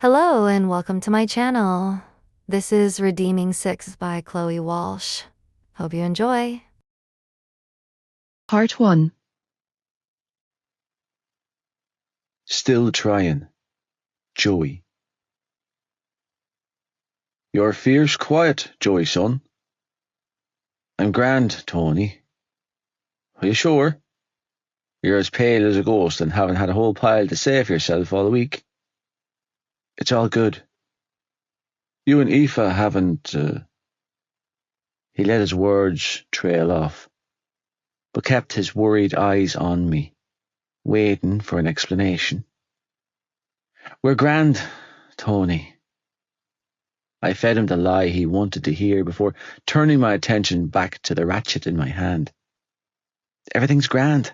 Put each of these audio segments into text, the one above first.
Hello and welcome to my channel. This is Redeeming Six by Chloe Walsh. Hope you enjoy. Part 1. Still trying. Joey. You're fierce quiet, Joey son. I'm grand, Tony. Are you sure? You're as pale as a ghost and haven't had a whole pile to say for yourself all week. It's all good. You and Aoife haven't... He let his words trail off, but kept his worried eyes on me, waiting for an explanation. We're grand, Tony. I fed him the lie he wanted to hear before turning my attention back to the ratchet in my hand. Everything's grand.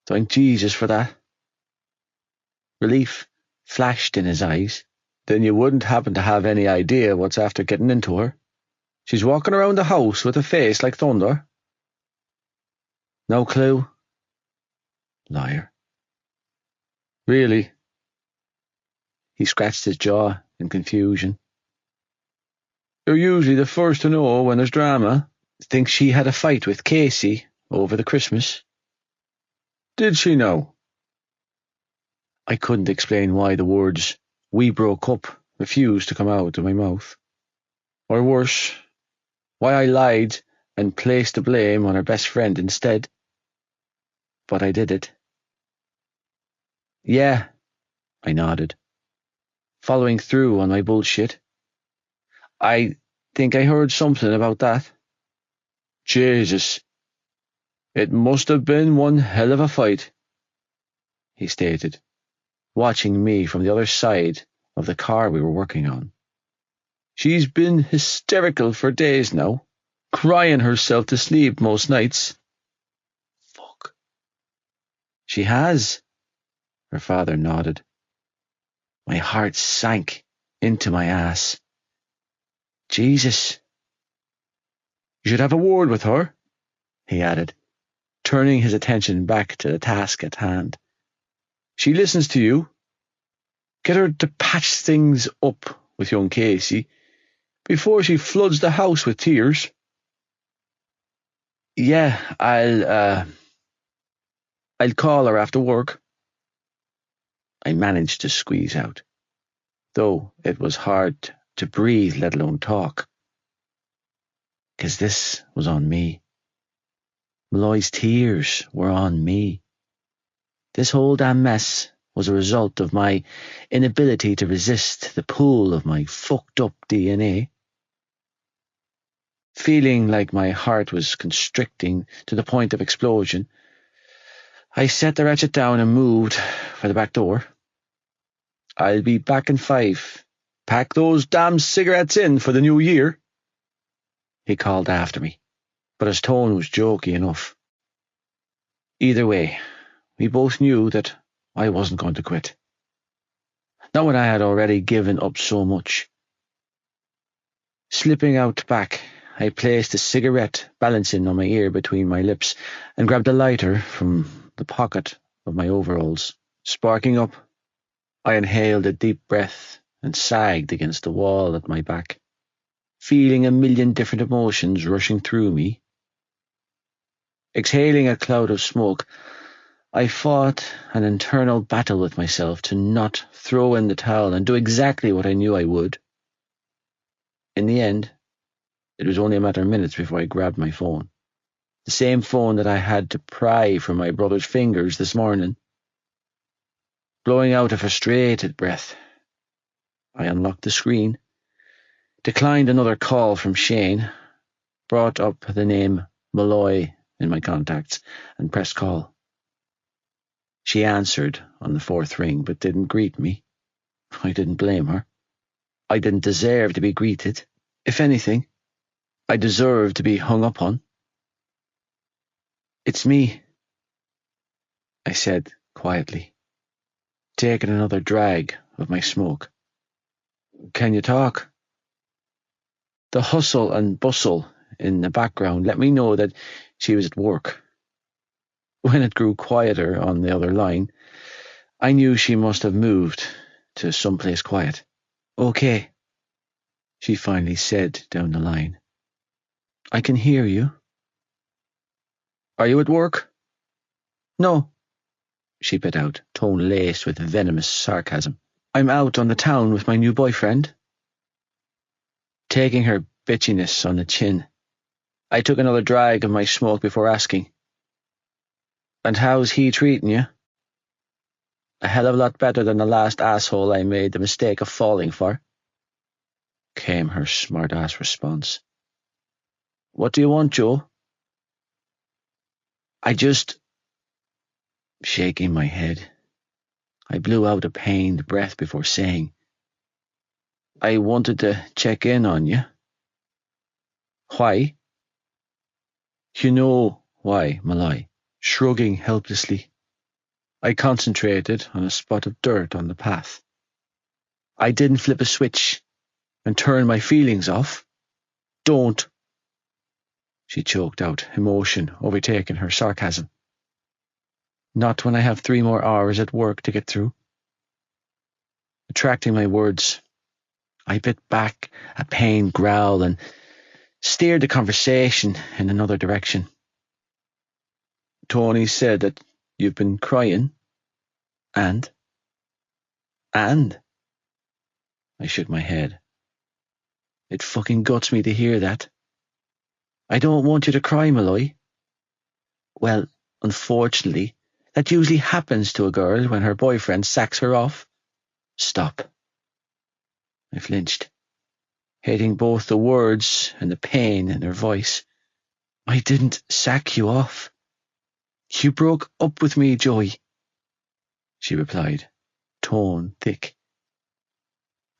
Thank Jesus for that. Relief flashed in his eyes. Then you wouldn't happen to have any idea what's after getting into her. She's walking around the house with a face like thunder. No clue. Liar. Really? He scratched his jaw in confusion. You're usually the first to know when there's drama. Think she had a fight with Casey over the Christmas? Did she know? I couldn't explain why the words "we broke up" refused to come out of my mouth. Or worse, why I lied and placed the blame on her best friend instead. But I did it. Yeah, I nodded, following through on my bullshit. I think I heard something about that. Jesus. It must have been one hell of a fight, he stated, watching me from the other side of the car we were working on. She's been hysterical for days now, crying herself to sleep most nights. Fuck. She has, her father nodded. My heart sank into my ass. Jesus. You should have a word with her, he added, turning his attention back to the task at hand. She listens to you. Get her to patch things up with young Casey before she floods the house with tears. Yeah, I'll call her after work. I managed to squeeze out, though it was hard to breathe, let alone talk. 'Cause this was on me. Malloy's tears were on me. This whole damn mess was a result of my inability to resist the pull of my fucked up DNA. Feeling like my heart was constricting to the point of explosion, I set the ratchet down and moved for the back door. I'll be back in 5. Pack those damn cigarettes in for the new year, he called after me, but his tone was jokey enough. Either way, we both knew that I wasn't going to quit. Not when I had already given up so much. Slipping out back, I placed a cigarette balancing on my ear between my lips and grabbed a lighter from the pocket of my overalls. Sparking up, I inhaled a deep breath and sagged against the wall at my back, feeling a million different emotions rushing through me. Exhaling a cloud of smoke, I fought an internal battle with myself to not throw in the towel and do exactly what I knew I would. In the end, it was only a matter of minutes before I grabbed my phone. The same phone that I had to pry from my brother's fingers this morning. Blowing out a frustrated breath, I unlocked the screen, declined another call from Shane, brought up the name Malloy in my contacts, and pressed call. She answered on the 4th ring, but didn't greet me. I didn't blame her. I didn't deserve to be greeted. If anything, I deserved to be hung up on. It's me, I said quietly, taking another drag of my smoke. Can you talk? The hustle and bustle in the background let me know that she was at work. When it grew quieter on the other line, I knew she must have moved to someplace quiet. Okay, she finally said down the line. I can hear you. Are you at work? No, she bit out, tone laced with venomous sarcasm. I'm out on the town with my new boyfriend. Taking her bitchiness on the chin, I took another drag of my smoke before asking, And how's he treating you? A hell of a lot better than the last asshole I made the mistake of falling for, came her smart-ass response. What do you want, Joe? Shaking my head, I blew out a pained breath before saying, I wanted to check in on you. Why? You know why, Malloy. Shrugging helplessly, I concentrated on a spot of dirt on the path. I didn't flip a switch and turn my feelings off. Don't, she choked out, emotion overtaking her sarcasm. Not when I have 3 more hours at work to get through. Attracting my words, I bit back a pained growl and steered the conversation in another direction. Tony said that you've been crying. And? I shook my head. It fucking guts me to hear that. I don't want you to cry, Malloy. Well, unfortunately, that usually happens to a girl when her boyfriend sacks her off. Stop. I flinched, hating both the words and the pain in her voice. I didn't sack you off. You broke up with me, Joey, she replied, tone thick.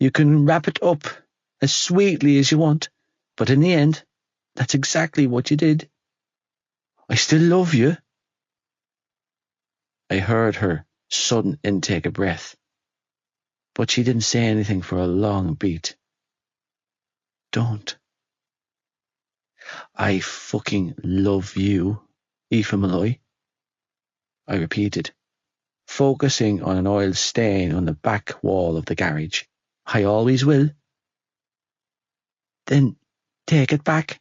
You can wrap it up as sweetly as you want, but in the end, that's exactly what you did. I still love you. I heard her sudden intake of breath, but she didn't say anything for a long beat. Don't. I fucking love you, Aoife Malloy, I repeated, focusing on an oil stain on the back wall of the garage. I always will. Then take it back.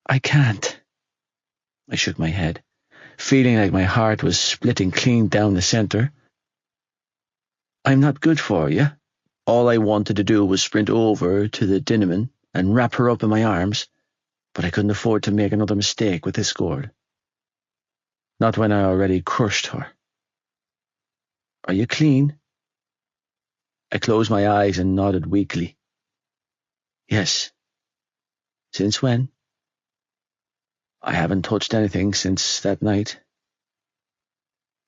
I can't. I shook my head, feeling like my heart was splitting clean down the centre. I'm not good for you. All I wanted to do was sprint over to the Dinneman and wrap her up in my arms, but I couldn't afford to make another mistake with this girl. Not when I already crushed her. Are you clean? I closed my eyes and nodded weakly. Yes. Since when? I haven't touched anything since that night.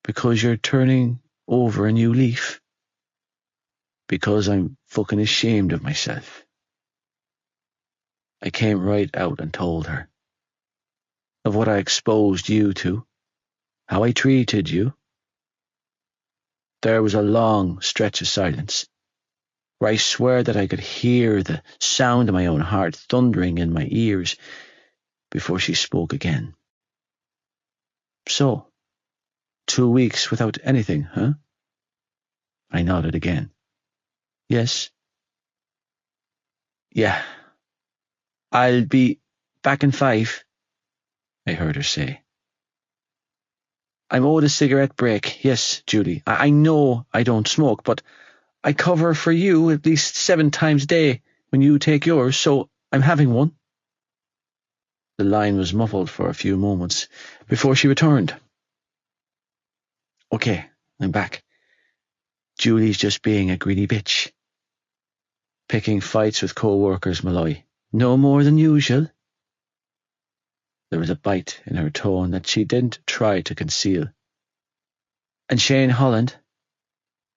Because you're turning over a new leaf? Because I'm fucking ashamed of myself. I came right out and told her. Of what I exposed you to. How I treated you. There was a long stretch of silence, where I swear that I could hear the sound of my own heart thundering in my ears before she spoke again. So, 2 weeks without anything, huh? I nodded again. Yes. Yeah. I'll be back in 5, I heard her say. I'm owed a cigarette break, yes, Julie. I know I don't smoke, but I cover for you at least 7 times a day when you take yours, so I'm having one. The line was muffled for a few moments before she returned. Okay, I'm back. Julie's just being a greedy bitch. Picking fights with co-workers, Malloy. No more than usual. There was a bite in her tone that she didn't try to conceal. And Shane Holland?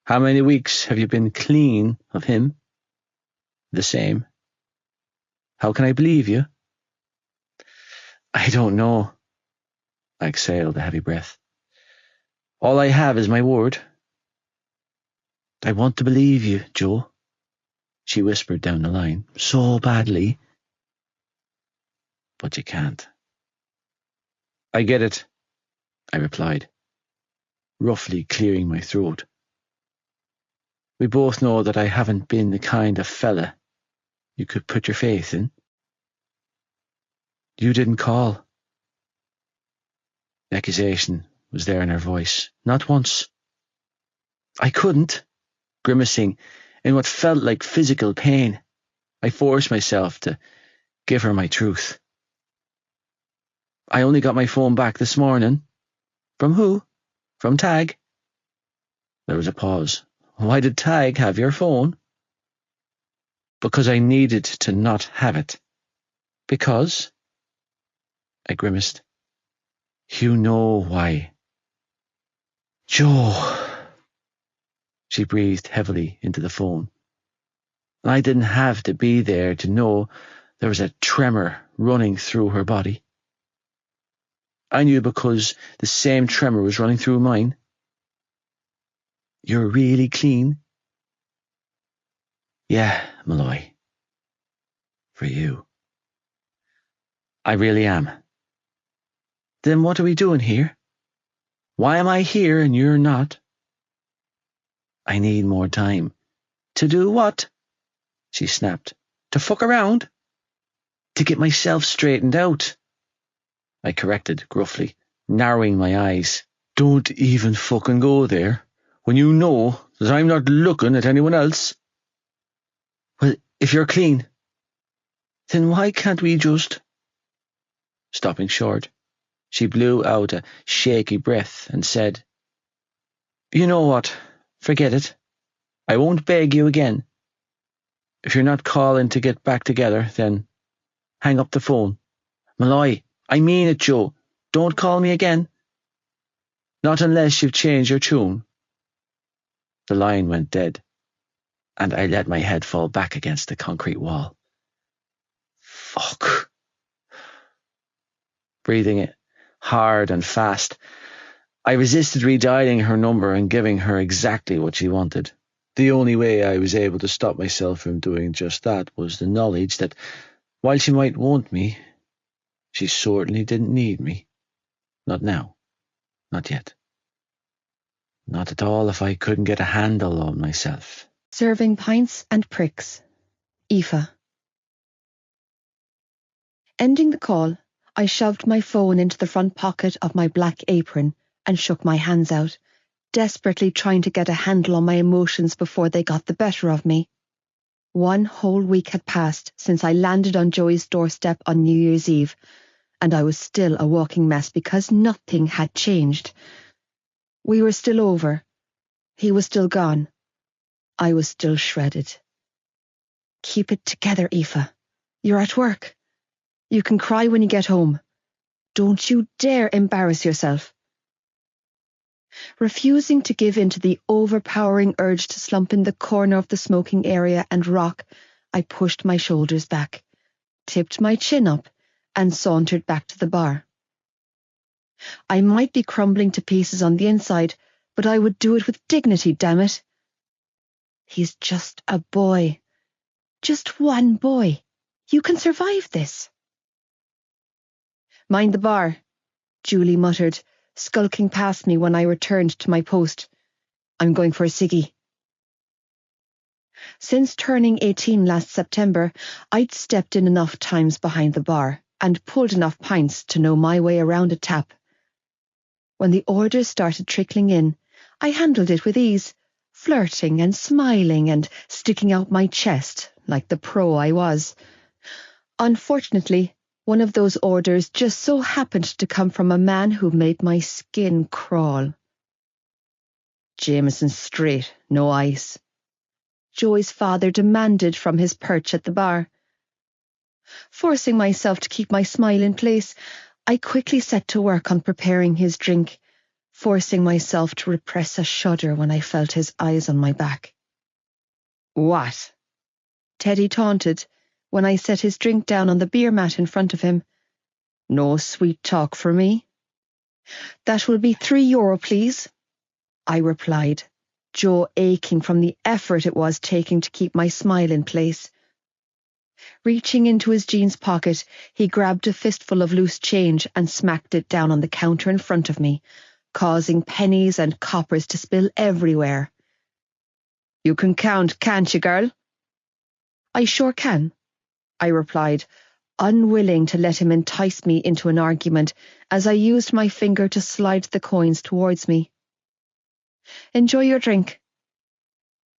How many weeks have you been clean of him? The same. How can I believe you? I don't know. I exhaled a heavy breath. All I have is my word. I want to believe you, Joe, she whispered down the line, so badly. But you can't. I get it, I replied, roughly clearing my throat. We both know that I haven't been the kind of fella you could put your faith in. You didn't call. The accusation was there in her voice. Not once. I couldn't. Grimacing in what felt like physical pain, I forced myself to give her my truth. I only got my phone back this morning. From who? From Tag? There was a pause. Why did Tag have your phone? Because I needed to not have it. Because? I grimaced. You know why. Joe. She breathed heavily into the phone. And I didn't have to be there to know there was a tremor running through her body. I knew because the same tremor was running through mine. You're really clean? Yeah, Malloy. For you. I really am. Then what are we doing here? Why am I here and you're not? I need more time. To do what? She snapped. To fuck around? To get myself straightened out. I corrected gruffly, narrowing my eyes. Don't even fucking go there, when you know that I'm not looking at anyone else. Well, if you're clean, then why can't we just... Stopping short, she blew out a shaky breath and said, You know what? Forget it. I won't beg you again. If you're not calling to get back together, then hang up the phone. Malloy, I mean it, Joe. Don't call me again. Not unless you've changed your tune. The line went dead, and I let my head fall back against the concrete wall. Fuck. Breathing it hard and fast, I resisted redialing her number and giving her exactly what she wanted. The only way I was able to stop myself from doing just that was the knowledge that, while she might want me, she certainly didn't need me. Not now. Not yet. Not at all if I couldn't get a handle on myself. Serving pints and pricks. Aoife. Ending the call, I shoved my phone into the front pocket of my black apron and shook my hands out, desperately trying to get a handle on my emotions before they got the better of me. 1 whole week had passed since I landed on Joey's doorstep on New Year's Eve, and I was still a walking mess because nothing had changed. We were still over. He was still gone. I was still shredded. Keep it together, Aoife. You're at work. You can cry when you get home. Don't you dare embarrass yourself. Refusing to give in to the overpowering urge to slump in the corner of the smoking area and rock, I pushed my shoulders back, tipped my chin up, and sauntered back to the bar. I might be crumbling to pieces on the inside, but I would do it with dignity, damn it. He's just a boy. Just one boy. You can survive this. Mind the bar, Julie muttered, skulking past me when I returned to my post. I'm going for a ciggy. Since turning 18 last September, I'd stepped in enough times behind the bar and pulled enough pints to know my way around a tap. When the orders started trickling in, I handled it with ease, flirting and smiling and sticking out my chest like the pro I was. Unfortunately, one of those orders just so happened to come from a man who made my skin crawl. Jameson straight, no ice. Joey's father demanded from his perch at the bar. Forcing myself to keep my smile in place, I quickly set to work on preparing his drink, forcing myself to repress a shudder when I felt his eyes on my back. What? Teddy taunted when I set his drink down on the beer mat in front of him. No sweet talk for me. That will be €3, please, I replied, jaw aching from the effort it was taking to keep my smile in place. Reaching into his jeans pocket, he grabbed a fistful of loose change and smacked it down on the counter in front of me, causing pennies and coppers to spill everywhere. You can count, can't you, girl? I sure can, I replied, unwilling to let him entice me into an argument as I used my finger to slide the coins towards me. Enjoy your drink.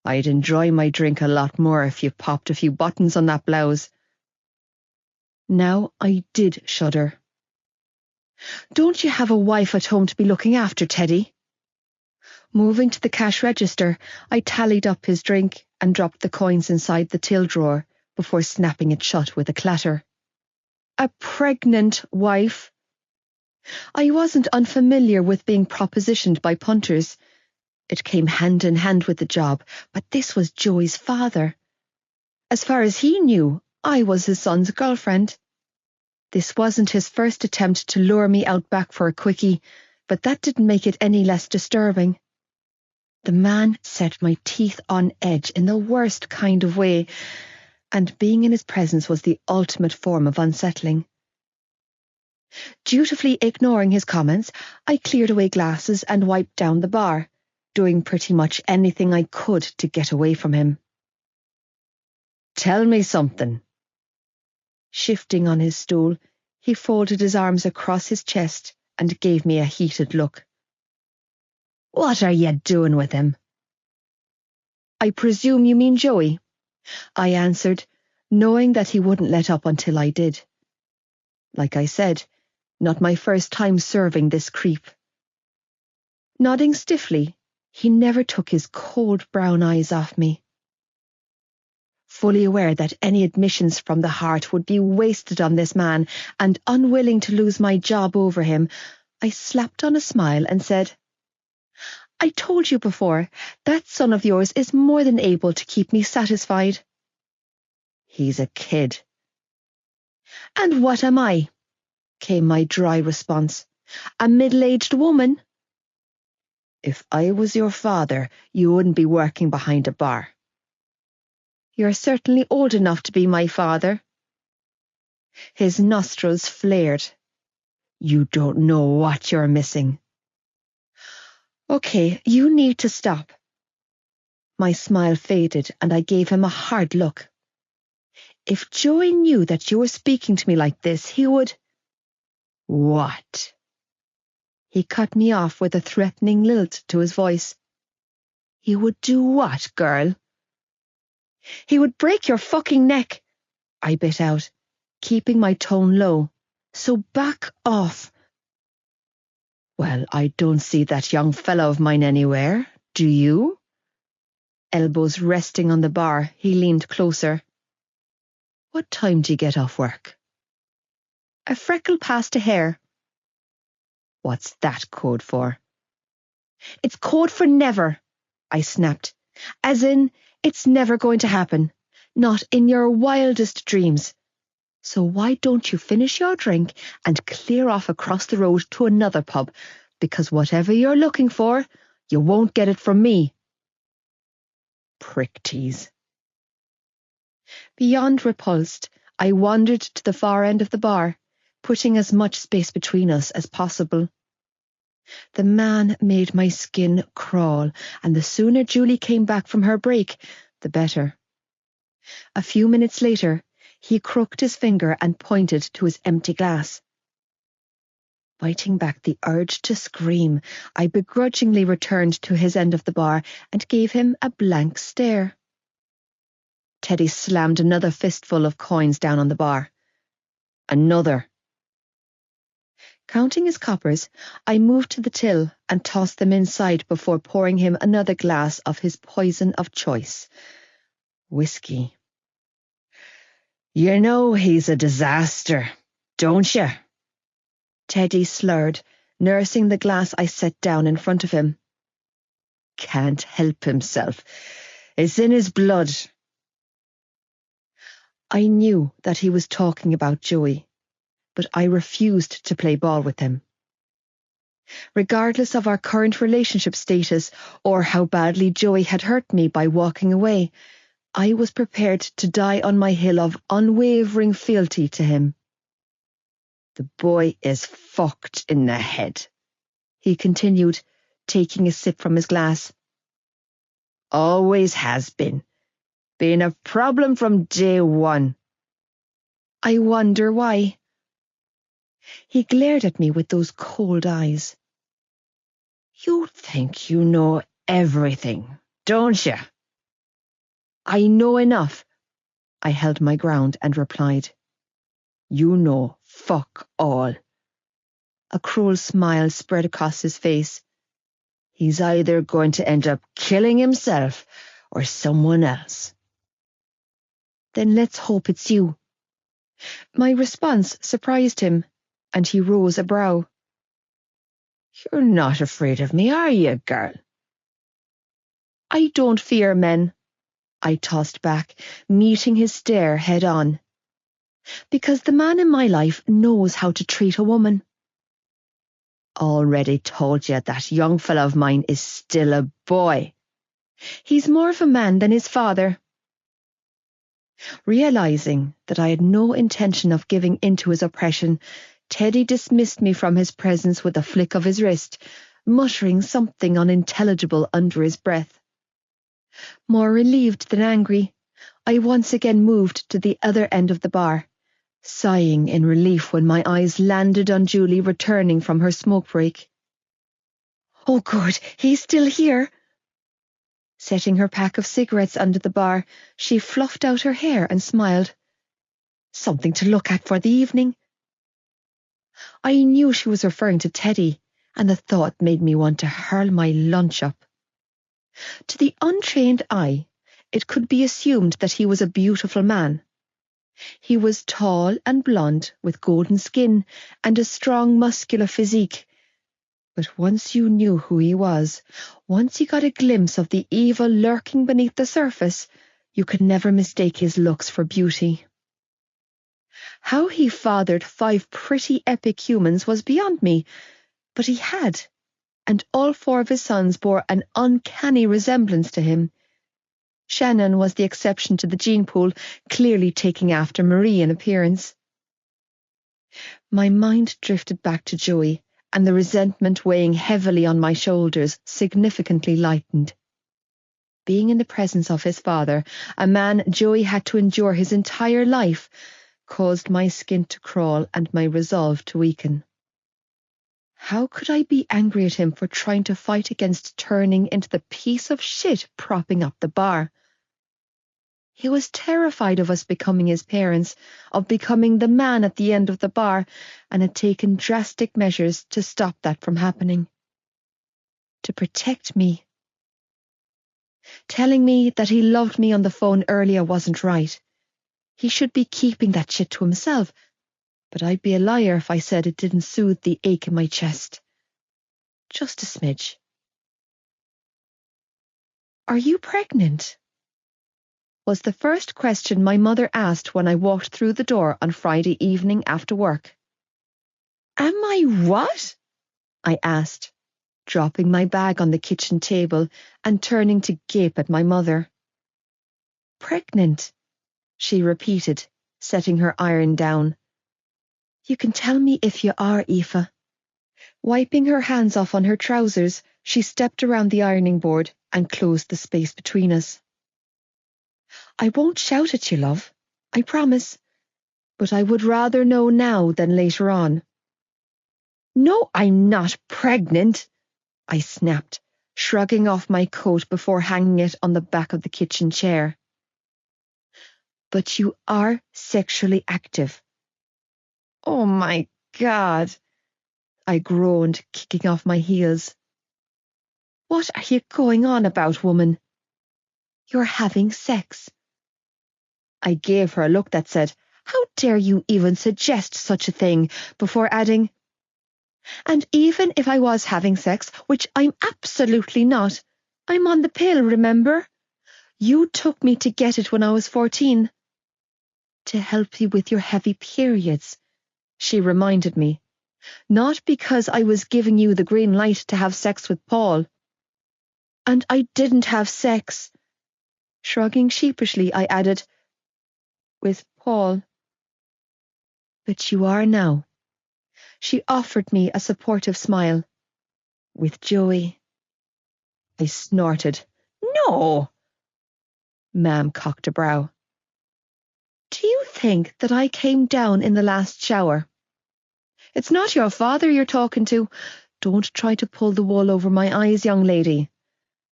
I'd enjoy my drink a lot more if you popped a few buttons on that blouse. Now I did shudder. Don't you have a wife at home to be looking after, Teddy? Moving to the cash register, I tallied up his drink and dropped the coins inside the till drawer before snapping it shut with a clatter. A pregnant wife? I wasn't unfamiliar with being propositioned by punters. It came hand in hand with the job, but this was Joey's father. As far as he knew, I was his son's girlfriend. This wasn't his first attempt to lure me out back for a quickie, but that didn't make it any less disturbing. The man set my teeth on edge in the worst kind of way, and being in his presence was the ultimate form of unsettling. Dutifully ignoring his comments, I cleared away glasses and wiped down the bar, doing pretty much anything I could to get away from him. Tell me something. Shifting on his stool, he folded his arms across his chest and gave me a heated look. What are you doing with him? I presume you mean Joey, I answered, knowing that he wouldn't let up until I did. Like I said, not my first time serving this creep. Nodding stiffly, he never took his cold brown eyes off me. Fully aware that any admissions from the heart would be wasted on this man, and unwilling to lose my job over him, I slapped on a smile and said, I told you before, that son of yours is more than able to keep me satisfied. He's a kid. And what am I? Came my dry response. A middle-aged woman? If I was your father, you wouldn't be working behind a bar. You're certainly old enough to be my father. His nostrils flared. You don't know what you're missing. Okay, you need to stop. My smile faded and I gave him a hard look. If Joey knew that you were speaking to me like this, he would... What? He cut me off with a threatening lilt to his voice. He would do what, girl? He would break your fucking neck, I bit out, keeping my tone low. So back off. Well, I don't see that young fellow of mine anywhere, do you? Elbows resting on the bar, he leaned closer. What time do you get off work? A freckle past a hair. What's that code for? It's code for never, I snapped. As in, it's never going to happen. Not in your wildest dreams. So why don't you finish your drink and clear off across the road to another pub? Because whatever you're looking for, you won't get it from me. Prick tease. Beyond repulsed, I wandered to the far end of the bar, putting as much space between us as possible. The man made my skin crawl, and the sooner Julie came back from her break, the better. A few minutes later, he crooked his finger and pointed to his empty glass. Fighting back the urge to scream, I begrudgingly returned to his end of the bar and gave him a blank stare. Teddy slammed another fistful of coins down on the bar. Another. Counting his coppers, I moved to the till and tossed them inside before pouring him another glass of his poison of choice. Whiskey. You know he's a disaster, don't you? Teddy slurred, nursing the glass I set down in front of him. Can't help himself. It's in his blood. I knew that he was talking about Joey, but I refused to play ball with him. Regardless of our current relationship status or how badly Joey had hurt me by walking away, I was prepared to die on my hill of unwavering fealty to him. The boy is fucked in the head, he continued, taking a sip from his glass. Always has been. Been a problem from day one. I wonder why. He glared at me with those cold eyes. You think you know everything, don't you? I know enough. I held my ground and replied. You know fuck all. A cruel smile spread across his face. He's either going to end up killing himself or someone else. Then let's hope it's you. My response surprised him, and he rose a brow. You're not afraid of me, are you, girl? I don't fear men, I tossed back, meeting his stare head on. Because the man in my life knows how to treat a woman. Already told you that young fella of mine is still a boy. He's more of a man than his father. Realizing that I had no intention of giving in to his oppression, Teddy dismissed me from his presence with a flick of his wrist, muttering something unintelligible under his breath. More relieved than angry, I once again moved to the other end of the bar, sighing in relief when my eyes landed on Julie returning from her smoke break. Oh good, he's still here. Setting her pack of cigarettes under the bar, she fluffed out her hair and smiled. Something to look at for the evening. I knew she was referring to Teddy, and the thought made me want to hurl my lunch up. To the untrained eye, it could be assumed that he was a beautiful man. He was tall and blond, with golden skin and a strong muscular physique. But once you knew who he was, once you got a glimpse of the evil lurking beneath the surface, you could never mistake his looks for beauty. How he fathered 5 pretty epic humans was beyond me, but he had, and all 4 of his sons bore an uncanny resemblance to him. Shannon was the exception to the gene pool, clearly taking after Marie in appearance. My mind drifted back to Joey, and the resentment weighing heavily on my shoulders significantly lightened. Being in the presence of his father, a man Joey had to endure his entire life, caused my skin to crawl and my resolve to weaken. How could I be angry at him for trying to fight against turning into the piece of shit propping up the bar? He was terrified of us becoming his parents, of becoming the man at the end of the bar, and had taken drastic measures to stop that from happening. To protect me. Telling me that he loved me on the phone earlier wasn't right. He should be keeping that shit to himself, but I'd be a liar if I said it didn't soothe the ache in my chest. Just a smidge. Are you pregnant? Was the first question my mother asked when I walked through the door on Friday evening after work. Am I what? I asked, dropping my bag on the kitchen table and turning to gape at my mother. Pregnant, she repeated, setting her iron down. You can tell me if you are, Aoife. Wiping her hands off on her trousers, she stepped around the ironing board and closed the space between us. I won't shout at you, love, I promise, but I would rather know now than later on. No, I'm not pregnant, I snapped, shrugging off my coat before hanging it on the back of the kitchen chair. But you are sexually active. Oh my God, I groaned, kicking off my heels. What are you going on about, woman? You're having sex. I gave her a look that said, how dare you even suggest such a thing, before adding, and even if I was having sex, which I'm absolutely not, I'm on the pill, remember? You took me to get it when I was 14. To help you with your heavy periods, she reminded me, not because I was giving you the green light to have sex with Paul. And I didn't have sex. Shrugging sheepishly, I added, with Paul. But you are now. She offered me a supportive smile. With Joey. I snorted, No. Mam cocked a brow. Do you think that I came down in the last shower? It's not your father you're talking to. Don't try to pull the wool over my eyes, young lady.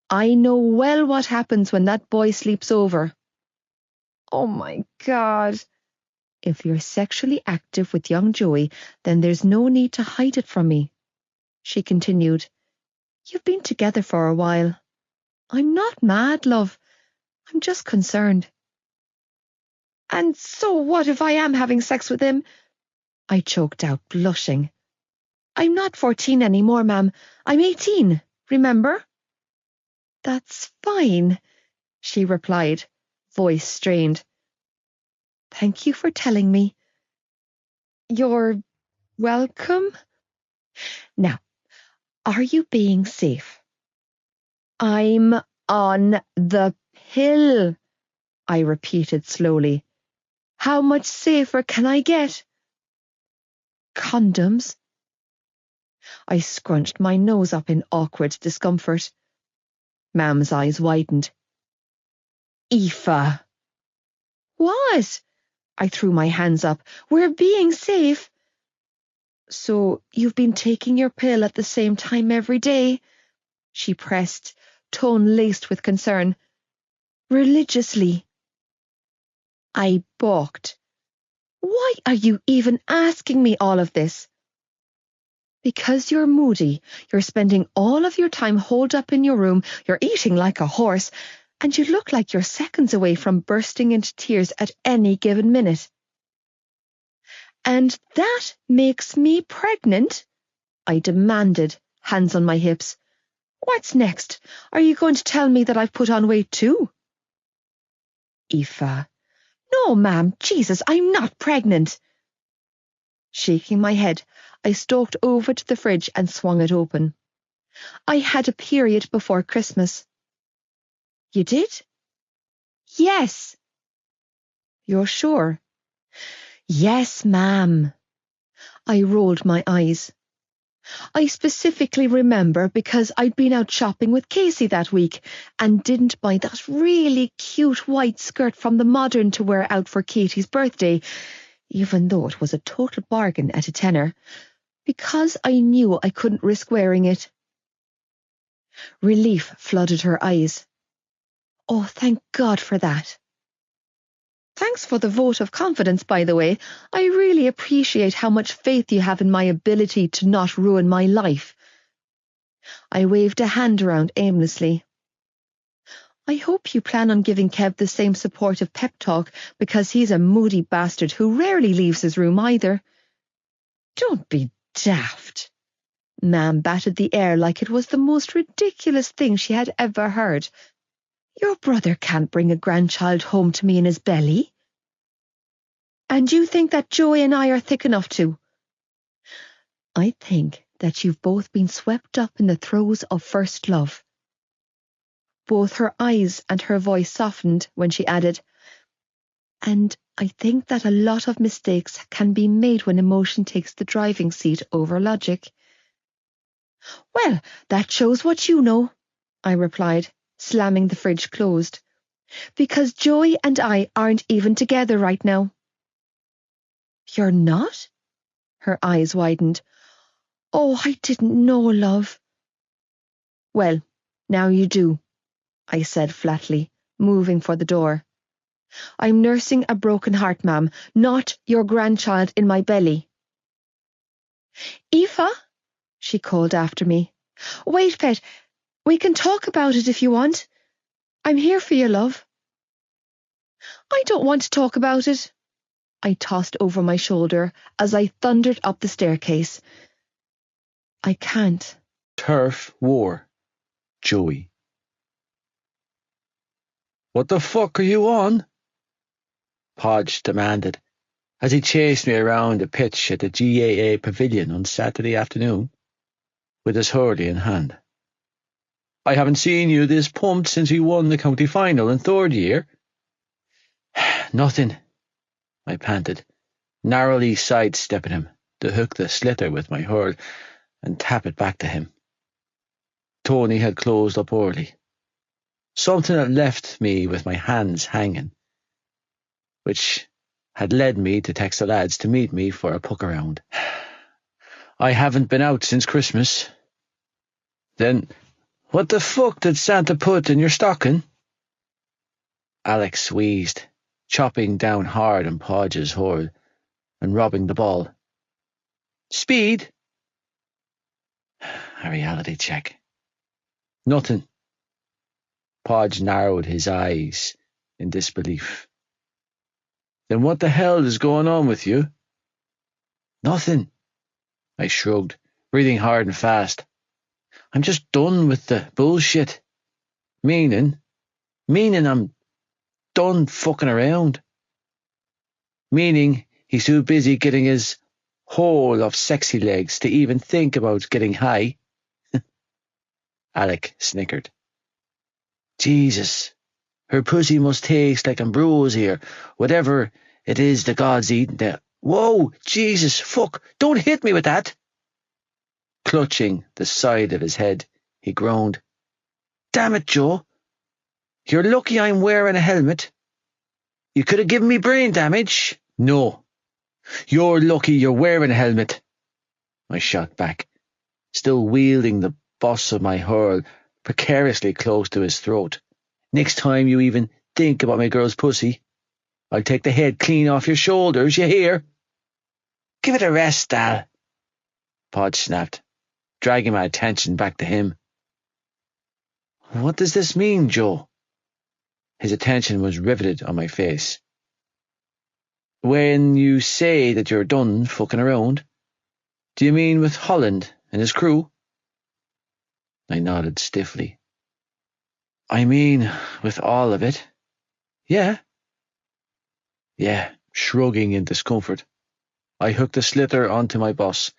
I know well what happens when that boy sleeps over. Oh my God. If you're sexually active with young Joey, then there's no need to hide it from me. She continued. You've been together for a while. I'm not mad, love. I'm just concerned. And so what if I am having sex with him? I choked out, blushing. I'm not 14 anymore, ma'am. I'm 18, remember? That's fine, she replied, voice strained. Thank you for telling me. You're welcome. Now, are you being safe? I'm on the pill, I repeated slowly. How much safer can I get? Condoms? I scrunched my nose up in awkward discomfort. Mam's eyes widened. Aoife. What? I threw my hands up. We're being safe. So you've been taking your pill at the same time every day? She pressed, tone laced with concern. Religiously. I balked. Why are you even asking me all of this? Because you're moody, you're spending all of your time holed up in your room, you're eating like a horse, and you look like you're seconds away from bursting into tears at any given minute. And that makes me pregnant? I demanded, hands on my hips. What's next? Are you going to tell me that I've put on weight too? Aoife. No, ma'am, Jesus, I'm not pregnant. Shaking my head, I stalked over to the fridge and swung it open. I had a period before Christmas. You did? Yes. You're sure? Yes, ma'am. I rolled my eyes. I specifically remember because I'd been out shopping with Casey that week and didn't buy that really cute white skirt from the Modern to wear out for Katie's birthday, even though it was a total bargain at a tenner, because I knew I couldn't risk wearing it. Relief flooded her eyes. Oh, thank God for that. Thanks for the vote of confidence, by the way. I really appreciate how much faith you have in my ability to not ruin my life. I waved a hand around aimlessly. I hope you plan on giving Kev the same supportive pep talk, because he's a moody bastard who rarely leaves his room either. Don't be daft. Mam batted the air like it was the most ridiculous thing she had ever heard. Your brother can't bring a grandchild home to me in his belly. And you think that Joey and I are thick enough to? I think that you've both been swept up in the throes of first love. Both her eyes and her voice softened when she added, and I think that a lot of mistakes can be made when emotion takes the driving seat over logic. Well, that shows what you know, I replied, slamming the fridge closed, because Joey and I aren't even together right now. You're not? Her eyes widened. Oh, I didn't know, love. Well, now you do, I said flatly, moving for the door. I'm nursing a broken heart, ma'am, not your grandchild in my belly. Aoife, she called after me. Wait, pet, we can talk about it if you want. I'm here for you, love. I don't want to talk about it. I tossed over my shoulder as I thundered up the staircase. I can't. Turf war. Joey. What the fuck are you on? Podge demanded, as he chased me around the pitch at the GAA pavilion on Saturday afternoon, with his hurley in hand. I haven't seen you this pumped since we won the county final in third year. Nothing, I panted, narrowly sidestepping him to hook the sliotar with my hurl and tap it back to him. Tony had closed up early. Something that left me with my hands hanging, which had led me to text the lads to meet me for a puck around. I haven't been out since Christmas. Then what the fuck did Santa put in your stocking? Alex wheezed, chopping down hard on Podge's hole and robbing the ball. Speed? A reality check. Nothing. Podge narrowed his eyes in disbelief. Then what the hell is going on with you? Nothing. I shrugged, breathing hard and fast. I'm just done with the bullshit. Meaning I'm done fucking around. Meaning he's too busy getting his hole of sexy legs to even think about getting high. Alec snickered. Jesus, her pussy must taste like ambrosia, whatever it is the gods eating there. Whoa, Jesus, fuck, don't hit me with that. Clutching the side of his head, he groaned. Damn it, Joe. You're lucky I'm wearing a helmet. You could have given me brain damage. No. You're lucky you're wearing a helmet. I shot back, still wielding the boss of my hurl precariously close to his throat. Next time you even think about my girl's pussy, I'll take the head clean off your shoulders, you hear? Give it a rest, Al. Podge snapped, dragging my attention back to him. What does this mean, Joe? His attention was riveted on my face. When you say that you're done fucking around, do you mean with Holland and his crew? I nodded stiffly. I mean, with all of it. Yeah. Yeah, shrugging in discomfort. I hooked the sliotar onto my boss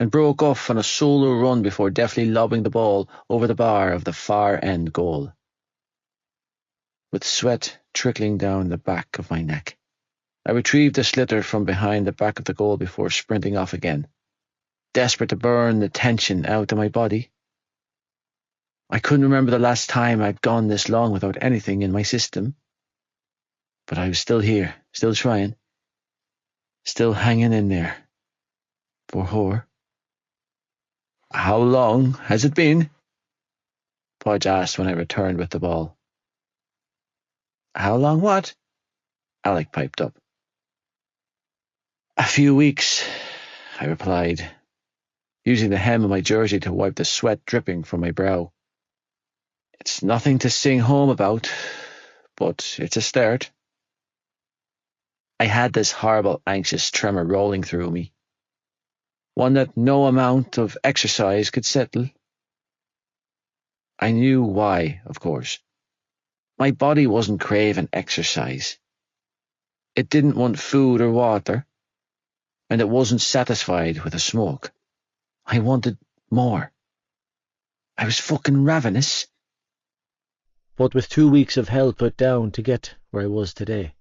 and broke off on a solo run before deftly lobbing the ball over the bar of the far end goal. With sweat trickling down the back of my neck, I retrieved the sliotar from behind the back of the goal before sprinting off again, desperate to burn the tension out of my body. I couldn't remember the last time I'd gone this long without anything in my system. But I was still here, still trying, still hanging in there. For her. How long has it been? Podge asked when I returned with the ball. How long what? Alec piped up. A few weeks, I replied, using the hem of my jersey to wipe the sweat dripping from my brow. It's nothing to sing home about, but it's a start. I had this horrible, anxious tremor rolling through me, one that no amount of exercise could settle. I knew why, of course. My body wasn't craving exercise. It didn't want food or water, and it wasn't satisfied with a smoke. I wanted more. I was fucking ravenous. But with 2 weeks of hell put down to get where I was today,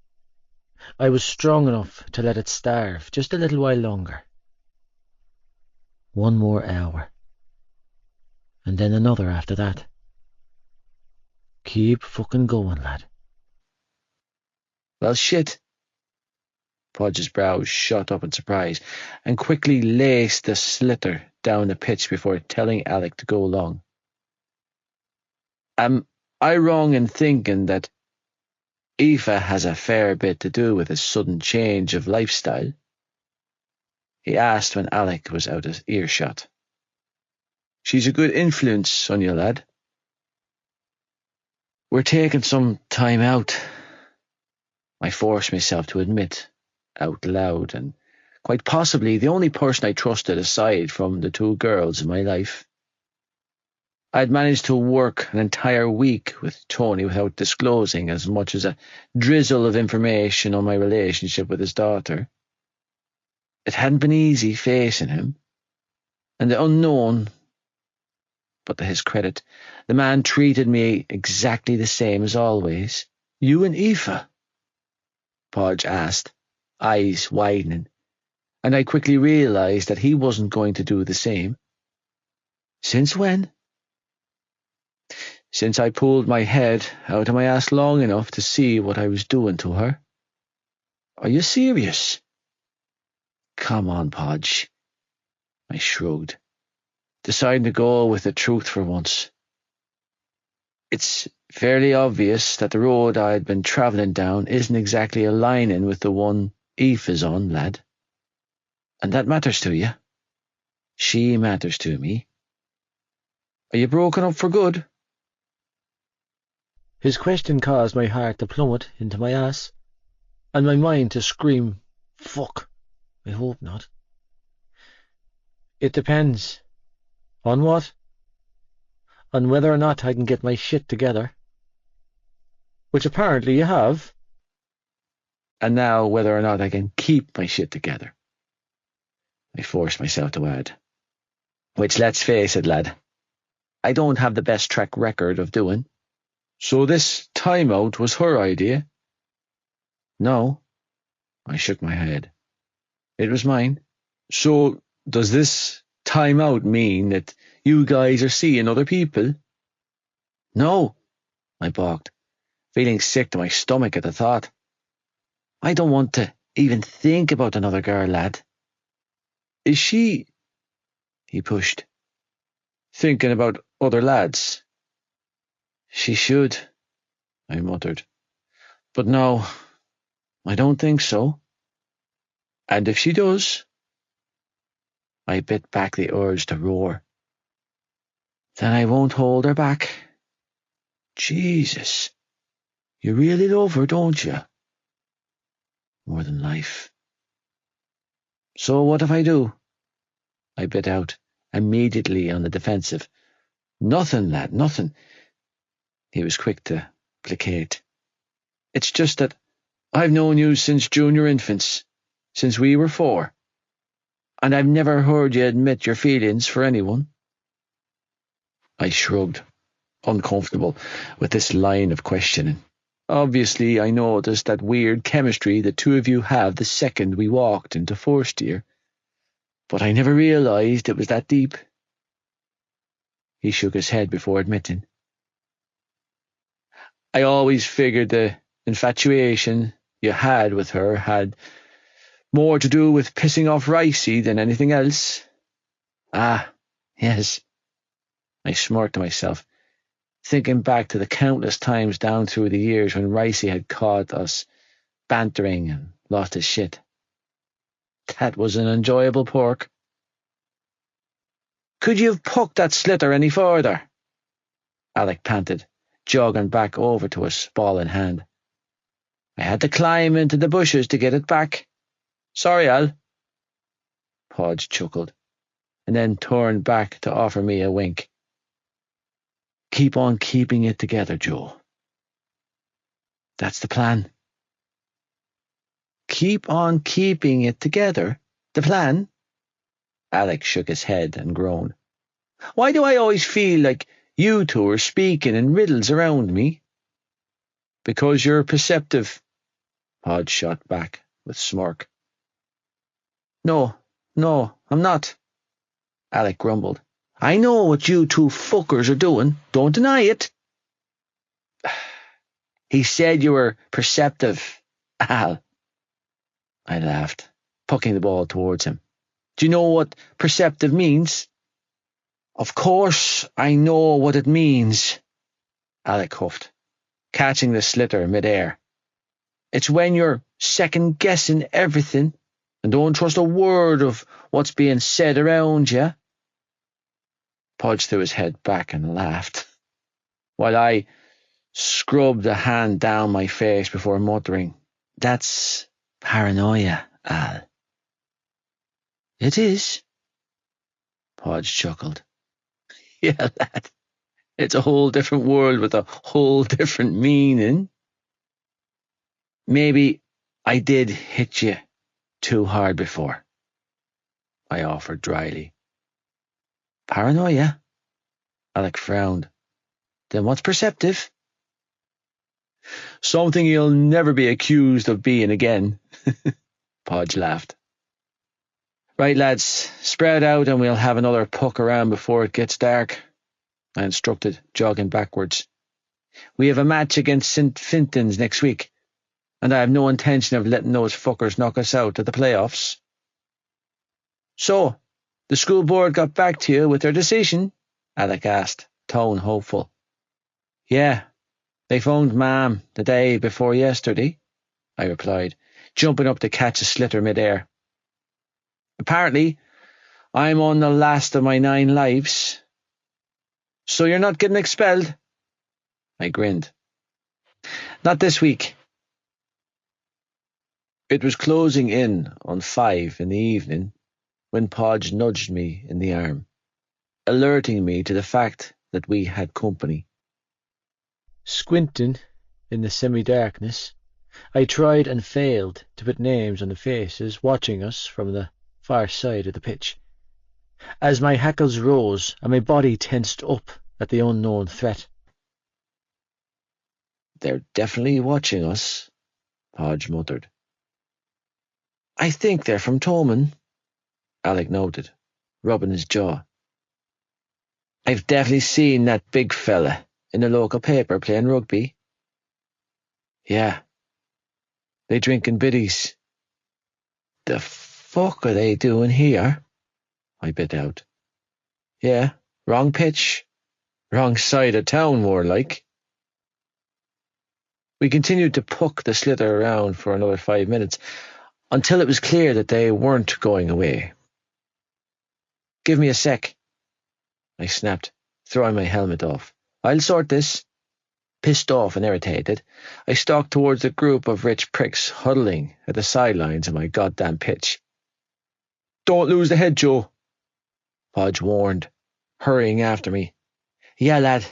I was strong enough to let it starve just a little while longer. 1 more hour. And then another after that. Keep fucking going, lad. Well, shit. Podge's brows shot up in surprise and quickly laced the sliotar down the pitch before telling Alec to go along. Am I wrong in thinking that Aoife has a fair bit to do with his sudden change of lifestyle? He asked when Alec was out of earshot. She's a good influence on you, lad. We're taking some time out, I forced myself to admit, out loud, and quite possibly the only person I trusted aside from the 2 girls in my life. I'd managed to work an entire week with Tony without disclosing as much as a drizzle of information on my relationship with his daughter. It hadn't been easy facing him, and the unknown, but to his credit, the man treated me exactly the same as always. You and Aoife? Podge asked, eyes widening, and I quickly realized that he wasn't going to do the same. Since when? since I pulled my head out of my ass long enough to see what I was doing to her. Are you serious? Come on, Podge. I shrugged, deciding to go with the truth for once. It's fairly obvious that the road I'd been travelling down isn't exactly aligning with the one Eve is on, lad. And that matters to you. She matters to me. Are you broken up for good? His question caused my heart to plummet into my ass, and my mind to scream, fuck. I hope not. It depends. On what? On whether or not I can get my shit together. Which apparently you have. And now whether or not I can keep my shit together. I forced myself to add. Which, let's face it, lad, I don't have the best track record of doing. So this timeout was her idea? No. I shook my head. It was mine. So does this timeout mean that you guys are seeing other people? No, I balked, feeling sick to my stomach at the thought. I don't want to even think about another girl, lad. Is she, he pushed, thinking about other lads? She should, I muttered. But no, I don't think so. And if she does, I bit back the urge to roar. Then I won't hold her back. Jesus, you really love her, don't you? More than life. So what if I do? I bit out, immediately on the defensive. Nothing, lad, nothing. He was quick to placate. It's just that I've known you since junior infants, since we were 4, and I've never heard you admit your feelings for anyone. I shrugged, uncomfortable with this line of questioning. Obviously, I noticed that weird chemistry the two of you have the second we walked into first year, but I never realized it was that deep. He shook his head before admitting. I always figured the infatuation you had with her had more to do with pissing off Ricey than anything else. Ah, yes. I smirked to myself, thinking back to the countless times down through the years when Ricey had caught us bantering and lost his shit. That was an enjoyable perk. Could you have poked that sliotar any further? Alec panted, jogging back over to us, ball in hand. I had to climb into the bushes to get it back. Sorry, Al. Podge chuckled, and then turned back to offer me a wink. Keep on keeping it together, Joe. That's the plan. Keep on keeping it together? The plan? Alec shook his head and groaned. Why do I always feel like you two are speaking in riddles around me? Because you're perceptive, Podge shot back with smirk. No, I'm not, Alec grumbled. I know what you two fuckers are doing. Don't deny it. He said you were perceptive, Al. I laughed, pucking the ball towards him. Do you know what perceptive means? Of course I know what it means, Alec huffed, catching the sliotar mid-air. It's when you're second-guessing everything and don't trust a word of what's being said around you. Podge threw his head back and laughed, while I scrubbed a hand down my face before muttering, That's paranoia, Al. It is, Podge chuckled. Yeah, lad, it's a whole different world with a whole different meaning. Maybe I did hit you too hard before, I offered dryly. Paranoia? Alec frowned. Then what's perceptive? Something you'll never be accused of being again, Podge laughed. Right, lads, spread out and we'll have another puck around before it gets dark. I instructed, jogging backwards. We have a match against St. Fintan's next week, and I have no intention of letting those fuckers knock us out of the playoffs. So, the school board got back to you with their decision? Alec asked, tone hopeful. Yeah, they phoned Ma'am the day before yesterday, I replied, jumping up to catch a sliotar mid-air. Apparently, I'm on the last of my 9 lives. So you're not getting expelled? I grinned. Not this week. It was closing in on 5 in the evening when Podge nudged me in the arm, alerting me to the fact that we had company. Squinting in the semi-darkness, I tried and failed to put names on the faces watching us from the far side of the pitch. As my hackles rose and my body tensed up at the unknown threat. They're definitely watching us, Podge muttered. I think they're from Thomond, Alec noted, rubbing his jaw. I've definitely seen that big fella in the local paper playing rugby. Yeah. They drinking biddies. The fuck are they doing here? I bit out. Yeah, wrong pitch. Wrong side of town, more like. We continued to puck the sliotar around for another 5 minutes, until it was clear that they weren't going away. Give me a sec, I snapped, throwing my helmet off. I'll sort this. Pissed off and irritated, I stalked towards a group of rich pricks huddling at the sidelines of my goddamn pitch. Don't lose the head, Joe, Podge warned, hurrying after me. Yeah, lad,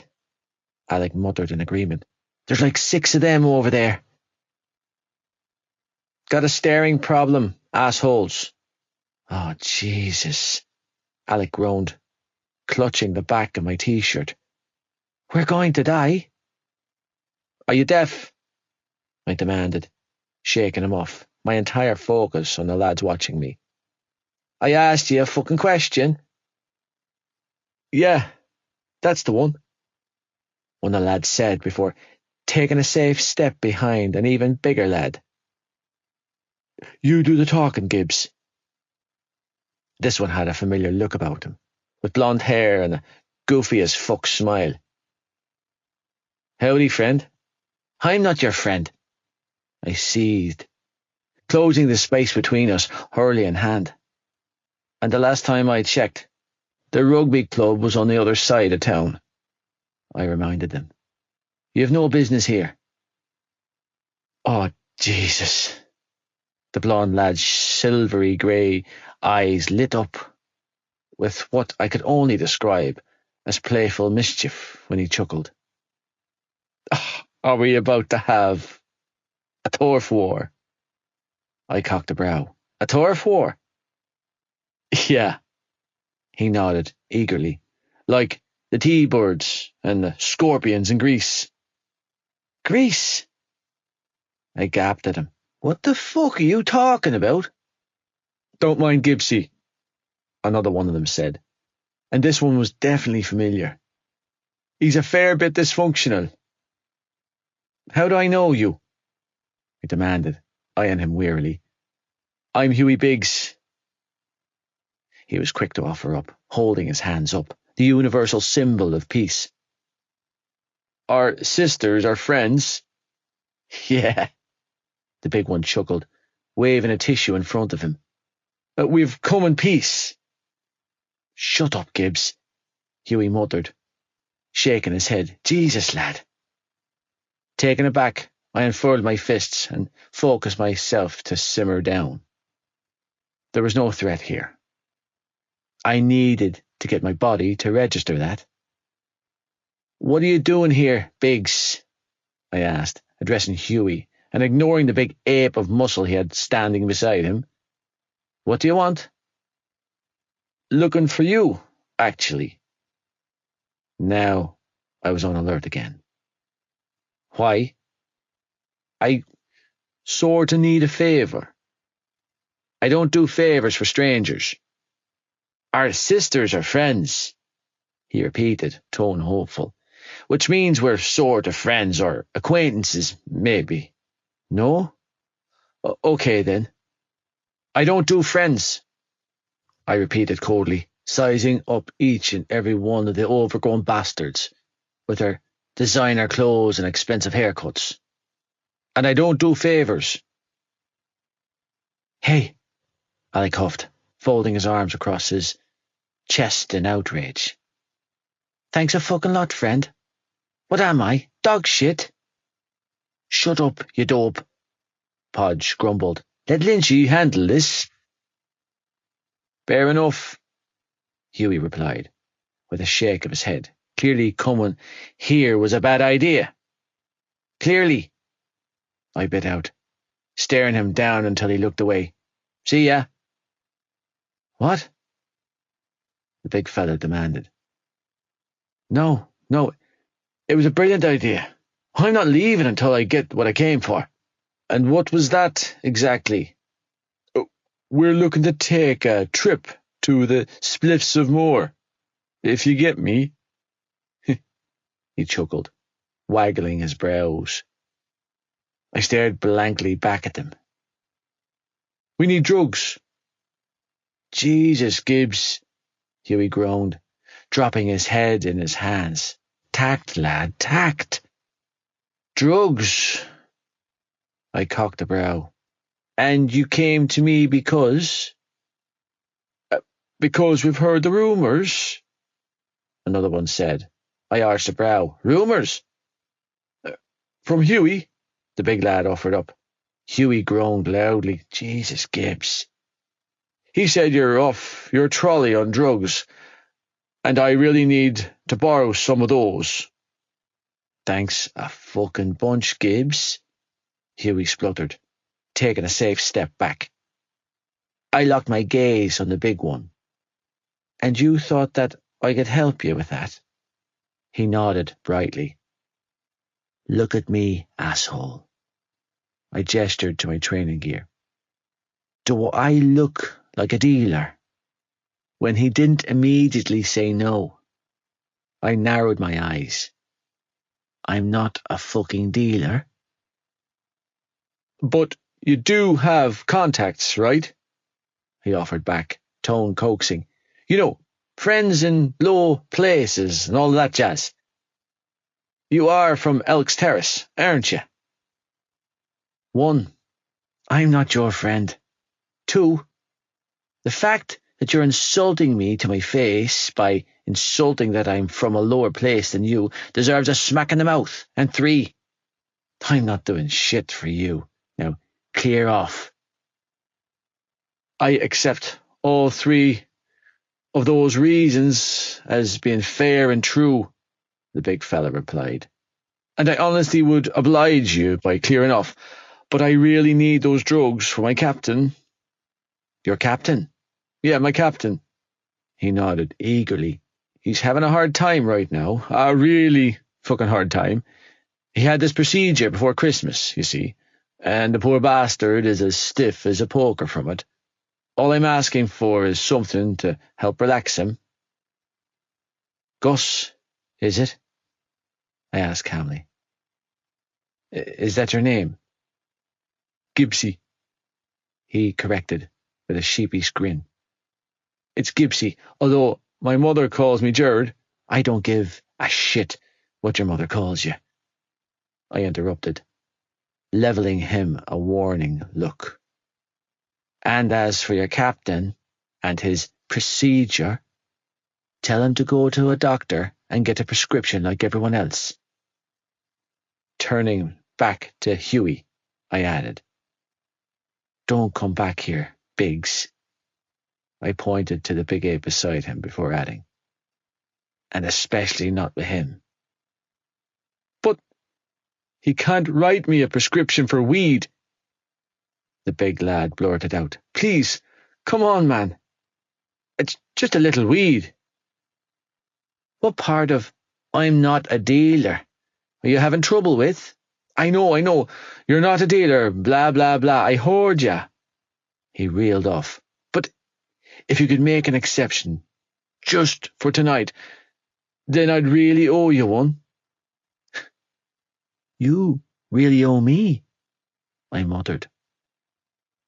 Alec muttered in agreement. There's like 6 of them over there. Got a staring problem, assholes. Oh, Jesus, Alec groaned, clutching the back of my t-shirt. We're going to die. Are you deaf? I demanded, shaking him off, my entire focus on the lads watching me. I asked you a fucking question. Yeah, that's the one of the lads said before taking a safe step behind an even bigger lad. You do the talking, Gibbs. This one had a familiar look about him, with blonde hair and a goofy as fuck smile. Howdy, friend. I'm not your friend. I seethed, closing the space between us, hurley in hand. And the last time I checked, the rugby club was on the other side of town. I reminded them. You have no business here. Oh, Jesus. The blonde lad's silvery grey eyes lit up with what I could only describe as playful mischief when he chuckled. Oh, are we about to have a turf war? I cocked a brow. A turf war? Yeah. He nodded eagerly, like the T-Birds and the Scorpions in Greece. Greece? I gaped at him. What the fuck are you talking about? Don't mind Gibbsy, another one of them said, and this one was definitely familiar. He's a fair bit dysfunctional. How do I know you? I demanded, eyeing him wearily. I'm Huey Biggs. He was quick to offer up, holding his hands up, the universal symbol of peace. Our sisters are friends. Yeah, the big one chuckled, waving a tissue in front of him. We've come in peace. Shut up, Gibbs, Huey muttered, shaking his head. Jesus, lad. Taken aback, I unfurled my fists and focused myself to simmer down. There was no threat here. I needed to get my body to register that. What are you doing here, Biggs? I asked, addressing Huey and ignoring the big ape of muscle he had standing beside him. What do you want? Looking for you, actually. Now I was on alert again. Why? I sort of need a favour. I don't do favours for strangers. Our sisters are friends. he repeated, tone hopeful. Which means we're sort of friends or acquaintances, maybe. No? Okay then. I don't do friends, I repeated coldly, sizing up each and every one of the overgrown bastards with their designer clothes and expensive haircuts. And I don't do favours. Hey, Alec huffed, folding his arms across his chest in outrage. Thanks a fucking lot, friend. What am I? Dog shit? Shut up, you dope, Podge grumbled. Let Lynchy handle this. Fair enough, Hughie replied, with a shake of his head. Clearly coming here was a bad idea. Clearly, I bit out, staring him down until he looked away. See ya. What? The big fella demanded. No, it was a brilliant idea. I'm not leaving until I get what I came for. And what was that, exactly? We're looking to take a trip to the Spliffs of Moor, if you get me. He chuckled, waggling his brows. I stared blankly back at them. We need drugs. Jesus, Gibbs, Hughie groaned, dropping his head in his hands. Tact, lad, tact. Drugs. I cocked a brow. And you came to me because? Because we've heard the rumours, another one said. I arched a brow. Rumours? From Hughie, the big lad offered up. Hughie groaned loudly. Jesus, Gibbs. He said you're off your trolley on drugs, and I really need to borrow some of those. Thanks a fucking bunch, Gibbs, Hughie spluttered, taking a safe step back. I locked my gaze on the big one. And you thought that I could help you with that? He nodded brightly. Look at me, asshole. I gestured to my training gear. Do I look like a dealer? When he didn't immediately say no, I narrowed my eyes. I'm not a fucking dealer. But you do have contacts, right? He offered back, tone coaxing. You know, friends in low places and all that jazz. You are from Elks Terrace, aren't you? 1, I'm not your friend. 2, the fact that you're insulting me to my face by insulting that I'm from a lower place than you deserves a smack in the mouth. And 3, I'm not doing shit for you. Now, clear off. I accept all 3 of those reasons as being fair and true, the big fella replied. And I honestly would oblige you by clearing off, but I really need those drugs for my captain. Your captain? Yeah, my captain. He nodded eagerly. He's having a hard time right now. A really fucking hard time. He had this procedure before Christmas, you see, and the poor bastard is as stiff as a poker from it. All I'm asking for is something to help relax him. Gus, is it? I asked calmly. Is that your name? Gibbsy, he corrected with a sheepish grin. It's Gibbsy, although my mother calls me Jared. I don't give a shit what your mother calls you, I interrupted, levelling him a warning look. And as for your captain and his procedure, tell him to go to a doctor and get a prescription like everyone else. Turning back to Hughie, I added, Don't come back here, Biggs. I pointed to the big ape beside him before adding, and especially not with him. But he can't write me a prescription for weed, the big lad blurted out. Please, come on, man. It's just a little weed. What part of I'm not a dealer are you having trouble with? I know. You're not a dealer, blah, blah, blah. I heard ya. He reeled off. But if you could make an exception, just for tonight, Then I'd really owe you one. You really owe me, I muttered.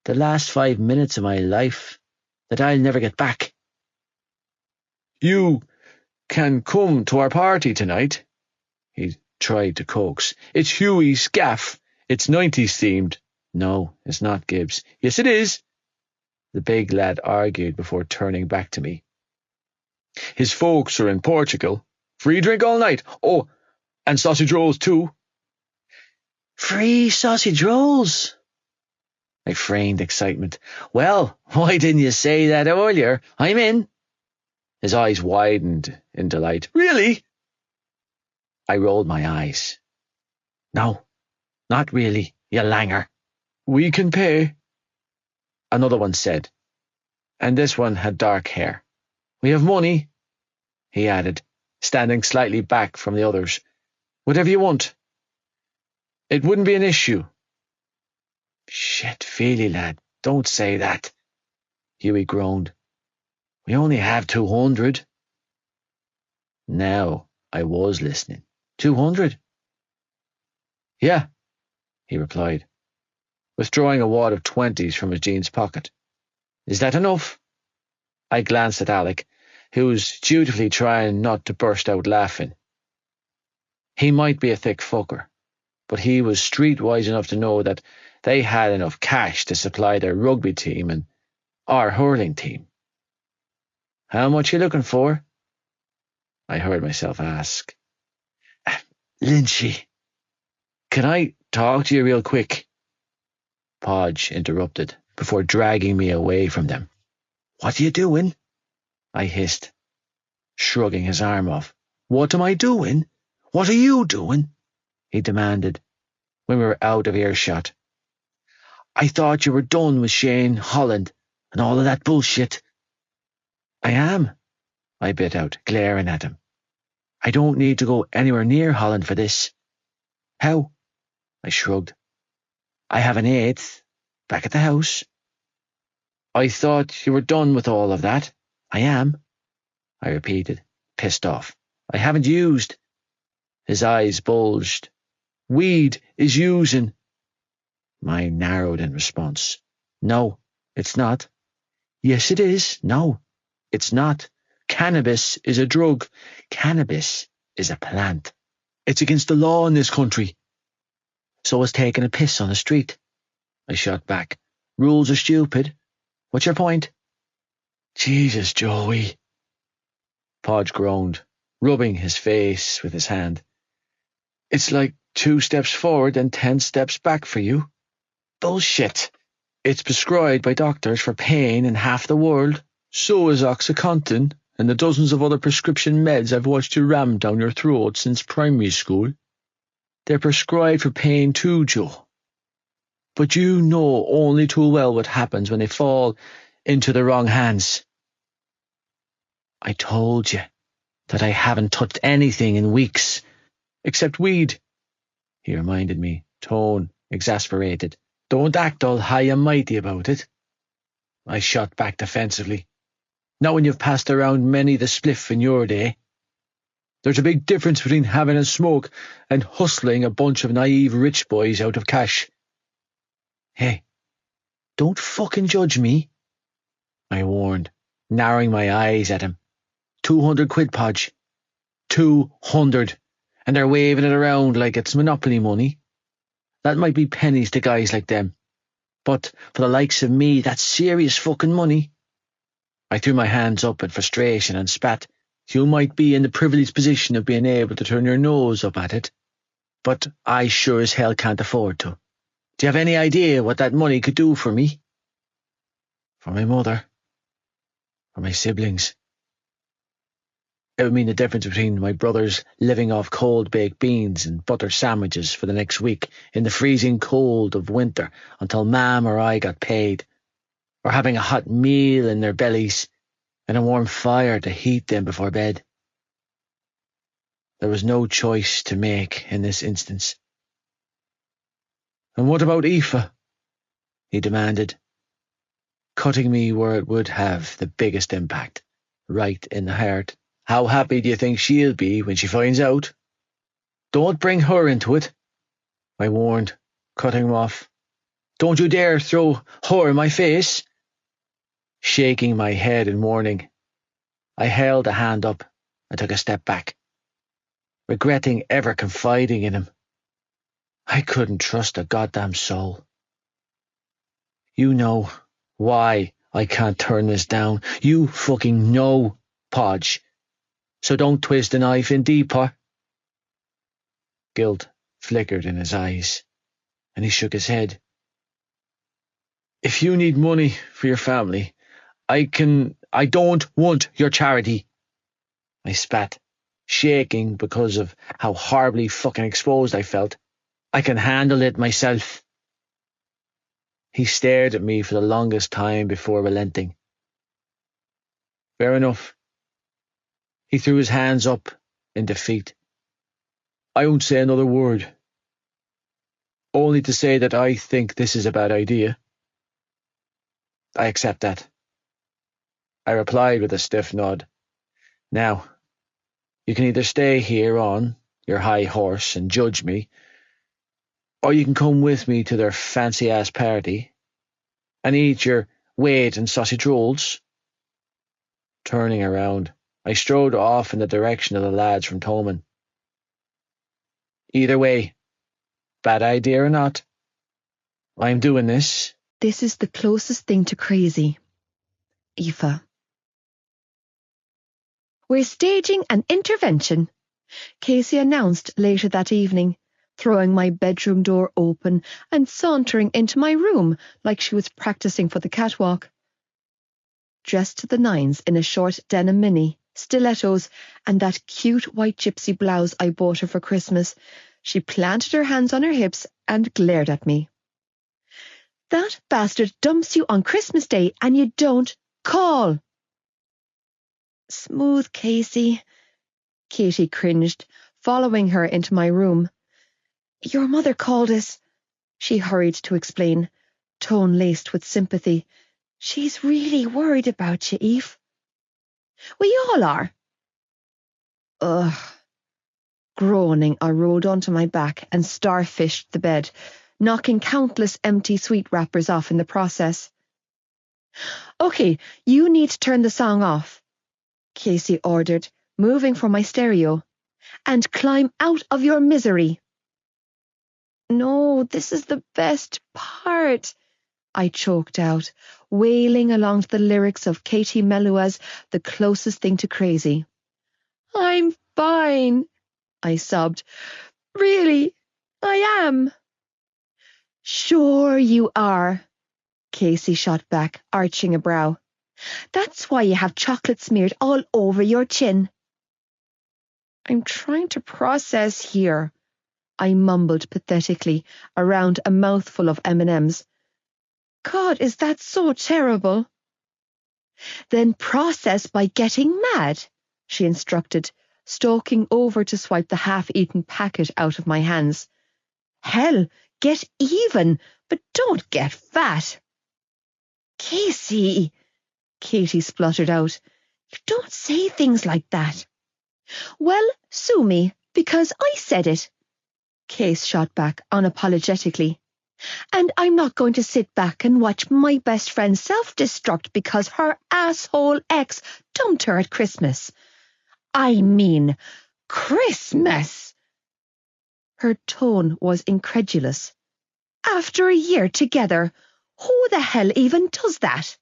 The last 5 minutes of my life that I'll never get back. You can come to our party tonight. He tried to coax. It's Huey's gaff. It's 90s themed. No, it's not, Gibbs. Yes, it is, The big lad argued before turning back to me. His folks are in Portugal. Free drink all night. Oh, and sausage rolls too. Free sausage rolls! I feigned excitement. Well, why didn't you say that earlier? I'm in. His eyes widened in delight. Really? I rolled my eyes. No, not really, you langer. We can pay. Another one said, and this one had dark hair. We have money, he added, standing slightly back from the others. Whatever you want. It wouldn't be an issue. Shit, Feely, lad, don't say that. Huey groaned. We only have 200. Now I was listening. 200? Yeah, he replied, withdrawing a wad of 20s from his jeans pocket. Is that enough? I glanced at Alec, who was dutifully trying not to burst out laughing. He might be a thick fucker, but he was streetwise enough to know that they had enough cash to supply their rugby team and our hurling team. How much you looking for? I heard myself ask. Lynchy, can I talk to you real quick? Podge interrupted before dragging me away from them. What are you doing? I hissed, shrugging his arm off. What am I doing? What are you doing? He demanded when we were out of earshot. I thought you were done with Shane Holland and all of that bullshit. I am, I bit out, glaring at him. I don't need to go anywhere near Holland for this. How? I shrugged. I have an 8th back at the house. I thought you were done with all of that. I am, I repeated, pissed off. I haven't used. His eyes bulged. Weed is using. Mine narrowed in response. No, it's not. Yes, it is. No, it's not. Cannabis is a drug. Cannabis is a plant. It's against the law in this country. So is taking a piss on the street. I shot back. Rules are stupid. What's your point? Jesus, Joey. Podge groaned, rubbing his face with his hand. It's like 2 steps forward and 10 steps back for you. Bullshit. It's prescribed by doctors for pain in half the world. So is OxyContin and the dozens of other prescription meds I've watched you ram down your throat since primary school. They're prescribed for pain too, Joe. But you know only too well what happens when they fall into the wrong hands. I told you that I haven't touched anything in weeks, except weed, he reminded me, tone exasperated. Don't act all high and mighty about it. I shot back defensively. Not when you've passed around many the spliff in your day. There's a big difference between having a smoke and hustling a bunch of naive rich boys out of cash. Hey, don't fucking judge me, I warned, narrowing my eyes at him. 200 quid, Podge. 200. And they're waving it around like it's monopoly money. That might be pennies to guys like them. But for the likes of me, that's serious fucking money. I threw my hands up in frustration and spat. You might be in the privileged position of being able to turn your nose up at it, but I sure as hell can't afford to. Do you have any idea what that money could do for me? For my mother? For my siblings? It would mean the difference between my brothers living off cold baked beans and butter sandwiches for the next week in the freezing cold of winter until Mam or I got paid, or having a hot meal in their bellies and a warm fire to heat them before bed. There was no choice to make in this instance. And what about Aoife? He demanded, cutting me where it would have the biggest impact, right in the heart. How happy do you think she'll be when she finds out? Don't bring her into it, I warned, cutting him off. Don't you dare throw her in my face. Shaking my head in warning, I held a hand up and took a step back, regretting ever confiding in him. I couldn't trust a goddamn soul. You know why I can't turn this down. You fucking know, Podge. So don't twist the knife in deeper. Guilt flickered in his eyes, and he shook his head. If you need money for your family, I don't want your charity. I spat, shaking because of how horribly fucking exposed I felt. I can handle it myself. He stared at me for the longest time before relenting. Fair enough. He threw his hands up in defeat. I won't say another word. Only to say that I think this is a bad idea. I accept that. I replied with a stiff nod. Now, you can either stay here on your high horse and judge me, or you can come with me to their fancy-ass party and eat your weight and sausage rolls. Turning around, I strode off in the direction of the lads from Tolman. Either way, bad idea or not, I'm doing this. This is the closest thing to crazy. Aoife. We're staging an intervention, Casey announced later that evening, throwing my bedroom door open and sauntering into my room like she was practicing for the catwalk. Dressed to the nines in a short denim mini, stilettos, and that cute white gypsy blouse I bought her for Christmas, she planted her hands on her hips and glared at me. That bastard dumps you on Christmas Day and you don't call. Smooth, Casey. Katie cringed, following her into my room. Your mother called us, she hurried to explain, tone laced with sympathy. She's really worried about you, Eve. We all are. Ugh. Groaning, I rolled onto my back and starfished the bed, knocking countless empty sweet wrappers off in the process. Okay, you need to turn the song off, Casey ordered, moving from my stereo, and climb out of your misery. No, this is the best part, I choked out, wailing along to the lyrics of Katie Melua's The Closest Thing to Crazy. I'm fine, I sobbed. Really, I am. Sure you are, Casey shot back, arching a brow. That's why you have chocolate smeared all over your chin. I'm trying to process here, I mumbled pathetically around a mouthful of M&Ms. God, is that so terrible? Then process by getting mad, she instructed, stalking over to swipe the half-eaten packet out of my hands. Hell, get even, but don't get fat. Casey, Katie spluttered out, you don't say things like that. Well, sue me, because I said it, Case shot back unapologetically. And I'm not going to sit back and watch my best friend self-destruct because her asshole ex dumped her at Christmas. I mean, Christmas! Her tone was incredulous. After a year together, who the hell even does that?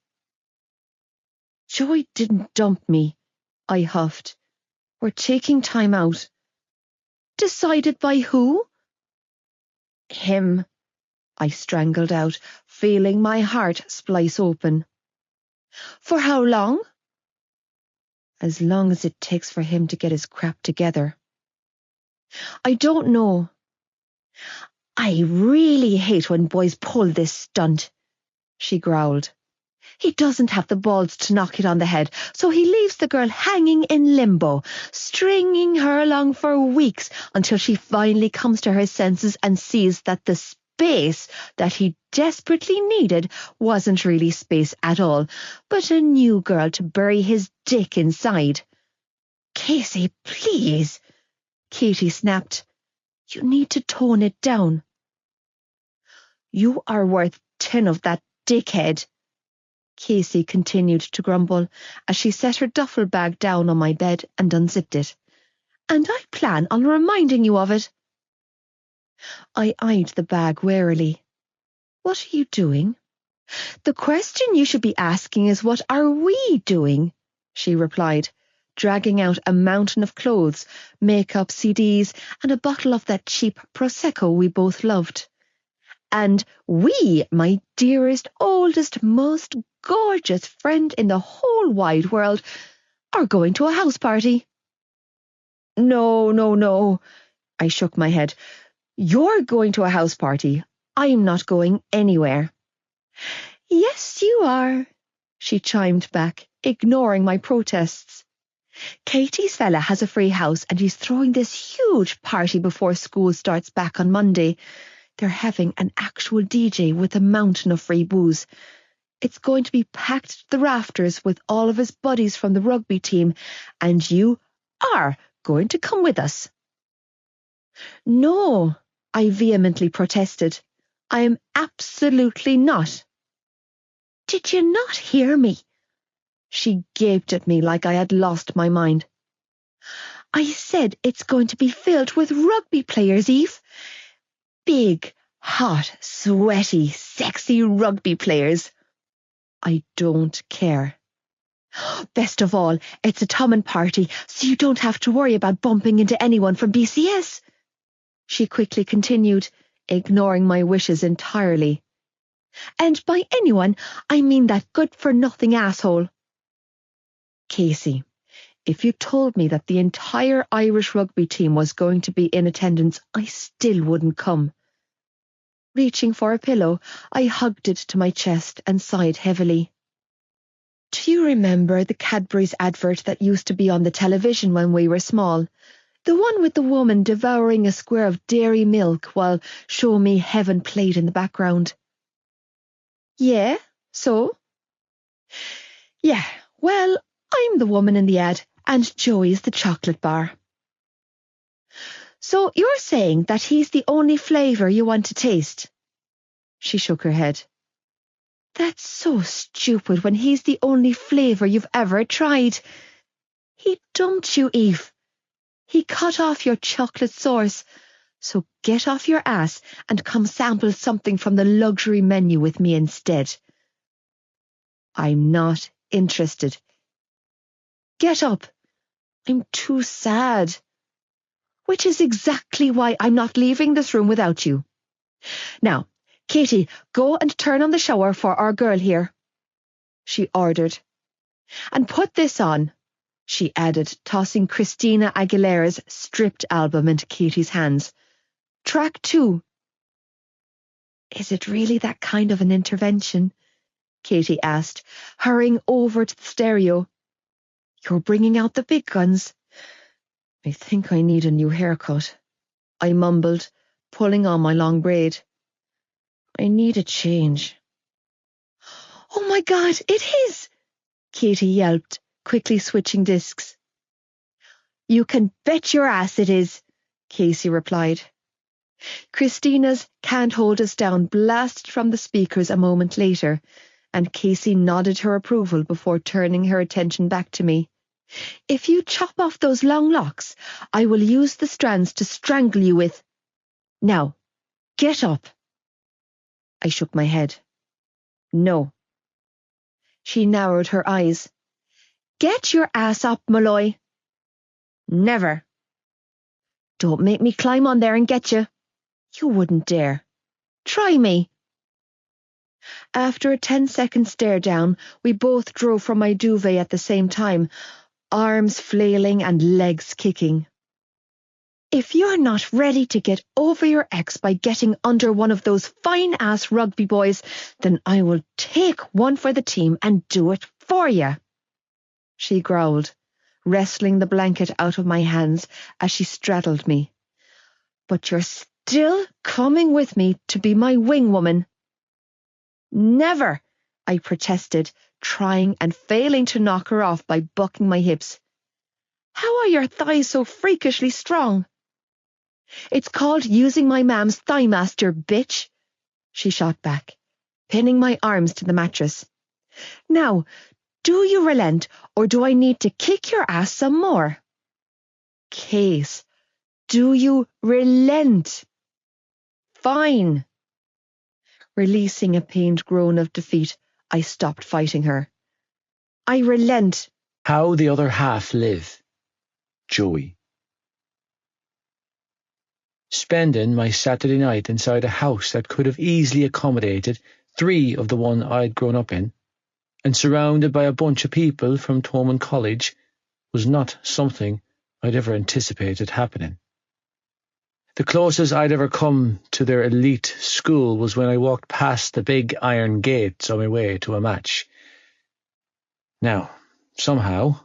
Joy didn't dump me, I huffed. We're taking time out. Decided by who? Him, I strangled out, feeling my heart splice open. For how long? As long as it takes for him to get his crap together. I don't know. I really hate when boys pull this stunt, she growled. He doesn't have the balls to knock it on the head, so he leaves the girl hanging in limbo, stringing her along for weeks until she finally comes to her senses and sees that the space that he desperately needed wasn't really space at all, but a new girl to bury his dick inside. Casey, please, Katie snapped. You need to tone it down. You are worth 10 of that dickhead, Casey continued to grumble as she set her duffel bag down on my bed and unzipped it. And I plan on reminding you of it. I eyed the bag warily. What are you doing? The question you should be asking is, what are we doing? She replied, dragging out a mountain of clothes, makeup, CDs, and a bottle of that cheap Prosecco we both loved. And we, my dearest, oldest, most gorgeous friend in the whole wide world, are going to a house party. No, no, no, I shook my head. You're going to a house party. I'm not going anywhere. Yes, you are, she chimed back, ignoring my protests. Katie's fella has a free house and he's throwing this huge party before school starts back on Monday. They're having an actual DJ with a mountain of free booze. It's going to be packed to the rafters with all of his buddies from the rugby team, and you are going to come with us. No, I vehemently protested. I am absolutely not. Did you not hear me? She gaped at me like I had lost my mind. I said it's going to be filled with rugby players, Eve. Big, hot, sweaty, sexy rugby players. I don't care. Best of all, it's a Tommen party, so you don't have to worry about bumping into anyone from BCS. She quickly continued, ignoring my wishes entirely. And by anyone, I mean that good-for-nothing asshole. Casey, if you told me that the entire Irish rugby team was going to be in attendance, I still wouldn't come. Reaching for a pillow, I hugged it to my chest and sighed heavily. Do you remember the Cadbury's advert that used to be on the television when we were small? The one with the woman devouring a square of dairy milk while Show Me Heaven played in the background. Yeah, so? Yeah, well, I'm the woman in the ad, and Joey's the chocolate bar. So you're saying that he's the only flavour you want to taste? She shook her head. That's so stupid when he's the only flavour you've ever tried. He dumped you, Eve. He cut off your chocolate source. So get off your ass and come sample something from the luxury menu with me instead. I'm not interested. Get up. I'm too sad. Which is exactly why I'm not leaving this room without you. Now, Katie, go and turn on the shower for our girl here, she ordered. And put this on, she added, tossing Christina Aguilera's Stripped album into Katie's hands. Track 2. Is it really that kind of an intervention? Katie asked, hurrying over to the stereo. You're bringing out the big guns. I think I need a new haircut, I mumbled, pulling on my long braid. I need a change. Oh my God, it is! Katie yelped, quickly switching discs. You can bet your ass it is, Casey replied. Christina's Can't Hold Us Down blasted from the speakers a moment later, and Casey nodded her approval before turning her attention back to me. If you chop off those long locks, I will use the strands to strangle you with. Now, get up. I shook my head. No. She narrowed her eyes. Get your ass up, Malloy. Never. Don't make me climb on there and get you. You wouldn't dare. Try me. After a 10-second stare down, we both drove from my duvet at the same time, arms flailing and legs kicking. If you're not ready to get over your ex by getting under one of those fine-ass rugby boys, then I will take one for the team and do it for you, she growled, wrestling the blanket out of my hands as she straddled me. But you're still coming with me to be my wing woman. Never, I protested, trying and failing to knock her off by bucking my hips. How are your thighs so freakishly strong? It's called using my mam's thigh master, bitch, she shot back, pinning my arms to the mattress. Now, do you relent, or do I need to kick your ass some more? Case, do you relent? Fine. Releasing a pained groan of defeat, I stopped fighting her. I relent. How the other half live. Joey. Spending my Saturday night inside a house that could have easily accommodated 3 of the one I'd grown up in, and surrounded by a bunch of people from Thomond College, was not something I'd ever anticipated happening. The closest I'd ever come to their elite school was when I walked past the big iron gates on my way to a match. Now, somehow,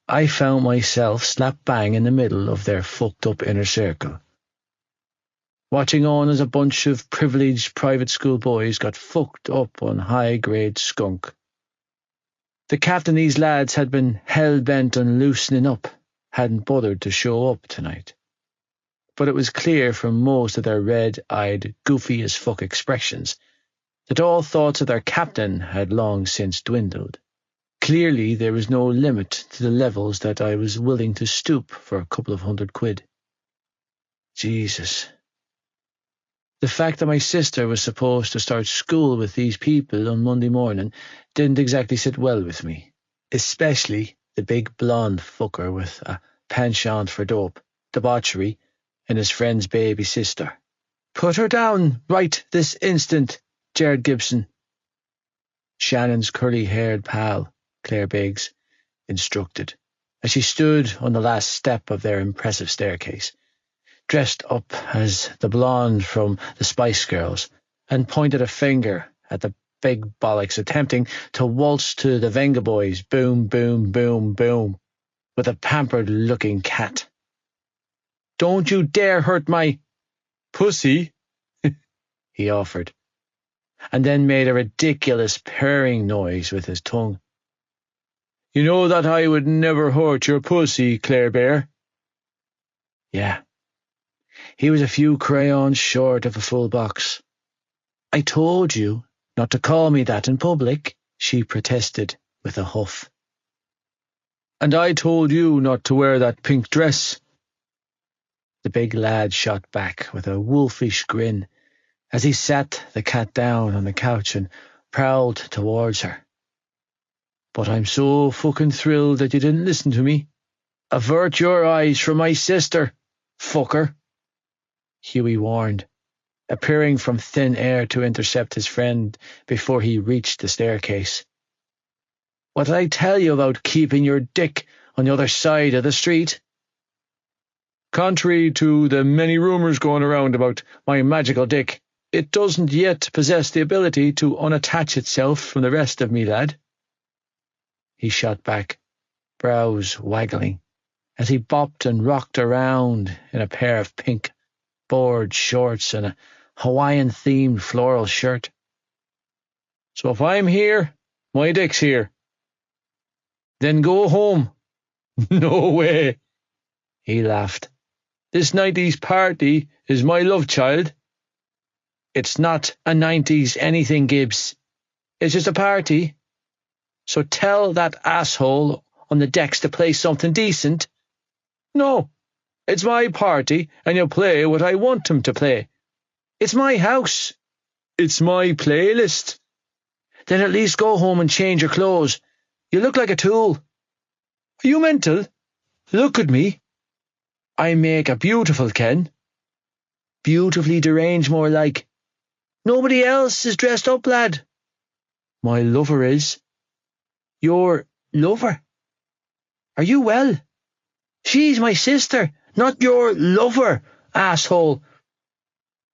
I found myself slap bang in the middle of their fucked up inner circle, watching on as a bunch of privileged private school boys got fucked up on high-grade skunk. The captain these lads had been hell-bent on loosening up hadn't bothered to show up tonight, but it was clear from most of their red-eyed, goofy-as-fuck expressions that all thoughts of their captain had long since dwindled. Clearly there was no limit to the levels that I was willing to stoop for a couple of £100. Jesus. The fact that my sister was supposed to start school with these people on Monday morning didn't exactly sit well with me, especially the big blonde fucker with a penchant for dope, debauchery, and his friend's baby sister. "Put her down right this instant, Jared Gibson," Shannon's curly-haired pal, Claire Biggs, instructed, as she stood on the last step of their impressive staircase, dressed up as the blonde from the Spice Girls, and pointed a finger at the big bollocks attempting to waltz to the Venga Boys' boom, boom, boom, boom, with a pampered-looking cat. "Don't you dare hurt my pussy," he offered, and then made a ridiculous purring noise with his tongue. "You know that I would never hurt your pussy, Claire Bear." Yeah. He was a few crayons short of a full box. "I told you not to call me that in public," she protested with a huff. "And I told you not to wear that pink dress," the big lad shot back with a wolfish grin as he sat the cat down on the couch and prowled towards her. "But I'm so fucking thrilled that you didn't listen to me. Avert your eyes from my sister, fucker," Hughie warned, appearing from thin air to intercept his friend before he reached the staircase. "What did I tell you about keeping your dick on the other side of the street?" "Contrary to the many rumours going around about my magical dick, it doesn't yet possess the ability to unattach itself from the rest of me, lad," he shot back, brows waggling, as he bopped and rocked around in a pair of pink board shorts and a Hawaiian-themed floral shirt. "So if I'm here, my dick's here." "Then go home." "No way," he laughed. "This 90s party is my love child." "It's not a 90s anything, Gibbs. It's just a party. So tell that asshole on the decks to play something decent." "No, it's my party, and you'll play what I want him to play. It's my house. It's my playlist." "Then at least go home and change your clothes. You look like a tool." "Are you mental? Look at me. I make a beautiful Ken. Beautifully deranged, more like. Nobody else is dressed up, lad." "My lover is." "Your lover? Are you well? She's my sister, not your lover, asshole."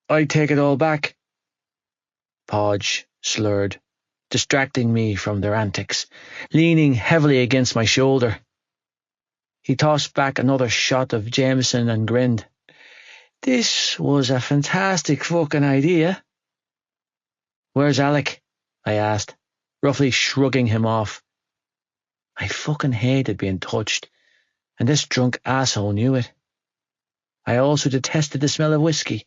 "I take it all back." Podge slurred, distracting me from their antics, leaning heavily against my shoulder. He tossed back another shot of Jameson and grinned. "This was a fantastic fucking idea." "Where's Alec?" I asked, roughly shrugging him off. I fucking hated being touched, and this drunk asshole knew it. I also detested the smell of whiskey.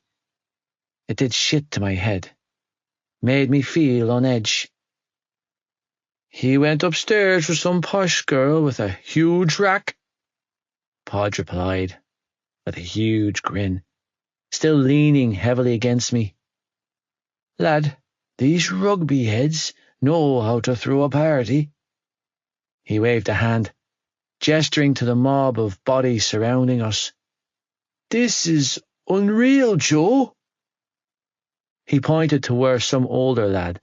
It did shit to my head, made me feel on edge. He went upstairs with some posh girl with a huge rack, Podge replied, with a huge grin, still leaning heavily against me. Lad, these rugby heads know how to throw a party. He waved a hand, gesturing to the mob of bodies surrounding us. This is unreal, Joe. He pointed to where some older lad,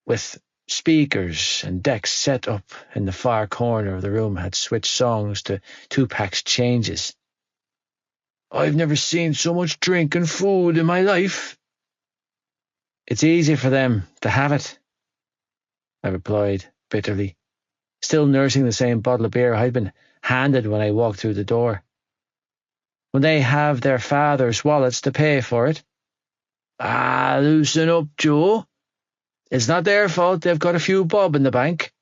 with speakers and decks set up in the far corner of the room, had switched songs to Tupac's Changes. I've never seen so much drink and food in my life. It's easy for them to have it, I replied bitterly, still nursing the same bottle of beer I'd been handed when I walked through the door. When they have their father's wallets to pay for it. Ah, loosen up, Joe. It's not their fault they've got a few bob in the bank.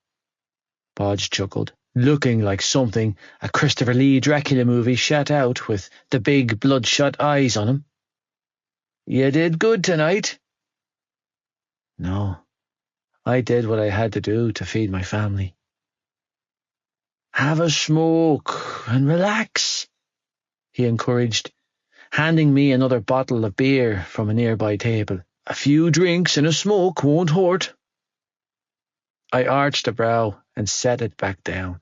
Podge chuckled, looking like something a Christopher Lee Dracula movie shot out with the big bloodshot eyes on him. You did good tonight. No, I did what I had to do to feed my family. Have a smoke and relax, he encouraged, handing me another bottle of beer from a nearby table. A few drinks and a smoke won't hurt. I arched a brow and set it back down.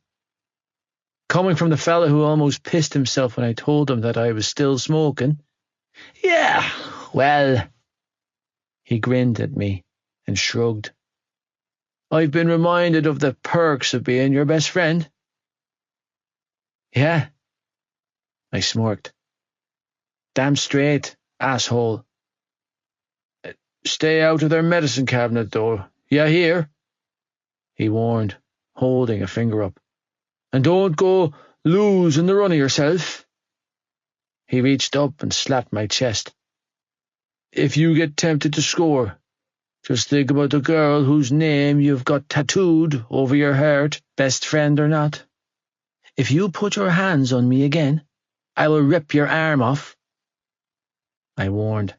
Coming from the fella who almost pissed himself when I told him that I was still smoking. Yeah, well, he grinned at me and shrugged. I've been reminded of the perks of being your best friend. Yeah, I smirked. Damn straight, asshole. Stay out of their medicine cabinet, though. You hear? He warned, holding a finger up. And don't go losing the run of yourself. He reached up and slapped my chest. If you get tempted to score, just think about the girl whose name you've got tattooed over your heart, best friend or not. If you put your hands on me again, I will rip your arm off. I warned,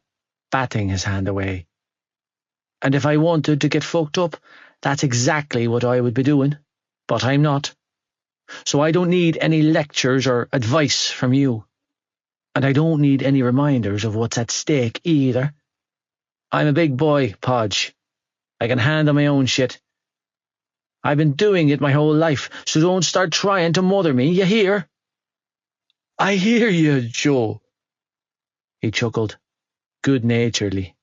batting his hand away. And if I wanted to get fucked up, that's exactly what I would be doing. But I'm not. So I don't need any lectures or advice from you. And I don't need any reminders of what's at stake either. I'm a big boy, Podge. I can handle my own shit. I've been doing it my whole life, so don't start trying to mother me, you hear? I hear you, Joe. He chuckled, good-naturedly,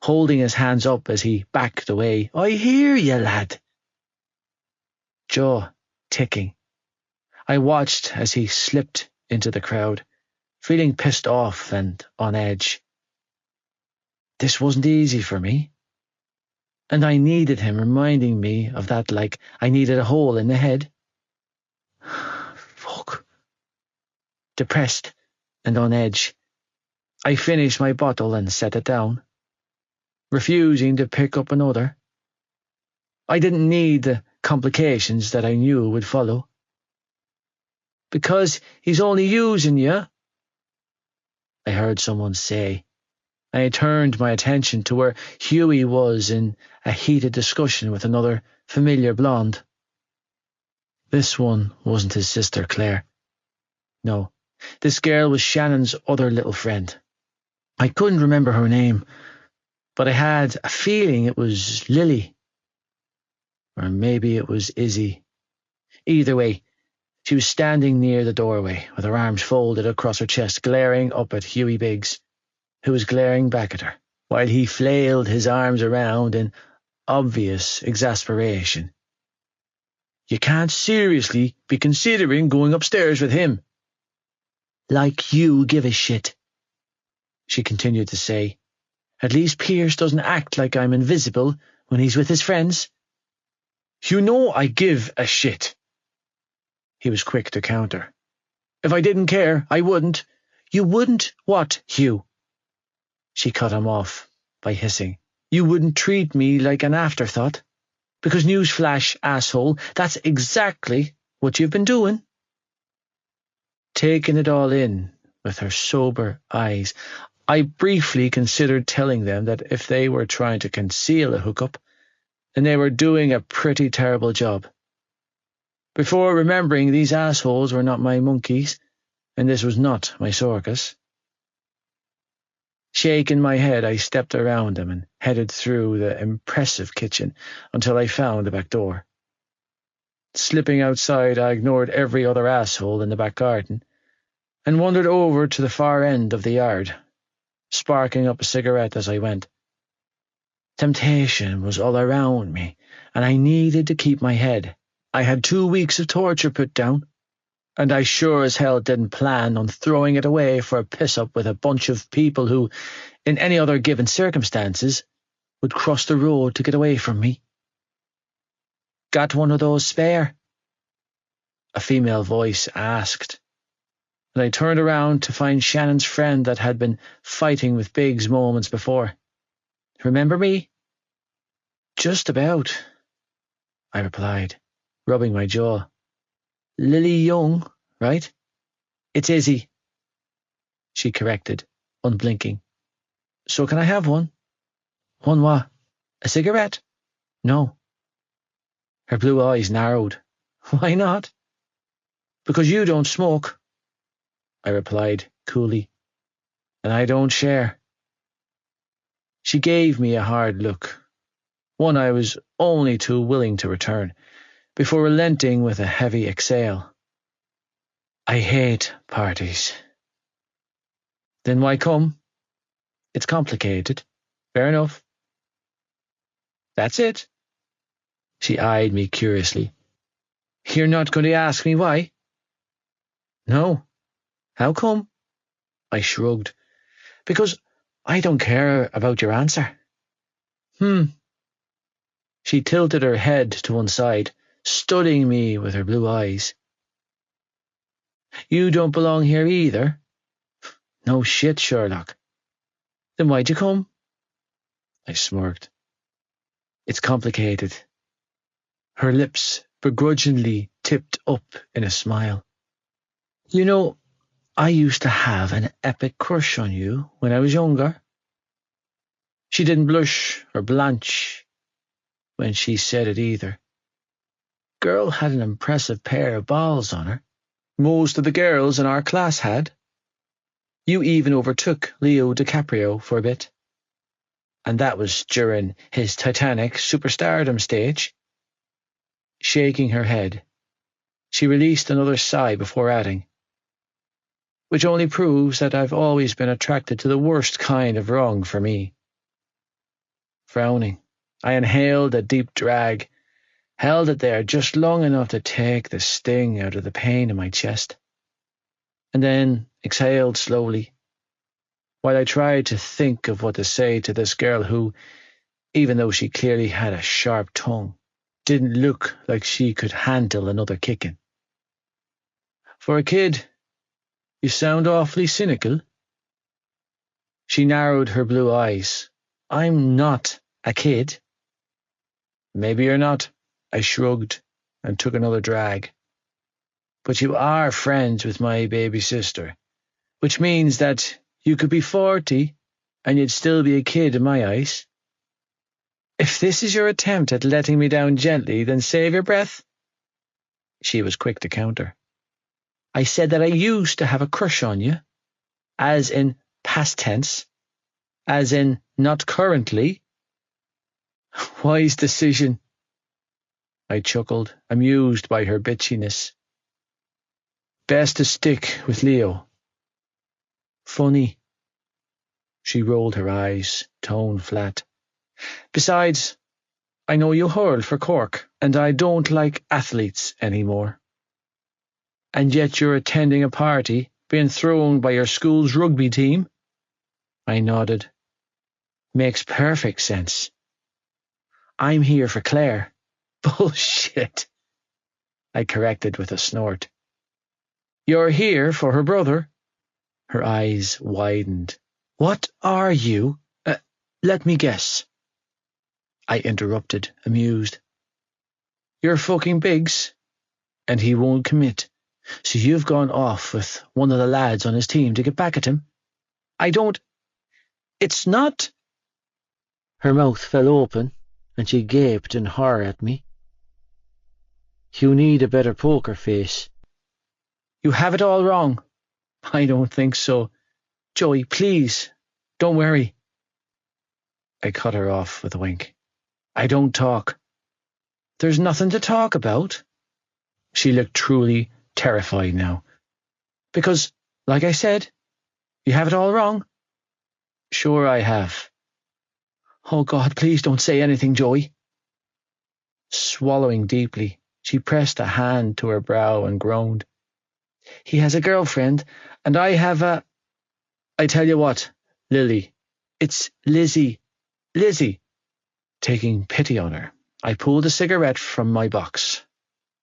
holding his hands up as he backed away. I hear you, lad. Jaw ticking. I watched as he slipped into the crowd, feeling pissed off and on edge. This wasn't easy for me. And I needed him reminding me of that like I needed a hole in the head. Fuck. Depressed and on edge, I finished my bottle and set it down, refusing to pick up another. I didn't need the complications that I knew would follow. Because he's only using you, I heard someone say. I turned my attention to where Hughie was in a heated discussion with another familiar blonde. This one wasn't his sister Claire. No, this girl was Shannon's other little friend. I couldn't remember her name, but I had a feeling it was Lily. Or maybe it was Izzy. Either way, she was standing near the doorway with her arms folded across her chest, glaring up at Hughie Biggs, who was glaring back at her, while he flailed his arms around in obvious exasperation. You can't seriously be considering going upstairs with him. Like you give a shit, she continued to say. At least Pierce doesn't act like I'm invisible when he's with his friends. You know I give a shit. He was quick to counter. If I didn't care, I wouldn't. You wouldn't what, Hugh? She cut him off by hissing. You wouldn't treat me like an afterthought? Because newsflash, asshole, that's exactly what you've been doing. taking it all in with her sober eyes. I briefly considered telling them that if they were trying to conceal a hookup, then they were doing a pretty terrible job. Before remembering these assholes were not my monkeys, and this was not my circus. Shaking my head, I stepped around them and headed through the impressive kitchen until I found the back door. Slipping outside, I ignored every other asshole in the back garden and wandered over to the far end of the yard, sparking up a cigarette as I went. Temptation was all around me, and I needed to keep my head. I had 2 weeks of torture put down, and I sure as hell didn't plan on throwing it away for a piss-up with a bunch of people who, in any other given circumstances, would cross the road to get away from me. "Got one of those spare?" a female voice asked, and I turned around to find Shannon's friend that had been fighting with Biggs moments before. "Remember me?" "Just about," I replied, rubbing my jaw. "Lily Young, right?" "It's Izzy," she corrected, unblinking. "So can I have one?" "One what? A cigarette?" "No." Her blue eyes narrowed. "Why not?" "Because you don't smoke," I replied coolly, "and I don't share." She gave me a hard look, one I was only too willing to return, before relenting with a heavy exhale. "I hate parties." "Then why come?" "It's complicated." "Fair enough." "That's it." She eyed me curiously. "You're not going to ask me why?" "No." "How come?" I shrugged. "Because I don't care about your answer." She tilted her head to one side, studying me with her blue eyes. "You don't belong here either?" "No shit, Sherlock." "Then why'd you come?" I smirked. "It's complicated." Her lips begrudgingly tipped up in a smile. "You know, I used to have an epic crush on you when I was younger." She didn't blush or blanch when she said it either. Girl had an impressive pair of balls on her. Most of the girls in our class had. You even overtook Leo DiCaprio for a bit. And that was during his Titanic superstardom stage. Shaking her head, she released another sigh before adding, "Which only proves that I've always been attracted to the worst kind of wrong for me." Frowning, I inhaled a deep drag, held it there just long enough to take the sting out of the pain in my chest, and then exhaled slowly, while I tried to think of what to say to this girl who, even though she clearly had a sharp tongue, didn't look like she could handle another kicking. "For a kid, you sound awfully cynical." She narrowed her blue eyes. "I'm not a kid." "Maybe you're not," I shrugged and took another drag. "But you are friends with my baby sister, which means that you could be 40 and you'd still be a kid in my eyes. If this is your attempt at letting me down gently, then save your breath." She was quick to counter. "I said that I used to have a crush on you, as in past tense, as in not currently." "Wise decision." I chuckled, amused by her bitchiness. "Best to stick with Leo." "Funny." She rolled her eyes, tone flat. "Besides, I know you hurled for Cork, and I don't like athletes anymore. And yet you're attending a party being thrown by your school's rugby team?" I nodded. "Makes perfect sense." "I'm here for Claire." "Bullshit," I corrected with a snort. "You're here for her brother." Her eyes widened. "What are you? Let me guess." I interrupted, amused. "You're fucking Biggs, and he won't commit." So you've gone off with one of the lads on his team to get back at him? I don't... It's not... Her mouth fell open, and she gaped in horror at me. You need a better poker face. You have it all wrong. I don't think so. Joey, please, don't worry. I cut her off with a wink. I don't talk. There's nothing to talk about. She looked truly terrified now. Because, like I said, you have it all wrong. Sure I have. Oh God, please don't say anything, Joey. Swallowing deeply, she pressed a hand to her brow and groaned. He has a girlfriend, and I have a... I tell you what, Lily, it's Lizzie. Lizzie. Taking pity on her, I pulled a cigarette from my box,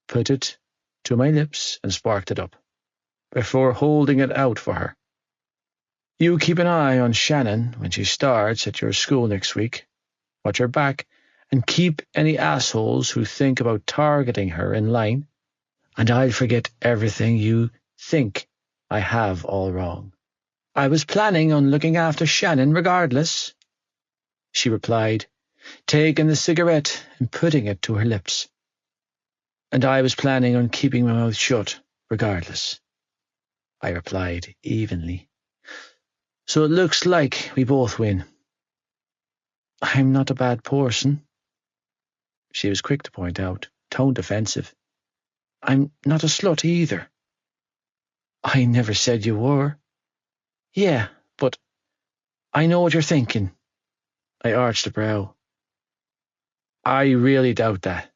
put it to my lips and sparked it up, before holding it out for her. You keep an eye on Shannon when she starts at your school next week. Watch her back and keep any assholes who think about targeting her in line, and I'll forget everything you think I have all wrong. I was planning on looking after Shannon regardless, she replied, taking the cigarette and putting it to her lips. And I was planning on keeping my mouth shut regardless, I replied evenly. So it looks like we both win. I'm not a bad person, she was quick to point out, tone defensive. I'm not a slut either. I never said you were. Yeah, but I know what you're thinking. I arched a brow. I really doubt that.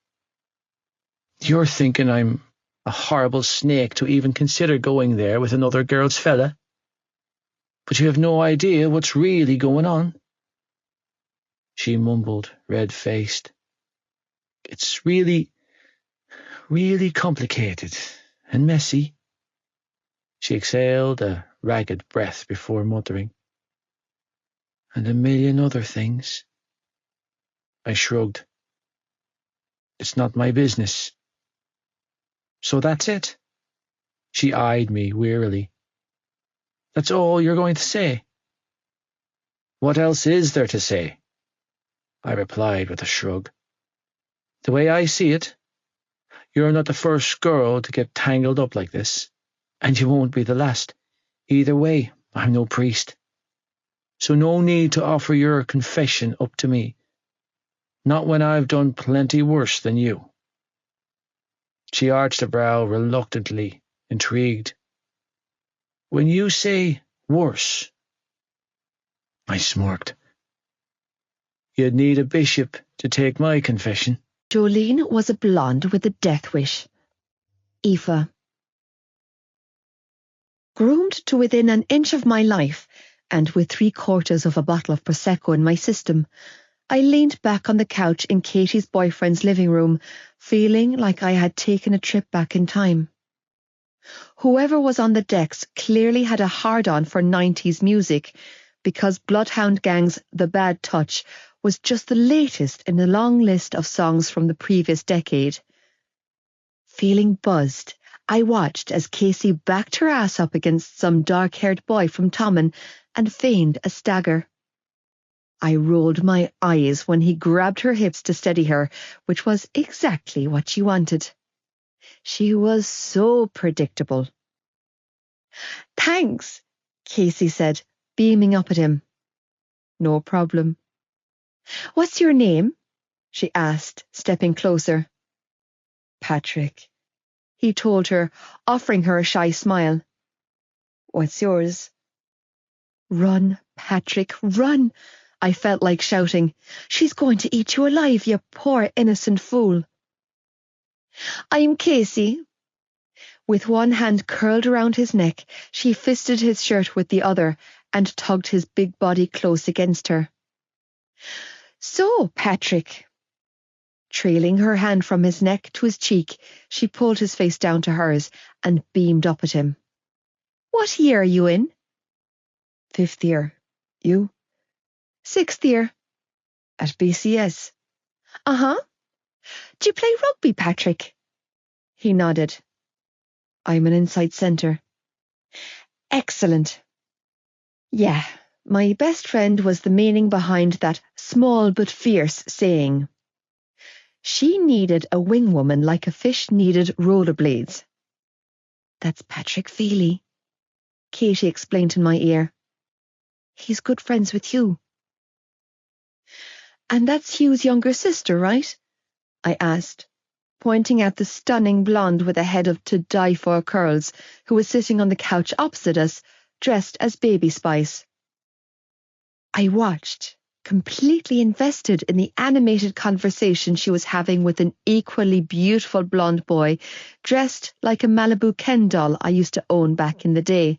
You're thinking I'm a horrible snake to even consider going there with another girl's fella. But you have no idea what's really going on. She mumbled, red-faced. It's really, really complicated and messy. She exhaled a ragged breath before muttering. And a million other things. I shrugged. It's not my business. So that's it. She eyed me wearily. That's all you're going to say? What else is there to say? I replied with a shrug. The way I see it, you're not the first girl to get tangled up like this, and you won't be the last. Either way, I'm no priest. So no need to offer your confession up to me. Not when I've done plenty worse than you. She arched a brow reluctantly, intrigued. When you say worse, I smirked. You'd need a bishop to take my confession. Jolene was a blonde with a death wish. Aoife. Groomed to within an inch of my life, and with 3/4 of a bottle of Prosecco in my system, I leaned back on the couch in Katie's boyfriend's living room, feeling like I had taken a trip back in time. Whoever was on the decks clearly had a hard-on for 90s music, because Bloodhound Gang's The Bad Touch was just the latest in a long list of songs from the previous decade. Feeling buzzed, I watched as Casey backed her ass up against some dark-haired boy from Tommen and feigned a stagger. I rolled my eyes when he grabbed her hips to steady her, which was exactly what she wanted. She was so predictable. Thanks, Casey said, beaming up at him. No problem. What's your name? She asked, stepping closer. Patrick, he told her, offering her a shy smile. What's yours? Run, Patrick, run! I felt like shouting. She's going to eat you alive, you poor innocent fool. I'm Casey. With one hand curled around his neck, she fisted his shirt with the other and tugged his big body close against her. So, Patrick. Trailing her hand from his neck to his cheek, she pulled his face down to hers and beamed up at him. What year are you in? 5th year. You? 6th year. At BCS. Uh-huh. Do you play rugby, Patrick? He nodded. I'm an insight centre. Excellent. Yeah, my best friend was the meaning behind that small but fierce saying. She needed a wing woman like a fish needed rollerblades. That's Patrick Feely, Katie explained in my ear. He's good friends with Hugh. And that's Hugh's younger sister, right? I asked, pointing at the stunning blonde with a head of to-die-for curls who was sitting on the couch opposite us, dressed as Baby Spice. I watched, completely invested in the animated conversation she was having with an equally beautiful blonde boy dressed like a Malibu Ken doll I used to own back in the day.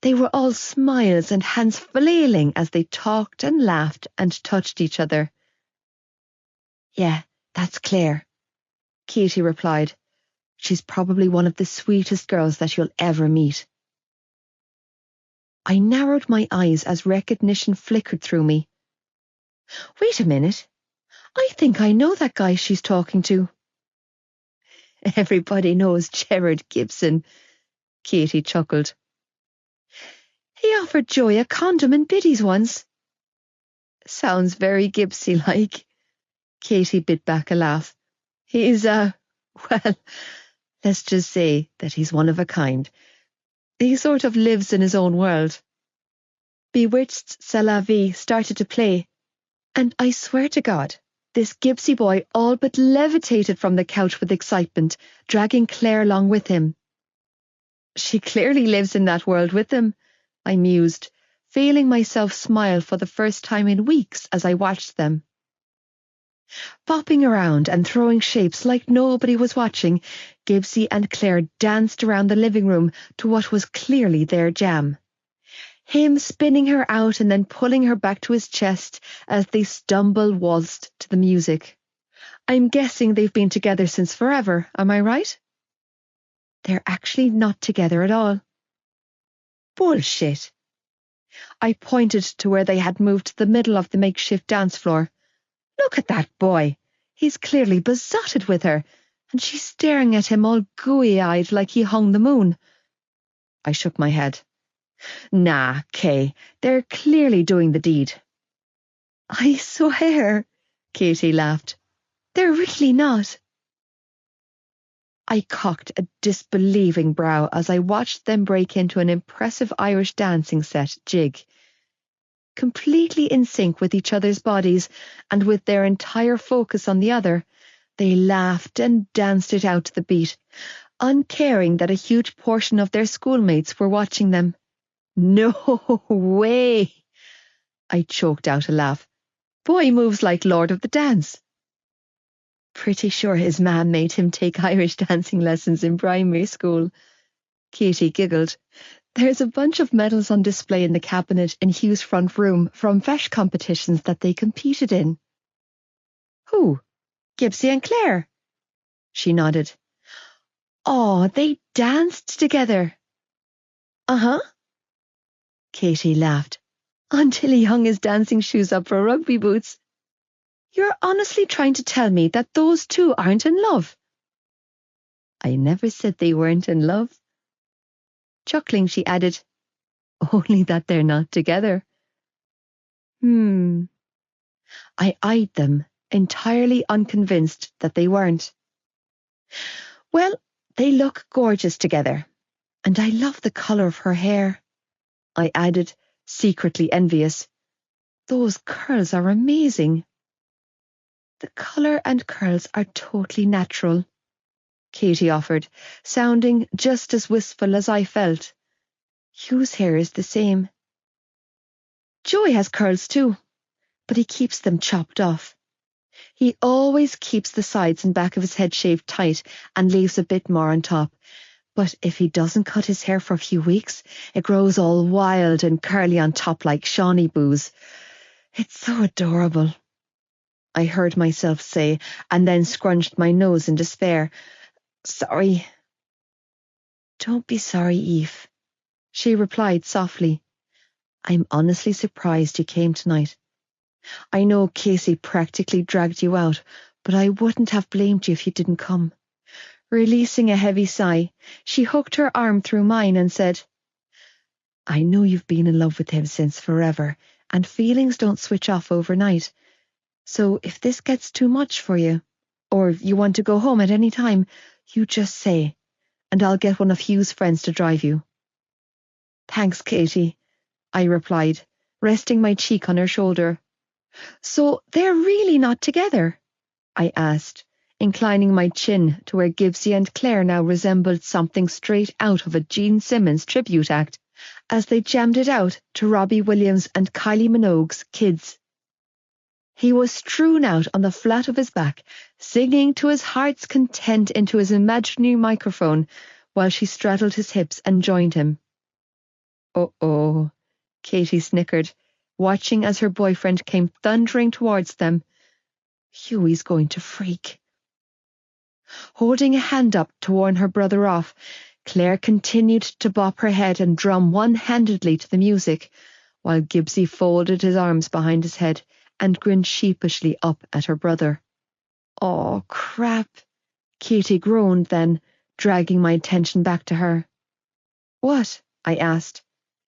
They were all smiles and hands flailing as they talked and laughed and touched each other. Yeah, that's Claire, Katie replied. She's probably one of the sweetest girls that you'll ever meet. I narrowed my eyes as recognition flickered through me. Wait a minute. I think I know that guy she's talking to. Everybody knows Gerard Gibson, Katie chuckled. He offered Joy a condom and biddies once. Sounds very Gibbsy-like. Katie bit back a laugh. He's, well, let's just say that he's one of a kind. He sort of lives in his own world. Bewitched C'est la Vie started to play, and I swear to God, this Gibbsy boy all but levitated from the couch with excitement, dragging Claire along with him. She clearly lives in that world with him, I mused, feeling myself smile for the first time in weeks as I watched them. Bopping around and throwing shapes like nobody was watching, Gibbsy and Claire danced around the living room to what was clearly their jam. Him spinning her out and then pulling her back to his chest as they waltzed to the music. I'm guessing they've been together since forever, am I right? They're actually not together at all. Bullshit. I pointed to where they had moved to the middle of the makeshift dance floor. Look at that boy. He's clearly besotted with her, and she's staring at him all gooey-eyed like he hung the moon. I shook my head. Nah, Kay, they're clearly doing the deed. I swear, Katie laughed. They're really not. I cocked a disbelieving brow as I watched them break into an impressive Irish dancing set jig. Completely in sync with each other's bodies and with their entire focus on the other, they laughed and danced it out to the beat, uncaring that a huge portion of their schoolmates were watching them. No way! I choked out a laugh. Boy moves like Lord of the Dance. Pretty sure his mam made him take Irish dancing lessons in primary school. Katie giggled. There's a bunch of medals on display in the cabinet in Hugh's front room from fesh competitions that they competed in. Who? Gibbsy and Claire? She nodded. Oh, they danced together. Uh-huh. Katie laughed. Until he hung his dancing shoes up for rugby boots. You're honestly trying to tell me that those two aren't in love? I never said they weren't in love. Chuckling, she added, only that they're not together. I eyed them, entirely unconvinced that they weren't. Well, they look gorgeous together, and I love the colour of her hair, I added, secretly envious. Those curls are amazing. The colour and curls are totally natural, Katie offered, sounding just as wistful as I felt. Hugh's hair is the same. Joey has curls too, but he keeps them chopped off. He always keeps the sides and back of his head shaved tight and leaves a bit more on top. But if he doesn't cut his hair for a few weeks, it grows all wild and curly on top like Shawnee Boo's. It's so adorable, I heard myself say, and then scrunched my nose in despair. Sorry. Don't be sorry, Eve, she replied softly. I'm honestly surprised you came tonight. I know Casey practically dragged you out, but I wouldn't have blamed you if you didn't come. Releasing a heavy sigh, she hooked her arm through mine and said, I know you've been in love with him since forever, and feelings don't switch off overnight. So if this gets too much for you, or you want to go home at any time, you just say, and I'll get one of Hugh's friends to drive you. Thanks, Katie, I replied, resting my cheek on her shoulder. So they're really not together? I asked, inclining my chin to where Gibbsy and Claire now resembled something straight out of a Gene Simmons tribute act, as they jammed it out to Robbie Williams and Kylie Minogue's Kids. He was strewn out on the flat of his back, singing to his heart's content into his imaginary microphone, while she straddled his hips and joined him. Uh-oh, Katie snickered, watching as her boyfriend came thundering towards them. Hughie's going to freak. Holding a hand up to warn her brother off, Claire continued to bop her head and drum one-handedly to the music, while Gibbsy folded his arms behind his head and grinned sheepishly up at her brother. Oh, crap, Katie groaned then, dragging my attention back to her. What? I asked.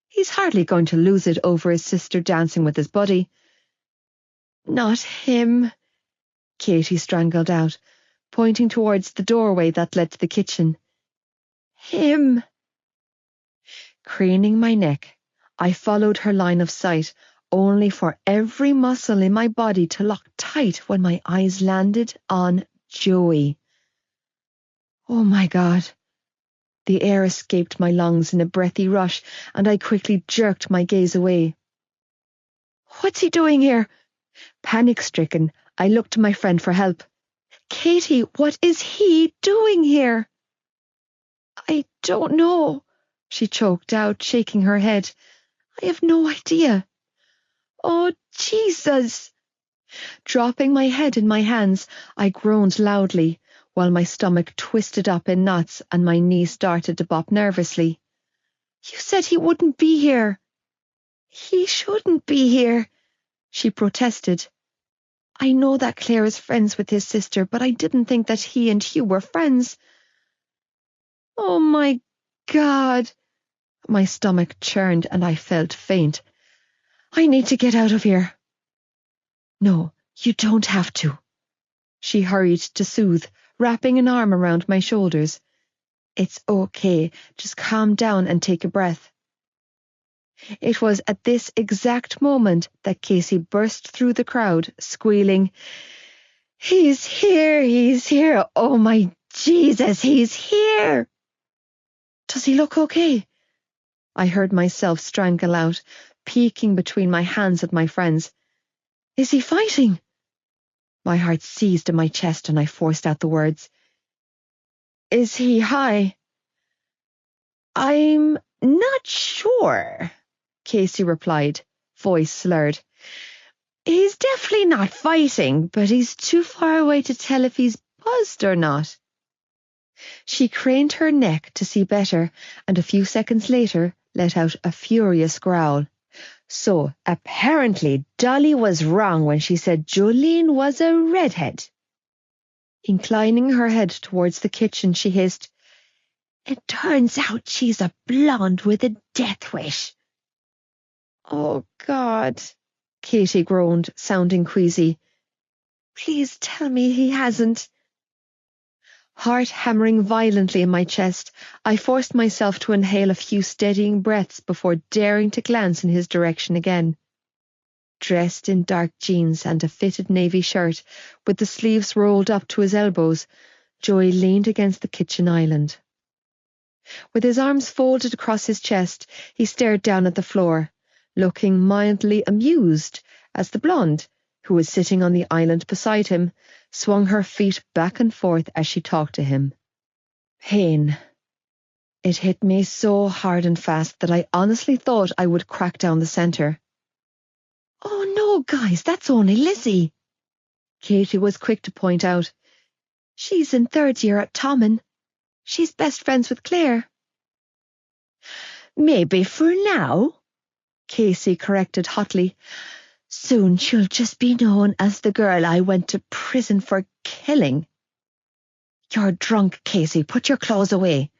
He's hardly going to lose it over his sister dancing with his buddy. Not him, Katie strangled out, pointing towards the doorway that led to the kitchen. Him. Craning my neck, I followed her line of sight, only for every muscle in my body to lock tight when my eyes landed on Joey. Oh my God. The air escaped my lungs in a breathy rush, and I quickly jerked my gaze away. What's he doing here? Panic-stricken, I looked to my friend for help. Katie, what is he doing here? I don't know, she choked out, shaking her head. I have no idea. Oh, Jesus! Dropping my head in my hands, I groaned loudly, while my stomach twisted up in knots and my knees started to bop nervously. You said he wouldn't be here. He shouldn't be here, she protested. I know that Claire is friends with his sister, but I didn't think that he and Hugh were friends. Oh my God! My stomach churned and I felt faint. I need to get out of here. No, you don't have to. She hurried to soothe, wrapping an arm around my shoulders. It's okay, just calm down and take a breath. It was at this exact moment that Casey burst through the crowd, squealing, He's here, oh my Jesus, he's here! Does he look okay? I heard myself strangle out, peeking between my hands at my friends. Is he fighting? My heart seized in my chest and I forced out the words. Is he high? I'm not sure, Casey replied, voice slurred. He's definitely not fighting, but he's too far away to tell if he's buzzed or not. She craned her neck to see better, and a few seconds later let out a furious growl. So, apparently, Dolly was wrong when she said Jolene was a redhead. Inclining her head towards the kitchen, she hissed, It turns out she's a blonde with a death wish. Oh, God, Katie groaned, sounding queasy. Please tell me he hasn't. Heart hammering violently in my chest, I forced myself to inhale a few steadying breaths before daring to glance in his direction again. Dressed in dark jeans and a fitted navy shirt, with the sleeves rolled up to his elbows, Joey leaned against the kitchen island. With his arms folded across his chest, he stared down at the floor, looking mildly amused as the blonde, who was sitting on the island beside him, swung her feet back and forth as she talked to him. Pain. It hit me so hard and fast that I honestly thought I would crack down the centre. Oh no, guys, that's only Lizzie, Katie was quick to point out. She's in third year at Tommen. She's best friends with Claire. Maybe for now, Casey corrected hotly. Soon she'll just be known as the girl I went to prison for killing. You're drunk, Casey. Put your clothes away,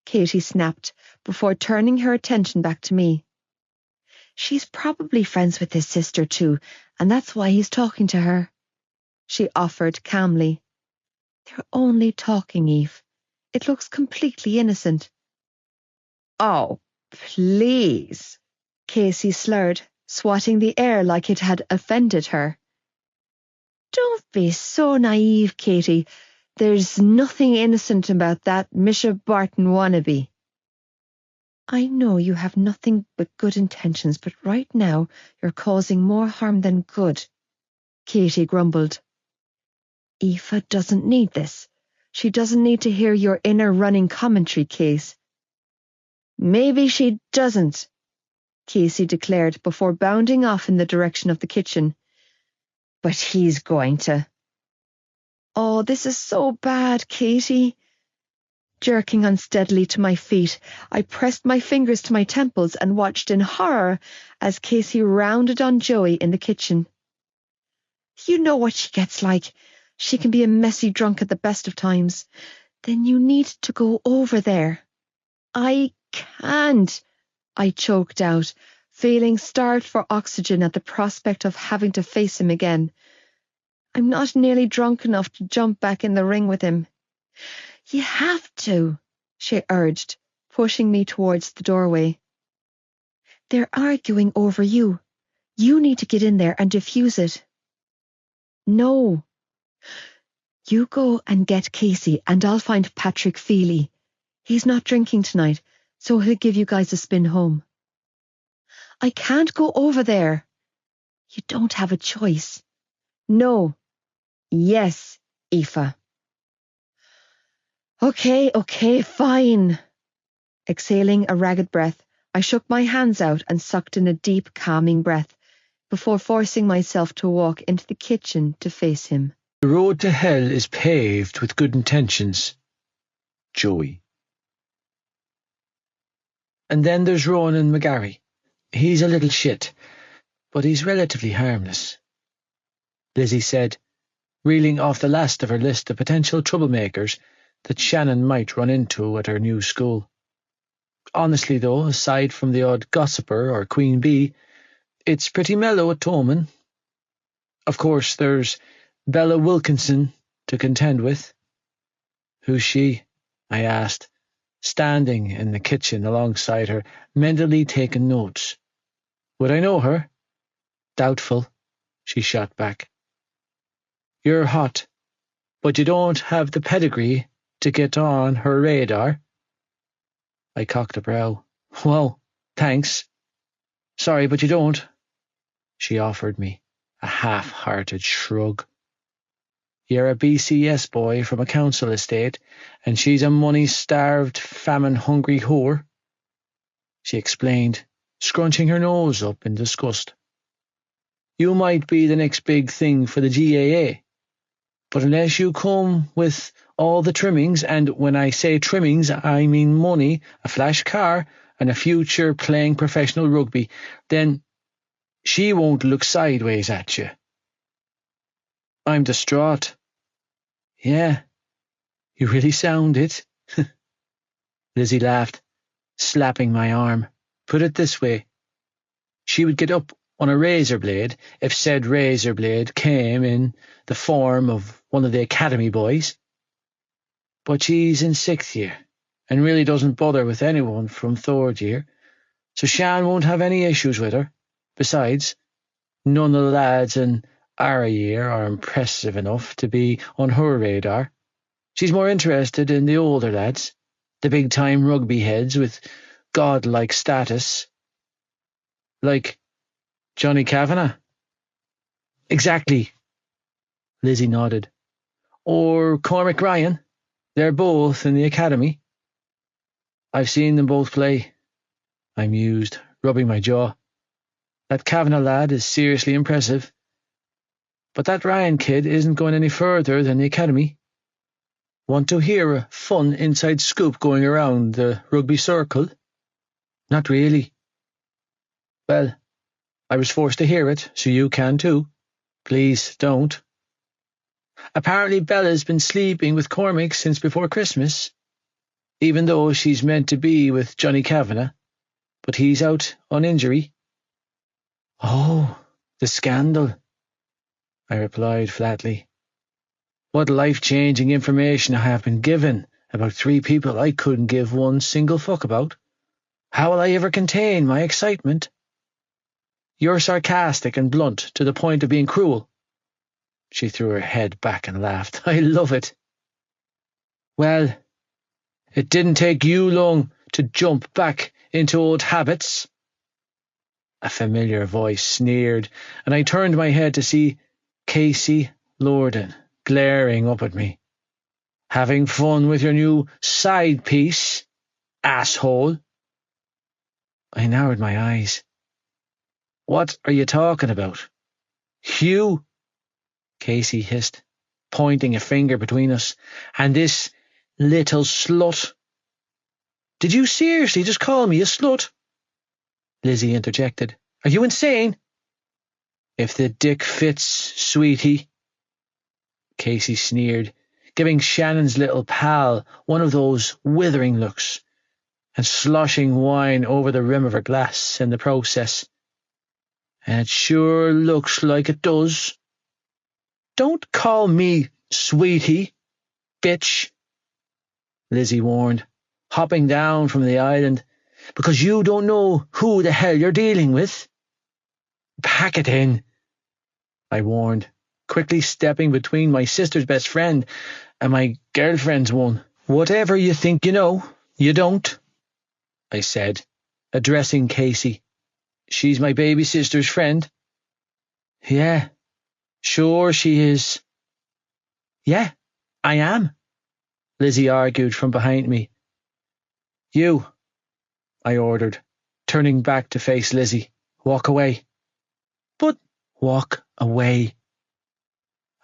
Katie snapped before turning her attention back to me. She's probably friends with his sister too, and that's why he's talking to her, she offered calmly. They're only talking, Eve. It looks completely innocent. Oh, please, Casey slurred, swatting the air like it had offended her. Don't be so naive, Katie. There's nothing innocent about that Misha Barton wannabe. I know you have nothing but good intentions, but right now you're causing more harm than good, Katie grumbled. Aoife doesn't need this. She doesn't need to hear your inner running commentary, Case. Maybe she doesn't, Casey declared before bounding off in the direction of the kitchen. But he's going to. Oh, this is so bad, Katie. Jerking unsteadily to my feet, I pressed my fingers to my temples and watched in horror as Casey rounded on Joey in the kitchen. You know what she gets like. She can be a messy drunk at the best of times. Then you need to go over there. I can't, I choked out, feeling starved for oxygen at the prospect of having to face him again. I'm not nearly drunk enough to jump back in the ring with him. You have to, she urged, pushing me towards the doorway. They're arguing over you. You need to get in there and defuse it. No. You go and get Casey and I'll find Patrick Feely. He's not drinking tonight, so he'll give you guys a spin home. I can't go over there. You don't have a choice. No. Yes, Aoife. Okay, fine. Exhaling a ragged breath, I shook my hands out and sucked in a deep, calming breath before forcing myself to walk into the kitchen to face him. The road to hell is paved with good intentions, Joey. And then there's Ronan McGarry. He's a little shit, but he's relatively harmless, Lizzie said, reeling off the last of her list of potential troublemakers that Shannon might run into at her new school. Honestly, though, aside from the odd gossiper or queen bee, it's pretty mellow at Toman. Of course, there's Bella Wilkinson to contend with. Who's she? I asked, standing in the kitchen alongside her, mentally taking notes. Would I know her? Doubtful, she shot back. You're hot, but you don't have the pedigree to get on her radar. I cocked a brow. Well, thanks. Sorry, but you don't. She offered me a half-hearted shrug. You're a BCS boy from a council estate, and she's a money-starved, famine-hungry whore, she explained, scrunching her nose up in disgust. You might be the next big thing for the GAA, but unless you come with all the trimmings, and when I say trimmings, I mean money, a flash car, and a future playing professional rugby, then she won't look sideways at you. I'm distraught. Yeah, you really sound it. Lizzie laughed, slapping my arm. Put it this way. She would get up on a razor blade if said razor blade came in the form of one of the academy boys. But she's in 6th year and really doesn't bother with anyone from 3rd year, so Shan won't have any issues with her. Besides, none of the lads in our year are impressive enough to be on her radar. She's more interested in the older lads, the big-time rugby heads with godlike status. Like Johnny Kavanagh. Exactly, Lizzie nodded. Or Cormac Ryan. They're both in the academy. I've seen them both play, I mused, rubbing my jaw. That Kavanagh lad is seriously impressive. But that Ryan kid isn't going any further than the academy. Want to hear a fun inside scoop going around the rugby circle? Not really. Well, I was forced to hear it, so you can too. Please don't. Apparently Bella's been sleeping with Cormac since before Christmas, even though she's meant to be with Johnny Kavanagh, but he's out on injury." "Oh, the scandal," I replied flatly. "What life-changing information I have been given about 3 people I couldn't give one single fuck about. How will I ever contain my excitement?" "You're sarcastic and blunt to the point of being cruel." She threw her head back and laughed. "I love it." "Well, it didn't take you long to jump back into old habits." A familiar voice sneered, and I turned my head to see Casey Lorden glaring up at me. "Having fun with your new side piece, asshole?" I narrowed my eyes. "What are you talking about?" "Hugh," Casey hissed, pointing a finger between us. "And this little slut." "Did you seriously just call me a slut?" Lizzie interjected. "Are you insane?" "If the dick fits, sweetie," Casey sneered, giving Shannon's little pal one of those withering looks, and sloshing wine over the rim of her glass in the process. "And it sure looks like it does." "Don't call me sweetie, bitch," Lizzie warned, hopping down from the island, "because you don't know who the hell you're dealing with." "Pack it in," I warned, quickly stepping between my sister's best friend and my girlfriend's one. "Whatever you think you know, you don't," I said, addressing Casey. "She's my baby sister's friend." "Yeah, sure she is." "Yeah, I am," Lizzie argued from behind me. "You," I ordered, turning back to face Lizzie. "Walk away." "But walk away,"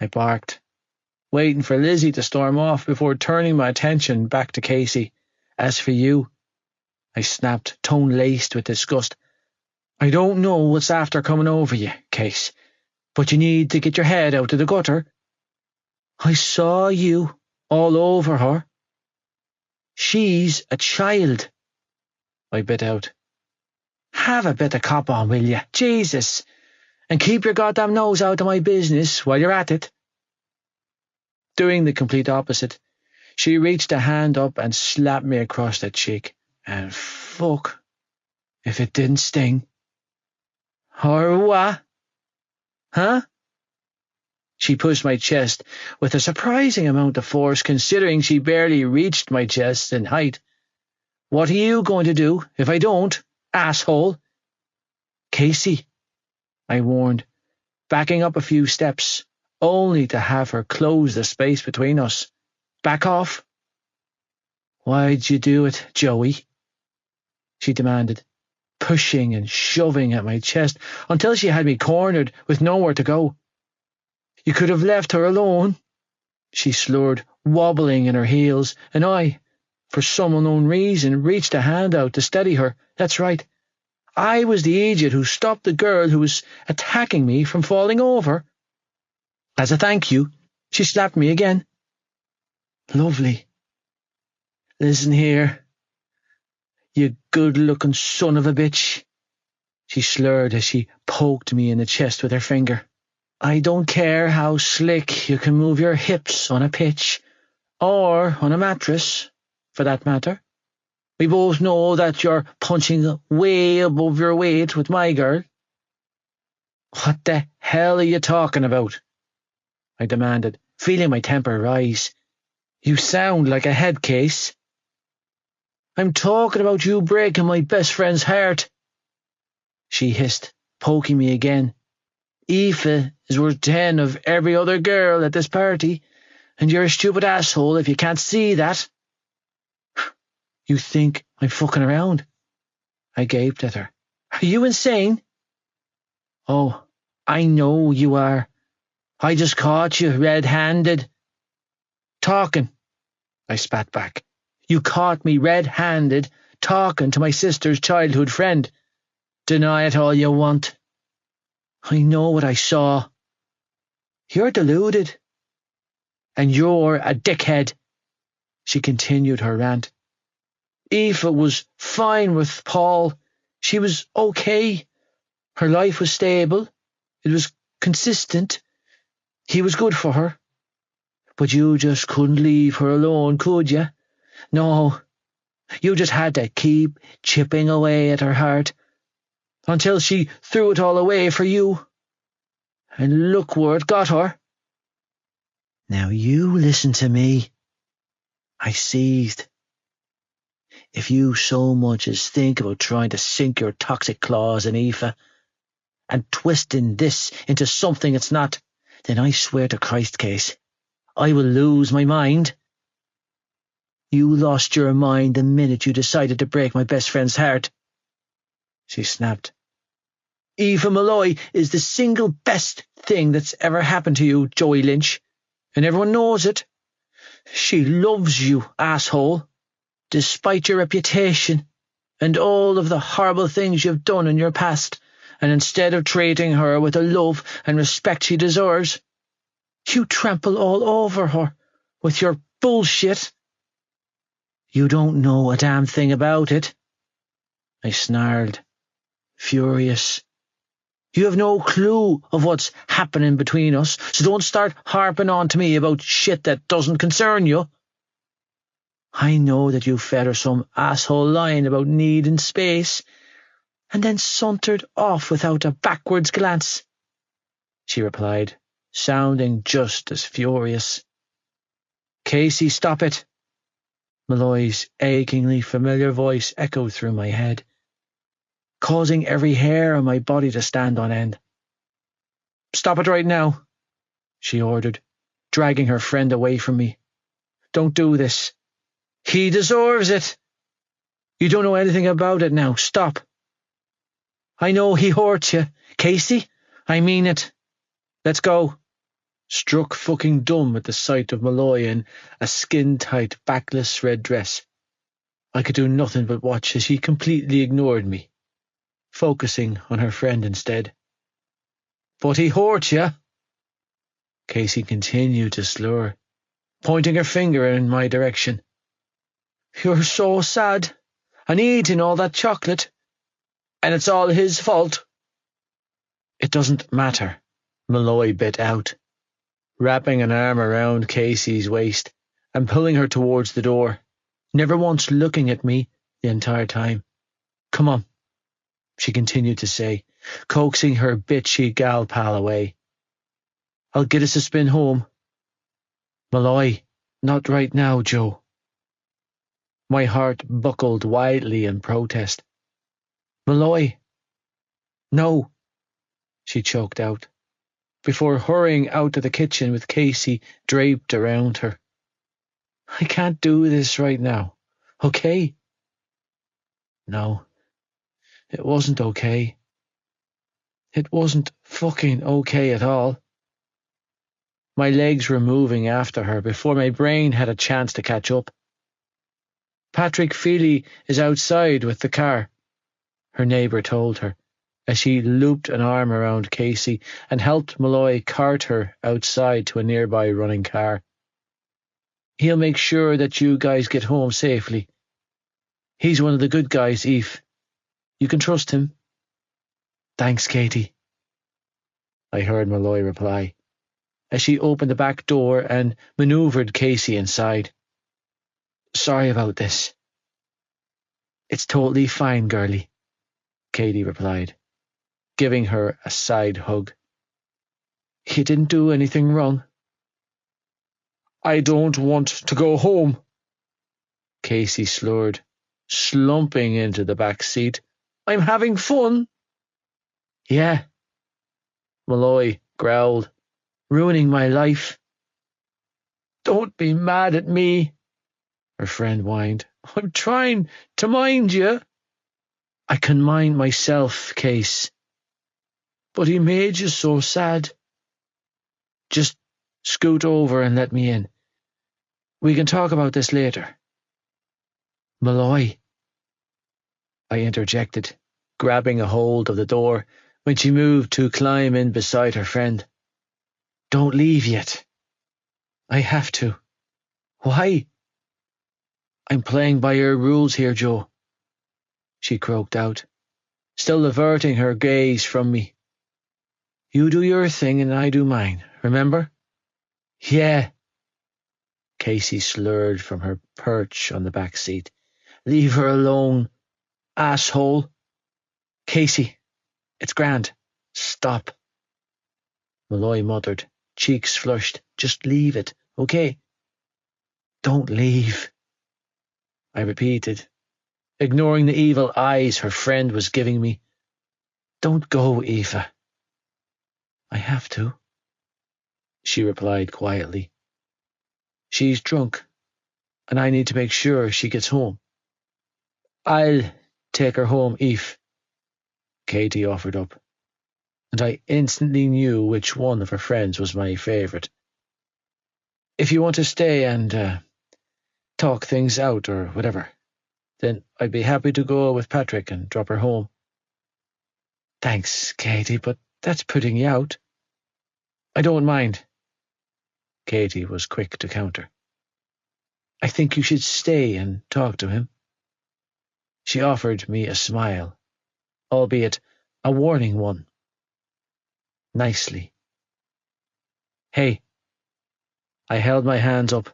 I barked, waiting for Lizzie to storm off before turning my attention back to Casey. "As for you," I snapped, tone laced with disgust, "I don't know what's after coming over you, Case, but you need to get your head out of the gutter. I saw you all over her. She's a child," I bit out. "Have a bit of cop on, will you? Jesus! And keep your goddamn nose out of my business while you're at it." Doing the complete opposite, she reached a hand up and slapped me across the cheek. And fuck if it didn't sting. "Or what? Huh?" She pushed my chest with a surprising amount of force, considering she barely reached my chest in height. "What are you going to do if I don't, asshole?" "Casey," I warned, backing up a few steps, only to have her close the space between us. "Back off." "Why'd you do it, Joey?" she demanded, pushing and shoving at my chest until she had me cornered with nowhere to go. "You could have left her alone," she slurred, wobbling in her heels, and I, for some unknown reason, reached a hand out to steady her. That's right. I was the idiot who stopped the girl who was attacking me from falling over. As a thank you, she slapped me again. "Lovely. Listen here, you good-looking son of a bitch," she slurred as she poked me in the chest with her finger. "I don't care how slick you can move your hips on a pitch, or on a mattress, for that matter. We both know that you're punching way above your weight with my girl." "What the hell are you talking about?" I demanded, feeling my temper rise. "You sound like a head case." "I'm talking about you breaking my best friend's heart," she hissed, poking me again. "Aoife is worth 10 of every other girl at this party, and you're a stupid asshole if you can't see that." "You think I'm fucking around?" I gaped at her. "Are you insane?" "Oh, I know you are. I just caught you red-handed." "Talking," I spat back. "You caught me red-handed talking to my sister's childhood friend. Deny it all you want. I know what I saw." "You're deluded." And you're a dickhead, she continued her rant. Aoife was fine with Paul. She was okay. Her life was stable. It was consistent. He was good for her. But you just couldn't leave her alone, could you? No. You just had to keep chipping away at her heart until she threw it all away for you. And look where it got her. Now you listen to me. I seethed. If you so much as think about trying to sink your toxic claws in Aoife and twisting this into something it's not, then I swear to Christ, Case, I will lose my mind. You lost your mind the minute you decided to break my best friend's heart, she snapped. Aoife Malloy is the single best thing that's ever happened to you, Joey Lynch, and everyone knows it. She loves you, asshole, despite your reputation and all of the horrible things you've done in your past, and instead of treating her with the love and respect she deserves, you trample all over her with your bullshit. You don't know a damn thing about it, I snarled, furious. You have no clue of what's happening between us, so don't start harping on to me about shit that doesn't concern you. I know that you fed her some asshole line about needing space, and then sauntered off without a backwards glance, she replied, sounding just as furious. Casey, stop it. Malloy's achingly familiar voice echoed through my head, causing every hair on my body to stand on end. Stop it right now, she ordered, dragging her friend away from me. Don't do this. He deserves it. You don't know anything about it now. Stop. I know he hurt you. Casey, I mean it. Let's go. Struck fucking dumb at the sight of Malloy in a skin-tight, backless red dress, I could do nothing but watch as she completely ignored me, focusing on her friend instead. But he hurt you, Casey continued to slur, pointing her finger in my direction. You're so sad, and eating all that chocolate, and it's all his fault. It doesn't matter, Malloy bit out, wrapping an arm around Casey's waist and pulling her towards the door, never once looking at me the entire time. Come on, she continued to say, coaxing her bitchy gal pal away. I'll get us a spin home. Malloy, not right now, Joe. My heart buckled wildly in protest. Malloy. No, she choked out, before hurrying out of the kitchen with Casey draped around her. I can't do this right now, okay? No, it wasn't okay. It wasn't fucking okay at all. My legs were moving after her before my brain had a chance to catch up. Patrick Feely is outside with the car, her neighbour told her, as she looped an arm around Casey and helped Malloy cart her outside to a nearby running car. He'll make sure that you guys get home safely. He's one of the good guys, Eve. You can trust him. Thanks, Katie, I heard Malloy reply, as she opened the back door and manoeuvred Casey inside. Sorry about this. It's totally fine, girlie, Katie replied, giving her a side hug. You didn't do anything wrong. I don't want to go home, Casey slurred, slumping into the back seat. I'm having fun. Yeah, Malloy growled, ruining my life. Don't be mad at me, her friend whined. I'm trying to mind you. I can mind myself, Case. But he made you so sad. Just scoot over and let me in. We can talk about this later. Malloy, I interjected, grabbing a hold of the door when she moved to climb in beside her friend. Don't leave yet. I have to. Why? I'm playing by your rules here, Joe, she croaked out, still averting her gaze from me. You do your thing and I do mine, remember? Yeah. Casey slurred from her perch on the back seat. Leave her alone, asshole. Casey, it's grand. Stop. Malloy muttered, cheeks flushed. Just leave it, okay? Don't leave, I repeated, ignoring the evil eyes her friend was giving me. Don't go, Aoife. I have to, she replied quietly. She's drunk, and I need to make sure she gets home. I'll take her home, Eve, Katie offered up, and I instantly knew which one of her friends was my favourite. If you want to stay and talk things out or whatever, then I'd be happy to go with Patrick and drop her home. Thanks, Katie, but that's putting you out. I don't mind. Katie was quick to counter. I think you should stay and talk to him. She offered me a smile, albeit a warning one. Nicely. Hey. I held my hands up,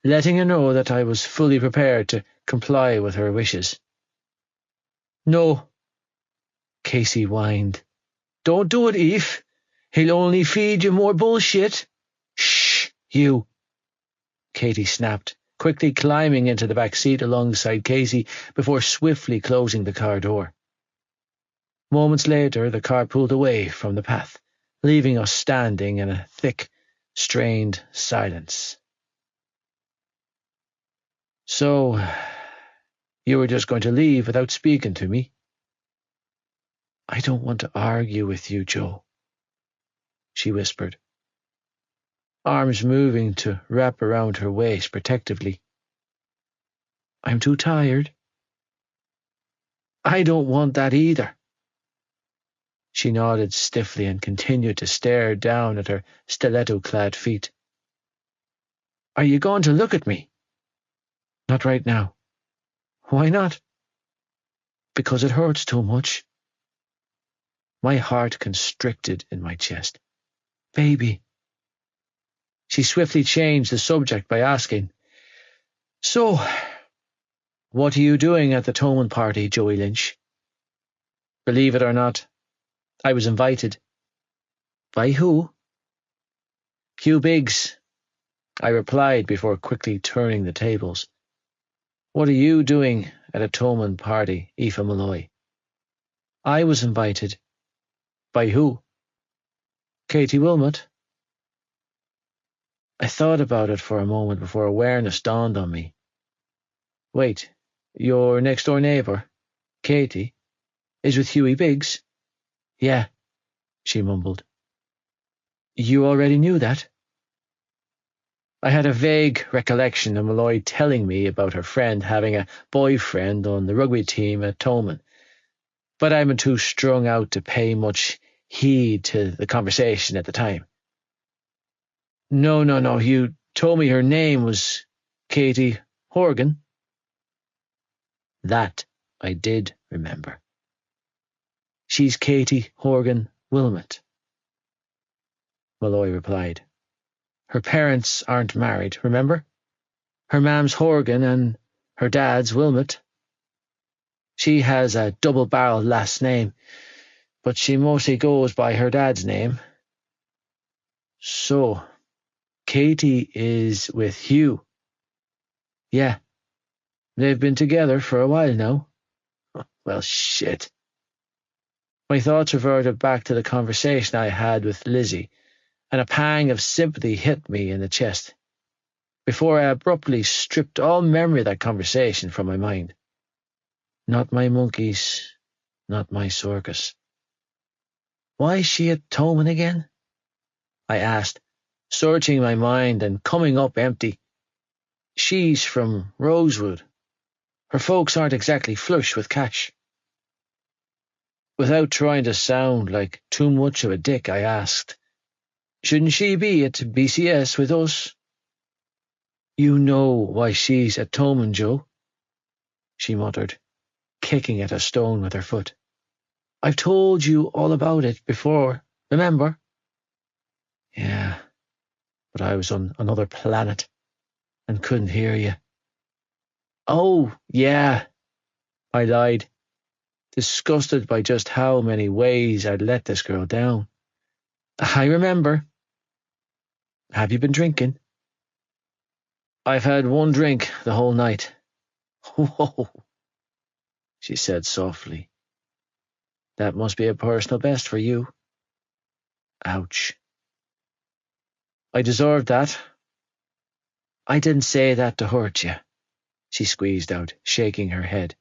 letting her know that I was fully prepared to comply with her wishes. No, Casey whined. Don't do it, Eve. He'll only feed you more bullshit. Shh, you, Katie snapped, quickly climbing into the back seat alongside Casey before swiftly closing the car door. Moments later, the car pulled away from the path, leaving us standing in a thick, strained silence. So, you were just going to leave without speaking to me? I don't want to argue with you, Joe, she whispered, arms moving to wrap around her waist protectively. I'm too tired. I don't want that either. She nodded stiffly and continued to stare down at her stiletto-clad feet. Are you going to look at me? Not right now. Why not? Because it hurts too much. My heart constricted in my chest. Baby. She swiftly changed the subject by asking, So, what are you doing at the Toman party, Joey Lynch? Believe it or not, I was invited. By who? Hugh Biggs, I replied before quickly turning the tables. What are you doing at a Toman party, Aoife Malloy? I was invited. By who? Katie Wilmot. I thought about it for a moment before awareness dawned on me. Wait, your next-door neighbour, Katie, is with Hughie Biggs? Yeah, she mumbled. You already knew that? I had a vague recollection of Malloy telling me about her friend having a boyfriend on the rugby team at Toman, but I'm too strung out to pay much heed to the conversation at the time. No, you told me her name was Katie Horgan. That I did remember. She's Katie Horgan Wilmot, Malloy replied. Her parents aren't married, remember? Her mam's Horgan and her dad's Wilmot. She has a double-barreled last name, but she mostly goes by her dad's name. So, Katie is with Hugh. Yeah, they've been together for a while now. Well, shit. My thoughts reverted back to the conversation I had with Lizzie, and a pang of sympathy hit me in the chest, before I abruptly stripped all memory of that conversation from my mind. Not my monkeys, not my circus. Why is she at Toman again? I asked, searching my mind and coming up empty. She's from Rosewood. Her folks aren't exactly flush with cash. Without trying to sound like too much of a dick, I asked, Shouldn't she be at BCS with us? You know why she's at Toman, Joe, she muttered, kicking at a stone with her foot. I've told you all about it before, remember? Yeah, but I was on another planet and couldn't hear you. Oh, yeah, I lied, disgusted by just how many ways I'd let this girl down. I remember. Have you been drinking? I've had one drink the whole night. Whoa, she said softly. That must be a personal best for you. Ouch. I deserved that. I didn't say that to hurt you, she squeezed out, shaking her head.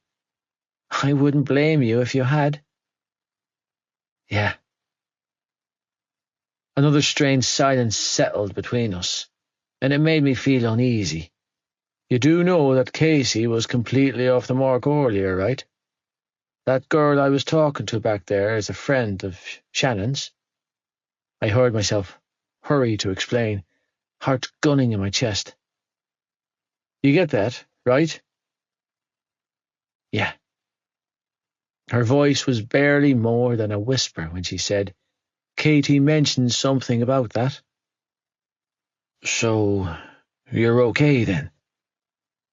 I wouldn't blame you if you had. Yeah. Another strange silence settled between us, and it made me feel uneasy. You do know that Casey was completely off the mark earlier, right? That girl I was talking to back there is a friend of Shannon's. I heard myself hurry to explain, heart gunning in my chest. You get that, right? Yeah. Her voice was barely more than a whisper when she said, Katie mentioned something about that. So, you're okay then?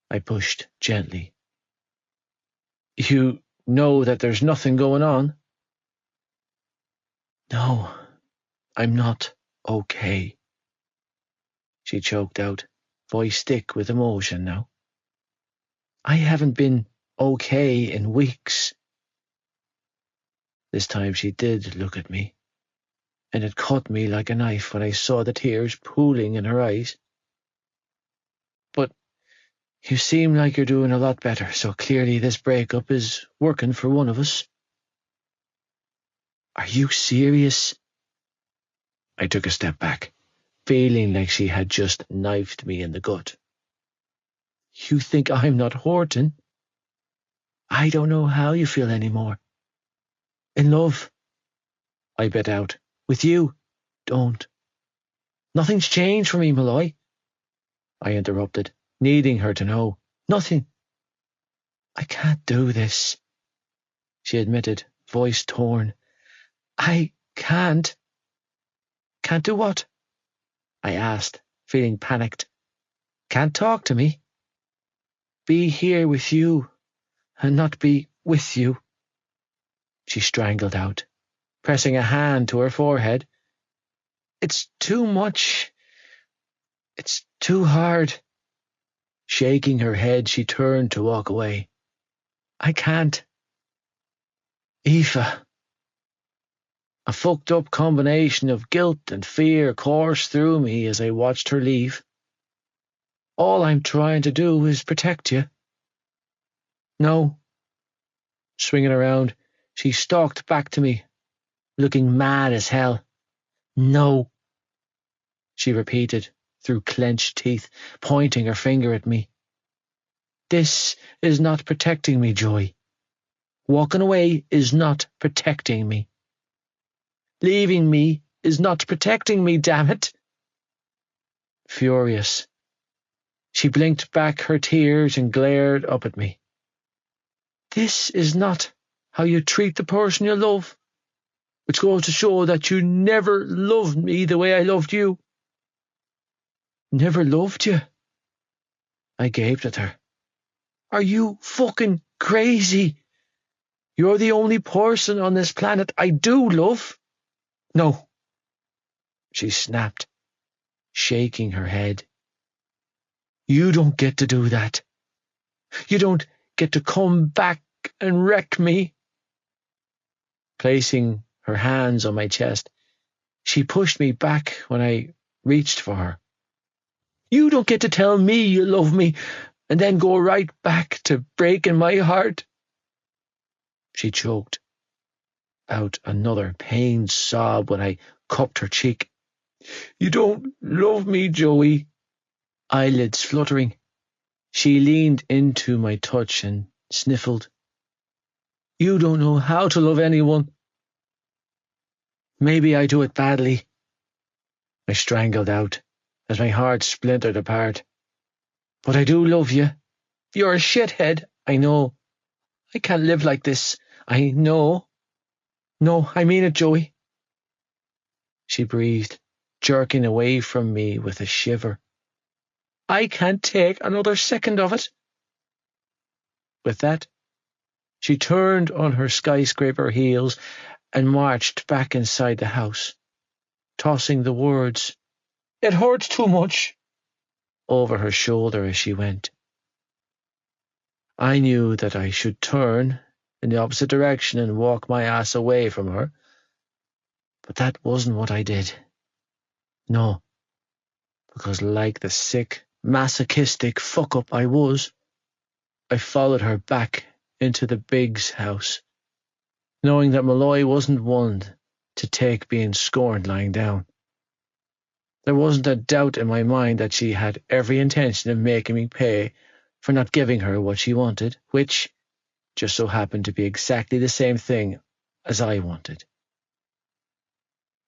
I pushed gently. You know that there's nothing going on? No, I'm not okay, she choked out, voice thick with emotion now. I haven't been okay in weeks. This time she did look at me, and it cut me like a knife when I saw the tears pooling in her eyes. But you seem like you're doing a lot better, so clearly this breakup is working for one of us. Are you serious? I took a step back, feeling like she had just knifed me in the gut. You think I'm not hurting? I don't know how you feel anymore. In love, I bet out. With you, don't. Nothing's changed for me, Malloy, I interrupted, needing her to know. Nothing. I can't do this, she admitted, voice torn. I can't. Can't do what? I asked, feeling panicked. Can't talk to me? Be here with you, and not be with you, she strangled out, pressing a hand to her forehead. It's too much. It's too hard. Shaking her head, she turned to walk away. I can't. Aoife. A fucked up combination of guilt and fear coursed through me as I watched her leave. All I'm trying to do is protect you. No. Swinging around, she stalked back to me, looking mad as hell. No, she repeated through clenched teeth, pointing her finger at me. This is not protecting me, Joy. Walking away is not protecting me. Leaving me is not protecting me, damn it. Furious, she blinked back her tears and glared up at me. This is not how you treat the person you love, which goes to show that you never loved me the way I loved you. Never loved you? I gaped at her. Are you fucking crazy? You're the only person on this planet I do love. No, she snapped, shaking her head. You don't get to do that. You don't get to come back and wreck me. Placing her hands on my chest, she pushed me back when I reached for her. You don't get to tell me you love me and then go right back to breaking my heart. She choked out another pained sob when I cupped her cheek. You don't love me, Joey. Eyelids fluttering, she leaned into my touch and sniffled. You don't know how to love anyone. Maybe I do it badly, I strangled out as my heart splintered apart. But I do love you. You're a shithead, I know. I can't live like this. I know. No, I mean it, Joey. She breathed, jerking away from me with a shiver. I can't take another second of it. With that, she turned on her skyscraper heels and marched back inside the house, tossing the words, "It hurts too much," over her shoulder as she went. I knew that I should turn in the opposite direction and walk my ass away from her, but that wasn't what I did. No, because like the sick, masochistic fuck-up I was, I followed her back into the Biggs house, knowing that Malloy wasn't one to take being scorned lying down. There wasn't a doubt in my mind that she had every intention of making me pay for not giving her what she wanted, which just so happened to be exactly the same thing as I wanted.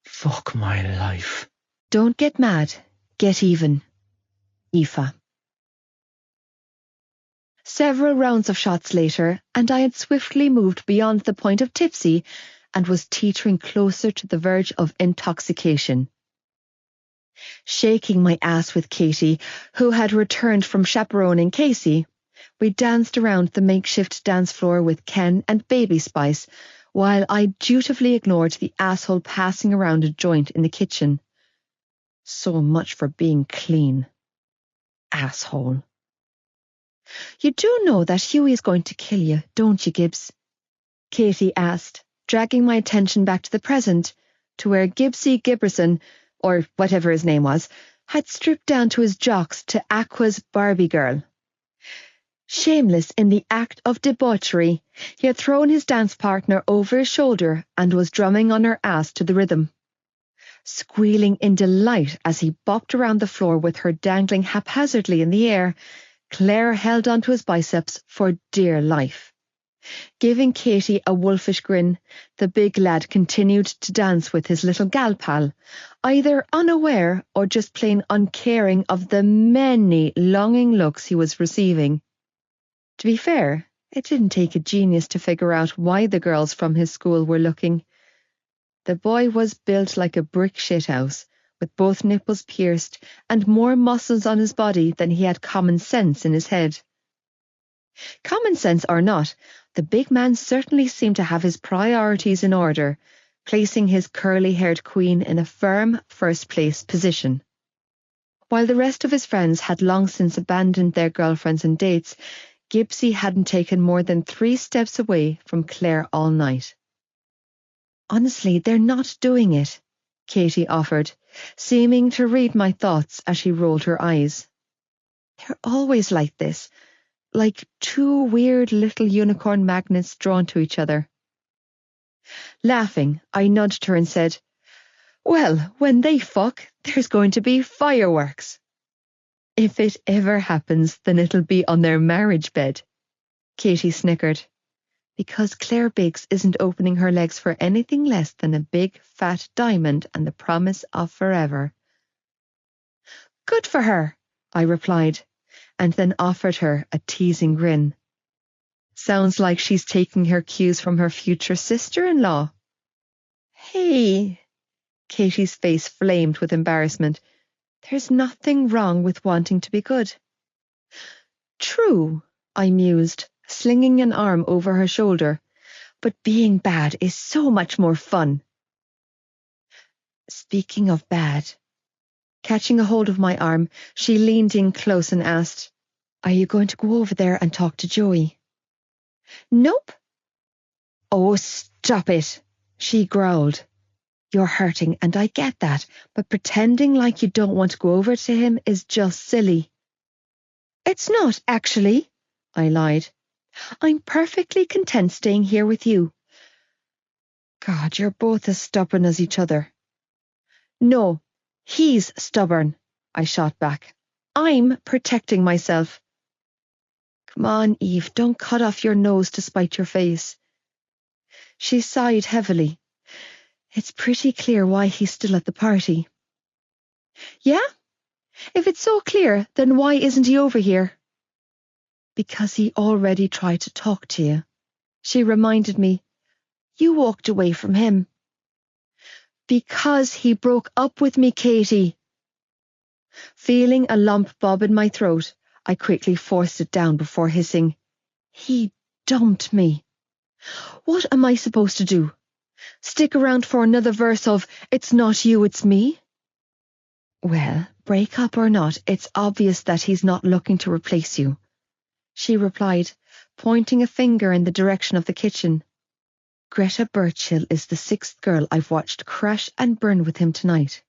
Fuck my life. Don't get mad. Get even. Aoife. Several rounds of shots later, and I had swiftly moved beyond the point of tipsy and was teetering closer to the verge of intoxication. Shaking my ass with Katie, who had returned from chaperoning Casey, we danced around the makeshift dance floor with Ken and Baby Spice, while I dutifully ignored the asshole passing around a joint in the kitchen. So much for being clean. Asshole. You do know that Hughie is going to kill you, don't you, Gibbs? Katie asked, dragging my attention back to the present, to where Gibbsy Gibberson, or whatever his name was, had stripped down to his jocks to Aqua's Barbie girl. Shameless in the act of debauchery, he had thrown his dance partner over his shoulder and was drumming on her ass to the rhythm. Squealing in delight as he bopped around the floor with her dangling haphazardly in the air, Claire held onto his biceps for dear life. Giving Katie a wolfish grin, the big lad continued to dance with his little gal pal, either unaware or just plain uncaring of the many longing looks he was receiving. To be fair, it didn't take a genius to figure out why the girls from his school were looking. The boy was built like a brick shithouse, with both nipples pierced and more muscles on his body than he had common sense in his head. Common sense or not, the big man certainly seemed to have his priorities in order, placing his curly-haired queen in a firm first-place position. While the rest of his friends had long since abandoned their girlfriends and dates, Gibbsy hadn't taken more than 3 steps away from Claire all night. Honestly, they're not doing it, Katie offered, seeming to read my thoughts as she rolled her eyes. They're always like this, like 2 weird little unicorn magnets drawn to each other. Laughing, I nudged her and said, "Well, when they fuck, there's going to be fireworks." "If it ever happens, then it'll be on their marriage bed," Katie snickered, because Claire Biggs isn't opening her legs for anything less than a big, fat diamond and the promise of forever. "Good for her," I replied, and then offered her a teasing grin. Sounds like she's taking her cues from her future sister-in-law. "Hey," Katie's face flamed with embarrassment. "There's nothing wrong with wanting to be good." "True," I mused, slinging an arm over her shoulder, "but being bad is so much more fun." Speaking of bad, catching a hold of my arm, she leaned in close and asked, "Are you going to go over there and talk to Joey?" "Nope." "Oh, stop it," she growled. "You're hurting, and I get that, but pretending like you don't want to go over to him is just silly." "It's not, actually," I lied. "I'm perfectly content staying here with you." God, you're both as stubborn as each other. "No, he's stubborn," I shot back. "I'm protecting myself." "Come on, Eve, don't cut off your nose to spite your face." She sighed heavily. "It's pretty clear why he's still at the party." "Yeah? If it's so clear, then why isn't he over here? Because he already tried to talk to you. She reminded me. You walked away from him. Because he broke up with me, Katie. Feeling a lump bob in my throat, I quickly forced it down before hissing. He dumped me. What am I supposed to do? Stick around for another verse of "It's not you, it's me"? Well, break up or not, it's obvious that he's not looking to replace you, she replied, pointing a finger in the direction of the kitchen. Greta Birchill is the 6th girl I've watched crash and burn with him tonight.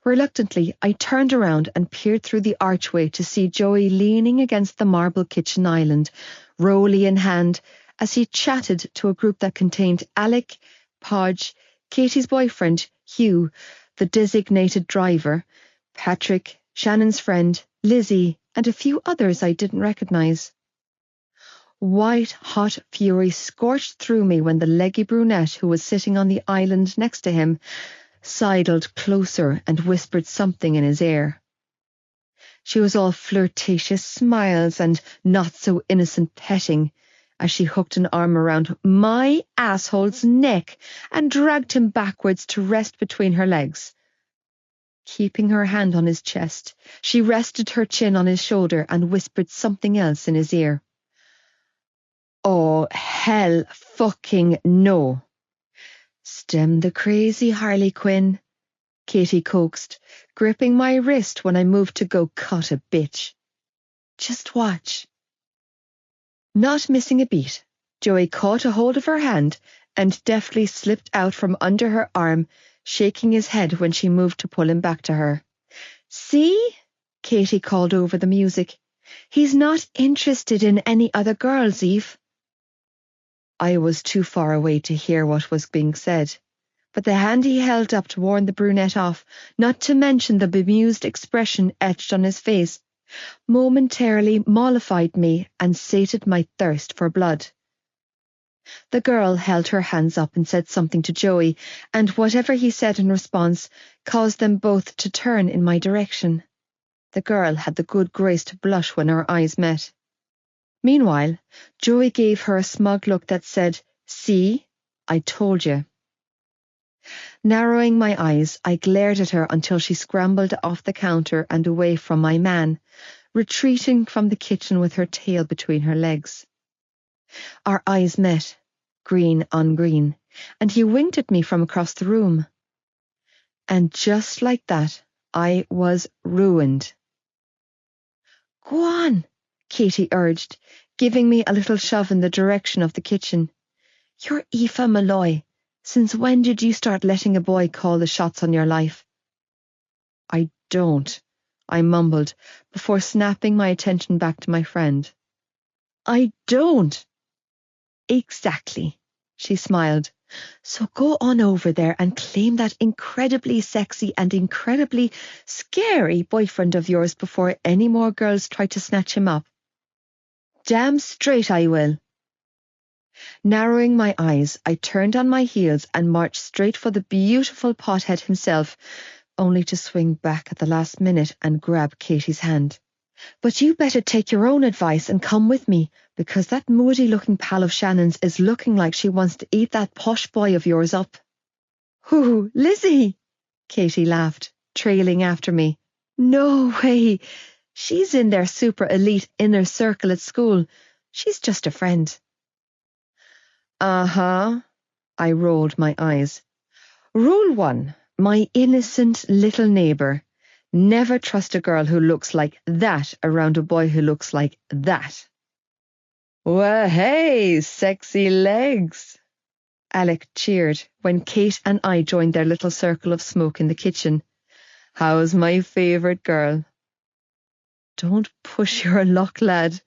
Reluctantly, I turned around and peered through the archway to see Joey leaning against the marble kitchen island, rollie in hand, as he chatted to a group that contained Alec, Podge, Katie's boyfriend, Hugh, the designated driver, Patrick, Shannon's friend, Lizzie, and a few others I didn't recognise. White hot fury scorched through me when the leggy brunette who was sitting on the island next to him sidled closer and whispered something in his ear. She was all flirtatious smiles and not-so-innocent petting as she hooked an arm around my asshole's neck and dragged him backwards to rest between her legs. Keeping her hand on his chest, she rested her chin on his shoulder and whispered something else in his ear. Oh, hell fucking no. Stem the crazy, Harley Quinn, Katie coaxed, gripping my wrist when I moved to go cut a bitch. Just watch. Not missing a beat, Joey caught a hold of her hand and deftly slipped out from under her arm, shaking his head when she moved to pull him back to her. See? Katie called over the music. He's not interested in any other girls, Eve. I was too far away to hear what was being said, but the hand he held up to warn the brunette off, not to mention the bemused expression etched on his face, momentarily mollified me and sated my thirst for blood. The girl held her hands up and said something to Joey, and whatever he said in response caused them both to turn in my direction. The girl had the good grace to blush when our eyes met. Meanwhile, Joey gave her a smug look that said, "See, I told you." Narrowing my eyes, I glared at her until she scrambled off the counter and away from my man, retreating from the kitchen with her tail between her legs. Our eyes met, green on green, and he winked at me from across the room. And just like that, I was ruined. Go on, Katie urged, giving me a little shove in the direction of the kitchen. You're Aoife Malloy. Since when did you start letting a boy call the shots on your life? I don't, I mumbled, before snapping my attention back to my friend. I don't. Exactly, she smiled. So go on over there and claim that incredibly sexy and incredibly scary boyfriend of yours before any more girls try to snatch him up. Damn straight I will. Narrowing my eyes, I turned on my heels and marched straight for the beautiful pothead himself, only to swing back at the last minute and grab Katie's hand. But you better take your own advice and come with me, because that moody-looking pal of Shannon's is looking like she wants to eat that posh boy of yours up. Who, Lizzie? Katie laughed, trailing after me. No way. She's in their super elite inner circle at school. She's just a friend. Uh-huh. I rolled my eyes. Rule 1, my innocent little neighbour. Never trust a girl who looks like that around a boy who looks like that. Well, hey, sexy legs. Alec cheered when Kate and I joined their little circle of smoke in the kitchen. How's my favourite girl? Don't push your luck, lad.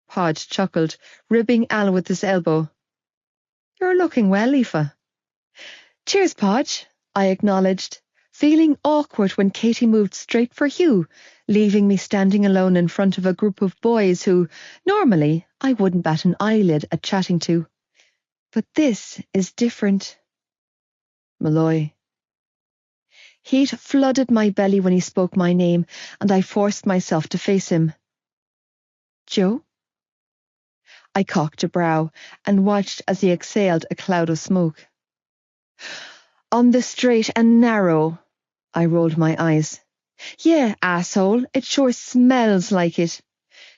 Podge chuckled, ribbing Al with his elbow. You're looking well, Aoife. Cheers, Podge, I acknowledged, feeling awkward when Katie moved straight for Hugh, leaving me standing alone in front of a group of boys who, normally, I wouldn't bat an eyelid at chatting to. But this is different. Malloy. Heat flooded my belly when he spoke my name, and I forced myself to face him. Joe? I cocked a brow and watched as he exhaled a cloud of smoke. On the straight and narrow, I rolled my eyes. Yeah, asshole, it sure smells like it.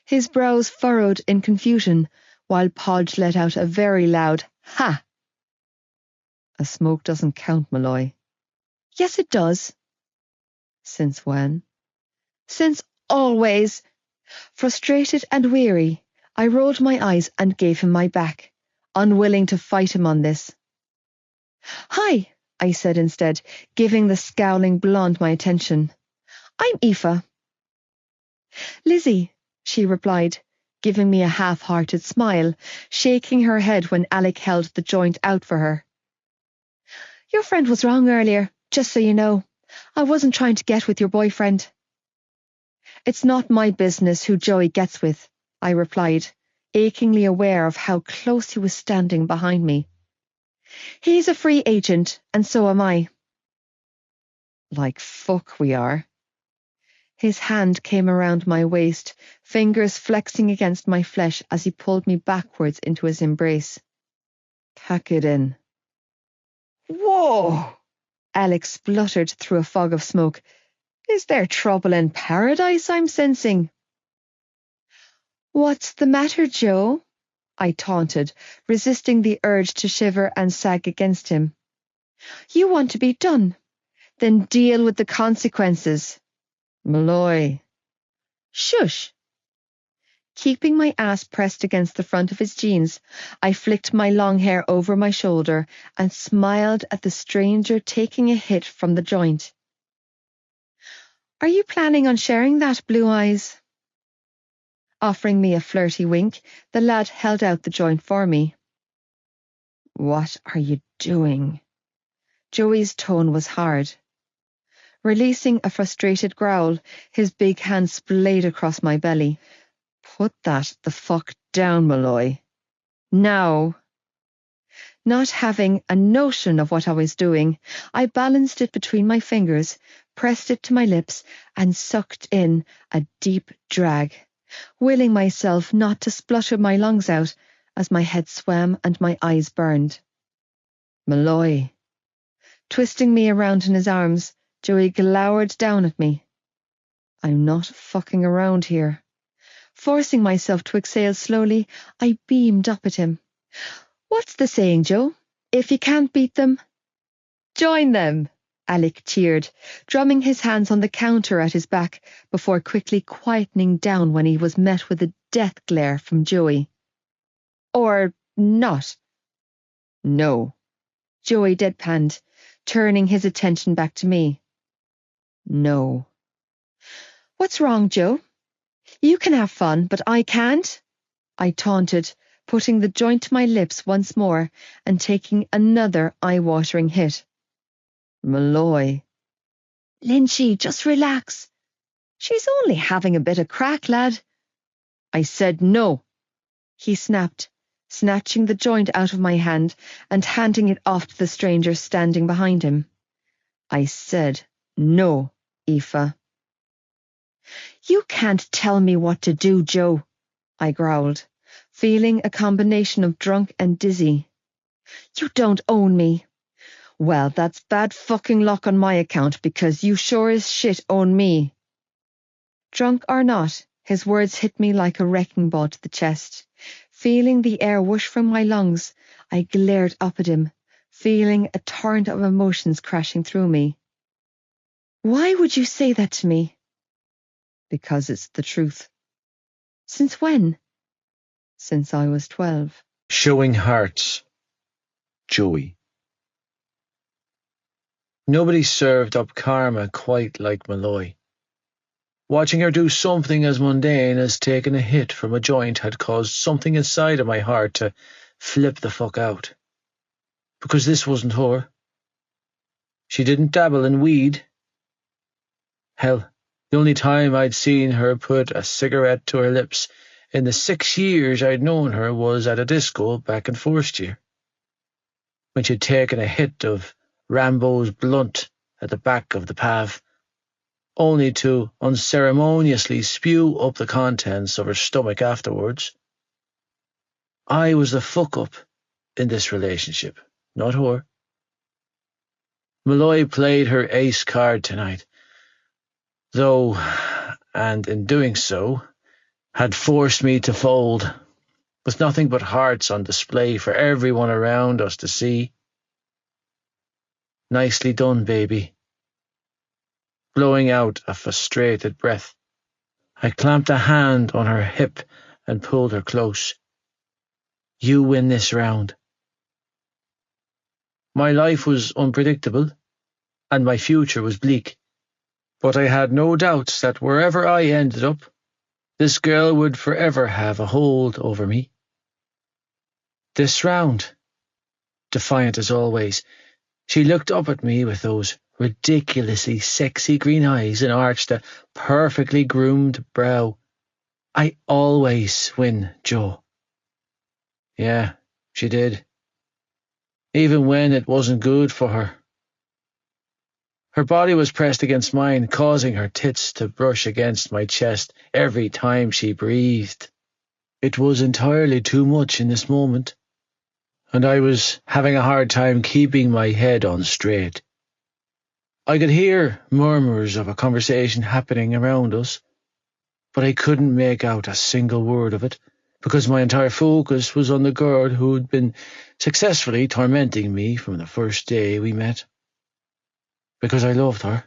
His brows furrowed in confusion, while Podge let out a very loud ha. A smoke doesn't count, Malloy. Yes, it does. Since when? Since always. Frustrated and weary, I rolled my eyes and gave him my back, unwilling to fight him on this. Hi, I said instead, giving the scowling blonde my attention. I'm Aoife. Lizzie, she replied, giving me a half-hearted smile, shaking her head when Alec held the joint out for her. Your friend was wrong earlier, just so you know. I wasn't trying to get with your boyfriend. It's not my business who Joey gets with, I replied, achingly aware of how close he was standing behind me. He's a free agent, and so am I. Like fuck we are. His hand came around my waist, fingers flexing against my flesh as he pulled me backwards into his embrace. Pack it in. Whoa! Alex spluttered through a fog of smoke. Is there trouble in paradise I'm sensing? What's the matter, Joe? I taunted, resisting the urge to shiver and sag against him. You want to be done? Then deal with the consequences. Malloy. Shush. Keeping my ass pressed against the front of his jeans, I flicked my long hair over my shoulder and smiled at the stranger taking a hit from the joint. Are you planning on sharing that, Blue Eyes? Offering me a flirty wink, the lad held out the joint for me. What are you doing? Joey's tone was hard. Releasing a frustrated growl, his big hand splayed across my belly. Put that the fuck down, Malloy. Now. Not having a notion of what I was doing, I balanced it between my fingers, pressed it to my lips, and sucked in a deep drag, willing myself not to splutter my lungs out as my head swam and my eyes burned. Malloy. Twisting me around in his arms, Joey glowered down at me. I'm not fucking around here. Forcing myself to exhale slowly, I beamed up at him. What's the saying, Joe? If you can't beat them, join them, Alec cheered, drumming his hands on the counter at his back before quickly quietening down when he was met with a death glare from Joey. Or not. No, Joey deadpanned, turning his attention back to me. No. What's wrong, Joe? You can have fun, but I can't, I taunted, putting the joint to my lips once more and taking another eye-watering hit. Malloy. Lynchy, just relax. She's only having a bit of crack, lad. I said no, he snapped, snatching the joint out of my hand and handing it off to the stranger standing behind him. I said no, Aoife. You can't tell me what to do, Joe, I growled, feeling a combination of drunk and dizzy. You don't own me. Well, that's bad fucking luck on my account because you sure as shit own me. Drunk or not, his words hit me like a wrecking ball to the chest. Feeling the air whoosh from my lungs, I glared up at him, feeling a torrent of emotions crashing through me. Why would you say that to me? Because it's the truth. Since when? Since I was 12. Showing hearts. Joey. Nobody served up karma quite like Malloy. Watching her do something as mundane as taking a hit from a joint had caused something inside of my heart to flip the fuck out. Because this wasn't her. She didn't dabble in weed. Hell, the only time I'd seen her put a cigarette to her lips in the 6 years I'd known her was at a disco back in first year, when she'd taken a hit of Rambo's blunt at the back of the pav, only to unceremoniously spew up the contents of her stomach afterwards. I was the fuck-up in this relationship, not her. Malloy played her ace card tonight, though, and in doing so, had forced me to fold, with nothing but hearts on display for everyone around us to see. Nicely done, baby. Blowing out a frustrated breath, I clamped a hand on her hip and pulled her close. You win this round. My life was unpredictable, and my future was bleak, but I had no doubts that wherever I ended up, this girl would forever have a hold over me. This round, defiant as always, she looked up at me with those ridiculously sexy green eyes and arched a perfectly groomed brow. I always win, Joe. Yeah, she did. Even when it wasn't good for her. Her body was pressed against mine, causing her tits to brush against my chest every time she breathed. It was entirely too much in this moment, and I was having a hard time keeping my head on straight. I could hear murmurs of a conversation happening around us, but I couldn't make out a single word of it, because my entire focus was on the girl who had been successfully tormenting me from the first day we met. Because I loved her.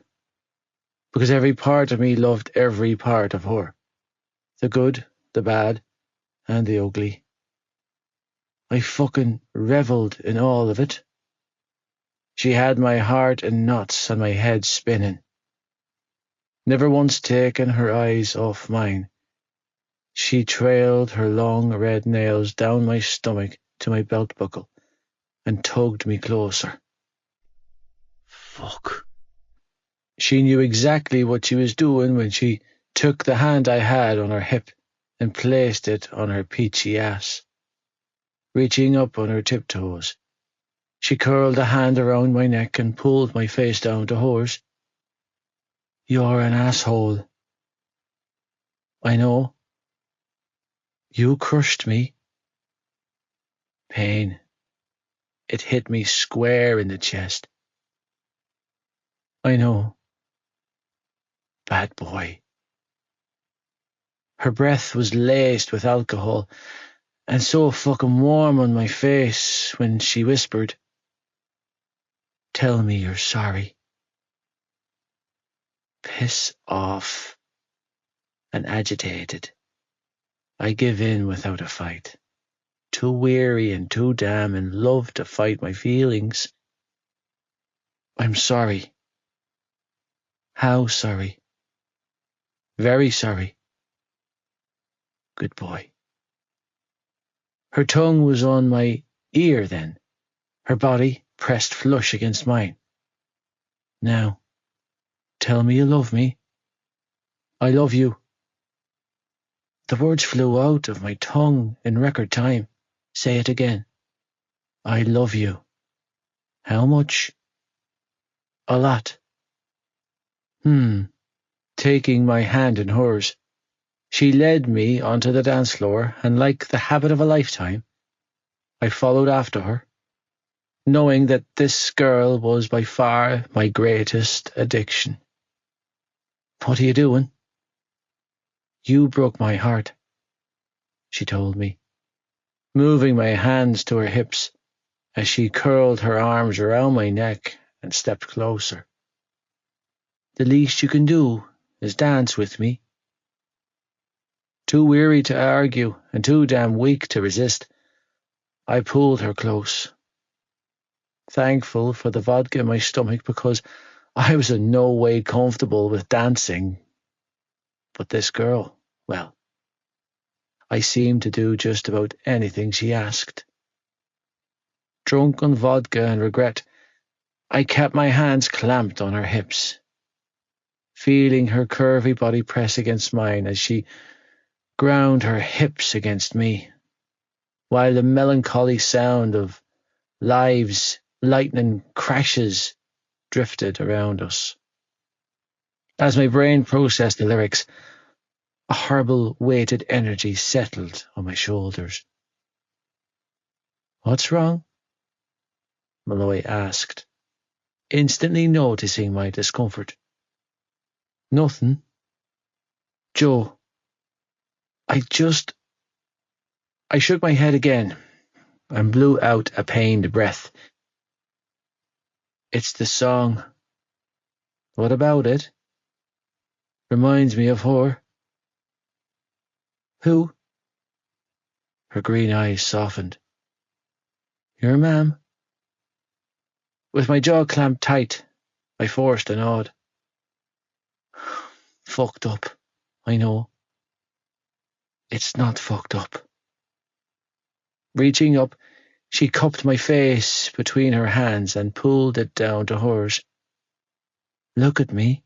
Because every part of me loved every part of her. The good, the bad, and the ugly. I fucking revelled in all of it. She had my heart in knots and my head spinning. Never once taking her eyes off mine, she trailed her long red nails down my stomach to my belt buckle and tugged me closer. Fuck. She knew exactly what she was doing when she took the hand I had on her hip and placed it on her peachy ass. Reaching up on her tiptoes, she curled a hand around my neck and pulled my face down to hers. You're an asshole. I know. You crushed me. Pain. It hit me square in the chest. I know. Bad boy. Her breath was laced with alcohol and so fucking warm on my face when she whispered, Tell me you're sorry. Piss off. And agitated, I give in without a fight. Too weary and too damn in love to fight my feelings. I'm sorry. How sorry? Very sorry. Good boy. Her tongue was on my ear then, her body pressed flush against mine. Now, tell me you love me. I love you. The words flew out of my tongue in record time. Say it again. I love you. How much? A lot. Taking my hand in hers, she led me onto the dance floor, and like the habit of a lifetime, I followed after her, knowing that this girl was by far my greatest addiction. What are you doing? You broke my heart, she told me, moving my hands to her hips as she curled her arms around my neck and stepped closer. The least you can do is dance with me. Too weary to argue and too damn weak to resist, I pulled her close, thankful for the vodka in my stomach because I was in no way comfortable with dancing. But this girl, well, I seemed to do just about anything she asked. Drunk on vodka and regret, I kept my hands clamped on her hips, feeling her curvy body press against mine as she ground her hips against me, while the melancholy sound of lives' lightning crashes drifted around us. As my brain processed the lyrics, a horrible weighted energy settled on my shoulders. "What's wrong?" Malloy asked, instantly noticing my discomfort. "Nothing. Joe, I shook my head again and blew out a pained breath. "It's the song." "What about it?" "Reminds me of her." "Who?" Her green eyes softened. "Your mam." With my jaw clamped tight, I forced a nod. "Fucked up, I know." "It's not fucked up." Reaching up, she cupped my face between her hands and pulled it down to hers. "Look at me."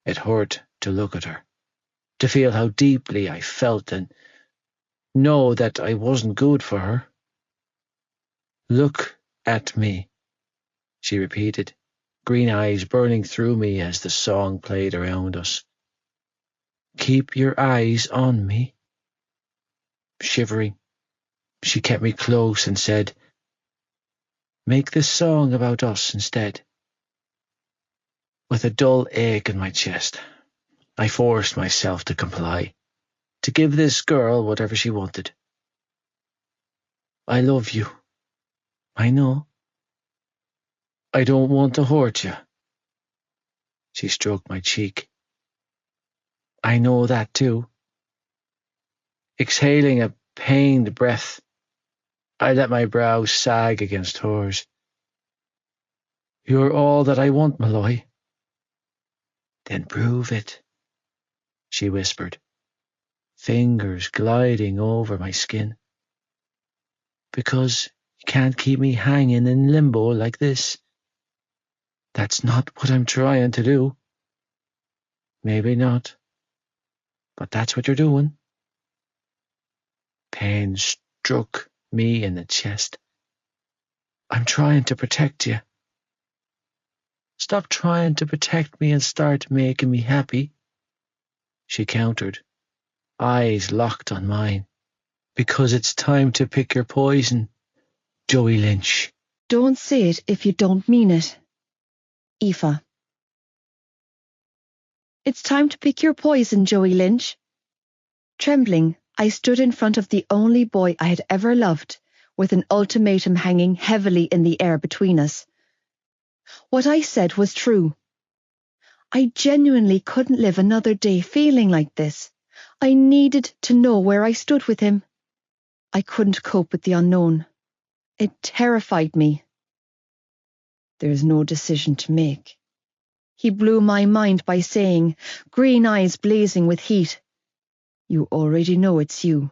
It hurt to look at her, to feel how deeply I felt and know that I wasn't good for her. "Look at me," she repeated, green eyes burning through me as the song played around us. "Keep your eyes on me." Shivering, she kept me close and said, "Make this song about us instead." With a dull ache in my chest, I forced myself to comply, to give this girl whatever she wanted. "I love you. I know." "I don't want to hurt you." She stroked my cheek. "I know that too." Exhaling a pained breath, I let my brow sag against hers. "You're all that I want, Malloy." "Then prove it," she whispered, fingers gliding over my skin. "Because you can't keep me hanging in limbo like this." "That's not what I'm trying to do." "Maybe not, but that's what you're doing." Pain struck me in the chest. "I'm trying to protect you." "Stop trying to protect me and start making me happy," she countered, eyes locked on mine. "Because it's time to pick your poison, Joey Lynch." Don't say it if you don't mean it. Aoife. It's time to pick your poison, Joey Lynch. Trembling, I stood in front of the only boy I had ever loved, with an ultimatum hanging heavily in the air between us. What I said was true. I genuinely couldn't live another day feeling like this. I needed to know where I stood with him. I couldn't cope with the unknown. It terrified me. There's no decision to make. He blew my mind by saying, green eyes blazing with heat, "You already know it's you."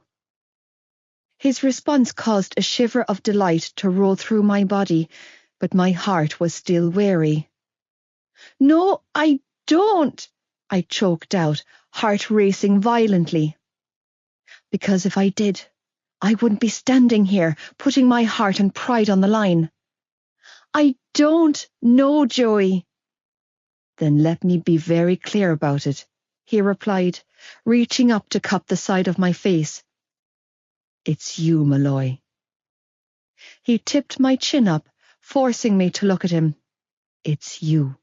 His response caused a shiver of delight to roll through my body, but my heart was still wary. "No, I don't," I choked out, heart racing violently. Because if I did, I wouldn't be standing here, putting my heart and pride on the line. "I don't know, Joey." "Then let me be very clear about it," he replied, reaching up to cup the side of my face. "It's you, Malloy." He tipped my chin up, forcing me to look at him. "It's you."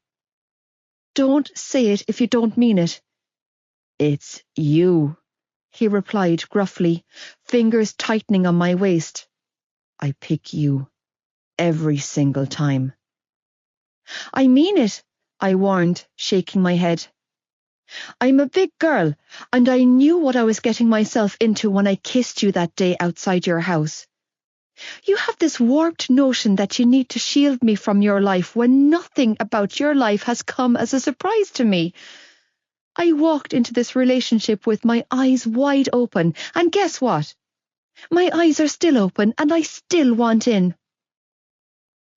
"Don't say it if you don't mean it." "It's you," he replied gruffly, fingers tightening on my waist. "I pick you every single time." "I mean it," I warned, shaking my head. "I'm a big girl, and I knew what I was getting myself into when I kissed you that day outside your house. You have this warped notion that you need to shield me from your life when nothing about your life has come as a surprise to me. I walked into this relationship with my eyes wide open, and guess what? My eyes are still open, and I still want in."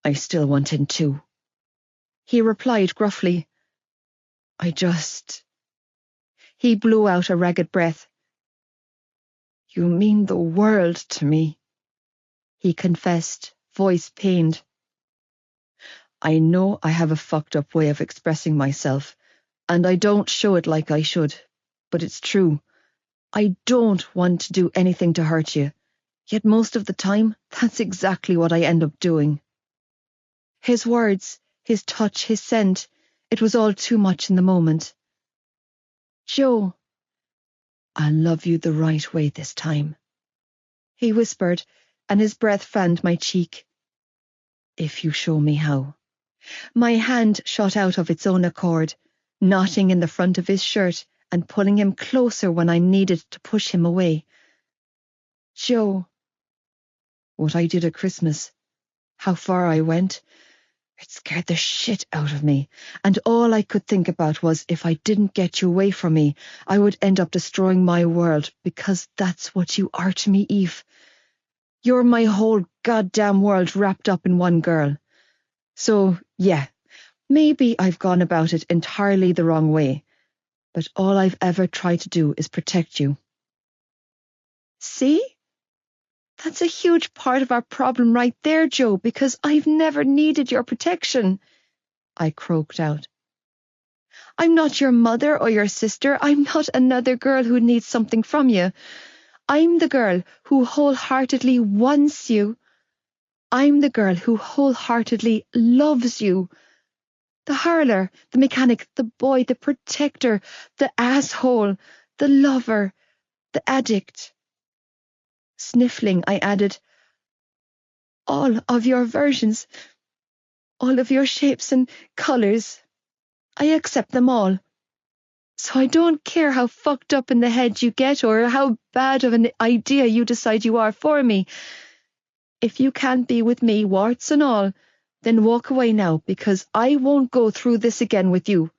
"I still want in too," he replied gruffly. "I just..." He blew out a ragged breath. "You mean the world to me," he confessed, voice pained. I know I have a fucked up way of expressing myself, and I don't show it like I should, but it's true. I don't want to do anything to hurt you, yet most of the time, that's exactly what I end up doing. His words, his touch, his scent, it was all too much in the moment. Joe, I'll love you the right way this time, he whispered, and his breath fanned my cheek. If you show me how. My hand shot out of its own accord, knotting in the front of his shirt and pulling him closer when I needed to push him away. Joe, what I did at Christmas, how far I went, it scared the shit out of me, and all I could think about was if I didn't get you away from me, I would end up destroying my world, because that's what you are to me, Eve. You're my whole goddamn world wrapped up in one girl. So, yeah, maybe I've gone about it entirely the wrong way, but all I've ever tried to do is protect you. See? That's a huge part of our problem right there, Joe, because I've never needed your protection, I croaked out. I'm not your mother or your sister. I'm not another girl who needs something from you. I'm the girl who wholeheartedly wants you. I'm the girl who wholeheartedly loves you. The hurler, the mechanic, the boy, the protector, the asshole, the lover, the addict. Sniffling, I added, all of your versions, all of your shapes and colours. I accept them all. So I don't care how fucked up in the head you get or how bad of an idea you decide you are for me. If you can't be with me, warts and all, then walk away now, because I won't go through this again with you.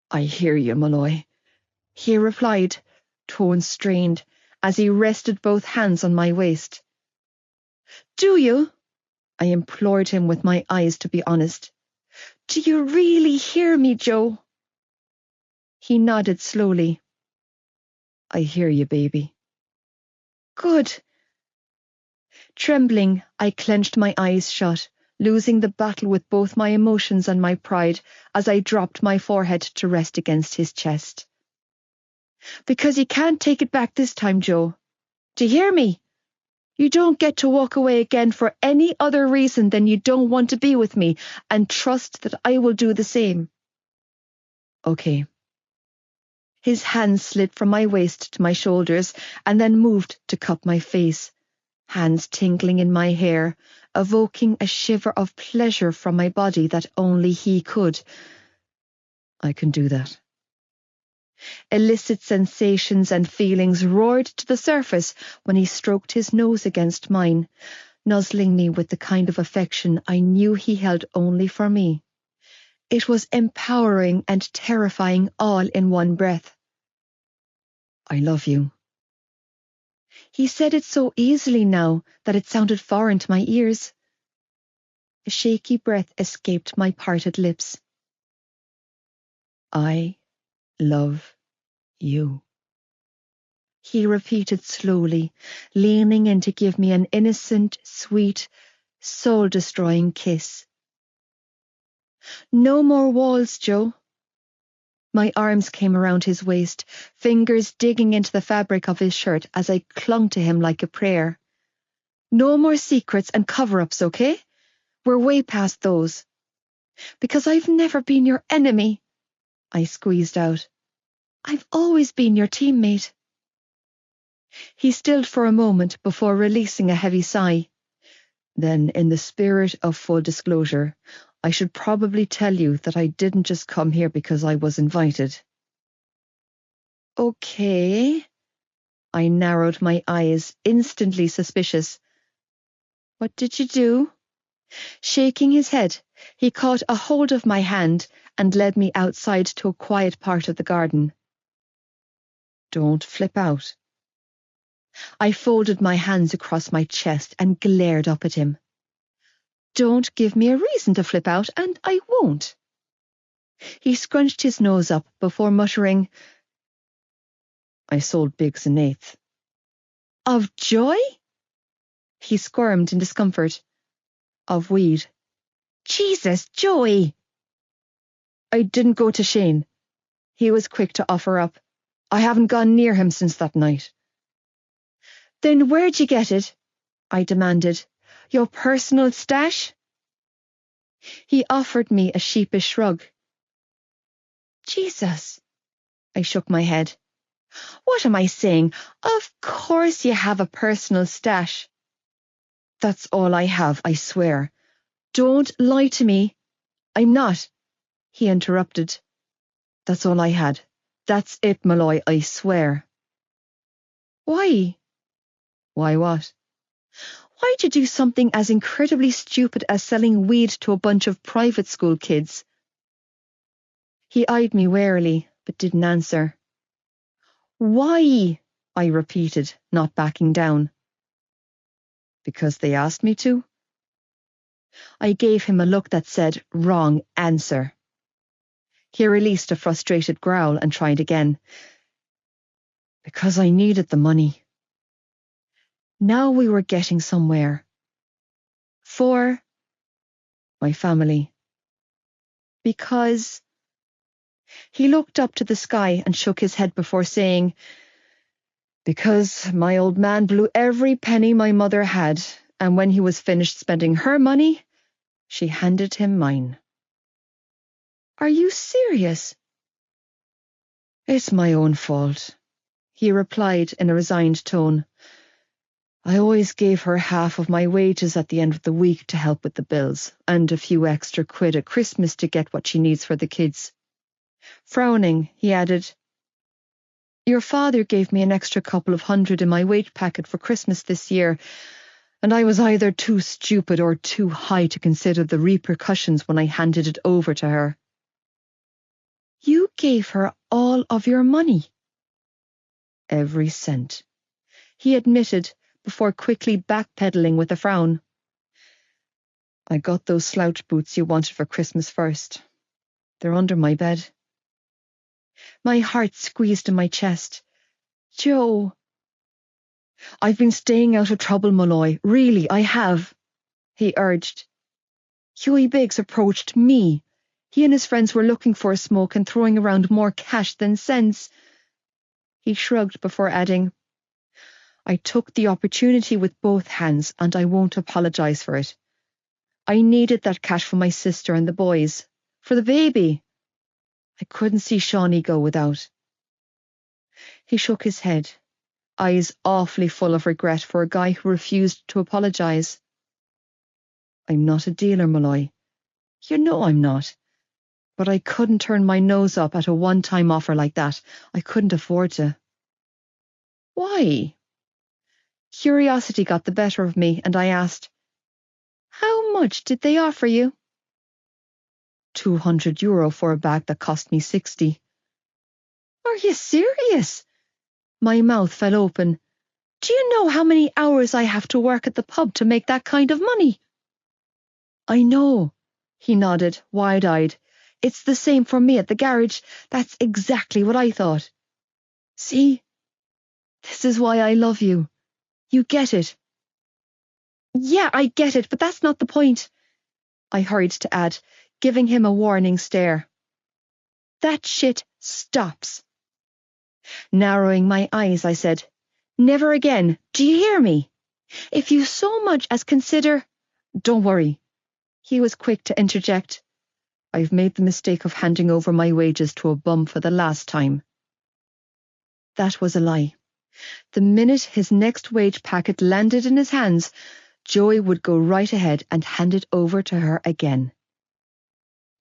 I hear you, Malloy, he replied, tone strained, as he rested both hands on my waist. Do you? I implored him with my eyes, to be honest. Do you really hear me, Joe? He nodded slowly. I hear you, baby. Good. Trembling, I clenched my eyes shut, losing the battle with both my emotions and my pride as I dropped my forehead to rest against his chest. Because you can't take it back this time, Joe. Do you hear me? You don't get to walk away again for any other reason than you don't want to be with me, and trust that I will do the same. Okay. His hands slid from my waist to my shoulders and then moved to cup my face, hands tingling in my hair, evoking a shiver of pleasure from my body that only he could. I can do that. Illicit sensations and feelings roared to the surface when he stroked his nose against mine, nuzzling me with the kind of affection I knew he held only for me. It was empowering and terrifying all in one breath. I love you. He said it so easily now that it sounded foreign to my ears. A shaky breath escaped my parted lips. I love you, he repeated slowly, leaning in to give me an innocent, sweet, soul-destroying kiss. No more walls, Joe. My arms came around his waist, fingers digging into the fabric of his shirt as I clung to him like a prayer. No more secrets and cover-ups, okay? We're way past those. Because I've never been your enemy, I squeezed out. I've always been your teammate. He stilled for a moment before releasing a heavy sigh. Then, in the spirit of full disclosure, I should probably tell you that I didn't just come here because I was invited. Okay. I narrowed my eyes, instantly suspicious. What did you do? Shaking his head, he caught a hold of my hand and led me outside to a quiet part of the garden. Don't flip out. I folded my hands across my chest and glared up at him. Don't give me a reason to flip out, and I won't. He scrunched his nose up before muttering, I sold Biggs an eighth. Of joy? He squirmed in discomfort. Of weed. Jesus, Joey! I didn't go to Shane. He was quick to offer up. I haven't gone near him since that night. Then where'd you get it? I demanded. Your personal stash? He offered me a sheepish shrug. Jesus. I shook my head. What am I saying? Of course you have a personal stash. That's all I have, I swear. Don't lie to me. I'm not. He interrupted. That's all I had. That's it, Malloy, I swear. Why? Why what? Why'd you do something as incredibly stupid as selling weed to a bunch of private school kids? He eyed me warily, but didn't answer. Why? I repeated, not backing down. Because they asked me to? I gave him a look that said, wrong answer. He released a frustrated growl and tried again. Because I needed the money. Now we were getting somewhere. For my family. Because he looked up to the sky and shook his head before saying, because my old man blew every penny my mother had, and when he was finished spending her money, she handed him mine. Are you serious? It's my own fault, he replied in a resigned tone. I always gave her half of my wages at the end of the week to help with the bills, and a few extra quid at Christmas to get what she needs for the kids. Frowning, he added, Your father gave me an extra couple of hundred in my wage packet for Christmas this year, and I was either too stupid or too high to consider the repercussions when I handed it over to her. You gave her all of your money? Every cent, he admitted, before quickly backpedaling with a frown. I got those slouch boots you wanted for Christmas first. They're under my bed. My heart squeezed in my chest. Joe. I've been staying out of trouble, Malloy. Really, I have, he urged. Hughie Biggs approached me. He and his friends were looking for a smoke and throwing around more cash than sense. He shrugged before adding, I took the opportunity with both hands, and I won't apologize for it. I needed that cash for my sister and the boys, for the baby. I couldn't see Shawnee go without. He shook his head, eyes awfully full of regret for a guy who refused to apologize. I'm not a dealer, Malloy. You know I'm not. But I couldn't turn my nose up at a one-time offer like that. I couldn't afford to. Why? Curiosity got the better of me, and I asked, How much did they offer you? €200 for a bag that cost me 60. Are you serious? My mouth fell open. Do you know how many hours I have to work at the pub to make that kind of money? I know, he nodded, wide-eyed. It's the same for me at the garage. That's exactly what I thought. See? This is why I love you. You get it. Yeah, I get it, but that's not the point, I hurried to add, giving him a warning stare. That shit stops. Narrowing my eyes, I said, Never again. Do you hear me? If you so much as consider... Don't worry. He was quick to interject. I've made the mistake of handing over my wages to a bum for the last time. That was a lie. The minute his next wage packet landed in his hands, Joey would go right ahead and hand it over to her again.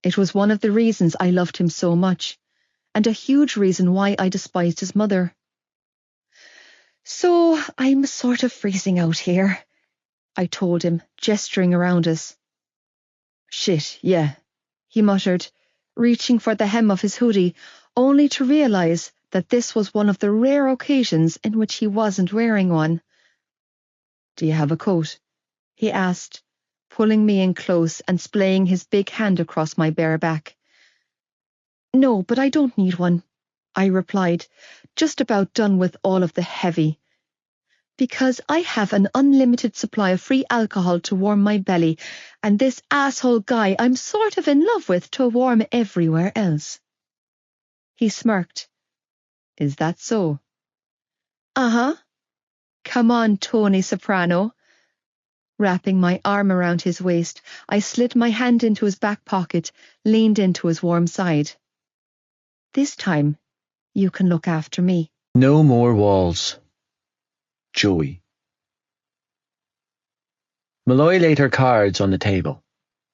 It was one of the reasons I loved him so much, and a huge reason why I despised his mother. So I'm sort of freezing out here, I told him, gesturing around us. Shit, yeah, he muttered, reaching for the hem of his hoodie, only to realize that this was one of the rare occasions in which he wasn't wearing one. Do you have a coat? He asked, pulling me in close and splaying his big hand across my bare back. No, but I don't need one, I replied, just about done with all of the heavy. Because I have an unlimited supply of free alcohol to warm my belly, and this asshole guy I'm sort of in love with to warm everywhere else. He smirked. Is that so? Uh-huh. Come on, Tony Soprano. Wrapping my arm around his waist, I slid my hand into his back pocket, leaned into his warm side. This time, you can look after me. No more walls. Joey. Malloy laid her cards on the table,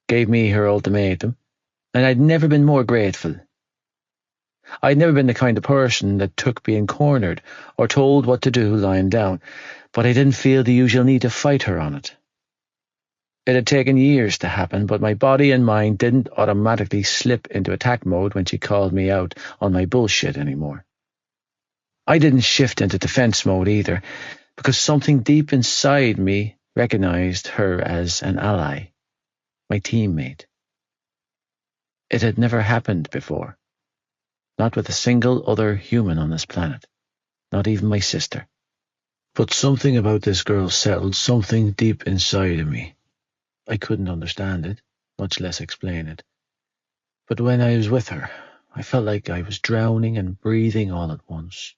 gave me her ultimatum, and I'd never been more grateful. I'd never been the kind of person that took being cornered or told what to do lying down, but I didn't feel the usual need to fight her on it. It had taken years to happen, but my body and mind didn't automatically slip into attack mode when she called me out on my bullshit anymore. I didn't shift into defense mode either, because something deep inside me recognized her as an ally, my teammate. It had never happened before. Not with a single other human on this planet, not even my sister. But something about this girl settled something deep inside of me. I couldn't understand it, much less explain it. But when I was with her, I felt like I was drowning and breathing all at once.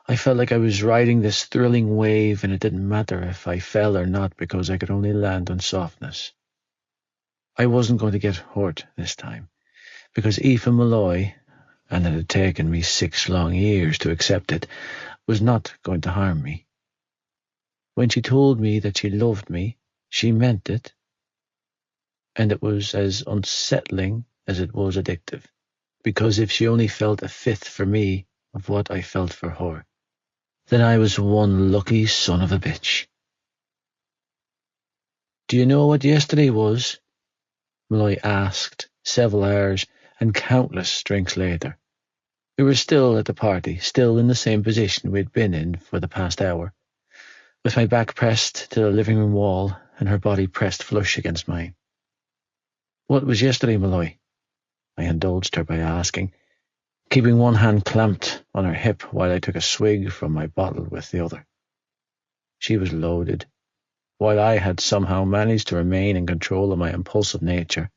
I felt like I was riding this thrilling wave, and it didn't matter if I fell or not because I could only land on softness. I wasn't going to get hurt this time, because Aoife Malloy, and it had taken me 6 long years to accept it, was not going to harm me. When she told me that she loved me, she meant it, and it was as unsettling as it was addictive, because if she only felt a fifth for me of what I felt for her, then I was one lucky son of a bitch. Do you know what yesterday was? Malloy asked, several hours and countless drinks later. We were still at the party, still in the same position we'd been in for the past hour, with my back pressed to the living room wall and her body pressed flush against mine. What was yesterday, Malloy? I indulged her by asking, keeping one hand clamped on her hip while I took a swig from my bottle with the other. She was loaded, while I had somehow managed to remain in control of my impulsive nature.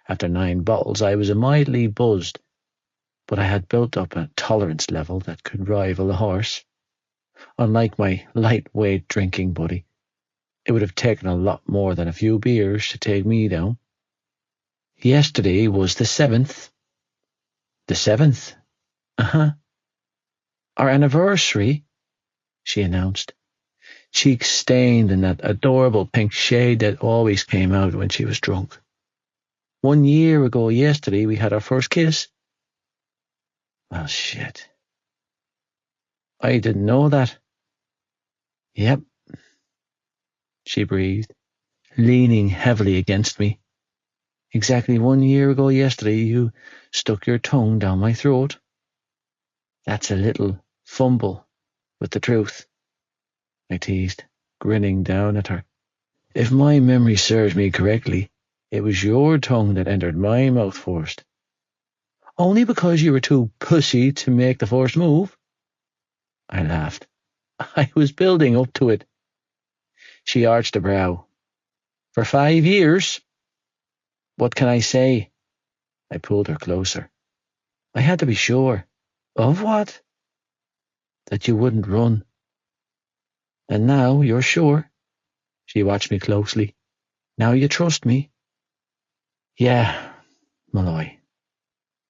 After 9 bottles, I was mildly buzzed, but I had built up a tolerance level that could rival a horse. Unlike my lightweight drinking buddy, it would have taken a lot more than a few beers to take me down. Yesterday was the 7th. The 7th? Uh-huh. Our anniversary, she announced, cheeks stained in that adorable pink shade that always came out when she was drunk. 1 year ago yesterday we had our first kiss. Well, shit. I didn't know that. Yep, she breathed, leaning heavily against me. Exactly 1 year ago yesterday you stuck your tongue down my throat. That's a little fumble with the truth, I teased, grinning down at her. If my memory serves me correctly, it was your tongue that entered my mouth first. Only because you were too pussy to make the first move? I laughed. I was building up to it. She arched a brow. For 5 years? What can I say? I pulled her closer. I had to be sure. Of what? That you wouldn't run. And now you're sure? She watched me closely. Now you trust me? Yeah, Malloy.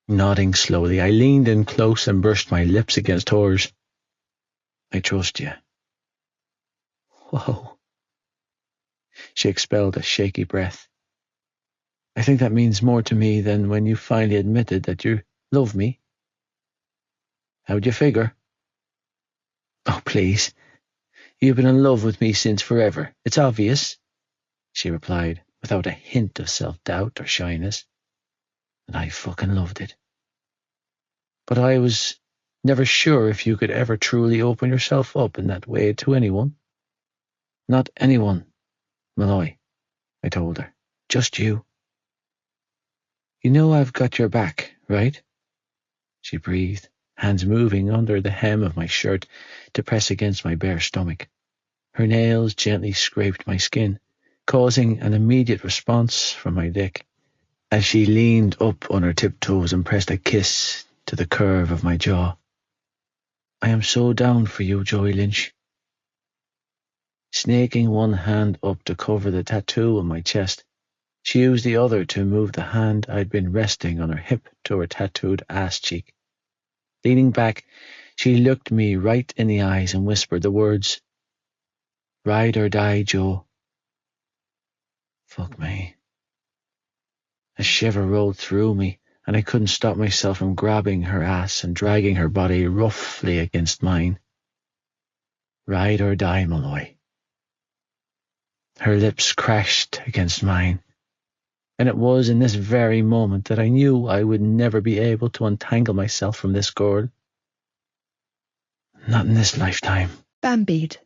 Nodding slowly, I leaned in close and brushed my lips against hers. I trust you. Whoa. She expelled a shaky breath. I think that means more to me than when you finally admitted that you love me. How'd you figure? Oh, please. You've been in love with me since forever. It's obvious, she replied, without a hint of self-doubt or shyness. And I fucking loved it. But I was never sure if you could ever truly open yourself up in that way to anyone. Not anyone, Malloy, I told her. Just you. You know I've got your back, right? She breathed, hands moving under the hem of my shirt to press against my bare stomach. Her nails gently scraped my skin, causing an immediate response from my dick, as she leaned up on her tiptoes and pressed a kiss to the curve of my jaw. I am so down for you, Joey Lynch. Snaking one hand up to cover the tattoo on my chest, she used the other to move the hand I'd been resting on her hip to her tattooed ass cheek. Leaning back, she looked me right in the eyes and whispered the words, "Ride or die, Joe." Fuck me. A shiver rolled through me, and I couldn't stop myself from grabbing her ass and dragging her body roughly against mine. Ride or die, Malloy. Her lips crashed against mine, and it was in this very moment that I knew I would never be able to untangle myself from this girl. Not in this lifetime. Bambied.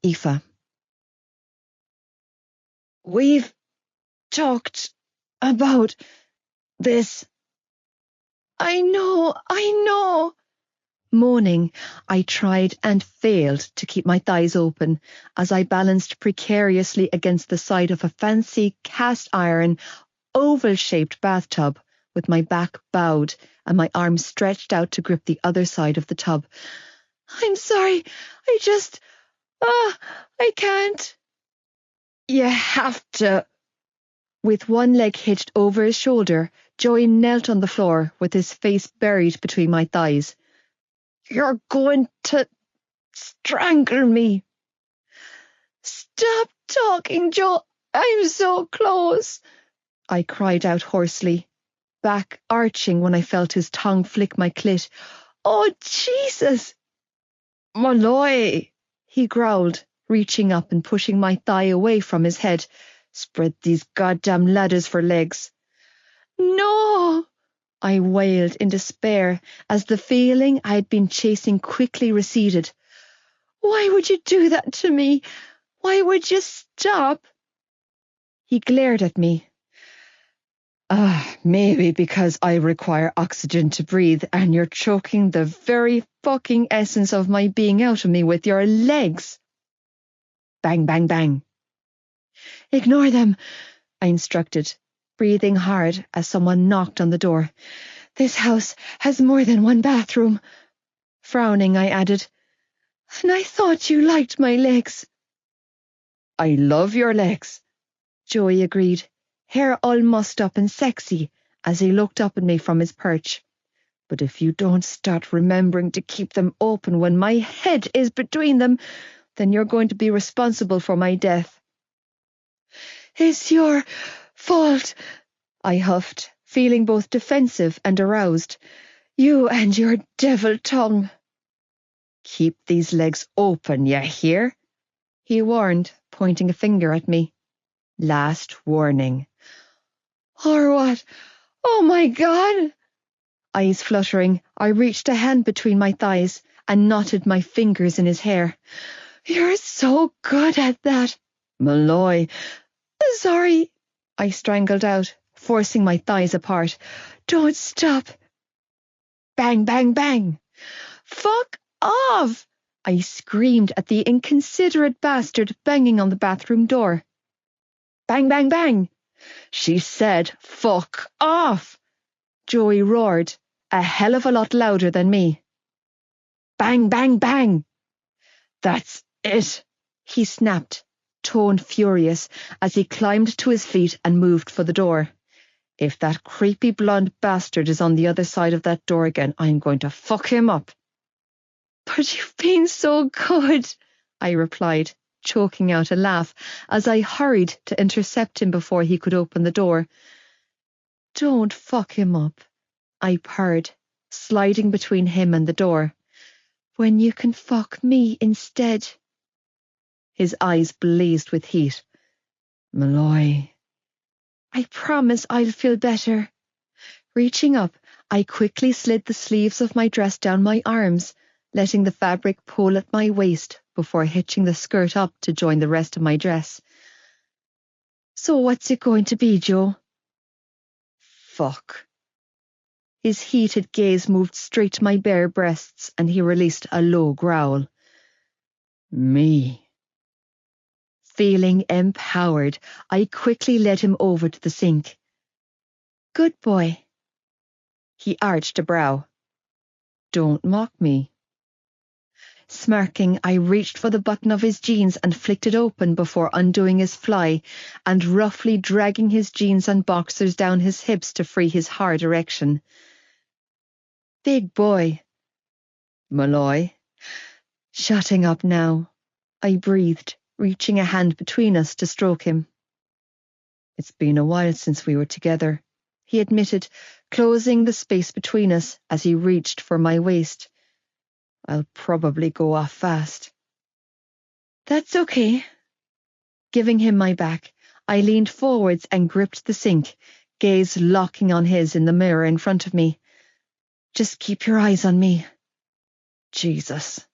Aoife. We've talked about this. I know. Moaning, I tried and failed to keep my thighs open as I balanced precariously against the side of a fancy cast iron, oval-shaped bathtub with my back bowed and my arms stretched out to grip the other side of the tub. I'm sorry, I can't. You have to. With one leg hitched over his shoulder, Joey knelt on the floor with his face buried between my thighs. You're going to strangle me. Stop talking, Joe. I'm so close. I cried out hoarsely, back arching when I felt his tongue flick my clit. Oh, Jesus! Malloy, he growled, reaching up and pushing my thigh away from his head. Spread these goddamn ladders for legs. No! I wailed in despair as the feeling I had been chasing quickly receded. Why would you do that to me? Why would you stop? He glared at me. Maybe because I require oxygen to breathe and you're choking the very fucking essence of my being out of me with your legs. Bang, bang, bang. Ignore them, I instructed, breathing hard as someone knocked on the door. This house has more than one bathroom. Frowning, I added, and I thought you liked my legs. I love your legs, Joey agreed, hair all mussed up and sexy as he looked up at me from his perch. But if you don't start remembering to keep them open when my head is between them, then you're going to be responsible for my death. It's your fault, I huffed, feeling both defensive and aroused. You and your devil tongue. Keep these legs open, you hear? He warned, pointing a finger at me. Last warning. Or what? Oh my God! Eyes fluttering, I reached a hand between my thighs and knotted my fingers in his hair. You're so good at that. Malloy. Sorry, I strangled out, forcing my thighs apart. Don't stop. Bang, bang, bang. Fuck off! I screamed at the inconsiderate bastard banging on the bathroom door. Bang, bang, bang. She said, fuck off. Joey roared, a hell of a lot louder than me. Bang, bang, bang. That's it, he snapped, tone furious, as he climbed to his feet and moved for the door. If that creepy blonde bastard is on the other side of that door again, I'm going to fuck him up. But you've been so good, I replied, choking out a laugh as I hurried to intercept him before he could open the door. Don't fuck him up, I purred, sliding between him and the door. When you can fuck me instead. His eyes blazed with heat. Malloy. I promise I'll feel better. Reaching up, I quickly slid the sleeves of my dress down my arms, letting the fabric pull at my waist before hitching the skirt up to join the rest of my dress. So what's it going to be, Joe? Fuck. His heated gaze moved straight to my bare breasts, and he released a low growl. Me. Feeling empowered, I quickly led him over to the sink. Good boy. He arched a brow. Don't mock me. Smirking, I reached for the button of his jeans and flicked it open before undoing his fly and roughly dragging his jeans and boxers down his hips to free his hard erection. Big boy. Malloy. Shutting up now, I breathed, reaching a hand between us to stroke him. It's been a while since we were together, he admitted, closing the space between us as he reached for my waist. I'll probably go off fast. That's okay. Giving him my back, I leaned forwards and gripped the sink, gaze locking on his in the mirror in front of me. Just keep your eyes on me. Jesus.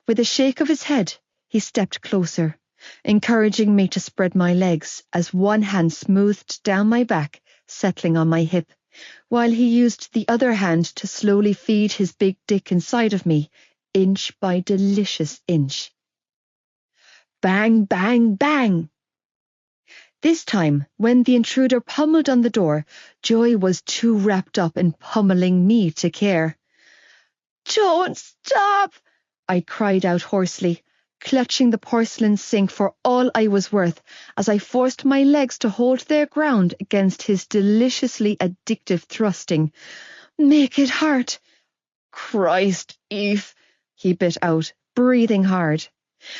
With a shake of his head, he stepped closer, encouraging me to spread my legs as one hand smoothed down my back, settling on my hip, while he used the other hand to slowly feed his big dick inside of me, inch by delicious inch. Bang, bang, bang! This time, when the intruder pummeled on the door, Joy was too wrapped up in pummeling me to care. Don't stop! I cried out hoarsely, clutching the porcelain sink for all I was worth as I forced my legs to hold their ground against his deliciously addictive thrusting. Make it hurt. Christ, Eve, he bit out, breathing hard.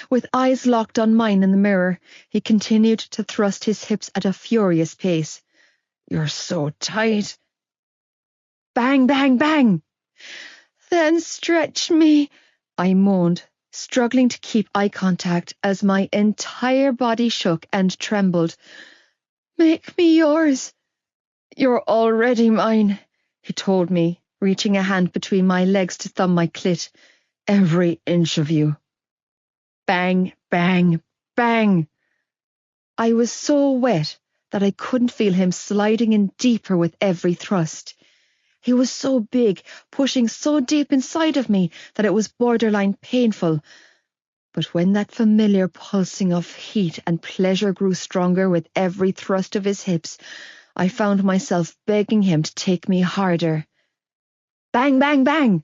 With eyes locked on mine in the mirror, he continued to thrust his hips at a furious pace. You're so tight. Bang, bang, bang! Then stretch me, I moaned, struggling to keep eye contact as my entire body shook and trembled. Make me yours. You're already mine, he told me, reaching a hand between my legs to thumb my clit. Every inch of you. Bang, bang, bang. I was so wet that I couldn't feel him sliding in deeper with every thrust. He was so big, pushing so deep inside of me that it was borderline painful. But when that familiar pulsing of heat and pleasure grew stronger with every thrust of his hips, I found myself begging him to take me harder. Bang, bang, bang!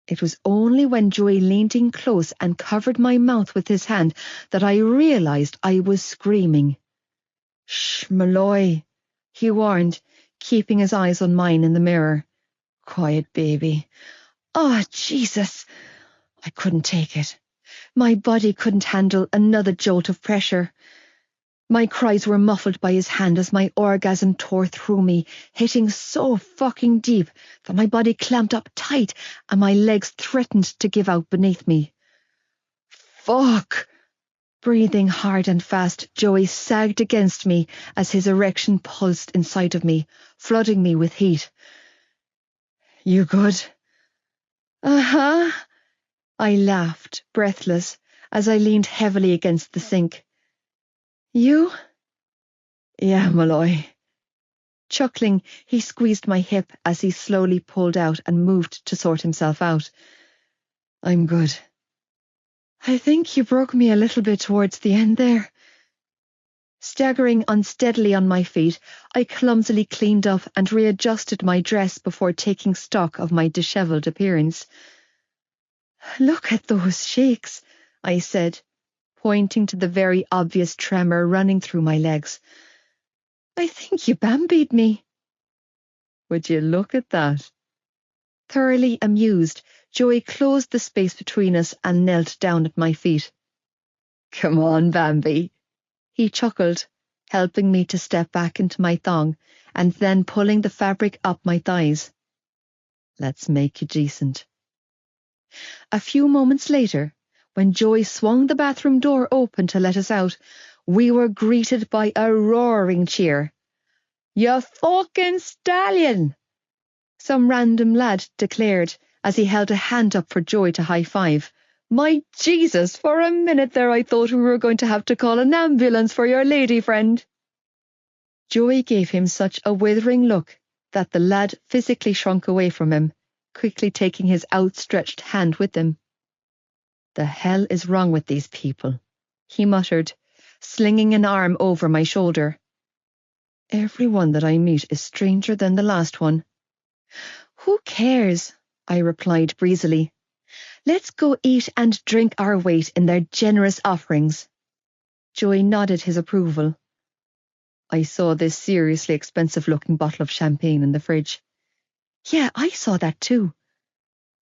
It was only when Joey leaned in close and covered my mouth with his hand that I realized I was screaming. Shh, Malloy, he warned, keeping his eyes on mine in the mirror. Quiet, baby. Oh, Jesus! I couldn't take it. My body couldn't handle another jolt of pressure. My cries were muffled by his hand as my orgasm tore through me, hitting so fucking deep that my body clamped up tight and my legs threatened to give out beneath me. Fuck! Breathing hard and fast, Joey sagged against me as his erection pulsed inside of me, flooding me with heat. You good? Uh-huh. I laughed, breathless, as I leaned heavily against the sink. You? Yeah, Malloy. Chuckling, he squeezed my hip as he slowly pulled out and moved to sort himself out. I'm good. I think you broke me a little bit towards the end there. Staggering unsteadily on my feet, I clumsily cleaned up and readjusted my dress before taking stock of my dishevelled appearance. Look at those shakes, I said, pointing to the very obvious tremor running through my legs. I think you bambied me. Would you look at that? Thoroughly amused, Joey closed the space between us and knelt down at my feet. Come on, Bambi. He chuckled, helping me to step back into my thong and then pulling the fabric up my thighs. Let's make you decent. A few moments later, when Joey swung the bathroom door open to let us out, we were greeted by a roaring cheer. You fucking stallion! Some random lad declared as he held a hand up for Joey to high-five. My Jesus, for a minute there I thought we were going to have to call an ambulance for your lady friend. Joey gave him such a withering look that the lad physically shrunk away from him, quickly taking his outstretched hand with him. "The hell is wrong with these people?" he muttered, slinging an arm over my shoulder. "Everyone that I meet is stranger than the last one." "Who cares?" I replied breezily. "Let's go eat and drink our weight in their generous offerings." Joey nodded his approval. I saw this seriously expensive-looking bottle of champagne in the fridge. "Yeah, I saw that too."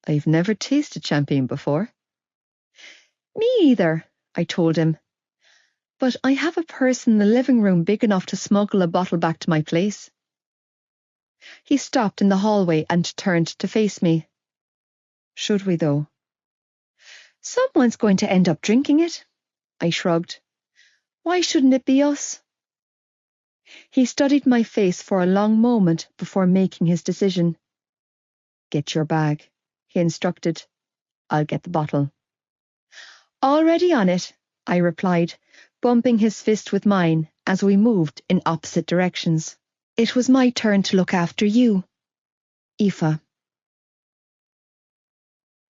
"I've never tasted champagne before." "Me either," I told him. "But I have a purse in the living room big enough to smuggle a bottle back to my place." He stopped in the hallway and turned to face me. "Should we, though?" "Someone's going to end up drinking it." I shrugged. "Why shouldn't it be us?" He studied my face for a long moment before making his decision. "Get your bag," he instructed. "I'll get the bottle." "Already on it," I replied, bumping his fist with mine as we moved in opposite directions. It was my turn to look after you, Aoife.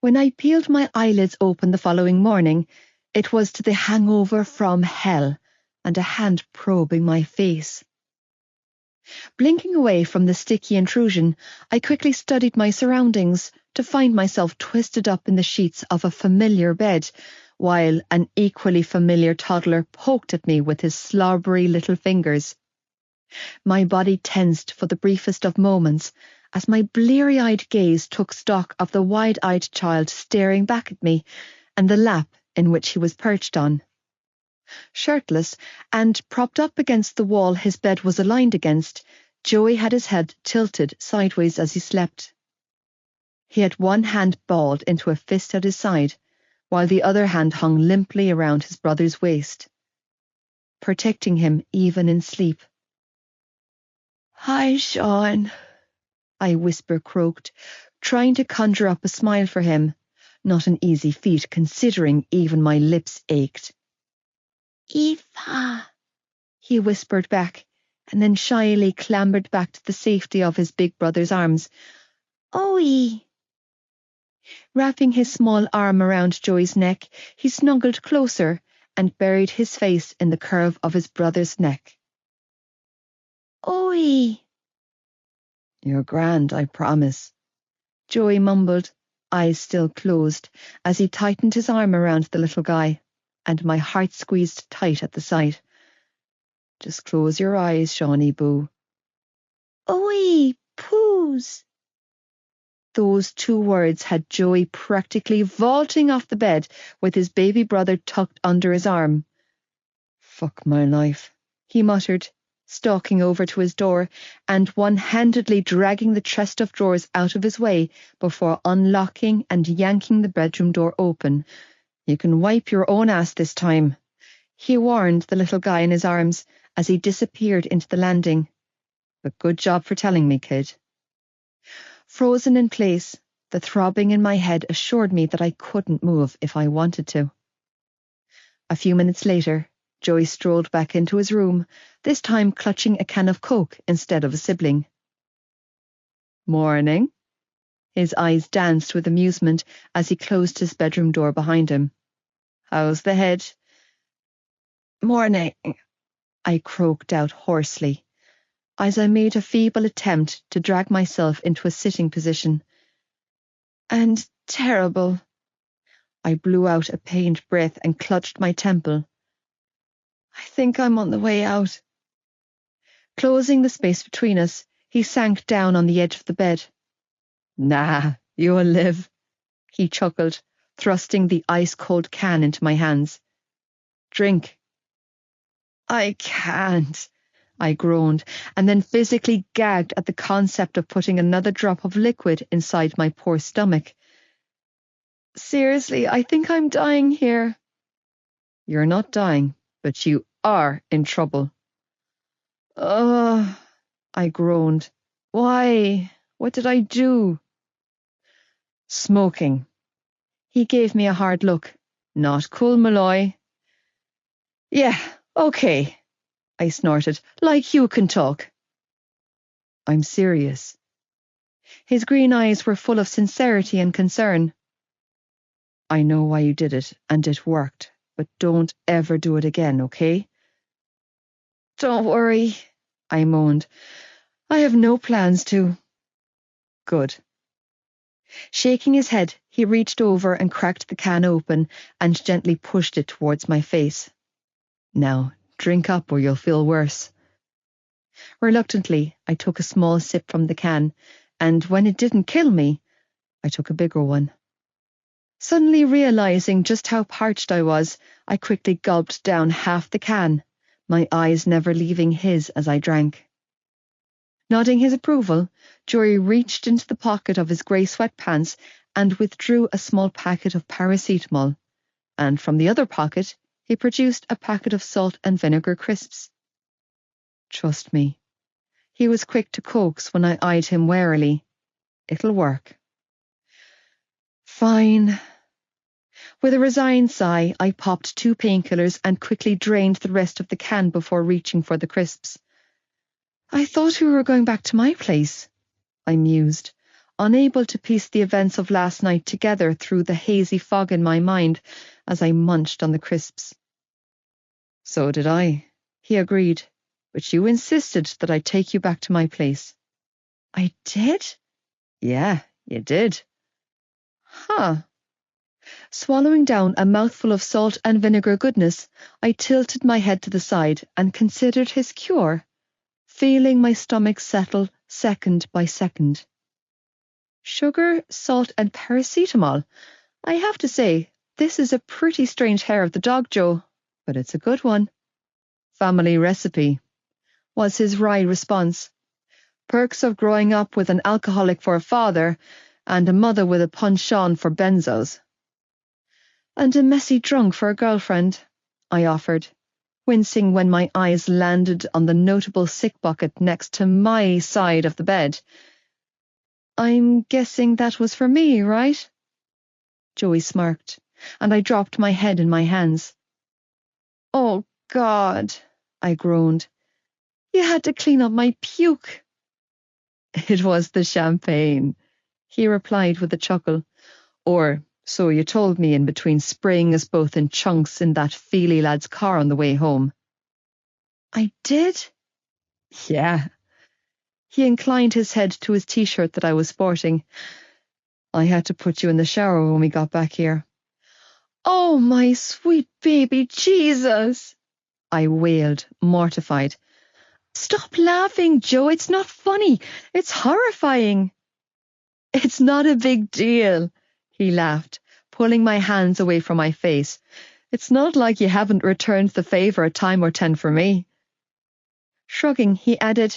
When I peeled my eyelids open the following morning, it was to the hangover from hell and a hand probing my face. Blinking away from the sticky intrusion, I quickly studied my surroundings to find myself twisted up in the sheets of a familiar bed, while an equally familiar toddler poked at me with his slobbery little fingers. My body tensed for the briefest of moments as my bleary-eyed gaze took stock of the wide-eyed child staring back at me and the lap in which he was perched on. Shirtless and propped up against the wall his bed was aligned against, Joey had his head tilted sideways as he slept. He had one hand balled into a fist at his side, while the other hand hung limply around his brother's waist, protecting him even in sleep. "Hi, Sean," I whisper-croaked, trying to conjure up a smile for him, not an easy feat considering even my lips ached. "Aoife," he whispered back, and then shyly clambered back to the safety of his big brother's arms. "Oie." Wrapping his small arm around Joey's neck, he snuggled closer and buried his face in the curve of his brother's neck. "Oie." "You're grand, I promise," Joey mumbled, eyes still closed, as he tightened his arm around the little guy, and my heart squeezed tight at the sight. "Just close your eyes, Shawnee Boo." "Oie, poos." Those two words had Joey practically vaulting off the bed with his baby brother tucked under his arm. "Fuck my life," he muttered, stalking over to his door and one-handedly dragging the chest of drawers out of his way before unlocking and yanking the bedroom door open. "You can wipe your own ass this time," he warned the little guy in his arms as he disappeared into the landing. "But good job for telling me, kid." Frozen in place, the throbbing in my head assured me that I couldn't move if I wanted to. A few minutes later, Joey strolled back into his room, this time clutching a can of Coke instead of a sibling. "Morning." His eyes danced with amusement as he closed his bedroom door behind him. "How's the head?" "Morning," I croaked out hoarsely, as I made a feeble attempt to drag myself into a sitting position. "And terrible." I blew out a pained breath and clutched my temple. "I think I'm on the way out." Closing the space between us, he sank down on the edge of the bed. "Nah, you'll live," he chuckled, thrusting the ice-cold can into my hands. "Drink." "I can't," I groaned, and then physically gagged at the concept of putting another drop of liquid inside my poor stomach. "Seriously, I think I'm dying here." "You're not dying, but you are in trouble." "Ugh," I groaned. "Why? What did I do?" "Smoking." He gave me a hard look. "Not cool, Malloy." "Yeah, okay," I snorted, "like you can talk." I'm serious. His green eyes were full of sincerity and concern. I know why you did it, and it worked, but don't ever do it again, okay? Don't worry, I moaned. I have no plans to. Good. Shaking his head, he reached over and cracked the can open and gently pushed it towards my face. Now, drink up or you'll feel worse. Reluctantly, I took a small sip from the can, and when it didn't kill me, I took a bigger one. Suddenly realizing just how parched I was, I quickly gulped down half the can, my eyes never leaving his as I drank. Nodding his approval, Jory reached into the pocket of his grey sweatpants and withdrew a small packet of paracetamol, and from the other pocket he produced a packet of salt and vinegar crisps. Trust me. He was quick to coax when I eyed him warily. It'll work. Fine. With a resigned sigh, I popped 2 painkillers and quickly drained the rest of the can before reaching for the crisps. I thought we were going back to my place, I mused, unable to piece the events of last night together through the hazy fog in my mind as I munched on the crisps. So did I, he agreed, but you insisted that I take you back to my place. I did? Yeah, you did. Huh. Swallowing down a mouthful of salt and vinegar goodness, I tilted my head to the side and considered his cure, feeling my stomach settle second by second. Sugar, salt, and paracetamol. I have to say, this is a pretty strange hair of the dog, Joe, but it's a good one. Family recipe, was his wry response. Perks of growing up with an alcoholic for a father and a mother with a penchant for benzos. And a messy drunk for a girlfriend, I offered, wincing when my eyes landed on the notable sick bucket next to my side of the bed. I'm guessing that was for me, right? Joey smirked, and I dropped my head in my hands. Oh, God, I groaned. You had to clean up my puke. It was the champagne, he replied with a chuckle. Or so you told me in between spraying us both in chunks in that Feely lad's car on the way home. I did? Yeah. He inclined his head to his t-shirt that I was sporting. I had to put you in the shower when we got back here. Oh, my sweet baby Jesus! I wailed, mortified. Stop laughing, Joe. It's not funny. It's horrifying. It's not a big deal, he laughed, pulling my hands away from my face. It's not like you haven't returned the favour a time or 10 for me. Shrugging, he added,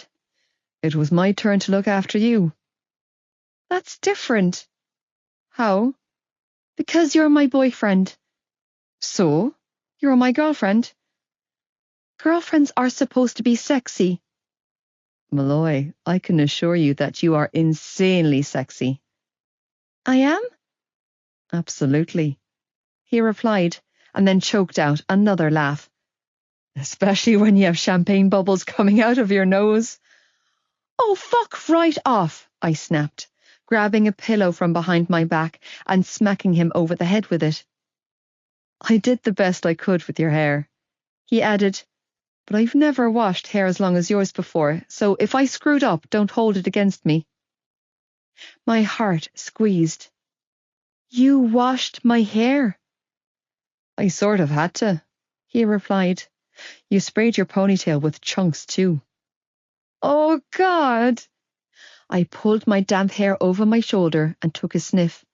It was my turn to look after you. That's different. How? Because you're my boyfriend. So? You're my girlfriend. Girlfriends are supposed to be sexy. Malloy, I can assure you that you are insanely sexy. I am? Absolutely, he replied, and then choked out another laugh. Especially when you have champagne bubbles coming out of your nose. Oh, fuck right off, I snapped, grabbing a pillow from behind my back and smacking him over the head with it. I did the best I could with your hair, he added, but I've never washed hair as long as yours before, so if I screwed up, don't hold it against me. My heart squeezed. You washed my hair. I sort of had to, he replied. You sprayed your ponytail with chunks too. Oh, God! I pulled my damp hair over my shoulder and took a sniff,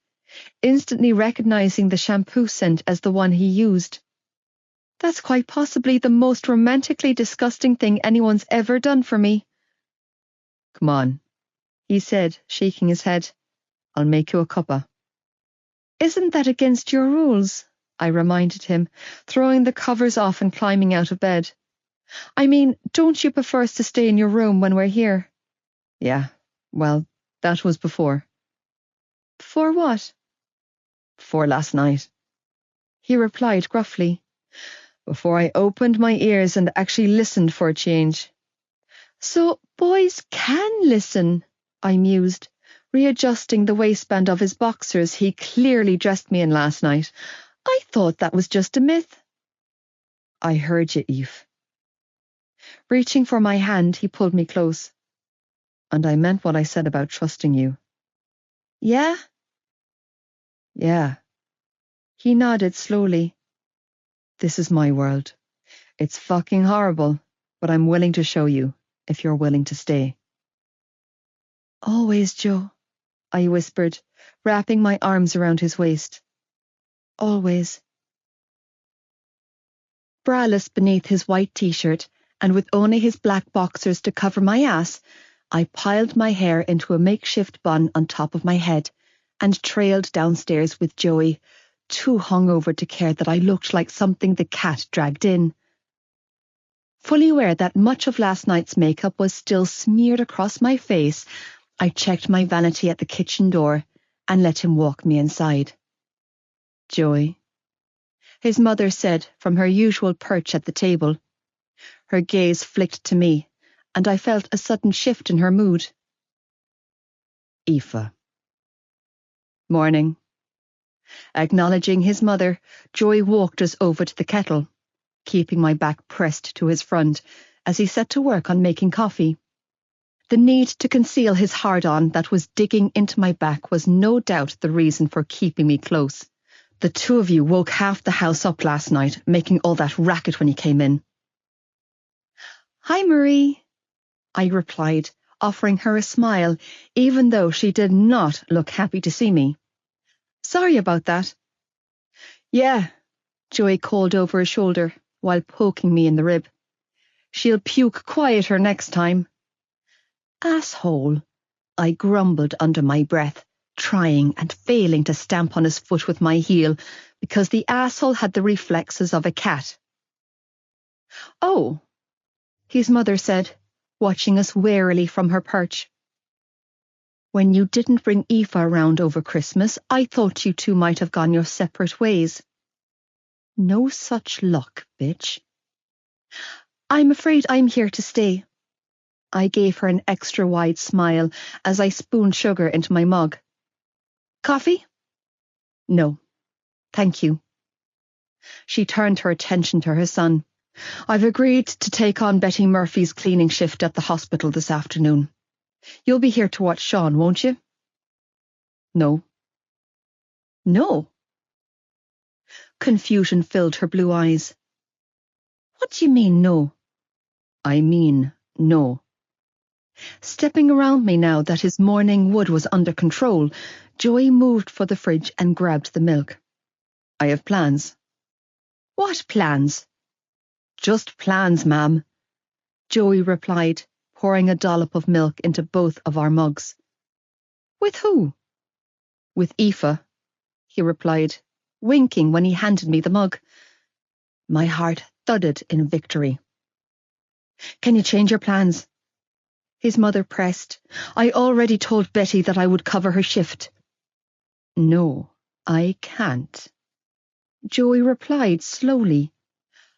instantly recognizing the shampoo scent as the one he used. That's quite possibly the most romantically disgusting thing anyone's ever done for me. Come on, he said, shaking his head. I'll make you a cuppa. Isn't that against your rules? I reminded him, throwing the covers off and climbing out of bed. I mean, don't you prefer us to stay in your room when we're here? Yeah, well, that was before. Before what? Before last night, he replied gruffly. Before I opened my ears and actually listened for a change. So, Boys can listen, I mused, readjusting the waistband of his boxers he clearly dressed me in last night. I thought that was just a myth. I heard you, Eve. Reaching for my hand, he pulled me close. And I meant what I said about trusting you. Yeah? Yeah. He nodded slowly. This is my world. It's fucking horrible, but I'm willing to show you, if you're willing to stay. Always, Joe, I whispered, wrapping my arms around his waist. Always. Braless beneath his white t-shirt, and with only his black boxers to cover my ass, I piled my hair into a makeshift bun on top of my head and trailed downstairs with Joey, too hungover to care that I looked like something the cat dragged in. Fully aware that much of last night's makeup was still smeared across my face, I checked my vanity at the kitchen door and let him walk me inside. Joey, his mother said from her usual perch at the table. Her gaze flicked to me, and I felt a sudden shift in her mood. Aoife. Morning. Acknowledging his mother, Joey walked us over to the kettle, keeping my back pressed to his front as he set to work on making coffee. The need to conceal his hard-on that was digging into my back was no doubt the reason for keeping me close. The two of you woke half the house up last night, making all that racket when you came in. Hi, Marie, I replied, offering her a smile, even though she did not look happy to see me. Sorry about that. Yeah, Joey called over his shoulder while poking me in the rib. She'll puke quieter next time. Asshole, I grumbled under my breath, trying and failing to stamp on his foot with my heel, because the asshole had the reflexes of a cat. Oh, his mother said, watching us warily from her perch. When you didn't bring Aoife around over Christmas, I thought you two might have gone your separate ways. No such luck, bitch. I'm afraid I'm here to stay. I gave her an extra wide smile as I spooned sugar into my mug. Coffee? No, thank you. She turned her attention to her son. I've agreed to take on Betty Murphy's cleaning shift at the hospital this afternoon. You'll be here to watch Sean, won't you? No. No. Confusion filled her blue eyes. What do you mean, no? I mean, no. Stepping around me now that his morning wood was under control, Joey moved for the fridge and grabbed the milk. I have plans. What plans? Just plans, ma'am, Joey replied, pouring a dollop of milk into both of our mugs. With who? With Aoife, he replied, winking when he handed me the mug. My heart thudded in victory. Can you change your plans? His mother pressed. I already told Betty that I would cover her shift. No, I can't, Joey replied slowly.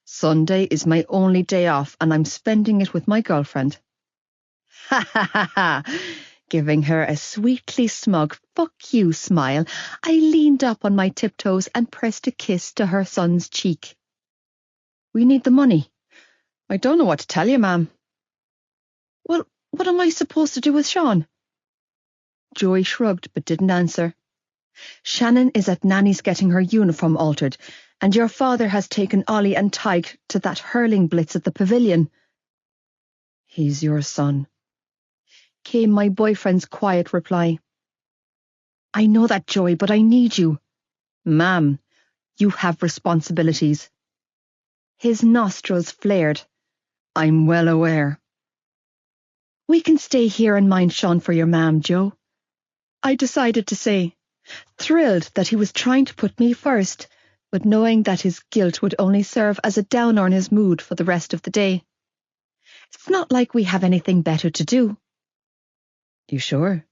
Sunday is my only day off and I'm spending it with my girlfriend. Ha ha ha ha! Giving her a sweetly smug fuck you smile, I leaned up on my tiptoes and pressed a kiss to her son's cheek. We need the money. I don't know what to tell you, ma'am. Well, what am I supposed to do with Sean? Joey shrugged but didn't answer. Shannon is at Nanny's getting her uniform altered, and your father has taken Ollie and Tig to that hurling blitz at the pavilion. He's your son, came my boyfriend's quiet reply. I know that, Joey, but I need you. Ma'am, you have responsibilities. His nostrils flared. I'm well aware. We can stay here and mind Sean for your ma'am, Joe, I decided to say, thrilled that he was trying to put me first, but knowing that his guilt would only serve as a downer on his mood for the rest of the day. It's not like we have anything better to do. You sure?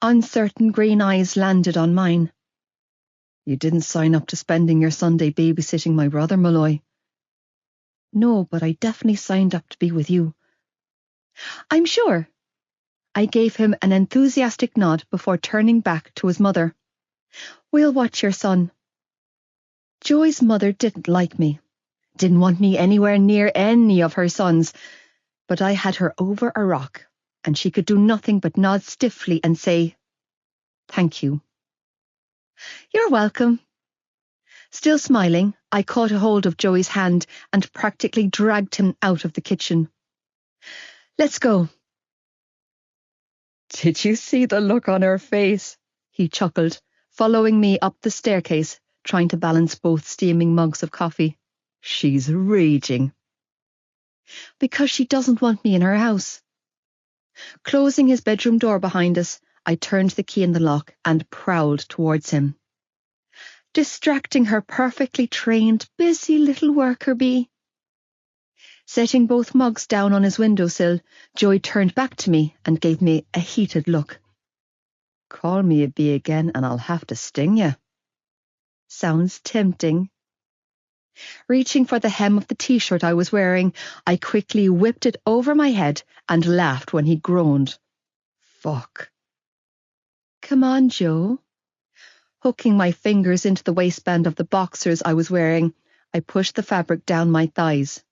Uncertain green eyes landed on mine. You didn't sign up to spending your Sunday babysitting my brother, Malloy. No, but I definitely signed up to be with you. I'm sure. I gave him an enthusiastic nod before turning back to his mother. We'll watch your son. Joy's mother didn't like me, didn't want me anywhere near any of her sons, but I had her over a rock, and she could do nothing but nod stiffly and say, "Thank you." "You're welcome." Still smiling, I caught a hold of Joey's hand and practically dragged him out of the kitchen. "Let's go." "Did you see the look on her face?" he chuckled, following me up the staircase, trying to balance both steaming mugs of coffee. "She's raging." "Because she doesn't want me in her house." Closing his bedroom door behind us, I turned the key in the lock and prowled towards him. Distracting her perfectly trained, busy little worker bee. Setting both mugs down on his windowsill, Joey turned back to me and gave me a heated look. "Call me a bee again and I'll have to sting you." Sounds tempting. Reaching for the hem of the t-shirt I was wearing, I quickly whipped it over my head and laughed when he groaned. "Fuck." "Come on, Joe." Hooking my fingers into the waistband of the boxers I was wearing, I pushed the fabric down my thighs.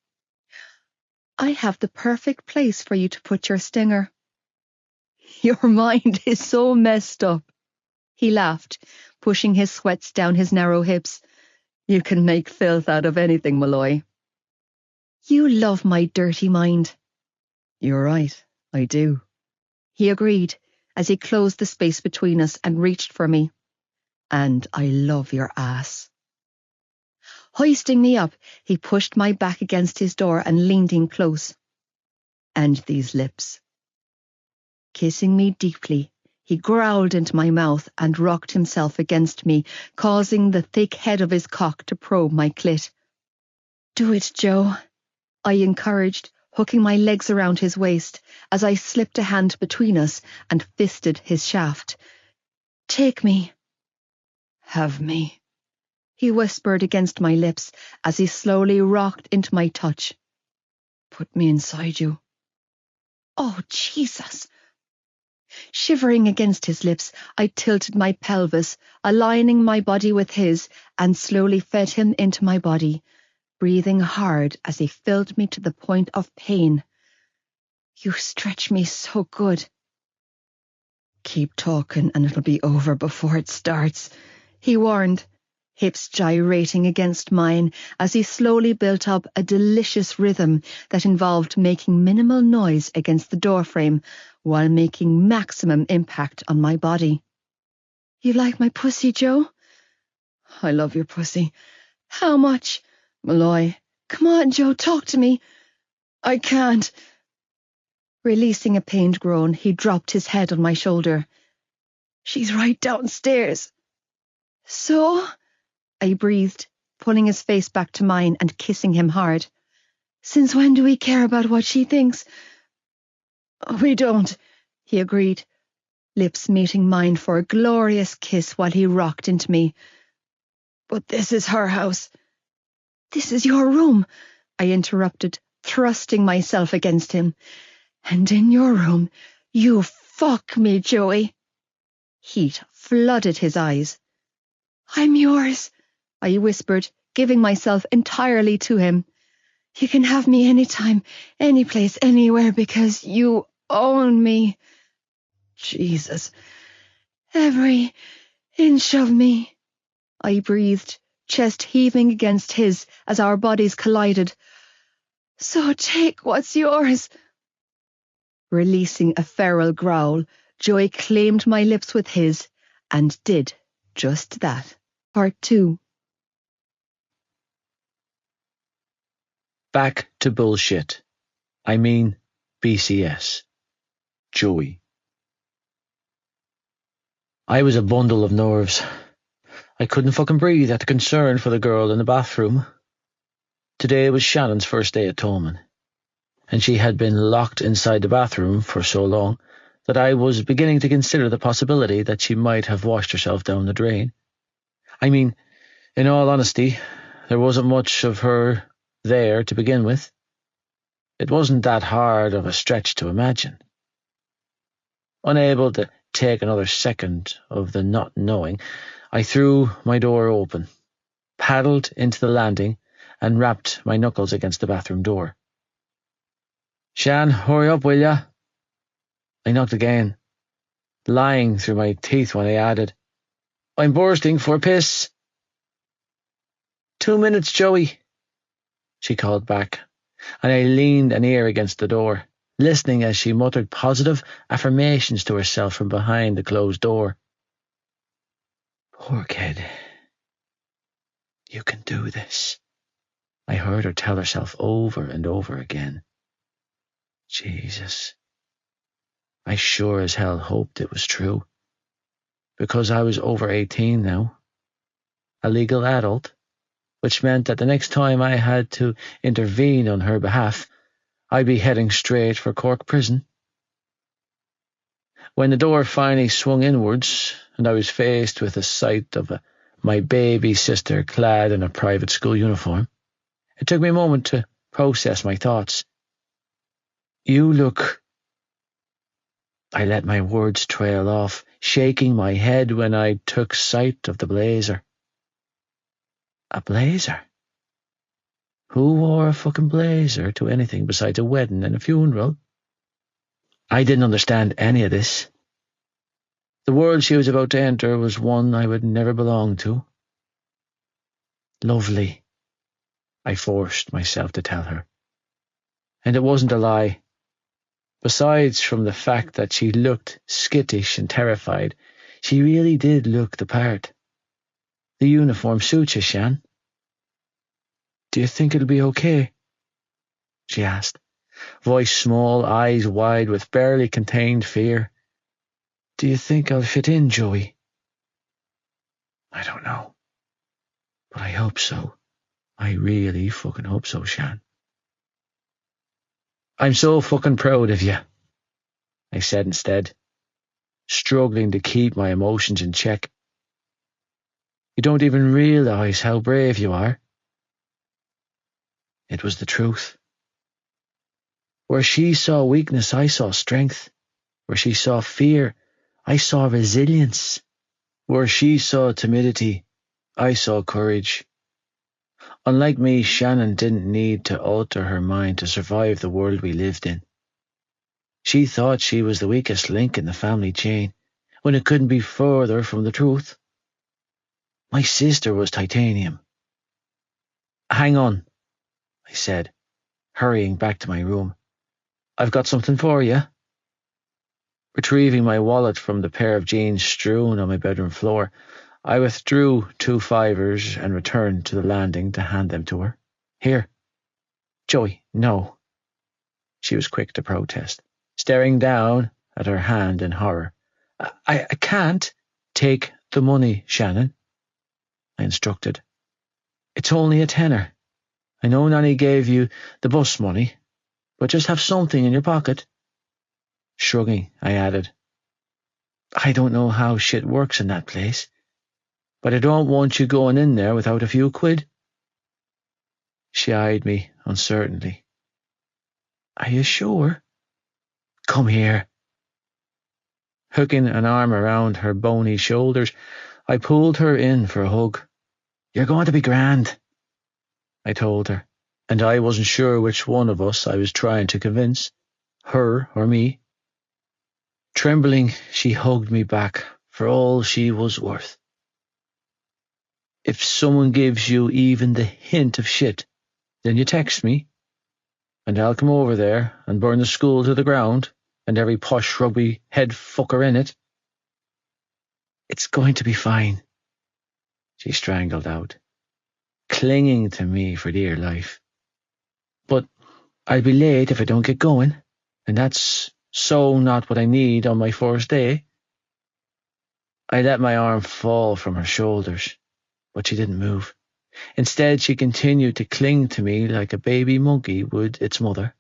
"I have the perfect place for you to put your stinger." "Your mind is so messed up." He laughed, pushing his sweats down his narrow hips. "You can make filth out of anything, Malloy." "You love my dirty mind." "You're right, I do." He agreed as he closed the space between us and reached for me. "And I love your ass." Hoisting me up, he pushed my back against his door and leaned in close. "And these lips." Kissing me deeply, he growled into my mouth and rocked himself against me, causing the thick head of his cock to probe my clit. "Do it, Joe," I encouraged, hooking my legs around his waist as I slipped a hand between us and fisted his shaft. "Take me." "Have me," he whispered against my lips as he slowly rocked into my touch. "Put me inside you." "Oh, Jesus." Shivering against his lips, I tilted my pelvis, aligning my body with his, and slowly fed him into my body, breathing hard as he filled me to the point of pain. "You stretch me so good." "Keep talking and it'll be over before it starts," he warned, hips gyrating against mine as he slowly built up a delicious rhythm that involved making minimal noise against the doorframe while making maximum impact on my body. "You like my pussy, Joe?" "I love your pussy." "How much?" "Malloy." "Come on, Joe, talk to me." "I can't." Releasing a pained groan, he dropped his head on my shoulder. "She's right downstairs." "So?" I breathed, pulling his face back to mine and kissing him hard. "Since when do we care about what she thinks?" "We don't," he agreed, lips meeting mine for a glorious kiss while he rocked into me. "But this is her house." "This is your room," I interrupted, thrusting myself against him. "And in your room, you fuck me, Joey." Heat flooded his eyes. "I'm yours," I whispered, giving myself entirely to him. "You can have me anytime, any place, anywhere, because you own me." "Jesus." "Every inch of me," I breathed, chest heaving against his as our bodies collided. "So take what's yours." Releasing a feral growl, Joey claimed my lips with his and did just that. Part 2. Back to bullshit. I mean, BCS. Joey. I was a bundle of nerves. I couldn't fucking breathe at the concern for the girl in the bathroom. Today was Shannon's first day at Tolman, and she had been locked inside the bathroom for so long that I was beginning to consider the possibility that she might have washed herself down the drain. I mean, in all honesty, there wasn't much of her there to begin with. It wasn't that hard of a stretch to imagine. Unable to take another second of the not knowing, I threw my door open, paddled into the landing, and rapped my knuckles against the bathroom door. "Shan, hurry up, will ya?" I knocked again, lying through my teeth when I added, "I'm bursting for a piss." "2 minutes, Joey," she called back, and I leaned an ear against the door, listening as she muttered positive affirmations to herself from behind the closed door. "Poor kid. You can do this," I heard her tell herself over and over again. Jesus. I sure as hell hoped it was true, because I was over 18 now, a legal adult, which meant that the next time I had to intervene on her behalf, I'd be heading straight for Cork prison. When the door finally swung inwards, and I was faced with the sight of my baby sister clad in a private school uniform, it took me a moment to process my thoughts. "You look—" I let my words trail off, shaking my head when I took sight of the blazer. A blazer? Who wore a fucking blazer to anything besides a wedding and a funeral? I didn't understand any of this. The world she was about to enter was one I would never belong to. Lovely, I forced myself to tell her. And it wasn't a lie. Besides from the fact that she looked skittish and terrified, she really did look the part. The uniform suits you, Shan. "Do you think it'll be okay?" she asked, voice small, eyes wide with barely contained fear. "Do you think I'll fit in, Joey?" "I don't know, but I hope so. I really fucking hope so, Shan." "I'm so fucking proud of you," I said instead, struggling to keep my emotions in check. "You don't even realize how brave you are." It was the truth. Where she saw weakness, I saw strength. Where she saw fear, I saw resilience. Where she saw timidity, I saw courage. Unlike me, Shannon didn't need to alter her mind to survive the world we lived in. She thought she was the weakest link in the family chain, when it couldn't be further from the truth. My sister was titanium. "Hang on," I said, hurrying back to my room. "I've got something for you." Retrieving my wallet from the pair of jeans strewn on my bedroom floor, I withdrew 2 fivers and returned to the landing to hand them to her. "Here." "Joey, no." She was quick to protest, staring down at her hand in horror. I can't." "Take the money, Shannon," I instructed. "It's only a tenner. I know Nanny gave you the bus money, but just have something in your pocket." Shrugging, I added, "I don't know how shit works in that place, but I don't want you going in there without a few quid." She eyed me uncertainly. "Are you sure?" "Come here." Hooking an arm around her bony shoulders, I pulled her in for a hug. "You're going to be grand," I told her, and I wasn't sure which one of us I was trying to convince, her or me. Trembling, she hugged me back for all she was worth. "If someone gives you even the hint of shit, then you text me, and I'll come over there and burn the school to the ground and every posh rugby head fucker in it." "It's going to be fine," she strangled out, clinging to me for dear life. "But I'll be late if I don't get going, and that's so not what I need on my first day." I let my arm fall from her shoulders, but she didn't move. Instead, she continued to cling to me like a baby monkey would its mother.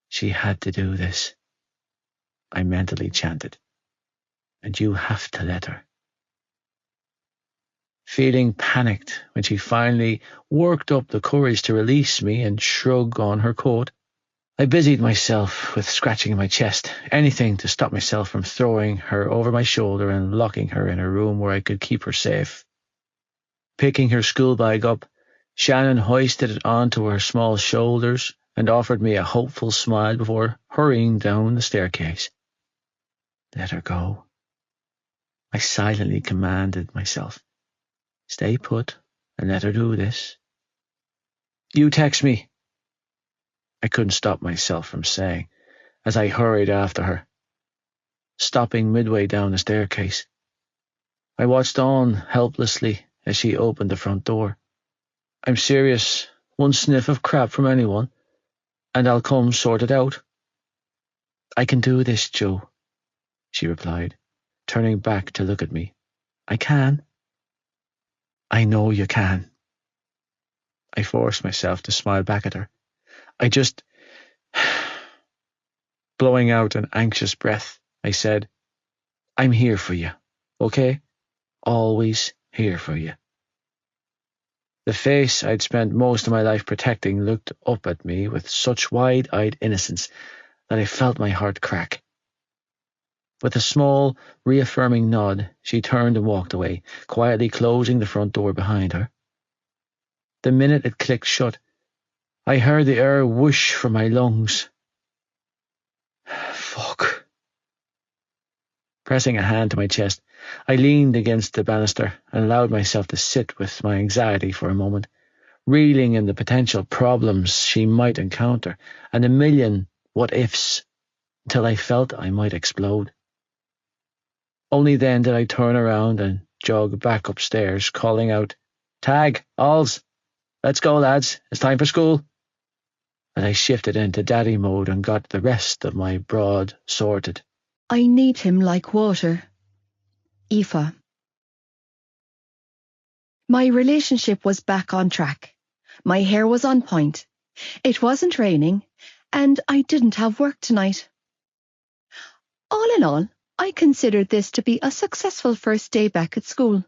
She had to do this, I mentally chanted, and you have to let her. feeling panicked when she finally worked up the courage to release me and shrug on her coat. I busied myself with scratching my chest, anything to stop myself from throwing her over my shoulder and locking her in a room where I could keep her safe. Picking her school bag up, Shannon hoisted it onto her small shoulders and offered me a hopeful smile before hurrying down the staircase. Let her go. I silently commanded myself. Stay put and let her do this. You text me, I couldn't stop myself from saying as I hurried after her, stopping midway down the staircase. I watched on helplessly as she opened the front door. I'm serious. One sniff of crap from anyone, and I'll come sort it out. I can do this, Joe, she replied, turning back to look at me. I can. I know you can. I forced myself to smile back at her. I just... Blowing out an anxious breath, I said, I'm here for you, okay? Always here for you. The face I'd spent most of my life protecting looked up at me with such wide-eyed innocence that I felt my heart crack. With a small, reaffirming nod, she turned and walked away, quietly closing the front door behind her. The minute it clicked shut, I heard the air whoosh from my lungs. Fuck. Pressing a hand to my chest, I leaned against the banister and allowed myself to sit with my anxiety for a moment, reeling in the potential problems she might encounter and a million what-ifs, until I felt I might explode. Only then did I turn around and jog back upstairs, calling out, Tag, alls, let's go, lads, it's time for school. And I shifted into daddy mode and got the rest of my broad sorted. I need him like water. Aoife. My relationship was back on track. My hair was on point. It wasn't raining, and I didn't have work tonight. All in all, I considered this to be a successful first day back at school.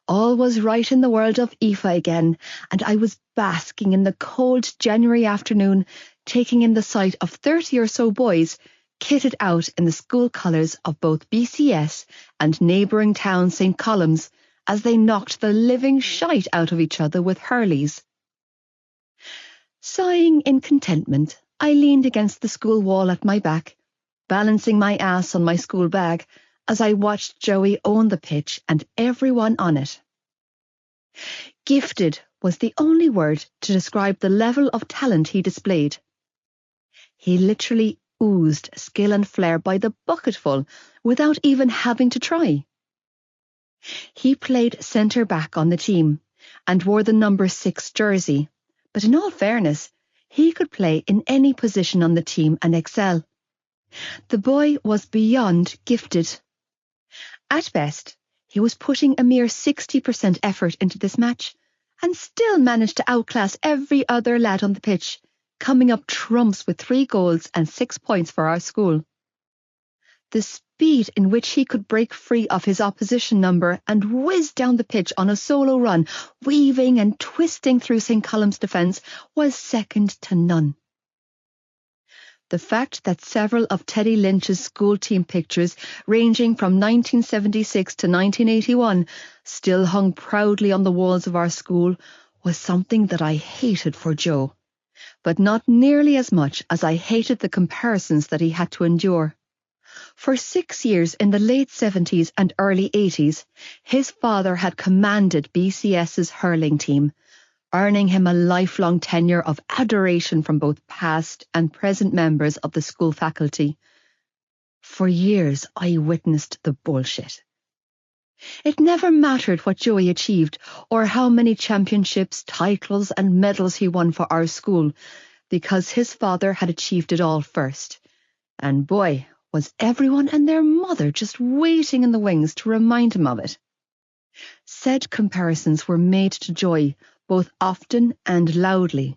All was right in the world of Aoife again, and I was basking in the cold January afternoon, taking in the sight of 30 or so boys kitted out in the school colours of both BCS and neighbouring town St. Columns as they knocked the living shite out of each other with hurleys. Sighing in contentment, I leaned against the school wall at my back, balancing my ass on my school bag as I watched Joey own the pitch and everyone on it. Gifted was the only word to describe the level of talent he displayed. He literally oozed skill and flair by the bucketful without even having to try. He played centre-back on the team and wore the number 6 jersey, but in all fairness, he could play in any position on the team and excel. The boy was beyond gifted. At best, he was putting a mere 60% effort into this match and still managed to outclass every other lad on the pitch, coming up trumps with 3 goals and 6 points for our school. The speed in which he could break free of his opposition number and whiz down the pitch on a solo run, weaving and twisting through St. Column's defence, was second to none. The fact that several of Teddy Lynch's school team pictures, ranging from 1976 to 1981, still hung proudly on the walls of our school was something that I hated for Joe, but not nearly as much as I hated the comparisons that he had to endure. For 6 years in the late 70s and early 80s, his father had commanded BCS's hurling team, earning him a lifelong tenure of adoration from both past and present members of the school faculty. For years, I witnessed the bullshit. It never mattered what Joey achieved or how many championships, titles and medals he won for our school, because his father had achieved it all first. And boy, was everyone and their mother just waiting in the wings to remind him of it. Said comparisons were made to Joey both often and loudly,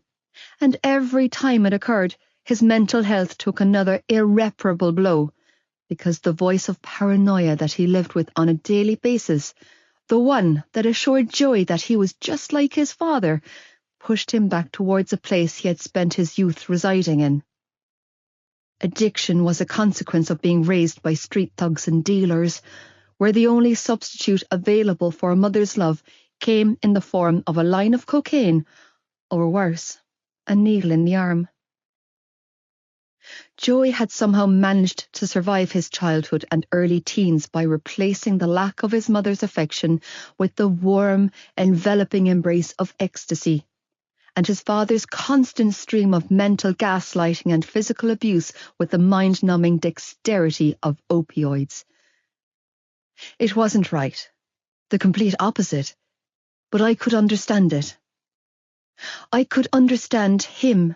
and every time it occurred, his mental health took another irreparable blow, because the voice of paranoia that he lived with on a daily basis the one that assured Joey that he was just like his father, pushed him back towards a place he had spent his youth residing in. Addiction was a consequence of being raised by street thugs and dealers, where the only substitute available for a mother's love came in the form of a line of cocaine, or worse, a needle in the arm. Joey had somehow managed to survive his childhood and early teens by replacing the lack of his mother's affection with the warm, enveloping embrace of ecstasy, and his father's constant stream of mental gaslighting and physical abuse with the mind-numbing dexterity of opioids. It wasn't right, the complete opposite, but I could understand it. I could understand him.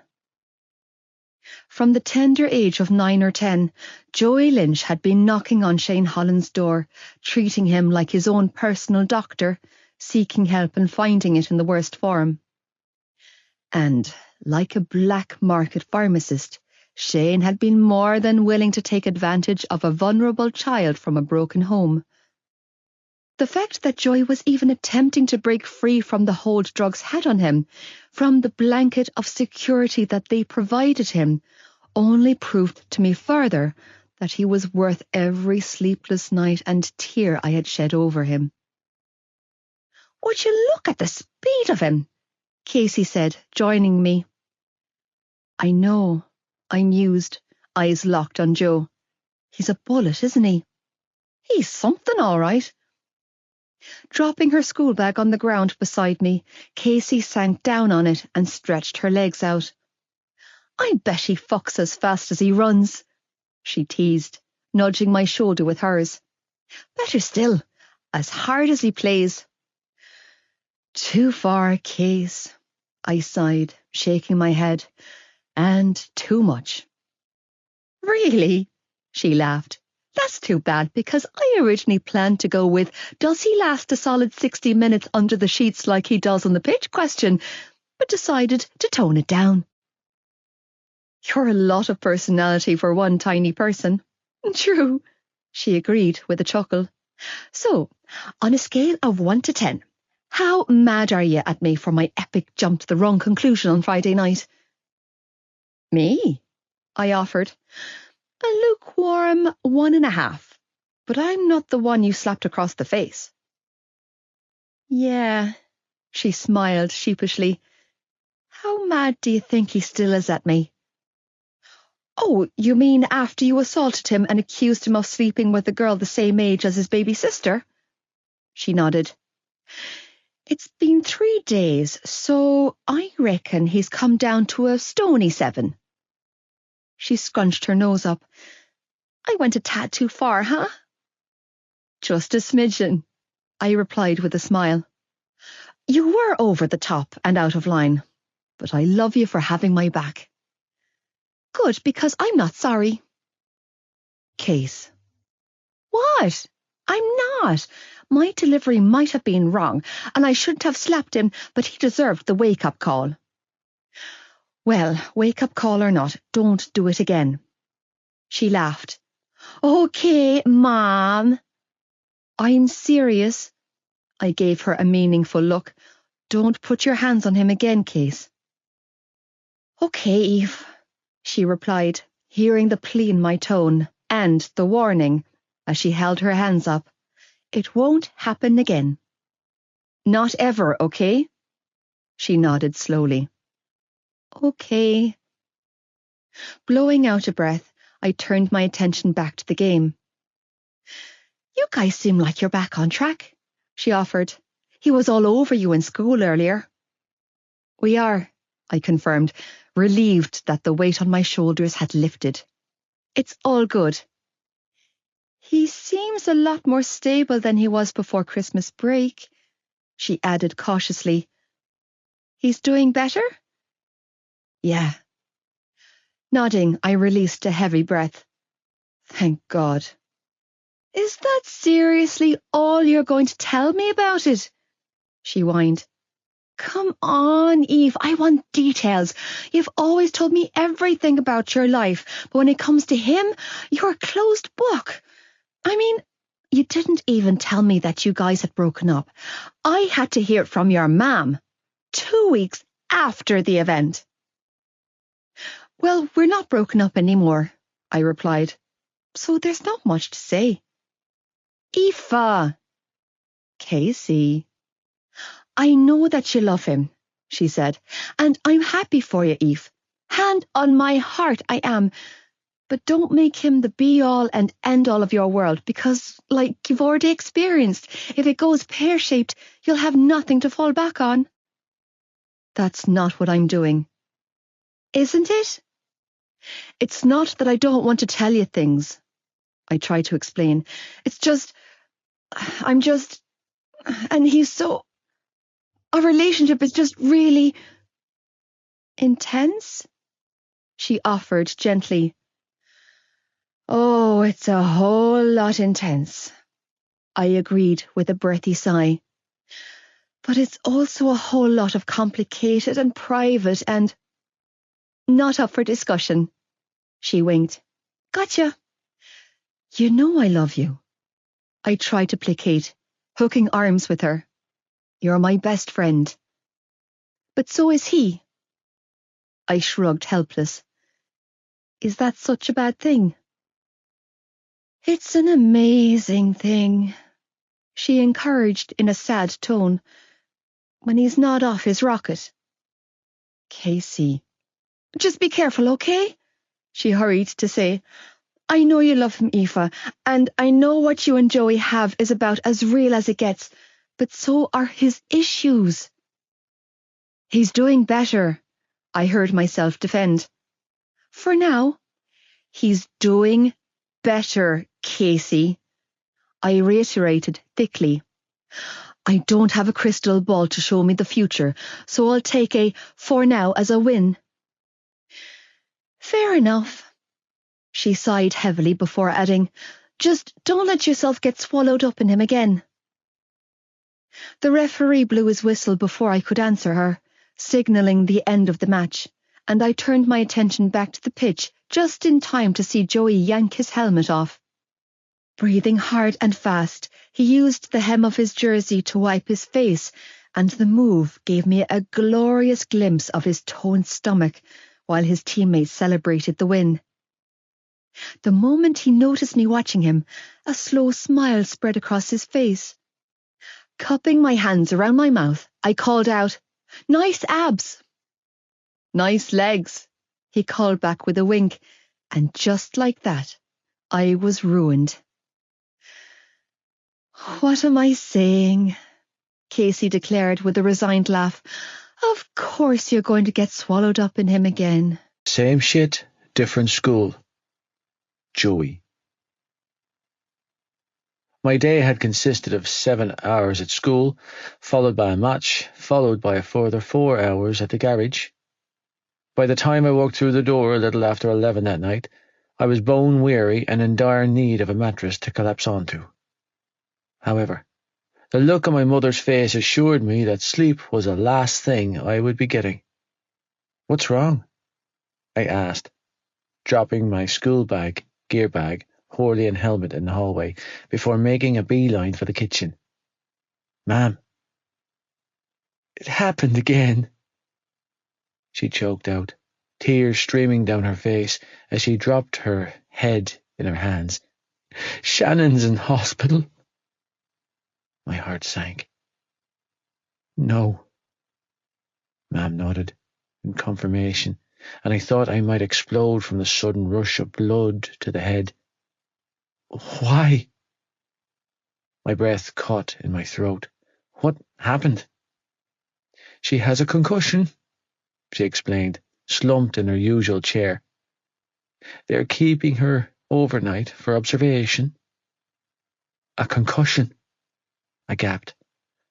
From the tender age of 9 or 10, Joey Lynch had been knocking on Shane Holland's door, treating him like his own personal doctor, seeking help and finding it in the worst form. And, like a black market pharmacist, Shane had been more than willing to take advantage of a vulnerable child from a broken home. The fact that Joey was even attempting to break free from the hold drugs had on him, from the blanket of security that they provided him, only proved to me further that he was worth every sleepless night and tear I had shed over him. "Would you look at the speed of him?" Casey said, joining me. "I know," I mused, eyes locked on Joe. "He's a bullet, isn't he?" "He's something, all right." Dropping her school bag on the ground beside me, Casey sank down on it and stretched her legs out. "I bet he fucks as fast as he runs," she teased, nudging my shoulder with hers. "Better still, as hard as he plays." "Too far, Case," I sighed, shaking my head. "And too much." "Really?" she laughed. "That's too bad, because I originally planned to go with, does he last a solid 60 minutes under the sheets like he does on the pitch question, but decided to tone it down." "You're a lot of personality for one tiny person." "True," she agreed with a chuckle. "So, on a scale of 1 to 10, how mad are you at me for my epic jump to the wrong conclusion on Friday night?" "Me?" I offered. "A lukewarm 1.5, but I'm not the one you slapped across the face." "Yeah," she smiled sheepishly. "How mad do you think he still is at me?" "Oh, you mean after you assaulted him and accused him of sleeping with a girl the same age as his baby sister?" She nodded. "It's been 3 days, so I reckon he's come down to a stony 7. She scrunched her nose up. "I went a tad too far, huh?" "Just a smidgen," I replied with a smile. "You were over the top and out of line, but I love you for having my back." "Good, because I'm not sorry." "Case." "What? I'm not. My delivery might have been wrong, and I shouldn't have slapped him, but he deserved the wake-up call." "Well, wake-up call or not, don't do it again." She laughed. "Okay, Mom." "I'm serious." I gave her a meaningful look. "Don't put your hands on him again, Case." "Okay, Eve," she replied, hearing the plea in my tone and the warning as she held her hands up. "It won't happen again." "Not ever, okay?" She nodded slowly. "Okay." Blowing out a breath, I turned my attention back to the game. "You guys seem like you're back on track," she offered. "He was all over you in school earlier." "We are," I confirmed, relieved that the weight on my shoulders had lifted. "It's all good." "He seems a lot more stable than he was before Christmas break," she added cautiously. "He's doing better?" "Yeah." Nodding, I released a heavy breath. "Thank God." "Is that seriously all you're going to tell me about it?" she whined. "Come on, Eve, I want details. You've always told me everything about your life, but when it comes to him, you're a closed book. I mean, You didn't even tell me that you guys had broken up. I had to hear it from your mum 2 weeks after the event. Well, we're not broken up anymore, I replied. So there's not much to say. Aoife! Casey. I know that you love him, she said, and I'm happy for you, Aoife. Hand on my heart, I am. But don't make him the be-all and end-all of your world, because, like you've already experienced, if it goes pear-shaped, you'll have nothing to fall back on. That's not what I'm doing. Isn't it? It's not that I don't want to tell you things, I try to explain. It's just, and he's so, our relationship is just really intense, she offered gently. Oh, it's a whole lot intense, I agreed with a breathy sigh. But it's also a whole lot of complicated and private and not up for discussion, she winked. Gotcha. You know I love you. I tried to placate, hooking arms with her. You're my best friend. But so is he. I shrugged, helpless. Is that such a bad thing? It's an amazing thing, she encouraged in a sad tone, when he's not off his rocket. Casey. Just be careful, okay? She hurried to say. I know you love him, Aoife, and I know what you and Joey have is about as real as it gets, but so are his issues. He's doing better, I heard myself defend. For now, he's doing better, Casey, I reiterated thickly. I don't have a crystal ball to show me the future, so I'll take a for now as a win. Fair enough. She sighed heavily before adding, just don't let yourself get swallowed up in him again. The referee blew his whistle before I could answer her, signalling the end of the match, and I turned my attention back to the pitch just in time to see Joey yank his helmet off. Breathing hard and fast, he used the hem of his jersey to wipe his face, and the move gave me a glorious glimpse of his toned stomach while his teammates celebrated the win. The moment he noticed me watching him, a slow smile spread across his face. Cupping my hands around my mouth, I called out, Nice abs! Nice legs, he called back with a wink, and just like that, I was ruined. What am I saying? Casey declared with a resigned laugh. Of course you're going to get swallowed up in him again. Same shit, different school. Joey. My day had consisted of 7 hours at school, followed by a match, followed by a further 4 hours at the garage. By the time I walked through the door a little after 11 that night, I was bone weary and in dire need of a mattress to collapse onto. However, the look on my mother's face assured me that sleep was the last thing I would be getting. What's wrong? I asked, dropping my school bag, gear bag, Horley and helmet in the hallway before making a beeline for the kitchen. Ma'am, it happened again. She choked out, tears streaming down her face as she dropped her head in her hands. Shannon's in hospital. My heart sank. No. Ma'am nodded in confirmation, and I thought I might explode from the sudden rush of blood to the head. Why? My breath caught in my throat. What happened? She has a concussion, she explained, slumped in her usual chair. They're keeping her overnight for observation. A concussion? I gasped.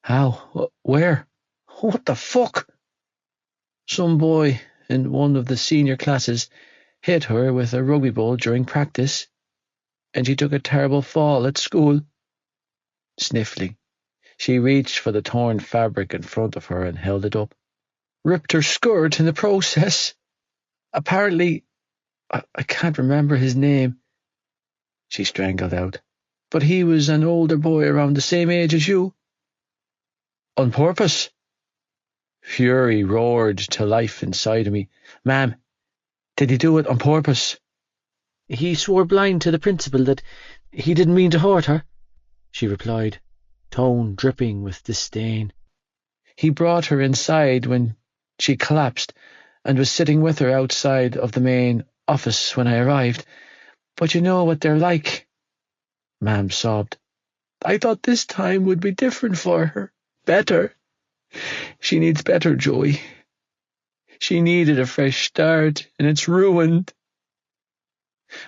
How? Where? What the fuck? Some boy in one of the senior classes hit her with a rugby ball during practice, and she took a terrible fall at school. Sniffling, she reached for the torn fabric in front of her and held it up. Ripped her skirt in the process. Apparently, I can't remember his name, she strangled out, but he was an older boy around the same age as you. On purpose? Fury roared to life inside of me. Ma'am, did he do it on purpose? He swore blind to the principle that he didn't mean to hurt her, she replied, tone dripping with disdain. He brought her inside when she collapsed and was sitting with her outside of the main office when I arrived. But you know what they're like, Ma'am sobbed. I thought this time would be different for her. Better. She needs better, Joey. She needed a fresh start, and it's ruined.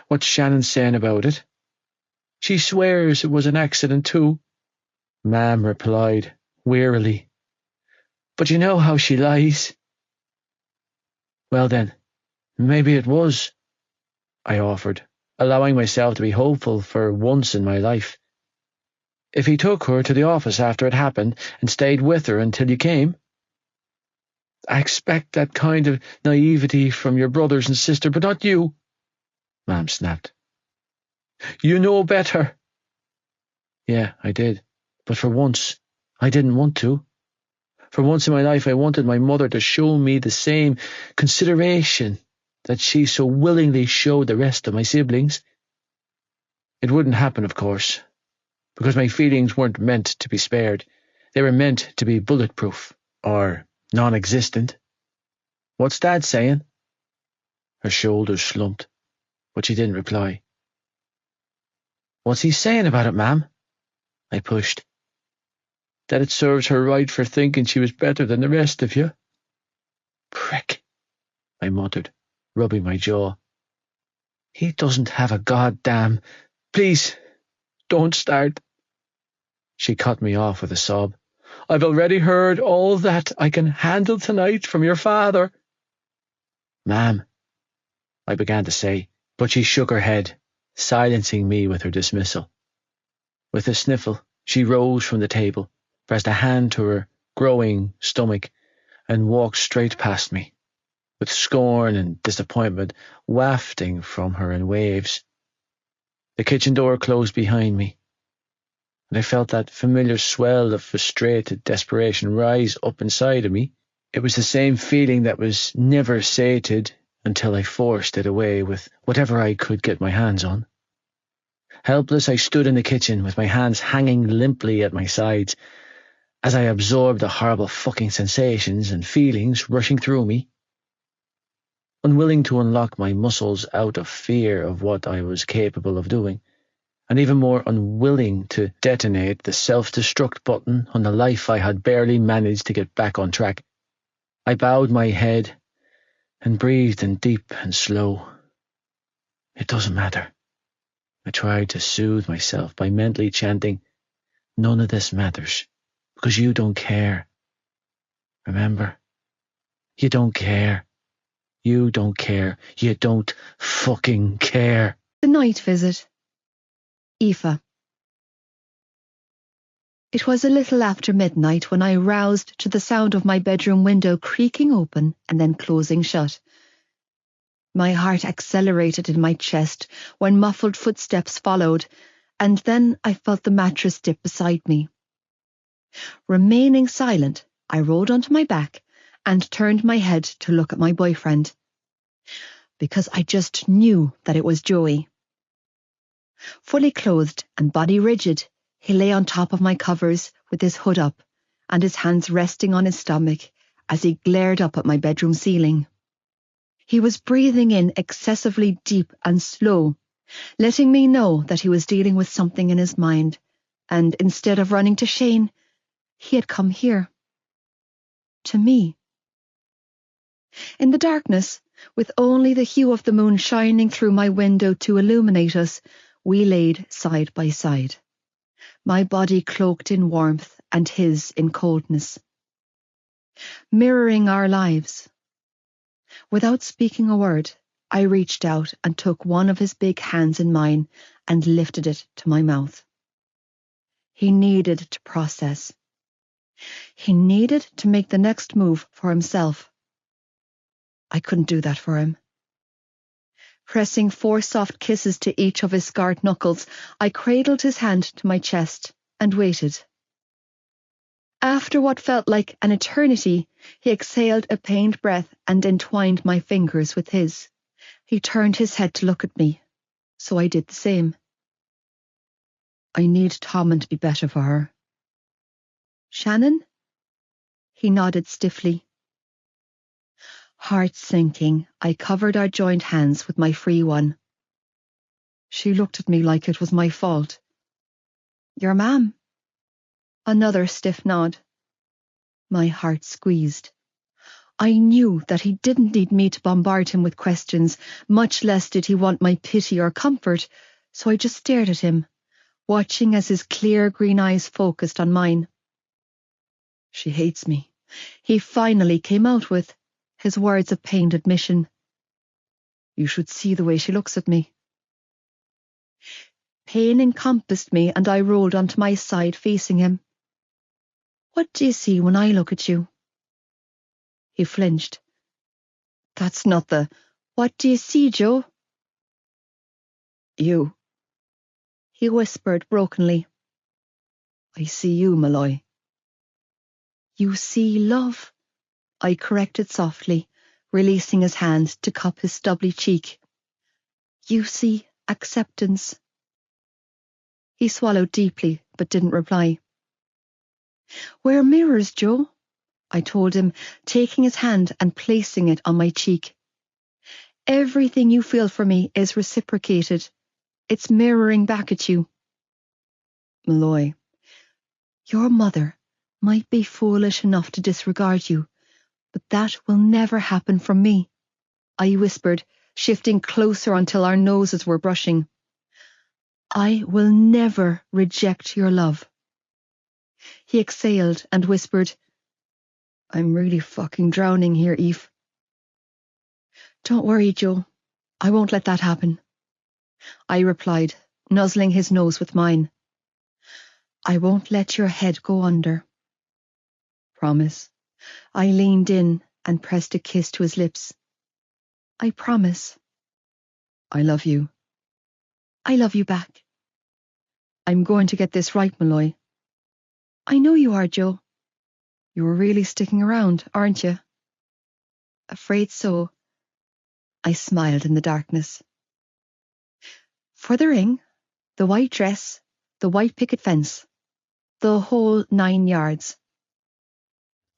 What's Shannon saying about it? She swears it was an accident too, Ma'am replied wearily. But you know how she lies. Well then, maybe it was, I offered, allowing myself to be hopeful for once in my life. If he took her to the office after it happened and stayed with her until you came? I expect that kind of naivety from your brothers and sister, but not you, Ma'am snapped. You know better. Yeah, I did, but for once, I didn't want to. For once in my life, I wanted my mother to show me the same consideration that she so willingly showed the rest of my siblings. It wouldn't happen, of course, because my feelings weren't meant to be spared. They were meant to be bulletproof, or non-existent. What's Dad saying? Her shoulders slumped, but she didn't reply. What's he saying about it, Ma'am? I pushed. That it serves her right for thinking she was better than the rest of you. Prick, I muttered, rubbing my jaw. He doesn't have a goddamn... Please, don't start. She cut me off with a sob. I've already heard all that I can handle tonight from your father. Ma'am, I began to say, but she shook her head, silencing me with her dismissal. With a sniffle, she rose from the table, pressed a hand to her growing stomach, and walked straight past me, with scorn and disappointment wafting from her in waves. The kitchen door closed behind me, and I felt that familiar swell of frustrated desperation rise up inside of me. It was the same feeling that was never sated until I forced it away with whatever I could get my hands on. Helpless, I stood in the kitchen with my hands hanging limply at my sides as I absorbed the horrible fucking sensations and feelings rushing through me. Unwilling to unlock my muscles out of fear of what I was capable of doing, and even more unwilling to detonate the self-destruct button on the life I had barely managed to get back on track, I bowed my head and breathed in deep and slow. It doesn't matter. I tried to soothe myself by mentally chanting, none of this matters, because you don't care. Remember? You don't care. You don't care. You don't fucking care. The night visit. Aoife. It was a little after midnight when I roused to the sound of my bedroom window creaking open and then closing shut. My heart accelerated in my chest when muffled footsteps followed, and then I felt the mattress dip beside me. Remaining silent, I rolled onto my back and turned my head to look at my boyfriend, because I just knew that it was Joey. Fully clothed and body rigid, he lay on top of my covers with his hood up and his hands resting on his stomach as he glared up at my bedroom ceiling. He was breathing in excessively deep and slow, letting me know that he was dealing with something in his mind, and instead of running to Shane, he had come here. To me. In the darkness, with only the hue of the moon shining through my window to illuminate us, we laid side by side, my body cloaked in warmth and his in coldness, mirroring our lives. Without speaking a word, I reached out and took one of his big hands in mine and lifted it to my mouth. He needed to process. He needed to make the next move for himself. I couldn't do that for him. Pressing 4 soft kisses to each of his scarred knuckles, I cradled his hand to my chest and waited. After what felt like an eternity, he exhaled a pained breath and entwined my fingers with his. He turned his head to look at me, so I did the same. I need Tommen to be better for her. Shannon? He nodded stiffly. Heart sinking, I covered our joined hands with my free one. She looked at me like it was my fault. Your mam? Another stiff nod. My heart squeezed. I knew that he didn't need me to bombard him with questions, much less did he want my pity or comfort, so I just stared at him, watching as his clear green eyes focused on mine. She hates me, he finally came out with, his words of pained admission. You should see the way she looks at me. Pain encompassed me and I rolled onto my side facing him. What do you see when I look at you? He flinched. That's not the... What do you see, Joe? You. He whispered brokenly. I see you, Malloy. You see love, I corrected softly, releasing his hand to cup his stubbly cheek. You see acceptance. He swallowed deeply, but didn't reply. We're mirrors, Joe, I told him, taking his hand and placing it on my cheek. Everything you feel for me is reciprocated. It's mirroring back at you. Malloy, your mother might be foolish enough to disregard you, but that will never happen from me, I whispered, shifting closer until our noses were brushing. I will never reject your love. He exhaled and whispered, I'm really fucking drowning here, Eve. Don't worry, Joe. I won't let that happen. I replied, nuzzling his nose with mine. I won't let your head go under. Promise. I leaned in and pressed a kiss to his lips. I promise. I love you. I love you back. I'm going to get this right, Malloy. I know you are, Joe. You're really sticking around, aren't you? Afraid so. I smiled in the darkness. For the ring, the white dress, the white picket fence, the whole 9 yards.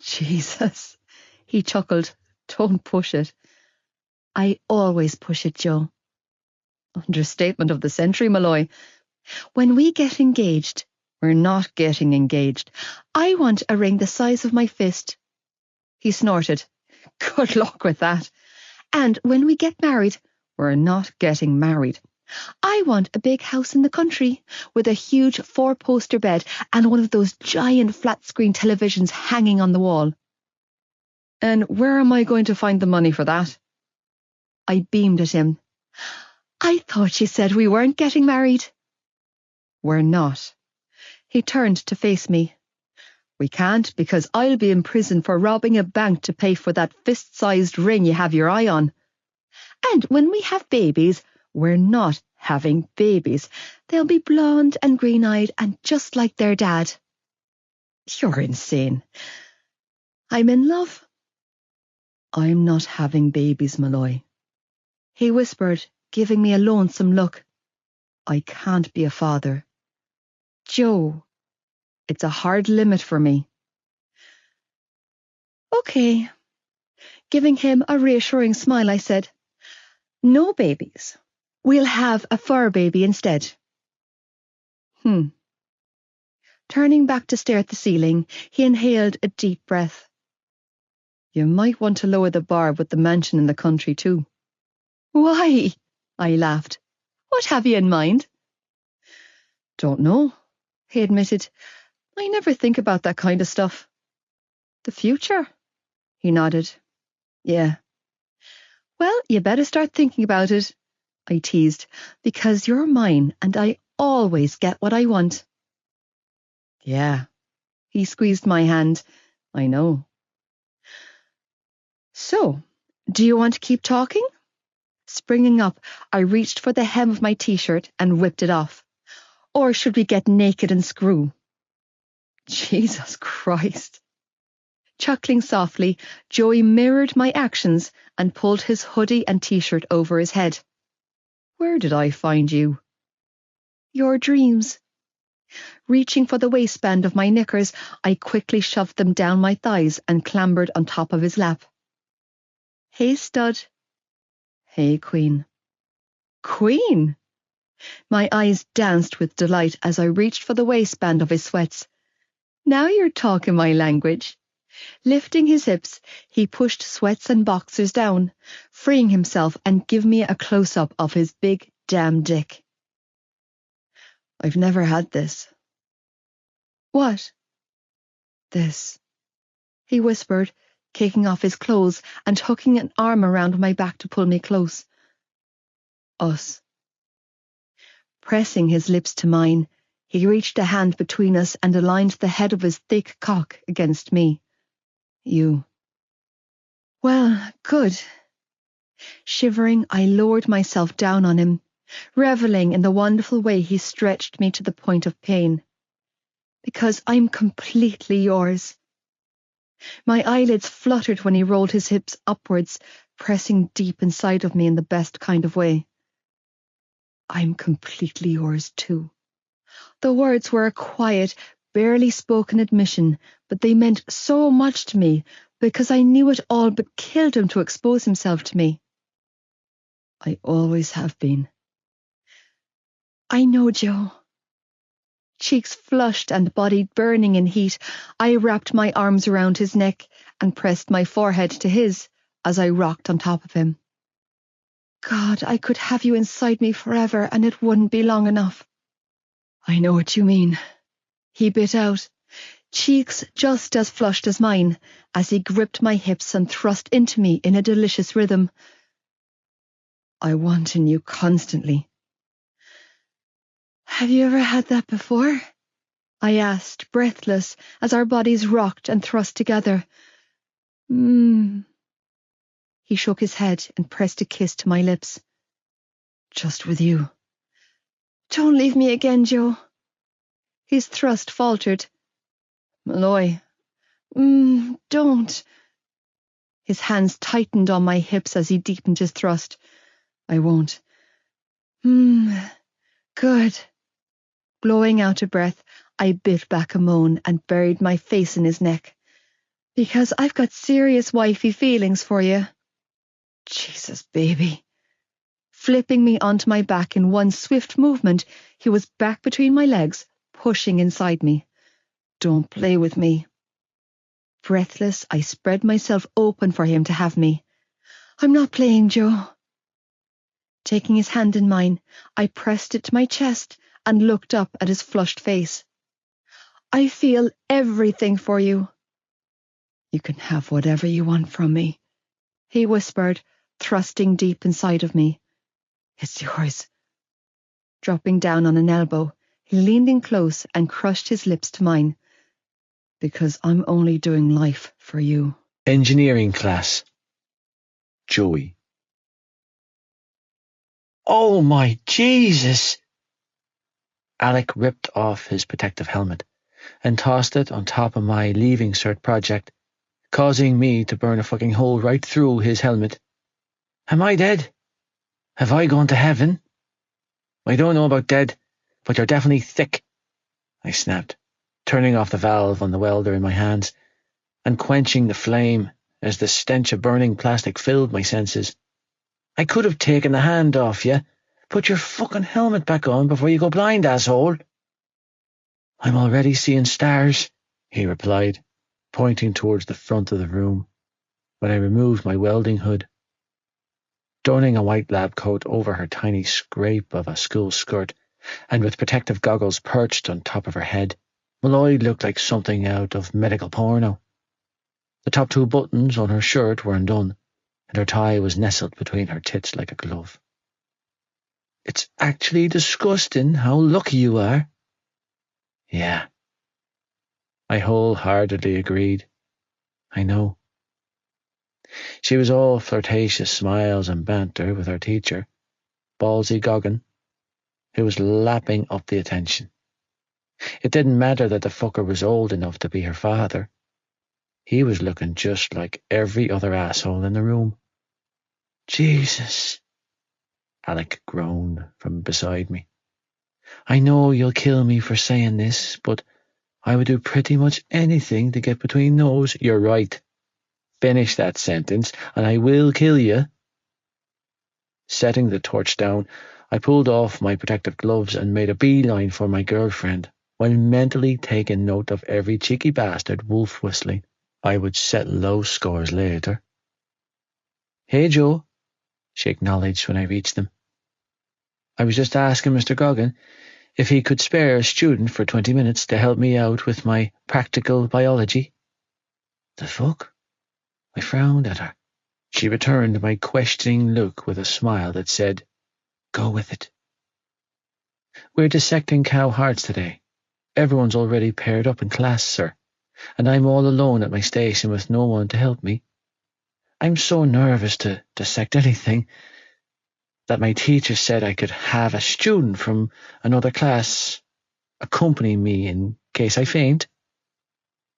Jesus, he chuckled. Don't push it. I always push it, Joe. Understatement of the century, Malloy. When we get engaged, we're not getting engaged. I want a ring the size of my fist. He snorted. Good luck with that. And when we get married, we're not getting married. I want a big house in the country with a huge 4-poster bed and one of those giant flat-screen televisions hanging on the wall. And where am I going to find the money for that? I beamed at him. I thought you said we weren't getting married. We're not. He turned to face me. We can't because I'll be in prison for robbing a bank to pay for that fist-sized ring you have your eye on. And when we have babies, we're not having babies. They'll be blonde and green-eyed and just like their dad. You're insane. I'm in love. I'm not having babies, Malloy. He whispered, giving me a lonesome look. I can't be a father. Joe, it's a hard limit for me. Okay. Giving him a reassuring smile, I said, no babies. We'll have a fur baby instead. Turning back to stare at the ceiling, he inhaled a deep breath. You might want to lower the bar with the mansion in the country too. Why? I laughed. What have you in mind? Don't know, he admitted. I never think about that kind of stuff. The future? He nodded. Yeah. Well, you better start thinking about it, I teased, because you're mine and I always get what I want. Yeah. He squeezed my hand. I know. So, do you want to keep talking? Springing up, I reached for the hem of my t-shirt and whipped it off. Or should we get naked and screw? Jesus Christ. Chuckling softly, Joey mirrored my actions and pulled his hoodie and t-shirt over his head. Where did I find you? Your dreams. Reaching for the waistband of my knickers, I quickly shoved them down my thighs and clambered on top of his lap. Hey, stud. Hey, queen. Queen! My eyes danced with delight as I reached for the waistband of his sweats. Now you're talking my language. Lifting his hips, he pushed sweats and boxers down, freeing himself and giving me a close-up of his big damn dick. I've never had this. What? This, he whispered, kicking off his clothes and hooking an arm around my back to pull me close. Us. Pressing his lips to mine, he reached a hand between us and aligned the head of his thick cock against me. You. Well, good. Shivering, I lowered myself down on him, reveling in the wonderful way he stretched me to the point of pain. Because I'm completely yours. My eyelids fluttered when he rolled his hips upwards, pressing deep inside of me in the best kind of way. I'm completely yours too. The words were a quiet, barely spoken admission, but they meant so much to me because I knew it all but killed him to expose himself to me. I always have been. I know, Joe. Cheeks flushed and body burning in heat, I wrapped my arms around his neck and pressed my forehead to his as I rocked on top of him. God, I could have you inside me forever and it wouldn't be long enough. I know what you mean, he bit out, cheeks just as flushed as mine, as he gripped my hips and thrust into me in a delicious rhythm. I want in you constantly. Have you ever had that before? I asked, breathless, as our bodies rocked and thrust together. He shook his head and pressed a kiss to my lips. Just with you. Don't leave me again, Joe. His thrust faltered. Malloy. Don't. His hands tightened on my hips as he deepened his thrust. I won't. Good. Blowing out a breath, I bit back a moan and buried my face in his neck. Because I've got serious wifey feelings for you. Jesus, baby. Flipping me onto my back in one swift movement, he was back between my legs, pushing inside me. Don't play with me. Breathless, I spread myself open for him to have me. I'm not playing, Joe. Taking his hand in mine, I pressed it to my chest and looked up at his flushed face. I feel everything for you. You can have whatever you want from me, he whispered, thrusting deep inside of me. It's yours. Dropping down on an elbow, he leaned in close and crushed his lips to mine. Because I'm only doing life for you. Engineering class. Joey. Oh my Jesus! Alec ripped off his protective helmet and tossed it on top of my Leaving Cert project, causing me to burn a fucking hole right through his helmet. Am I dead? Have I gone to heaven? I don't know about dead, but you're definitely thick, I snapped, turning off the valve on the welder in my hands and quenching the flame as the stench of burning plastic filled my senses. I could have taken the hand off you. Put your fucking helmet back on before you go blind, asshole. I'm already seeing stars, he replied, pointing towards the front of the room, when I removed my welding hood. Donning a white lab coat over her tiny scrape of a school skirt, and with protective goggles perched on top of her head, Malloy looked like something out of medical porno. The top two buttons on her shirt were undone, and her tie was nestled between her tits like a glove. It's actually disgusting how lucky you are. Yeah. I wholeheartedly agreed. I know. She was all flirtatious smiles and banter with her teacher, Ballsy Goggin, who was lapping up the attention. It didn't matter that the fucker was old enough to be her father. He was looking just like every other asshole in the room. Jesus, Alec groaned from beside me. I know you'll kill me for saying this, but I would do pretty much anything to get between those. You're right. Finish that sentence, and I will kill you. Setting the torch down, I pulled off my protective gloves and made a beeline for my girlfriend, while mentally taking note of every cheeky bastard wolf whistling. I would settle those scores later. Hey, Joe, she acknowledged when I reached them. I was just asking Mr. Goggin if he could spare a student for 20 minutes to help me out with my practical biology. The fuck? I frowned at her. She returned my questioning look with a smile that said, Go with it. We're dissecting cow hearts today. Everyone's already paired up in class, sir, and I'm all alone at my station with no one to help me. I'm so nervous to dissect anything that my teacher said I could have a student from another class accompany me in case I faint,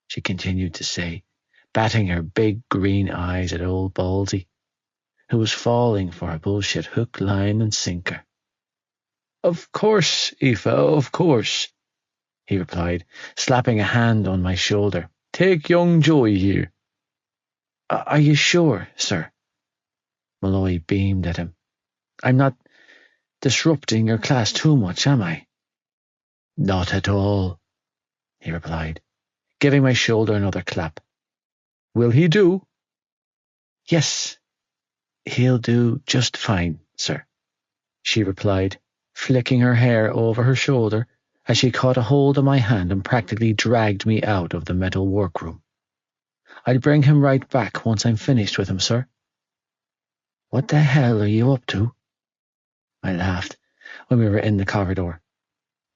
she continued to say, batting her big green eyes at old Ballsy, who was falling for a bullshit hook, line, and sinker. Of course, Aoife, of course, he replied, slapping a hand on my shoulder. Take young Joey here. Are you sure, sir? Malloy beamed at him. I'm not disrupting your class too much, am I? Not at all, he replied, giving my shoulder another clap. Will he do? Yes, he'll do just fine, sir, she replied, flicking her hair over her shoulder as she caught a hold of my hand and practically dragged me out of the metal workroom. I'll bring him right back once I'm finished with him, sir. What the hell are you up to? I laughed when we were in the corridor.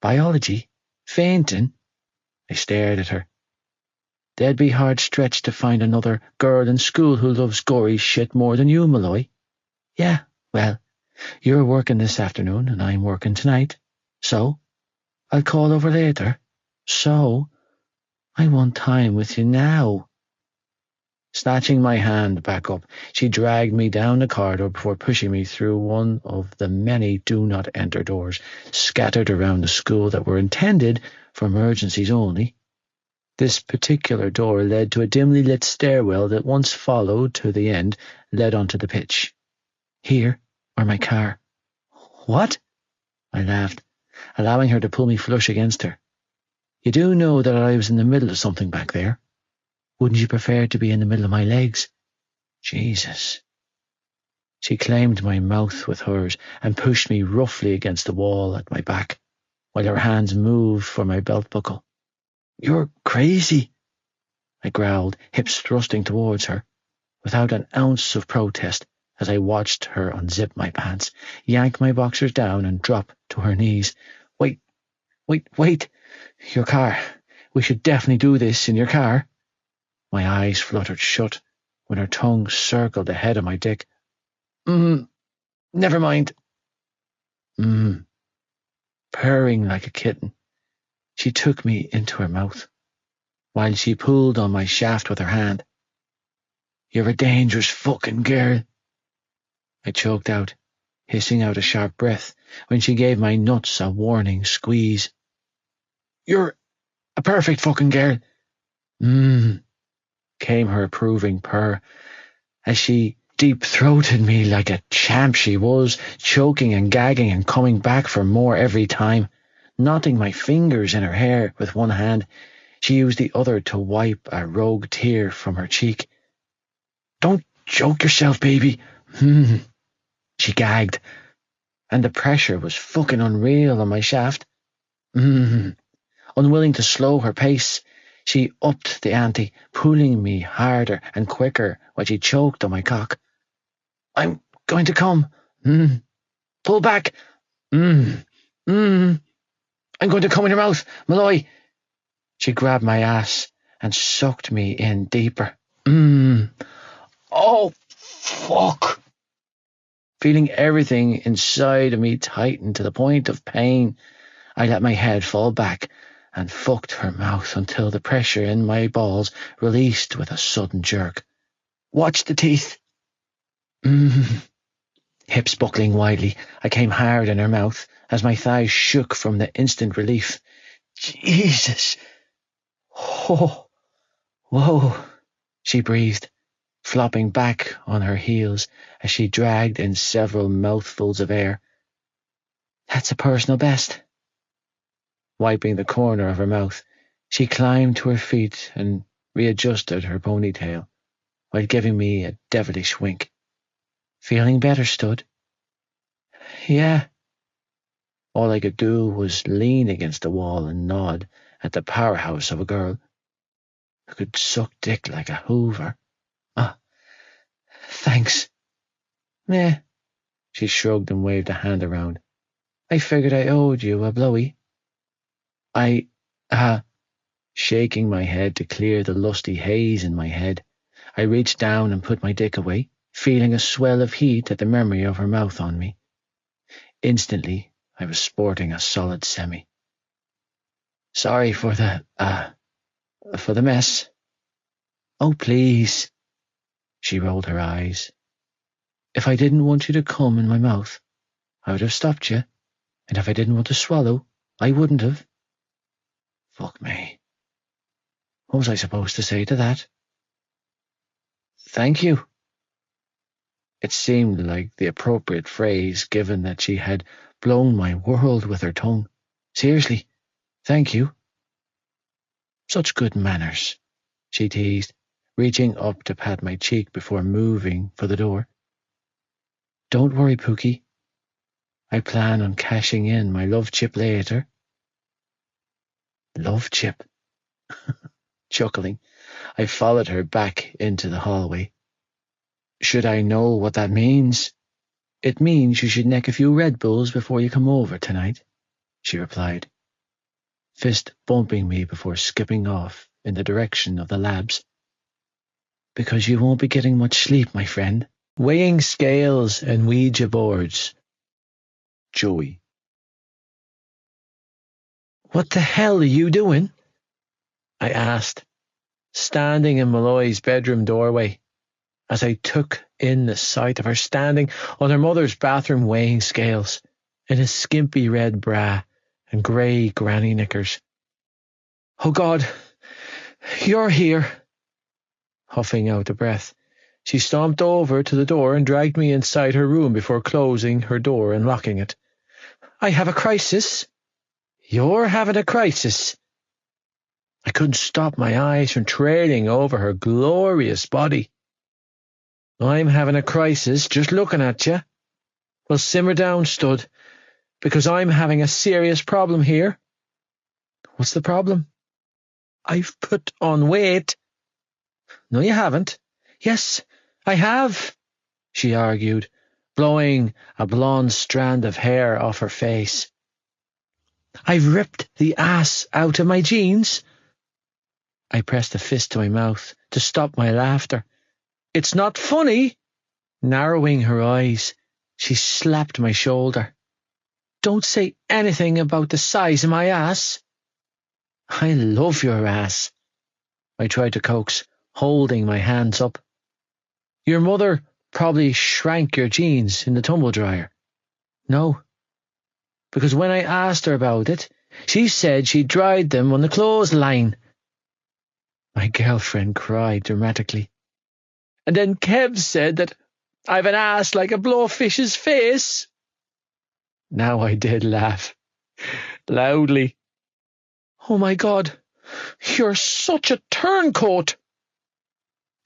Biology? Fainting? I stared at her. They'd be hard stretched to find another girl in school who loves gory shit more than you, Malloy. Yeah, well, you're working this afternoon and I'm working tonight. So, I'll call over later. So, I want time with you now. Snatching my hand back up, she dragged me down the corridor before pushing me through one of the many do-not-enter doors scattered around the school that were intended for emergencies only. This particular door led to a dimly lit stairwell that, once followed to the end, led onto the pitch. Here, or my car. What? I laughed, allowing her to pull me flush against her. You do know that I was in the middle of something back there. Wouldn't you prefer to be in the middle of my legs? Jesus. She claimed my mouth with hers and pushed me roughly against the wall at my back, while her hands moved for my belt buckle. You're crazy, I growled, hips thrusting towards her, without an ounce of protest, as I watched her unzip my pants, yank my boxers down, and drop to her knees. Wait. Your car. We should definitely do this in your car. My eyes fluttered shut when her tongue circled the head of my dick. Never mind. Purring like a kitten, she took me into her mouth, while she pulled on my shaft with her hand. You're a dangerous fucking girl, I choked out, hissing out a sharp breath when she gave my nuts a warning squeeze. You're a perfect fucking girl. Came her approving purr as she deep-throated me like a champ she was, choking and gagging and coming back for more every time. Knotting my fingers in her hair with one hand, she used the other to wipe a rogue tear from her cheek. Don't choke yourself, baby. She gagged, and the pressure was fucking unreal on my shaft. Unwilling to slow her pace, she upped the ante, pulling me harder and quicker while she choked on my cock. I'm going to come. Pull back. I'm going to come in your mouth, Malloy. She grabbed my ass and sucked me in deeper. Oh, fuck. Feeling everything inside of me tighten to the point of pain, I let my head fall back and fucked her mouth until the pressure in my balls released with a sudden jerk. Watch the teeth. Hips buckling wildly, I came hard in her mouth as my thighs shook from the instant relief. Jesus. Oh, whoa, she breathed, flopping back on her heels as she dragged in several mouthfuls of air. That's a personal best. Wiping the corner of her mouth, she climbed to her feet and readjusted her ponytail while giving me a devilish wink. Feeling better, stud? Yeah. All I could do was lean against the wall and nod at the powerhouse of a girl who could suck dick like a hoover. Ah, thanks. Meh. She shrugged and waved a hand around. I figured I owed you a blowy. Shaking my head to clear the lusty haze in my head, I reached down and put my dick away, feeling a swell of heat at the memory of her mouth on me. Instantly, I was sporting a solid semi. Sorry for the mess. Oh, please. She rolled her eyes. If I didn't want you to come in my mouth, I would have stopped you. And if I didn't want to swallow, I wouldn't have. Fuck me. What was I supposed to say to that? Thank you. It seemed like the appropriate phrase given that she had blown my world with her tongue. Seriously, thank you. Such good manners, she teased, reaching up to pat my cheek before moving for the door. Don't worry, Pookie. I plan on cashing in my love chip later. Love chip? Chuckling, I followed her back into the hallway. Should I know what that means? It means you should neck a few Red Bulls before you come over tonight, she replied, fist bumping me before skipping off in the direction of the labs. Because you won't be getting much sleep, my friend. Weighing scales and Ouija boards. Joey. What the hell are you doing? I asked, standing in Malloy's bedroom doorway, as I took in the sight of her standing on her mother's bathroom weighing scales in a skimpy red bra and grey granny knickers. Oh God, you're here. Huffing out a breath, she stomped over to the door and dragged me inside her room before closing her door and locking it. I have a crisis. You're having a crisis. I couldn't stop my eyes from trailing over her glorious body. I'm having a crisis just looking at you. Well, simmer down, stud, because I'm having a serious problem here. What's the problem? I've put on weight. No, you haven't. Yes, I have, she argued, blowing a blonde strand of hair off her face. I've ripped the ass out of my jeans. I pressed a fist to my mouth to stop my laughter. It's not funny. Narrowing her eyes, she slapped my shoulder. Don't say anything about the size of my ass. I love your ass, I tried to coax, holding my hands up. Your mother probably shrank your jeans in the tumble dryer. No, because when I asked her about it, she said she dried them on the clothesline. My girlfriend cried dramatically. And then Kev said that I've an ass like a blowfish's face. Now I did laugh, loudly. Oh my God, you're such a turncoat,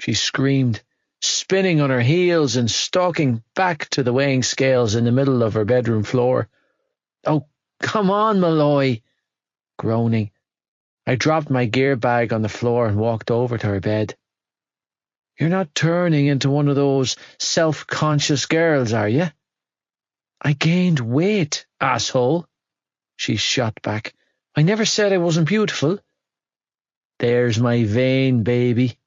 she screamed, spinning on her heels and stalking back to the weighing scales in the middle of her bedroom floor. Oh, come on, Malloy, groaning. I dropped my gear bag on the floor and walked over to her bed. You're not turning into one of those self-conscious girls, are you? I gained weight, asshole, she shot back. I never said I wasn't beautiful. There's my vein, baby.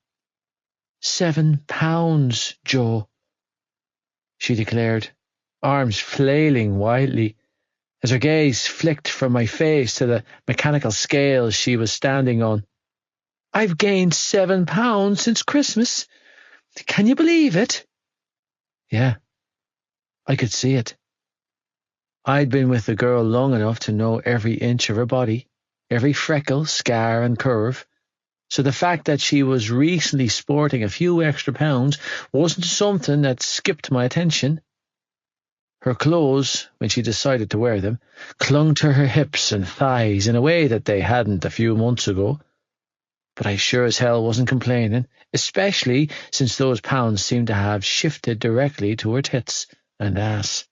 £7, Joe, she declared, arms flailing wildly, as her gaze flicked from my face to the mechanical scales she was standing on. I've gained £7 since Christmas. Can you believe it? Yeah, I could see it. I'd been with the girl long enough to know every inch of her body, every freckle, scar and curve, so the fact that she was recently sporting a few extra pounds wasn't something that skipped my attention. Her clothes, when she decided to wear them, clung to her hips and thighs in a way that they hadn't a few months ago. But I sure as hell wasn't complaining, especially since those pounds seemed to have shifted directly to her tits and ass.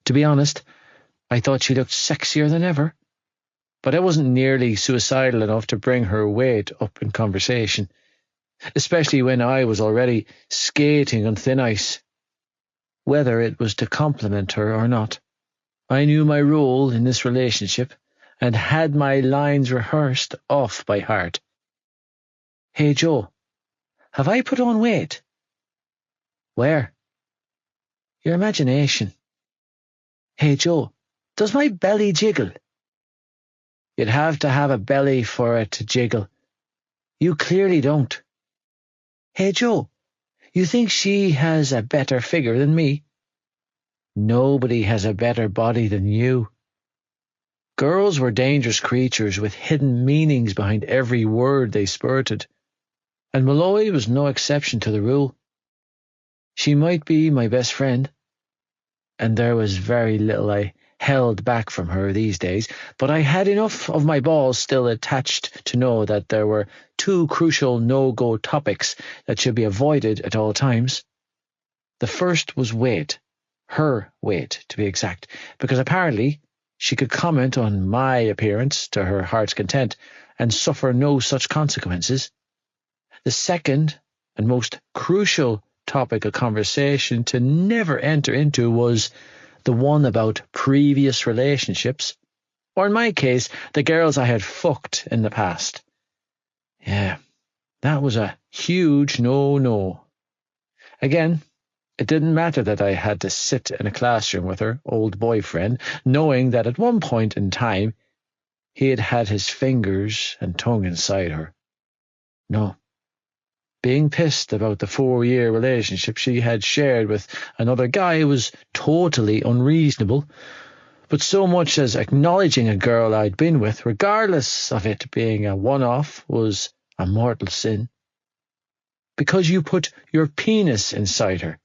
To be honest, I thought she looked sexier than ever, but I wasn't nearly suicidal enough to bring her weight up in conversation, especially when I was already skating on thin ice. Whether it was to compliment her or not, I knew my role in this relationship and had my lines rehearsed off by heart. Hey, Joe, have I put on weight? Where? Your imagination. Hey, Joe, does my belly jiggle? You'd have to have a belly for it to jiggle. You clearly don't. Hey, Joe, you think she has a better figure than me? Nobody has a better body than you. Girls were dangerous creatures with hidden meanings behind every word they spurted, and Malloy was no exception to the rule. She might be my best friend, and there was very little I held back from her these days, but I had enough of my balls still attached to know that there were two crucial no-go topics that should be avoided at all times. The first was weight, her weight to be exact, because apparently she could comment on my appearance to her heart's content and suffer no such consequences. The second and most crucial topic of conversation to never enter into was the one about previous relationships, or in my case, the girls I had fucked in the past. Yeah, that was a huge no-no. Again, it didn't matter that I had to sit in a classroom with her old boyfriend, knowing that at one point in time he had had his fingers and tongue inside her. No. Being pissed about the 4-year relationship she had shared with another guy was totally unreasonable, but so much as acknowledging a girl I'd been with, regardless of it being a one-off, was a mortal sin. Because you put your penis inside her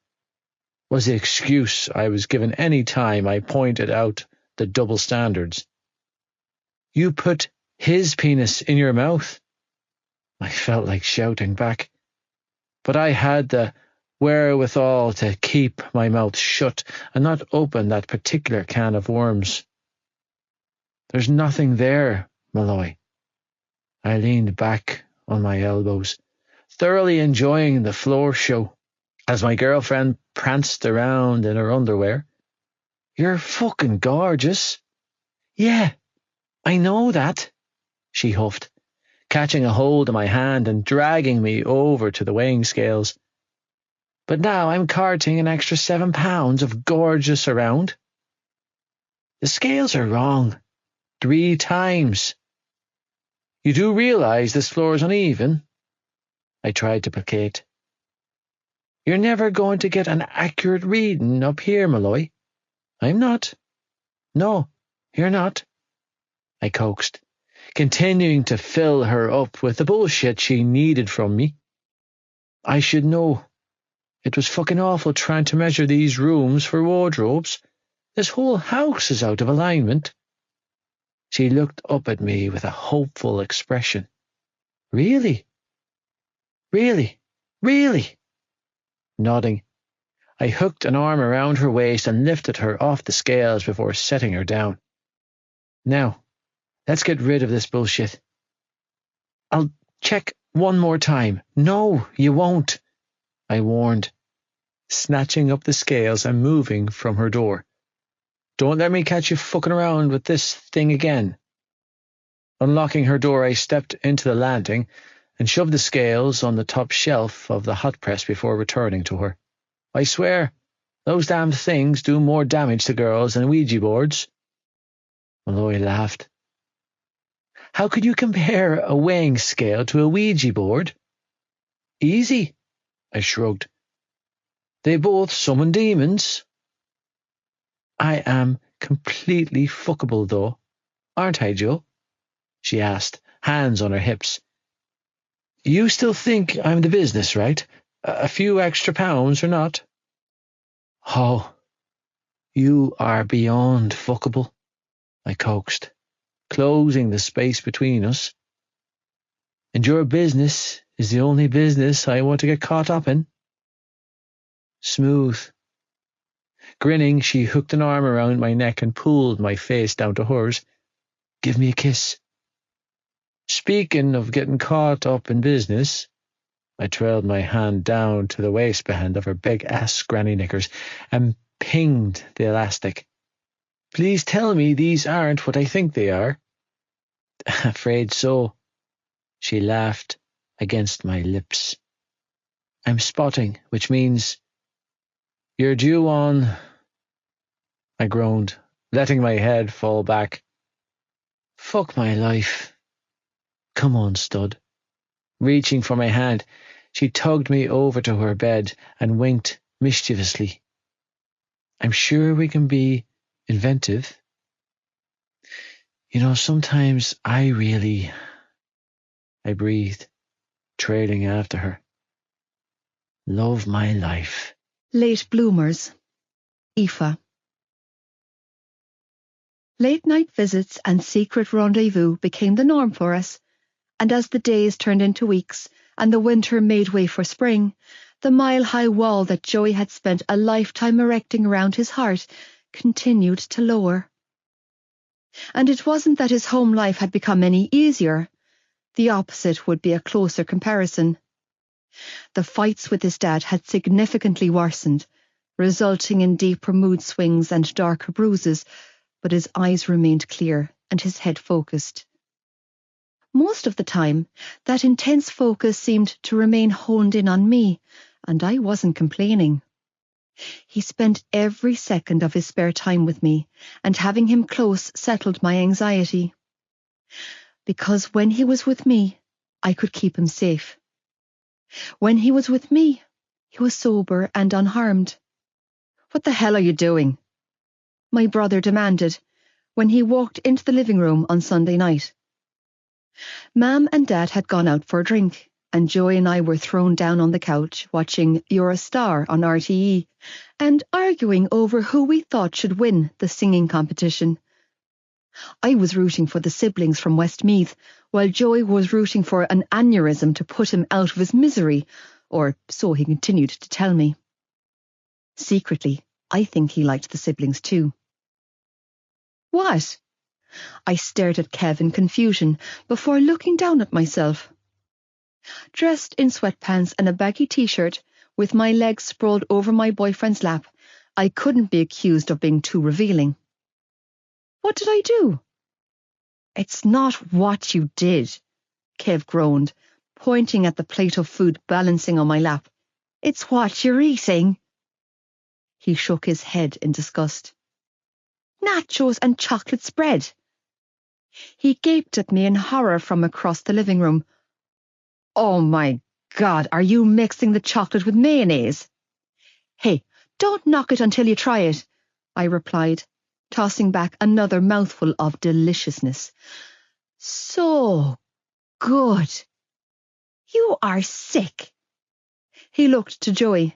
was the excuse I was given any time I pointed out the double standards. You put his penis in your mouth? I felt like shouting back, but I had the wherewithal to keep my mouth shut and not open that particular can of worms. There's nothing there, Malloy. I leaned back on my elbows, thoroughly enjoying the floor show, as my girlfriend pranced around in her underwear. You're fucking gorgeous. Yeah, I know that, she huffed, catching a hold of my hand and dragging me over to the weighing scales. But now I'm carting an extra 7 pounds of gorgeous around. The scales are wrong. 3 times. You do realize this floor is uneven? I tried to placate. You're never going to get an accurate reading up here, Malloy. I'm not. No, you're not, I coaxed, continuing to fill her up with the bullshit she needed from me. I should know. It was fucking awful trying to measure these rooms for wardrobes. This whole house is out of alignment. She looked up at me with a hopeful expression. Really? Really? Really? Nodding, I hooked an arm around her waist and lifted her off the scales before setting her down. Now, let's get rid of this bullshit. I'll check one more time. No, you won't, I warned, snatching up the scales and moving from her door. Don't let me catch you fucking around with this thing again. Unlocking her door, I stepped into the landing and shoved the scales on the top shelf of the hot press before returning to her. I swear, those damned things do more damage to girls than Ouija boards. Malloy laughed. How could you compare a weighing scale to a Ouija board? Easy, I shrugged. They both summon demons. I am completely fuckable, though, aren't I, Joe? She asked, hands on her hips. You still think I'm the business, right? A few extra pounds or not? Oh, you are beyond fuckable, I coaxed, closing the space between us. And your business is the only business I want to get caught up in. Smooth. Grinning, she hooked an arm around my neck and pulled my face down to hers. Give me a kiss. Speaking of getting caught up in business, I trailed my hand down to the waistband of her big-ass granny knickers and pinged the elastic. Please tell me these aren't what I think they are. Afraid so. She laughed against my lips. I'm spotting, which means you're due on... I groaned, letting my head fall back. Fuck my life. Come on, stud. Reaching for my hand, she tugged me over to her bed and winked mischievously. I'm sure we can be inventive. You know, sometimes I breathed, trailing after her. Love my life. Late bloomers. Aoife. Late-night visits and secret rendezvous became the norm for us, and as the days turned into weeks and the winter made way for spring, the mile-high wall that Joey had spent a lifetime erecting around his heart continued to lower. And it wasn't that his home life had become any easier. The opposite would be a closer comparison. The fights with his dad had significantly worsened, resulting in deeper mood swings and darker bruises, but his eyes remained clear and his head focused. Most of the time, that intense focus seemed to remain honed in on me, and I wasn't complaining. He spent every second of his spare time with me, and having him close settled my anxiety. Because when he was with me, I could keep him safe. When he was with me, he was sober and unharmed. What the hell are you doing? My brother demanded when he walked into the living room on Sunday night. Mum and Dad had gone out for a drink, and Joey and I were thrown down on the couch watching You're a Star on RTE and arguing over who we thought should win the singing competition. I was rooting for the siblings from Westmeath, while Joey was rooting for an aneurysm to put him out of his misery, or so he continued to tell me. Secretly, I think he liked the siblings too. What? I stared at Kev in confusion before looking down at myself. Dressed in sweatpants and a baggy t-shirt, with my legs sprawled over my boyfriend's lap, I couldn't be accused of being too revealing. What did I do? It's not what you did, Kev groaned, pointing at the plate of food balancing on my lap. It's what you're eating. He shook his head in disgust. Nachos and chocolate spread. He gaped at me in horror from across the living room. Oh my God, are you mixing the chocolate with mayonnaise? Hey, don't knock it until you try it, I replied, tossing back another mouthful of deliciousness. So good. You are sick. He looked to Joey.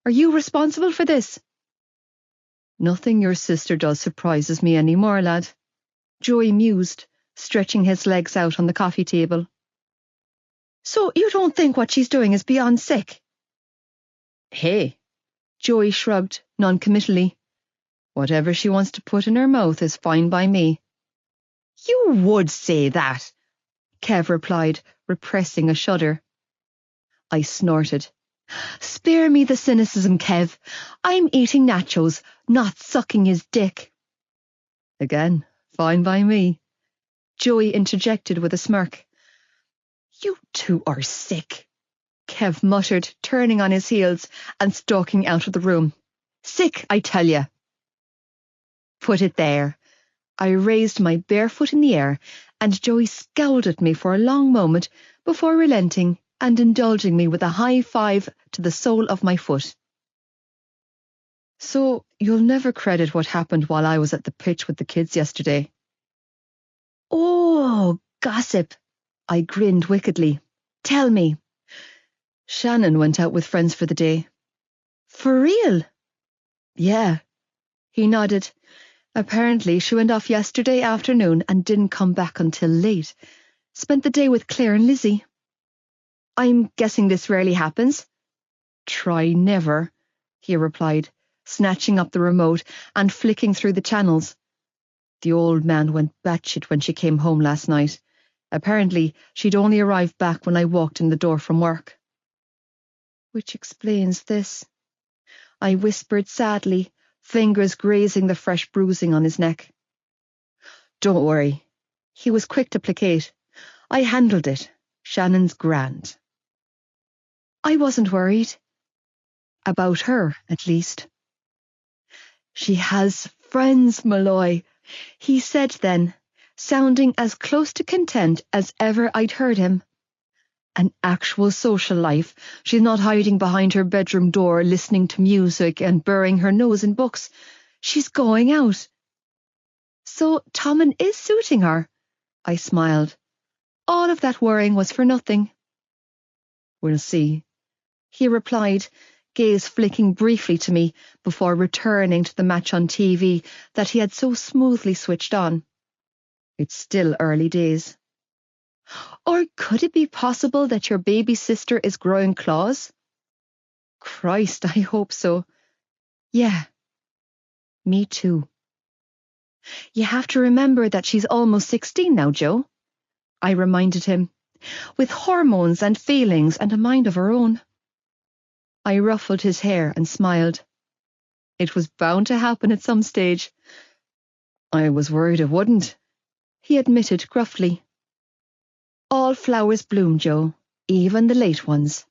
Are you responsible for this? Nothing your sister does surprises me anymore, lad. Joey mused, stretching his legs out on the coffee table. So you don't think what she's doing is beyond sick? Hey, Joey shrugged noncommittally. Whatever she wants to put in her mouth is fine by me. You would say that, Kev replied, repressing a shudder. I snorted. Spare me the cynicism, Kev. I'm eating nachos, not sucking his dick. Again, fine by me, Joey interjected with a smirk. You two are sick, Kev muttered, turning on his heels and stalking out of the room. Sick, I tell you. Put it there. I raised my bare foot in the air, and Joey scowled at me for a long moment before relenting and indulging me with a high five to the sole of my foot. So you'll never credit what happened while I was at the pitch with the kids yesterday. Oh, gossip. I grinned wickedly. Tell me. Shannon went out with friends for the day. For real? Yeah. He nodded. Apparently she went off yesterday afternoon and didn't come back until late. Spent the day with Claire and Lizzie. I'm guessing this rarely happens. Try never, he replied, snatching up the remote and flicking through the channels. The old man went batshit when she came home last night. Apparently she'd only arrived back when I walked in the door from work. Which explains this, I whispered sadly, fingers grazing the fresh bruising on his neck. Don't worry. He was quick to placate. I handled it. Shannon's grand. I wasn't worried. About her, at least. She has friends, Malloy, he said then, sounding as close to content as ever I'd heard him. An actual social life. She's not hiding behind her bedroom door listening to music and burying her nose in books. She's going out. So Tommen is suiting her, I smiled. All of that worrying was for nothing. We'll see, he replied, gaze flicking briefly to me before returning to the match on TV that he had so smoothly switched on. It's still early days. Or could it be possible that your baby sister is growing claws? Christ, I hope so. Yeah, me too. You have to remember that she's almost 16 now, Joe, I reminded him, with hormones and feelings and a mind of her own. I ruffled his hair and smiled. It was bound to happen at some stage. I was worried it wouldn't, he admitted gruffly. All flowers bloom, Joe, even the late ones,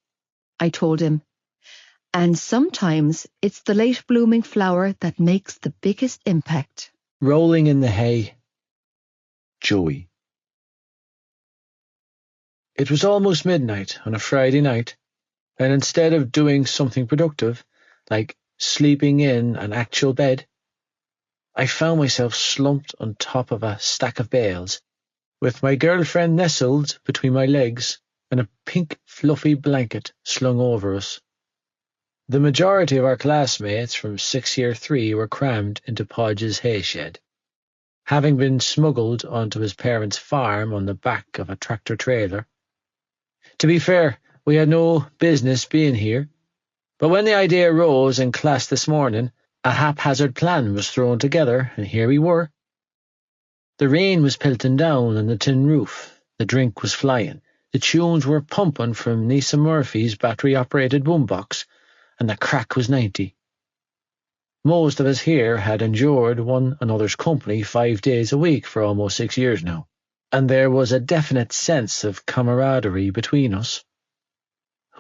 I told him. And sometimes it's the late blooming flower that makes the biggest impact. Rolling in the hay. Joey. It was almost midnight on a Friday night, and instead of doing something productive, like sleeping in an actual bed, I found myself slumped on top of a stack of bales, with my girlfriend nestled between my legs and a pink fluffy blanket slung over us. The majority of our classmates from 6th Year 3 were crammed into Podge's hay shed, having been smuggled onto his parents' farm on the back of a tractor-trailer. To be fair, we had no business being here, but when the idea arose in class this morning, a haphazard plan was thrown together, and here we were. The rain was pelting down on the tin roof, the drink was flying, the tunes were pumping from Nisa Murphy's battery-operated boombox, and the crack was 90. Most of us here had endured one another's company 5 days a week for almost 6 years now, and there was a definite sense of camaraderie between us.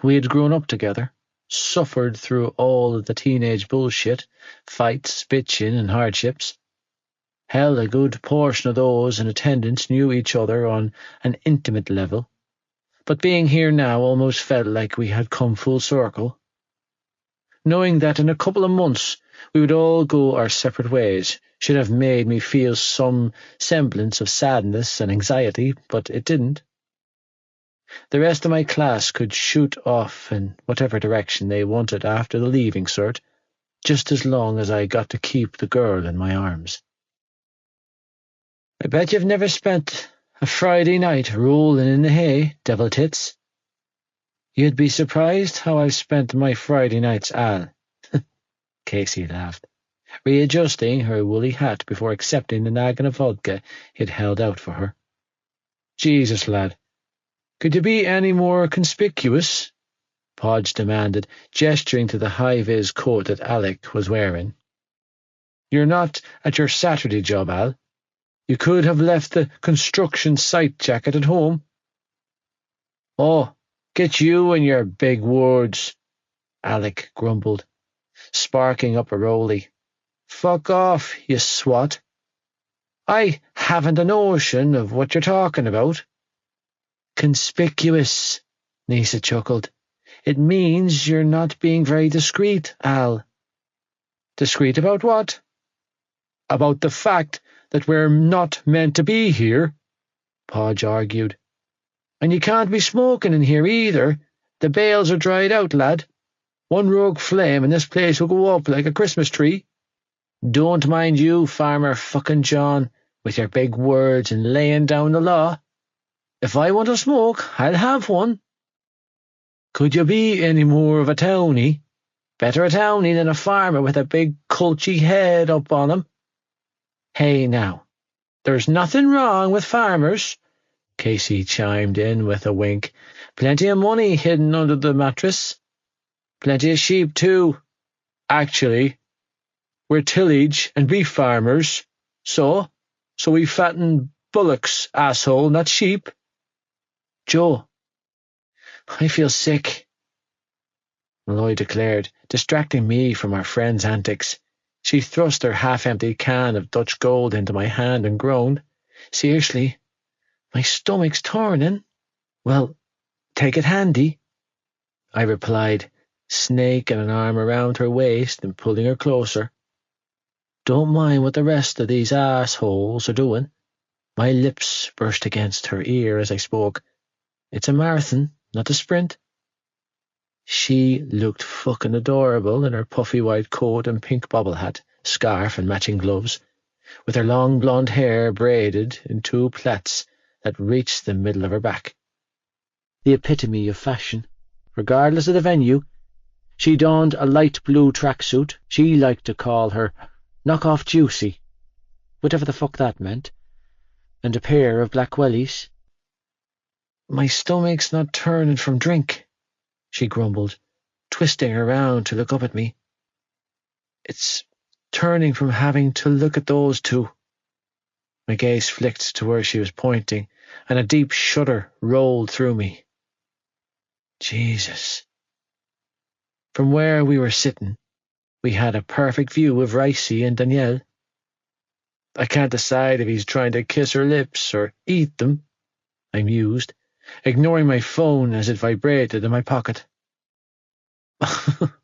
We had grown up together, suffered through all of the teenage bullshit, fights, bitching and hardships. Hell, a good portion of those in attendance knew each other on an intimate level, but being here now almost felt like we had come full circle. Knowing that in a couple of months we would all go our separate ways should have made me feel some semblance of sadness and anxiety, but it didn't. The rest of my class could shoot off in whatever direction they wanted after the leaving cert, just as long as I got to keep the girl in my arms. I bet you've never spent a Friday night rolling in the hay, devil tits. You'd be surprised how I've spent my Friday nights, Al. Casey laughed, readjusting her woolly hat before accepting the naggin of vodka he'd held out for her. Jesus, lad, could you be any more conspicuous? Podge demanded, gesturing to the high-vis coat that Alec was wearing. You're not at your Saturday job, Al. You could have left the construction site jacket at home. Oh, get you and your big words, Alec grumbled, sparking up a rolly. Fuck off, you swat. I haven't a notion of what you're talking about. Conspicuous, Nisa chuckled. It means you're not being very discreet, Al. Discreet about what? About the fact that we're not meant to be here, Podge argued. And you can't be smoking in here either. The bales are dried out, lad. One rogue flame and this place will go up like a Christmas tree. Don't mind you, Farmer fucking John, with your big words and laying down the law. If I want a smoke, I'll have one. Could you be any more of a townie? Better a townie than a farmer with a big culchy head up on him. Hey now, there's nothing wrong with farmers, Casey chimed in with a wink. Plenty of money hidden under the mattress. Plenty of sheep, too. Actually, we're tillage and beef farmers, so we fatten bullocks, asshole, not sheep. Joe, I feel sick, Malloy declared, distracting me from our friend's antics. She thrust her half-empty can of Dutch Gold into my hand and groaned. Seriously, my stomach's turning. Well, take it handy, I replied, snaking an arm around her waist and pulling her closer. Don't mind what the rest of these assholes are doing. My lips brushed against her ear as I spoke. It's a marathon, not a sprint. She looked fucking adorable in her puffy white coat and pink bobble hat, scarf and matching gloves, with her long blonde hair braided in two plaits that reached the middle of her back. The epitome of fashion, regardless of the venue. She donned a light blue tracksuit she liked to call her knock-off juicy, whatever the fuck that meant, and a pair of black wellies. My stomach's not turning from drink, she grumbled, twisting around to look up at me. It's turning from having to look at those two. My gaze flicked to where she was pointing, and a deep shudder rolled through me. Jesus. From where we were sitting, we had a perfect view of Ricey and Danielle. I can't decide if he's trying to kiss her lips or eat them, I mused, ignoring my phone as it vibrated in my pocket.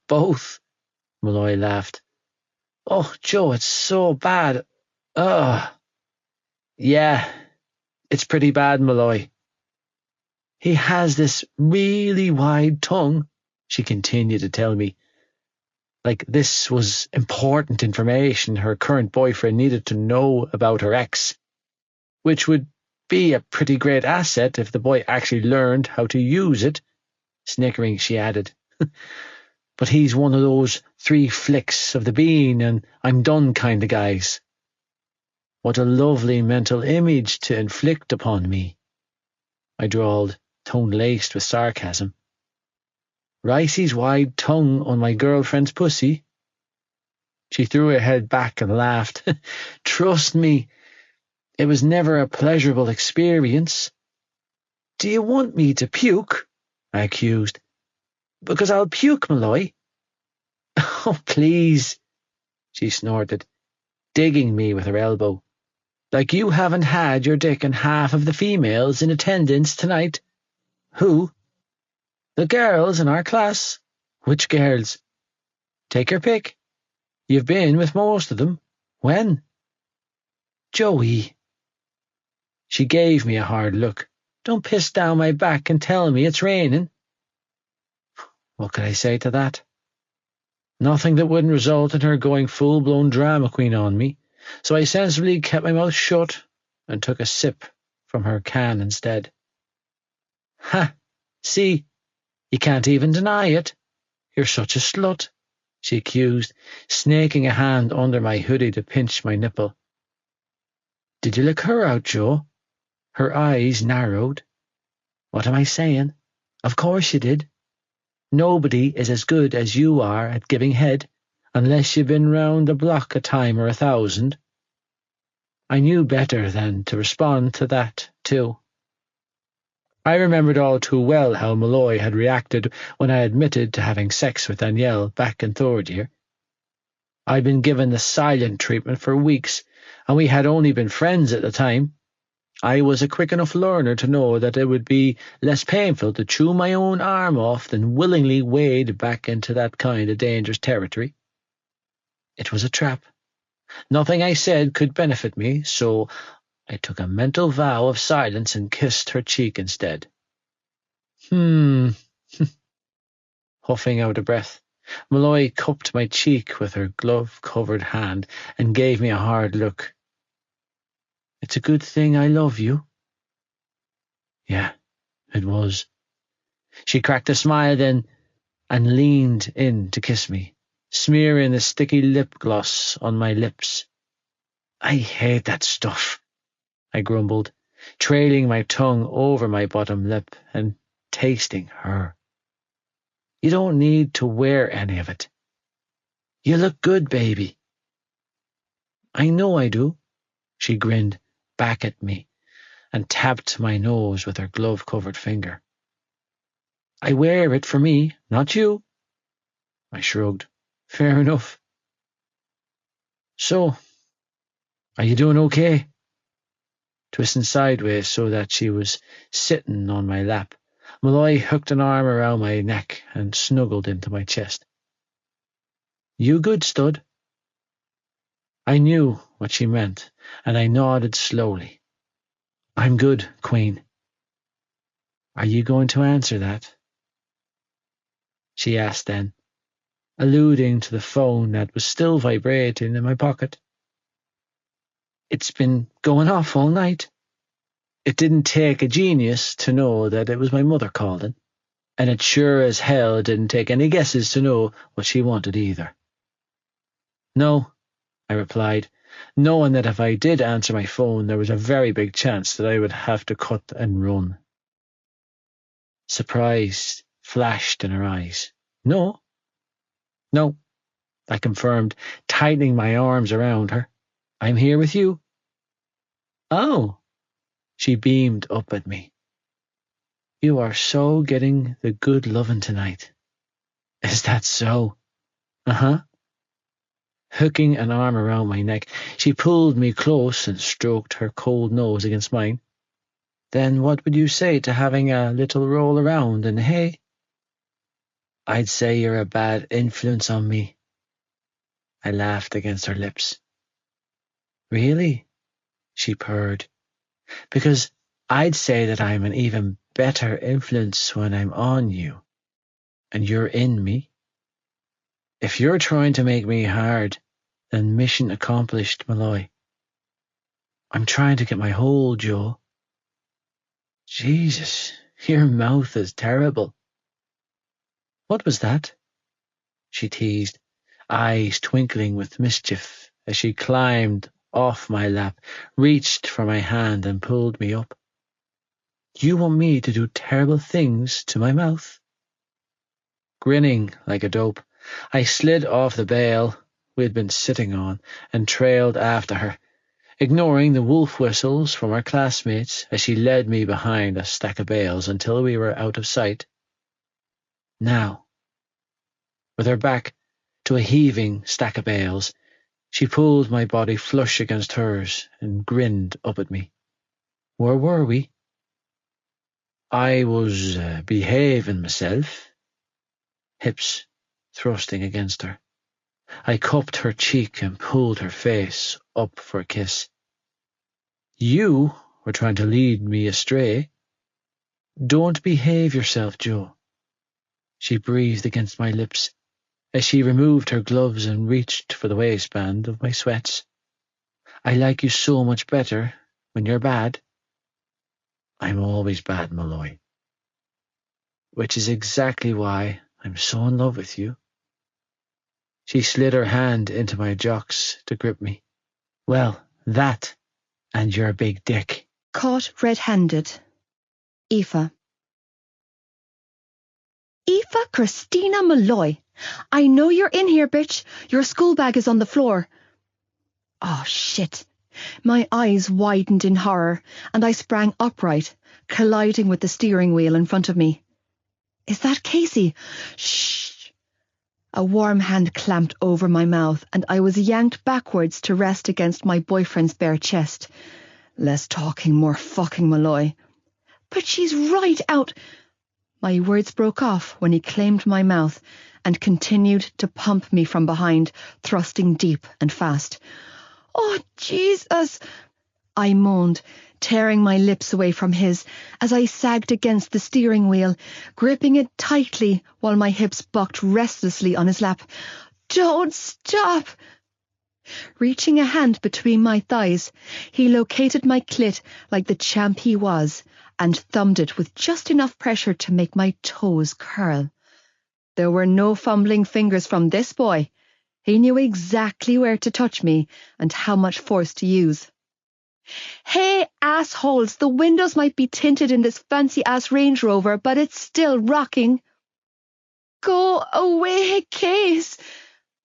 Both, Malloy laughed. Oh, Joe, it's so bad. Ugh. Yeah, it's pretty bad, Malloy. He has this really wide tongue, she continued to tell me. Like this was important information her current boyfriend needed to know about her ex, which would be a pretty great asset if the boy actually learned how to use it, snickering she added. But he's one of those 3 flicks of the bean and I'm done kind of guys. What a lovely mental image to inflict upon me, I drawled, tone laced with sarcasm. Ricey's wide tongue on my girlfriend's pussy? She threw her head back and laughed. Trust me, it was never a pleasurable experience. Do you want me to puke? I accused. Because I'll puke, Malloy. Oh, please, she snorted, digging me with her elbow. Like you haven't had your dick in half of the females in attendance tonight. Who? The girls in our class. Which girls? Take your pick. You've been with most of them. When? Joey. She gave me a hard look. Don't piss down my back and tell me it's raining. What could I say to that? Nothing that wouldn't result in her going full-blown drama queen on me, so I sensibly kept my mouth shut and took a sip from her can instead. Ha! See, you can't even deny it. You're such a slut, she accused, snaking a hand under my hoodie to pinch my nipple. Did you lick her out, Joe? Her eyes narrowed. What am I saying? Of course you did. Nobody is as good as you are at giving head, unless you've been round the block a time or 1,000. I knew better than to respond to that, too. I remembered all too well how Malloy had reacted when I admitted to having sex with Danielle back in third year. I'd been given the silent treatment for weeks, and we had only been friends at the time. I was a quick enough learner to know that it would be less painful to chew my own arm off than willingly wade back into that kind of dangerous territory. It was a trap. Nothing I said could benefit me, so I took a mental vow of silence and kissed her cheek instead. Huffing out a breath, Malloy cupped my cheek with her glove-covered hand and gave me a hard look. It's a good thing I love you. Yeah, it was. She cracked a smile then and leaned in to kiss me, smearing the sticky lip gloss on my lips. I hate that stuff, I grumbled, trailing my tongue over my bottom lip and tasting her. You don't need to wear any of it. You look good, baby. I know I do, she grinned back at me and tapped my nose with her glove-covered finger. I wear it for me, not you. I shrugged. Fair enough. So, are you doing okay? Twisting sideways so that she was sitting on my lap, Malloy hooked an arm around my neck and snuggled into my chest. You good, stud? I knew what she meant, and I nodded slowly. I'm good, Queen. Are you going to answer that? She asked then, alluding to the phone that was still vibrating in my pocket. It's been going off all night. It didn't take a genius to know that it was my mother calling, and it sure as hell didn't take any guesses to know what she wanted either. No, I replied, knowing that if I did answer my phone, there was a very big chance that I would have to cut and run. Surprise flashed in her eyes. No, I confirmed, tightening my arms around her. I'm here with you. Oh, she beamed up at me. You are so getting the good lovin' tonight. Is that so? Uh-huh. Hooking an arm around my neck, she pulled me close and stroked her cold nose against mine. Then what would you say to having a little roll around in the hay? I'd say you're a bad influence on me. I laughed against her lips. Really? She purred. Because I'd say that I'm an even better influence when I'm on you, and you're in me. If you're trying to make me hard, then mission accomplished, Malloy. I'm trying to get my hold, Joe. Jesus, your mouth is terrible. What was that? She teased, eyes twinkling with mischief as she climbed off my lap, reached for my hand and pulled me up. You want me to do terrible things to my mouth? Grinning like a dope, I slid off the bale we had been sitting on and trailed after her, ignoring the wolf whistles from our classmates as she led me behind a stack of bales until we were out of sight. Now, with her back to a heaving stack of bales, she pulled my body flush against hers and grinned up at me. Where were we? I was behaving myself, hips thrusting against her. I cupped her cheek and pulled her face up for a kiss. You were trying to lead me astray. Don't behave yourself, Joe. She breathed against my lips as she removed her gloves and reached for the waistband of my sweats. I like you so much better when you're bad. I'm always bad, Malloy. Which is exactly why I'm so in love with you. She slid her hand into my jocks to grip me. Well, that and your big dick. Caught red-handed. Aoife. Aoife Christina Malloy. I know you're in here, bitch. Your school bag is on the floor. Oh, shit. My eyes widened in horror, and I sprang upright, colliding with the steering wheel in front of me. Is that Casey? Shh! A warm hand clamped over my mouth, and I was yanked backwards to rest against my boyfriend's bare chest. Less talking, more fucking, Malloy. But she's right out. My words broke off when he claimed my mouth and continued to pump me from behind, thrusting deep and fast. Oh, Jesus! I moaned, tearing my lips away from his as I sagged against the steering wheel, gripping it tightly while my hips bucked restlessly on his lap. Don't stop! Reaching a hand between my thighs, he located my clit like the champ he was and thumbed it with just enough pressure to make my toes curl. There were no fumbling fingers from this boy. He knew exactly where to touch me and how much force to use. Hey, assholes, the windows might be tinted in this fancy-ass Range Rover, but it's still rocking. Go away, Case,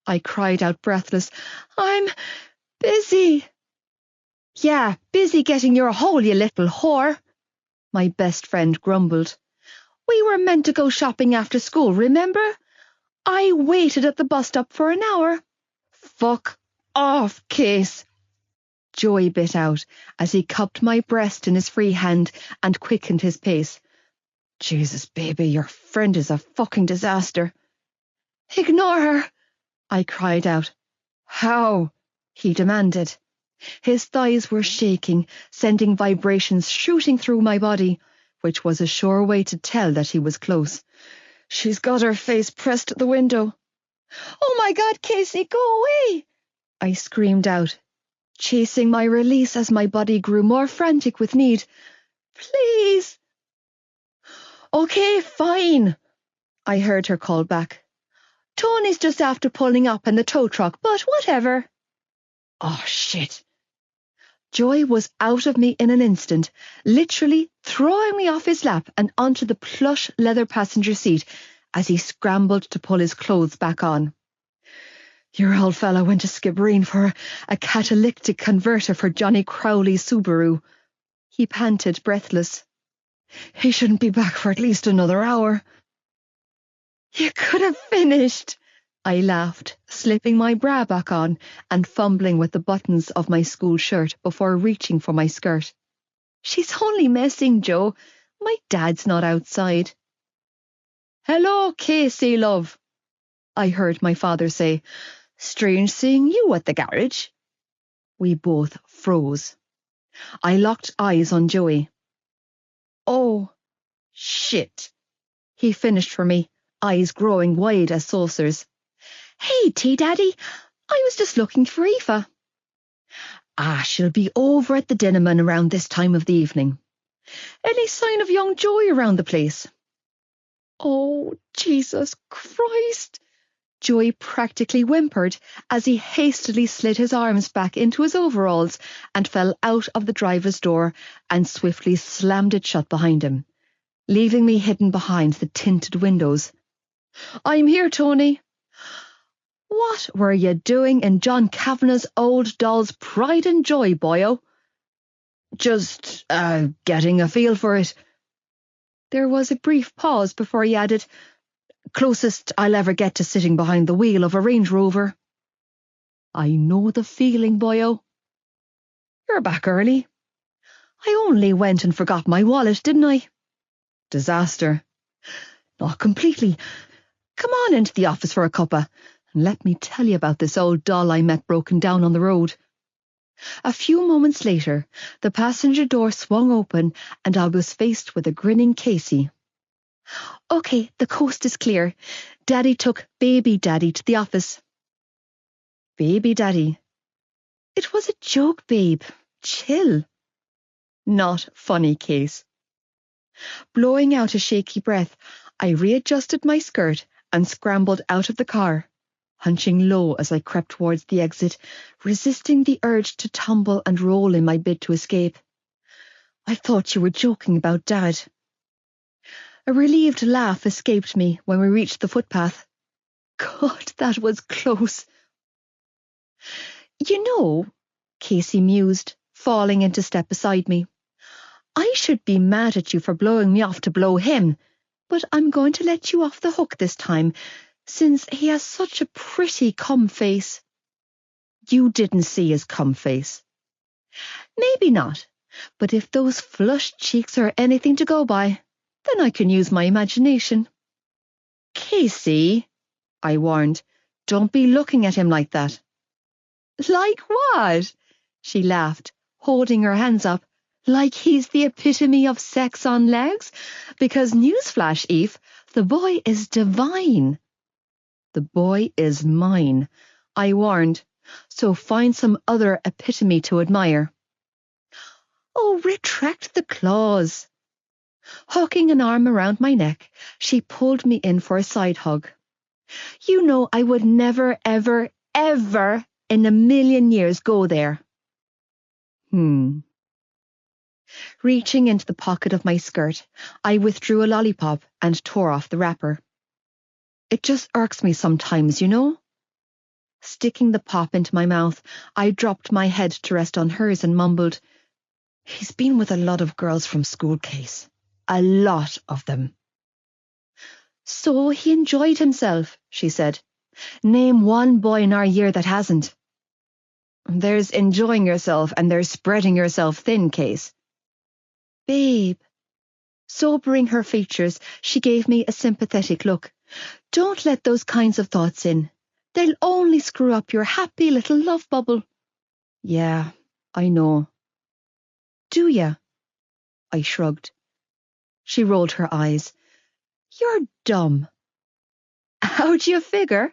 I cried out breathless. I'm busy. Yeah, busy getting your hole, you little whore, my best friend grumbled. We were meant to go shopping after school, remember? I waited at the bus stop for an hour. Fuck off, Case. Joey bit out as he cupped my breast in his free hand and quickened his pace. Jesus, baby, your friend is a fucking disaster. Ignore her, I cried out. How? He demanded. His thighs were shaking, sending vibrations shooting through my body, which was a sure way to tell that he was close. She's got her face pressed to the window. Oh my God, Casey, go away! I screamed out, chasing my release as my body grew more frantic with need. Please! Okay, fine, I heard her call back. Tony's just after pulling up in the tow truck, but whatever. Oh, shit. Joy was out of me in an instant, literally throwing me off his lap and onto the plush leather passenger seat as he scrambled to pull his clothes back on. Your old fella went to Skibbereen for a catalytic converter for Johnny Crowley's Subaru. He panted, breathless. He shouldn't be back for at least another hour. You could have finished, I laughed, slipping my bra back on and fumbling with the buttons of my school shirt before reaching for my skirt. She's only messing, Joe. My dad's not outside. Hello, Casey, love, I heard my father say. Strange seeing you at the garage. We both froze. I locked eyes on Joey. Oh, shit, he finished for me, eyes growing wide as saucers. Hey, T-Daddy, I was just looking for Aoife. She'll be over at the Dinnerman around this time of the evening. Any sign of young Joey around the place? Oh, Jesus Christ! Joey practically whimpered as he hastily slid his arms back into his overalls and fell out of the driver's door and swiftly slammed it shut behind him, leaving me hidden behind the tinted windows. I'm here, Tony. What were you doing in John Kavanagh's old doll's pride and joy, boyo? Just, getting a feel for it. There was a brief pause before he added, Closest I'll ever get to sitting behind the wheel of a Range Rover. I know the feeling, boyo. You're back early. I only went and forgot my wallet, didn't I? Disaster. Not completely. Come on into the office for a cuppa, and let me tell you about this old doll I met broken down on the road. A few moments later, the passenger door swung open and I was faced with a grinning Casey. Okay, the coast is clear. Daddy took Baby Daddy to the office. Baby Daddy. It was a joke, babe. Chill. Not funny, Case. Blowing out a shaky breath, I readjusted my skirt and scrambled out of the car, hunching low as I crept towards the exit, resisting the urge to tumble and roll in my bid to escape. I thought you were joking about Dad. A relieved laugh escaped me when we reached the footpath. God, that was close. You know, Casey mused, falling into step beside me. I should be mad at you for blowing me off to blow him, but I'm going to let you off the hook this time, since he has such a pretty cum face. You didn't see his cum face. Maybe not, but if those flushed cheeks are anything to go by, then I can use my imagination. Casey, I warned, don't be looking at him like that. Like what? She laughed, holding her hands up, like he's the epitome of sex on legs, because newsflash, Eve, the boy is divine. The boy is mine, I warned, so find some other epitome to admire. Oh, retract the claws. Hooking an arm around my neck, she pulled me in for a side hug. You know I would never, ever, ever in a million years go there. Reaching into the pocket of my skirt, I withdrew a lollipop and tore off the wrapper. It just irks me sometimes, you know? Sticking the pop into my mouth, I dropped my head to rest on hers and mumbled, He's been with a lot of girls from school, Case. A lot of them. So he enjoyed himself, she said. Name one boy in our year that hasn't. There's enjoying yourself and there's spreading yourself thin, Case. Babe. Sobering her features, she gave me a sympathetic look. Don't let those kinds of thoughts in. They'll only screw up your happy little love bubble. Yeah, I know. Do ya? I shrugged. She rolled her eyes. You're dumb. How do you figure?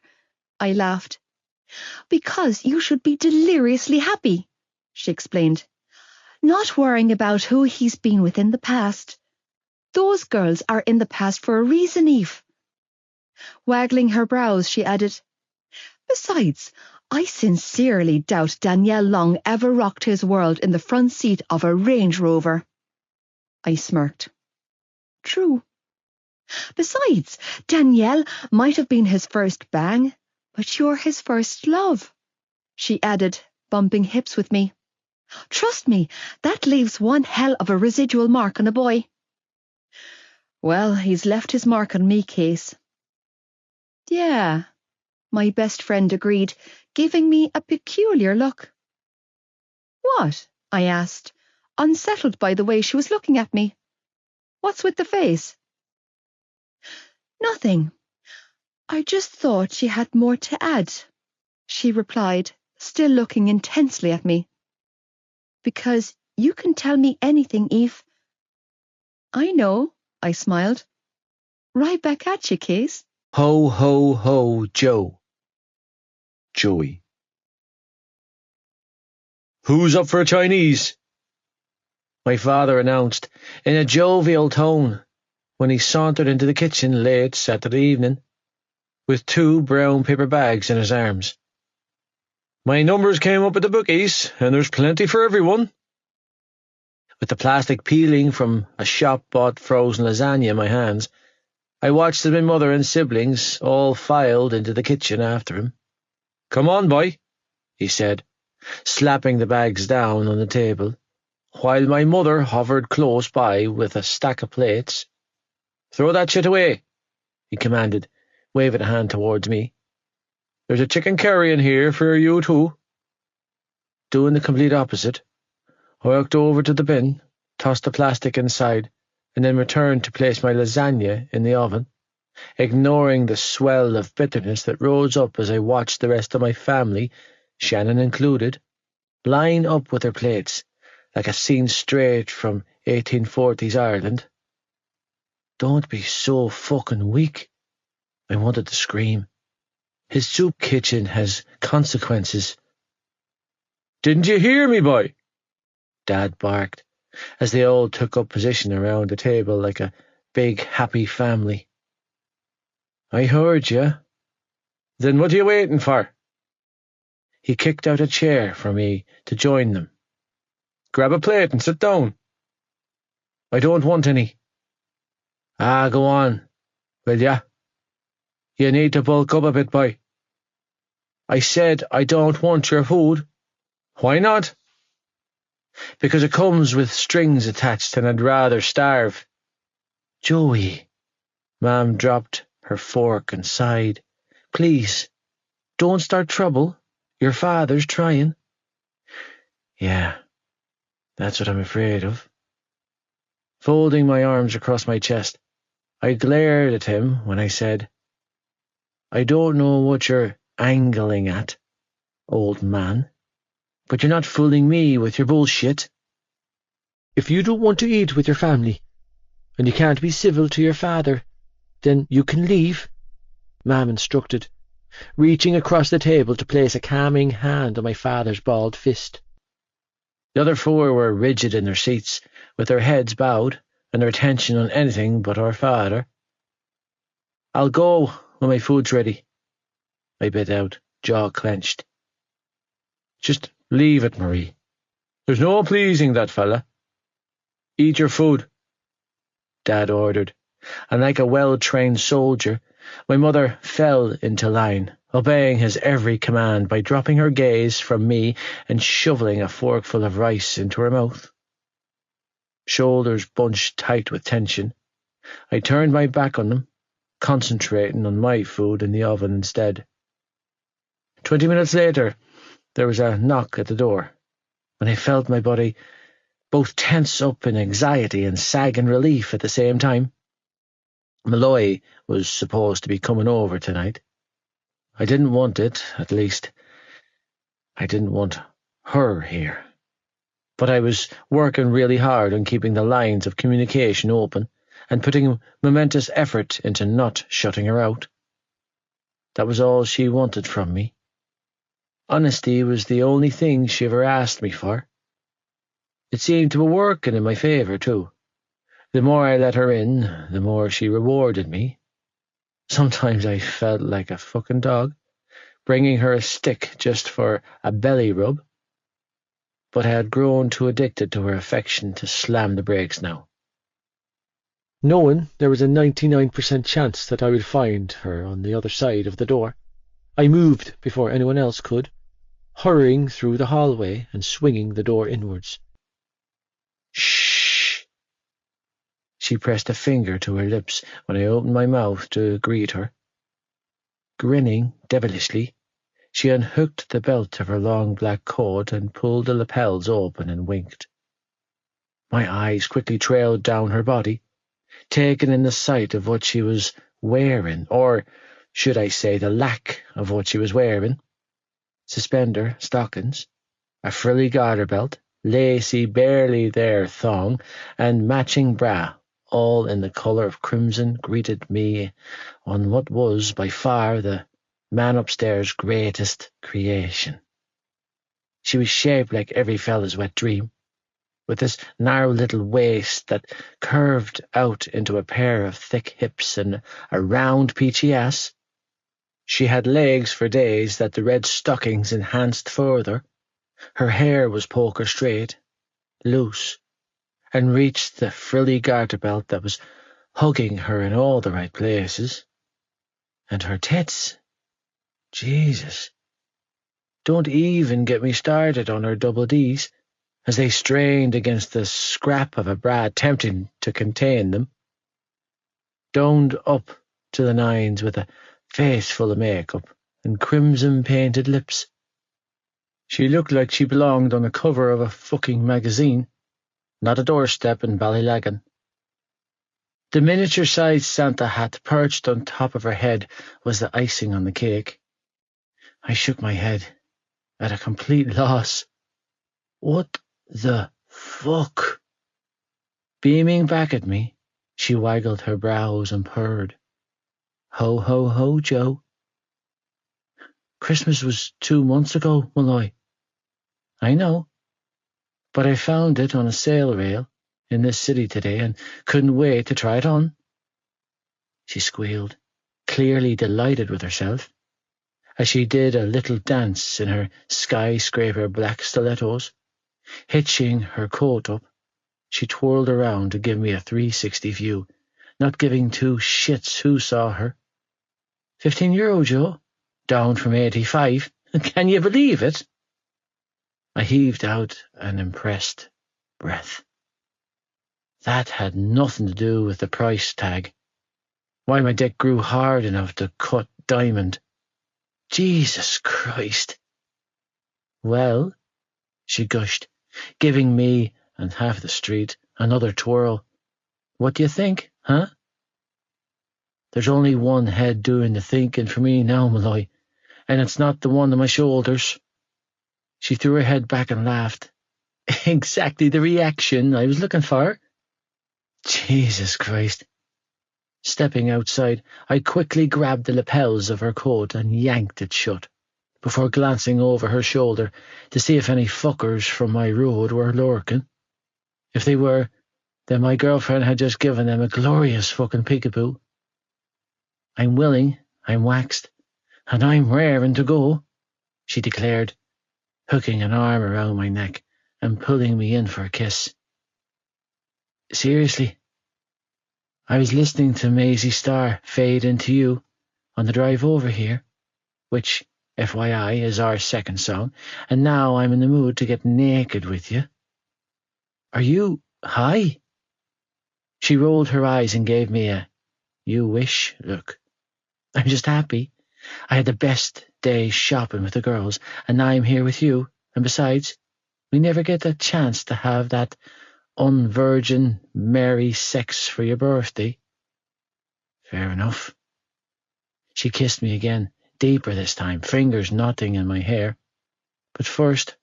I laughed. Because you should be deliriously happy, she explained. Not worrying about who he's been with in the past. Those girls are in the past for a reason, Eve. Waggling her brows, she added, Besides, I sincerely doubt Danielle Long ever rocked his world in the front seat of a Range Rover. I smirked. True. Besides, Danielle might have been his first bang, but you're his first love, she added, bumping hips with me. Trust me, that leaves one hell of a residual mark on a boy. Well, he's left his mark on me, Case. Yeah, my best friend agreed, giving me a peculiar look. What? I asked, unsettled by the way she was looking at me. What's with the face? Nothing. I just thought she had more to add, she replied, still looking intensely at me. Because you can tell me anything, Eve. I know, I smiled. Right back at you, Case. Ho, ho, ho, Joe. Joey. Who's up for a Chinese? My father announced in a jovial tone when he sauntered into the kitchen late Saturday evening with 2 brown paper bags in his arms. My numbers came up at the bookies, and there's plenty for everyone. With the plastic peeling from a shop-bought frozen lasagna in my hands, I watched as my mother and siblings all filed into the kitchen after him. Come on, boy, he said, slapping the bags down on the table, while my mother hovered close by with a stack of plates. Throw that shit away, he commanded, waving a hand towards me. There's a chicken curry in here for you too. Doing the complete opposite, I walked over to the bin, tossed the plastic inside, and then returned to place my lasagna in the oven, ignoring the swell of bitterness that rose up as I watched the rest of my family, Shannon included, line up with their plates, like a scene straight from 1840s Ireland. Don't be so fucking weak, I wanted to scream. His soup kitchen has consequences. Didn't you hear me, boy? Dad barked, as they all took up position around the table like a big, happy family. I heard you. Then what are you waiting for? He kicked out a chair for me to join them. Grab a plate and sit down. I don't want any. Go on, will ya? You need to bulk up a bit, boy. I said I don't want your food. Why not? Because it comes with strings attached and I'd rather starve. Joey. Mom dropped her fork and sighed. Please, don't start trouble. Your father's trying. Yeah, that's what I'm afraid of. Folding my arms across my chest, I glared at him when I said, I don't know what you're angling at, old man, but you're not fooling me with your bullshit. If you don't want to eat with your family, and you can't be civil to your father, then you can leave, Mam instructed, reaching across the table to place a calming hand on my father's balled fist. The other four were rigid in their seats, with their heads bowed and their attention on anything but our father. I'll go when my food's ready, I bit out, jaw clenched. Just leave it, Marie. There's no pleasing that fella. Eat your food, Dad ordered, and like a well-trained soldier, my mother fell into line, obeying his every command by dropping her gaze from me and shoveling a forkful of rice into her mouth. Shoulders bunched tight with tension, I turned my back on them, concentrating on my food in the oven instead. 20 minutes later, there was a knock at the door, and I felt my body both tense up in anxiety and sag in relief at the same time. Malloy was supposed to be coming over tonight. I didn't want it, at least. I didn't want her here. But I was working really hard on keeping the lines of communication open and putting momentous effort into not shutting her out. That was all she wanted from me. Honesty was the only thing she ever asked me for. It seemed to be working in my favour, too. The more I let her in, the more she rewarded me. Sometimes I felt like a fucking dog, bringing her a stick just for a belly rub. But I had grown too addicted to her affection to slam the brakes now. Knowing there was a 99% chance that I would find her on the other side of the door, I moved before anyone else could, hurrying through the hallway and swinging the door inwards. Shh! She pressed a finger to her lips when I opened my mouth to greet her. Grinning devilishly, she unhooked the belt of her long black coat and pulled the lapels open and winked. My eyes quickly trailed down her body, taking in the sight of what she was wearing, or should I say the lack of what she was wearing. Suspender stockings, a frilly garter belt, lacy, barely there thong, and matching bra, all in the colour of crimson, greeted me on what was by far the man upstairs' greatest creation. She was shaped like every fella's wet dream, with this narrow little waist that curved out into a pair of thick hips and a round peachy ass. She had legs for days that the red stockings enhanced further. Her hair was poker straight, loose, and reached the frilly garter belt that was hugging her in all the right places. And her tits, Jesus. Don't even get me started on her double Ds, as they strained against the scrap of a bra attempting to contain them. Domed up to the nines with a face full of makeup and crimson-painted lips. She looked like she belonged on the cover of a fucking magazine, not a doorstep in Ballylagan. The miniature-sized Santa hat perched on top of her head was the icing on the cake. I shook my head, at a complete loss. What the fuck? Beaming back at me, she waggled her brows and purred. Ho, ho, ho, Joe. Christmas was 2 months ago, Malloy. I know, but I found it on a sale rail in this city today and couldn't wait to try it on. She squealed, clearly delighted with herself, as she did a little dance in her skyscraper black stilettos. Hitching her coat up, she twirled around to give me a 360 view, not giving two shits who saw her. €15, Joe? Down from 85. Can you believe it? I heaved out an impressed breath. That had nothing to do with the price tag. Why my dick grew hard enough to cut diamond. Jesus Christ. Well, she gushed, giving me and half the street another twirl. What do you think, huh? There's only one head doing the thinking for me now, Malloy, and it's not the one on my shoulders. She threw her head back and laughed. Exactly the reaction I was looking for. Jesus Christ. Stepping outside, I quickly grabbed the lapels of her coat and yanked it shut, before glancing over her shoulder to see if any fuckers from my road were lurking. If they were, then my girlfriend had just given them a glorious fucking peekaboo. I'm willing, I'm waxed, and I'm raring to go, she declared, hooking an arm around my neck and pulling me in for a kiss. Seriously, I was listening to Maisie Starr fade into you on the drive over here, which, FYI, is our second song, and now I'm in the mood to get naked with you. Are you high? She rolled her eyes and gave me a "you wish" look. I'm just happy. I had the best day shopping with the girls, and now I'm here with you, and besides, we never get a chance to have that unvirgin merry sex for your birthday. Fair enough. She kissed me again, deeper this time, fingers knotting in my hair. But first,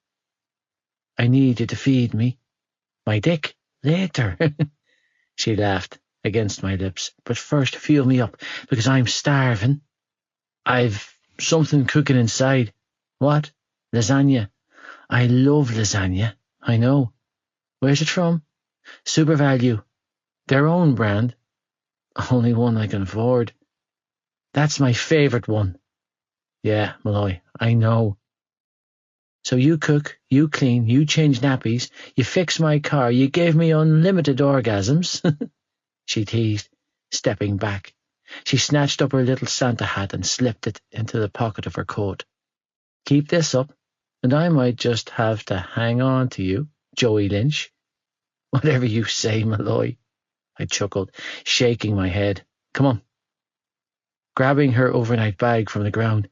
I need you to feed me. My dick, later. She laughed against my lips. But first, fuel me up, because I'm starving. I've something cooking inside. What? Lasagna. I love lasagna. I know. Where's it from? Super Value. Their own brand. Only one I can afford. That's my favourite one. Yeah, Malloy, I know. So you cook, you clean, you change nappies, you fix my car, you gave me unlimited orgasms. She teased, stepping back. She snatched up her little Santa hat and slipped it into the pocket of her coat. Keep this up, and I might just have to hang on to you, Joey Lynch. Whatever you say, Malloy, I chuckled, shaking my head. Come on. Grabbing her overnight bag from the ground,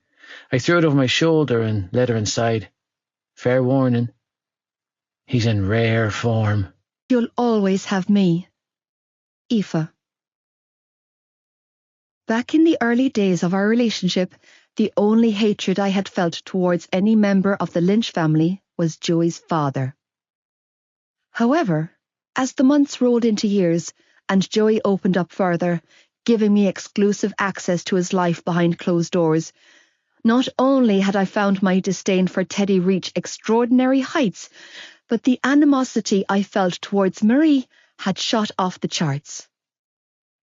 I threw it over my shoulder and led her inside. Fair warning, he's in rare form. You'll always have me. Aoife. Back in the early days of our relationship, the only hatred I had felt towards any member of the Lynch family was Joey's father. However, as the months rolled into years and Joey opened up further, giving me exclusive access to his life behind closed doors, not only had I found my disdain for Teddy reach extraordinary heights, but the animosity I felt towards Marie had shot off the charts.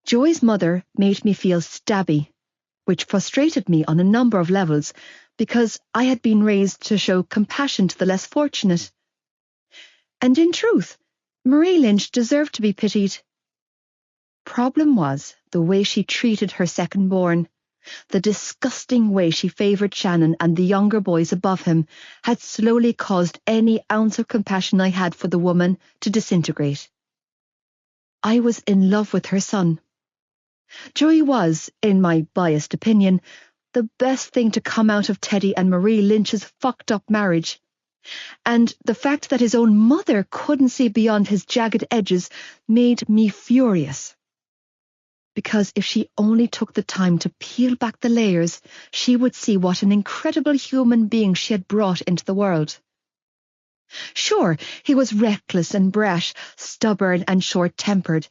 Joey's mother made me feel stabby, which frustrated me on a number of levels because I had been raised to show compassion to the less fortunate. And in truth, Marie Lynch deserved to be pitied. Problem was the way she treated her second-born. The disgusting way she favoured Shannon and the younger boys above him had slowly caused any ounce of compassion I had for the woman to disintegrate. I was in love with her son. Joey was, in my biased opinion, the best thing to come out of Teddy and Marie Lynch's fucked-up marriage. And the fact that his own mother couldn't see beyond his jagged edges made me furious. Because if she only took the time to peel back the layers, she would see what an incredible human being she had brought into the world. Sure, he was reckless and brash, stubborn and short-tempered,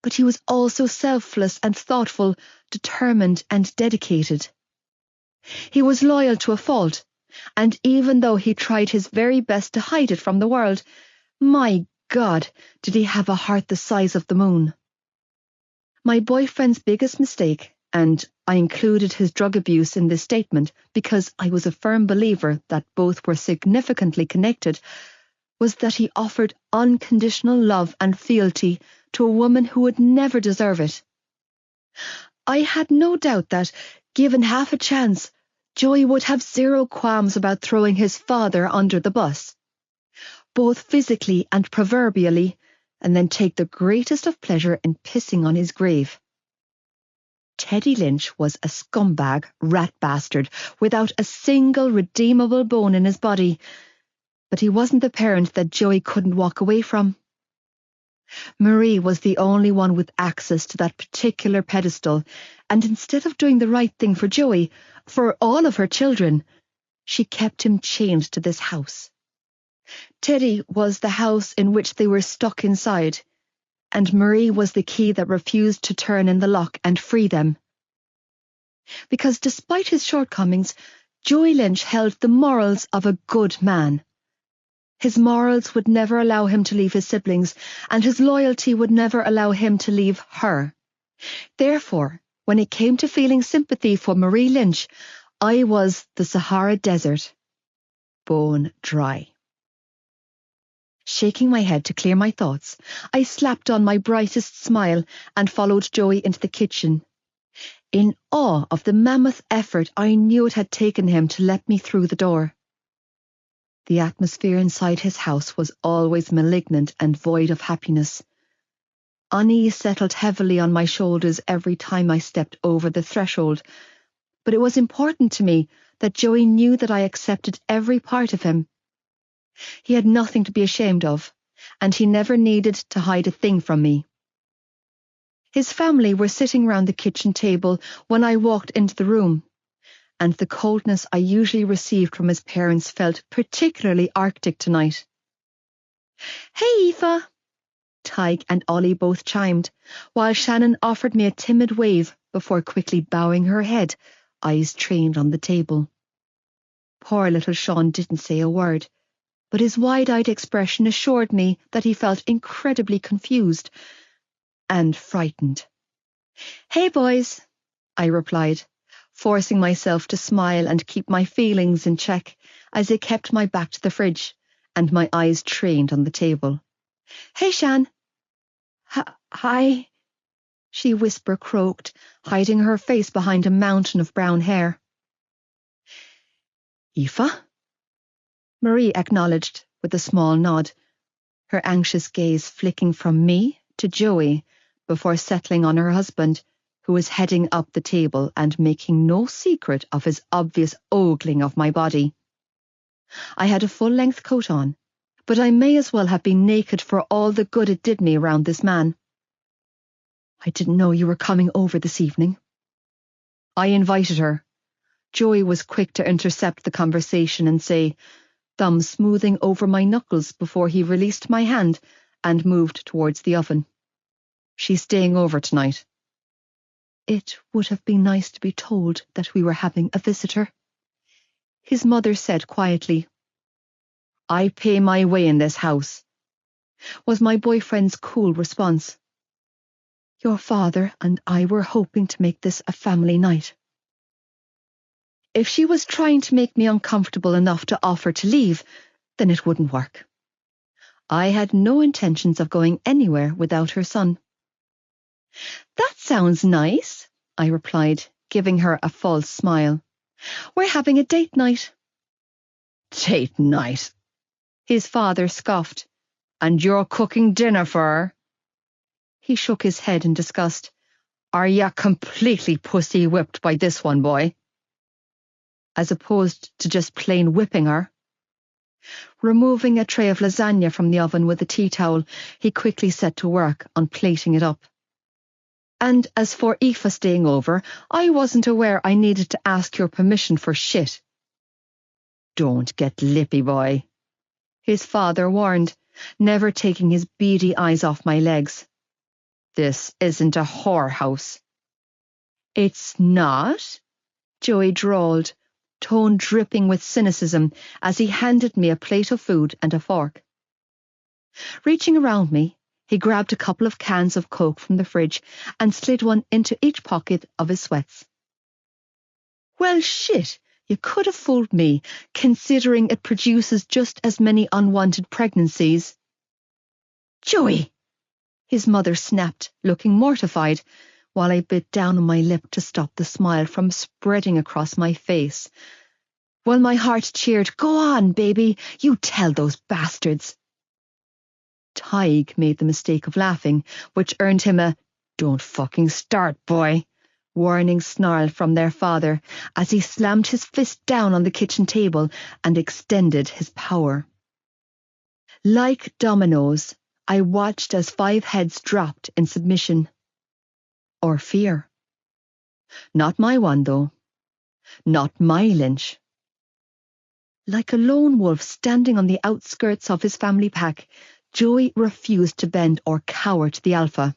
but he was also selfless and thoughtful, determined and dedicated. He was loyal to a fault, and even though he tried his very best to hide it from the world, my God, did he have a heart the size of the moon. My boyfriend's biggest mistake, and I included his drug abuse in this statement because I was a firm believer that both were significantly connected, was that he offered unconditional love and fealty to a woman who would never deserve it. I had no doubt that, given half a chance, Joey would have zero qualms about throwing his father under the bus. both physically and proverbially, and then take the greatest of pleasure in pissing on his grave. Teddy Lynch was a scumbag, rat bastard, without a single redeemable bone in his body, but he wasn't the parent that Joey couldn't walk away from. Marie was the only one with access to that particular pedestal, and instead of doing the right thing for Joey, for all of her children, she kept him chained to this house. Teddy was the house in which they were stuck inside, and Marie was the key that refused to turn in the lock and free them. Because despite his shortcomings, Joey Lynch held the morals of a good man. His morals would never allow him to leave his siblings, and his loyalty would never allow him to leave her. Therefore, when it came to feeling sympathy for Marie Lynch, I was the Sahara Desert, bone dry. Shaking my head to clear my thoughts, I slapped on my brightest smile and followed Joey into the kitchen, in awe of the mammoth effort I knew it had taken him to let me through the door. The atmosphere inside his house was always malignant and void of happiness. Unease settled heavily on my shoulders every time I stepped over the threshold, but it was important to me that Joey knew that I accepted every part of him. He had nothing to be ashamed of, and he never needed to hide a thing from me. His family were sitting round the kitchen table when I walked into the room, and the coldness I usually received from his parents felt particularly arctic tonight. "Hey, Aoife!" Tig and Ollie both chimed, while Shannon offered me a timid wave before quickly bowing her head, eyes trained on the table. Poor little Sean didn't say a word, but his wide-eyed expression assured me that he felt incredibly confused and frightened. "Hey, boys," I replied, forcing myself to smile and keep my feelings in check as I kept my back to the fridge and my eyes trained on the table. "Hey, Shan." Hi," she whisper-croaked, hiding her face behind a mountain of brown hair. "Aoife?" Marie acknowledged with a small nod, her anxious gaze flicking from me to Joey before settling on her husband, who was heading up the table and making no secret of his obvious ogling of my body. I had a full-length coat on, but I may as well have been naked for all the good it did me around this man. "I didn't know you were coming over this evening." I invited her. Joey was quick to intercept the conversation and say, thumb smoothing over my knuckles before he released my hand and moved towards the oven. "She's staying over tonight." "It would have been nice to be told that we were having a visitor," his mother said quietly. "I pay my way in this house," was my boyfriend's cool response. "Your father and I were hoping to make this a family night." If she was trying to make me uncomfortable enough to offer to leave, then it wouldn't work. I had no intentions of going anywhere without her son. "That sounds nice," I replied, giving her a false smile. "We're having a date night." "Date night?" his father scoffed. "And you're cooking dinner for her?" He shook his head in disgust. "Are ya completely pussy-whipped by this one, boy?" As opposed to just plain whipping her. Removing a tray of lasagna from the oven with a tea towel, he quickly set to work on plating it up. "And as for Aoife staying over, I wasn't aware I needed to ask your permission for shit." "Don't get lippy, boy," his father warned, never taking his beady eyes off my legs. "This isn't a whorehouse." "It's not?" Joey drawled, tone dripping with cynicism as he handed me a plate of food and a fork. Reaching around me, he grabbed a couple of cans of Coke from the fridge and slid one into each pocket of his sweats. "Well, shit, you could have fooled me, considering it produces just as many unwanted pregnancies." "Joey!" his mother snapped, looking mortified, while I bit down on my lip to stop the smile from spreading across my face. While my heart cheered, "Go on, baby, you tell those bastards." Tig made the mistake of laughing, which earned him a "Don't fucking start, boy," warning snarl from their father as he slammed his fist down on the kitchen table and extended his power. Like dominoes, I watched as 5 heads dropped in submission. Or fear. Not my one, though. Not my Lynch. Like a lone wolf standing on the outskirts of his family pack, Joey refused to bend or cower to the alpha.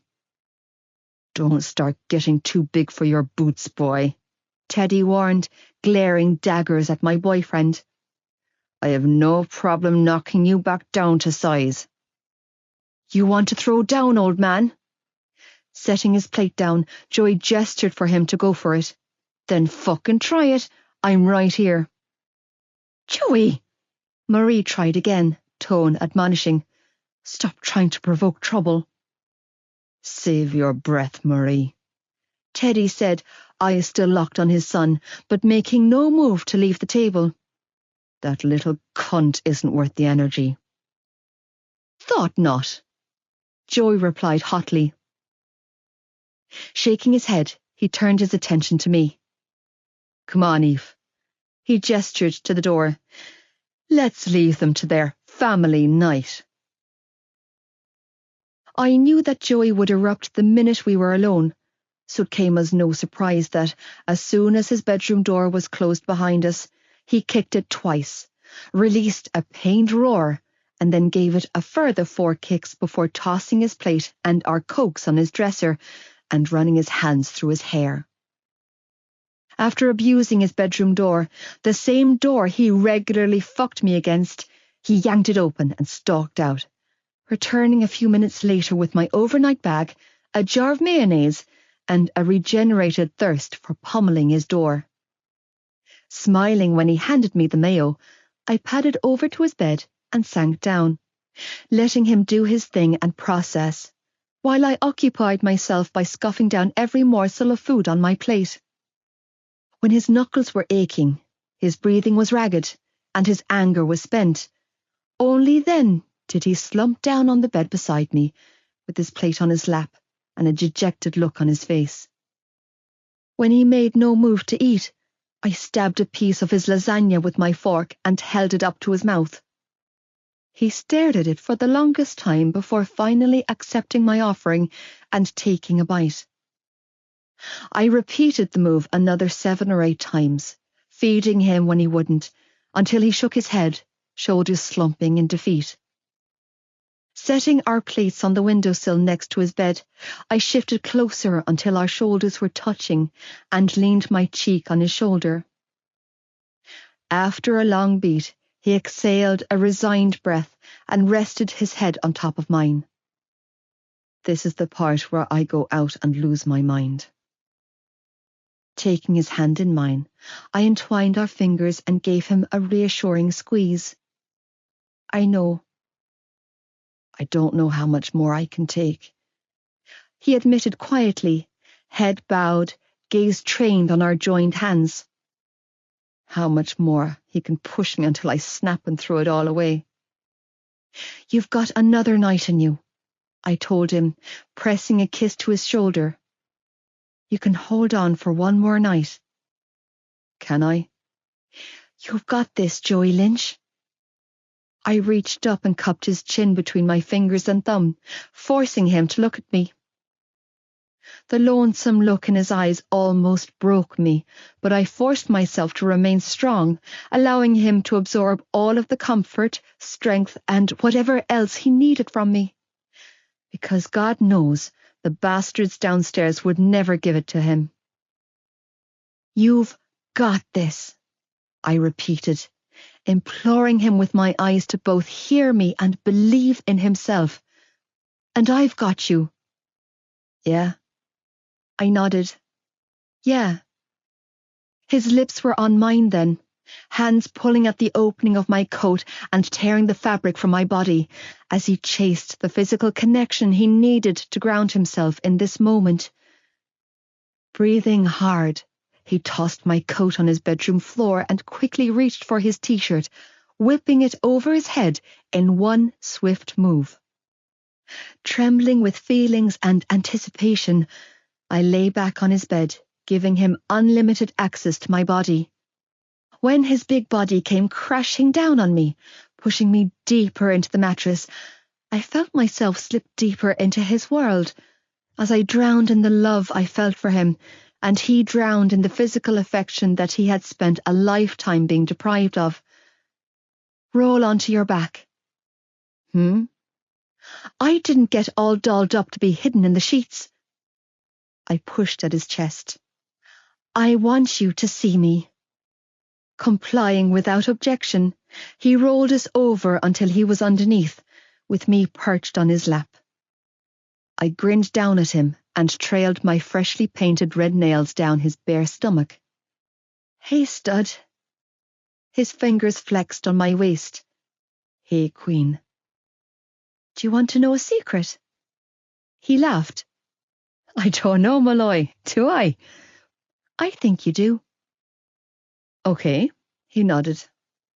"Don't start getting too big for your boots, boy," Teddy warned, glaring daggers at my boyfriend. "I have no problem knocking you back down to size." "You want to throw down, old man?" Setting his plate down, Joey gestured for him to go for it. "Then fucking try it. I'm right here." "Joey!" Marie tried again, tone admonishing. "Stop trying to provoke trouble." "Save your breath, Marie," Teddy said, eyes still locked on his son, but making no move to leave the table. "That little cunt isn't worth the energy." "Thought not," Joey replied hotly. Shaking his head, he turned his attention to me. "Come on, Eve." He gestured to the door. "Let's leave them to their family night." I knew that Joey would erupt the minute we were alone, so it came as no surprise that, as soon as his bedroom door was closed behind us, he kicked it twice, released a pained roar, and then gave it a further 4 kicks before tossing his plate and our cokes on his dresser and running his hands through his hair. After abusing his bedroom door, the same door he regularly fucked me against, he yanked it open and stalked out, returning a few minutes later with my overnight bag, a jar of mayonnaise, and a regenerated thirst for pummeling his door. Smiling when he handed me the mayo, I padded over to his bed and sank down, letting him do his thing and process, while I occupied myself by scoffing down every morsel of food on my plate. When his knuckles were aching, his breathing was ragged, and his anger was spent, only then did he slump down on the bed beside me, with his plate on his lap and a dejected look on his face. When he made no move to eat, I stabbed a piece of his lasagna with my fork and held it up to his mouth. He stared at it for the longest time before finally accepting my offering and taking a bite. I repeated the move another 7 or 8 times, feeding him when he wouldn't, until he shook his head, shoulders slumping in defeat. Setting our plates on the windowsill next to his bed, I shifted closer until our shoulders were touching and leaned my cheek on his shoulder. After a long beat, he exhaled a resigned breath and rested his head on top of mine. This is the part where I go out and lose my mind. Taking his hand in mine, I entwined our fingers and gave him a reassuring squeeze. I don't know how much more I can take, he admitted quietly, head bowed, gaze trained on our joined hands. How much more he can push me until I snap and throw it all away. "You've got another night in you," I told him, pressing a kiss to his shoulder. "You can hold on for one more night." "Can I?" "You've got this, Joey Lynch." I reached up and cupped his chin between my fingers and thumb, forcing him to look at me. The lonesome look in his eyes almost broke me, but I forced myself to remain strong, allowing him to absorb all of the comfort, strength, and whatever else he needed from me. Because God knows, the bastards downstairs would never give it to him. "You've got this," I repeated, imploring him with my eyes to both hear me and believe in himself. "And I've got you." "Yeah?" I nodded. "Yeah." His lips were on mine then, hands pulling at the opening of my coat and tearing the fabric from my body, as he chased the physical connection he needed to ground himself in this moment. Breathing hard, he tossed my coat on his bedroom floor and quickly reached for his t-shirt, whipping it over his head in one swift move. Trembling with feelings and anticipation, I lay back on his bed, giving him unlimited access to my body. When his big body came crashing down on me, pushing me deeper into the mattress, I felt myself slip deeper into his world, as I drowned in the love I felt for him, and he drowned in the physical affection that he had spent a lifetime being deprived of. Roll onto your back. I didn't get all dolled up to be hidden in the sheets. I pushed at his chest. I want you to see me. Complying without objection, he rolled us over until he was underneath, with me perched on his lap. I grinned down at him and trailed my freshly painted red nails down his bare stomach. Hey, stud. His fingers flexed on my waist. Hey, queen. Do you want to know a secret? He laughed. I don't know, Malloy, do I? I think you do. Okay, he nodded.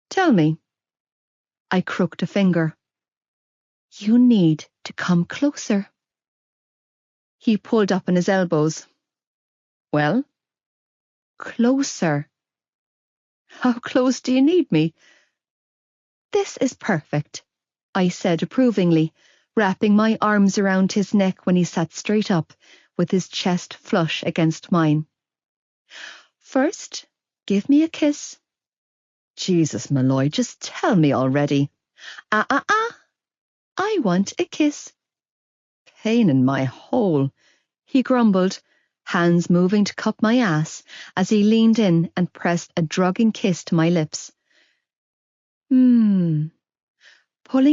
Tell me. I crooked a finger. You need to come closer. He pulled up on his elbows. Well? Closer. How close do you need me? This is perfect, I said approvingly, wrapping my arms around his neck when he sat straight up, with his chest flush against mine. First, give me a kiss. Jesus, Malloy, just tell me already. I want a kiss. Pain in my hole, he grumbled, hands moving to cup my ass as he leaned in and pressed a drugging kiss to my lips. Pulling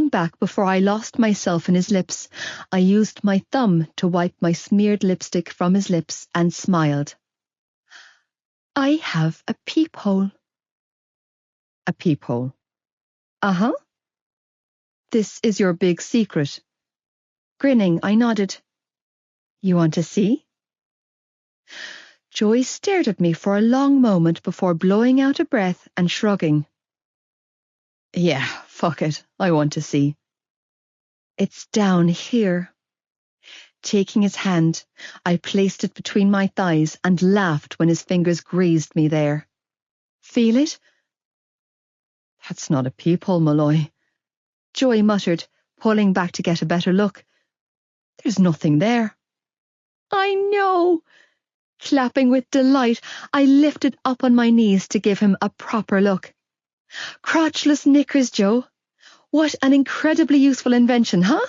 back before I lost myself in his lips, I used my thumb to wipe my smeared lipstick from his lips and smiled. I have a peephole. A peephole? Uh-huh. This is your big secret. Grinning, I nodded. You want to see? Joy stared at me for a long moment before blowing out a breath and shrugging. Yeah, fuck it, I want to see. It's down here. Taking his hand, I placed it between my thighs and laughed when his fingers grazed me there. Feel it? That's not a peephole, Malloy. Joy muttered, pulling back to get a better look. There's nothing there. I know. Clapping with delight, I lifted up on my knees to give him a proper look. Crotchless knickers, Joe. What an incredibly useful invention, huh?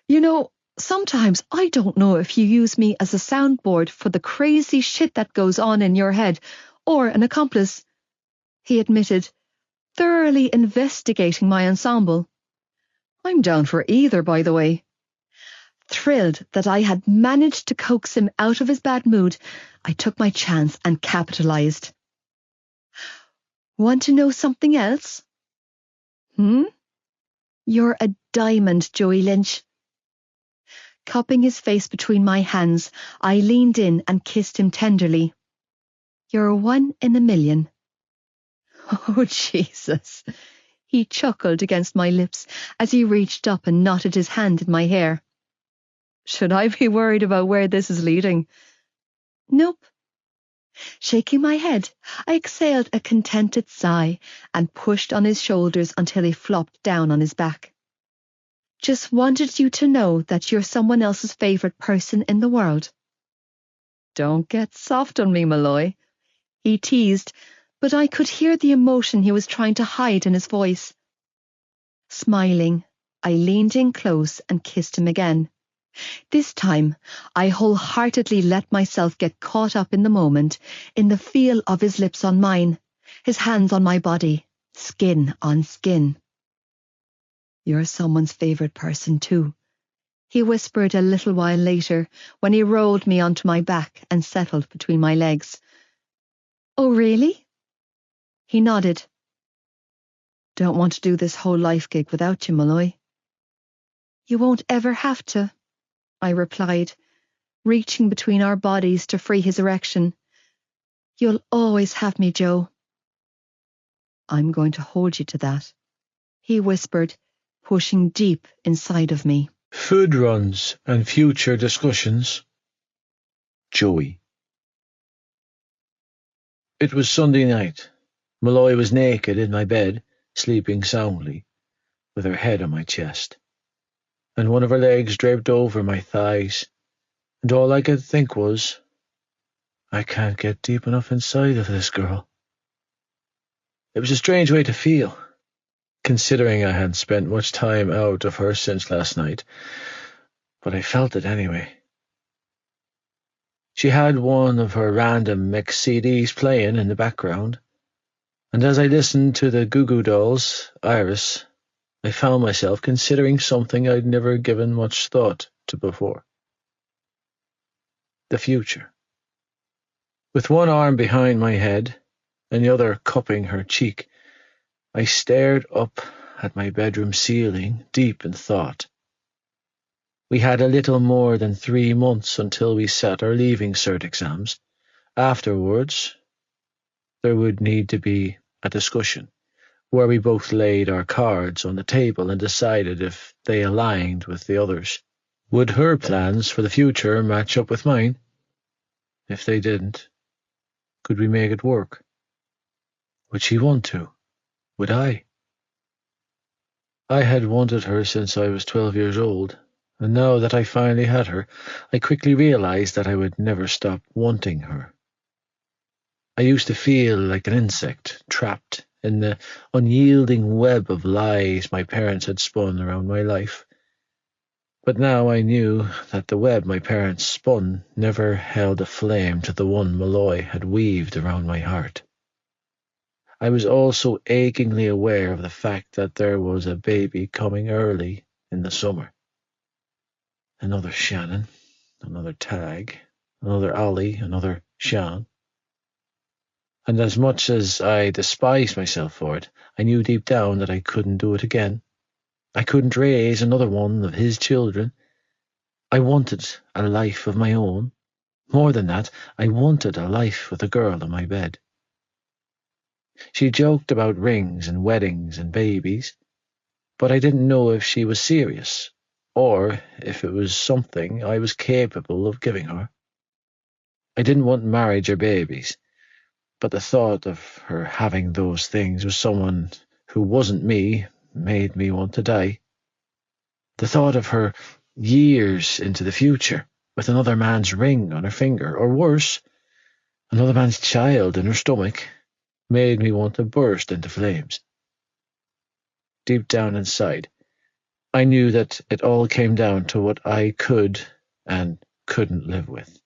You know, sometimes I don't know if you use me as a soundboard for the crazy shit that goes on in your head, or an accomplice, he admitted, thoroughly investigating my ensemble. I'm down for either, by the way. Thrilled that I had managed to coax him out of his bad mood, I took my chance and capitalized. Want to know something else? You're a diamond, Joey Lynch. Cupping his face between my hands, I leaned in and kissed him tenderly. You're 1 in a million. Oh, Jesus. He chuckled against my lips as he reached up and knotted his hand in my hair. Should I be worried about where this is leading? Nope. Shaking my head, I exhaled a contented sigh and pushed on his shoulders until he flopped down on his back. Just wanted you to know that you're someone else's favourite person in the world. Don't get soft on me, Malloy, he teased, but I could hear the emotion he was trying to hide in his voice. Smiling, I leaned in close and kissed him again. This time, I wholeheartedly let myself get caught up in the moment, in the feel of his lips on mine, his hands on my body, skin on skin. You're someone's favourite person too, he whispered a little while later when he rolled me onto my back and settled between my legs. Oh, really? He nodded. Don't want to do this whole life gig without you, Malloy. You won't ever have to, I replied, reaching between our bodies to free his erection. You'll always have me, Joe. I'm going to hold you to that, he whispered, pushing deep inside of me. Food runs and future discussions. Joey. It was Sunday night. Malloy was naked in my bed, sleeping soundly, with her head on my chest, and one of her legs draped over my thighs, and all I could think was, I can't get deep enough inside of this girl. It was a strange way to feel, considering I hadn't spent much time out of her since last night, but I felt it anyway. She had one of her random mix CDs playing in the background, and as I listened to the Goo Goo Dolls' Iris, I found myself considering something I'd never given much thought to before. The future. With one arm behind my head and the other cupping her cheek, I stared up at my bedroom ceiling, deep in thought. We had a little more than 3 months until we sat our Leaving Cert exams. Afterwards, there would need to be a discussion, where we both laid our cards on the table and decided if they aligned with the others. Would her plans for the future match up with mine? If they didn't, could we make it work? Would she want to? Would I? I had wanted her since I was 12 years old, and now that I finally had her, I quickly realized that I would never stop wanting her. I used to feel like an insect trapped in the unyielding web of lies my parents had spun around my life. But now I knew that the web my parents spun never held a flame to the one Malloy had weaved around my heart. I was also achingly aware of the fact that there was a baby coming early in the summer. Another Shannon, another Tag, another Ollie, another Sean. And as much as I despised myself for it, I knew deep down that I couldn't do it again. I couldn't raise another one of his children. I wanted a life of my own. More than that, I wanted a life with a girl in my bed. She joked about rings and weddings and babies, but I didn't know if she was serious, or if it was something I was capable of giving her. I didn't want marriage or babies, but the thought of her having those things with someone who wasn't me made me want to die. The thought of her years into the future with another man's ring on her finger, or worse, another man's child in her stomach, made me want to burst into flames. Deep down inside, I knew that it all came down to what I could and couldn't live with.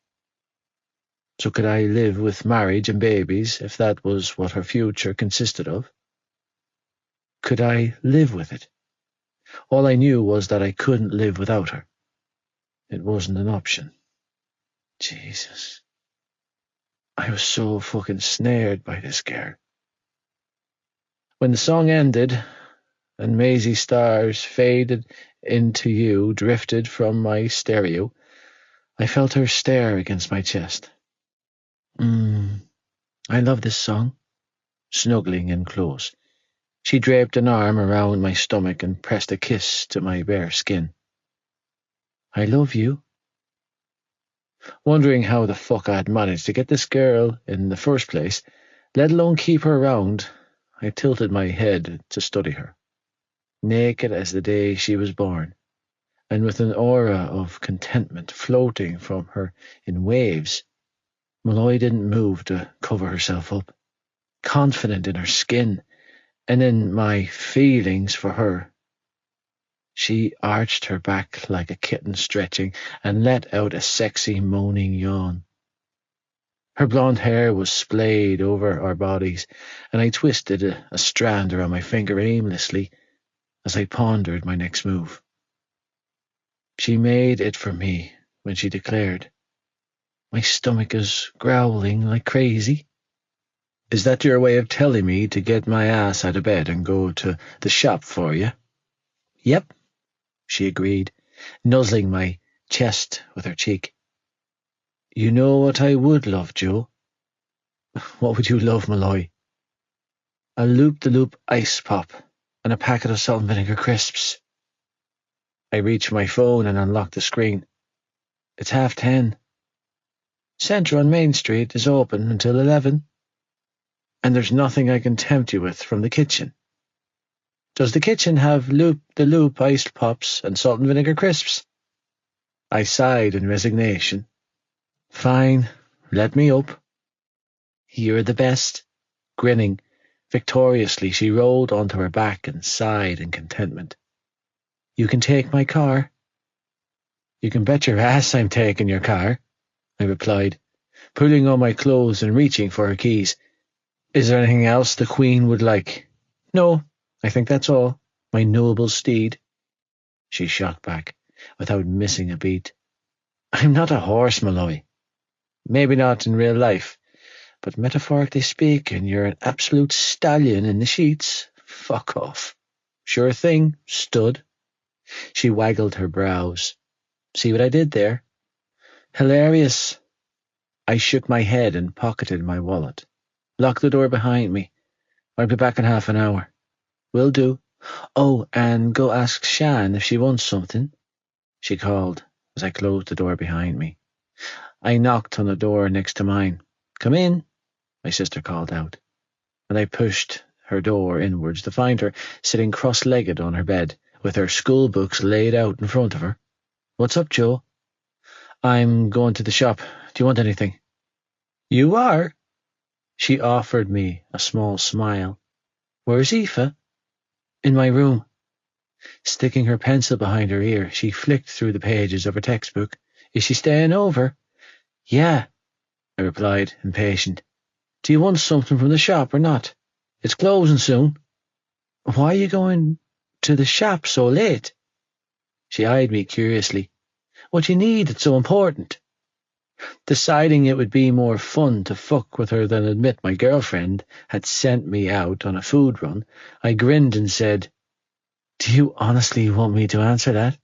So could I live with marriage and babies if that was what her future consisted of? Could I live with it? All I knew was that I couldn't live without her. It wasn't an option. Jesus. I was so fucking snared by this girl. When the song ended and Maisie Star's Faded Into You drifted from my stereo, I felt her stare against my chest. I love this song. Snuggling in close, she draped an arm around my stomach and pressed a kiss to my bare skin. I love you. Wondering how the fuck I had managed to get this girl in the first place, let alone keep her around, I tilted my head to study her, naked as the day she was born, and with an aura of contentment floating from her in waves. Malloy didn't move to cover herself up, confident in her skin and in my feelings for her. She arched her back like a kitten stretching and let out a sexy moaning yawn. Her blonde hair was splayed over our bodies, and I twisted a strand around my finger aimlessly as I pondered my next move. She made it for me when she declared, "My stomach is growling like crazy." "Is that your way of telling me to get my ass out of bed and go to the shop for you?" "Yep," she agreed, nuzzling my chest with her cheek. "You know what I would love, Joe?" "What would you love, Malloy?" "A loop-de-loop ice pop and a packet of salt and vinegar crisps." I reach for my phone and unlock the screen. It's 10:30. Central on Main Street is open until 11. And there's nothing I can tempt you with from the kitchen. Does the kitchen have the loop iced pops and salt and vinegar crisps? I sighed in resignation. Fine, let me up. You're the best. Grinning victoriously, she rolled onto her back and sighed in contentment. You can take my car. You can bet your ass I'm taking your car, I replied, pulling on my clothes and reaching for her keys. Is there anything else the Queen would like? No, I think that's all, my noble steed. She shot back, without missing a beat. I'm not a horse, Malloy. Maybe not in real life, but metaphorically speaking, you're an absolute stallion in the sheets. Fuck off. Sure thing, stud. She waggled her brows. See what I did there? Hilarious. I shook my head and pocketed my wallet. Lock the door behind me. I'll be back in half an hour. Will do. Oh, and go ask Shan if she wants something, she called as I closed the door behind me. I knocked on the door next to mine. Come in, my sister called out, and I pushed her door inwards to find her sitting cross-legged on her bed, with her school books laid out in front of her. What's up, Joe? I'm going to the shop. Do you want anything? You are? She offered me a small smile. Where's Aoife? In my room. Sticking her pencil behind her ear, she flicked through the pages of her textbook. Is she staying over? Yeah, I replied, impatient. Do you want something from the shop or not? It's closing soon. Why are you going to the shop so late? She eyed me curiously. What do you need that's so important? Deciding it would be more fun to fuck with her than admit my girlfriend had sent me out on a food run, I grinned and said, Do you honestly want me to answer that?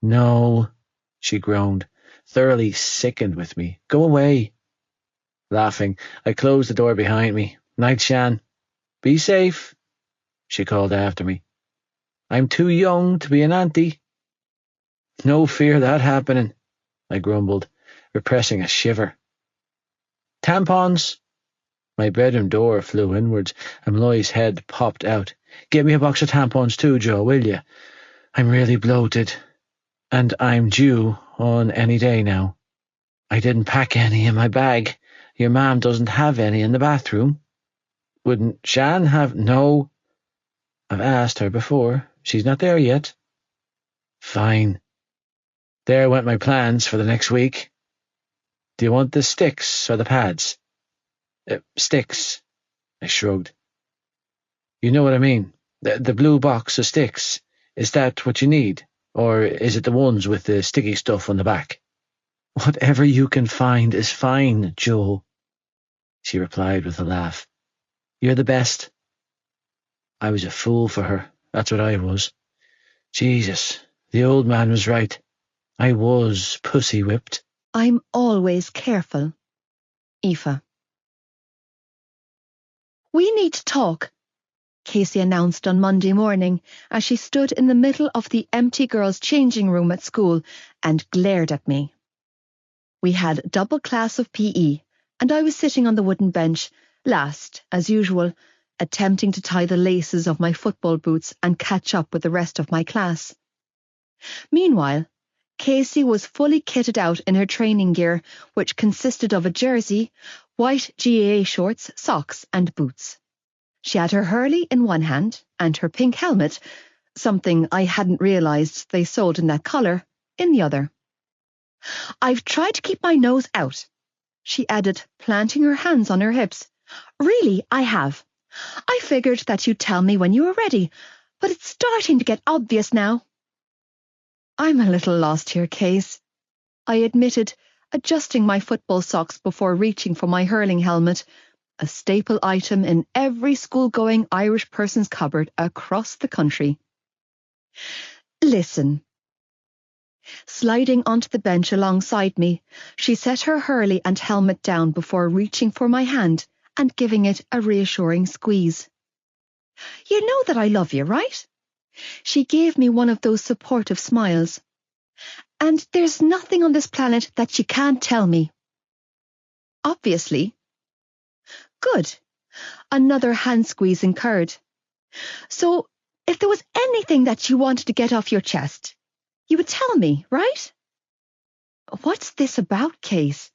No, she groaned, thoroughly sickened with me. Go away. Laughing, I closed the door behind me. Night, Shan. Be safe, she called after me. I'm too young to be an auntie. No fear of that happening, I grumbled, repressing a shiver. Tampons! My bedroom door flew inwards, and Malloy's head popped out. Get me a box of tampons too, Joe, will you? I'm really bloated, and I'm due on any day now. I didn't pack any in my bag. Your mom doesn't have any in the bathroom. Wouldn't Shan have? No. I've asked her before. She's not there yet. Fine. There went my plans for the next week. Do you want the sticks or the pads? Sticks, I shrugged. You know what I mean. The blue box of sticks. Is that what you need? Or is it the ones with the sticky stuff on the back? Whatever you can find is fine, Joe, she replied with a laugh. You're the best. I was a fool for her. That's what I was. Jesus, the old man was right. I was pussy-whipped. I'm always careful. Aoife. We need to talk, Casey announced on Monday morning as she stood in the middle of the empty girls' changing room at school and glared at me. We had double class of PE, and I was sitting on the wooden bench, last, as usual, attempting to tie the laces of my football boots and catch up with the rest of my class. Meanwhile, Casey was fully kitted out in her training gear, which consisted of a jersey, white GAA shorts, socks and boots. She had her hurley in one hand and her pink helmet, something I hadn't realised they sold in that colour, in the other. I've tried to keep my nose out, she added, planting her hands on her hips. Really, I have. I figured that you'd tell me when you were ready, but it's starting to get obvious now. I'm a little lost here, Case, I admitted, adjusting my football socks before reaching for my hurling helmet, a staple item in every school-going Irish person's cupboard across the country. Listen. Sliding onto the bench alongside me, she set her hurley and helmet down before reaching for my hand and giving it a reassuring squeeze. You know that I love you, right? She gave me one of those supportive smiles. And there's nothing on this planet that she can't tell me. Obviously. Good. Another hand squeeze incurred. So, if there was anything that you wanted to get off your chest, you would tell me, right? What's this about, Case?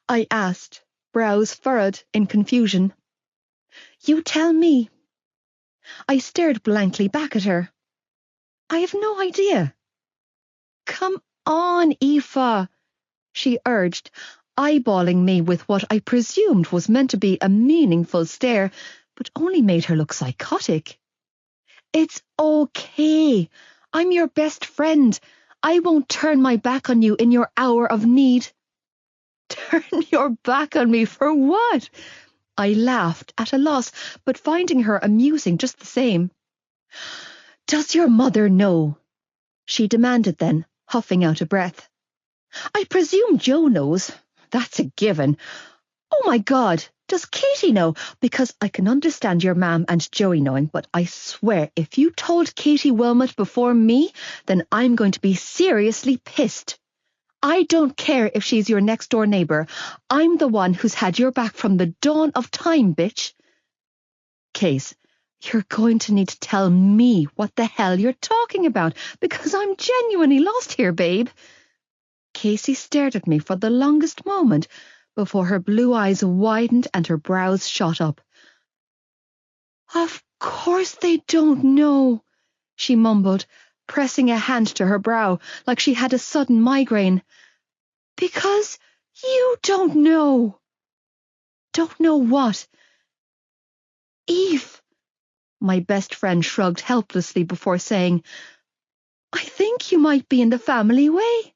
I asked, brows furrowed in confusion. You tell me. I stared blankly back at her. I have no idea. Come on, Aoife, she urged, eyeballing me with what I presumed was meant to be a meaningful stare, but only made her look psychotic. It's okay. I'm your best friend. I won't turn my back on you in your hour of need. Turn your back on me for what? I laughed, at a loss, but finding her amusing just the same. Does your mother know? She demanded then, huffing out a breath. I presume Joe knows. That's a given. Oh my God, does Katie know? Because I can understand your mam and Joey knowing, but I swear if you told Katie Wilmot before me, then I'm going to be seriously pissed. I don't care if she's your next door neighbour. I'm the one who's had your back from the dawn of time, bitch. Case, you're going to need to tell me what the hell you're talking about, because I'm genuinely lost here, babe. Casey stared at me for the longest moment before her blue eyes widened and her brows shot up. Of course they don't know, she mumbled, pressing a hand to her brow like she had a sudden migraine. Because you don't know. Don't know what? Eve, my best friend shrugged helplessly before saying, I think you might be in the family way.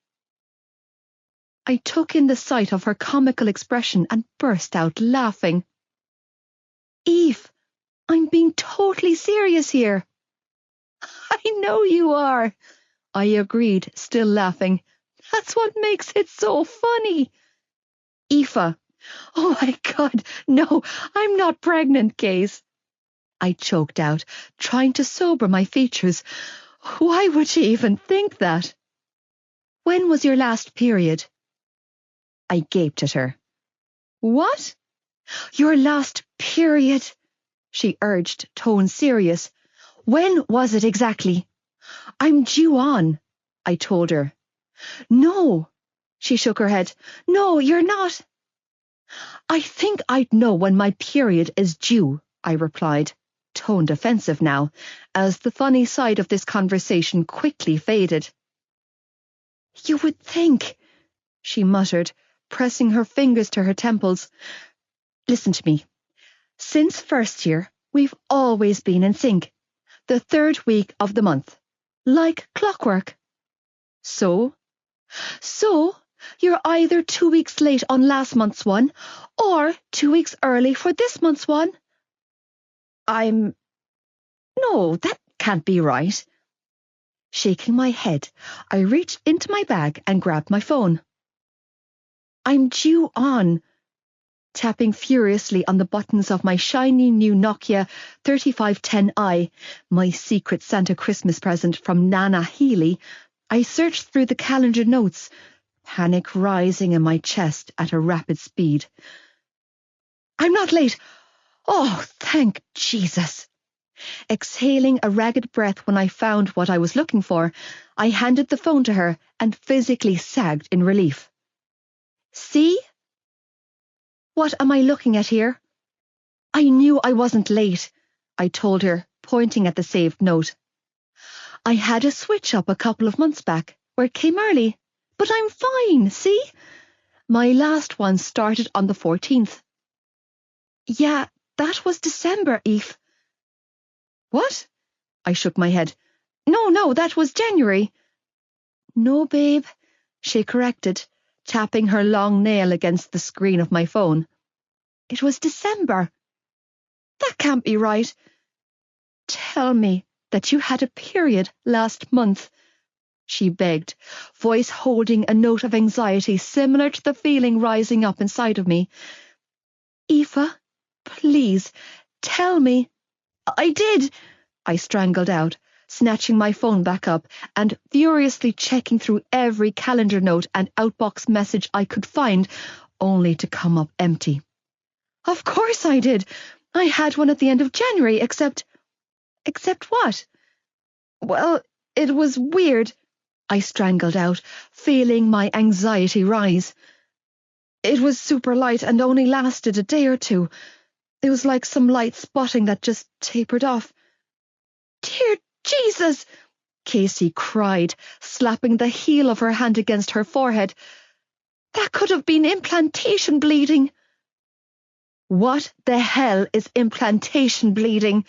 I took in the sight of her comical expression and burst out laughing. Eve, I'm being totally serious here. I know you are, I agreed, still laughing. That's what makes it so funny. Aoife, oh my God, no, I'm not pregnant, Gaze. I choked out, trying to sober my features. Why would she even think that? When was your last period? I gaped at her. What? Your last period, she urged, tone serious. When was it exactly? I'm due on, I told her. No, she shook her head. No, you're not. I think I'd know when my period is due, I replied, tone defensive now, as the funny side of this conversation quickly faded. You would think, she muttered, pressing her fingers to her temples. Listen to me. Since first year, we've always been in sync. The third week of the month. Like clockwork. So, you're either 2 weeks late on last month's one, or 2 weeks early for this month's one. No, that can't be right. Shaking my head, I reached into my bag and grabbed my phone. I'm due on, tapping furiously on the buttons of my shiny new Nokia 3510i, my secret Santa Christmas present from Nana Healy. I searched through the calendar notes, panic rising in my chest at a rapid speed. I'm not late. Oh, thank Jesus. Exhaling a ragged breath when I found what I was looking for, I handed the phone to her and physically sagged in relief. See? What am I looking at here? I knew I wasn't late, I told her, pointing at the saved note. I had a switch up a couple of months back, where it came early, but I'm fine, see? My last one started on the 14th. Yeah, that was December, Eve. What? I shook my head. No, that was January. No, babe, she corrected, tapping her long nail against the screen of my phone. It was December. That can't be right. Tell me that you had a period last month, she begged, voice holding a note of anxiety similar to the feeling rising up inside of me. Aoife, please, tell me. I did, I strangled out, snatching my phone back up and furiously checking through every calendar note and outbox message I could find, only to come up empty. Of course I did. I had one at the end of January, except what? Well, it was weird, I strangled out, feeling my anxiety rise. It was super light and only lasted a day or two. It was like some light spotting that just tapered off. Dear Jesus! Casey cried, slapping the heel of her hand against her forehead. That could have been implantation bleeding. What the hell is implantation bleeding?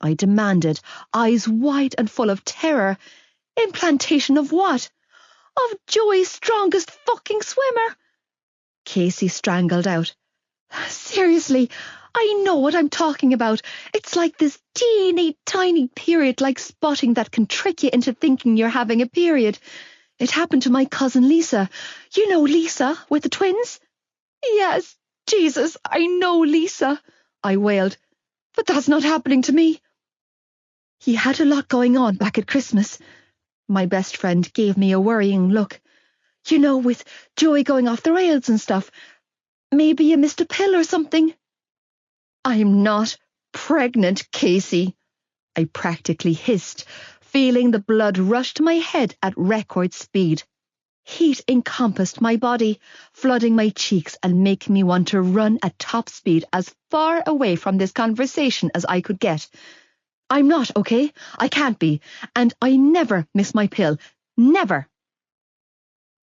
I demanded, eyes wide and full of terror. Implantation of what? Of Joey's strongest fucking swimmer. Casey strangled out. Seriously, I know what I'm talking about. It's like this teeny tiny period-like spotting that can trick you into thinking you're having a period. It happened to my cousin Lisa. You know Lisa, with the twins? Yes, Jesus, I know Lisa, I wailed. But that's not happening to me. He had a lot going on back at Christmas. My best friend gave me a worrying look. You know, with Joey going off the rails and stuff. Maybe you missed a pill or something. I'm not pregnant, Casey, I practically hissed, feeling the blood rush to my head at record speed. Heat encompassed my body, flooding my cheeks and making me want to run at top speed as far away from this conversation as I could get. I'm not, okay? I can't be, and I never miss my pill. Never.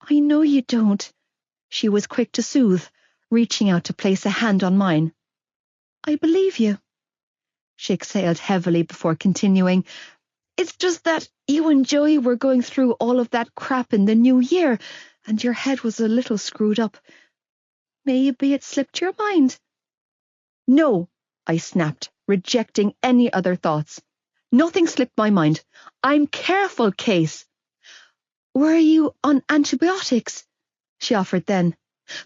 I know you don't. She was quick to soothe, reaching out to place a hand on mine. I believe you. She exhaled heavily before continuing. It's just that you and Joey were going through all of that crap in the new year, and your head was a little screwed up. Maybe it slipped your mind. No, I snapped, rejecting any other thoughts. Nothing slipped my mind. I'm careful, Case. Were you on antibiotics? She offered then.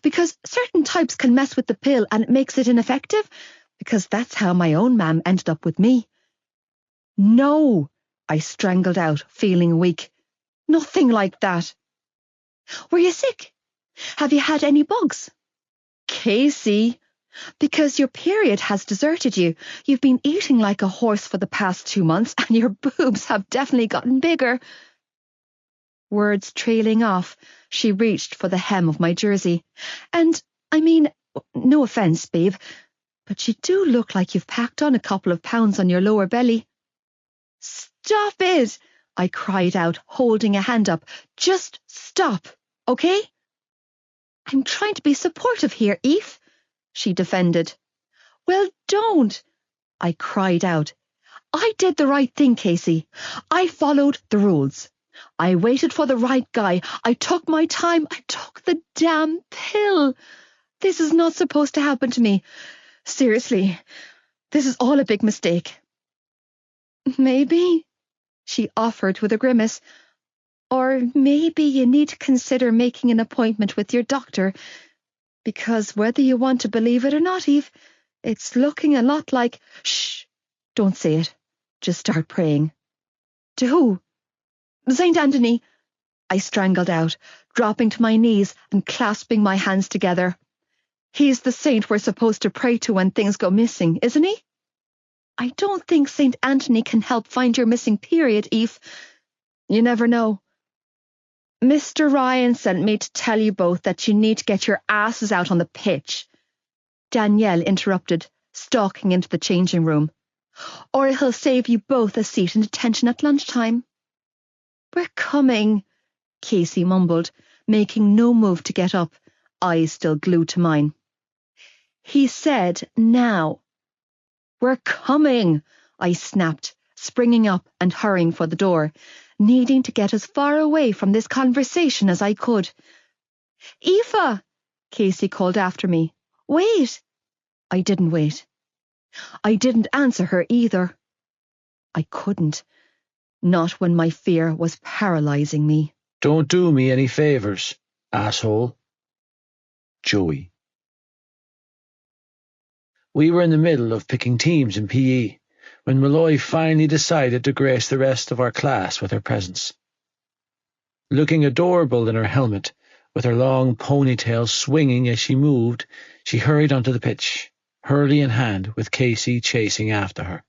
Because certain types can mess with the pill and it makes it ineffective, because that's how my own mam ended up with me. No, I strangled out, feeling weak. Nothing like that. Were you sick? Have you had any bugs? Casey, because your period has deserted you. You've been eating like a horse for the past 2 months and your boobs have definitely gotten bigger. Words trailing off, she reached for the hem of my jersey. And, I mean, no offence, babe, but you do look like you've packed on a couple of pounds on your lower belly. Stop it, I cried out, holding a hand up. Just stop, okay? I'm trying to be supportive here, Eve, she defended. Well, don't, I cried out. I did the right thing, Casey. I followed the rules. I waited for the right guy. I took my time. I took the damn pill. This is not supposed to happen to me. Seriously, this is all a big mistake. Maybe, she offered with a grimace. Or maybe you need to consider making an appointment with your doctor. Because whether you want to believe it or not, Eve, it's looking a lot like... Shh, don't say it. Just start praying. To who? Saint Anthony, I strangled out, dropping to my knees and clasping my hands together. He's the saint we're supposed to pray to when things go missing, isn't he? I don't think Saint Anthony can help find your missing period, Eve. You never know. Mr. Ryan sent me to tell you both that you need to get your asses out on the pitch. Danielle interrupted, stalking into the changing room. Or he'll save you both a seat in detention at lunchtime. We're coming, Casey mumbled, making no move to get up, eyes still glued to mine. He said, now. We're coming, I snapped, springing up and hurrying for the door, needing to get as far away from this conversation as I could. Aoife, Casey called after me. Wait. I didn't wait. I didn't answer her either. I couldn't. Not when my fear was paralyzing me. Don't do me any favours, asshole. Joey. We were in the middle of picking teams in PE when Malloy finally decided to grace the rest of our class with her presence. Looking adorable in her helmet, with her long ponytail swinging as she moved, she hurried onto the pitch, hurley in hand, with Casey chasing after her.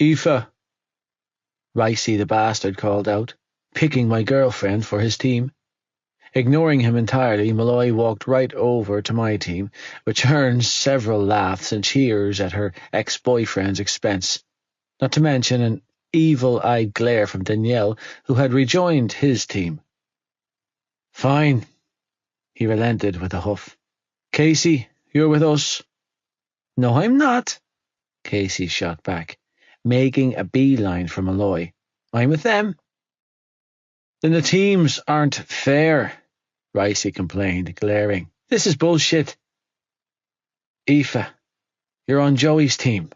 "Aoife," Ricey the bastard called out, picking my girlfriend for his team. Ignoring him entirely, Malloy walked right over to my team, which earned several laughs and cheers at her ex-boyfriend's expense, not to mention an evil-eyed glare from Danielle, who had rejoined his team. "Fine," he relented with a huff. "Casey, you're with us." "No, I'm not," Casey shot back, making a beeline for Malloy. "I'm with them." "Then the teams aren't fair," Ricey complained, glaring. "This is bullshit." "Aoife, you're on Joey's team,"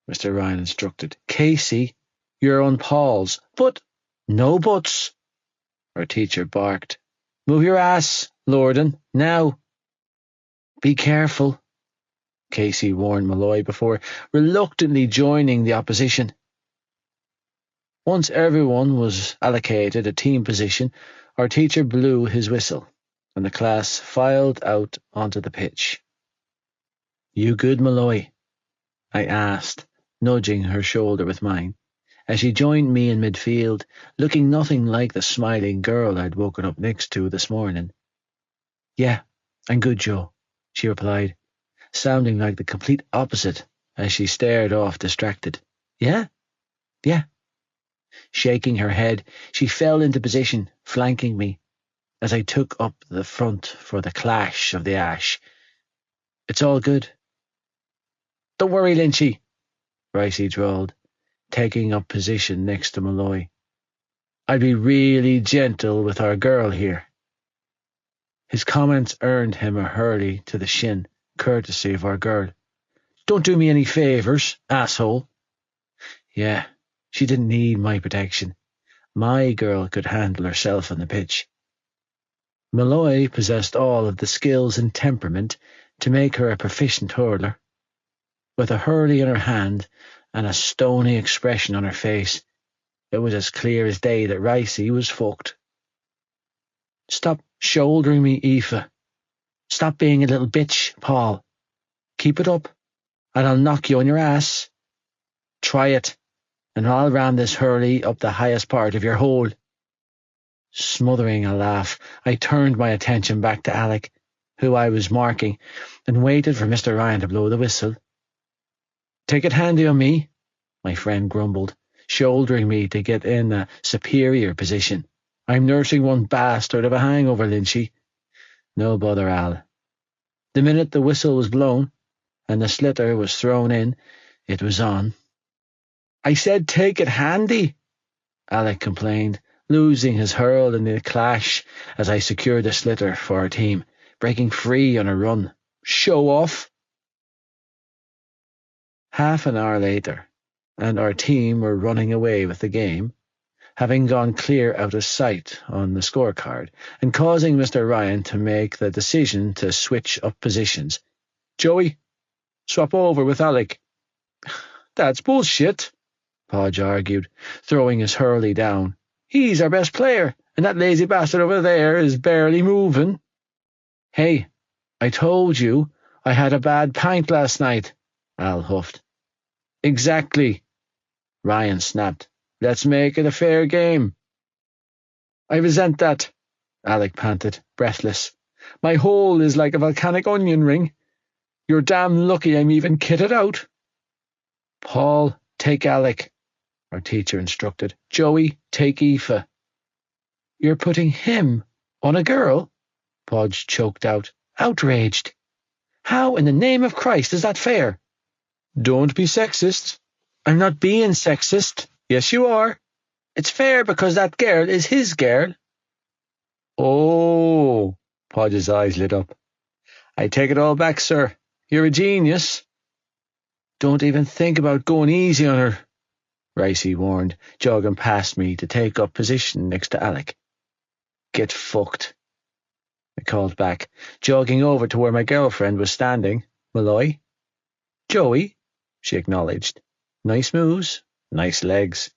Mr. Ryan instructed. "Casey, you're on Paul's." "But—" "No buts," our teacher barked. "Move your ass, Lorden, now." "Be careful," Casey warned Malloy before reluctantly joining the opposition. Once everyone was allocated a team position, our teacher blew his whistle, and the class filed out onto the pitch. "You good, Malloy?" I asked, nudging her shoulder with mine, as she joined me in midfield, looking nothing like the smiling girl I'd woken up next to this morning. "Yeah, I'm good, Joe," she replied, sounding like the complete opposite as she stared off distracted. "Yeah? Yeah." Shaking her head, she fell into position, flanking me, as I took up the front for the clash of the ash. "It's all good." "Don't worry, Lynchy," Ricey drawled, taking up position next to Malloy. "I'd be really gentle with our girl here." His comments earned him a hurley to the shin, courtesy of our girl. "Don't do me any favours, asshole." Yeah, she didn't need my protection. My girl could handle herself on the pitch. Malloy possessed all of the skills and temperament to make her a proficient hurler. With a hurley in her hand and a stony expression on her face, it was as clear as day that Ricey was fucked. "Stop shouldering me, Aoife. Stop being a little bitch, Paul. Keep it up, and I'll knock you on your ass. Try it, and I'll ram this hurley up the highest part of your hole." Smothering a laugh, I turned my attention back to Alec, who I was marking, and waited for Mr. Ryan to blow the whistle. "Take it handy on me," my friend grumbled, shouldering me to get in a superior position. "I'm nursing one bastard of a hangover, Lynchy." "No bother, Al." The minute the whistle was blown and the sliotar was thrown in, it was on. "I said take it handy," Alec complained, losing his hurl in the clash as I secured the sliotar for our team, breaking free on a run. "Show off." Half an hour later, and our team were running away with the game, having gone clear out of sight on the scorecard, and causing Mr. Ryan to make the decision to switch up positions. "Joey, swap over with Alec." "That's bullshit," Podge argued, throwing his hurley down. "He's our best player, and that lazy bastard over there is barely moving." "Hey, I told you I had a bad pint last night," Al huffed. "Exactly," Ryan snapped. "Let's make it a fair game." "I resent that," Alec panted, breathless. "My hole is like a volcanic onion ring. You're damn lucky I'm even kitted out." "Paul, take Alec," our teacher instructed. "Joey, take Aoife." "You're putting him on a girl?" Podge choked out, outraged. "How in the name of Christ is that fair?" "Don't be sexist." "I'm not being sexist." "Yes, you are. It's fair because that girl is his girl." "Oh," Podge's eyes lit up. "I take it all back, sir. You're a genius." "Don't even think about going easy on her," Ricey warned, jogging past me to take up position next to Alec. "Get fucked," I called back, jogging over to where my girlfriend was standing. "Malloy? Joey? she acknowledged. Nice moves, nice legs.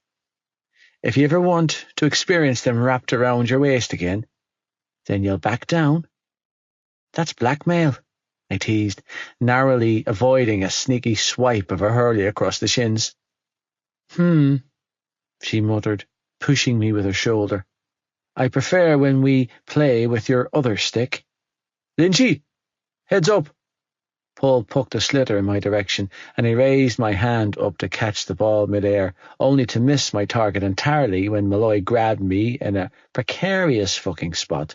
If you ever want to experience them wrapped around your waist again, then you'll back down. That's blackmail, I teased, narrowly avoiding a sneaky swipe of her hurley across the shins. She muttered, pushing me with her shoulder. I prefer when we play with your other stick. Lynchy, heads up! Paul pucked a slitter in my direction, and I raised my hand up to catch the ball mid-air, only to miss my target entirely when Malloy grabbed me in a precarious fucking spot.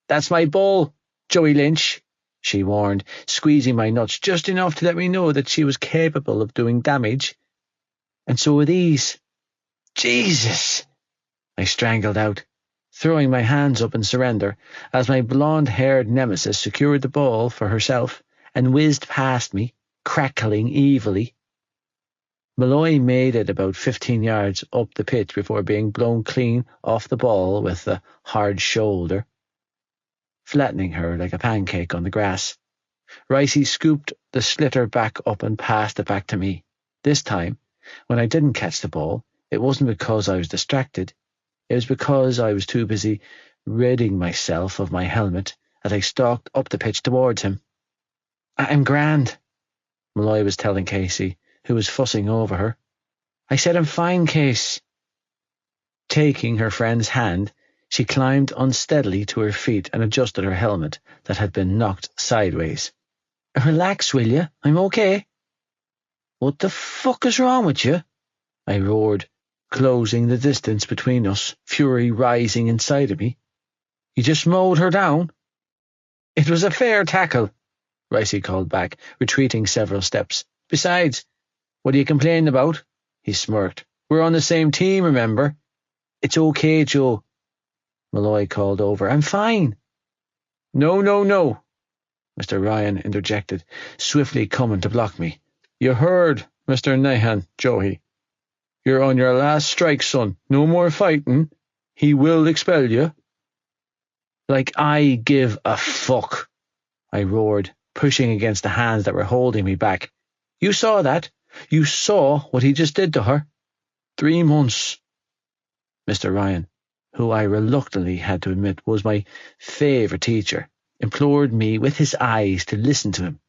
That's my ball, Joey Lynch, she warned, squeezing my nuts just enough to let me know that she was capable of doing damage. And so are these. Jesus! I strangled out, throwing my hands up in surrender as my blonde-haired nemesis secured the ball for herself and whizzed past me, crackling evilly. Malloy made it about 15 yards up the pitch before being blown clean off the ball with a hard shoulder, flattening her like a pancake on the grass. Ricey scooped the slitter back up and passed it back to me. This time, when I didn't catch the ball, it wasn't because I was distracted. It was because I was too busy ridding myself of my helmet as I stalked up the pitch towards him. I'm grand, Malloy was telling Casey, who was fussing over her. I said I'm fine, Case. Taking her friend's hand, she climbed unsteadily to her feet and adjusted her helmet that had been knocked sideways. Relax, will you? I'm okay. What the fuck is wrong with you? I roared, closing the distance between us, fury rising inside of me. You just mowed her down? It was a fair tackle, Ricey called back, retreating several steps. Besides, what are you complaining about? He smirked. We're on the same team, remember? It's okay, Joe, Malloy called over. I'm fine. No, Mr. Ryan interjected, swiftly coming to block me. You heard, Mr. Nahan, Joey. You're on your last strike, son. No more fighting. He will expel you. Like I give a fuck, I roared, pushing against the hands that were holding me back. You saw that. You saw what he just did to her. 3 months. Mr. Ryan, who I reluctantly had to admit was my favourite teacher, implored me with his eyes to listen to him.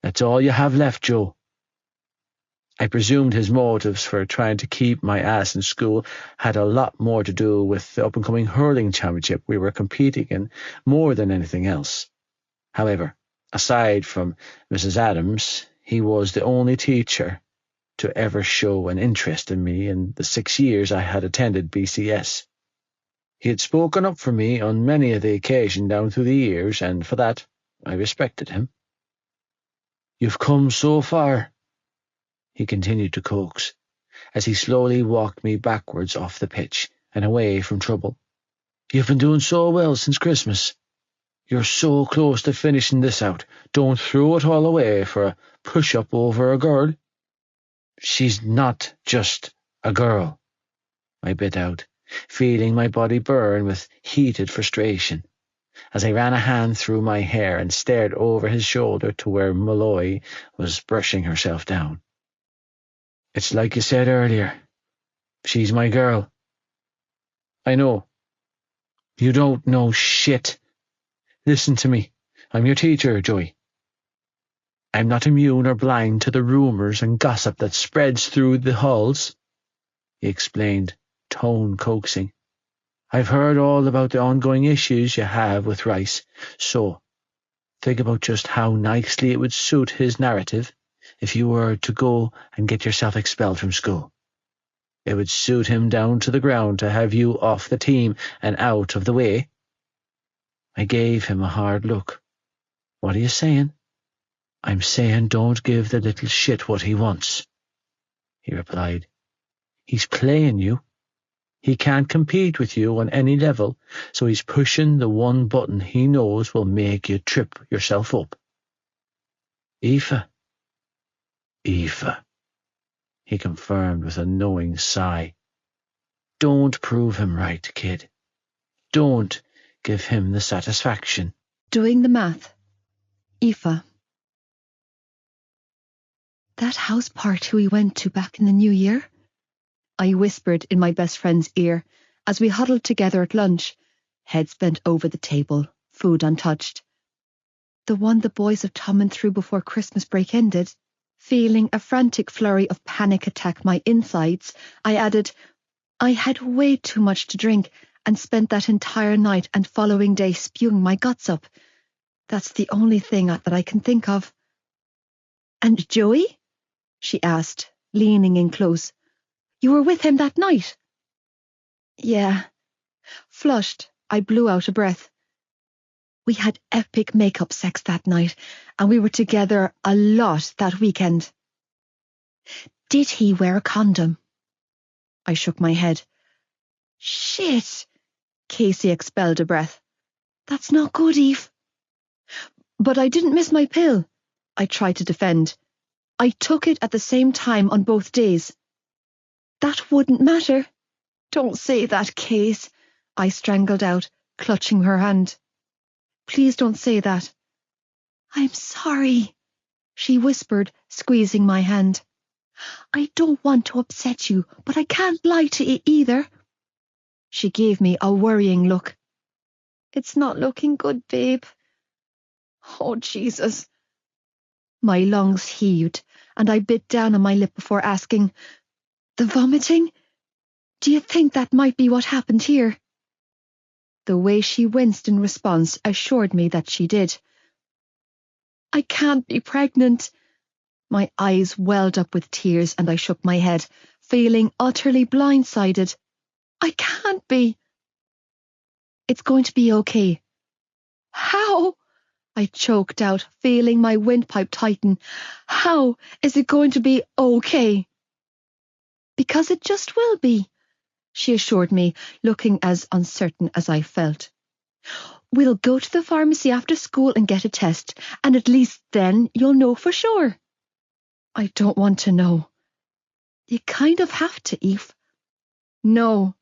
That's all you have left, Joe. I presumed his motives for trying to keep my ass in school had a lot more to do with the up-and-coming hurling championship we were competing in more than anything else. However, aside from Mrs. Adams, he was the only teacher to ever show an interest in me in the 6 years I had attended BCS. He had spoken up for me on many of the occasions down through the years, and for that I respected him. You've come so far, he continued to coax, as he slowly walked me backwards off the pitch and away from trouble. You've been doing so well since Christmas. You're so close to finishing this out. Don't throw it all away for a push-up over a girl. She's not just a girl, I bit out, feeling my body burn with heated frustration, as I ran a hand through my hair and stared over his shoulder to where Malloy was brushing herself down. It's like you said earlier. She's my girl. I know. You don't know shit. Listen to me. I'm your teacher, Joey. I'm not immune or blind to the rumours and gossip that spreads through the halls, he explained, tone coaxing. I've heard all about the ongoing issues you have with Rice, so think about just how nicely it would suit his narrative if you were to go and get yourself expelled from school. It would suit him down to the ground to have you off the team and out of the way. I gave him a hard look. What are you saying? I'm saying don't give the little shit what he wants, he replied. He's playing you. He can't compete with you on any level, so he's pushing the one button he knows will make you trip yourself up. Aoife, he confirmed with a knowing sigh. Don't prove him right, kid. Don't give him the satisfaction. Doing the math. Aoife. That house party we went to back in the new year? I whispered in my best friend's ear as we huddled together at lunch, heads bent over the table, food untouched. The one the boys of Tommen threw before Christmas break ended. Feeling a frantic flurry of panic attack my insides, I added, I had way too much to drink and spent that entire night and following day spewing my guts up. That's the only thing that I can think of. And Joey? She asked, leaning in close. You were with him that night? Yeah. Flushed, I blew out a breath. We had epic makeup sex that night, and we were together a lot that weekend. Did he wear a condom? I shook my head. Shit! Casey expelled a breath. That's not good, Eve. But I didn't miss my pill. I tried to defend. I took it at the same time on both days. That wouldn't matter. Don't say that, Case, I strangled out, clutching her hand. Please don't say that. I'm sorry, she whispered, squeezing my hand. I don't want to upset you, but I can't lie to you either. She gave me a worrying look. It's not looking good, babe. Oh, Jesus. My lungs heaved, and I bit down on my lip before asking, The vomiting? Do you think that might be what happened here? The way she winced in response assured me that she did. I can't be pregnant. My eyes welled up with tears and I shook my head, feeling utterly blindsided. I can't be. It's going to be okay. How? I choked out, feeling my windpipe tighten. How is it going to be okay? Because it just will be, she assured me, looking as uncertain as I felt. We'll go to the pharmacy after school and get a test, and at least then you'll know for sure. I don't want to know. You kind of have to, Eve. No.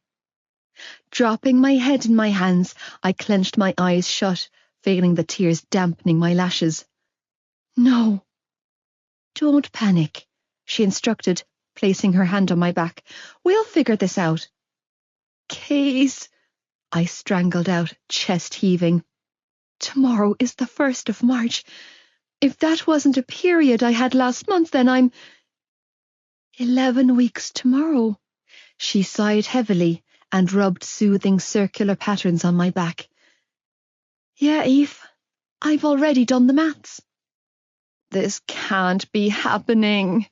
Dropping my head in my hands, I clenched my eyes shut, feeling the tears dampening my lashes. No. Don't panic, she instructed, placing her hand on my back. We'll figure this out. Case, I strangled out, chest heaving. Tomorrow is the 1st of March. If that wasn't a period I had last month, then I'm 11 weeks tomorrow. She sighed heavily and rubbed soothing circular patterns on my back. Yeah, Eve, I've already done the maths. This can't be happening,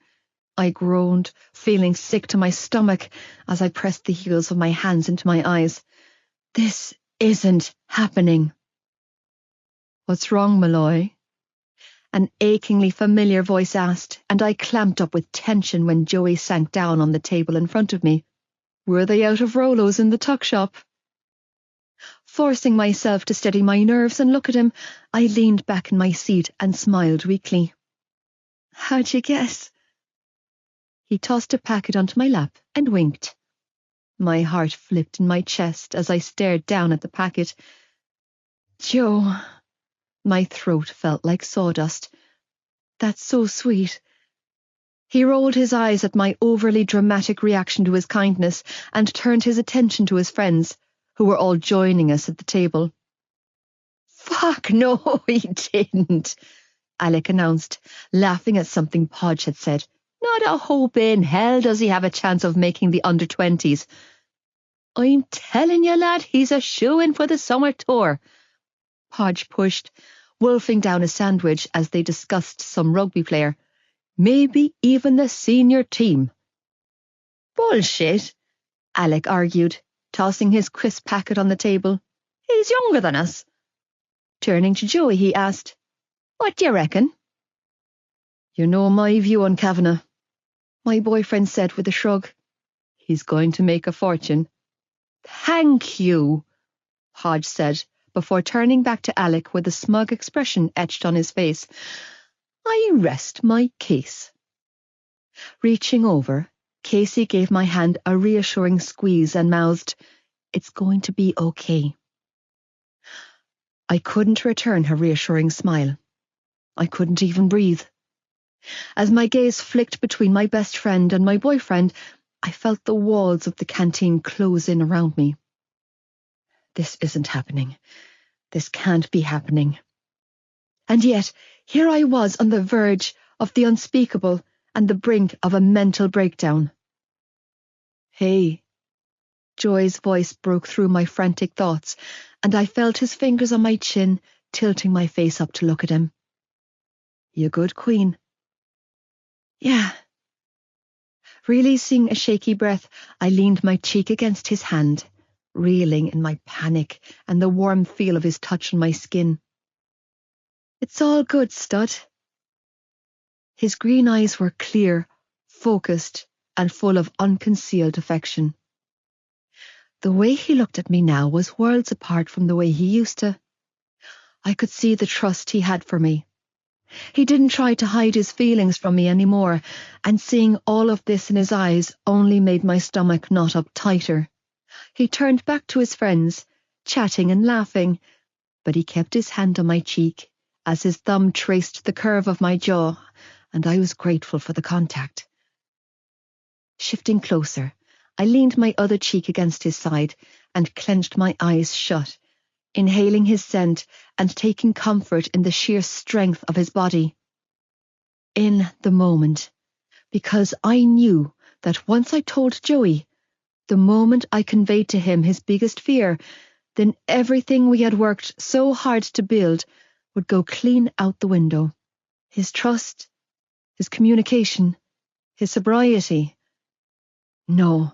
I groaned, feeling sick to my stomach as I pressed the heels of my hands into my eyes. This isn't happening. What's wrong, Malloy? An achingly familiar voice asked, and I clamped up with tension when Joey sank down on the table in front of me. Were they out of Rolos in the tuck shop? Forcing myself to steady my nerves and look at him, I leaned back in my seat and smiled weakly. How'd you guess? He tossed a packet onto my lap and winked. My heart flipped in my chest as I stared down at the packet. Joe, my throat felt like sawdust. That's so sweet. He rolled his eyes at my overly dramatic reaction to his kindness and turned his attention to his friends, who were all joining us at the table. Fuck no, he didn't, Alec announced, laughing at something Podge had said. Not a hope in hell does he have a chance of making the under-20s. I'm telling you, lad, he's a shoo-in for the summer tour. Podge pushed, wolfing down a sandwich as they discussed some rugby player. Maybe even the senior team. Bullshit, Alec argued, tossing his crisp packet on the table. He's younger than us. Turning to Joey, he asked, What do you reckon? You know my view on Kavanagh, my boyfriend said with a shrug. He's going to make a fortune. Thank you, Hodge said, before turning back to Alec with a smug expression etched on his face. I rest my case. Reaching over, Casey gave my hand a reassuring squeeze and mouthed, It's going to be okay. I couldn't return her reassuring smile. I couldn't even breathe. As my gaze flicked between my best friend and my boyfriend, I felt the walls of the canteen close in around me. This isn't happening. This can't be happening. And yet, here I was on the verge of the unspeakable and the brink of a mental breakdown. Hey. Joy's voice broke through my frantic thoughts, and I felt his fingers on my chin, tilting my face up to look at him. You good, Queen? Yeah. Releasing a shaky breath, I leaned my cheek against his hand, reeling in my panic and the warm feel of his touch on my skin. It's all good, stud. His green eyes were clear, focused, and full of unconcealed affection. The way he looked at me now was worlds apart from the way he used to. I could see the trust he had for me. He didn't try to hide his feelings from me anymore, and seeing all of this in his eyes only made my stomach knot up tighter. He turned back to his friends, chatting and laughing, but he kept his hand on my cheek as his thumb traced the curve of my jaw, and I was grateful for the contact. Shifting closer, I leaned my other cheek against his side and clenched my eyes shut, inhaling his scent and taking comfort in the sheer strength of his body. In the moment, because I knew that once I told Joey, the moment I conveyed to him his biggest fear, then everything we had worked so hard to build would go clean out the window. His trust, his communication, his sobriety. No.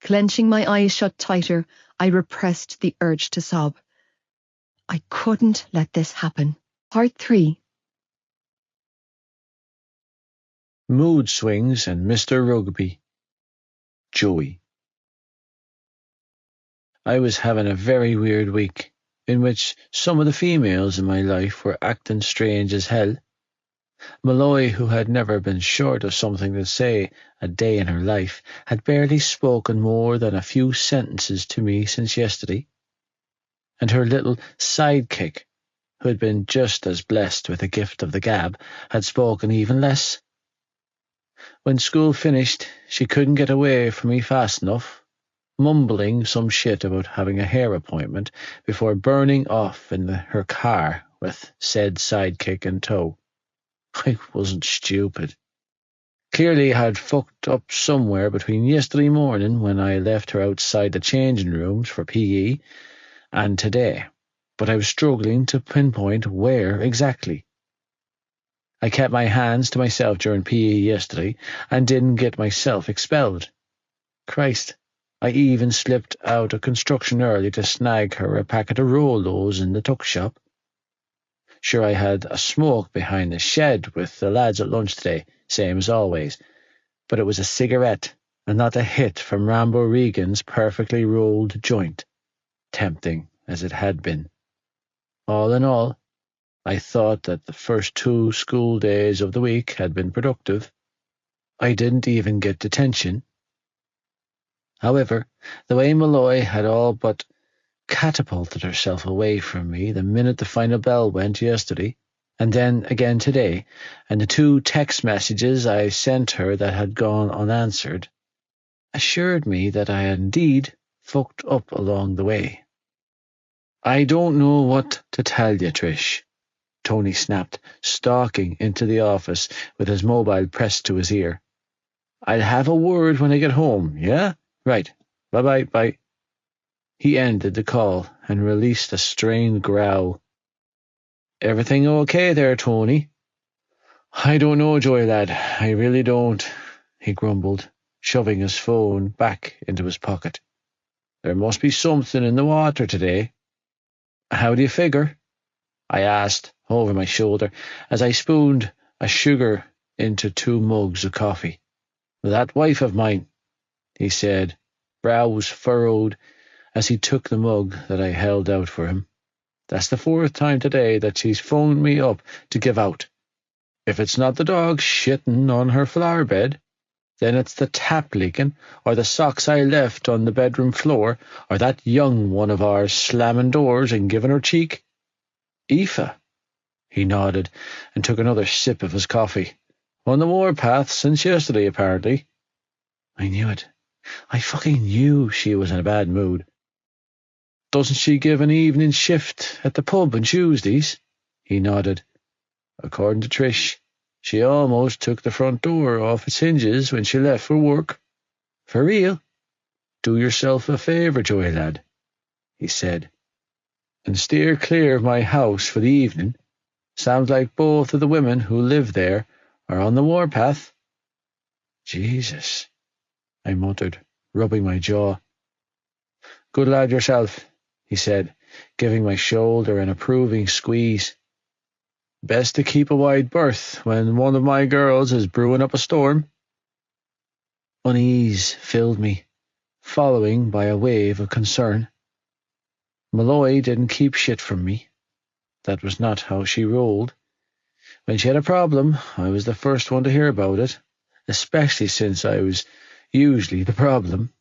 Clenching my eyes shut tighter, I repressed the urge to sob. I couldn't let this happen. Part 3. Mood swings and Mr. Rugby. Joey. I was having a very weird week, in which some of the females in my life were acting strange as hell. Malloy, who had never been short of something to say a day in her life, had barely spoken more than a few sentences to me since yesterday, and her little sidekick, who had been just as blessed with the gift of the gab, had spoken even less. When school finished, she couldn't get away from me fast enough, mumbling some shit about having a hair appointment before burning off in her car with said sidekick in tow. I wasn't stupid. Clearly I had fucked up somewhere between yesterday morning, when I left her outside the changing rooms for PE, and today, but I was struggling to pinpoint where exactly. I kept my hands to myself during PE yesterday and didn't get myself expelled. Christ, I even slipped out of construction early to snag her a packet of Rolos in the tuck shop. Sure, I had a smoke behind the shed with the lads at lunch today, same as always, but it was a cigarette and not a hit from Rambo Regan's perfectly rolled joint, tempting as it had been. All in all, I thought that the first 2 school days of the week had been productive. I didn't even get detention. However, the way Malloy had all but catapulted herself away from me the minute the final bell went yesterday, and then again today, and the 2 text messages I sent her that had gone unanswered, assured me that I had indeed fucked up along the way. I don't know what to tell you, Trish, Tony snapped, stalking into the office with his mobile pressed to his ear. I'll have a word when I get home, yeah? Right. Bye-bye, bye. He ended the call and released a strained growl. Everything okay there, Tony? I don't know, Joy lad, I really don't, he grumbled, shoving his phone back into his pocket. There must be something in the water today. How do you figure? I asked over my shoulder as I spooned a sugar into 2 mugs of coffee. That wife of mine, he said, brows furrowed as he took the mug that I held out for him. That's the 4th time today that she's phoned me up to give out. If it's not the dog shitting on her flower bed, then it's the tap leaking, or the socks I left on the bedroom floor, or that young one of ours slamming doors and giving her cheek. Aoife, He nodded and took another sip of his coffee. On the warpath since yesterday, apparently. I knew it. I fucking knew she was in a bad mood. Doesn't she give an evening shift at the pub on Tuesdays? He nodded. According to Trish, she almost took the front door off its hinges when she left for work. For real? Do yourself a favour, Joey lad, he said, and steer clear of my house for the evening. Sounds like both of the women who live there are on the warpath. Jesus, I muttered, rubbing my jaw. Good lad yourself, he said, giving my shoulder an approving squeeze. Best to keep a wide berth when one of my girls is brewing up a storm. Unease filled me, following by a wave of concern. Malloy didn't keep shit from me. That was not how she rolled. When she had a problem, I was the first one to hear about it, especially since I was usually the problem.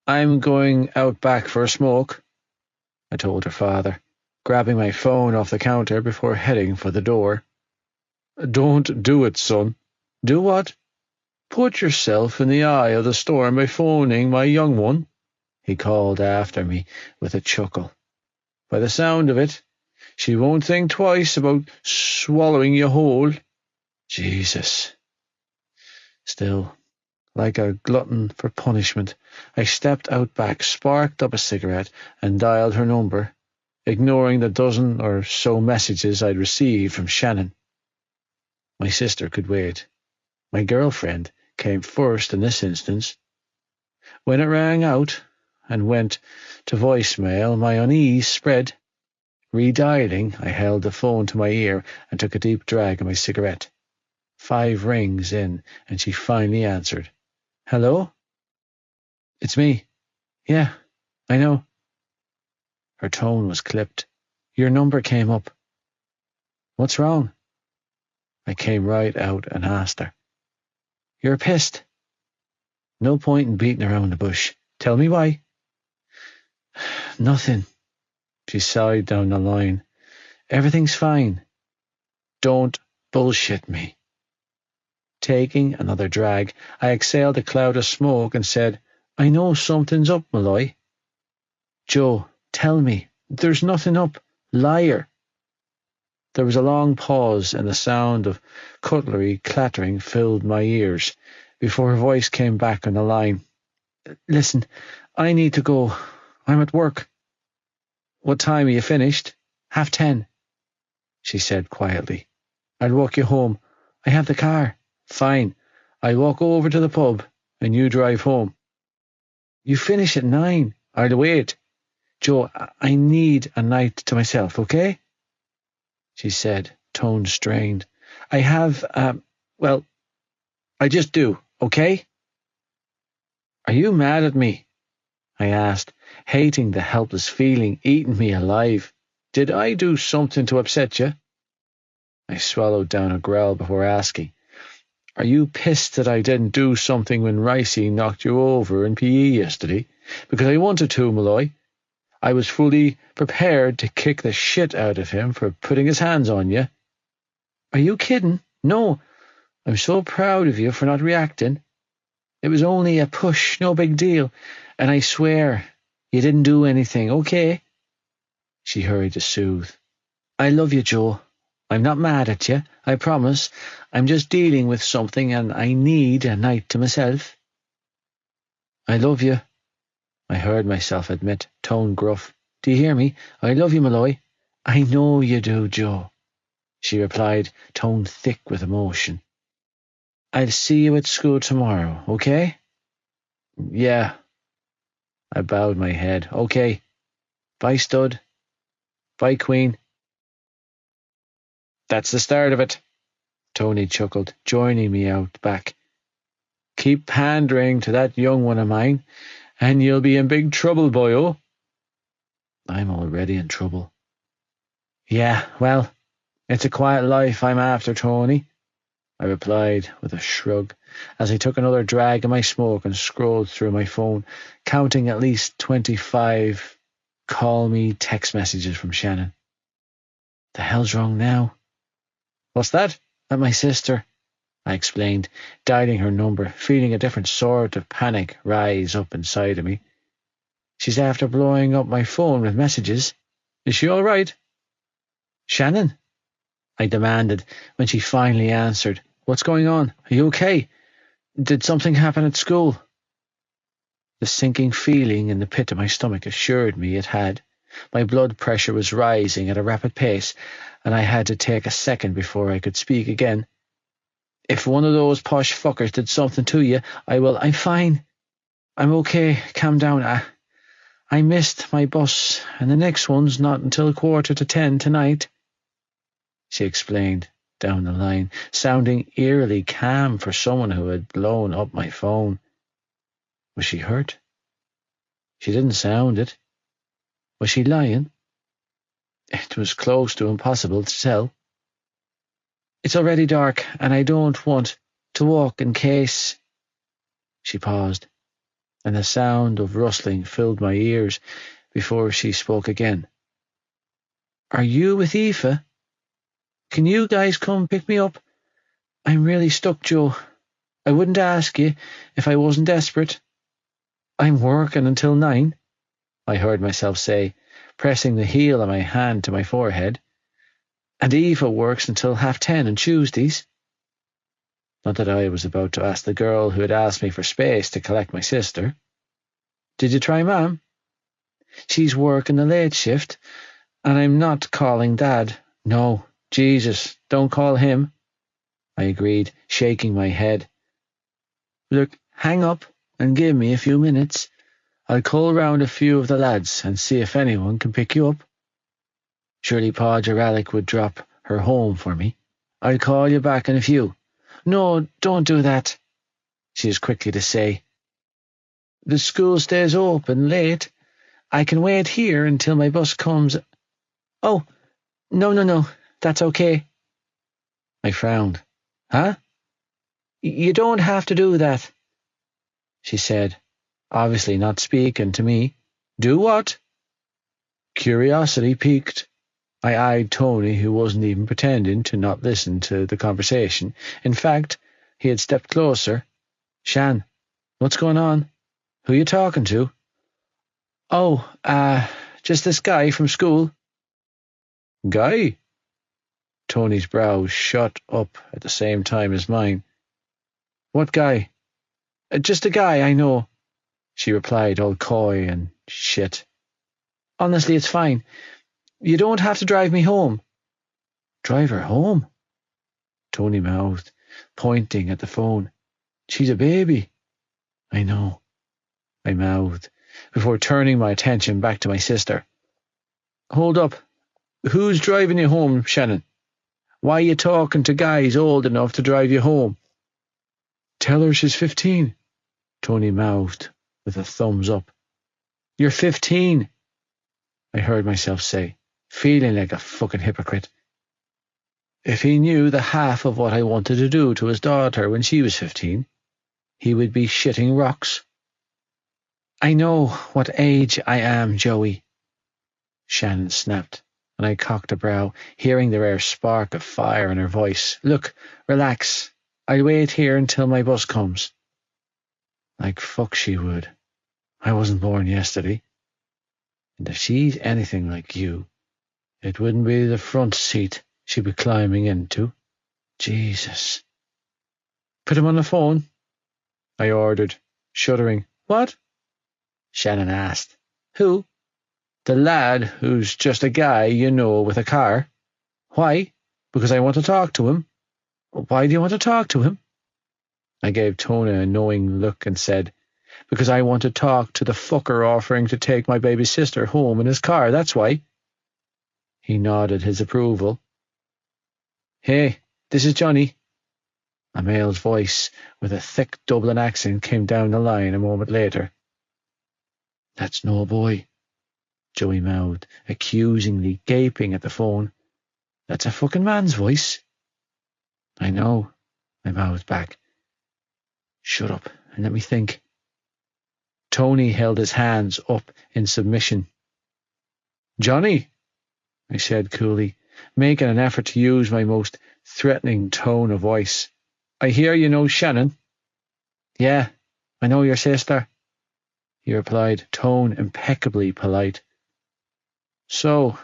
I'm going out back for a smoke, I told her father, grabbing my phone off the counter before heading for the door. Don't do it, son. Do what? Put yourself in the eye of the storm by phoning my young one, he called after me with a chuckle. By the sound of it, she won't think twice about swallowing you whole. Jesus. Still, like a glutton for punishment, I stepped out back, sparked up a cigarette, and dialed her number, ignoring the dozen or so messages I'd received from Shannon. My sister could wait. My girlfriend came first in this instance. When it rang out and went to voicemail, my unease spread. Redialing, I held the phone to my ear and took a deep drag of my cigarette. 5 rings in, and she finally answered. Hello? It's me. Yeah, I know. Her tone was clipped. Your number came up. What's wrong? I came right out and asked her. You're pissed. No point in beating around the bush. Tell me why. Nothing. She sighed down the line. Everything's fine. Don't bullshit me. Taking another drag, I exhaled a cloud of smoke and said, I know something's up, Malloy. Joe, tell me. There's nothing up. Liar. There was a long pause, and the sound of cutlery clattering filled my ears before her voice came back on the line. Listen, I need to go. I'm at work. What time are you finished? 10:30, she said quietly. I'll walk you home. I have the car. Fine. I'll walk over to the pub, and you drive home. You finish at 9. I'll wait. Joe, I need a night to myself, okay? She said, tone strained. I have, I just do, okay? Are you mad at me? I asked, hating the helpless feeling eating me alive. Did I do something to upset you? I swallowed down a growl before asking. Are you pissed that I didn't do something when Ricey knocked you over in PE yesterday? Because I wanted to, Malloy. I was fully prepared to kick the shit out of him for putting his hands on you. Are you kidding? No. I'm so proud of you for not reacting. It was only a push, no big deal. And I swear, you didn't do anything, okay? She hurried to soothe. I love you, Joe. I'm not mad at you, I promise. I'm just dealing with something and I need a night to myself. I love you, I heard myself admit, tone gruff. Do you hear me? I love you, Malloy. I know you do, Joe, she replied, tone thick with emotion. I'll see you at school tomorrow, okay? Yeah. I bowed my head. Okay. Bye, stud. Bye, queen. That's the start of it, Tony chuckled, joining me out back. Keep pandering to that young one of mine, and you'll be in big trouble, boyo. I'm already in trouble. Yeah, well, it's a quiet life I'm after, Tony, I replied with a shrug, as I took another drag of my smoke and scrolled through my phone, counting at least 25 call-me text messages from Shannon. The hell's wrong now? What's that? At my sister, I explained, dialing her number, feeling a different sort of panic rise up inside of me. She's after blowing up my phone with messages. Is she all right? Shannon, I demanded when she finally answered. What's going on? Are you okay? Did something happen at school? The sinking feeling in the pit of my stomach assured me it had. My blood pressure was rising at a rapid pace, and I had to take a second before I could speak again. If one of those posh fuckers did something to you, I'm fine. I'm okay. Calm down. I missed my bus, and the next one's not until 9:45 tonight, she explained down the line, sounding eerily calm for someone who had blown up my phone. Was she hurt? She didn't sound it. Was she lying? It was close to impossible to tell. It's already dark, and I don't want to walk in case... She paused, and the sound of rustling filled my ears before she spoke again. Are you with Aoife? Can you guys come pick me up? I'm really stuck, Joe. I wouldn't ask you if I wasn't desperate. I'm working until 9, I heard myself say, pressing the heel of my hand to my forehead. And Aoife works until 10:30 on Tuesdays. Not that I was about to ask the girl who had asked me for space to collect my sister. Did you try Mum? She's working the late shift, and I'm not calling Dad. No, Jesus, don't call him, I agreed, shaking my head. Look, hang up and give me a few minutes. I'll call round a few of the lads and see if anyone can pick you up. Surely Podge or Alec would drop her home for me. I'll call you back in a few. No, don't do that, she is quickly to say. The school stays open late. I can wait here until my bus comes. Oh, no, that's okay. I frowned. Huh? You don't have to do that, she said, obviously not speaking to me. Do what? Curiosity piqued. I eyed Tony, who wasn't even pretending to not listen to the conversation. In fact, he had stepped closer. Shan, what's going on? Who you talking to? Oh, just this guy from school. Guy? Tony's brows shot up at the same time as mine. What guy? Just a guy I know, she replied, all coy and shit. Honestly, it's fine. You don't have to drive me home. Drive her home? Tony mouthed, pointing at the phone. She's a baby. I know, I mouthed, before turning my attention back to my sister. Hold up. Who's driving you home, Shannon? Why are you talking to guys old enough to drive you home? Tell her she's 15, Tony mouthed with a thumbs up. You're 15, I heard myself say, feeling like a fucking hypocrite. If he knew the half of what I wanted to do to his daughter when she was 15, he would be shitting rocks. I know what age I am, Joey, Shannon snapped, and I cocked a brow, hearing the rare spark of fire in her voice. Look, relax. I'll wait here until my bus comes. Like fuck she would. I wasn't born yesterday. And if she's anything like you, it wouldn't be the front seat she'd be climbing into. Jesus. Put him on the phone, I ordered, shuddering. What? Shannon asked. Who? The lad who's just a guy you know with a car. Why? Because I want to talk to him. Why do you want to talk to him? I gave Tony a knowing look and said, because I want to talk to the fucker offering to take my baby sister home in his car, that's why. He nodded his approval. Hey, this is Johnny. A male's voice with a thick Dublin accent came down the line a moment later. That's no boy, Joey mouthed, accusingly, gaping at the phone. That's a fucking man's voice. I know, I mouthed back. Shut up and let me think. Tony held his hands up in submission. Johnny, I said coolly, making an effort to use my most threatening tone of voice. "I hear you know Shannon." "Yeah, I know your sister," he replied, tone impeccably polite. "So,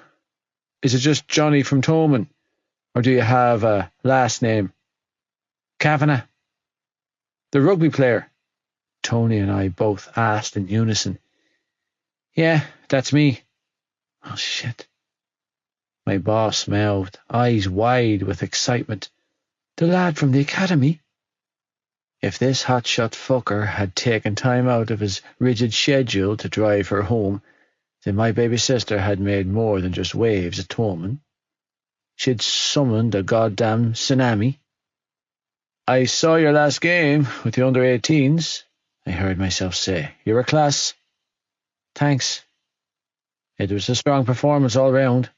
is it just Johnny from Toman, or do you have a last name?" "Kavanagh." "The rugby player?" Tony and I both asked in unison. "Yeah, that's me." "Oh, shit." My boss mouthed, eyes wide with excitement. "The lad from the academy?" If this hotshot fucker had taken time out of his rigid schedule to drive her home, then my baby sister had made more than just waves at Tolman. She'd summoned a goddamn tsunami. "I saw your last game with the under-18s, I heard myself say. "You were class." "Thanks. It was a strong performance all round,"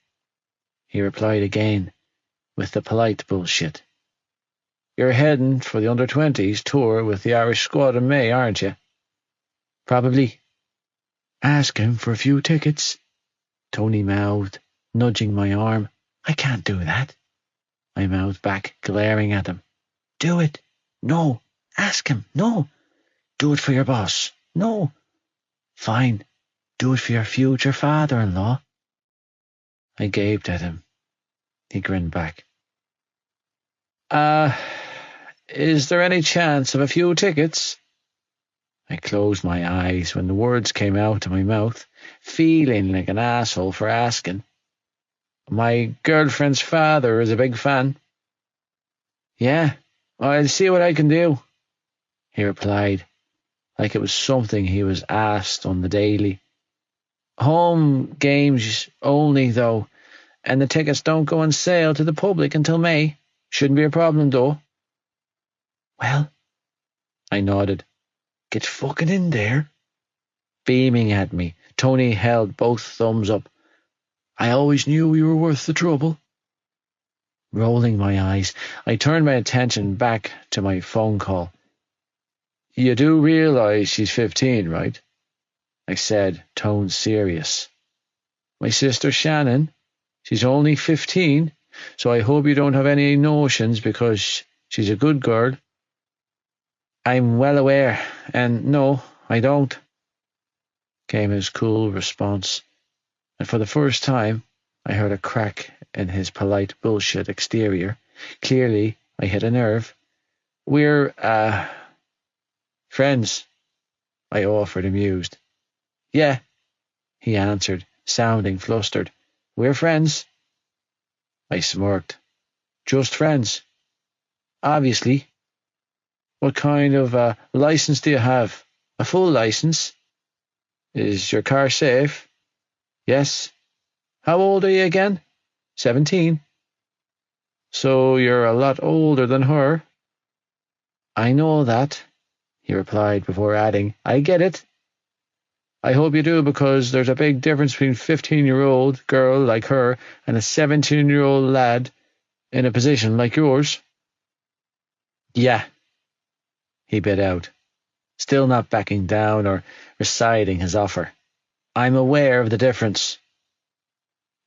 he replied again, with the polite bullshit. "You're heading for the under-20s tour with the Irish squad in May, aren't you?" "Probably." "Ask him for a few tickets," Tony mouthed, nudging my arm. "I can't do that," I mouthed back, glaring at him. "Do it." "No." "Ask him." "No." "Do it for your boss." "No." "Fine. Do it for your future father-in-law." I gaped at him. He grinned back. Is there any chance of a few tickets?" I closed my eyes when the words came out of my mouth, feeling like an asshole for asking. "My girlfriend's father is a big fan." "Yeah, I'll see what I can do," he replied, like it was something he was asked on the daily. "Home games only, though, and the tickets don't go on sale to the public until May. Shouldn't be a problem, though." "Well," I nodded. "Get fucking in there." Beaming at me, Tony held both thumbs up. "I always knew you were worth the trouble." Rolling my eyes, I turned my attention back to my phone call. "You do realize she's 15, right?" I said, tone serious. "My sister Shannon, she's only 15, so I hope you don't have any notions because she's a good girl." "I'm well aware, and no, I don't," came his cool response, and for the first time I heard a crack in his polite bullshit exterior. Clearly I hit a nerve. "We're, friends," I offered, amused. "Yeah," he answered, sounding flustered. "We're friends." I smirked. "Just friends?" "Obviously." "What kind of license do you have? A full license?" "Is your car safe?" "Yes." "How old are you again?" 17. "So you're a lot older than her." "I know that," he replied before adding, "I get it." "I hope you do, because there's a big difference between a 15-year-old girl like her and a 17-year-old lad in a position like yours." "Yeah," he bit out, still not backing down or rescinding his offer. "I'm aware of the difference."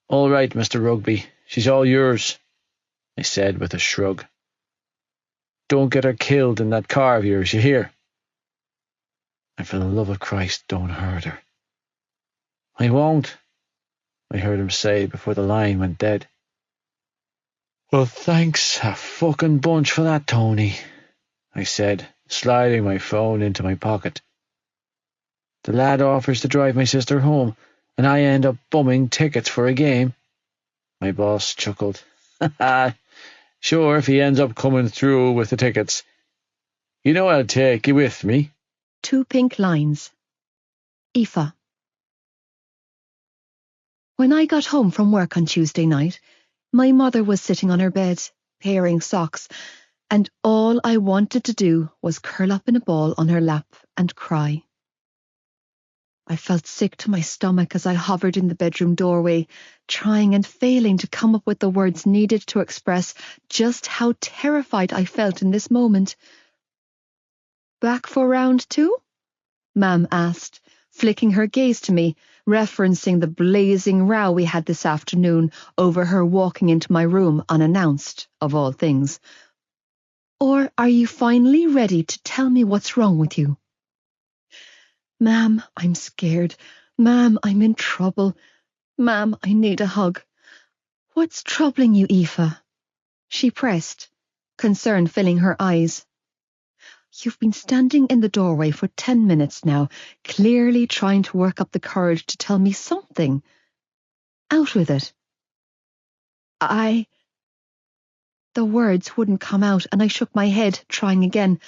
"All right, Mr. Rugby, she's all yours," I said with a shrug. "Don't get her killed in that car of yours, you hear? And for the love of Christ, don't hurt her." "I won't," I heard him say before the line went dead. "Well, thanks a fucking bunch for that, Tony," I said, sliding my phone into my pocket. "The lad offers to drive my sister home, and I end up bumming tickets for a game." My boss chuckled. "Sure, if he ends up coming through with the tickets. You know I'll take you with me." 2 pink lines. Aoife. When I got home from work on Tuesday night, my mother was sitting on her bed, pairing socks, and all I wanted to do was curl up in a ball on her lap and cry. I felt sick to my stomach as I hovered in the bedroom doorway, trying and failing to come up with the words needed to express just how terrified I felt in this moment. "Back for round 2? Mam asked, flicking her gaze to me, referencing the blazing row we had this afternoon over her walking into my room unannounced, of all things. Or are you finally ready to tell me what's wrong with you? Ma'am, I'm scared. Ma'am, I'm in trouble. Ma'am, I need a hug. What's troubling you, Aoife? She pressed, concern filling her eyes. You've been standing in the doorway for 10 minutes now, clearly trying to work up the courage to tell me something. Out with it. The words wouldn't come out, and I shook my head, trying again.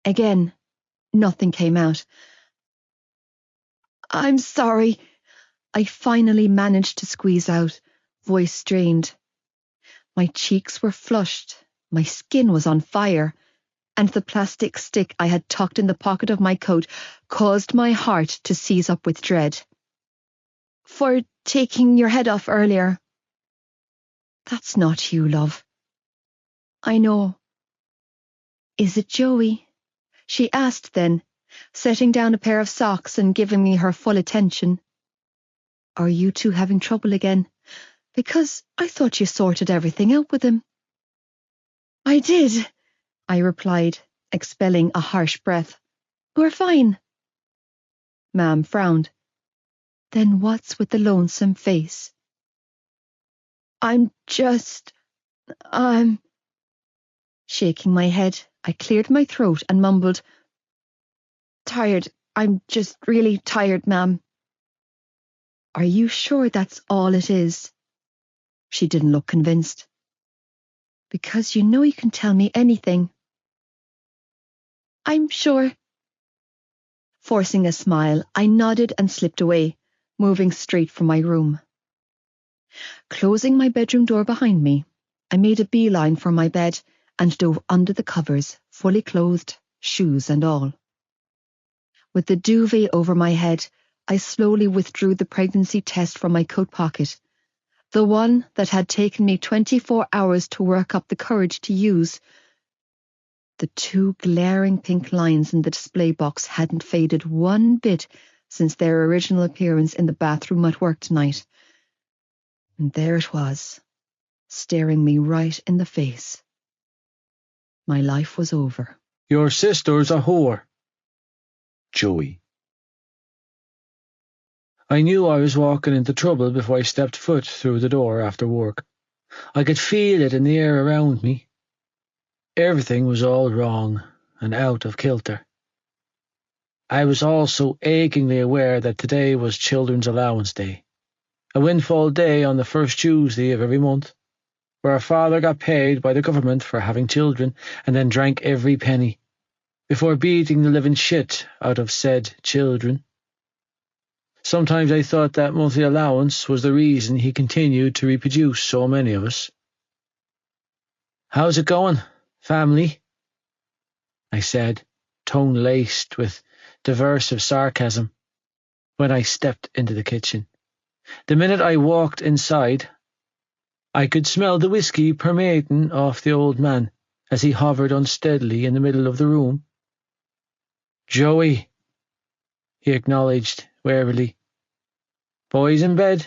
Again, nothing came out. I'm sorry. I finally managed to squeeze out, voice strained. My cheeks were flushed, my skin was on fire, and the plastic stick I had tucked in the pocket of my coat caused my heart to seize up with dread. For taking your head off earlier. That's not you, love. I know. Is it Joey? She asked then, setting down a pair of socks and giving me her full attention. Are you two having trouble again? Because I thought you sorted everything out with him. I did, I replied, expelling a harsh breath. We're fine. Ma'am frowned. Then what's with the lonesome face? I'm shaking my head. I cleared my throat and mumbled, tired. I'm just really tired, ma'am. Are you sure that's all it is? She didn't look convinced. Because you know you can tell me anything. I'm sure. Forcing a smile, I nodded and slipped away, moving straight for my room. Closing my bedroom door behind me, I made a beeline for my bed and dove under the covers, fully clothed, shoes and all. With the duvet over my head, I slowly withdrew the pregnancy test from my coat pocket, the one that had taken me 24 hours to work up the courage to use. The 2 glaring pink lines in the display box hadn't faded one bit since their original appearance in the bathroom at work tonight. And there it was, staring me right in the face. My life was over. Your sister's a whore. Joey. I knew I was walking into trouble before I stepped foot through the door after work. I could feel it in the air around me. Everything was all wrong and out of kilter. I was also achingly aware that today was Children's Allowance Day, a windfall day on the first Tuesday of every month, where a father got paid by the government for having children and then drank every penny, before beating the living shit out of said children. Sometimes I thought that monthly allowance was the reason he continued to reproduce so many of us. How's it going, family? I said, tongue laced with derisive sarcasm, when I stepped into the kitchen. The minute I walked inside, I could smell the whiskey permeating off the old man as he hovered unsteadily in the middle of the room. Joey, he acknowledged warily. Boys in bed?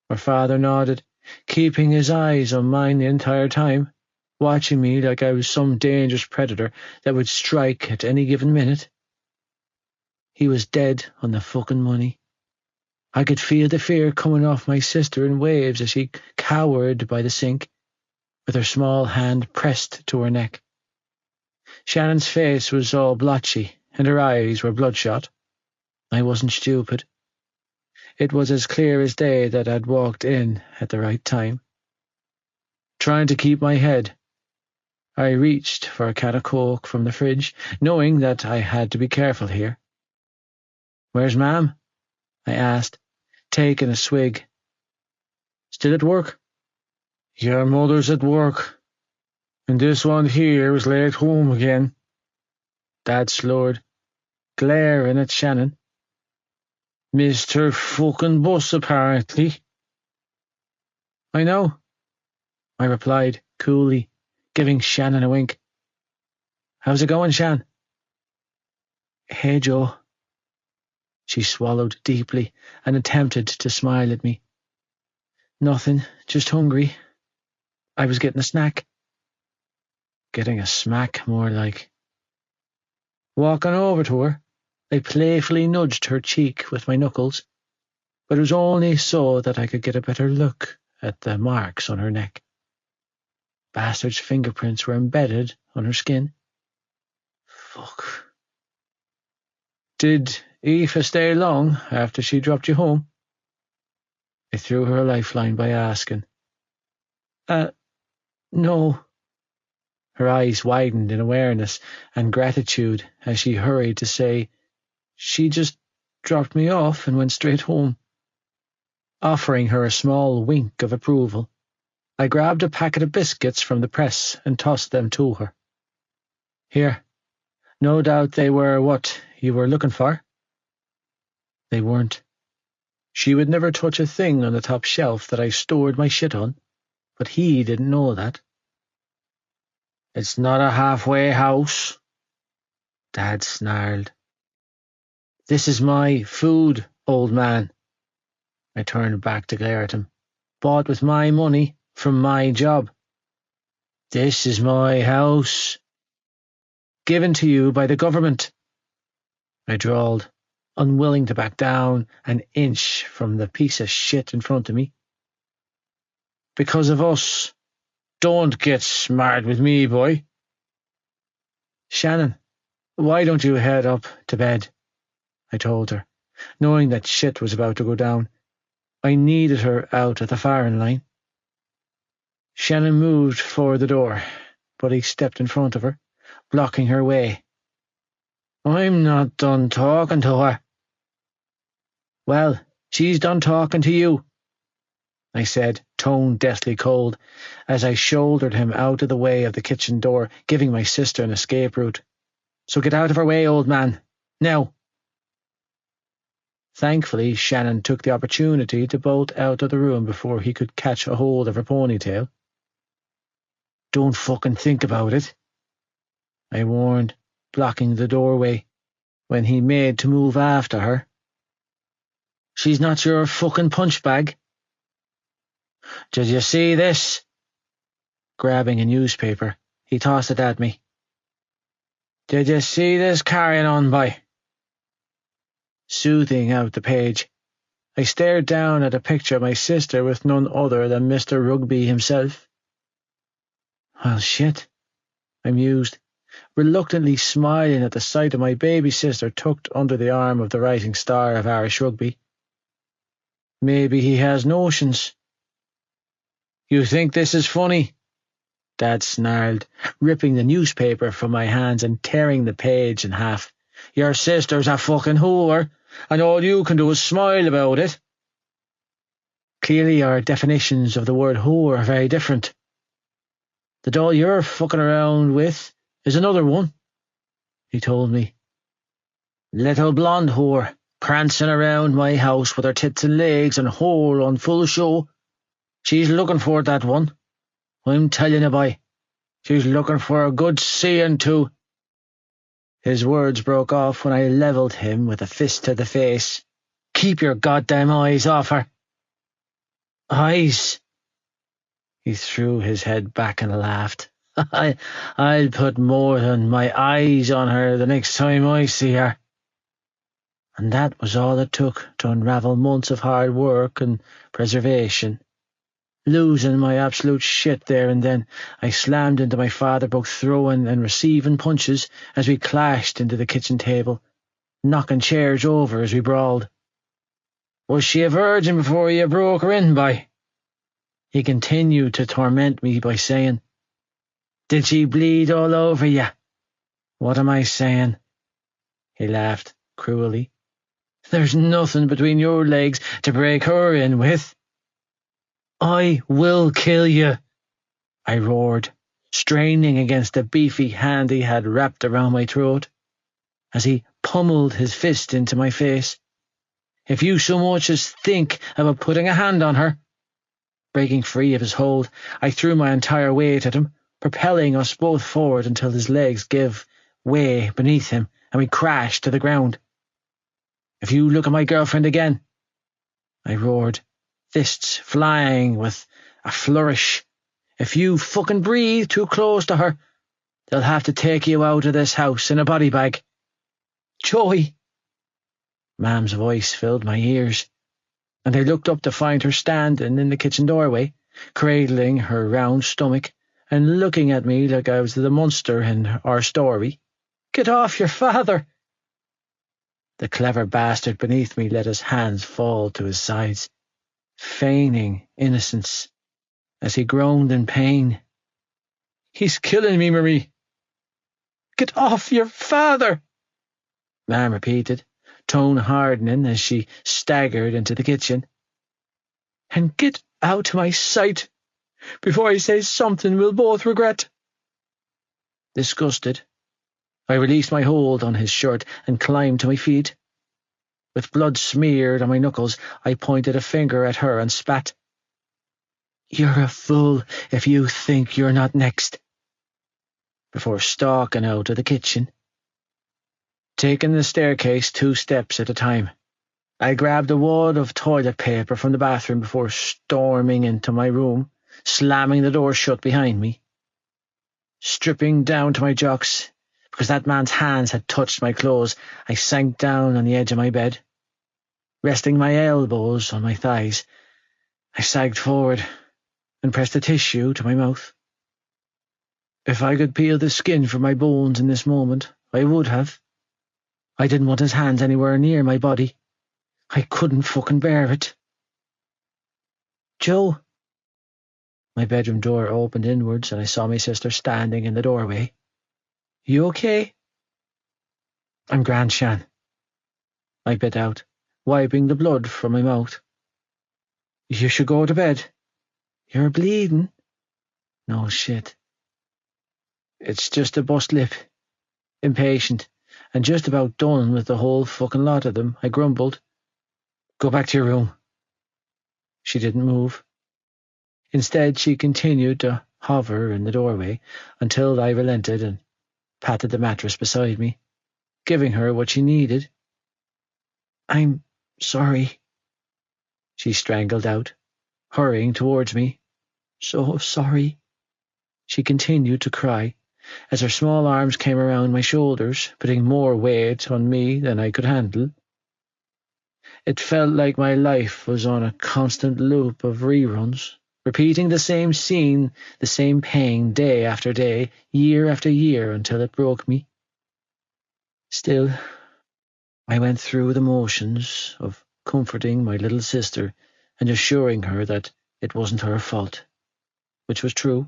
My father nodded, keeping his eyes on mine the entire time, watching me like I was some dangerous predator that would strike at any given minute. He was dead on the fucking money. I could feel the fear coming off my sister in waves as she cowered by the sink, with her small hand pressed to her neck. Shannon's face was all blotchy, and her eyes were bloodshot. I wasn't stupid. It was as clear as day that I'd walked in at the right time. Trying to keep my head, I reached for a can of Coke from the fridge, knowing that I had to be careful here. Where's Ma'am? I asked, taking a swig. Still at work? Your mother's at work, and this one here is late home again. Dad slurred, glaring at Shannon. Missed her fucking bus, apparently. I know, I replied coolly, giving Shannon a wink. How's it going, Shan? Hey, Joe. She swallowed deeply and attempted to smile at me. Nothing, just hungry. I was getting a snack. Getting a smack, more like. Walking over to her, I playfully nudged her cheek with my knuckles, but it was only so that I could get a better look at the marks on her neck. Bastard's fingerprints were embedded on her skin. Fuck. Did Aoife stay long after she dropped you home? I threw her a lifeline by asking. No. Her eyes widened in awareness and gratitude as she hurried to say, she just dropped me off and went straight home. Offering her a small wink of approval, I grabbed a packet of biscuits from the press and tossed them to her. Here, no doubt they were what you were looking for. They weren't. She would never touch a thing on the top shelf that I stored my shit on, but he didn't know that. It's not a halfway house, Dad snarled. This is my food, old man. I turned back to glare at him. Bought with my money from my job. This is my house. Given to you by the government, I drawled, unwilling to back down an inch from the piece of shit in front of me. Because of us. Don't get smart with me, boy. Shannon, why don't you head up to bed? I told her, knowing that shit was about to go down. I needed her out at the firing line. Shannon moved for the door, but he stepped in front of her, blocking her way. I'm not done talking to her. Well, she's done talking to you, I said, tone deathly cold, as I shouldered him out of the way of the kitchen door, giving my sister an escape route. So get out of her way, old man. Now. Thankfully, Shannon took the opportunity to bolt out of the room before he could catch a hold of her ponytail. Don't fucking think about it, I warned, blocking the doorway, when he made to move after her. She's not your fucking punch bag. Did you see this? Grabbing a newspaper, he tossed it at me. Did you see this carrying on by? Smoothing out the page, I stared down at a picture of my sister with none other than Mr. Rugby himself. Well, shit, I mused, reluctantly smiling at the sight of my baby sister tucked under the arm of the rising star of Irish rugby. Maybe he has notions. You think this is funny? Dad snarled, ripping the newspaper from my hands and tearing the page in half. Your sister's a fucking whore, and all you can do is smile about it. Clearly our definitions of the word whore are very different. The doll you're fucking around with is another one, he told me. Little blonde whore, prancing around my house with her tits and legs and whole on full show. She's looking for that one. I'm telling you, boy. She's looking for a good seeing too. His words broke off when I levelled him with a fist to the face. Keep your goddamn eyes off her. Eyes? He threw his head back and laughed. I'll put more than my eyes on her the next time I see her. And that was all it took to unravel months of hard work and preservation. Losing my absolute shit there and then, I slammed into my father, both throwing and receiving punches as we clashed into the kitchen table, knocking chairs over as we brawled. Was she a virgin before you broke her in, boy? He continued to torment me by saying, Did she bleed all over you? What am I saying? He laughed cruelly. There's nothing between your legs to break her in with. I will kill you, I roared, straining against the beefy hand he had wrapped around my throat, as he pummeled his fist into my face. If you so much as think about putting a hand on her. Breaking free of his hold, I threw my entire weight at him, propelling us both forward until his legs gave way beneath him and we crashed to the ground. "If you look at my girlfriend again," I roared, fists flying with a flourish, "if you fucking breathe too close to her, they'll have to take you out of this house in a body bag." "Joey!" Mam's voice filled my ears, and I looked up to find her standing in the kitchen doorway, cradling her round stomach and looking at me like I was the monster in our story. "Get off your father!" The clever bastard beneath me let his hands fall to his sides, feigning innocence as he groaned in pain. "He's killing me, Marie." "Get off your father!" Mam repeated, tone hardening as she staggered into the kitchen. "And get out of my sight before I say something we'll both regret." Disgusted, I released my hold on his shirt and climbed to my feet. With blood smeared on my knuckles, I pointed a finger at her and spat. "You're a fool if you think you're not next," before stalking out of the kitchen. Taking the staircase 2 steps at a time, I grabbed a wad of toilet paper from the bathroom before storming into my room, slamming the door shut behind me. Stripping down to my jocks, because that man's hands had touched my clothes, I sank down on the edge of my bed. Resting my elbows on my thighs, I sagged forward and pressed a tissue to my mouth. If I could peel the skin from my bones in this moment, I would have. I didn't want his hands anywhere near my body. I couldn't fucking bear it. "Joe." My bedroom door opened inwards and I saw my sister standing in the doorway. "You okay?" "I'm grand, Shan," I bit out, wiping the blood from my mouth. "You should go to bed. You're bleeding." "No shit. It's just a bust lip." Impatient, and just about done with the whole fucking lot of them, I grumbled. "Go back to your room." She didn't move. Instead, she continued to hover in the doorway until I relented and patted the mattress beside me, giving her what she needed. "I'm sorry," she strangled out, hurrying towards me. "So sorry." She continued to cry as her small arms came around my shoulders, putting more weight on me than I could handle. It felt like my life was on a constant loop of reruns, repeating the same scene, the same pain day after day, year after year, until it broke me. Still, I went through the motions of comforting my little sister and assuring her that it wasn't her fault, which was true.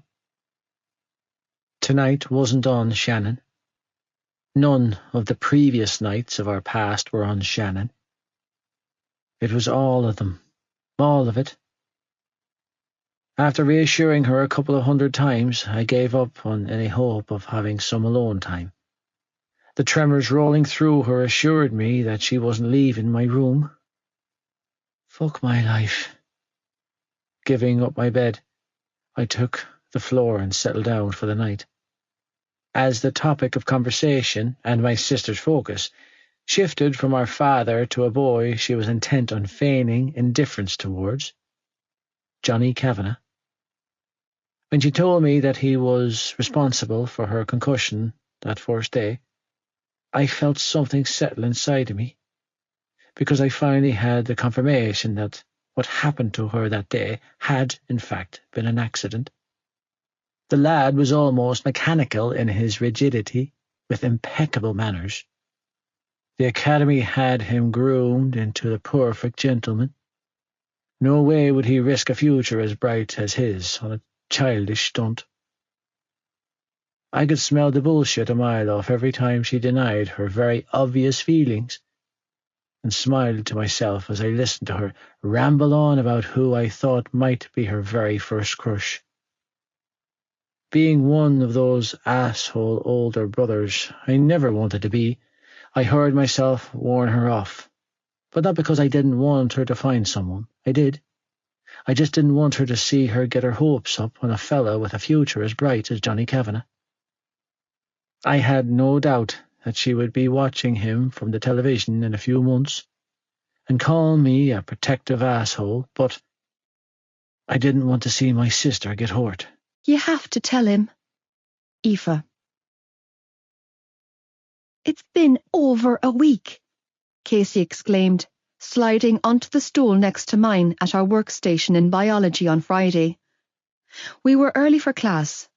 Tonight wasn't on Shannon. None of the previous nights of our past were on Shannon. It was all of them, all of it. After reassuring her a couple of 100 times, I gave up on any hope of having some alone time. The tremors rolling through her assured me that she wasn't leaving my room. Fuck my life. Giving up my bed, I took the floor and settled down for the night. As the topic of conversation and my sister's focus shifted from our father to a boy she was intent on feigning indifference towards, Johnny Kavanagh. When she told me that he was responsible for her concussion that first day, I felt something settle inside of me, because I finally had the confirmation that what happened to her that day had, in fact, been an accident. The lad was almost mechanical in his rigidity, with impeccable manners. The academy had him groomed into the perfect gentleman. No way would he risk a future as bright as his on a childish stunt. I could smell the bullshit a mile off every time she denied her very obvious feelings, and smiled to myself as I listened to her ramble on about who I thought might be her very first crush. Being one of those asshole older brothers I never wanted to be, I heard myself warn her off, but not because I didn't want her to find someone. I did. I just didn't want her to see her get her hopes up on a fella with a future as bright as Johnny Kavanagh. I had no doubt that she would be watching him from the television in a few months and call me a protective asshole, but I didn't want to see my sister get hurt. You have to tell him. Aoife. It's been over a week, Casey exclaimed, sliding onto the stool next to mine at our workstation in biology on Friday. We were early for class,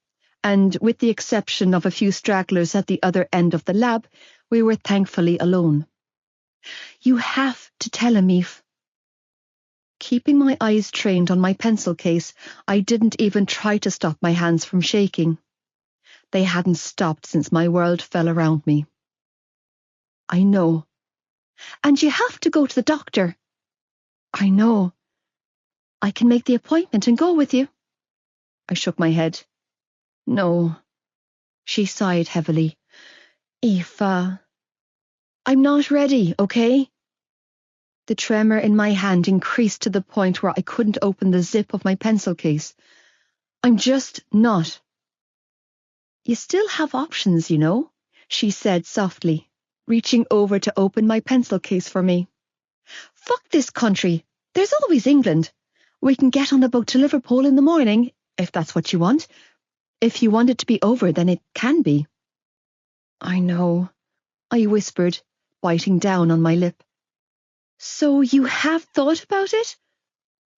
and with the exception of a few stragglers at the other end of the lab, we were thankfully alone. You have to tell him, Aoife. Keeping my eyes trained on my pencil case, I didn't even try to stop my hands from shaking. They hadn't stopped since my world fell around me. I know. And you have to go to the doctor. I know. I can make the appointment and go with you. I shook my head. No. She sighed heavily. Aoife, I'm not ready, okay? The tremor in my hand increased to the point where I couldn't open the zip of my pencil case. I'm just not. You still have options, you know, she said softly, reaching over to open my pencil case for me. Fuck this country. There's always England. We can get on the boat to Liverpool in the morning, if that's what you want. If you want it to be over, then it can be. I know, I whispered, biting down on my lip. So you have thought about it?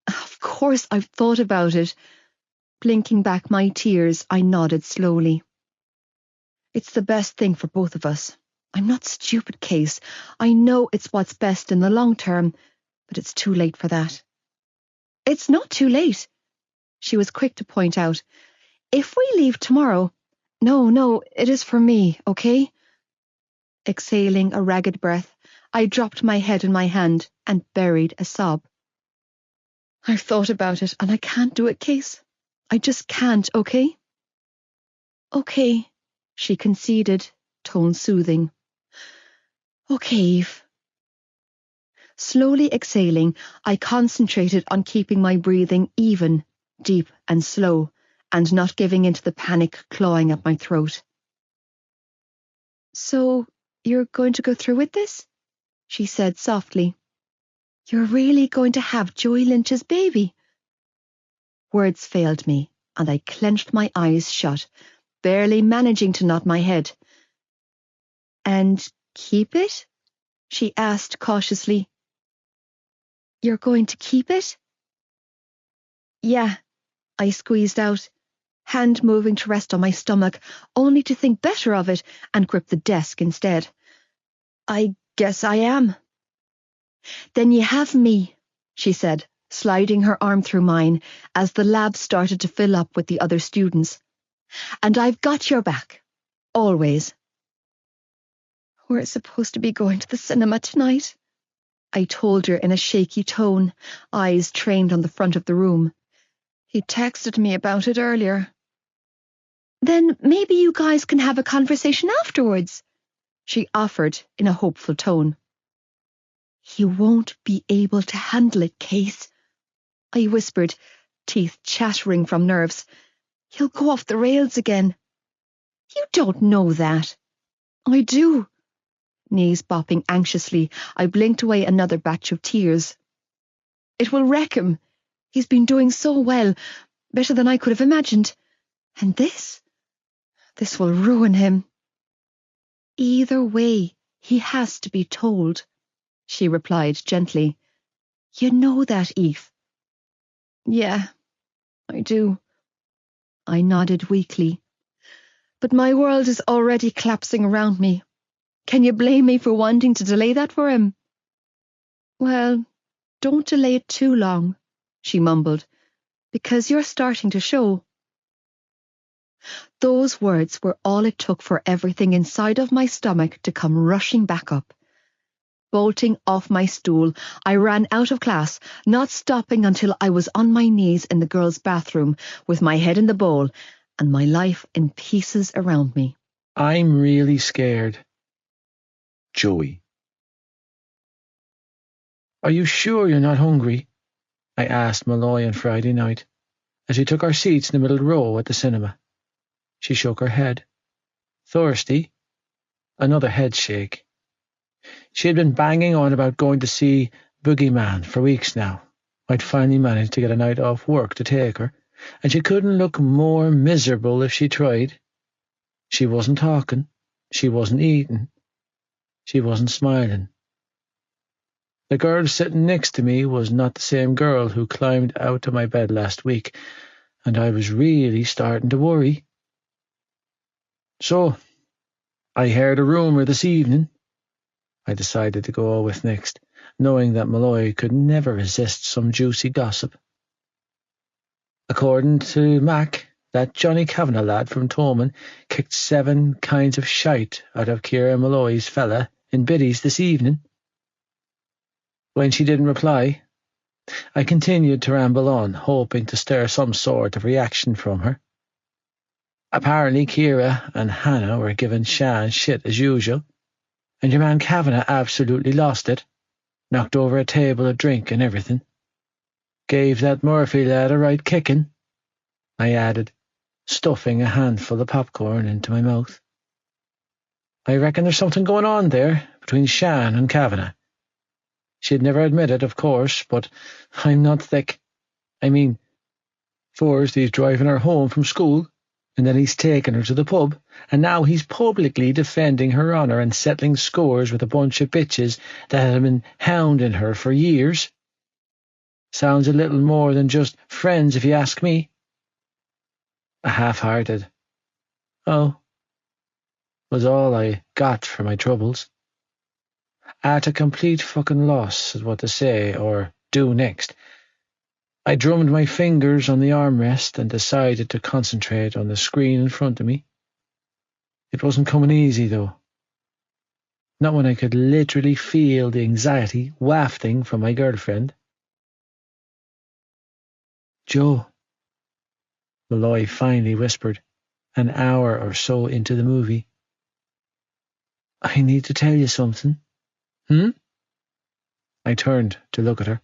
Of course I've thought about it. Blinking back my tears, I nodded slowly. It's the best thing for both of us. I'm not stupid, Case. I know it's what's best in the long term, but it's too late for that. It's not too late, she was quick to point out. If we leave tomorrow... No, it is for me, okay? Exhaling a ragged breath, I dropped my head in my hand and buried a sob. I've thought about it and I can't do it, Case. I just can't, okay? Okay, she conceded, tone soothing. Okay, Eve. Slowly exhaling, I concentrated on keeping my breathing even, deep and slow, and not giving into the panic clawing at my throat. So, you're going to go through with this? She said softly. You're really going to have Joey Lynch's baby? Words failed me, and I clenched my eyes shut, barely managing to nod my head. And keep it? She asked cautiously. You're going to keep it? Yeah, I squeezed out, hand moving to rest on my stomach, only to think better of it and grip the desk instead. I guess I am. Then you have me, she said, sliding her arm through mine as the lab started to fill up with the other students. And I've got your back. Always. We're supposed to be going to the cinema tonight, I told her in a shaky tone, eyes trained on the front of the room. He texted me about it earlier. Then maybe you guys can have a conversation afterwards, she offered in a hopeful tone. He won't be able to handle it, Case, I whispered, teeth chattering from nerves. He'll go off the rails again. You don't know that. I do. Knees bopping anxiously, I blinked away another batch of tears. It will wreck him. He's been doing so well, better than I could have imagined. And this will ruin him. Either way, he has to be told, she replied gently. You know that, Eve. Yeah, I do. I nodded weakly. But my world is already collapsing around me. Can you blame me for wanting to delay that for him? Well, don't delay it too long, she mumbled, because you're starting to show. Those words were all it took for everything inside of my stomach to come rushing back up. Bolting off my stool, I ran out of class, not stopping until I was on my knees in the girls' bathroom, with my head in the bowl and my life in pieces around me. I'm really scared. Joey. Are you sure you're not hungry? I asked Malloy on Friday night, as we took our seats in the middle row at the cinema. She shook her head. Thirsty? Another head shake. She had been banging on about going to see Boogeyman for weeks now. I'd finally managed to get a night off work to take her, and she couldn't look more miserable if she tried. She wasn't talking. She wasn't eating. She wasn't smiling. The girl sitting next to me was not the same girl who climbed out of my bed last week, and I was really starting to worry. So, I heard a rumour this evening, I decided to go with next, knowing that Malloy could never resist some juicy gossip. According to Mac, that Johnny Kavanagh lad from Toman kicked 7 kinds of shite out of Ciara Malloy's fella in biddies this evening. When she didn't reply, I continued to ramble on, hoping to stir some sort of reaction from her. Apparently Ciara and Hannah were giving Shan shit as usual, and your man Kavanagh absolutely lost it, knocked over a table of drink and everything. Gave that Murphy lad a right kicking, I added, stuffing a handful of popcorn into my mouth. I reckon there's something going on there between Shan and Kavanagh. She'd never admit it, of course, but I'm not thick. I mean, first he's driving her home from school, and then he's taken her to the pub, and now he's publicly defending her honour and settling scores with a bunch of bitches that have been hounding her for years. Sounds a little more than just friends, if you ask me. A half-hearted "oh" was all I got for my troubles. At a complete fucking loss at what to say or do next, I drummed my fingers on the armrest and decided to concentrate on the screen in front of me. It wasn't coming easy, though. Not when I could literally feel the anxiety wafting from my girlfriend. "Joe," Malloy finally whispered, an hour or so into the movie. "I need to tell you something." "Hmm?" I turned to look at her,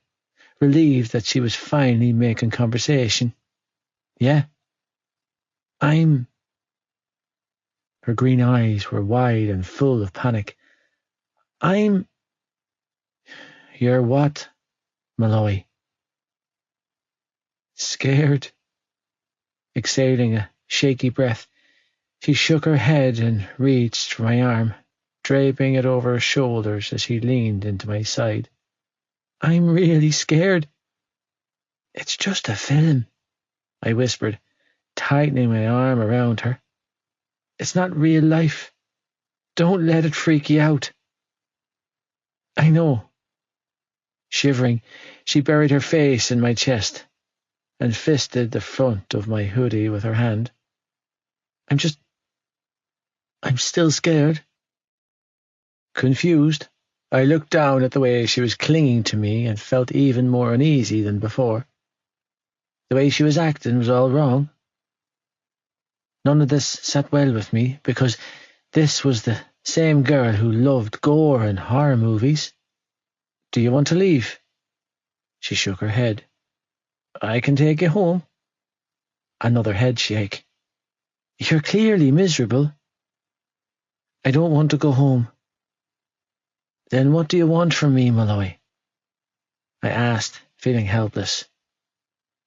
relieved that she was finally making conversation. "Yeah. I'm—" Her green eyes were wide and full of panic. "I'm—" "You're what, Malloy?" "Scared." Exhaling a shaky breath, she shook her head and reached for my arm, draping it over her shoulders as she leaned into my side. "I'm really scared." "It's just a film," I whispered, tightening my arm around her. "It's not real life. Don't let it freak you out." "I know." Shivering, she buried her face in my chest and fisted the front of my hoodie with her hand. I'm still scared." Confused, I looked down at the way she was clinging to me and felt even more uneasy than before. The way she was acting was all wrong. None of this sat well with me, because this was the same girl who loved gore and horror movies. "Do you want to leave?" She shook her head. "I can take you home." Another head shake. "You're clearly miserable." "I don't want to go home." "Then what do you want from me, Malloy?" I asked, feeling helpless.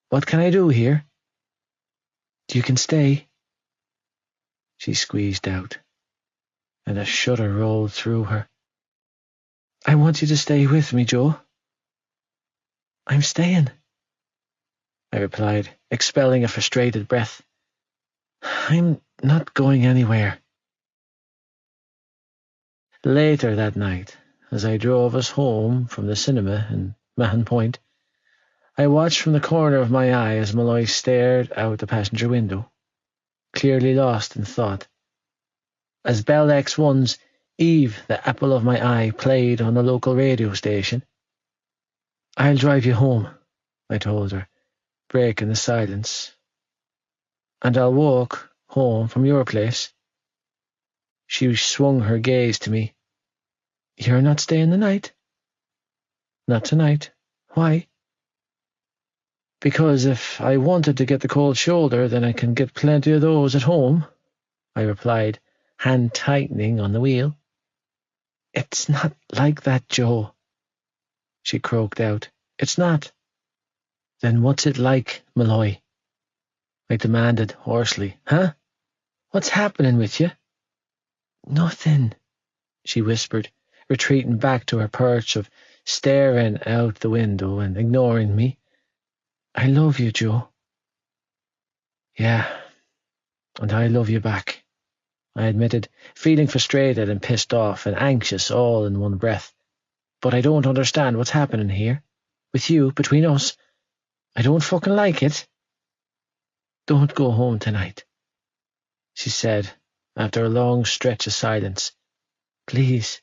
"What can I do here?" "You can stay," she squeezed out, and a shudder rolled through her. "I want you to stay with me, Joe." "I'm staying," I replied, expelling a frustrated breath. "I'm not going anywhere." Later that night, as I drove us home from the cinema in Mahon Point, I watched from the corner of my eye as Malloy stared out the passenger window, clearly lost in thought. As Bell X1's "Eve, the Apple of My Eye" played on the local radio station. "I'll drive you home," I told her, breaking the silence. "And I'll walk home from your place." She swung her gaze to me. "You're not staying the night?" "Not tonight. Why?" "Because if I wanted to get the cold shoulder, then I can get plenty of those at home," I replied, hand tightening on the wheel. It's not like that, Joe, she croaked out. It's not. Then what's it like, Malloy? I demanded hoarsely. Huh? What's happening with you? Nothing, she whispered, retreating back to her perch of staring out the window and ignoring me. I love you, Joe. Yeah, and I love you back, I admitted, feeling frustrated and pissed off and anxious all in one breath. But I don't understand what's happening here. With you, between us. I don't fucking like it. Don't go home tonight, she said, after a long stretch of silence. Please.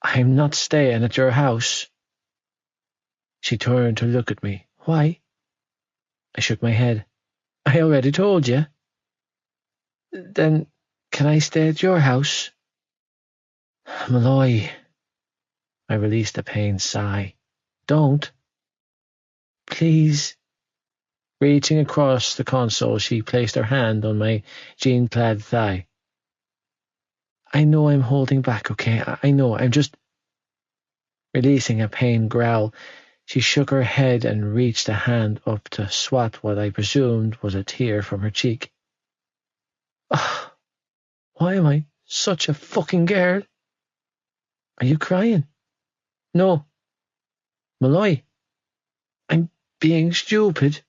I'm not staying at your house. She turned to look at me. Why? I shook my head. I already told you. Then can I stay at your house? Malloy. I released a pained sigh. Don't. Please. Reaching across the console, she placed her hand on my jean-clad thigh. I know I'm holding back, okay? I know, I'm just... Releasing a pained growl, she shook her head and reached a hand up to swat what I presumed was a tear from her cheek. Ugh, why am I such a fucking girl? Are you crying? No. Malloy, I'm being stupid.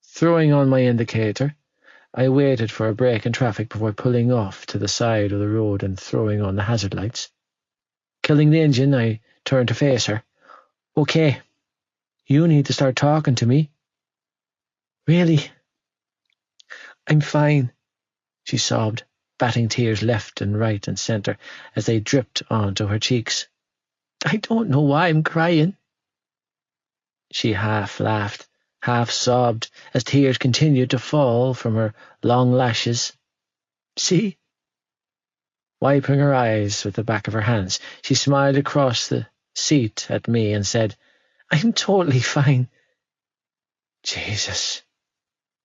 Throwing on my indicator, I waited for a break in traffic before pulling off to the side of the road and throwing on the hazard lights. Killing the engine, I turned to face her. Okay, you need to start talking to me. Really? I'm fine, she sobbed, batting tears left and right and centre as they dripped onto her cheeks. I don't know why I'm crying. She half laughed, half sobbed as tears continued to fall from her long lashes. See? Wiping her eyes with the back of her hands, she smiled across the seat at me and said, I'm totally fine. Jesus.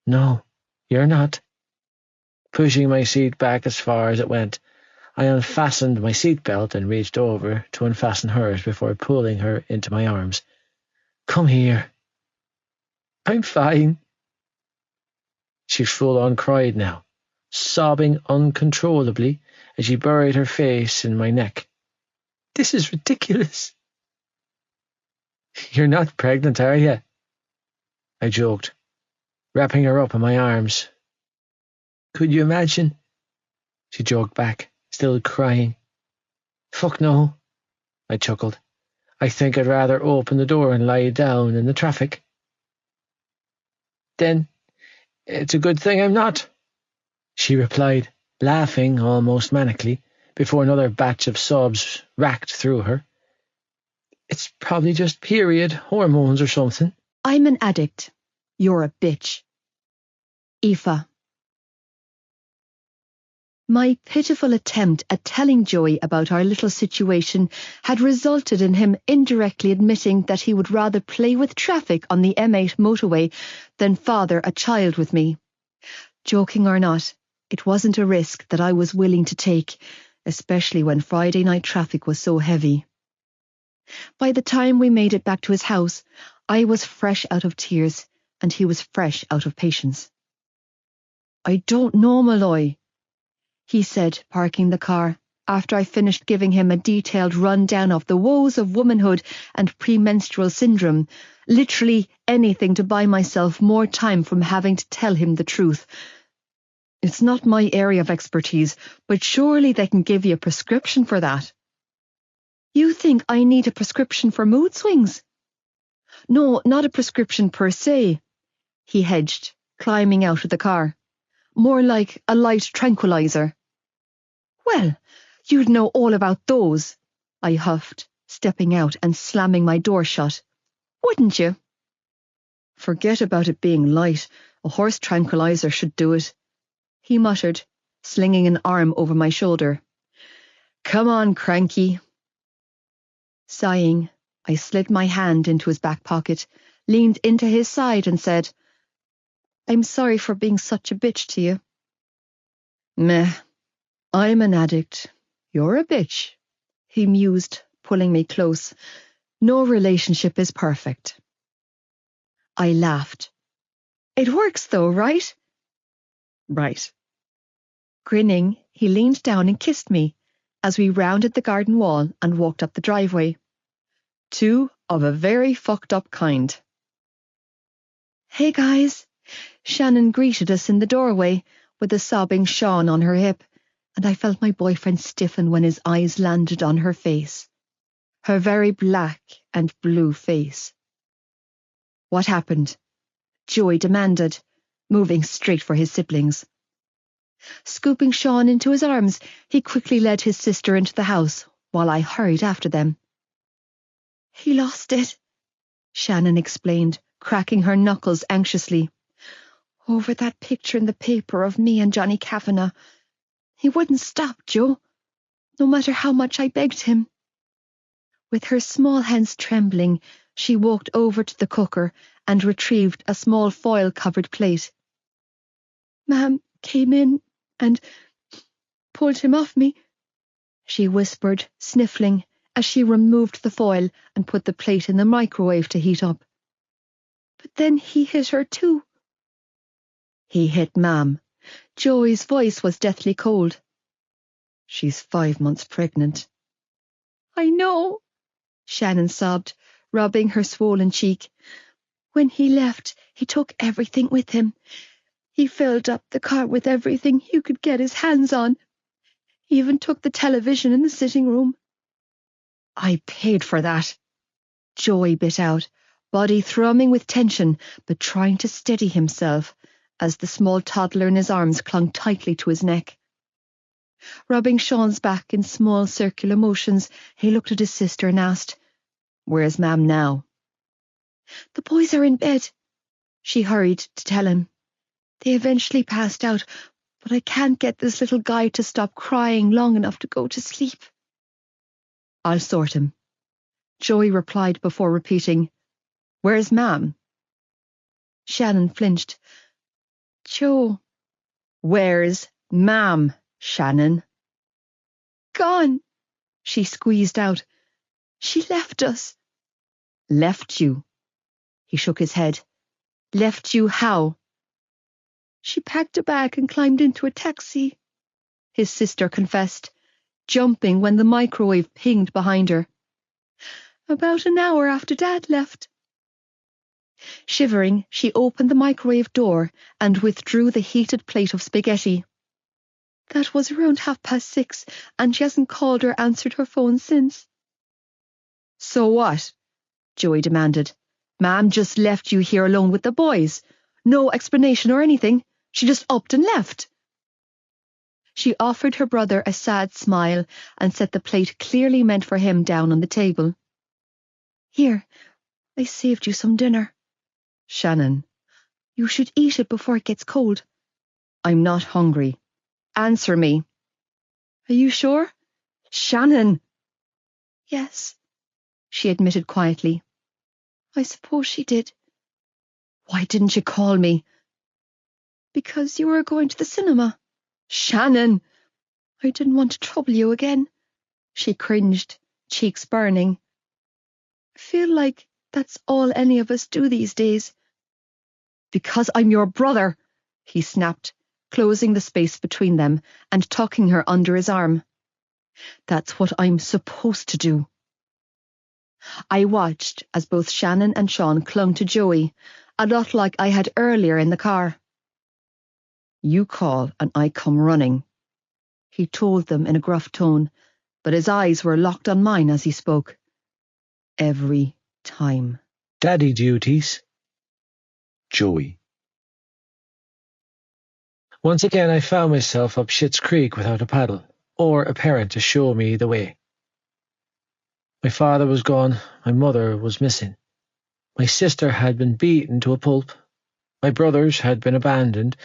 No, you're not. Pushing my seat back as far as it went, I unfastened my seatbelt and reached over to unfasten hers before pulling her into my arms. Come here. I'm fine. She full-on cried now, sobbing uncontrollably as she buried her face in my neck. This is ridiculous. You're not pregnant, are you? I joked, wrapping her up in my arms. Could you imagine? She joked back, still crying. Fuck no, I chuckled. I think I'd rather open the door and lie down in the traffic. Then it's a good thing I'm not, she replied, laughing almost manically, before another batch of sobs racked through her. It's probably just period hormones or something. I'm an addict. You're a bitch. Aoife. My pitiful attempt at telling Joey about our little situation had resulted in him indirectly admitting that he would rather play with traffic on the M8 motorway than father a child with me. Joking or not, it wasn't a risk that I was willing to take, especially when Friday night traffic was so heavy. By the time we made it back to his house, I was fresh out of tears and he was fresh out of patience. I don't know, Malloy, he said, parking the car, after I finished giving him a detailed rundown of the woes of womanhood and premenstrual syndrome, literally anything to buy myself more time from having to tell him the truth. It's not my area of expertise, but surely they can give you a prescription for that. You think I need a prescription for mood swings? No, not a prescription per se, he hedged, climbing out of the car. More like a light tranquilizer. Well, you'd know all about those, I huffed, stepping out and slamming my door shut. Wouldn't you? Forget about it being light. A horse tranquilizer should do it, he muttered, slinging an arm over my shoulder. Come on, cranky. Sighing, I slid my hand into his back pocket, leaned into his side and said, I'm sorry for being such a bitch to you. Meh, I'm an addict. You're a bitch, he mused, pulling me close. No relationship is perfect. I laughed. It works though, right? Right. Grinning, he leaned down and kissed me as we rounded the garden wall and walked up the driveway. Two of a very fucked up kind. Hey guys! Shannon greeted us in the doorway with a sobbing Sean on her hip, and I felt my boyfriend stiffen when his eyes landed on her face. Her very black and blue face. What happened? Joey demanded, moving straight for his siblings. Scooping Sean into his arms, he quickly led his sister into the house while I hurried after them. He lost it, Shannon explained, cracking her knuckles anxiously. Over that picture in the paper of me and Johnny Kavanagh. He wouldn't stop, Joe, no matter how much I begged him. With her small hands trembling, she walked over to the cooker and retrieved a small foil-covered plate. Ma'am came in and pulled him off me, she whispered, sniffling, as she removed the foil and put the plate in the microwave to heat up. But then he hit her too. He hit Ma'am. Joey's voice was deathly cold. She's 5 months pregnant. I know, Shannon sobbed, rubbing her swollen cheek. When he left, he took everything with him. He filled up the car with everything he could get his hands on. He even took the television in the sitting room. I paid for that, Joey bit out, body thrumming with tension, but trying to steady himself as the small toddler in his arms clung tightly to his neck. Rubbing Sean's back in small circular motions, he looked at his sister and asked, Where's Ma'am now? The boys are in bed, she hurried to tell him. They eventually passed out, but I can't get this little guy to stop crying long enough to go to sleep. I'll sort him, Joey replied before repeating, Where's Ma'am? Shannon flinched. Joe. Where's Ma'am, Shannon? Gone, she squeezed out. She left us. Left you? He shook his head. Left you how? She packed a bag and climbed into a taxi, his sister confessed, jumping when the microwave pinged behind her. About an hour after Dad left. Shivering, she opened the microwave door and withdrew the heated plate of spaghetti. That was around 6:30, and she hasn't called or answered her phone since. So what? Joey demanded. Ma'am just left you here alone with the boys. No explanation or anything. She just upped and left. She offered her brother a sad smile and set the plate clearly meant for him down on the table. Here, I saved you some dinner. Shannon, you should eat it before it gets cold. I'm not hungry. Answer me. Are you sure? Shannon! Yes, she admitted quietly. I suppose she did. Why didn't you call me? Because you were going to the cinema. Shannon! I didn't want to trouble you again. She cringed, cheeks burning. I feel like that's all any of us do these days. Because I'm your brother, he snapped, closing the space between them and tucking her under his arm. That's what I'm supposed to do. I watched as both Shannon and Sean clung to Joey, a lot like I had earlier in the car. You call and I come running, he told them in a gruff tone, but his eyes were locked on mine as he spoke. Every time. Daddy duties. Joey. Once again I found myself up Schitt's Creek without a paddle, or a parent to show me the way. My father was gone, my mother was missing. My sister had been beaten to a pulp, my brothers had been abandoned,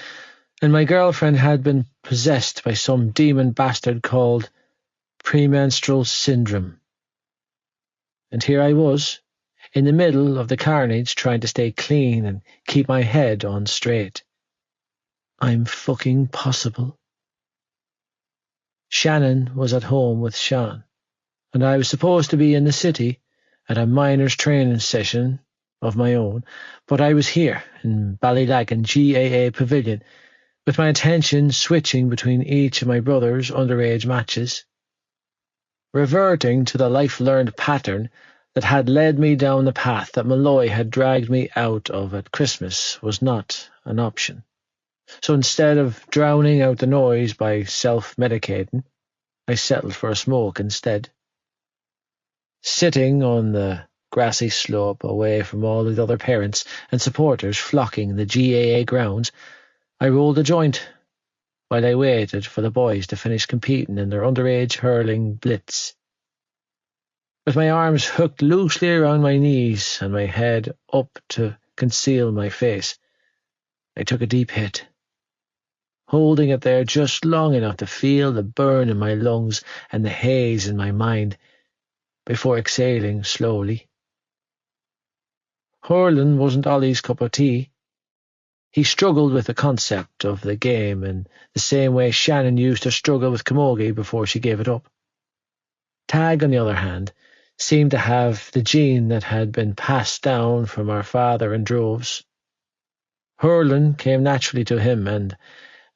and my girlfriend had been possessed by some demon bastard called premenstrual syndrome. And here I was, in the middle of the carnage, trying to stay clean and keep my head on straight. I'm fucking possible. Shannon was at home with Sean, and I was supposed to be in the city at a miners' training session of my own, but I was here in Ballylagan GAA Pavilion, with my attention switching between each of my brother's underage matches, reverting to the life-learned pattern that had led me down the path that Malloy had dragged me out of at Christmas was not an option. So instead of drowning out the noise by self-medicating, I settled for a smoke instead. Sitting on the grassy slope away from all the other parents and supporters flocking the GAA grounds, I rolled a joint while I waited for the boys to finish competing in their underage hurling blitz. With my arms hooked loosely around my knees and my head up to conceal my face, I took a deep hit, holding it there just long enough to feel the burn in my lungs and the haze in my mind, before exhaling slowly. Hurling wasn't Ollie's cup of tea. He struggled with the concept of the game in the same way Shannon used to struggle with camogie before she gave it up. Tag, on the other hand, seemed to have the gene that had been passed down from our father in droves. Hurling came naturally to him, and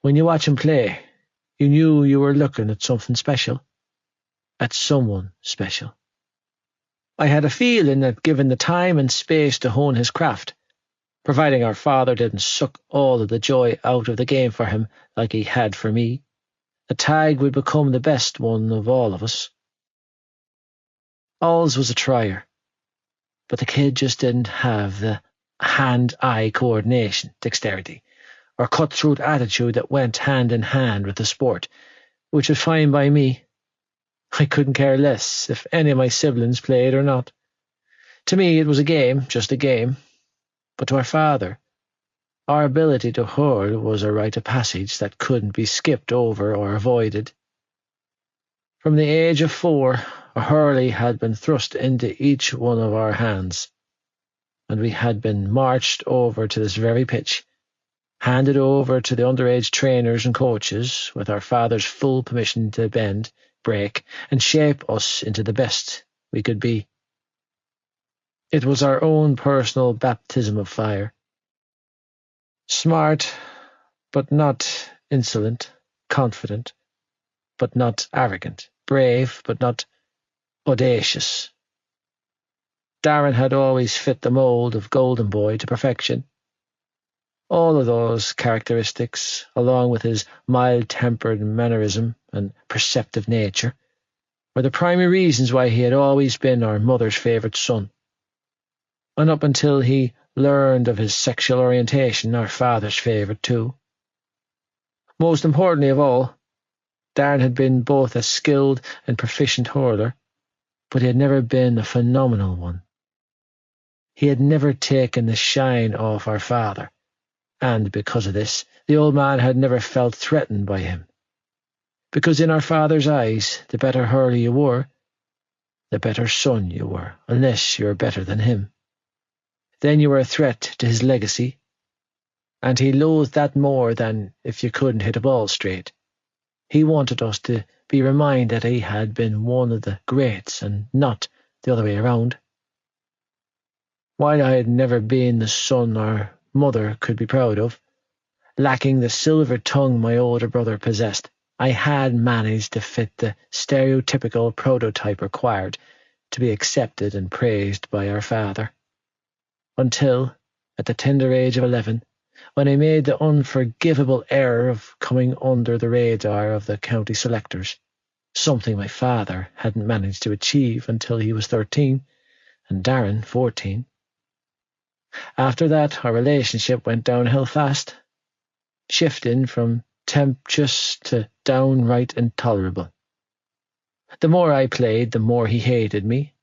when you watch him play, you knew you were looking at something special, at someone special. I had a feeling that given the time and space to hone his craft, providing our father didn't suck all of the joy out of the game for him like he had for me, the Tag would become the best one of all of us. Alls was a trier, but the kid just didn't have the hand-eye coordination, dexterity, or cutthroat attitude that went hand in hand with the sport, which was fine by me. I couldn't care less if any of my siblings played or not. To me it was a game, just a game, but to our father, our ability to hurl was a rite of passage that couldn't be skipped over or avoided. From the age of 4, a hurley had been thrust into each one of our hands, and we had been marched over to this very pitch, handed over to the underage trainers and coaches, with our father's full permission to bend, break, and shape us into the best we could be. It was our own personal baptism of fire. Smart, but not insolent, confident, but not arrogant, brave, but not audacious. Darren had always fit the mould of golden boy to perfection. All of those characteristics, along with his mild-tempered mannerism and perceptive nature, were the primary reasons why he had always been our mother's favourite son. And up until he learned of his sexual orientation, our father's favourite too. Most importantly of all, Darren had been both a skilled and proficient hurler, but he had never been a phenomenal one. He had never taken the shine off our father, and because of this, the old man had never felt threatened by him. Because in our father's eyes, the better hurler you were, the better son you were, unless you were better than him. Then you were a threat to his legacy, and he loathed that more than if you couldn't hit a ball straight. He wanted us to be reminded that he had been one of the greats and not the other way around. While I had never been the son our mother could be proud of, lacking the silver tongue my older brother possessed, I had managed to fit the stereotypical prototype required to be accepted and praised by our father. Until, at the tender age of 11, when I made the unforgivable error of coming under the radar of the county selectors, something my father hadn't managed to achieve until he was 13, and Darren 14. After that, our relationship went downhill fast, shifting from tempestuous to downright intolerable. The more I played, the more he hated me,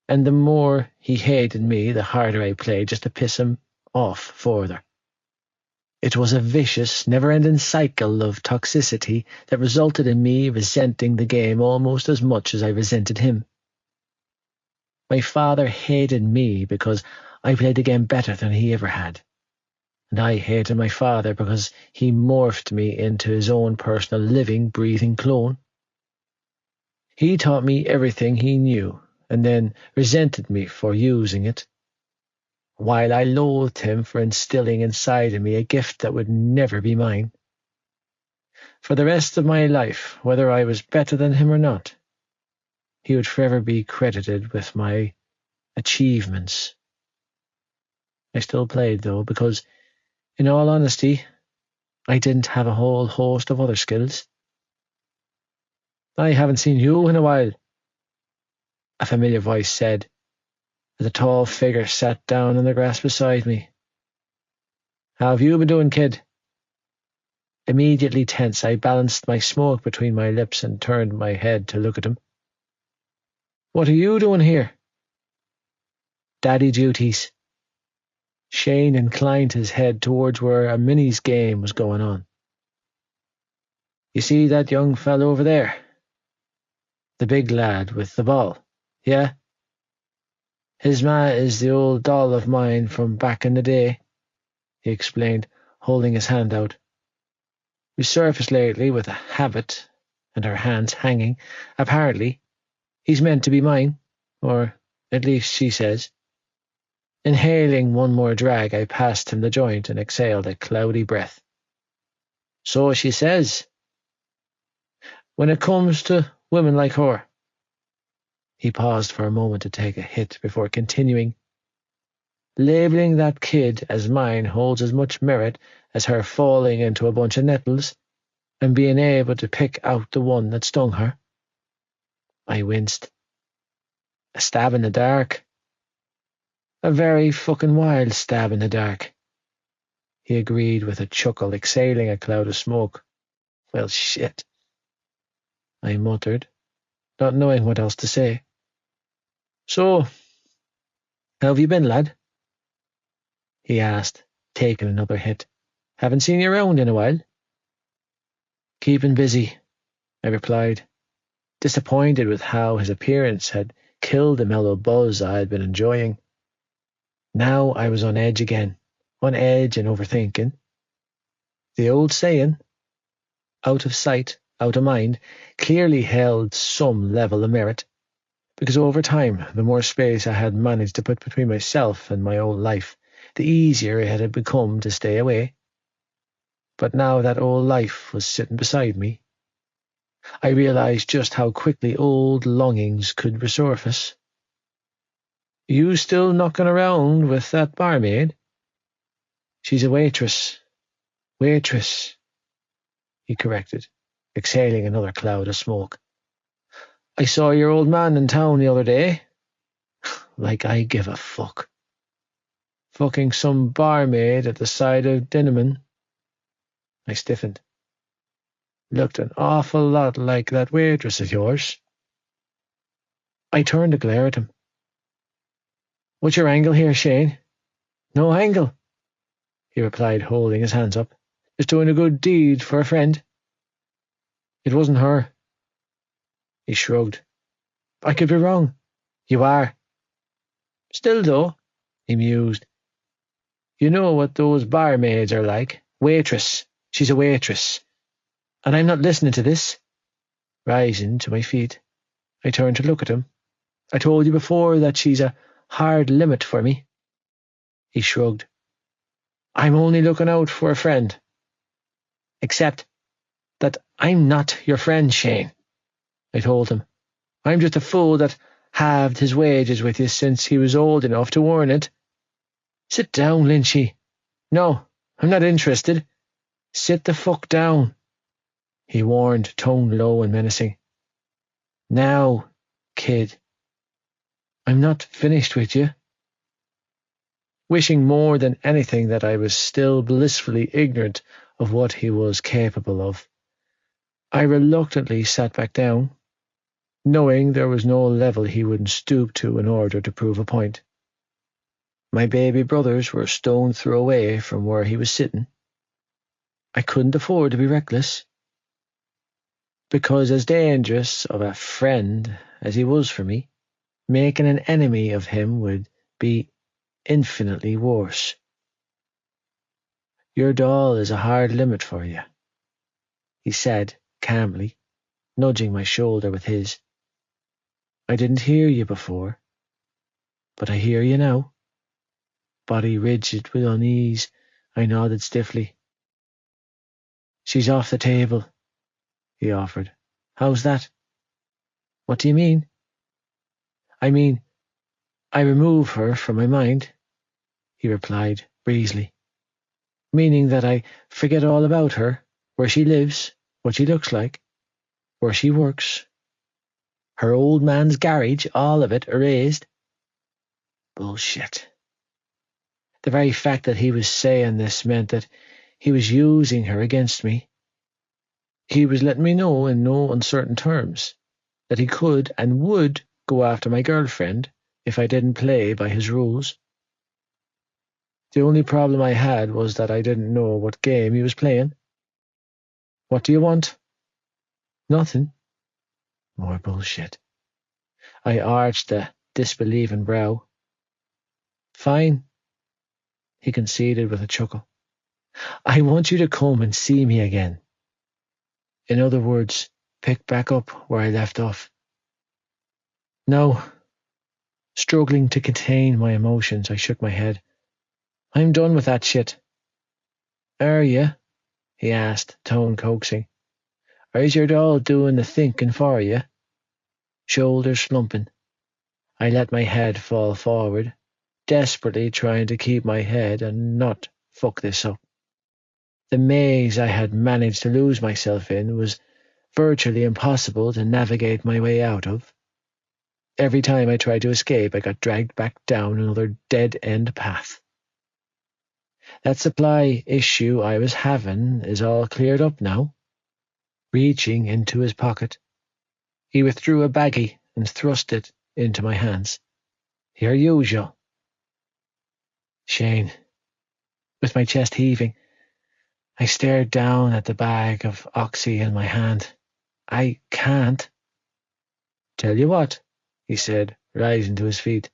and the more he hated me, the harder I played just to piss him off further. It was a vicious, never-ending cycle of toxicity that resulted in me resenting the game almost as much as I resented him. My father hated me because I played the game better than he ever had, and I hated my father because he morphed me into his own personal living, breathing clone. He taught me everything he knew, and then resented me for using it, while I loathed him for instilling inside of me a gift that would never be mine. For the rest of my life, whether I was better than him or not, he would forever be credited with my achievements. I still played, though, because, in all honesty, I didn't have a whole host of other skills. "I haven't seen you in a while," a familiar voice said, as a tall figure sat down on the grass beside me. "How have you been doing, kid?" Immediately tense, I balanced my smoke between my lips and turned my head to look at him. "What are you doing here?" "Daddy duties." Shane inclined his head towards where a minis game was going on. "You see that young fellow over there? The big lad with the ball, yeah? His ma is the old doll of mine from back in the day," he explained, holding his hand out. "We surfaced lately with a habit and our hands hanging. Apparently, he's meant to be mine, or at least she says." Inhaling one more drag, I passed him the joint and exhaled a cloudy breath. "So she says. When it comes to women like her." He paused for a moment to take a hit before continuing. "Labelling that kid as mine holds as much merit as her falling into a bunch of nettles and being able to pick out the one that stung her." I winced. "A stab in the dark." "A very fucking wild stab in the dark," he agreed with a chuckle, exhaling a cloud of smoke. "Well, shit," I muttered, not knowing what else to say. "So, how have you been, lad?" he asked, taking another hit. "Haven't seen you around in a while." "Keeping busy," I replied, disappointed with how his appearance had killed the mellow buzz I had been enjoying. Now I was on edge again, on edge and overthinking. The old saying, "out of sight, out of mind," clearly held some level of merit, because over time, the more space I had managed to put between myself and my old life, the easier it had become to stay away. But now that old life was sitting beside me, I realized just how quickly old longings could resurface. "You still knocking around with that barmaid?" "She's a waitress." "Waitress," he corrected, exhaling another cloud of smoke. "I saw your old man in town the other day." Like I give a fuck. "Fucking some barmaid at the side of Dinnerman." I stiffened. "Looked an awful lot like that waitress of yours." I turned to glare at him. "What's your angle here, Shane?" "No angle," he replied, holding his hands up. "Just doing a good deed for a friend." "It wasn't her." He shrugged. "I could be wrong." "You are." "Still, though," he mused, "you know what those barmaids are like. Waitress. She's a waitress. And I'm not listening to this." Rising to my feet, I turned to look at him. "I told you before that she's a hard limit for me." He shrugged. "I'm only looking out for a friend." "Except that I'm not your friend, Shane," I told him. "I'm just a fool that halved his wages with you since he was old enough to earn it." "Sit down, Lynchy." "No, I'm not interested." "Sit the fuck down," he warned, tone low and menacing. "Now, kid. I'm not finished with you." Wishing more than anything that I was still blissfully ignorant of what he was capable of, I reluctantly sat back down, knowing there was no level he wouldn't stoop to in order to prove a point. My baby brothers were a stone throw away from where he was sitting. I couldn't afford to be reckless, because as dangerous of a friend as he was for me, making an enemy of him would be infinitely worse. "Your doll is a hard limit for you," he said calmly, nudging my shoulder with his. I didn't hear you before, but I hear you now. Body rigid with unease, I nodded stiffly. She's off the table, he offered. How's that? What do you mean? I mean, I remove her from my mind, he replied breezily, meaning that I forget all about her, where she lives, what she looks like, where she works. Her old man's garage, all of it erased. Bullshit. The very fact that he was saying this meant that he was using her against me. He was letting me know in no uncertain terms that he could and would go after my girlfriend if I didn't play by his rules. The only problem I had was that I didn't know what game he was playing. What do you want? Nothing. More bullshit. I arched a disbelieving brow. Fine, he conceded with a chuckle. I want you to come and see me again. In other words, pick back up where I left off. No. Struggling to contain my emotions, I shook my head. I'm done with that shit. Are you? He asked, tone coaxing. Or is your doll doing the thinking for you? Shoulders slumping. I let my head fall forward, desperately trying to keep my head and not fuck this up. The maze I had managed to lose myself in was virtually impossible to navigate my way out of. Every time I tried to escape, I got dragged back down another dead-end path. That supply issue I was having is all cleared up now. Reaching into his pocket, he withdrew a baggie and thrust it into my hands. Your usual. Shane, with my chest heaving, I stared down at the bag of oxy in my hand. I can't. Tell you what, he said, rising to his feet.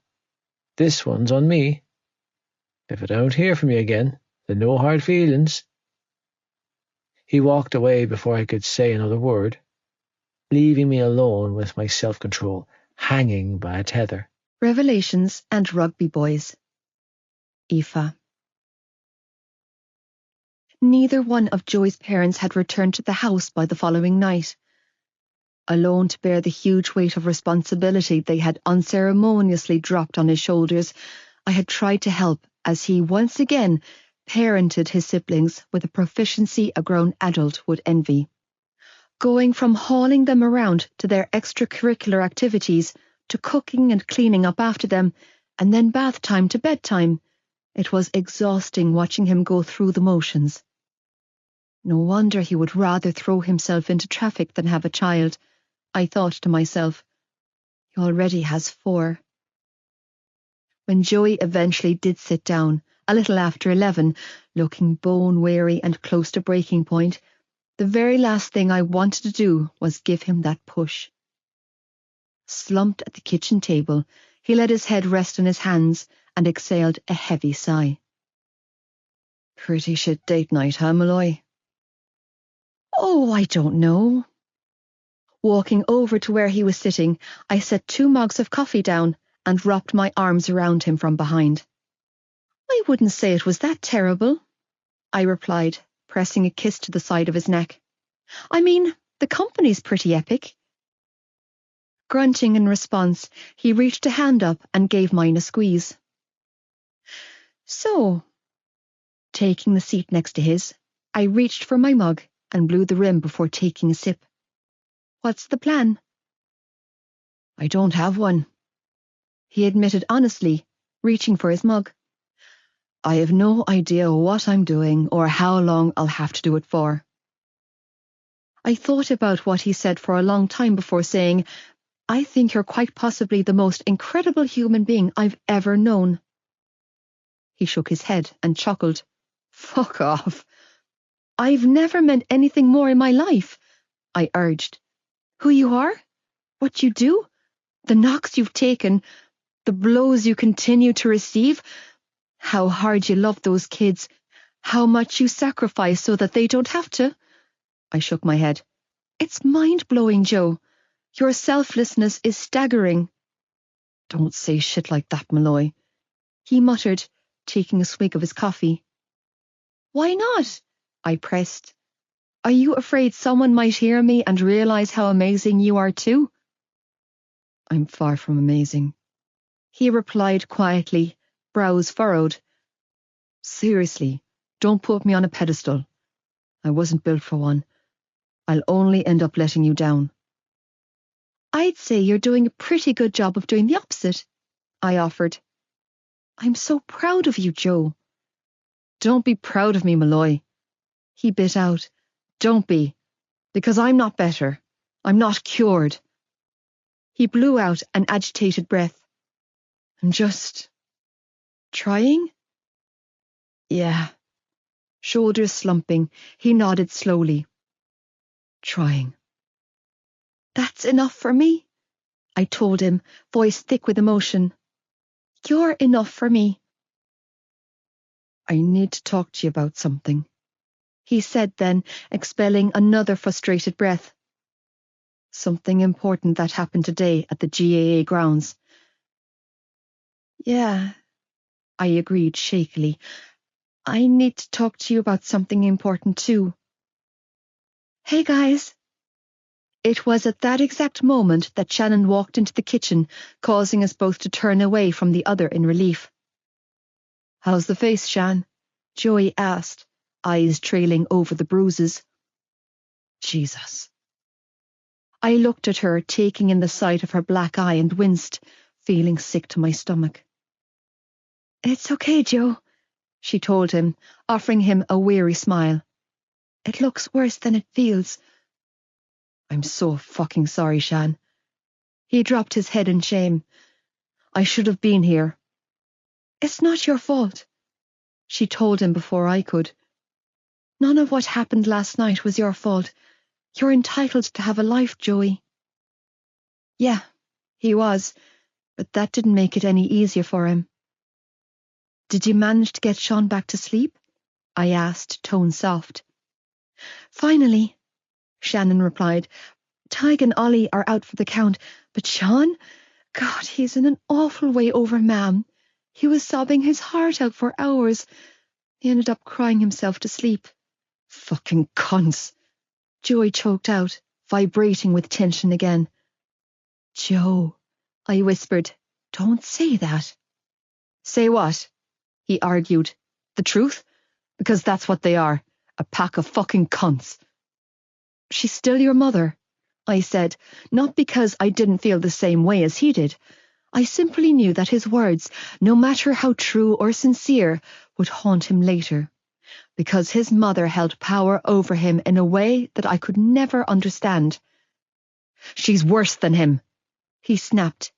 This one's on me. If I don't hear from you again, then no hard feelings. He walked away before I could say another word, leaving me alone with my self-control, hanging by a tether. Revelations and Rugby Boys. Aoife. Neither one of Joey's parents had returned to the house by the following night. Alone to bear the huge weight of responsibility they had unceremoniously dropped on his shoulders, I had tried to help as he once again parented his siblings with a proficiency a grown adult would envy. Going from hauling them around to their extracurricular activities, to cooking and cleaning up after them, and then bath time to bedtime, it was exhausting watching him go through the motions. No wonder he would rather throw himself into traffic than have a child, I thought to myself. He already has 4. When Joey eventually did sit down, a little after 11, looking bone-weary and close to breaking point, the very last thing I wanted to do was give him that push. Slumped at the kitchen table, he let his head rest on his hands and exhaled a heavy sigh. Pretty shit date night, huh, Malloy? Oh, I don't know. Walking over to where he was sitting, I set 2 mugs of coffee down and wrapped my arms around him from behind. I wouldn't say it was that terrible, I replied, pressing a kiss to the side of his neck. I mean, the company's pretty epic. Grunting in response, he reached a hand up and gave mine a squeeze. So, taking the seat next to his, I reached for my mug and blew the rim before taking a sip. What's the plan? I don't have one, he admitted honestly, reaching for his mug. I have no idea what I'm doing or how long I'll have to do it for. I thought about what he said for a long time before saying, I think you're quite possibly the most incredible human being I've ever known. He shook his head and chuckled. Fuck off. I've never meant anything more in my life, I urged. Who you are? What you do? The knocks you've taken? The blows you continue to receive? How hard you love those kids? How much you sacrifice so that they don't have to? I shook my head. It's mind-blowing, Joe. Your selflessness is staggering. Don't say shit like that, Malloy, he muttered, taking a swig of his coffee. Why not? I pressed. Are you afraid someone might hear me and realize how amazing you are too? I'm far from amazing, he replied quietly, brows furrowed. Seriously, don't put me on a pedestal. I wasn't built for one. I'll only end up letting you down. I'd say you're doing a pretty good job of doing the opposite, I offered. I'm so proud of you, Joe. Don't be proud of me, Malloy, he bit out. Don't be, because I'm not better. I'm not cured. He blew out an agitated breath. I'm just trying? Yeah. Shoulders slumping, he nodded slowly. Trying. That's enough for me, I told him, voice thick with emotion. You're enough for me. I need to talk to you about something, he said then, expelling another frustrated breath. Something important that happened today at the GAA grounds. Yeah, I agreed shakily. I need to talk to you about something important too. Hey guys. It was at that exact moment that Shannon walked into the kitchen, causing us both to turn away from the other in relief. How's the face, Shan? Joey asked, eyes trailing over the bruises. Jesus. I looked at her, taking in the sight of her black eye, and winced, feeling sick to my stomach. It's okay, Joe, she told him, offering him a weary smile. It looks worse than it feels. I'm so fucking sorry, Shan. He dropped his head in shame. I should have been here. It's not your fault, she told him before I could. None of what happened last night was your fault. You're entitled to have a life, Joey. Yeah, he was, but that didn't make it any easier for him. Did you manage to get Sean back to sleep? I asked, tone soft. Finally, Shannon replied. Tig and Ollie are out for the count, but Sean? God, he's in an awful way over, ma'am. He was sobbing his heart out for hours. He ended up crying himself to sleep. Fucking cunts, Joey choked out, vibrating with tension again. Joe, I whispered, don't say that. Say what? He argued. The truth? Because that's what they are, a pack of fucking cunts. She's still your mother, I said, not because I didn't feel the same way as he did. I simply knew that his words, no matter how true or sincere, would haunt him later, because his mother held power over him in a way that I could never understand. She's worse than him, he snapped,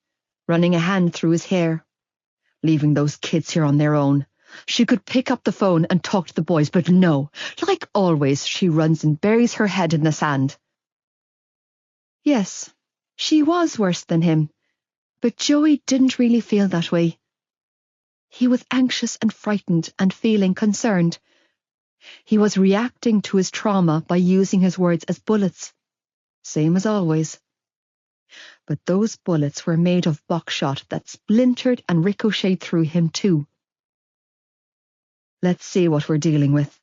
running a hand through his hair. Leaving those kids here on their own. She could pick up the phone and talk to the boys, but no, like always, she runs and buries her head in the sand. Yes, she was worse than him, but Joey didn't really feel that way. He was anxious and frightened and feeling concerned. He was reacting to his trauma by using his words as bullets. Same as always. But those bullets were made of buckshot that splintered and ricocheted through him too. Let's see what we're dealing with,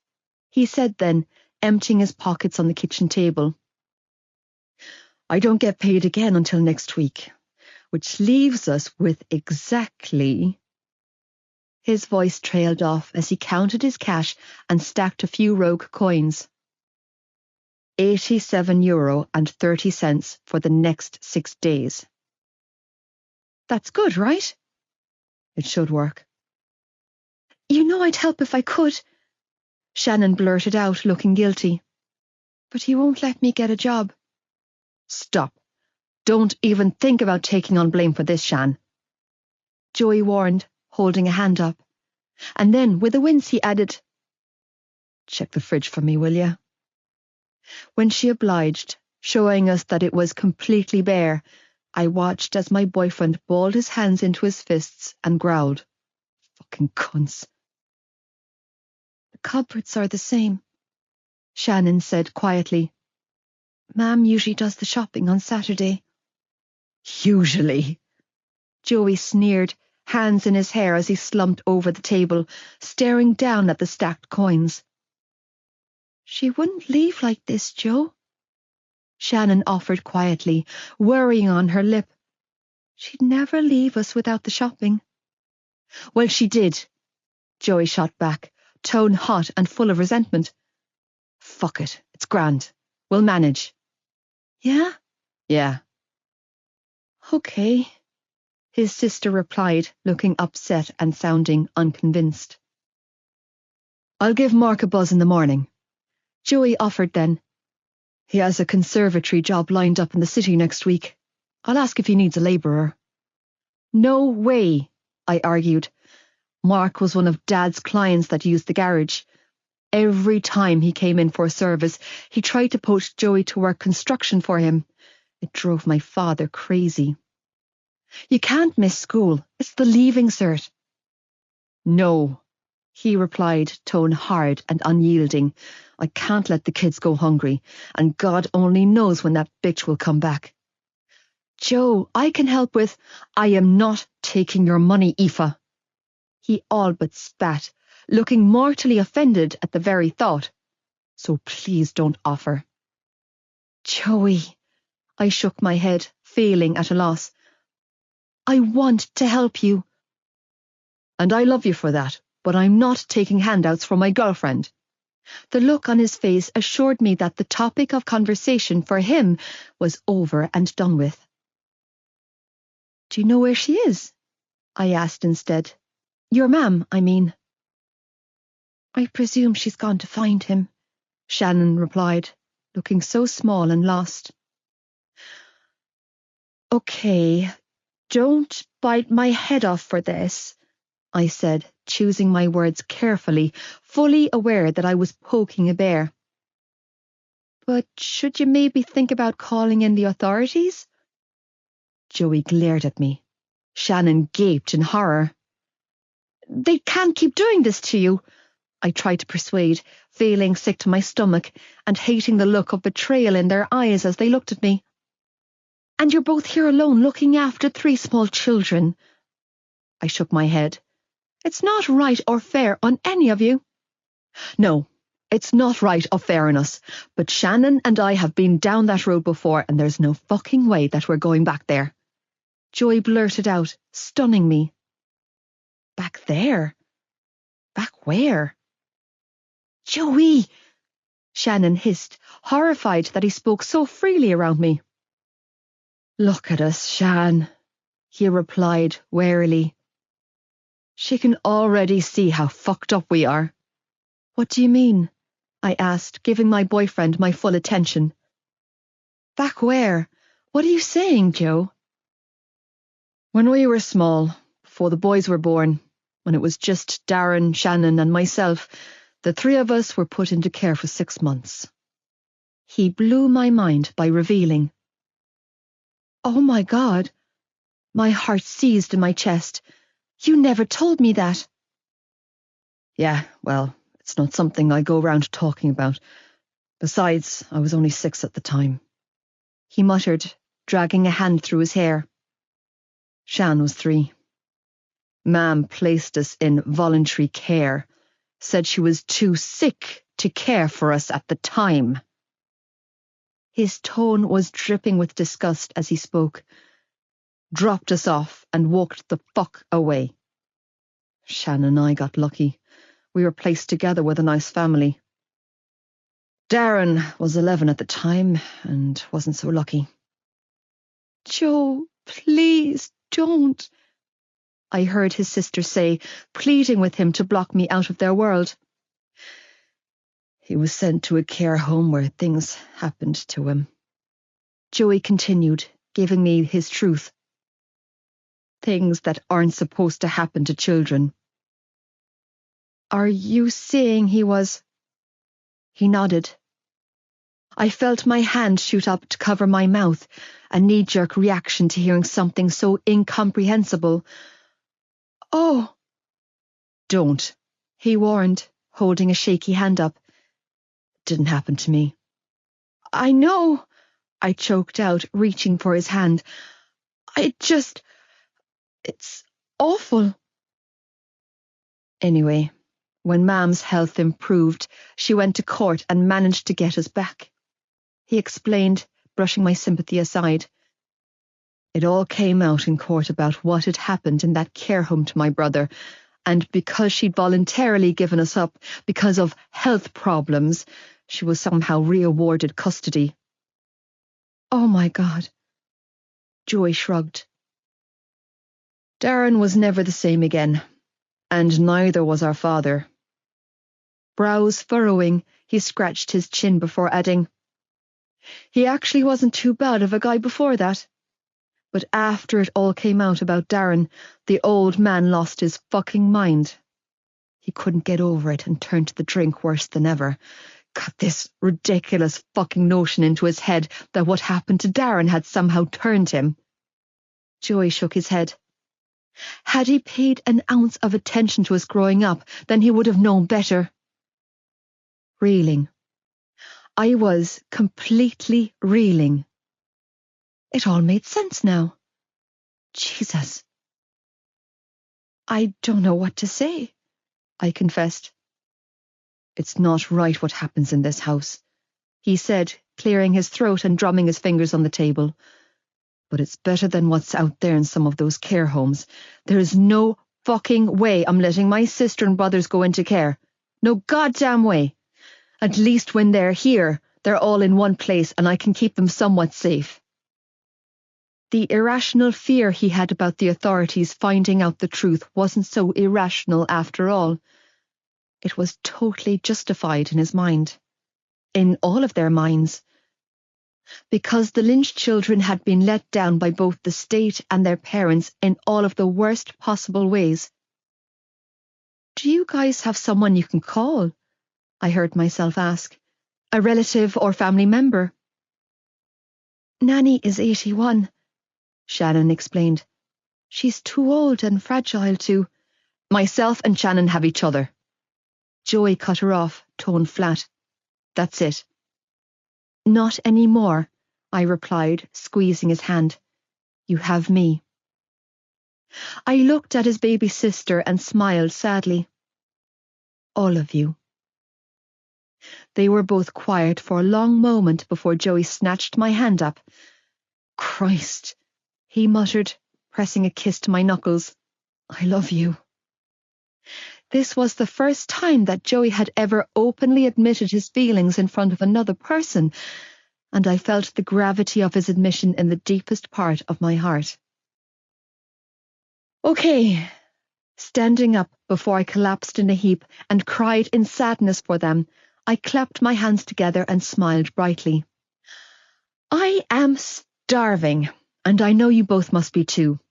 he said then, emptying his pockets on the kitchen table. I don't get paid again until next week, which leaves us with exactly... His voice trailed off as he counted his cash and stacked a few rogue coins. €87.30 for the next 6 days. That's good, right? It should work. You know I'd help if I could, Shannon blurted out, looking guilty. But he won't let me get a job. Stop. Don't even think about taking on blame for this, Shan. Joey warned, holding a hand up. And then, with a wince, he added, Check the fridge for me, will ya? When she obliged, showing us that it was completely bare, I watched as my boyfriend balled his hands into his fists and growled, Fucking cunts. The cupboards are the same, Shannon said quietly. Ma'am usually does the shopping on Saturday. Usually. Joey sneered, hands in his hair as he slumped over the table, staring down at the stacked coins. She wouldn't leave like this, Joe, Shannon offered quietly, worrying on her lip. She'd never leave us without the shopping. Well, she did, Joey shot back, tone hot and full of resentment. Fuck it, it's grand. We'll manage. Yeah? Yeah. Okay, his sister replied, looking upset and sounding unconvinced. I'll give Mark a buzz in the morning, Joey offered then. He has a conservatory job lined up in the city next week. I'll ask if he needs a labourer. No way, I argued. Mark was one of Dad's clients that used the garage. Every time he came in for a service, he tried to poach Joey to work construction for him. It drove my father crazy. You can't miss school. It's the leaving cert. No, he replied, tone hard and unyielding. I can't let the kids go hungry, and God only knows when that bitch will come back. Joe, I can help with... I am not taking your money, Aoife. He all but spat, looking mortally offended at the very thought. So please don't offer. Joey, I shook my head, feeling at a loss. I want to help you. And I love you for that, but I'm not taking handouts from my girlfriend. The look on his face assured me that the topic of conversation for him was over and done with. Do you know where she is? I asked instead. Your mam, I mean. I presume she's gone to find him, Shannon replied, looking so small and lost. Okay, don't bite my head off for this, I said, choosing my words carefully, fully aware that I was poking a bear. But should you maybe think about calling in the authorities? Joey glared at me. Shannon gaped in horror. They can't keep doing this to you, I tried to persuade, feeling sick to my stomach and hating the look of betrayal in their eyes as they looked at me. And you're both here alone looking after 3 small children. I shook my head. It's not right or fair on any of you. No, it's not right or fair on us, but Shannon and I have been down that road before and there's no fucking way that we're going back there. Joey blurted out, stunning me. Back there? Back where? Joey! Shannon hissed, horrified that he spoke so freely around me. Look at us, Shan, he replied warily. She can already see how fucked up we are. What do you mean? I asked, giving my boyfriend my full attention. Back where? What are you saying, Joe? When we were small, before the boys were born, when it was just Darren, Shannon and myself, the 3 of us were put into care for 6 months. He blew my mind by revealing. Oh my God. My heart seized in my chest. You never told me that. Yeah, well, it's not something I go round talking about. Besides, I was only 6 at the time. He muttered, dragging a hand through his hair. Shan was 3. Mam placed us in voluntary care, said she was too sick to care for us at the time. His tone was dripping with disgust as he spoke. Dropped us off and walked the fuck away. Shan and I got lucky. We were placed together with a nice family. Darren was 11 at the time and wasn't so lucky. Joe, please don't, I heard his sister say, pleading with him to block me out of their world. He was sent to a care home where things happened to him. Joey continued, giving me his truth. Things that aren't supposed to happen to children. Are you saying he was... He nodded. I felt my hand shoot up to cover my mouth, a knee-jerk reaction to hearing something so incomprehensible. Oh! Don't, he warned, holding a shaky hand up. It didn't happen to me. I know, I choked out, reaching for his hand. It's awful. Anyway, when Mam's health improved, she went to court and managed to get us back. He explained, brushing my sympathy aside. It all came out in court about what had happened in that care home to my brother, and because she'd voluntarily given us up because of health problems, she was somehow re-awarded custody. Oh my God. Joey shrugged. Darren was never the same again, and neither was our father. Brows furrowing, he scratched his chin before adding, "He actually wasn't too bad of a guy before that. But after it all came out about Darren, the old man lost his fucking mind. He couldn't get over it and turned to the drink worse than ever. Got this ridiculous fucking notion into his head that what happened to Darren had somehow turned him." Joey shook his head. Had he paid an ounce of attention to us growing up, then he would have known better. Reeling. I was completely reeling. It all made sense now. Jesus. I don't know what to say, I confessed. It's not right what happens in this house, he said, clearing his throat and drumming his fingers on the table. But it's better than what's out there in some of those care homes. There is no fucking way I'm letting my sister and brothers go into care. No goddamn way. At least when they're here, they're all in one place and I can keep them somewhat safe. The irrational fear he had about the authorities finding out the truth wasn't so irrational after all. It was totally justified in his mind. In all of their minds. Because the Lynch children had been let down by both the state and their parents in all of the worst possible ways. "Do you guys have someone you can call?" I heard myself ask. "A relative or family member?" "Nanny is 81, Shannon explained. "She's too old and fragile to—" "Myself and Shannon have each other." Joey cut her off, tone flat. "That's it." "Not anymore," I replied, squeezing his hand. "You have me." I looked at his baby sister and smiled sadly. "All of you." They were both quiet for a long moment before Joey snatched my hand up. "Christ," he muttered, pressing a kiss to my knuckles. "I love you." This was the first time that Joey had ever openly admitted his feelings in front of another person, and I felt the gravity of his admission in the deepest part of my heart. Okay. Standing up before I collapsed in a heap and cried in sadness for them, I clapped my hands together and smiled brightly. "I am starving, and I know you both must be too.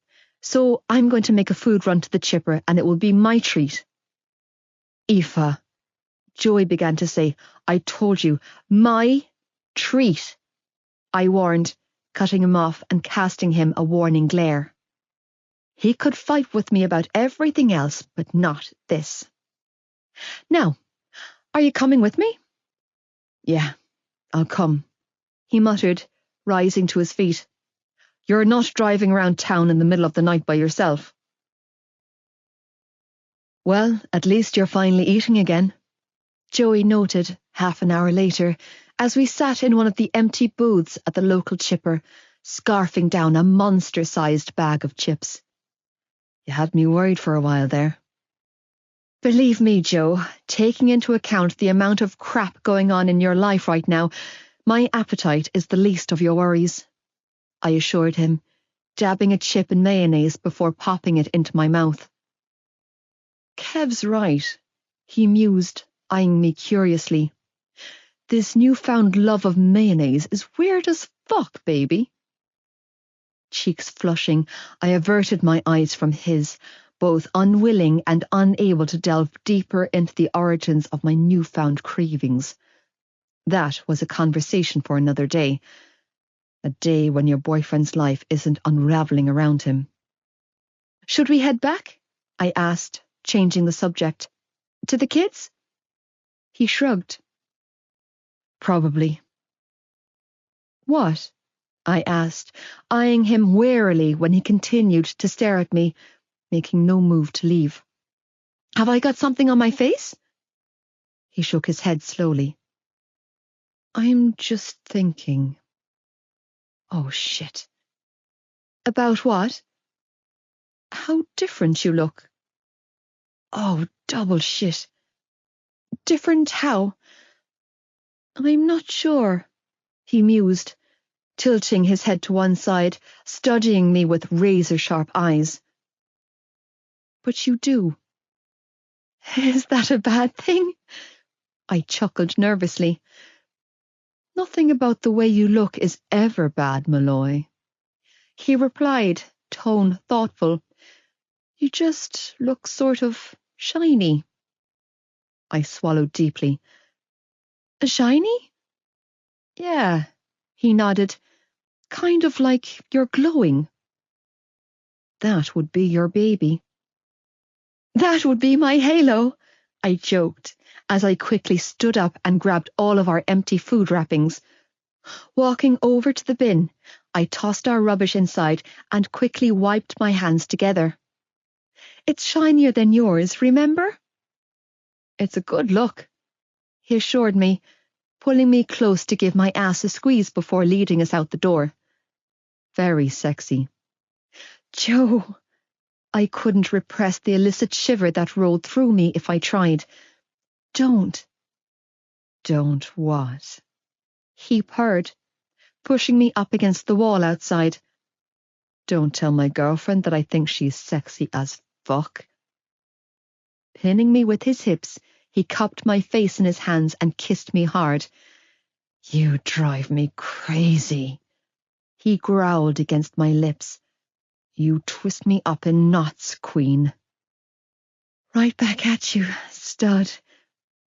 So I'm going to make a food run to the chipper, and it will be my treat." "Aoife," Joey began to say, "I told you, my treat," I warned, cutting him off and casting him a warning glare. He could fight with me about everything else, but not this. "Now, are you coming with me?" "Yeah, I'll come," he muttered, rising to his feet. "You're not driving around town in the middle of the night by yourself." "Well, at least you're finally eating again," Joey noted half an hour later, as we sat in one of the empty booths at the local chipper, scarfing down a monster-sized bag of chips. "You had me worried for a while there." "Believe me, Joe, taking into account the amount of crap going on in your life right now, my appetite is the least of your worries," I assured him, dabbing a chip in mayonnaise before popping it into my mouth. "Kev's right," he mused, eyeing me curiously. "This newfound love of mayonnaise is weird as fuck, baby." Cheeks flushing, I averted my eyes from his, both unwilling and unable to delve deeper into the origins of my newfound cravings. That was a conversation for another day. A day when your boyfriend's life isn't unraveling around him. "Should we head back?" I asked, changing the subject. "To the kids?" He shrugged. "Probably." "What?" I asked, eyeing him warily when he continued to stare at me, making no move to leave. Have I got something on my face? He shook his head slowly. I'm just thinking. Oh, shit. About what? How different you look. Oh, double shit. Different how? I'm not sure, he mused, tilting his head to one side, studying me with razor-sharp eyes. But you do. Is that a bad thing? I chuckled nervously. Nothing about the way you look is ever bad, Malloy. He replied, tone thoughtful. You just look sort of shiny. I swallowed deeply. Shiny? Yeah, he nodded. Kind of like you're glowing. That would be your baby. That would be my halo, I joked, as I quickly stood up and grabbed all of our empty food wrappings. Walking over to the bin, I tossed our rubbish inside and quickly wiped my hands together. It's shinier than yours, remember? It's a good look, he assured me, pulling me close to give my ass a squeeze before leading us out the door. Very sexy. Joe, I couldn't repress the illicit shiver that rolled through me if I tried. Don't. Don't what? He purred, pushing me up against the wall outside. Don't tell my girlfriend that I think she's sexy as fuck. Pinning me with his hips, he cupped my face in his hands and kissed me hard. You drive me crazy, he growled against my lips. You twist me up in knots, queen. Right back at you, stud,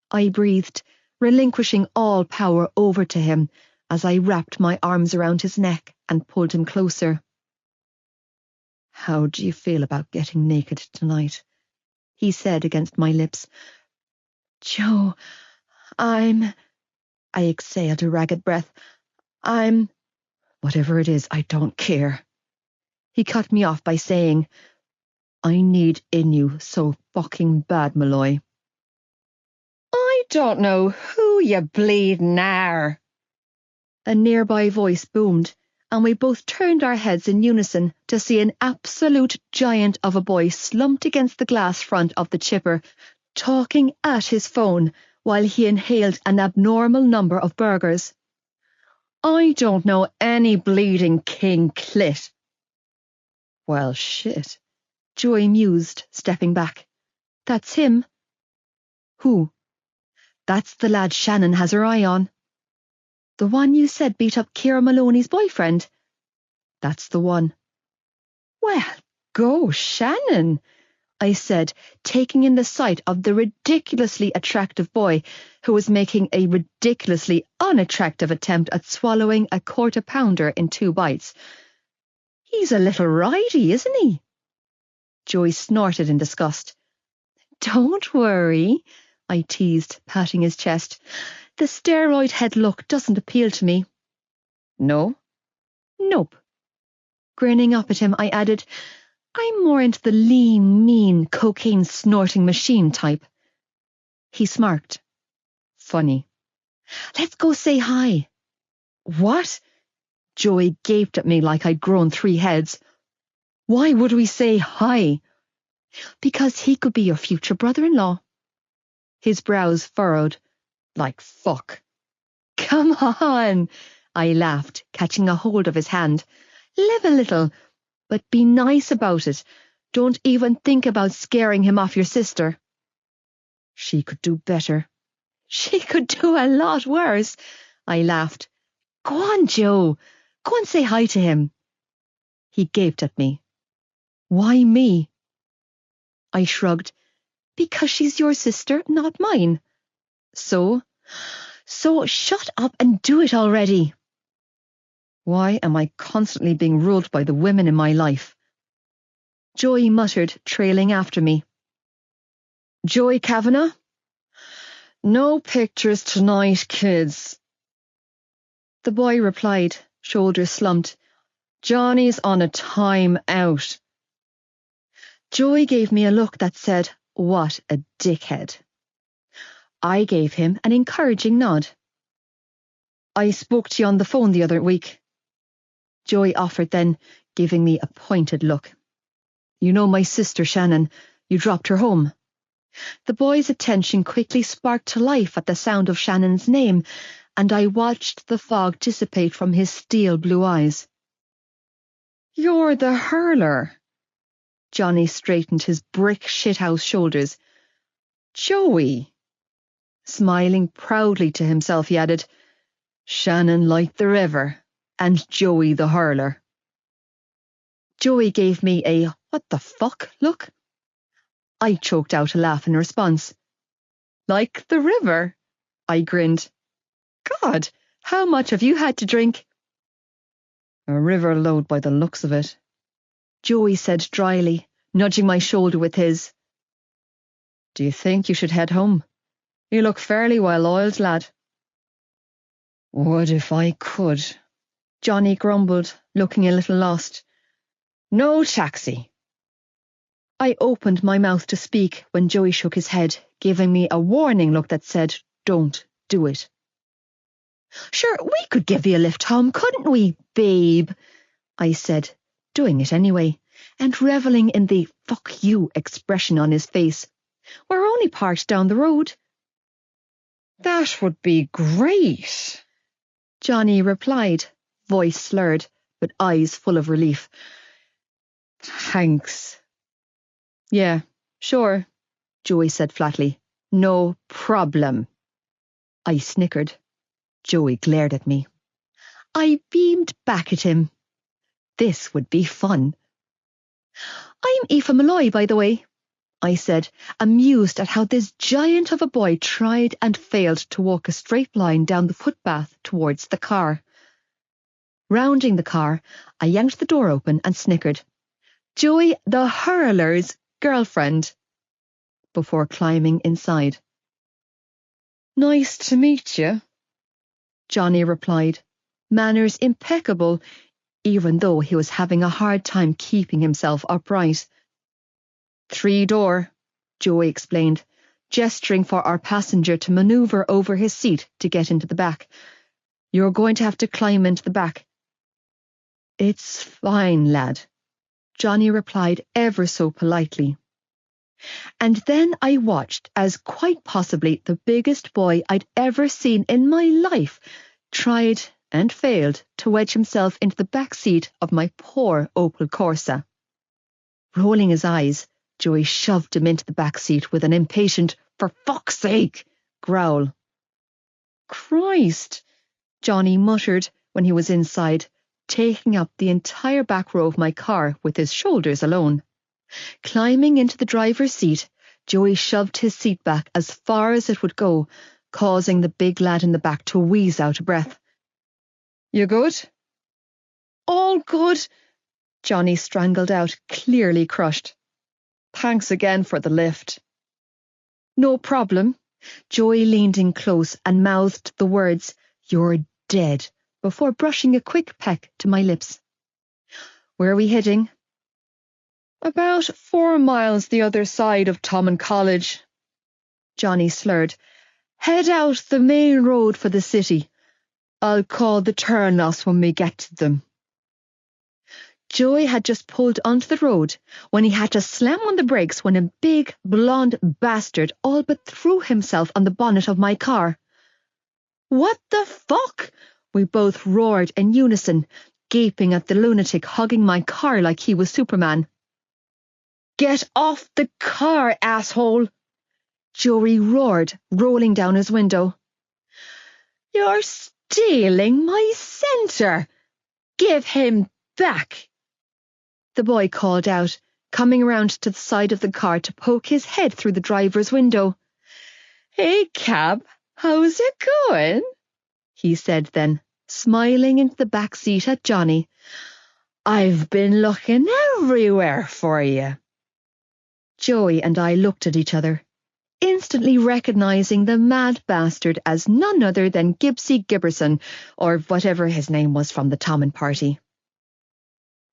I breathed, relinquishing all power over to him as I wrapped my arms around his neck and pulled him closer. How do you feel about getting naked tonight? He said against my lips. Joe, I exhaled a ragged breath. Whatever it is, I don't care. He cut me off by saying, I need in you so fucking bad, Malloy. I don't know who you bleedin' are. A nearby voice boomed, and we both turned our heads in unison to see an absolute giant of a boy slumped against the glass front of the chipper, talking at his phone while he inhaled an abnormal number of burgers. I don't know any bleeding king clit. Well, shit, Joey mused, stepping back. That's him. Who? That's the lad Shannon has her eye on. The one you said beat up Ciara Maloney's boyfriend? That's the one. Well, go Shannon, I said, taking in the sight of the ridiculously attractive boy who was making a ridiculously unattractive attempt at swallowing a quarter-pounder in 2 bites. He's a little ridey, isn't he? Joey snorted in disgust. Don't worry, I teased, patting his chest. The steroid head look doesn't appeal to me. No? Nope. Grinning up at him, I added, I'm more into the lean, mean, cocaine-snorting machine type. He smirked. Funny. Let's go say hi. What? Joey gaped at me like I'd grown 3 heads. Why would we say hi? Because he could be your future brother-in-law. His brows furrowed. Like fuck. Come on, I laughed, catching a hold of his hand. Live a little, but be nice about it. Don't even think about scaring him off your sister. She could do better. She could do a lot worse, I laughed. Go on, Joe. Go and say hi to him. He gaped at me. Why me? I shrugged. Because she's your sister, not mine. So shut up and do it already. Why am I constantly being ruled by the women in my life? Joey muttered, trailing after me. Joey Kavanagh? No pictures tonight, kids. The boy replied, shoulders slumped. Johnny's on a time out. Joey gave me a look that said, what a dickhead. I gave him an encouraging nod. I spoke to you on the phone the other week. Joey offered then, giving me a pointed look. You know my sister Shannon, you dropped her home. The boy's attention quickly sparked to life at the sound of Shannon's name, and I watched the fog dissipate from his steel blue eyes. You're the hurler. Johnny straightened his brick shithouse shoulders. Joey. Smiling proudly to himself, he added, Shannon like the river, and Joey the hurler. Joey gave me a what the fuck look. I choked out a laugh in response. Like the river? I grinned. God, how much have you had to drink? A river load by the looks of it, Joey said dryly, nudging my shoulder with his. Do you think you should head home? You look fairly well-oiled, lad. Would if I could, Johnny grumbled, looking a little lost. No taxi. I opened my mouth to speak when Joey shook his head, giving me a warning look that said, don't do it. Sure, we could give you a lift home, couldn't we, babe? I said, doing it anyway, and revelling in the fuck you expression on his face. We're only parked down the road. That would be great, Johnny replied, voice slurred, but eyes full of relief. Thanks. Yeah, sure, Joey said flatly. No problem. I snickered. Joey glared at me. I beamed back at him. This would be fun. I'm Aoife Malloy, by the way, I said, amused at how this giant of a boy tried and failed to walk a straight line down the footpath towards the car. Rounding the car, I yanked the door open and snickered. Joey the hurler's girlfriend, before climbing inside. Nice to meet you, Johnny replied, manners impeccable, even though he was having a hard time keeping himself upright. 3-door, Joey explained, gesturing for our passenger to maneuver over his seat to get into the back. You're going to have to climb into the back. It's fine, lad, Johnny replied ever so politely. And then I watched as quite possibly the biggest boy I'd ever seen in my life tried and failed to wedge himself into the back seat of my poor Opel Corsa. Rolling his eyes, Joey shoved him into the back seat with an impatient, for fuck's sake, growl. Christ, Johnny muttered when he was inside, taking up the entire back row of my car with his shoulders alone. Climbing into the driver's seat, Joey shoved his seat back as far as it would go, causing the big lad in the back to wheeze out a breath. You good? All good, Johnny strangled out, clearly crushed. Thanks again for the lift. No problem. Joey leaned in close and mouthed the words, You're dead, before brushing a quick peck to my lips. Where are we heading? About 4 miles the other side of Thomond College, Johnny slurred. Head out the main road for the city. I'll call the turn-offs when we get to them. Joey had just pulled onto the road when he had to slam on the brakes when a big, blonde bastard all but threw himself on the bonnet of my car. What the fuck? We both roared in unison, gaping at the lunatic hugging my car like he was Superman. Get off the car, asshole! Joey roared, rolling down his window. You're stealing my centre! Give him back! The boy called out, coming around to the side of the car to poke his head through the driver's window. Hey, cab, how's it going? He said then, smiling into the back seat at Johnny. I've been looking everywhere for you. Joey and I looked at each other. instantly recognising the mad bastard as none other than Gibbsy Gibberson, or whatever his name was from the Tommen party.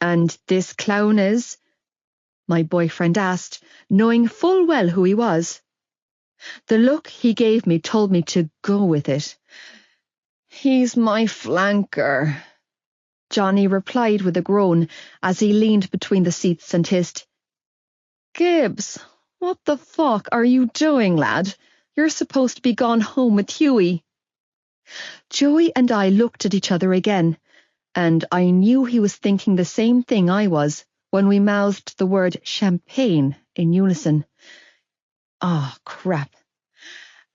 "And this clown is?" my boyfriend asked, knowing full well who he was. The look he gave me told me to go with it. "He's my flanker," Johnny replied with a groan as he leaned between the seats and hissed, "Gibbs, what the fuck are you doing, lad? You're supposed to be gone home with Hughie." Joey and I looked at each other again, and I knew he was thinking the same thing I was when we mouthed the word champagne in unison. Oh, crap.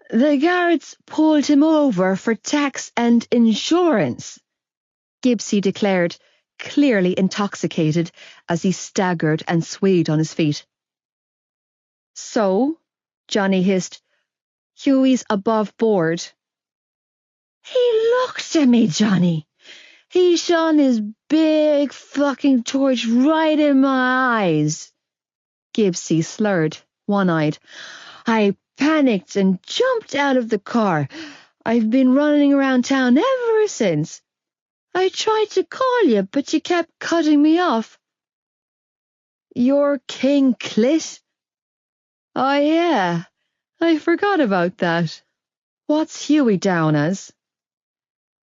"The guards pulled him over for tax and insurance," Gibbsy declared, clearly intoxicated as he staggered and swayed on his feet. "So?" Johnny hissed. "Hughie's above board." "He looked at me, Johnny. He shone his big fucking torch right in my eyes." Gibbsy slurred, one-eyed. "I panicked and jumped out of the car. I've been running around town ever since. I tried to call you, but you kept cutting me off." "You're King Clit?" "Oh yeah, I forgot about that. What's Hughie down as?"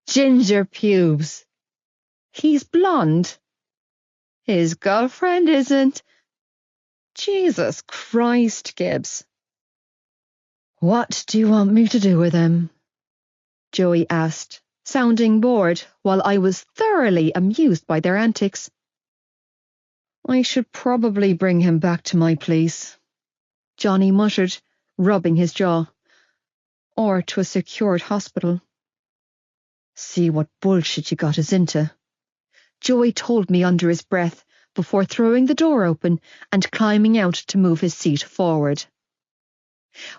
"Ginger pubes." "He's blonde." "His girlfriend isn't." Jesus Christ, Gibbs. "What do you want me to do with him?" Joey asked, sounding bored while I was thoroughly amused by their antics. "I should probably bring him back to my place," Johnny muttered, rubbing his jaw. "Or to a secured hospital." "See what bullshit you got us into," Joey told me under his breath before throwing the door open and climbing out to move his seat forward.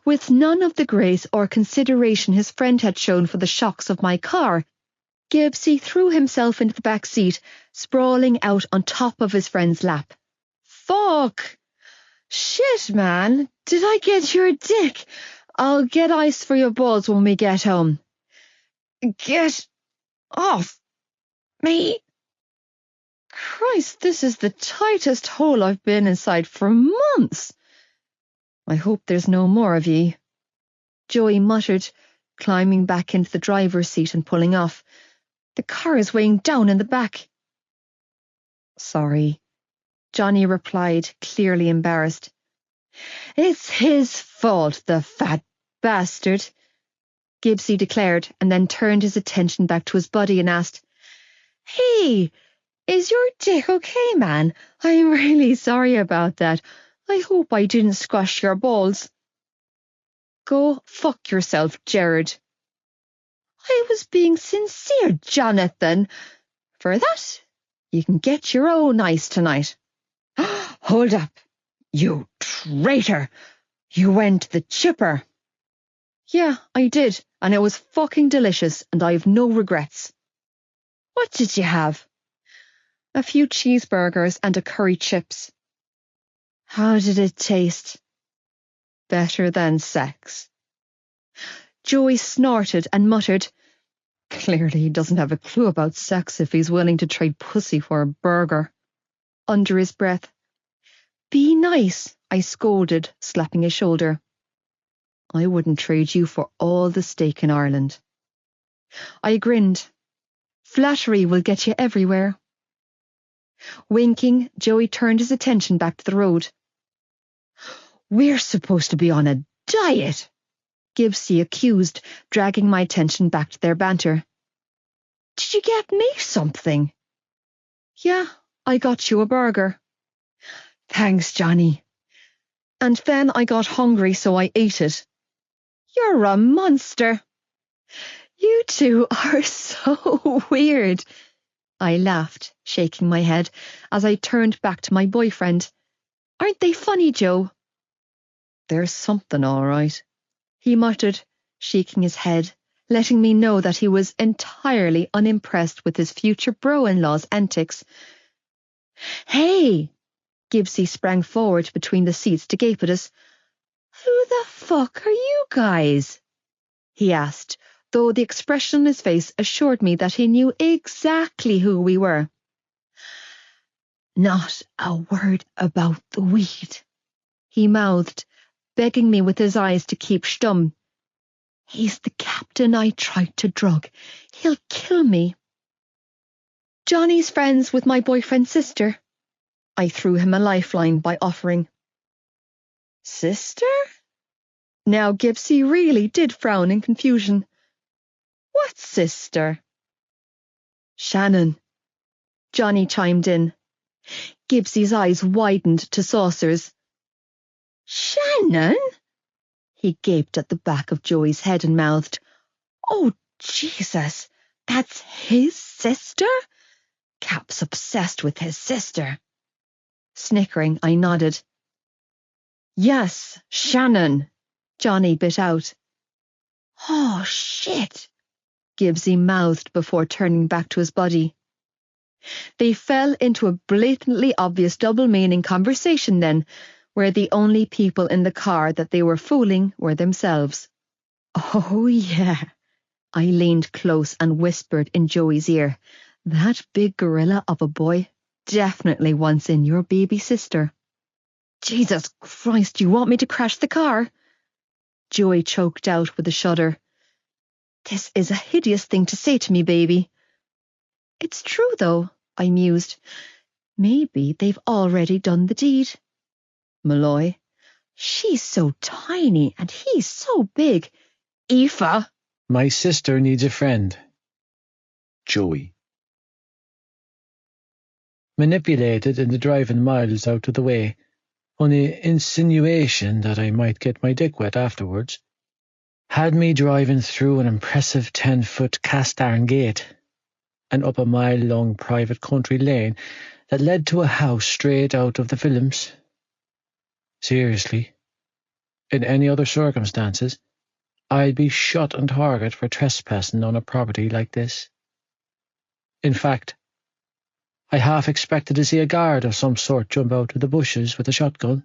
With none of the grace or consideration his friend had shown for the shocks of my car, Gibbsy threw himself into the back seat, sprawling out on top of his friend's lap. "Fuck! Shit, man! Did I get your dick? I'll get ice for your balls when we get home." "Get off me!" Christ, this is the tightest hole I've been inside for months. "I hope there's no more of ye," Joey muttered, climbing back into the driver's seat and pulling off. "The car is weighing down in the back." "Sorry," Johnny replied, clearly embarrassed. "It's his fault, the fat bastard," Gibbsy declared, and then turned his attention back to his buddy and asked, "Hey, is your dick okay, man? I'm really sorry about that. I hope I didn't squash your balls." "Go fuck yourself, Jared." "I was being sincere, Jonathan. For that, you can get your own ice tonight." "Hold up, you traitor. You went to the chipper." "Yeah, I did, and it was fucking delicious, and I have no regrets." "What did you have?" "A few cheeseburgers and a curry chips." "How did it taste?" "Better than sex." Joey snorted and muttered, "Clearly he doesn't have a clue about sex if he's willing to trade pussy for a burger." Under his breath, "Be nice," I scolded, slapping his shoulder. "I wouldn't trade you for all the steak in Ireland." I grinned. Flattery will get you everywhere. Winking, Joey turned his attention back to the road. "We're supposed to be on a diet," Gibbsy accused, dragging my attention back to their banter. "Did you get me something?" "Yeah, I got you a burger." "Thanks, Johnny." "And then I got hungry, so I ate it." "You're a monster." "You two are so weird." I laughed, shaking my head, as I turned back to my boyfriend. "Aren't they funny, Joe?" "There's something all right," he muttered, shaking his head, letting me know that he was entirely unimpressed with his future bro-in-law's antics. "Hey!" Gibbsy sprang forward between the seats to gape at us. Who the fuck are you guys? He asked, though the expression on his face assured me that he knew exactly who we were. Not a word about the weed, he mouthed, begging me with his eyes to keep stum. He's the captain I tried to drug. He'll kill me. Johnny's friends with my boyfriend's sister. I threw him a lifeline by offering. Sister? Now Gibbsy really did frown in confusion. What sister? Shannon. Johnny chimed in. Gibbsy's eyes widened to saucers. Shannon? He gaped at the back of Joey's head and mouthed, Oh, Jesus, that's his sister? Cap's obsessed with his sister. Snickering, I nodded. Yes, Shannon, Johnny bit out. Oh, shit, Gibbsy mouthed before turning back to his buddy. They fell into a blatantly obvious double-meaning conversation then, where the only people in the car that they were fooling were themselves. Oh, yeah. I leaned close and whispered in Joey's ear, That big gorilla of a boy definitely wants in your baby sister. Jesus Christ, you want me to crash the car? Joey choked out with a shudder. This is a hideous thing to say to me, baby. It's true, though, I mused. Maybe they've already done the deed. Malloy. She's so tiny and he's so big. Aoife. My sister needs a friend. Joey. Manipulated into driving miles out of the way, on the insinuation that I might get my dick wet afterwards, had me driving through an impressive 10-foot cast-iron gate and up a mile-long private country lane that led to a house straight out of the films. Seriously, in any other circumstances, I'd be shot on target for trespassing on a property like this. In fact, I half expected to see a guard of some sort jump out of the bushes with a shotgun.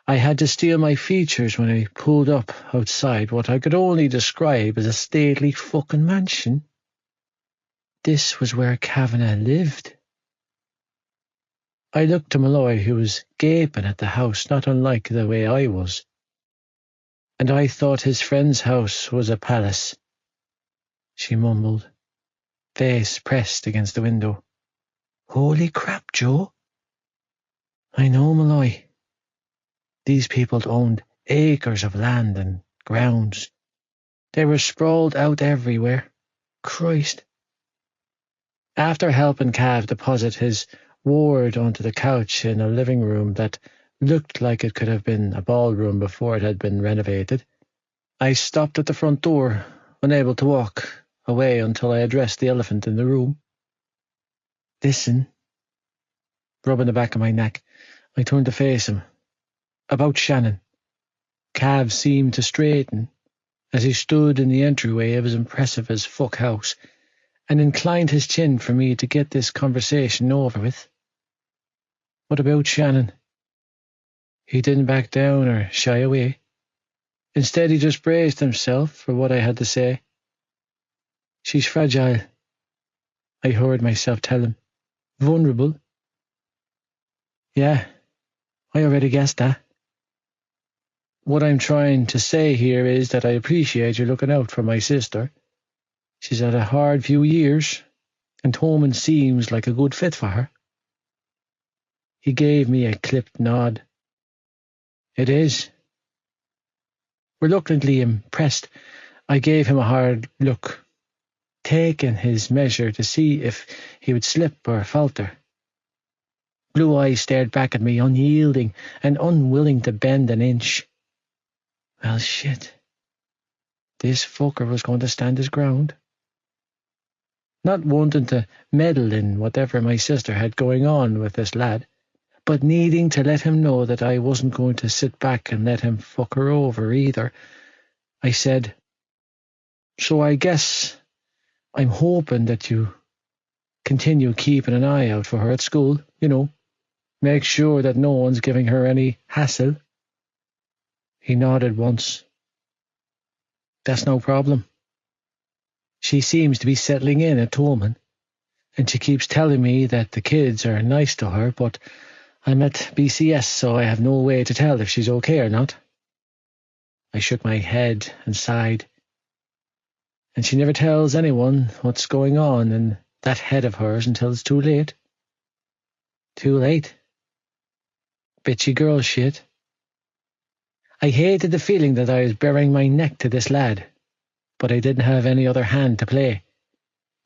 I had to steel my features when I pulled up outside what I could only describe as a stately fucking mansion. This was where Kavanagh lived. I looked to Malloy, who was gaping at the house not unlike the way I was, and I thought his friend's house was a palace. She mumbled, face pressed against the window. Holy crap, Joe. I know, Malloy. These people owned acres of land and grounds. They were sprawled out everywhere. Christ. After helping Cav deposit his ward onto the couch in a living room that looked like it could have been a ballroom before it had been renovated, I stopped at the front door, unable to walk away until I addressed the elephant in the room. Listen. Rubbing the back of my neck, I turned to face him. About Shannon. Cav seemed to straighten as he stood in the entryway of his impressive as fuck house and inclined his chin for me to get this conversation over with. What about Shannon? He didn't back down or shy away. Instead, he just braced himself for what I had to say. She's fragile, I heard myself tell him. Vulnerable. Yeah, I already guessed that. What I'm trying to say here is that I appreciate you looking out for my sister. She's had a hard few years, and Toman seems like a good fit for her. He gave me a clipped nod. It is. Reluctantly impressed, I gave him a hard look, taking his measure to see if he would slip or falter. Blue eyes stared back at me, unyielding and unwilling to bend an inch. Well, shit. This fucker was going to stand his ground. Not wanting to meddle in whatever my sister had going on with this lad, but needing to let him know that I wasn't going to sit back and let him fuck her over either, I said, So I guess I'm hoping that you continue keeping an eye out for her at school, you know. Make sure that no one's giving her any hassle. He nodded once. That's no problem. She seems to be settling in at Tolman, and she keeps telling me that the kids are nice to her, but I'm at BCS, so I have no way to tell if she's okay or not. I shook my head and sighed. And she never tells anyone what's going on in that head of hers until it's too late. Too late. Bitchy girl shit. I hated the feeling that I was burying my neck to this lad, but I didn't have any other hand to play.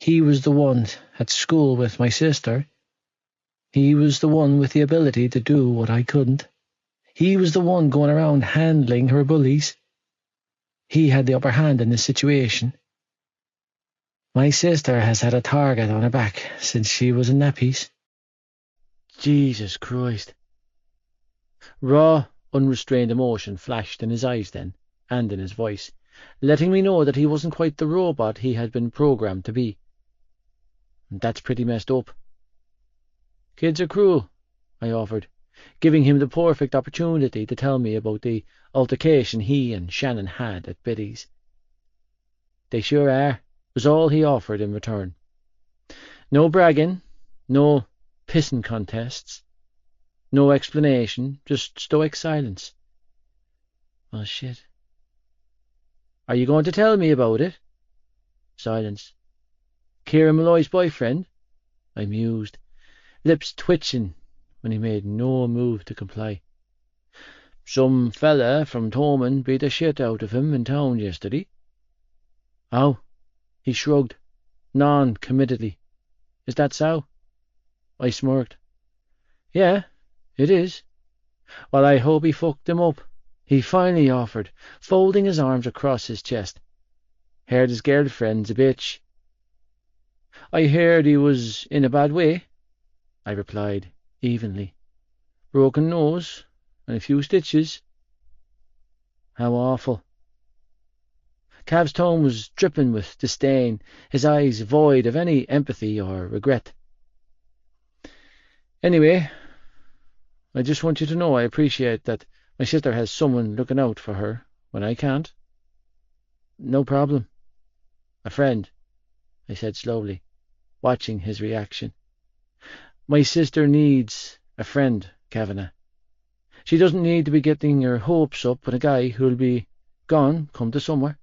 He was the one at school with my sister. He was the one with the ability to do what I couldn't. He was the one going around handling her bullies. He had the upper hand in this situation. My sister has had a target on her back since she was in nappies. Jesus Christ. Raw, unrestrained emotion flashed in his eyes then, and in his voice, letting me know that he wasn't quite the robot he had been programmed to be. And that's pretty messed up. Kids are cruel, I offered, giving him the perfect opportunity to tell me about the altercation he and Shannon had at Biddy's. They sure are, was all he offered in return. No bragging, no pissing contests, no explanation, just stoic silence. Oh, shit. Are you going to tell me about it? Silence. Kieran Malloy's boyfriend? I mused, lips twitching when he made no move to comply. Some fella from Thomond beat the shit out of him in town yesterday. Oh, he shrugged, non-committedly. Is that so? I smirked. Yeah, it is. Well, I hope he fucked him up, he finally offered, folding his arms across his chest. Heard his girlfriend's a bitch. I heard he was in a bad way, I replied evenly. Broken nose and a few stitches. How awful. Cav's tone was dripping with disdain, his eyes void of any empathy or regret. Anyway, I just want you to know I appreciate that my sister has someone looking out for her when I can't. No problem. A friend, I said slowly, watching his reaction. My sister needs a friend, Kavanagh. She doesn't need to be getting her hopes up with a guy who'll be gone come the summer.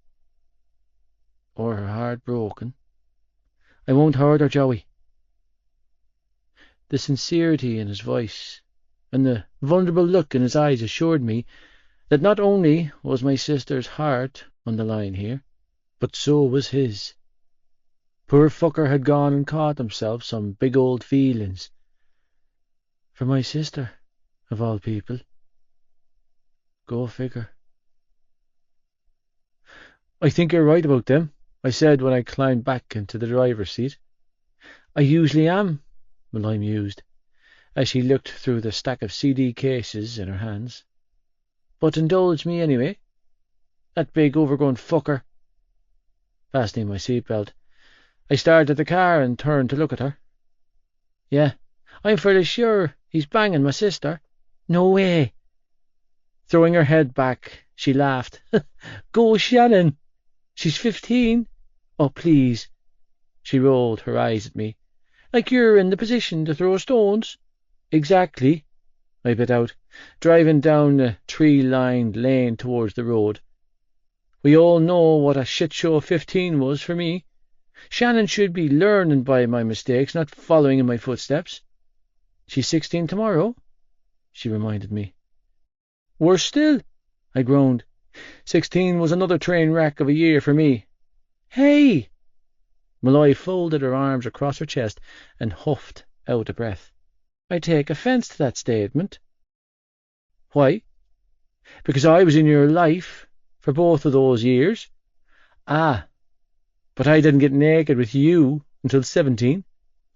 Or her heart broken. I won't hurt her, Joey. The sincerity in his voice and the vulnerable look in his eyes assured me that not only was my sister's heart on the line here, but so was his. Poor fucker had gone and caught himself some big old feelings. For my sister, of all people. Go figure. I think you're right about them, I said when I climbed back into the driver's seat. I usually am, Malloy mused, as she looked through the stack of CD cases in her hands. But indulge me anyway. That big overgrown fucker. Fastening my seatbelt, I started the car and turned to look at her. Yeah, I'm fairly sure he's banging my sister. No way. Throwing her head back, she laughed. Go, Shannon. She's 15. Oh, please. She rolled her eyes at me. Like you're in the position to throw stones. Exactly, I bit out, driving down the tree-lined lane towards the road. We all know what a shit show 15 was for me. Shannon should be learning by my mistakes, not following in my footsteps. She's 16 tomorrow, she reminded me. Worse still, I groaned. 16 was another train wreck of a year for me. Hey! Malloy folded her arms across her chest and huffed out a breath. I take offence to that statement. Why? Because I was in your life for both of those years. Ah, but I didn't get naked with you until 17,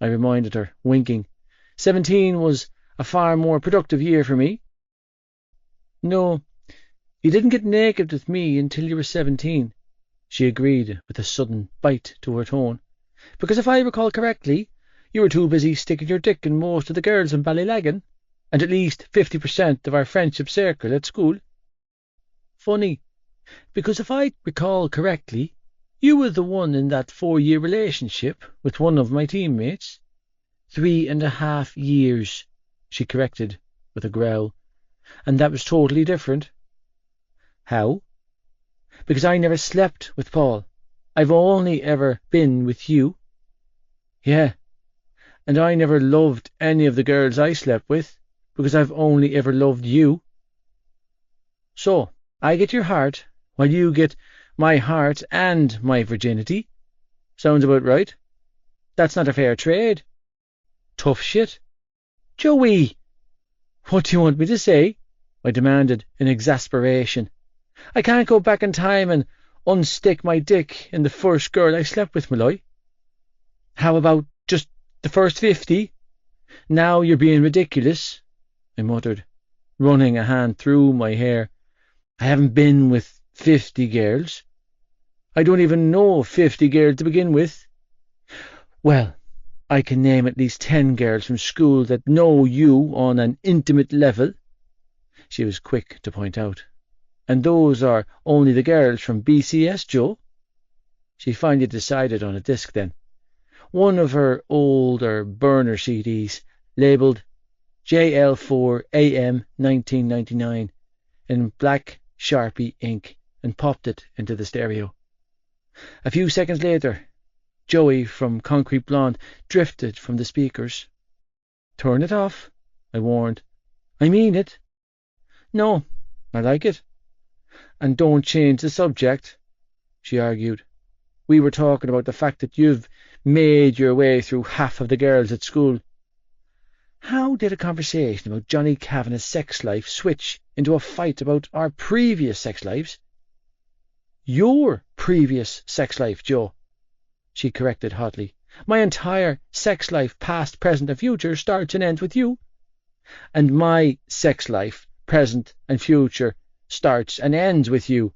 I reminded her, winking. 17 was a far more productive year for me. No, you didn't get naked with me until you were 17, she agreed with a sudden bite to her tone. Because if I recall correctly, you were too busy sticking your dick in most of the girls in Ballylagan, and at least 50% of our friendship circle at school. Funny, because if I recall correctly, you were the one in that 4-year relationship with one of my teammates. 3.5 years, she corrected with a growl. And that was totally different. How? Because I never slept with Paul. I've only ever been with you. Yeah, and I never loved any of the girls I slept with, because I've only ever loved you. So, I get your heart, while you get my heart and my virginity. Sounds about right. That's not a fair trade. Tough shit. Joey! What do you want me to say? I demanded in exasperation. I can't go back in time and unstick my dick in the first girl I slept with, Malloy. How about just the first 50? Now you're being ridiculous, I muttered, running a hand through my hair. I haven't been with 50 girls. I don't even know 50 girls to begin with. Well, I can name at least 10 girls from school that know you on an intimate level, she was quick to point out. And those are only the girls from BCS, Joe. She finally decided on a disc then. One of her older burner CDs, labelled JL4AM 1999, in black Sharpie ink, and popped it into the stereo. A few seconds later, Joey from Concrete Blonde drifted from the speakers. Turn it off, I warned. I mean it. No, I like it. And don't change the subject, she argued. We were talking about the fact that you've made your way through half of the girls at school. How did a conversation about Johnny Kavanagh's sex life switch into a fight about our previous sex lives? Your previous sex life, Joe, she corrected hotly. My entire sex life, past, present, and future, starts and ends with you. And my sex life, present, and future, starts and ends with you.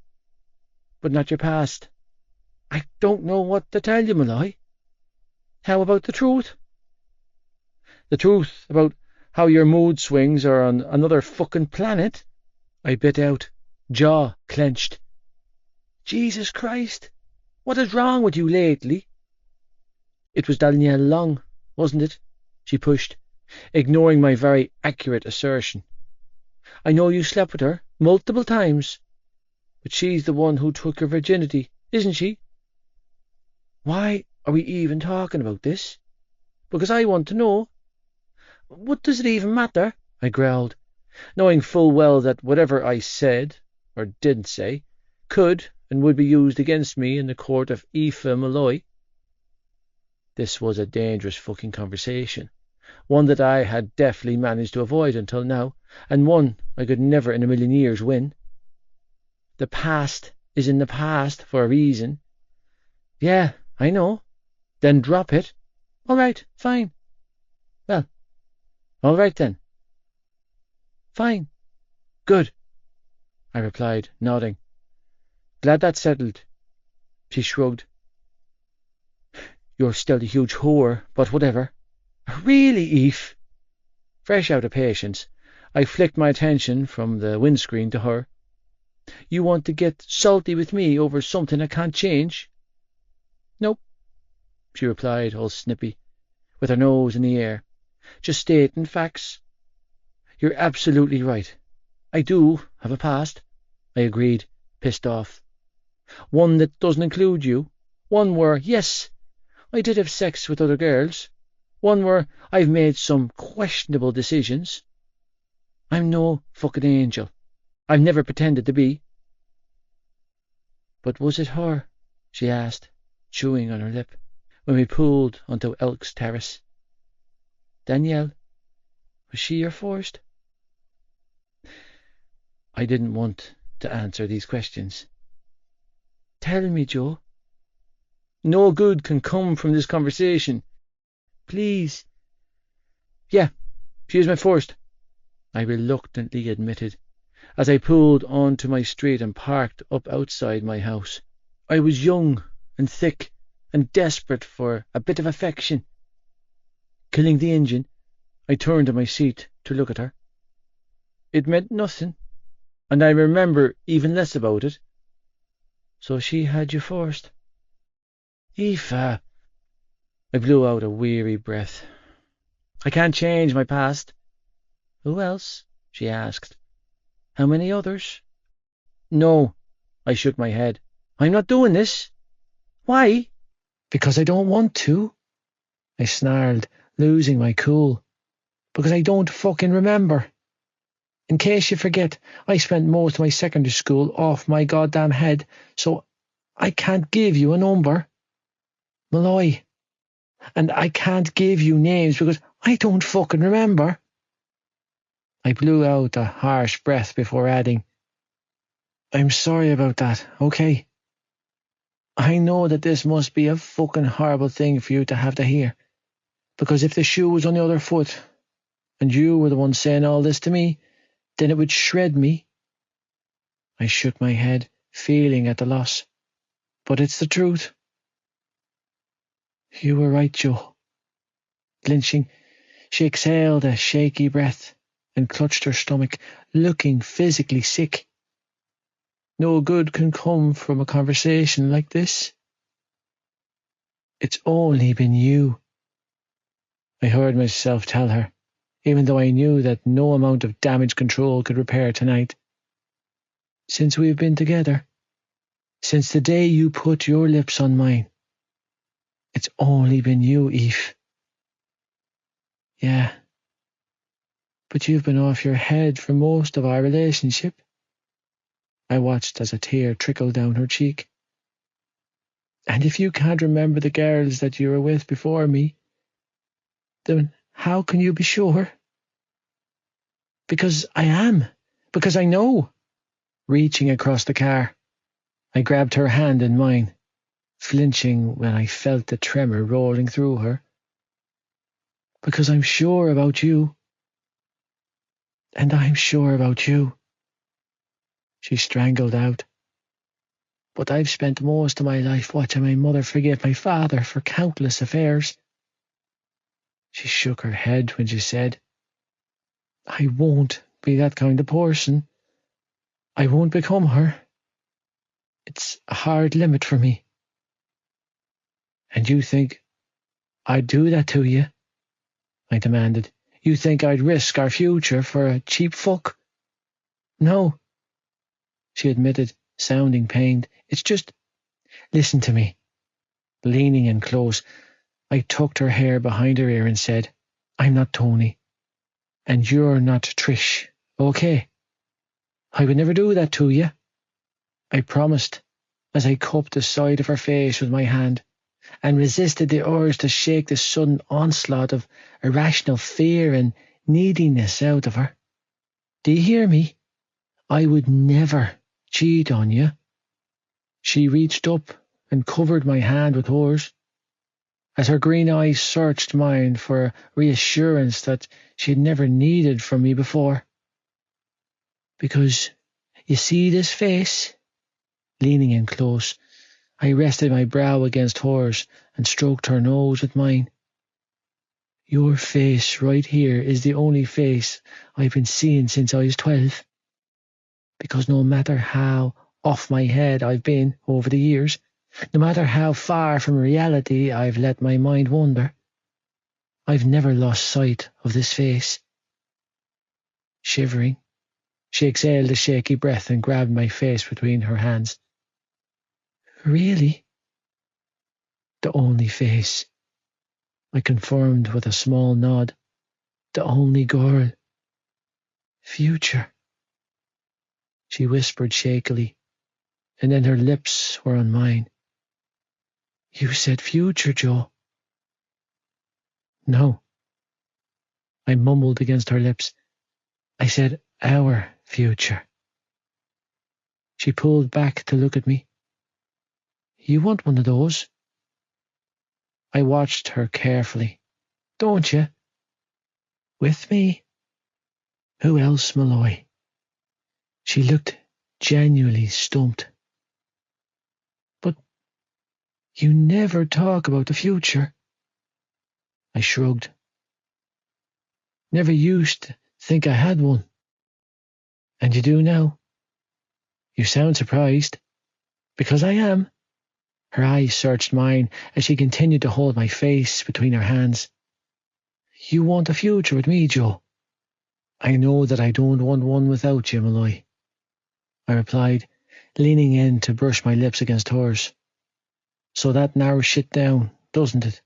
But not your past. I don't know what to tell you, Malloy. How about the truth? The truth about how your mood swings are on another fucking planet? I bit out, jaw clenched. Jesus Christ, what is wrong with you lately? It was Danielle Long, wasn't it? She pushed, ignoring my very accurate assertion. I know you slept with her multiple times, but she's the one who took your virginity, isn't she? Why are we even talking about this? Because I want to know. What does it even matter? I growled, knowing full well that whatever I said, or didn't say, could and would be used against me in the court of Aoife Malloy. This was a dangerous fucking conversation, one that I had deftly managed to avoid until now, and one I could never in a million years win. The past is in the past for a reason. Yeah, I know. Then drop it. All right, fine. Well, all right then. Fine. Good, I replied, nodding. Glad that's settled. She shrugged. You're still a huge whore, but whatever. Really, Eve? Fresh out of patience, I flicked my attention from the windscreen to her. You want to get salty with me over something I can't change? Nope, she replied, all snippy, with her nose in the air. Just stating facts. You're absolutely right. I do have a past, I agreed, pissed off. One that doesn't include you. One where, yes, I did have sex with other girls. One where I've made some questionable decisions. I'm no fucking angel. I've never pretended to be. But was it her, she asked, chewing on her lip, when we pulled onto Elk's Terrace? Danielle, was she your first? I didn't want to answer these questions. Tell me, Joe. No good can come from this conversation. Please. Yeah, she was my first, I reluctantly admitted, as I pulled onto my street and parked up outside my house. I was young and thick and desperate for a bit of affection. Killing the engine, I turned in my seat to look at her. It meant nothing. and I remember even less about it. So she had you first. Aoife. I blew out a weary breath. I can't change my past. Who else? She asked. How many others? No, I shook my head. I'm not doing this. Why? Because I don't want to, I snarled, losing my cool. Because I don't fucking remember. In case you forget, I spent most of my secondary school off my goddamn head, so I can't give you a number. Malloy. And I can't give you names because I don't fucking remember. I blew out a harsh breath before adding, I'm sorry about that, okay? I know that this must be a fucking horrible thing for you to have to hear, because if the shoe was on the other foot, and you were the one saying all this to me, then it would shred me. I shook my head, feeling at the loss. But it's the truth. You were right, Joe. Blinching, she exhaled a shaky breath and clutched her stomach, looking physically sick. No good can come from a conversation like this. It's only been you, I heard myself tell her, even though I knew that no amount of damage control could repair tonight. Since we've been together, since the day you put your lips on mine, it's only been you, Eve. Yeah, but you've been off your head for most of our relationship. I watched as a tear trickled down her cheek. And if you can't remember the girls that you were with before me, then how can you be sure? Because I am. Because I know. Reaching across the car, I grabbed her hand in mine, flinching when I felt the tremor rolling through her. Because I'm sure about you. And I'm sure about you. She strangled out. But I've spent most of my life watching my mother forgive my father for countless affairs. She shook her head when she said, I won't be that kind of person. I won't become her. It's a hard limit for me. And you think I'd do that to you? I demanded. You think I'd risk our future for a cheap fuck? No, she admitted, sounding pained. It's just, listen to me. Leaning in close, I tucked her hair behind her ear and said, I'm not Tony. And you're not Trish, okay? I would never do that to you. I promised, as I cupped the side of her face with my hand, and resisted the urge to shake the sudden onslaught of irrational fear and neediness out of her. Do you hear me? I would never cheat on you. She reached up and covered my hand with hers, as her green eyes searched mine for reassurance that she had never needed from me before. Because, you see this face? Leaning in close, I rested my brow against hers and stroked her nose with mine. Your face right here is the only face I've been seeing since I was 12. Because no matter how off my head I've been over the years, no matter how far from reality I've let my mind wander, I've never lost sight of this face. Shivering, she exhaled a shaky breath and grabbed my face between her hands. Really? The only face, I confirmed with a small nod. The only girl. Future, she whispered shakily, and then her lips were on mine. You said future, Joe. No, I mumbled against her lips. I said our future. She pulled back to look at me. You want one of those? I watched her carefully. Don't you? With me? Who else, Malloy? She looked genuinely stumped. But you never talk about the future. I shrugged. Never used to think I had one. And you do now? You sound surprised. Because I am. Her eyes searched mine as she continued to hold my face between her hands. You want a future with me, Joe? I know that I don't want one without you, Malloy, I replied, leaning in to brush my lips against hers. So that narrows shit down, doesn't it?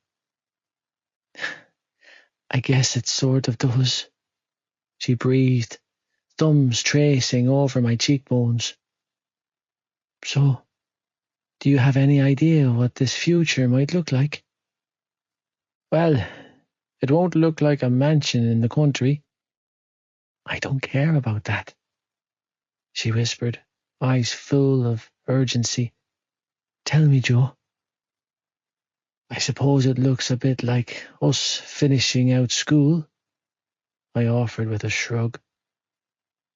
I guess it sort of does, she breathed, thumbs tracing over my cheekbones. So, do you have any idea what this future might look like? Well, it won't look like a mansion in the country. I don't care about that, she whispered, eyes full of urgency. Tell me, Joe. I suppose it looks a bit like us finishing out school, I offered with a shrug.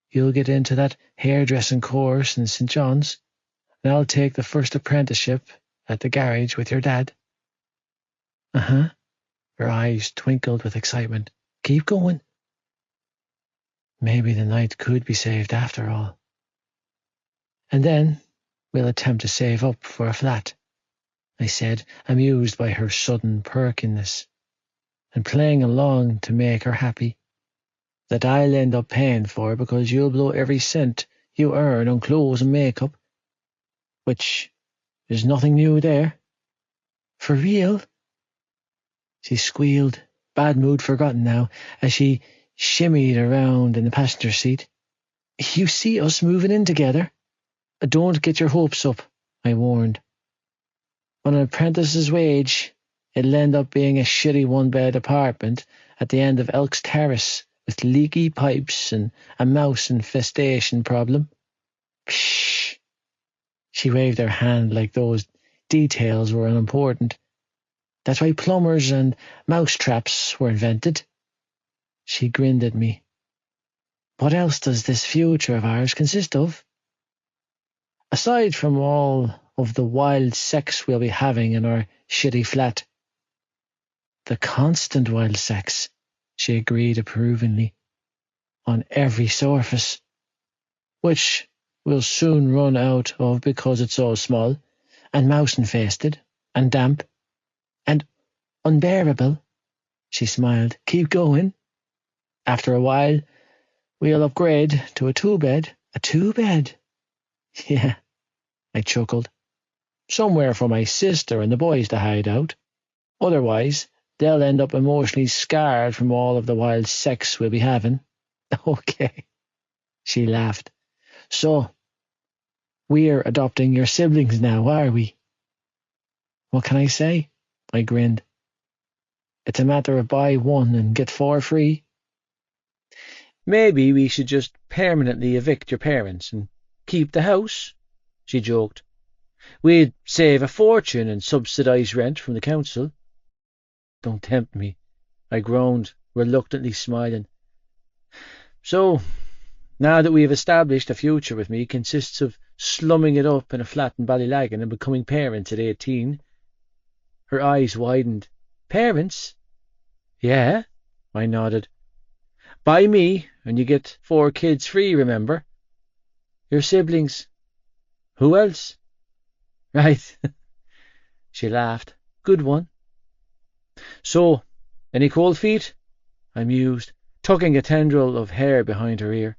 You'll get into that hairdressing course in St. John's, and I'll take the first apprenticeship at the garage with your dad. Uh-huh. Her eyes twinkled with excitement. Keep going. Maybe the night could be saved after all. And then we'll attempt to save up for a flat, I said, amused by her sudden perkiness, and playing along to make her happy. That I'll end up paying for because you'll blow every cent you earn on clothes and makeup, which is nothing new there. For real? She squealed, bad mood forgotten now, as she shimmied around in the passenger seat. You see us moving in together? Don't get your hopes up, I warned. On an apprentice's wage, it'll end up being a shitty one-bed apartment at the end of Elks Terrace with leaky pipes and a mouse infestation problem. Psh! She waved her hand like those details were unimportant. That's why plumbers and mouse traps were invented. She grinned at me. What else does this future of ours consist of? Aside from all of the wild sex we'll be having in our shitty flat. The constant wild sex, she agreed approvingly, on every surface, which we'll soon run out of because it's so small, and mouse-infested, and damp, and unbearable. She smiled. Keep going. After a while, we'll upgrade to a two-bed. A two-bed? Yeah, I chuckled. Somewhere for my sister and the boys to hide out. Otherwise, they'll end up emotionally scarred from all of the wild sex we'll be having. Okay, she laughed. So, we're adopting your siblings now, are we? What can I say? I grinned. It's a matter of buy one and get four free. Maybe we should just permanently evict your parents and keep the house, she joked. We'd save a fortune and subsidise rent from the council. Don't tempt me, I groaned, reluctantly smiling. So, now that we have established a future with me consists of slumming it up in a flat in Ballylagan and becoming parents at 18. Her eyes widened. Parents? Yeah, I nodded. Buy me, and you get 4 kids free, remember? Your siblings. Who else? Right. She laughed. Good one. So, any cold feet? I mused, tucking a tendril of hair behind her ear.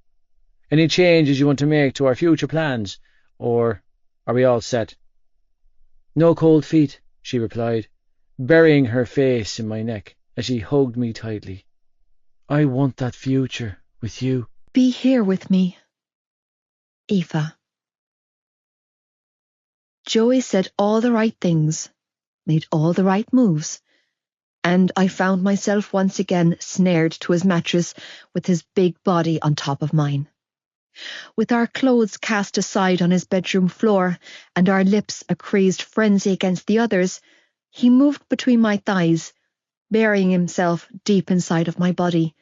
Any changes you want to make to our future plans, or are we all set? No cold feet, she replied, burying her face in my neck as she hugged me tightly. I want that future with you. Be here with me, Aoife. Joey said all the right things, made all the right moves, and I found myself once again snared to his mattress with his big body on top of mine. With our clothes cast aside on his bedroom floor and our lips a crazed frenzy against the others, he moved between my thighs, burying himself deep inside of my body,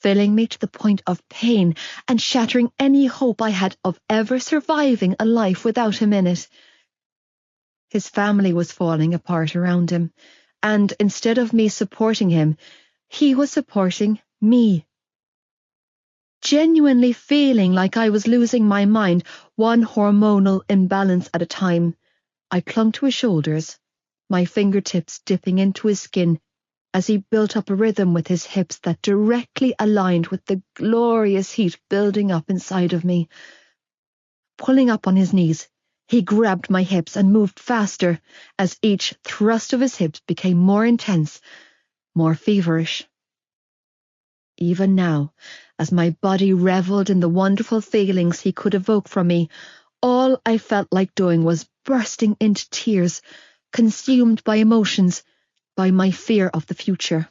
filling me to the point of pain and shattering any hope I had of ever surviving a life without him in it. His family was falling apart around him, and instead of me supporting him, he was supporting me. genuinely feeling like I was losing my mind, one hormonal imbalance at a time. I clung to his shoulders, my fingertips dipping into his skin as he built up a rhythm with his hips that directly aligned with the glorious heat building up inside of me. Pulling up on his knees, he grabbed my hips and moved faster as each thrust of his hips became more intense, more feverish. Even now, as my body reveled in the wonderful feelings he could evoke from me, all I felt like doing was bursting into tears, consumed by emotions, by my fear of the future.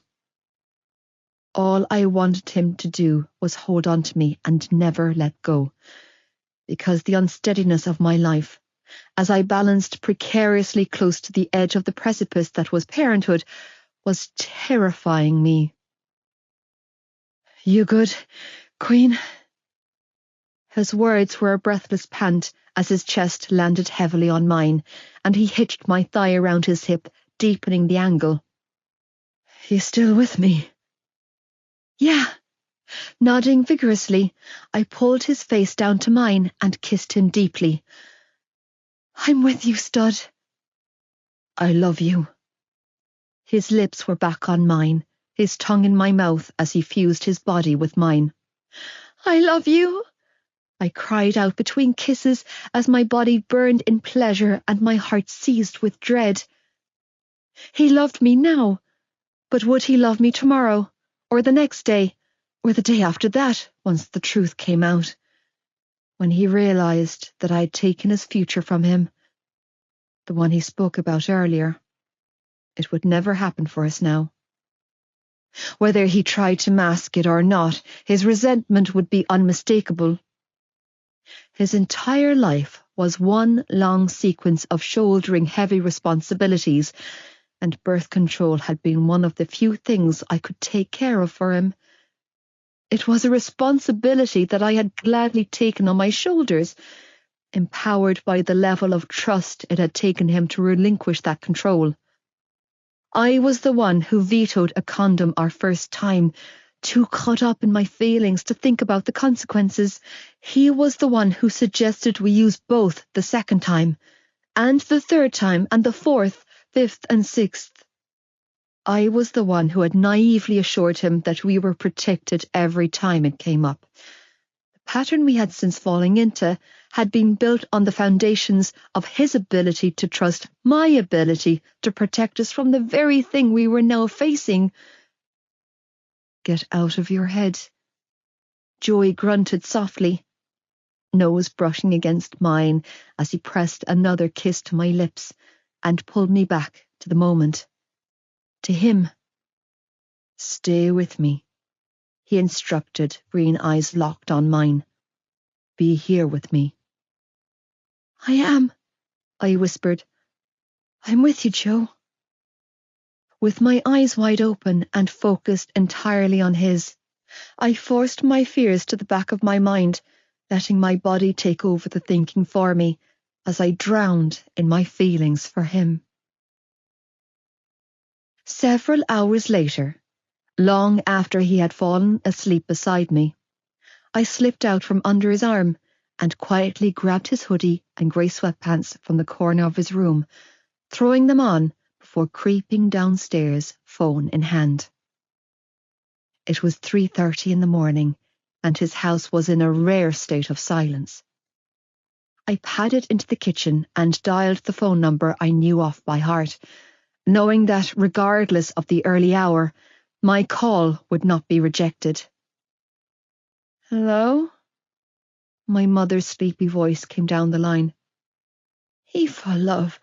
All I wanted him to do was hold on to me and never let go, because the unsteadiness of my life, as I balanced precariously close to the edge of the precipice that was parenthood, was terrifying me. "You good, Queen?" His words were a breathless pant as his chest landed heavily on mine, and he hitched my thigh around his hip, deepening the angle. "You still with me?" "Yeah." Nodding vigorously, I pulled his face down to mine and kissed him deeply. "I'm with you, stud." "I love you." His lips were back on mine, his tongue in my mouth as he fused his body with mine. "I love you," I cried out between kisses as my body burned in pleasure and my heart seized with dread. He loved me now, but would he love me tomorrow, or the next day, or the day after that, once the truth came out? When he realized that I had taken his future from him, the one he spoke about earlier, it would never happen for us now. Whether he tried to mask it or not, his resentment would be unmistakable. His entire life was one long sequence of shouldering heavy responsibilities, and birth control had been one of the few things I could take care of for him. It was a responsibility that I had gladly taken on my shoulders, empowered by the level of trust it had taken him to relinquish that control. I was the one who vetoed a condom our first time, too caught up in my feelings to think about the consequences. He was the one who suggested we use both the second time, and the third time, and the fourth, fifth, and sixth. I was the one who had naively assured him that we were protected every time it came up. The pattern we had since fallen into had been built on the foundations of his ability to trust my ability to protect us from the very thing we were now facing. "Get out of your head," Joey grunted softly, nose brushing against mine as he pressed another kiss to my lips and pulled me back to the moment. To him. "Stay with me," he instructed, green eyes locked on mine. "Be here with me." "I am," I whispered. "I'm with you, Joe." With my eyes wide open and focused entirely on his, I forced my fears to the back of my mind, letting my body take over the thinking for me as I drowned in my feelings for him. Several hours later, long after he had fallen asleep beside me, I slipped out from under his arm and quietly grabbed his hoodie and grey sweatpants from the corner of his room, throwing them on before creeping downstairs, phone in hand. It was 3:30 in the morning, and his house was in a rare state of silence. I padded into the kitchen and dialed the phone number I knew off by heart, knowing that regardless of the early hour, my call would not be rejected. "Hello?" My mother's sleepy voice came down the line. "Aoife, love,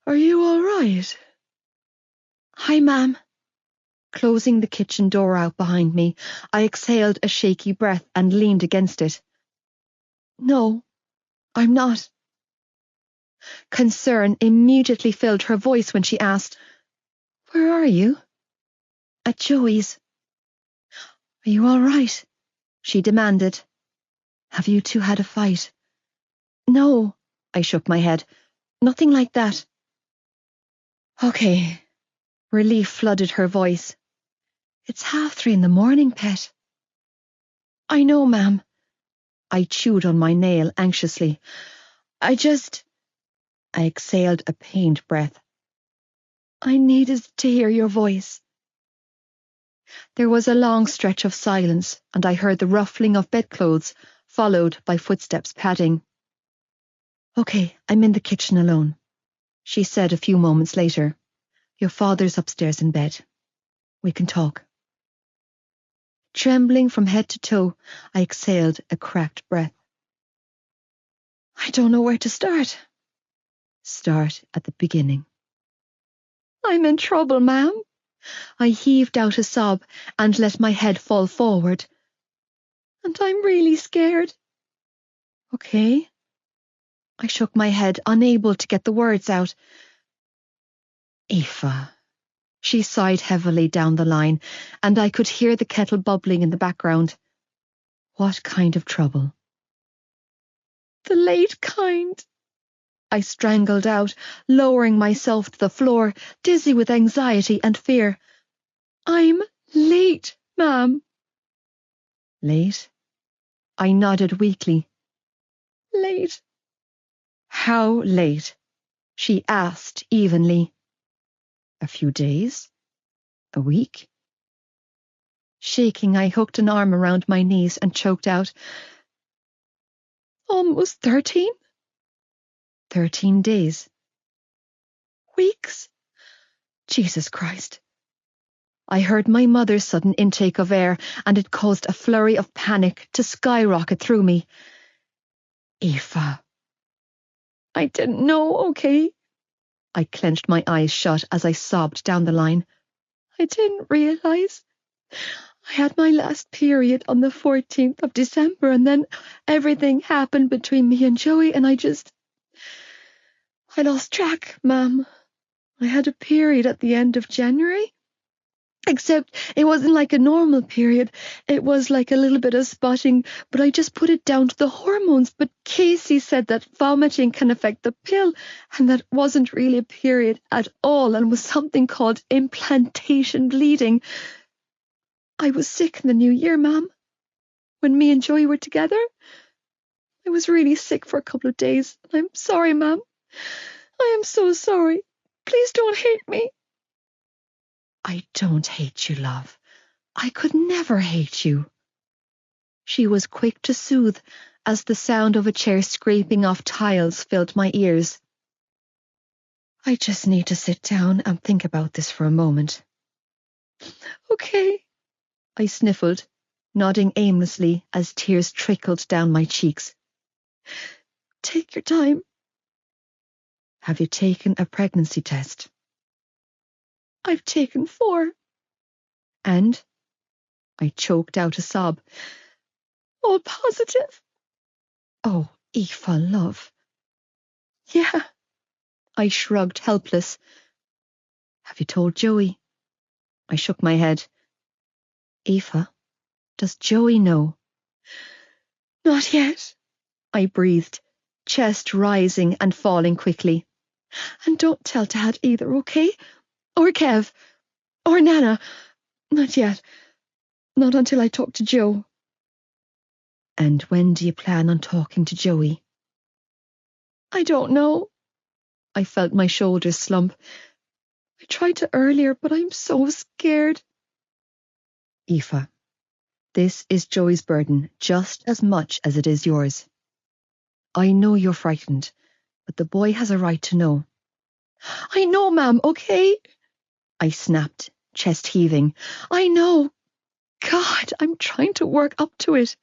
are you all right?" "Hi, Ma'am." Closing the kitchen door out behind me, I exhaled a shaky breath and leaned against it. "No, I'm not." Concern immediately filled her voice when she asked, "Where are you?" "At Joey's." "Are you all right?" she demanded. "Have you two had a fight?" "No," I shook my head. "Nothing like that." "Okay." Relief flooded her voice. "It's 3:30 in the morning, pet." I know, ma'am. I chewed on my nail anxiously. I exhaled a pained breath. I needed to hear your voice. There was a long stretch of silence, and I heard the ruffling of bedclothes, followed by footsteps padding. Okay, I'm in the kitchen alone, she said a few moments later. Your father's upstairs in bed. We can talk. Trembling from head to toe, I exhaled a cracked breath. I don't know where to start. Start at the beginning. I'm in trouble, ma'am. I heaved out a sob and let my head fall forward. And I'm really scared. Okay. I shook my head, unable to get the words out. Aoife. She sighed heavily down the line, and I could hear the kettle bubbling in the background. What kind of trouble? The late kind. I strangled out, lowering myself to the floor, dizzy with anxiety and fear. I'm late, ma'am. Late? I nodded weakly. Late. How late? She asked evenly. A few days? A week? Shaking, I hooked an arm around my knees and choked out. Almost 13? 13 days. Weeks? Jesus Christ. I heard my mother's sudden intake of air, and it caused a flurry of panic to skyrocket through me. Aoife. I didn't know, okay? I clenched my eyes shut as I sobbed down the line. I didn't realise. I had my last period on the 14th of December, and then everything happened between me and Joey, and I lost track, ma'am. I had a period at the end of January. Except it wasn't like a normal period. It was like a little bit of spotting, but I just put it down to the hormones. But Casey said that vomiting can affect the pill, and that wasn't really a period at all, and was something called implantation bleeding. I was sick in the new year, ma'am. When me and Joey were together, I was really sick for a couple of days. I'm sorry, ma'am. I am so sorry. Please don't hate me. I don't hate you, love. I could never hate you. She was quick to soothe as the sound of a chair scraping off tiles filled my ears. I just need to sit down and think about this for a moment. Okay, I sniffled, nodding aimlessly as tears trickled down my cheeks. Take your time. Have you taken a pregnancy test? I've taken 4. And? I choked out a sob. All positive. Oh, Aoife, love. Yeah. I shrugged, helpless. Have you told Joey? I shook my head. Aoife, does Joey know? Not yet, I breathed, chest rising and falling quickly. And don't tell Dad either, okay? Or Kev. Or Nana. Not yet. Not until I talk to Joe. And when do you plan on talking to Joey? I don't know. I felt my shoulders slump. I tried to earlier, but I'm so scared. Aoife, this is Joey's burden just as much as it is yours. I know you're frightened, but the boy has a right to know. I know, ma'am, okay? I snapped, chest heaving. I know. God, I'm trying to work up to it.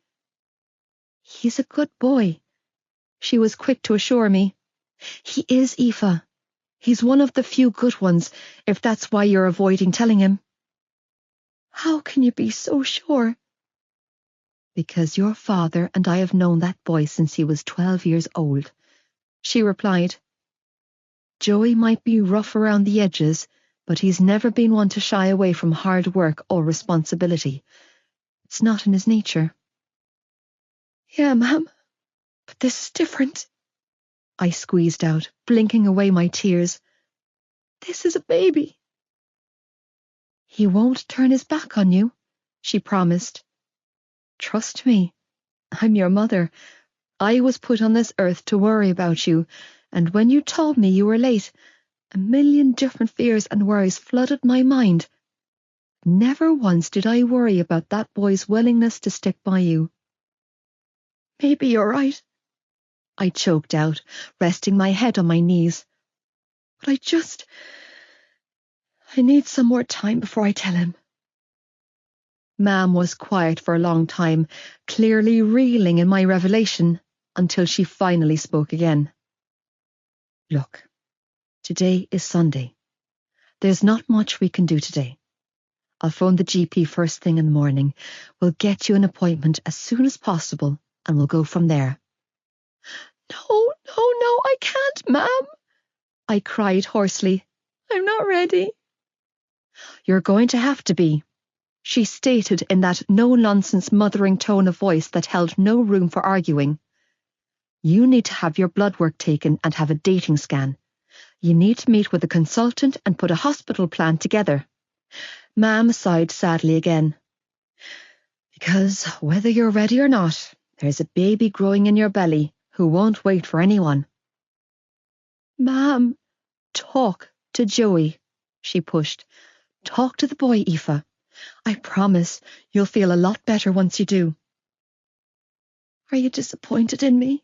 He's a good boy, she was quick to assure me. He is, Aoife. He's one of the few good ones, if that's why you're avoiding telling him. How can you be so sure? Because your father and I have known that boy since he was 12 years old, she replied. Joey might be rough around the edges, but he's never been one to shy away from hard work or responsibility. It's not in his nature. Yeah, ma'am, but this is different. I squeezed out, blinking away my tears. This is a baby. He won't turn his back on you, she promised. Trust me, I'm your mother. I was put on this earth to worry about you, and when you told me you were late, a million different fears and worries flooded my mind. Never once did I worry about that boy's willingness to stick by you. Maybe you're right, I choked out, resting my head on my knees. But I need some more time before I tell him. Mam was quiet for a long time, clearly reeling in my revelation, until she finally spoke again. Look, today is Sunday. There's not much we can do today. I'll phone the GP first thing in the morning. We'll get you an appointment as soon as possible, and we'll go from there. No, I can't, Mam, I cried hoarsely. I'm not ready. You're going to have to be, she stated in that no-nonsense mothering tone of voice that held no room for arguing. You need to have your blood work taken and have a dating scan. You need to meet with a consultant and put a hospital plan together. Mam sighed sadly again. Because whether you're ready or not, there's a baby growing in your belly who won't wait for anyone. Mam, talk to Joey, she pushed. Talk to the boy, Aoife. I promise you'll feel a lot better once you do. Are you disappointed in me?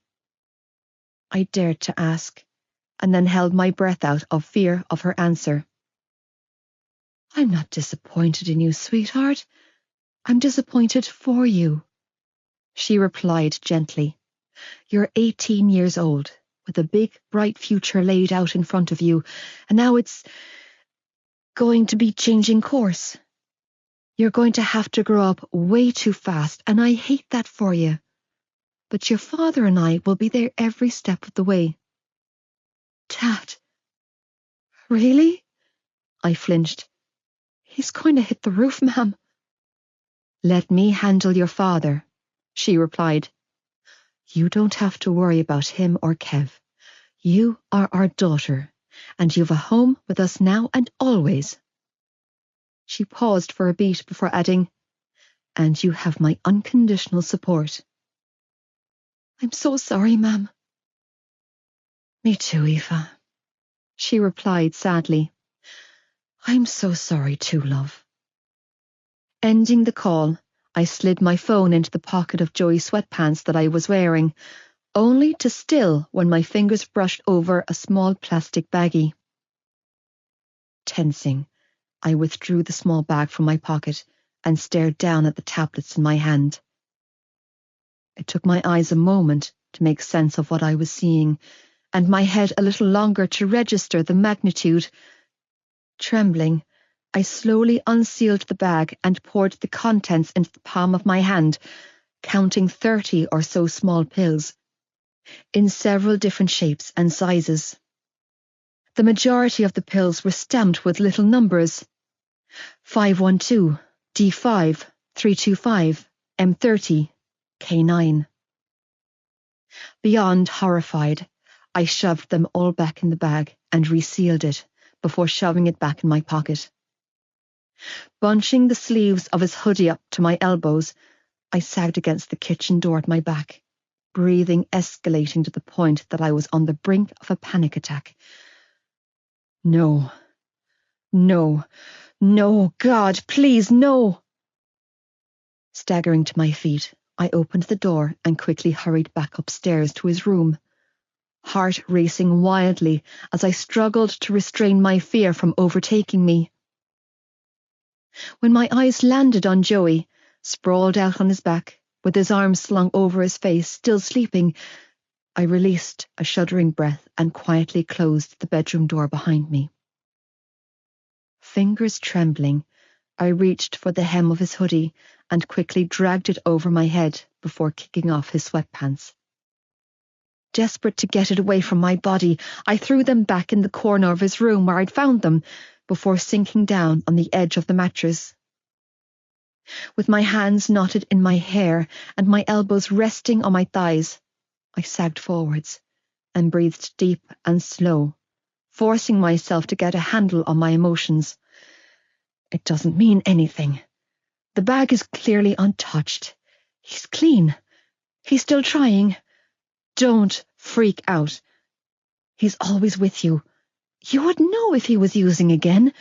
I dared to ask, and then held my breath out of fear of her answer. I'm not disappointed in you, sweetheart. I'm disappointed for you, she replied gently. You're 18 years old, with a big, bright future laid out in front of you, and now it's going to be changing course. You're going to have to grow up way too fast, and I hate that for you. But your father and I will be there every step of the way. Dad? Really? I flinched. He's going to hit the roof, Ma'am. Let me handle your father, she replied. You don't have to worry about him or Kev. You are our daughter, and you've a home with us now and always. She paused for a beat before adding, and you have my unconditional support. I'm so sorry, Ma'am. Me too, Aoife, she replied sadly. I'm so sorry too, love. Ending the call, I slid my phone into the pocket of Joey's sweatpants that I was wearing, only to still when my fingers brushed over a small plastic baggie. Tensing, I withdrew the small bag from my pocket and stared down at the tablets in my hand. It took my eyes a moment to make sense of what I was seeing, and my head a little longer to register the magnitude. Trembling, I slowly unsealed the bag and poured the contents into the palm of my hand, counting 30 or so small pills, in several different shapes and sizes. The majority of the pills were stamped with little numbers: 512, D5, 325, M30, K9. Beyond horrified, I shoved them all back in the bag and resealed it before shoving it back in my pocket. Bunching the sleeves of his hoodie up to my elbows, I sagged against the kitchen door at my back, breathing escalating to the point that I was on the brink of a panic attack. No, God, please, no! Staggering to my feet, I opened the door and quickly hurried back upstairs to his room, heart racing wildly as I struggled to restrain my fear from overtaking me. When my eyes landed on Joey, sprawled out on his back, with his arms slung over his face, still sleeping, I released a shuddering breath and quietly closed the bedroom door behind me. Fingers trembling, I reached for the hem of his hoodie and quickly dragged it over my head before kicking off his sweatpants. Desperate to get it away from my body, I threw them back in the corner of his room where I'd found them, before sinking down on the edge of the mattress. With my hands knotted in my hair and my elbows resting on my thighs, I sagged forwards and breathed deep and slow, forcing myself to get a handle on my emotions. It doesn't mean anything. The bag is clearly untouched. He's clean. He's still trying. Don't freak out. He's always with you. You would know if he was using again.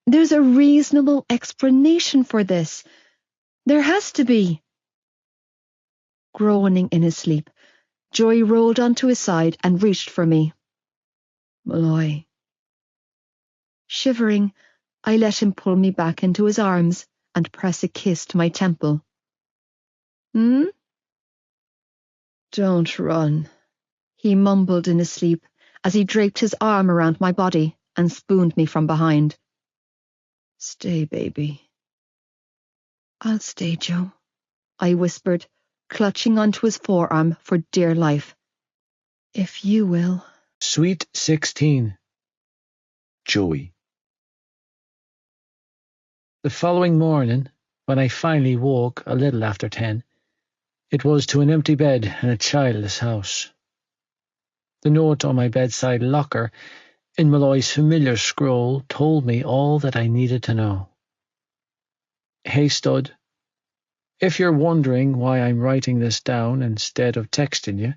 There's a reasonable explanation for this. There has to be. Groaning in his sleep, Joey rolled onto his side and reached for me. Malloy. Shivering, I let him pull me back into his arms and press a kiss to my temple. Hmm? Don't run, he mumbled in his sleep as he draped his arm around my body and spooned me from behind. Stay, baby. I'll stay, Joe, I whispered, clutching onto his forearm for dear life. If you will. Sweet 16. Joey. The following morning, when I finally woke a little after 10, it was to an empty bed in a childless house. The note on my bedside locker, in Malloy's familiar scroll, told me all that I needed to know. Hey, stud. If you're wondering why I'm writing this down instead of texting you,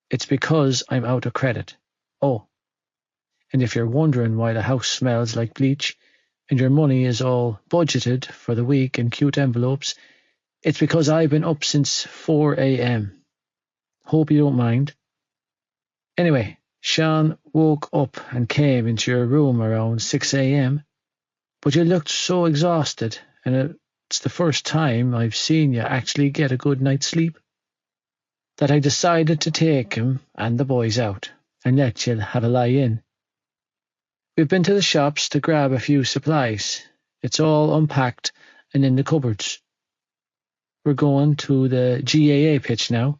it's because I'm out of credit. Oh, and if you're wondering why the house smells like bleach and your money is all budgeted for the week in cute envelopes, it's because I've been up since 4 a.m. Hope you don't mind. Anyway, Sean woke up and came into your room around 6 a.m., but you looked so exhausted, and it's the first time I've seen you actually get a good night's sleep, that I decided to take him and the boys out and let you have a lie in. We've been to the shops to grab a few supplies. It's all unpacked and in the cupboards. We're going to the GAA pitch now.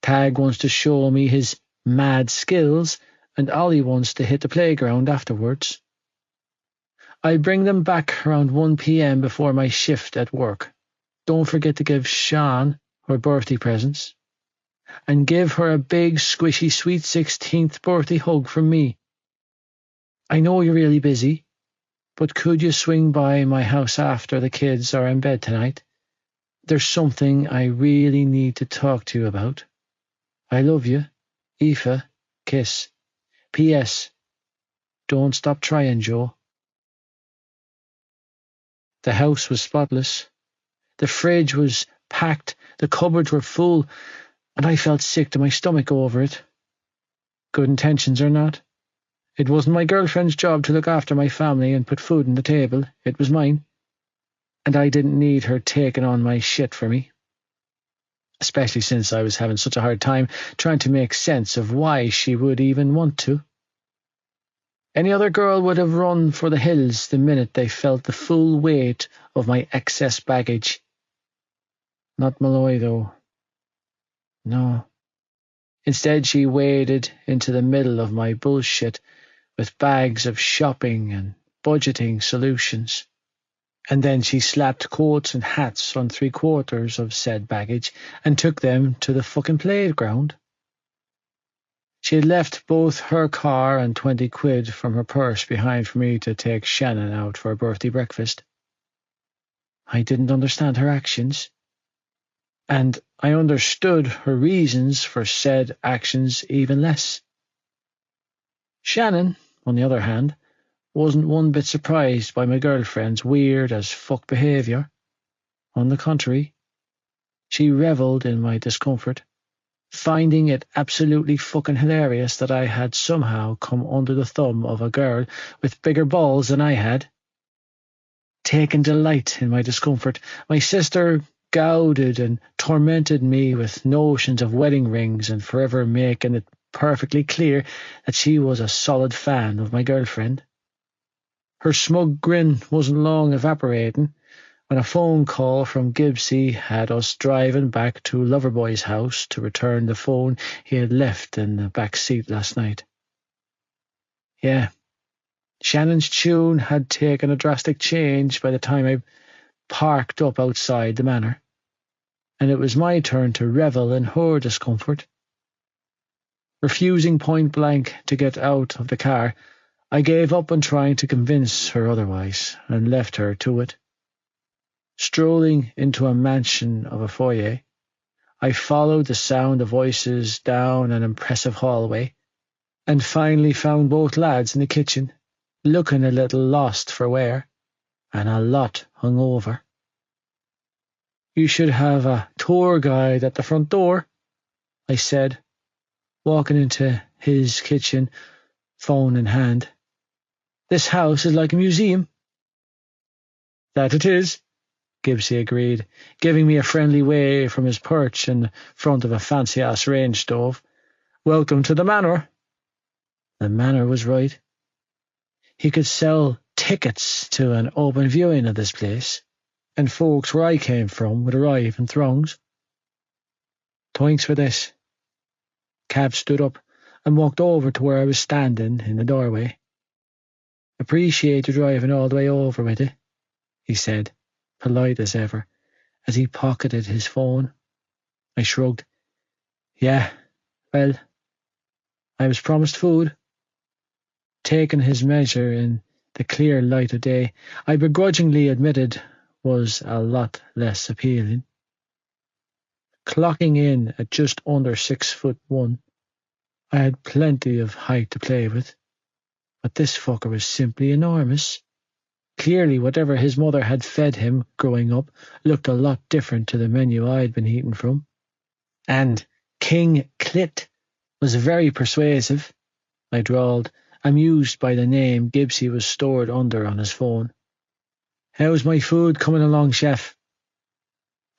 Tag wants to show me his mad skills, and Ollie wants to hit the playground afterwards. I bring them back around 1 p.m. before my shift at work. Don't forget to give Sean her birthday presents. And give her a big, squishy, sweet 16th birthday hug from me. I know you're really busy, but could you swing by my house after the kids are in bed tonight? There's something I really need to talk to you about. I love you. Aoife, kiss. P.S. Don't stop trying, Joe. The house was spotless. The fridge was packed. The cupboards were full, and I felt sick to my stomach over it. Good intentions or not, it wasn't my girlfriend's job to look after my family and put food on the table. It was mine. And I didn't need her taking on my shit for me. Especially since I was having such a hard time trying to make sense of why she would even want to. Any other girl would have run for the hills the minute they felt the full weight of my excess baggage. Not Malloy, though. No. Instead, she waded into the middle of my bullshit with bags of shopping and budgeting solutions. And then she slapped coats and hats on 3/4 of said baggage and took them to the fucking playground. She had left both her car and 20 quid from her purse behind for me to take Shannon out for a birthday breakfast. I didn't understand her actions, and I understood her reasons for said actions even less. Shannon, on the other hand, wasn't one bit surprised by my girlfriend's weird as fuck behaviour. On the contrary, she revelled in my discomfort, finding it absolutely fucking hilarious that I had somehow come under the thumb of a girl with bigger balls than I had. Taking delight in my discomfort, my sister goaded and tormented me with notions of wedding rings and forever making it perfectly clear that she was a solid fan of my girlfriend. Her smug grin wasn't long evaporating when a phone call from Gibbsy had us driving back to Loverboy's house to return the phone he had left in the back seat last night. Yeah, Shannon's tune had taken a drastic change by the time I parked up outside the manor, and it was my turn to revel in her discomfort. Refusing point blank to get out of the car, I gave up on trying to convince her otherwise and left her to it. Strolling into a mansion of a foyer, I followed the sound of voices down an impressive hallway, and finally found both lads in the kitchen, looking a little lost for wear, and a lot hungover. "You should have a tour guide at the front door," I said, walking into his kitchen, phone in hand. "This house is like a museum." "That it is," Gibbsy agreed, giving me a friendly wave from his perch in front of a fancy-ass range stove. "Welcome to the manor." The manor was right. He could sell tickets to an open viewing of this place, and folks where I came from would arrive in throngs. "Thanks for this." Cab stood up and walked over to where I was standing in the doorway. "Appreciate you driving all the way over with it," he said, polite as ever, as he pocketed his phone. I shrugged. "Yeah, well, I was promised food." Taking his measure in the clear light of day, I begrudgingly admitted was a lot less appealing. Clocking in at just under 6'1", I had plenty of height to play with, but this fucker was simply enormous. Clearly, whatever his mother had fed him growing up looked a lot different to the menu I'd been eating from. And King Clit was very persuasive, I drawled, amused by the name Gibbsy was stored under on his phone. "How's my food coming along, chef?"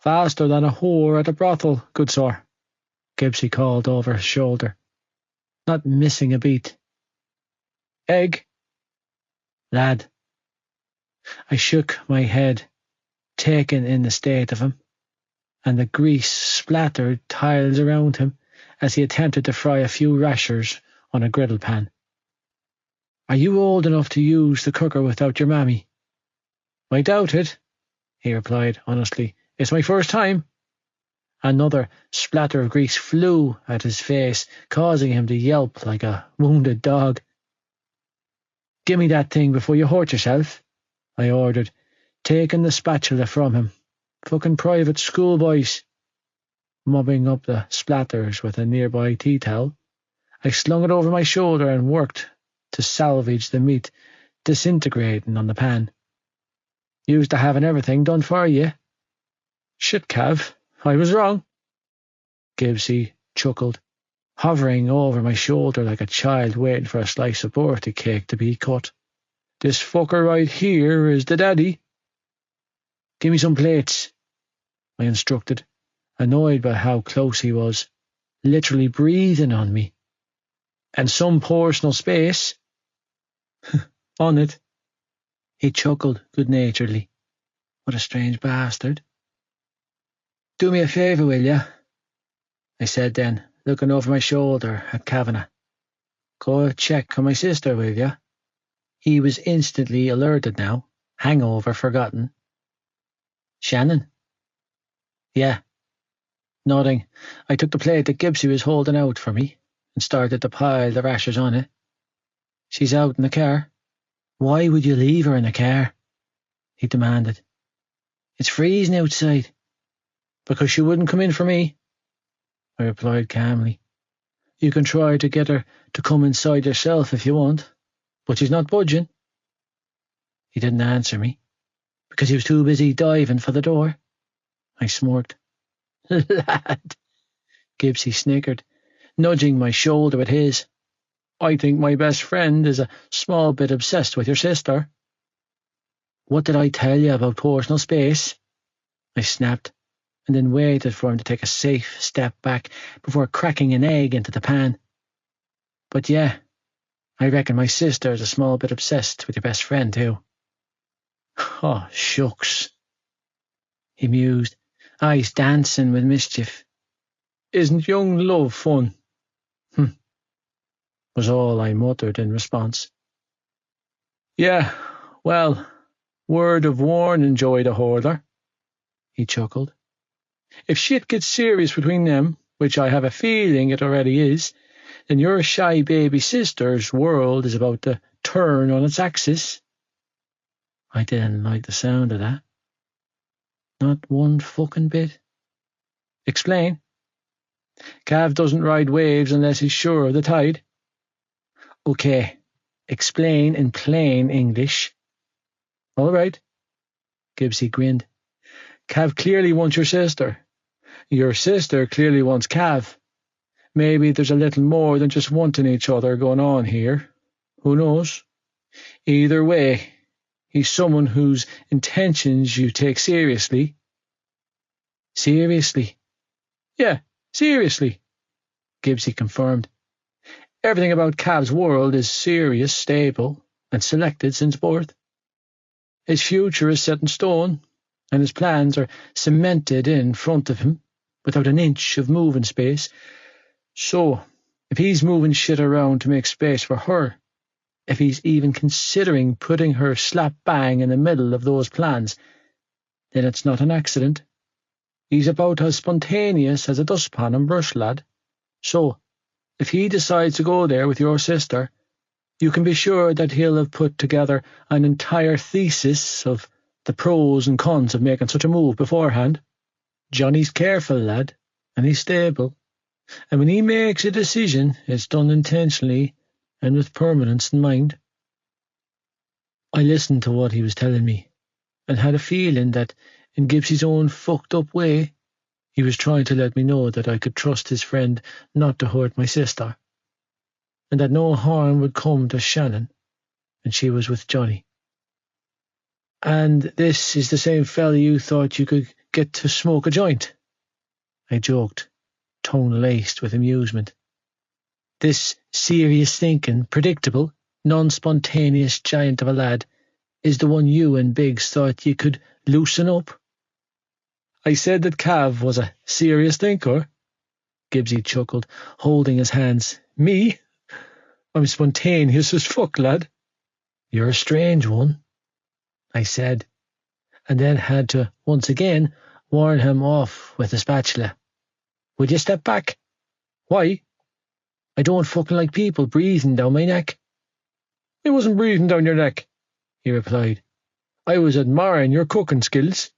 "Faster than a whore at a brothel, good sir," Gibbsy called over his shoulder, not missing a beat. "Egg?" "Lad." I shook my head, taken in the state of him, and the grease splattered tiles around him as he attempted to fry a few rashers on a griddle pan. "Are you old enough to use the cooker without your mammy?" "I doubt it," he replied honestly. "It's my first time." Another splatter of grease flew at his face, causing him to yelp like a wounded dog. "Give me that thing before you hurt yourself," I ordered, taking the spatula from him. "Fucking private schoolboys." Mopping up the splatters with a nearby tea towel, I slung it over my shoulder and worked to salvage the meat disintegrating on the pan. "Used to having everything done for you." "Shit, Cav, I was wrong." Gibbsy chuckled, hovering over my shoulder like a child waiting for a slice of birthday cake to be cut. "This fucker right here is the daddy." "Give me some plates," I instructed, annoyed by how close he was, literally breathing on me. "And some personal space." "On it." He chuckled good-naturedly. What a strange bastard. "Do me a favour, will ya?" I said then, looking over my shoulder at Kavanagh. "Go check on my sister, will ya?" He was instantly alerted now, hangover forgotten. "Shannon?" "Yeah." Nodding, I took the plate that Gibbsy was holding out for me and started to pile the rashers on it. "She's out in the car." "Why would you leave her in the car?" he demanded. "It's freezing outside." "Because she wouldn't come in for me," I replied calmly. "You can try to get her to come inside yourself if you want, but she's not budging." He didn't answer me, because he was too busy diving for the door. I smirked. "Lad," Gibbsy snickered, nudging my shoulder with his. "I think my best friend is a small bit obsessed with your sister." "What did I tell you about personal space?" I snapped, and then waited for him to take a safe step back before cracking an egg into the pan. "But yeah, I reckon my sister is a small bit obsessed with your best friend too." "Oh, shucks," he mused, eyes dancing with mischief. "Isn't young love fun?" Was all I muttered in response. "Yeah, well, word of warning, Joey the Hoarder," he chuckled. "If shit gets serious between them, which I have a feeling it already is, then your shy baby sister's world is about to turn on its axis." I didn't like the sound of that. Not one fucking bit. Explain. Cav doesn't ride waves unless he's sure of the tide. Okay, explain in plain English. All right. Gibbsy grinned. Cav clearly wants your sister. Your sister clearly wants Cav. Maybe there's a little more than just wanting each other going on here. Who knows? Either way, he's someone whose intentions you take seriously. Seriously? Yeah, seriously, Gibbsy confirmed. Everything about Cav's world is serious, stable, and selected since birth. His future is set in stone, and his plans are cemented in front of him, without an inch of moving space. So, if he's moving shit around to make space for her, if he's even considering putting her slap bang in the middle of those plans, then it's not an accident. He's about as spontaneous as a dustpan and brush lad. So, if he decides to go there with your sister, you can be sure that he'll have put together an entire thesis of the pros and cons of making such a move beforehand. Johnny's careful, lad, and he's stable. And when he makes a decision, it's done intentionally and with permanence in mind. I listened to what he was telling me, and had a feeling that, in Gibbsy's own fucked up way, he was trying to let me know that I could trust his friend not to hurt my sister, and that no harm would come to Shannon, and she was with Johnny. And this is the same fella you thought you could get to smoke a joint? I joked, tongue laced with amusement. This serious thinking, predictable, non-spontaneous giant of a lad is the one you and Biggs thought you could loosen up. I said that Cav was a serious thinker. Gibbsy chuckled, holding his hands. Me? I'm spontaneous as fuck, lad. You're a strange one, I said, and then had to once again warn him off with the spatula. Would you step back? Why? I don't fucking like people breathing down my neck. I wasn't breathing down your neck, he replied. I was admiring your cooking skills.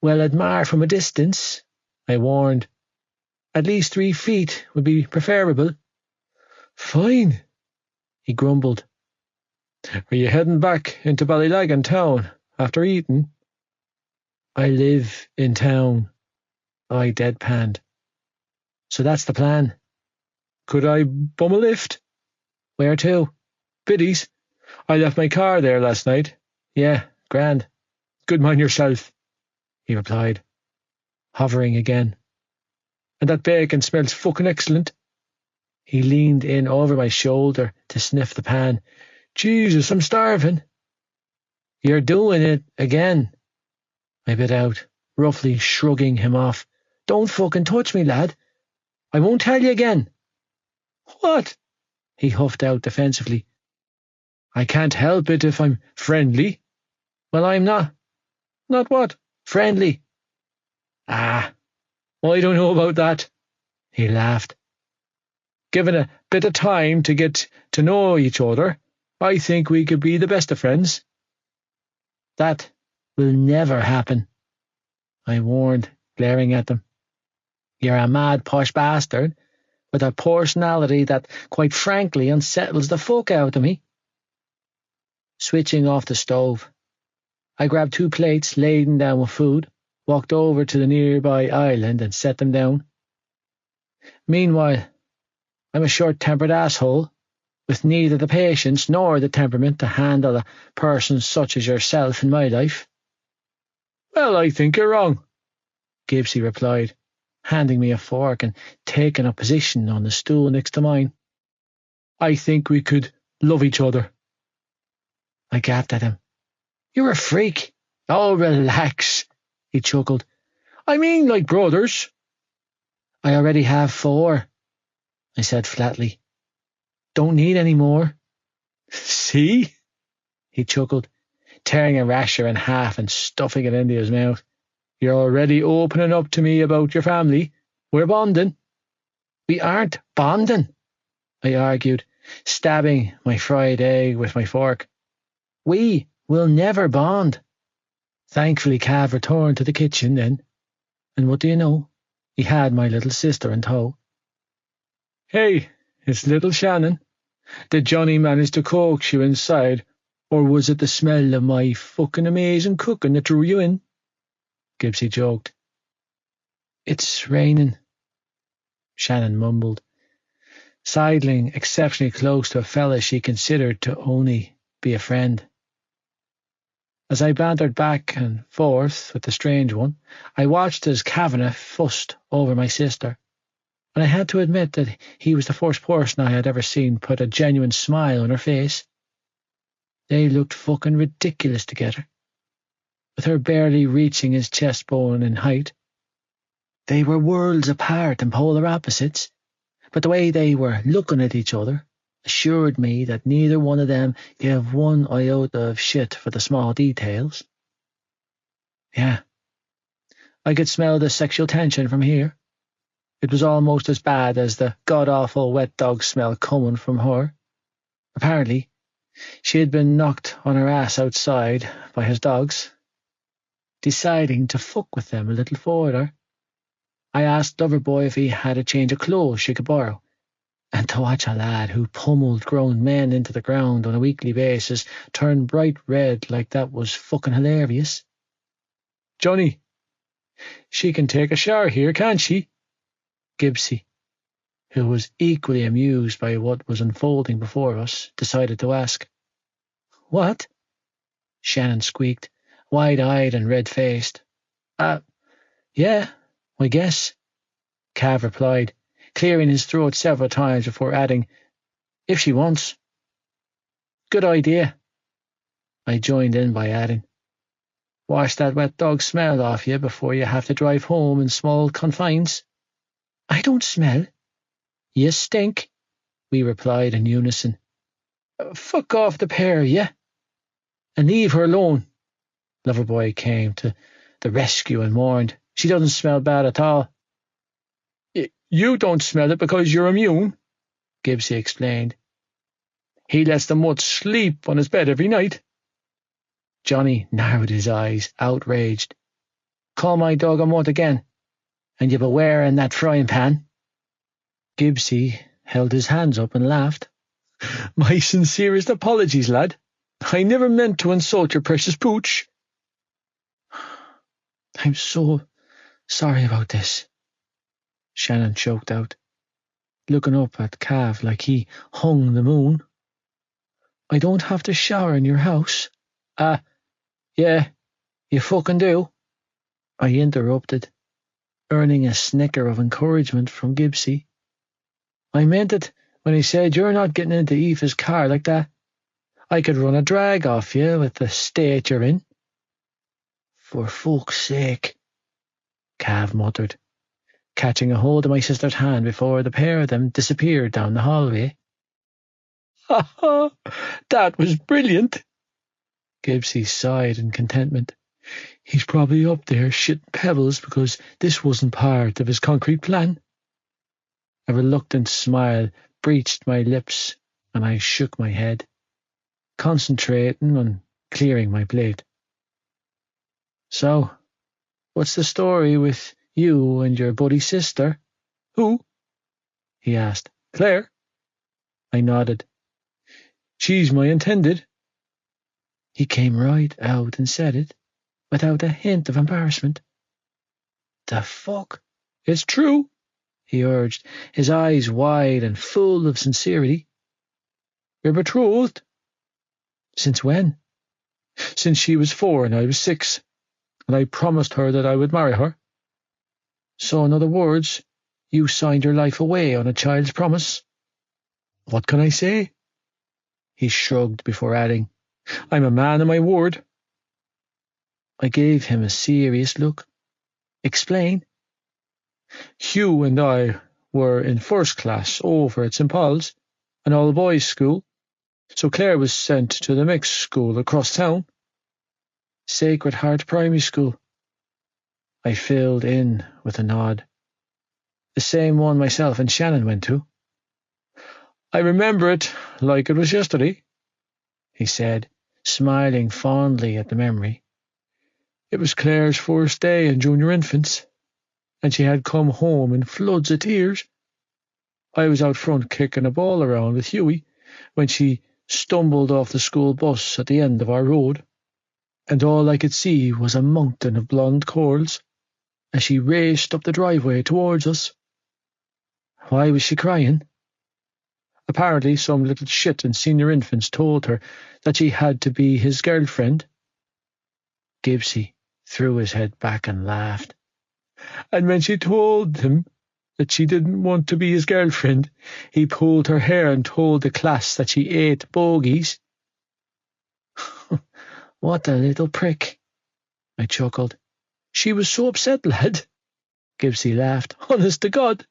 Well, admire from a distance, I warned. At least 3 feet would be preferable. Fine, he grumbled. Are you heading back into Ballylagan town after eating? I live in town, I deadpanned. So that's the plan. Could I bum a lift? Where to? Biddy's. I left my car there last night. Yeah, grand. Good mind yourself, he replied, hovering again. And that bacon smells fucking excellent. He leaned in over my shoulder to sniff the pan. Jesus, I'm starving. You're doing it again, I bit out, roughly shrugging him off. Don't fucking touch me, lad. I won't tell you again. What? He huffed out defensively. I can't help it if I'm friendly. Well, I'm not. Not what? Friendly. Ah, I don't know about that, he laughed. Given a bit of time to get to know each other, I think we could be the best of friends. That will never happen, I warned, glaring at them. You're a mad posh bastard, with a personality that, quite frankly, unsettles the fuck out of me. Switching off the stove, I grabbed 2 plates laden down with food, walked over to the nearby island and set them down. Meanwhile, I'm a short-tempered asshole, with neither the patience nor the temperament to handle a person such as yourself in my life. Well, I think you're wrong, Gibbsy replied, handing me a fork and taking a position on the stool next to mine. I think we could love each other. I gasped at him. You're a freak. Oh, relax, he chuckled. I mean like brothers. I already have 4, I said flatly. Don't need any more. See? He chuckled, tearing a rasher in half and stuffing it into his mouth. You're already opening up to me about your family. We're bonding. We aren't bonding, I argued, stabbing my fried egg with my fork. We will never bond. Thankfully, Cav returned to the kitchen then, and what do you know? He had my little sister in tow. "Hey, it's little Shannon. Did Johnny manage to coax you inside, or was it the smell of my fucking amazing cooking that drew you in?" Gibbsy joked. "It's raining," Shannon mumbled, sidling exceptionally close to a fella she considered to only be a friend. As I bantered back and forth with the strange one, I watched as Kavanagh fussed over my sister, and I had to admit that he was the first person I had ever seen put a genuine smile on her face. They looked fucking ridiculous together, with her barely reaching his chest bone in height. They were worlds apart and polar opposites, but the way they were looking at each other assured me that neither one of them gave one iota of shit for the small details. Yeah, I could smell the sexual tension from here. It was almost as bad as the god-awful wet dog smell coming from her. Apparently, she had been knocked on her ass outside by his dogs, deciding to fuck with them a little further. I asked Loverboy if he had a change of clothes she could borrow, and to watch a lad who pummeled grown men into the ground on a weekly basis turn bright red like that was fucking hilarious. "Johnny, she can take a shower here, can't she?" Gibbsy, who was equally amused by what was unfolding before us, decided to ask. "What?" Shannon squeaked, wide-eyed and red-faced. Yeah, I guess," Cav replied, clearing his throat several times before adding, "if she wants." "Good idea," I joined in by adding. "Wash that wet dog smell off you before you have to drive home in small confines." "I don't smell." "You stink," we replied in unison. "Fuck off the pair of you, and leave her alone." Loverboy came to the rescue and mourned, "She doesn't smell bad at all." "You don't smell it because you're immune," Gibbsy explained. "He lets the mutt sleep on his bed every night." Johnny narrowed his eyes, outraged. "Call my dog a mutt again, and you beware in that frying pan." Gibbsy held his hands up and laughed. "My sincerest apologies, lad. I never meant to insult your precious pooch." "I'm so sorry about this," Shannon choked out, looking up at Cav like he hung the moon. "I don't have to shower in your house." Yeah, you fucking do," I interrupted, earning a snicker of encouragement from Gibbsy. "I meant it when I said you're not getting into Aoife's car like that. I could run a drag off you with the state you're in." "For fuck's sake," Cav muttered, catching a hold of my sister's hand before the pair of them disappeared down the hallway. "Ha ha, that was brilliant," Gibbsy sighed in contentment. "He's probably up there shitting pebbles because this wasn't part of his concrete plan." A reluctant smile breached my lips, and I shook my head, concentrating on clearing my plate. "So, what's the story with you and your buddy sister?" "Who?" he asked. "Claire?" I nodded. "She's my intended." He came right out and said it, without a hint of embarrassment. "The fuck?" "It's true," he urged, his eyes wide and full of sincerity. "We're betrothed." "Since when?" "Since she was 4 and I was 6, and I promised her that I would marry her." "So, in other words, you signed your life away on a child's promise?" "What can I say?" He shrugged before adding, "I'm a man of my word." I gave him a serious look. "Explain." "Hugh and I were in first class over at St. Paul's, an all-boys school, so Claire was sent to the mixed school across town." "Sacred Heart Primary School," I filled in with a nod. "The same one myself and Shannon went to." "I remember it like it was yesterday," he said, smiling fondly at the memory. It was Claire's first day in junior infants, and she had come home in floods of tears. I was out front kicking a ball around with Hughie when she stumbled off the school bus at the end of our road, and all I could see was a mountain of blonde curls as she raced up the driveway towards us. Why was she crying? Apparently some little shit in senior infants told her that she had to be his girlfriend. Gibbsy threw his head back and laughed. And when she told him that she didn't want to be his girlfriend, he pulled her hair and told the class that she ate bogies. What a little prick, I chuckled. She was so upset, lad. Gibbsy laughed. Honest to God.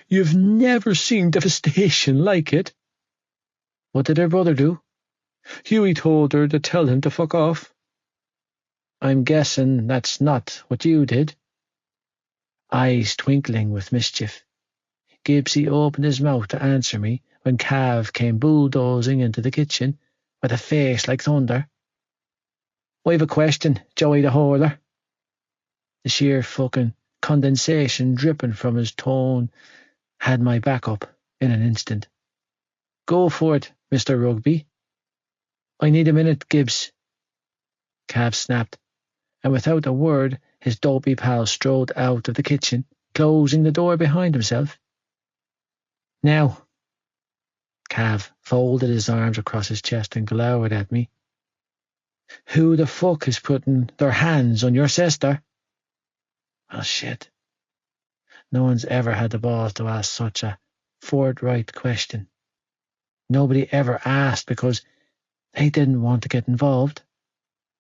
You've never seen devastation like it. What did her brother do? Hughie told her to tell him to fuck off. I'm guessing that's not what you did. Eyes twinkling with mischief, Gibbsy opened his mouth to answer me when Cav came bulldozing into the kitchen with a face like thunder. I've a question, Joey the Hauler. The sheer fucking condensation dripping from his tone had my back up in an instant. Go for it, Mr. Rugby. I need a minute, Gibbs. Cav snapped, and without a word his dopey pal strode out of the kitchen, closing the door behind himself. Now. Cav folded his arms across his chest and glowered at me. Who the fuck is putting their hands on your sister? Oh, shit. No one's ever had the balls to ask such a forthright question. Nobody ever asked because they didn't want to get involved.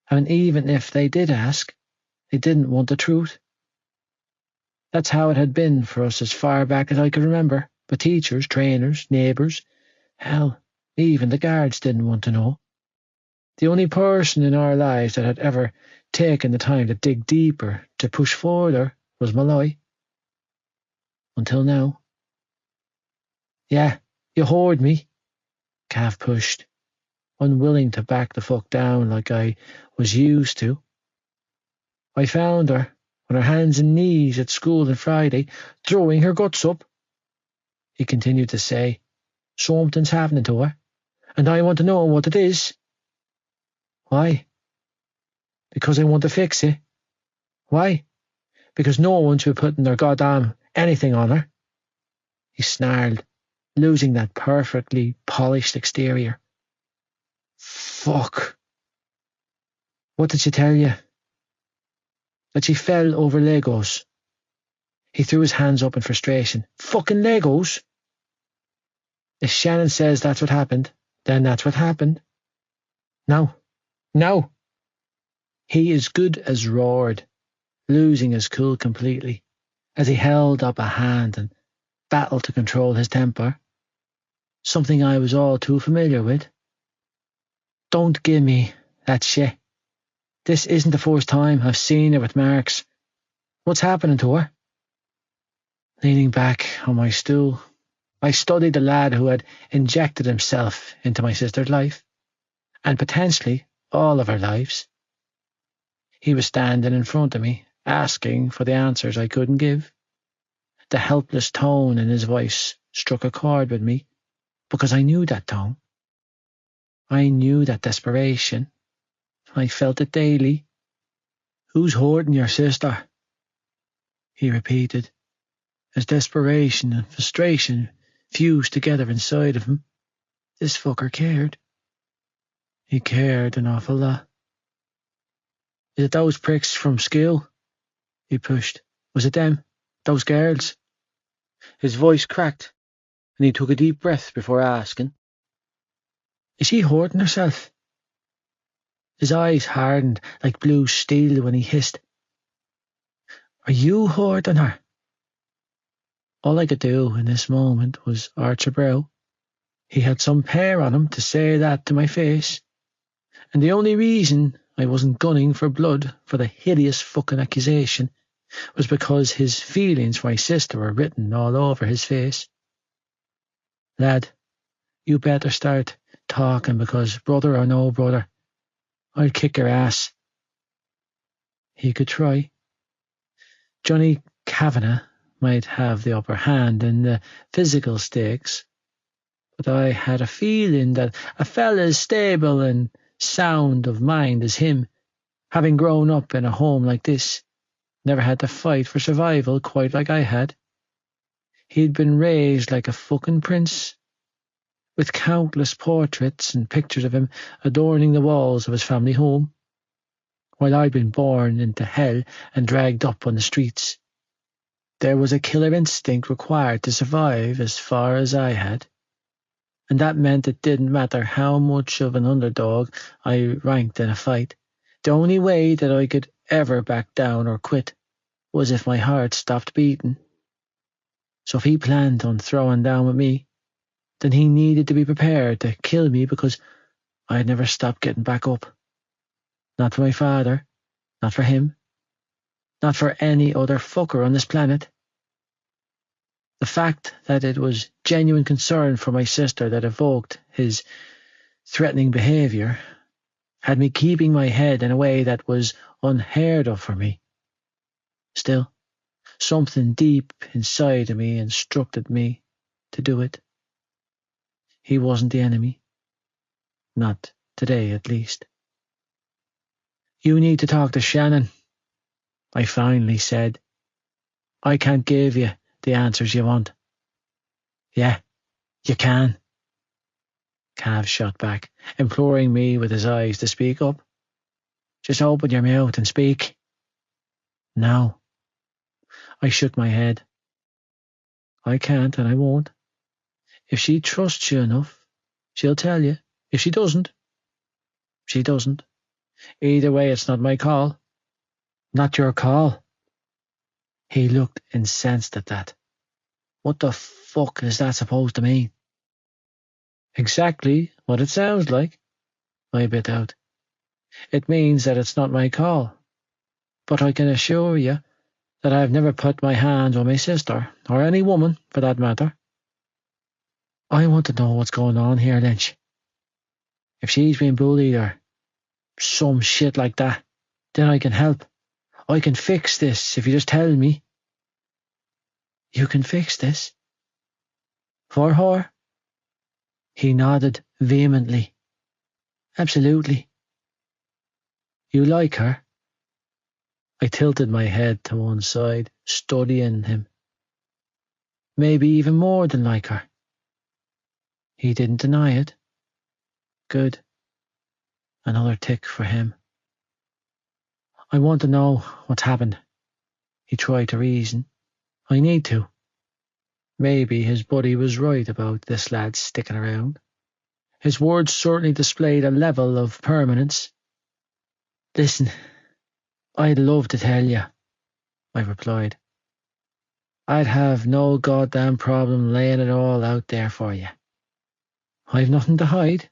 And even if they did ask, they didn't want the truth. That's how it had been for us as far back as I could remember, but teachers, trainers, neighbours, hell, even the guards didn't want to know. The only person in our lives that had ever taken the time to dig deeper, to push further, was Malloy. Until now. Yeah, you heard me, Cav pushed, unwilling to back the fuck down like I was used to. I found her on her hands and knees at school on Friday, throwing her guts up. He continued to say, something's happening to her, and I want to know what it is. Why? Because I want to fix it. Why? Because no one should be putting their goddamn anything on her. He snarled, losing that perfectly polished exterior. Fuck. What did she tell you? That she fell over Legos. He threw his hands up in frustration. Fucking Legos? If Shannon says that's what happened, then that's what happened. No. No. He as good as roared, losing his cool completely, as he held up a hand and battled to control his temper. Something I was all too familiar with. Don't give me that shit. This isn't the first time I've seen her with marks. What's happening to her? Leaning back on my stool, I studied the lad who had injected himself into my sister's life, and potentially all of our lives. He was standing in front of me, asking for the answers I couldn't give. The helpless tone in his voice struck a chord with me, because I knew that tone. I knew that desperation. I felt it daily. Who's hurting your sister? He repeated, as desperation and frustration fused together inside of him. This fucker cared. He cared an awful lot. Is it those pricks from school? He pushed. Was it them? Those girls? His voice cracked, and he took a deep breath before asking, Is she hurting herself? His eyes hardened like blue steel when he hissed, Are you hurting her? All I could do in this moment was arch a brow. He had some pair on him to say that to my face, and the only reason I wasn't gunning for blood for the hideous fucking accusation was because his feelings for my sister were written all over his face. Lad, you better start talking because brother or no brother, I'll kick your ass. He could try. Johnny Kavanagh might have the upper hand in the physical stakes, but I had a feeling that a fella as stable and sound of mind as him, having grown up in a home like this, never had to fight for survival quite like I had. He'd been raised like a fucking prince, with countless portraits and pictures of him adorning the walls of his family home, while I'd been born into hell and dragged up on the streets. There was a killer instinct required to survive as far as I had, and that meant it didn't matter how much of an underdog I ranked in a fight. The only way that I could ever back down or quit was if my heart stopped beating. So if he planned on throwing down with me, then he needed to be prepared to kill me because I'd never stopped getting back up. Not for my father, not for him, not for any other fucker on this planet. The fact that it was genuine concern for my sister that evoked his threatening behaviour had me keeping my head in a way that was unheard of for me. Still, something deep inside of me instructed me to do it. He wasn't the enemy. Not today, at least. You need to talk to Shannon, I finally said. I can't give you the answers you want. Yeah, you can. Cav shot back, imploring me with his eyes to speak up. Just open your mouth and speak. No. I shook my head. I can't and I won't. If she trusts you enough, she'll tell you. If she doesn't, she doesn't. Either way, it's not my call. Not your call. He looked incensed at that. What the fuck is that supposed to mean? Exactly what it sounds like, I bit out. It means that it's not my call. But I can assure you that I've never put my hands on my sister, or any woman, for that matter. I want to know what's going on here, Lynch. If she's been bullied or some shit like that, then I can help. I can fix this if you just tell me. You can fix this? For her? He nodded vehemently. Absolutely. You like her? I tilted my head to one side, studying him. Maybe even more than like her. He didn't deny it. Good. Another tick for him. I want to know what's happened. He tried to reason. I need to. Maybe his buddy was right about this lad sticking around. His words certainly displayed a level of permanence. Listen, I'd love to tell you, I replied. I'd have no goddamn problem laying it all out there for you. I've nothing to hide.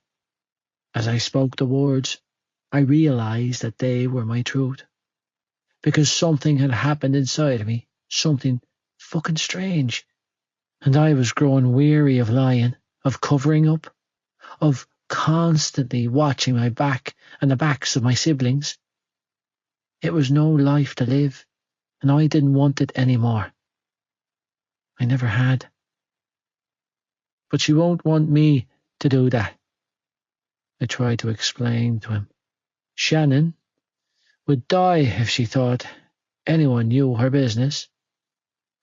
As I spoke the words, I realized that they were my truth. Because something had happened inside of me, something fucking strange. And I was growing weary of lying, of covering up, of constantly watching my back and the backs of my siblings. It was no life to live, and I didn't want it anymore. I never had. But she won't want me to do that, I tried to explain to him. Shannon would die if she thought anyone knew her business.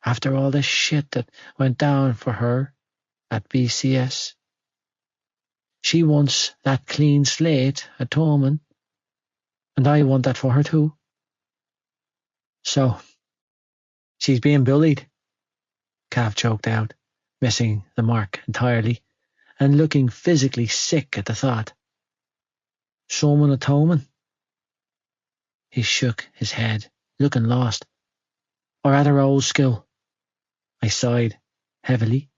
After all the shit that went down for her at BCS. She wants that clean slate at Toman, and I want that for her too. So, she's being bullied, Cav choked out, missing the mark entirely, and looking physically sick at the thought. Someone at Toman? He shook his head, looking lost. Or at her old school. I sighed heavily.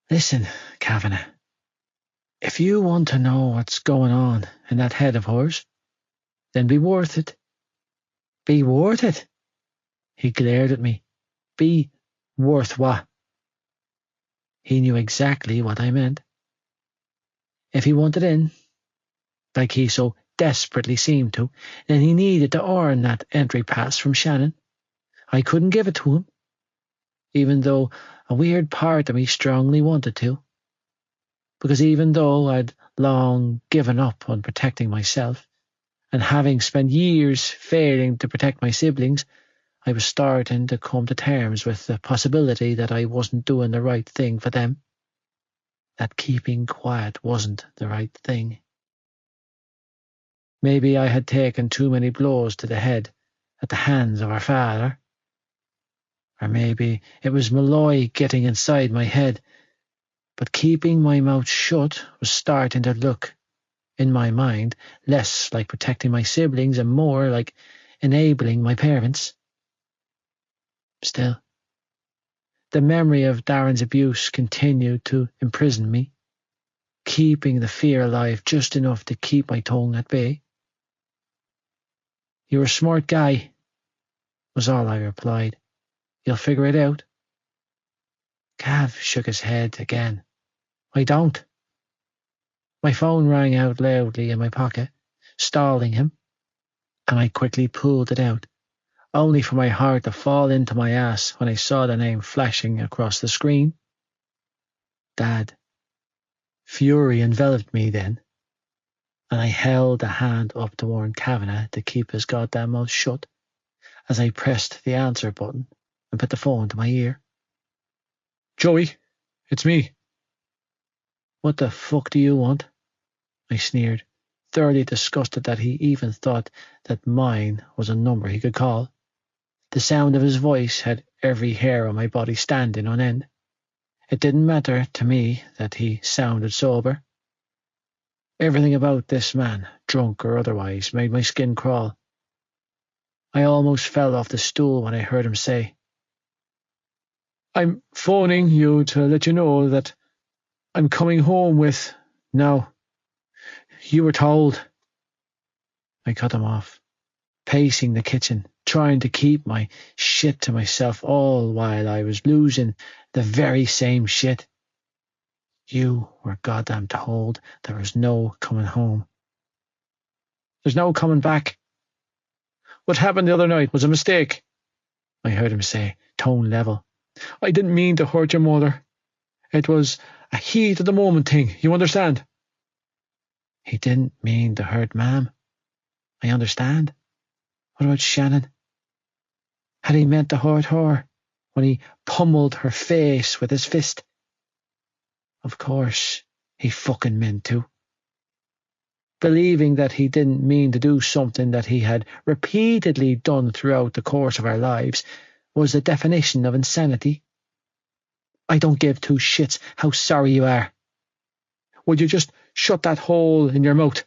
Listen, Kavanagh. If you want to know what's going on in that head of hers, then be worth it. Be worth it? He glared at me. Be worth what? He knew exactly what I meant. If he wanted in, like he so desperately seemed to, then he needed to earn that entry pass from Shannon. I couldn't give it to him, even though a weird part of me strongly wanted to. Because even though I'd long given up on protecting myself, and having spent years failing to protect my siblings, I was starting to come to terms with the possibility that I wasn't doing the right thing for them. That keeping quiet wasn't the right thing. Maybe I had taken too many blows to the head at the hands of our father. Or maybe it was Malloy getting inside my head, but keeping my mouth shut was starting to look, in my mind, less like protecting my siblings and more like enabling my parents. Still, the memory of Darren's abuse continued to imprison me, keeping the fear alive just enough to keep my tongue at bay. "You're a smart guy," was all I replied. "You'll figure it out." Cav shook his head again. "I don't." My phone rang out loudly in my pocket, stalling him, and I quickly pulled it out, only for my heart to fall into my ass when I saw the name flashing across the screen. Dad. Fury enveloped me then, and I held a hand up to warn Kavanagh to keep his goddamn mouth shut as I pressed the answer button and put the phone to my ear. "Joey, it's me." "What the fuck do you want?" I sneered, thoroughly disgusted that he even thought that mine was a number he could call. The sound of his voice had every hair on my body standing on end. It didn't matter to me that he sounded sober. Everything about this man, drunk or otherwise, made my skin crawl. I almost fell off the stool when I heard him say, "I'm phoning you to let you know that I'm coming home with now. You were told." I cut him off, pacing the kitchen, trying to keep my shit to myself all while I was losing the very same shit. You were goddamn told there was no coming home. "There's no coming back. What happened the other night was a mistake," I heard him say, tone level. "I didn't mean to hurt your mother. It was a heat of the moment thing, you understand?" He didn't mean to hurt Mam. I understand. What about Shannon? Had he meant to hurt her when he pummeled her face with his fist? Of course he fucking meant to. Believing that he didn't mean to do something that he had repeatedly done throughout the course of our lives was the definition of insanity. I don't give two shits how sorry you are. Would you just shut that hole in your mouth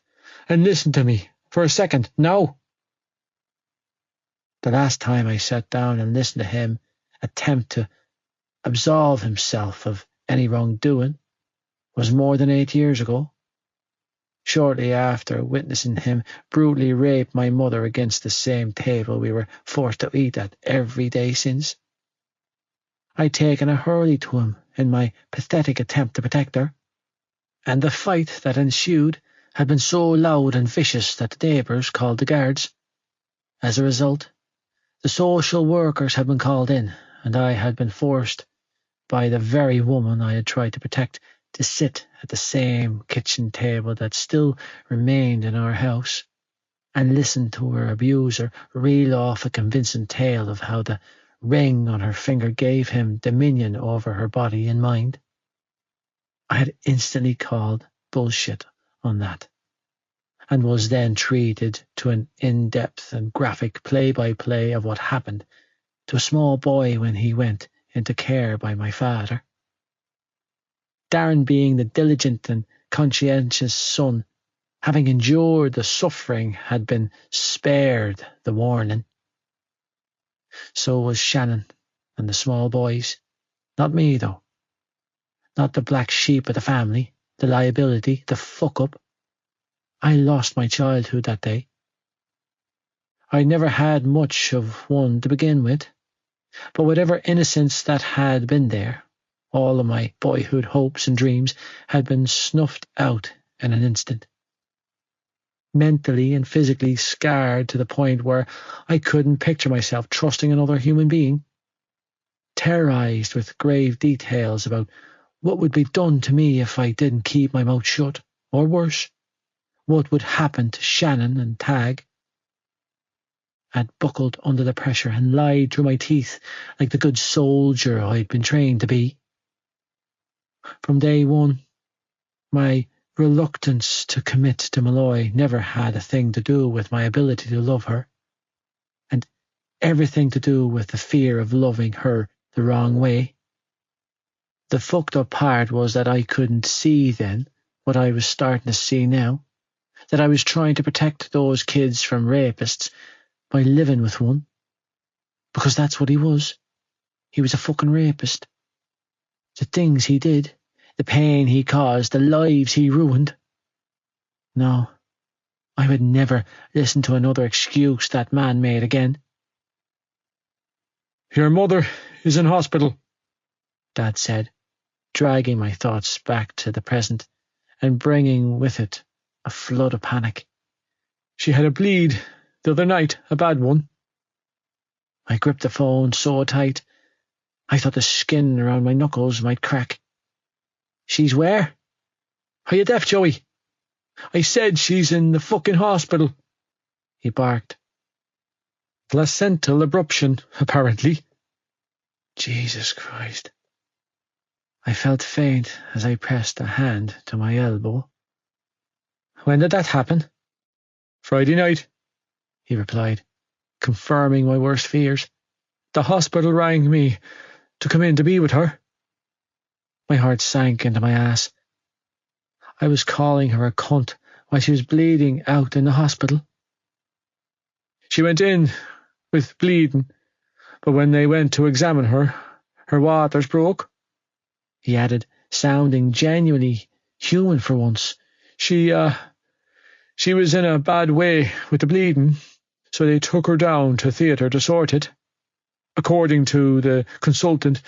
and listen to me for a second now? The last time I sat down and listened to him attempt to absolve himself of any wrongdoing was more than 8 years ago, shortly after witnessing him brutally rape my mother against the same table we were forced to eat at every day since. I'd taken a hurley to him in my pathetic attempt to protect her, and the fight that ensued had been so loud and vicious that the neighbours called the guards. As a result, the social workers had been called in, and I had been forced by the very woman I had tried to protect to sit at the same kitchen table that still remained in our house and listen to her abuser reel off a convincing tale of how the ring on her finger gave him dominion over her body and mind. I had instantly called bullshit on that, and was then treated to an in-depth and graphic play-by-play of what happened to a small boy when he went into care by my father. Darren, being the diligent and conscientious son, having endured the suffering, had been spared the warning. So was Shannon and the small boys. Not me, though. Not the black sheep of the family, the liability, the fuck-up. I lost my childhood that day. I never had much of one to begin with, but whatever innocence that had been there, all of my boyhood hopes and dreams had been snuffed out in an instant. mentally and physically scarred to the point where I couldn't picture myself trusting another human being, terrorized with grave details about what would be done to me if I didn't keep my mouth shut, or worse, what would happen to Shannon and Tag. I'd buckled under the pressure and lied through my teeth like the good soldier I'd been trained to be. From day one, my reluctance to commit to Malloy never had a thing to do with my ability to love her, and everything to do with the fear of loving her the wrong way. The fucked up part was that I couldn't see then what I was starting to see now, that I was trying to protect those kids from rapists by living with one. Because that's what he was. He was a fucking rapist. The things he did, the pain he caused, the lives he ruined. No, I would never listen to another excuse that man made again. Your mother is in hospital, Dad said, dragging my thoughts back to the present and bringing with it a flood of panic. She had a bleed the other night, a bad one. I gripped the phone so tight, I thought the skin around my knuckles might crack. She's where? Are you deaf, Joey? I said she's in the fucking hospital, he barked. Placental abruption, apparently. Jesus Christ. I felt faint as I pressed a hand to my elbow. When did that happen? Friday night, he replied, confirming my worst fears. The hospital rang me to come in to be with her. My heart sank into my ass. I was calling her a cunt while she was bleeding out in the hospital. She went in with bleeding, but when they went to examine her, her waters broke, he added, sounding genuinely human for once. She was in a bad way with the bleeding, so they took her down to theatre to sort it. According to the consultant,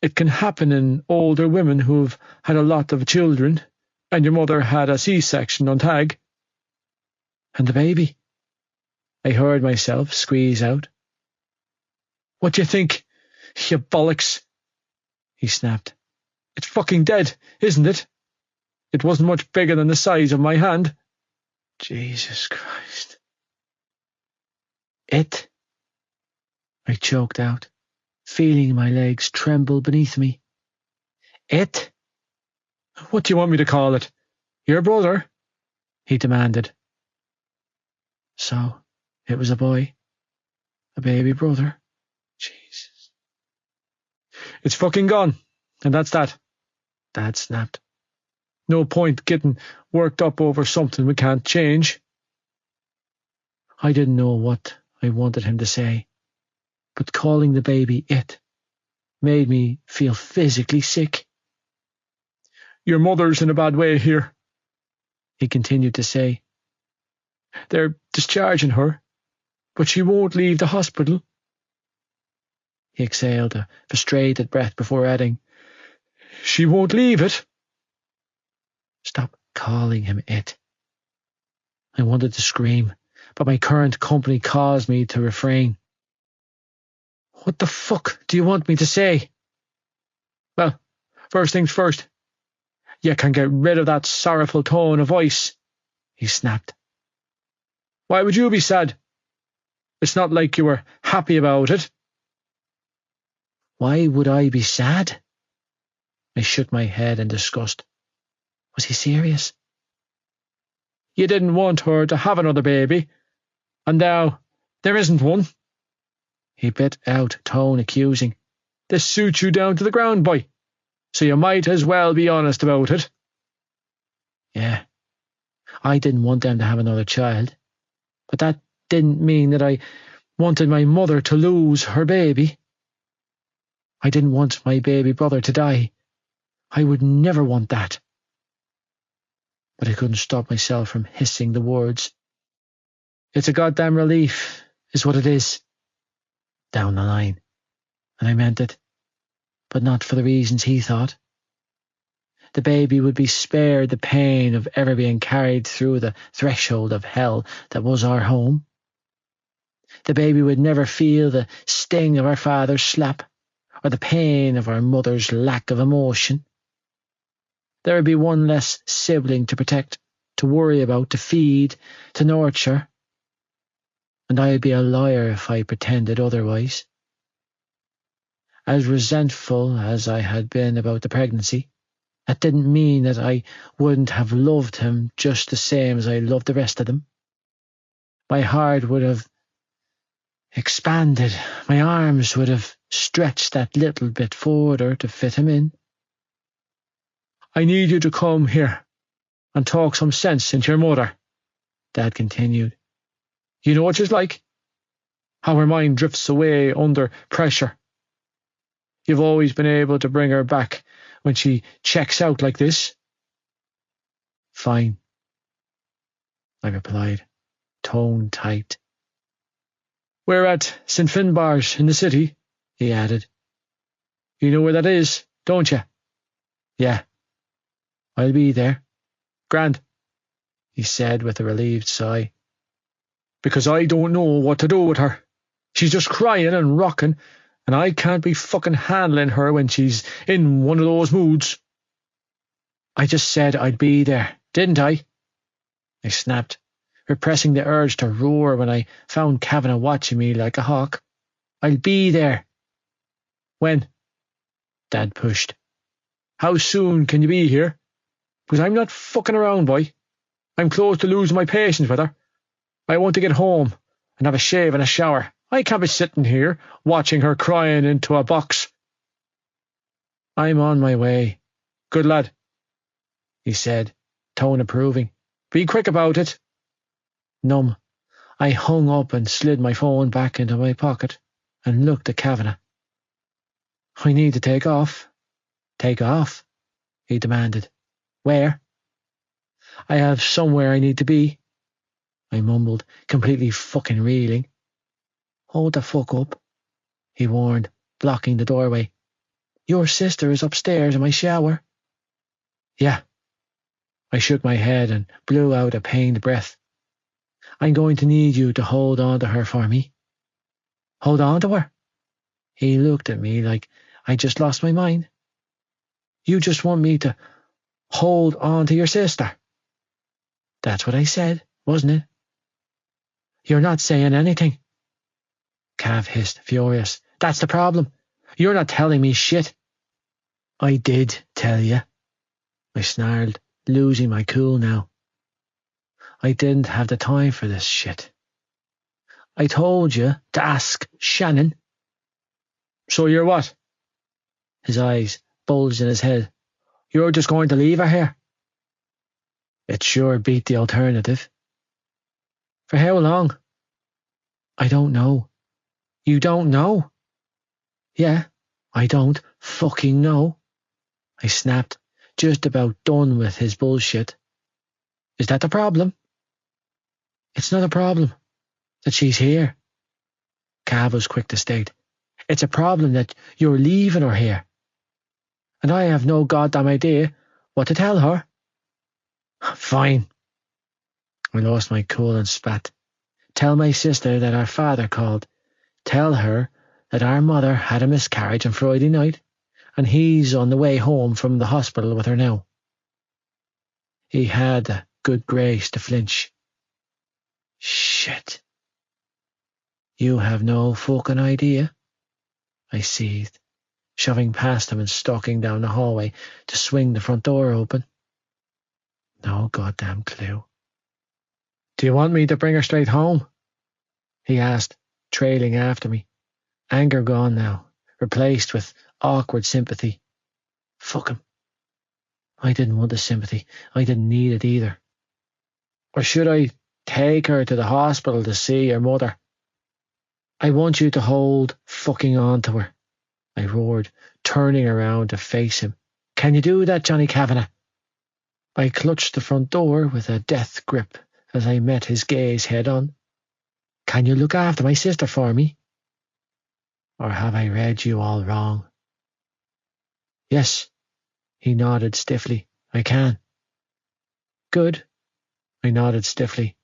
it can happen in older women who've had a lot of children, and your mother had a C-section on Tag. And the baby? I heard myself squeeze out. What do you think, you bollocks? He snapped. It's fucking dead, isn't it? It wasn't much bigger than the size of my hand. Jesus Christ. It? I choked out, feeling my legs tremble beneath me. It? What do you want me to call it? Your brother? He demanded. So, it was a boy. A baby brother. Jesus. It's fucking gone, and that's that, Dad snapped. No point getting worked up over something we can't change. I didn't know what I wanted him to say, but calling the baby it made me feel physically sick. Your mother's in a bad way here, he continued to say. They're discharging her, but she won't leave the hospital. He exhaled a frustrated breath before adding, She won't leave it. Stop calling him it. I wanted to scream, but my current company caused me to refrain. What the fuck do you want me to say? Well, first things first. You can get rid of that sorrowful tone of voice, he snapped. Why would you be sad? It's not like you were happy about it. Why would I be sad? I shook my head in disgust. Was he serious? You didn't want her to have another baby, and now there isn't one. He bit out, tone accusing. This suits you down to the ground, boy, so you might as well be honest about it. Yeah, I didn't want them to have another child, but that didn't mean that I wanted my mother to lose her baby. I didn't want my baby brother to die. I would never want that. But I couldn't stop myself from hissing the words. It's a goddamn relief, is what it is. Down the line. And I meant it. But not for the reasons he thought. the baby would be spared the pain of ever being carried through the threshold of hell that was our home. The baby would never feel the sting of our father's slap, or the pain of our mother's lack of emotion. There would be one less sibling to protect, to worry about, to feed, to nurture. And I would be a liar if I pretended otherwise. As resentful as I had been about the pregnancy, that didn't mean that I wouldn't have loved him just the same as I loved the rest of them. My heart would have expanded, my arms would have stretched that little bit further to fit him in. I need you to come here and talk some sense into your mother, Dad continued. You know what she's like? How her mind drifts away under pressure. You've always been able to bring her back when she checks out like this. Fine, I replied, tone tight. We're at St. Finbarr's in the city, he added. You know where that is, don't you? Yeah, I'll be there. Grand, he said with a relieved sigh. Because I don't know what to do with her. She's just crying and rocking, and I can't be fucking handling her when she's in one of those moods. I just said I'd be there, didn't I? I snapped, repressing the urge to roar when I found Kavanagh watching me like a hawk. I'll be there. When? Dad pushed. How soon can you be here? Because I'm not fucking around, boy. I'm close to losing my patience with her. I want to get home and have a shave and a shower. I can't be sitting here watching her crying into a box. I'm on my way. Good lad, he said, tone approving. Be quick about it. Numb, I hung up and slid my phone back into my pocket and looked at Kavanagh. I need to take off. Take off? He demanded. Where? I have somewhere I need to be, I mumbled, completely fucking reeling. Hold the fuck up, he warned, blocking the doorway. Your sister is upstairs in my shower. Yeah. I shook my head and blew out a pained breath. I'm going to need you to hold on to her for me. Hold on to her? He looked at me like I just lost my mind. You just want me to hold on to your sister? That's what I said, wasn't it? You're not saying anything. Cav hissed, furious. That's the problem. You're not telling me shit. I did tell you, I snarled, losing my cool now. I didn't have the time for this shit. I told you to ask Shannon. So you're what? His eyes bulged in his head. You're just going to leave her here? It sure beat the alternative. For how long? I don't know. You don't know? Yeah, I don't fucking know. I snapped, just about done with his bullshit. Is that the problem? It's not a problem that she's here, Cav was quick to state. It's a problem that you're leaving her here. And I have no goddamn idea what to tell her. Fine. I lost my cool and spat. Tell my sister that our father called. Tell her that our mother had a miscarriage on Friday night, and he's on the way home from the hospital with her now. He had the good grace to flinch. Shit. You have no fucking idea, I seethed, shoving past him and stalking down the hallway to swing the front door open. No goddamn clue. Do you want me to bring her straight home? He asked, trailing after me. Anger gone now, replaced with awkward sympathy. Fuck him. I didn't want the sympathy. I didn't need it either. Or should I take her to the hospital to see her mother? I want you to hold fucking on to her, I roared, turning around to face him. Can you do that, Johnny Kavanagh? I clutched the front door with a death grip as I met his gaze head on. Can you look after my sister for me? Or have I read you all wrong? Yes, He nodded stiffly. I can. Good. I nodded stiffly.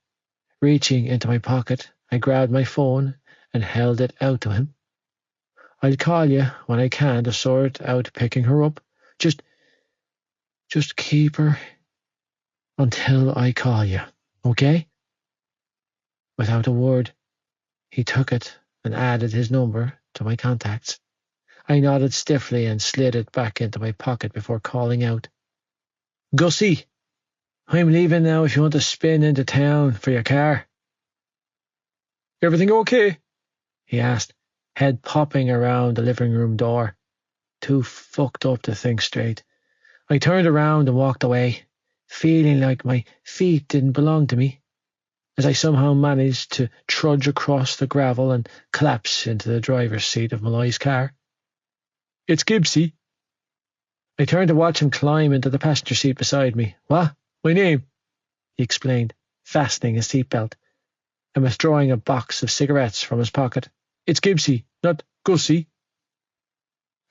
Reaching into my pocket, I grabbed my phone and held it out to him. I'll call you when I can to sort out picking her up. Just keep her until I call you, okay? Without a word, he took it and added his number to my contacts. I nodded stiffly and slid it back into my pocket before calling out. Gussie, I'm leaving now if you want to spin into town for your car. Everything okay? He asked, head popping around the living room door. Too fucked up to think straight. I turned around and walked away, feeling like my feet didn't belong to me, as I somehow managed to trudge across the gravel and collapse into the driver's seat of Malloy's car. It's Gibbsy. I turned to watch him climb into the passenger seat beside me. What? My name? He explained, fastening his seatbelt and withdrawing a box of cigarettes from his pocket. It's Gibbsy, not Gussie.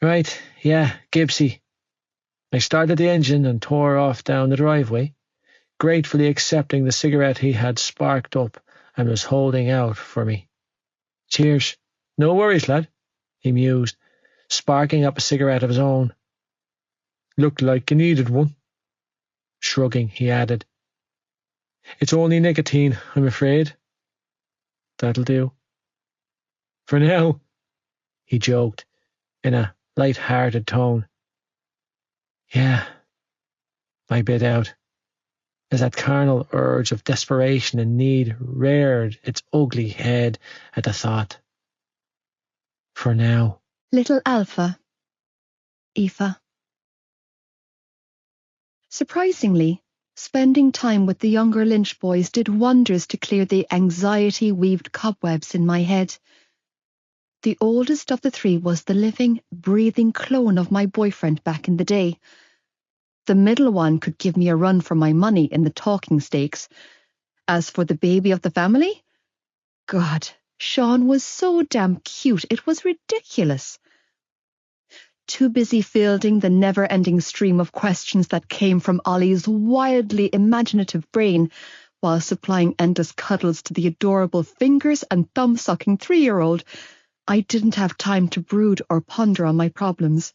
Right, yeah, Gibbsy. I started the engine and tore off down the driveway, gratefully accepting the cigarette he had sparked up and was holding out for me. Cheers. No worries, lad, he mused, sparking up a cigarette of his own. Looked like you needed one. Shrugging, he added, It's only nicotine, I'm afraid. That'll do. For now, he joked, in a light-hearted tone. Yeah, I bit out, as that carnal urge of desperation and need reared its ugly head at the thought. For now. Little Alpha. Aoife. Surprisingly, spending time with the younger Lynch boys did wonders to clear the anxiety-weaved cobwebs in my head. The oldest of the three was the living, breathing clone of my boyfriend back in the day. The middle one could give me a run for my money in the talking stakes. As for the baby of the family, God, Sean was so damn cute, it was ridiculous. Too busy fielding the never-ending stream of questions that came from Ollie's wildly imaginative brain, while supplying endless cuddles to the adorable fingers and thumb-sucking 3-year-old, I didn't have time to brood or ponder on my problems.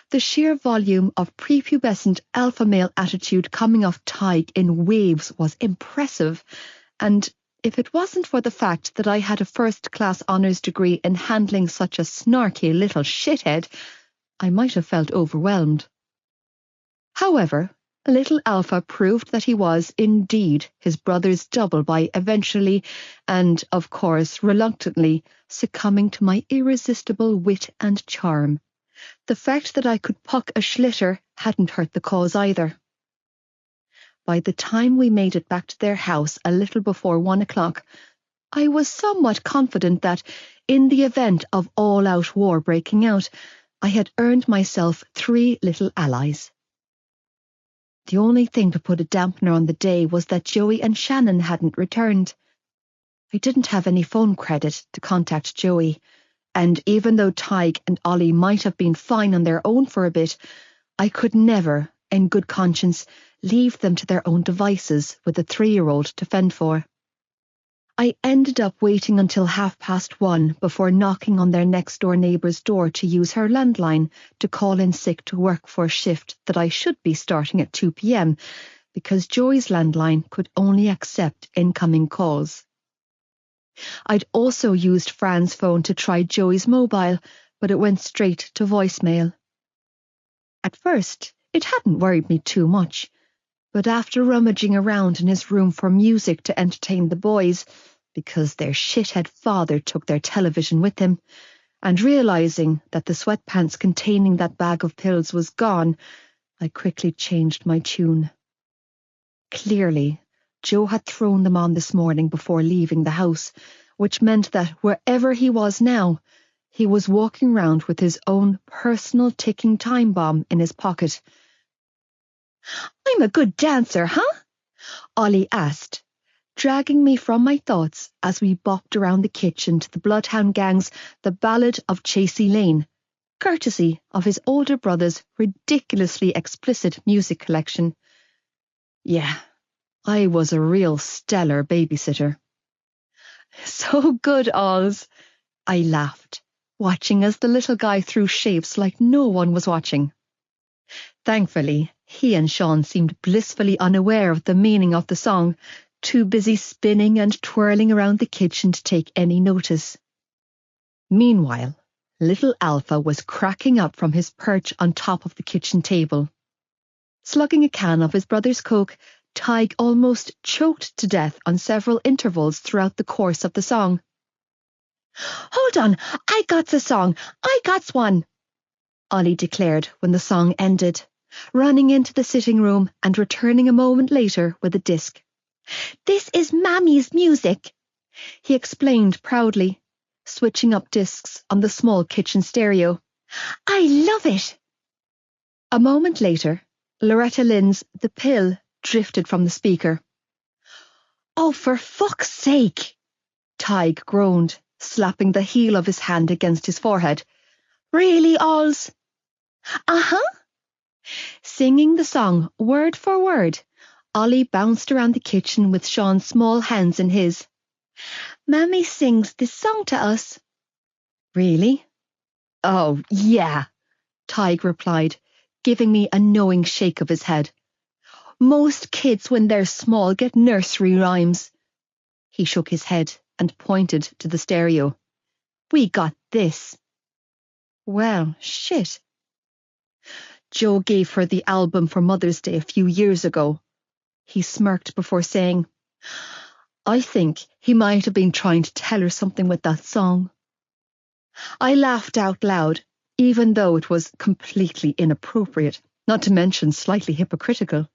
The sheer volume of prepubescent alpha male attitude coming off Tig in waves was impressive, and if it wasn't for the fact that I had a first-class honours degree in handling such a snarky little shithead, I might have felt overwhelmed. However, little Alpha proved that he was, indeed, his brother's double by eventually, and, of course, reluctantly, succumbing to my irresistible wit and charm. The fact that I could puck a schlitter hadn't hurt the cause either. By the time we made it back to their house a little before 1 o'clock, I was somewhat confident that, in the event of all-out war breaking out, I had earned myself 3 little allies. The only thing to put a dampener on the day was that Joey and Shannon hadn't returned. I didn't have any phone credit to contact Joey, and even though Tig and Ollie might have been fine on their own for a bit, I could never, in good conscience, leave them to their own devices with a 3-year-old to fend for. I ended up waiting until 1:30 before knocking on their next-door neighbour's door to use her landline to call in sick to work for a shift that I should be starting at 2 p.m, because Joey's landline could only accept incoming calls. I'd also used Fran's phone to try Joey's mobile, but it went straight to voicemail. At first, it hadn't worried me too much, but after rummaging around in his room for music to entertain the boys, because their shithead father took their television with him, and realising that the sweatpants containing that bag of pills was gone, I quickly changed my tune. Clearly, Joe had thrown them on this morning before leaving the house, which meant that wherever he was now, he was walking round with his own personal ticking time bomb in his pocket. "I'm a good dancer, huh?" Ollie asked, dragging me from my thoughts as we bopped around the kitchen to the Bloodhound Gang's The Ballad of Chasey Lane, courtesy of his older brother's ridiculously explicit music collection. Yeah, I was a real stellar babysitter. So good, Oz, I laughed, watching as the little guy threw shapes like no one was watching. Thankfully, he and Sean seemed blissfully unaware of the meaning of the song, too busy spinning and twirling around the kitchen to take any notice. Meanwhile, little Alpha was cracking up from his perch on top of the kitchen table. Slugging a can of his brother's Coke, Tig almost choked to death on several intervals throughout the course of the song. "Hold on, I got the song, I got one," Ollie declared when the song ended, running into the sitting room and returning a moment later with a disc. "This is Mammy's music," he explained proudly, switching up discs on the small kitchen stereo. "I love it." A moment later, Loretta Lynn's The Pill drifted from the speaker. "Oh, for fuck's sake," Tig groaned, slapping the heel of his hand against his forehead. "Really, Oz?" "Uh-huh." Singing the song word for word, Ollie bounced around the kitchen with Sean's small hands in his. "Mammy sings this song to us." "Really?" "Oh, yeah," Tig replied, giving me a knowing shake of his head. "Most kids when they're small get nursery rhymes." He shook his head and pointed to the stereo. "We got this." "Well, shit." "Joe gave her the album for Mother's Day a few years ago." He smirked before saying, "I think he might have been trying to tell her something with that song." I laughed out loud, even though it was completely inappropriate, not to mention slightly hypocritical.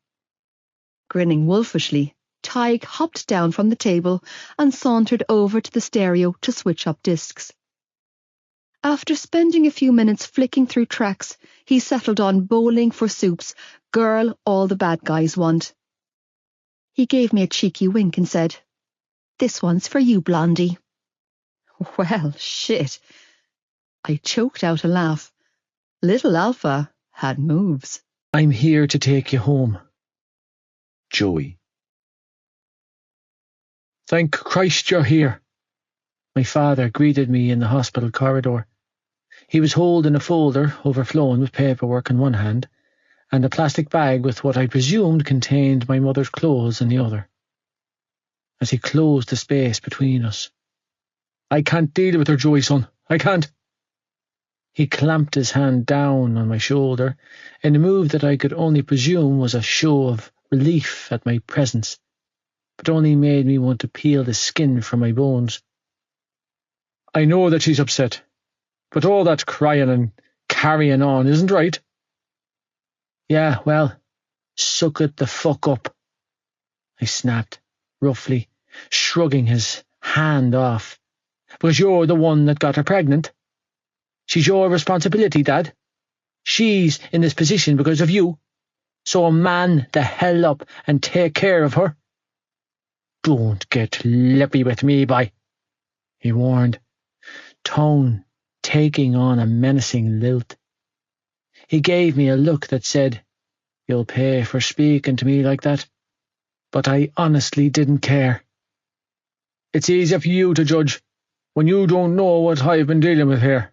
Grinning wolfishly, Tig hopped down from the table and sauntered over to the stereo to switch up discs. After spending a few minutes flicking through tracks, he settled on Bowling for Soup's Girl All the Bad Guys Want. He gave me a cheeky wink and said, "This one's for you, Blondie." Well, shit. I choked out a laugh. Little Alpha had moves. "I'm here to take you home." Joey. "Thank Christ you're here." My father greeted me in the hospital corridor. He was holding a folder overflowing with paperwork in one hand, and a plastic bag with what I presumed contained my mother's clothes in the other. As he closed the space between us, "I can't deal with her, Joey, son. I can't." He clamped his hand down on my shoulder in a move that I could only presume was a show of relief at my presence, but only made me want to peel the skin from my bones. "I know that she's upset, but all that crying and carrying on isn't right." "Yeah, well, suck it the fuck up," I snapped, roughly, shrugging his hand off. "Because you're the one that got her pregnant. She's your responsibility, Dad. She's in this position because of you. So man the hell up and take care of her." "Don't get lippy with me, boy," he warned, tone taking on a menacing lilt. He gave me a look that said, "You'll pay for speaking to me like that." But I honestly didn't care. "It's easier for you to judge when you don't know what I've been dealing with here."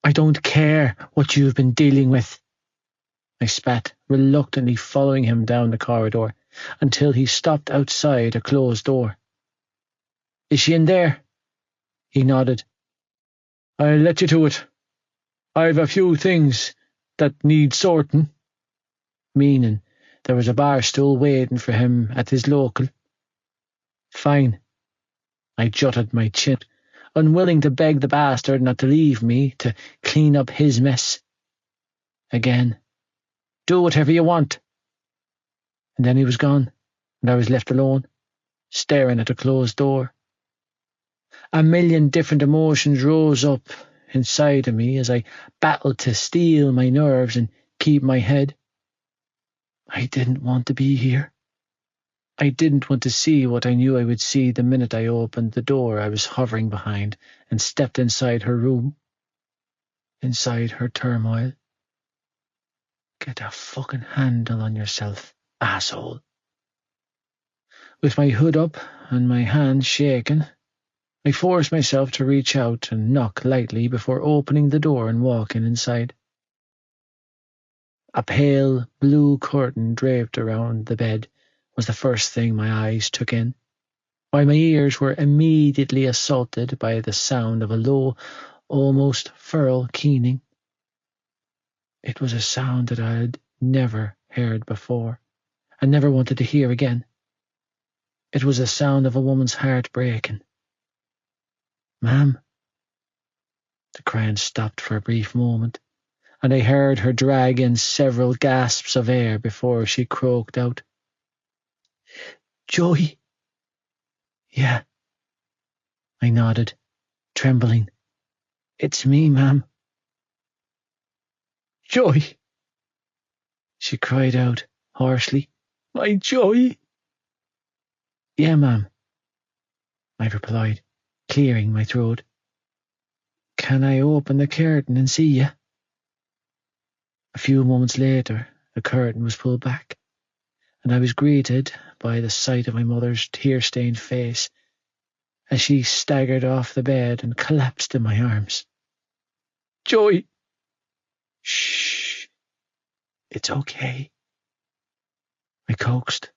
"I don't care what you've been dealing with," I spat, reluctantly following him down the corridor until he stopped outside a closed door. "Is she in there?" He nodded. "I'll let you to it. I've a few things that need sorting." Meaning there was a bar stool waiting for him at his local. "Fine." I jutted my chin, unwilling to beg the bastard not to leave me to clean up his mess. Again, "Do whatever you want." And then he was gone, and I was left alone, staring at the closed door. A million different emotions rose up inside of me as I battled to steel my nerves and keep my head. I didn't want to be here. I didn't want to see what I knew I would see the minute I opened the door I was hovering behind and stepped inside her room. inside her turmoil. Get a fucking handle on yourself, asshole. With my hood up and my hands shaking, I forced myself to reach out and knock lightly before opening the door and walking inside. A pale blue curtain draped around the bed was the first thing my eyes took in, while my ears were immediately assaulted by the sound of a low, almost feral keening. It was a sound that I had never heard before, and never wanted to hear again. It was the sound of a woman's heart breaking. "Ma'am." The crying stopped for a brief moment, and I heard her drag in several gasps of air before she croaked out, "Joey." "Yeah." I nodded, trembling. "It's me, ma'am." "Joey," she cried out harshly. "My Joey." "Yeah, ma'am," I replied, clearing my throat. "Can I open the curtain and see you?" A few moments later, the curtain was pulled back, and I was greeted by the sight of my mother's tear-stained face as she staggered off the bed and collapsed in my arms. "Joey." "Shh. It's okay," I coaxed,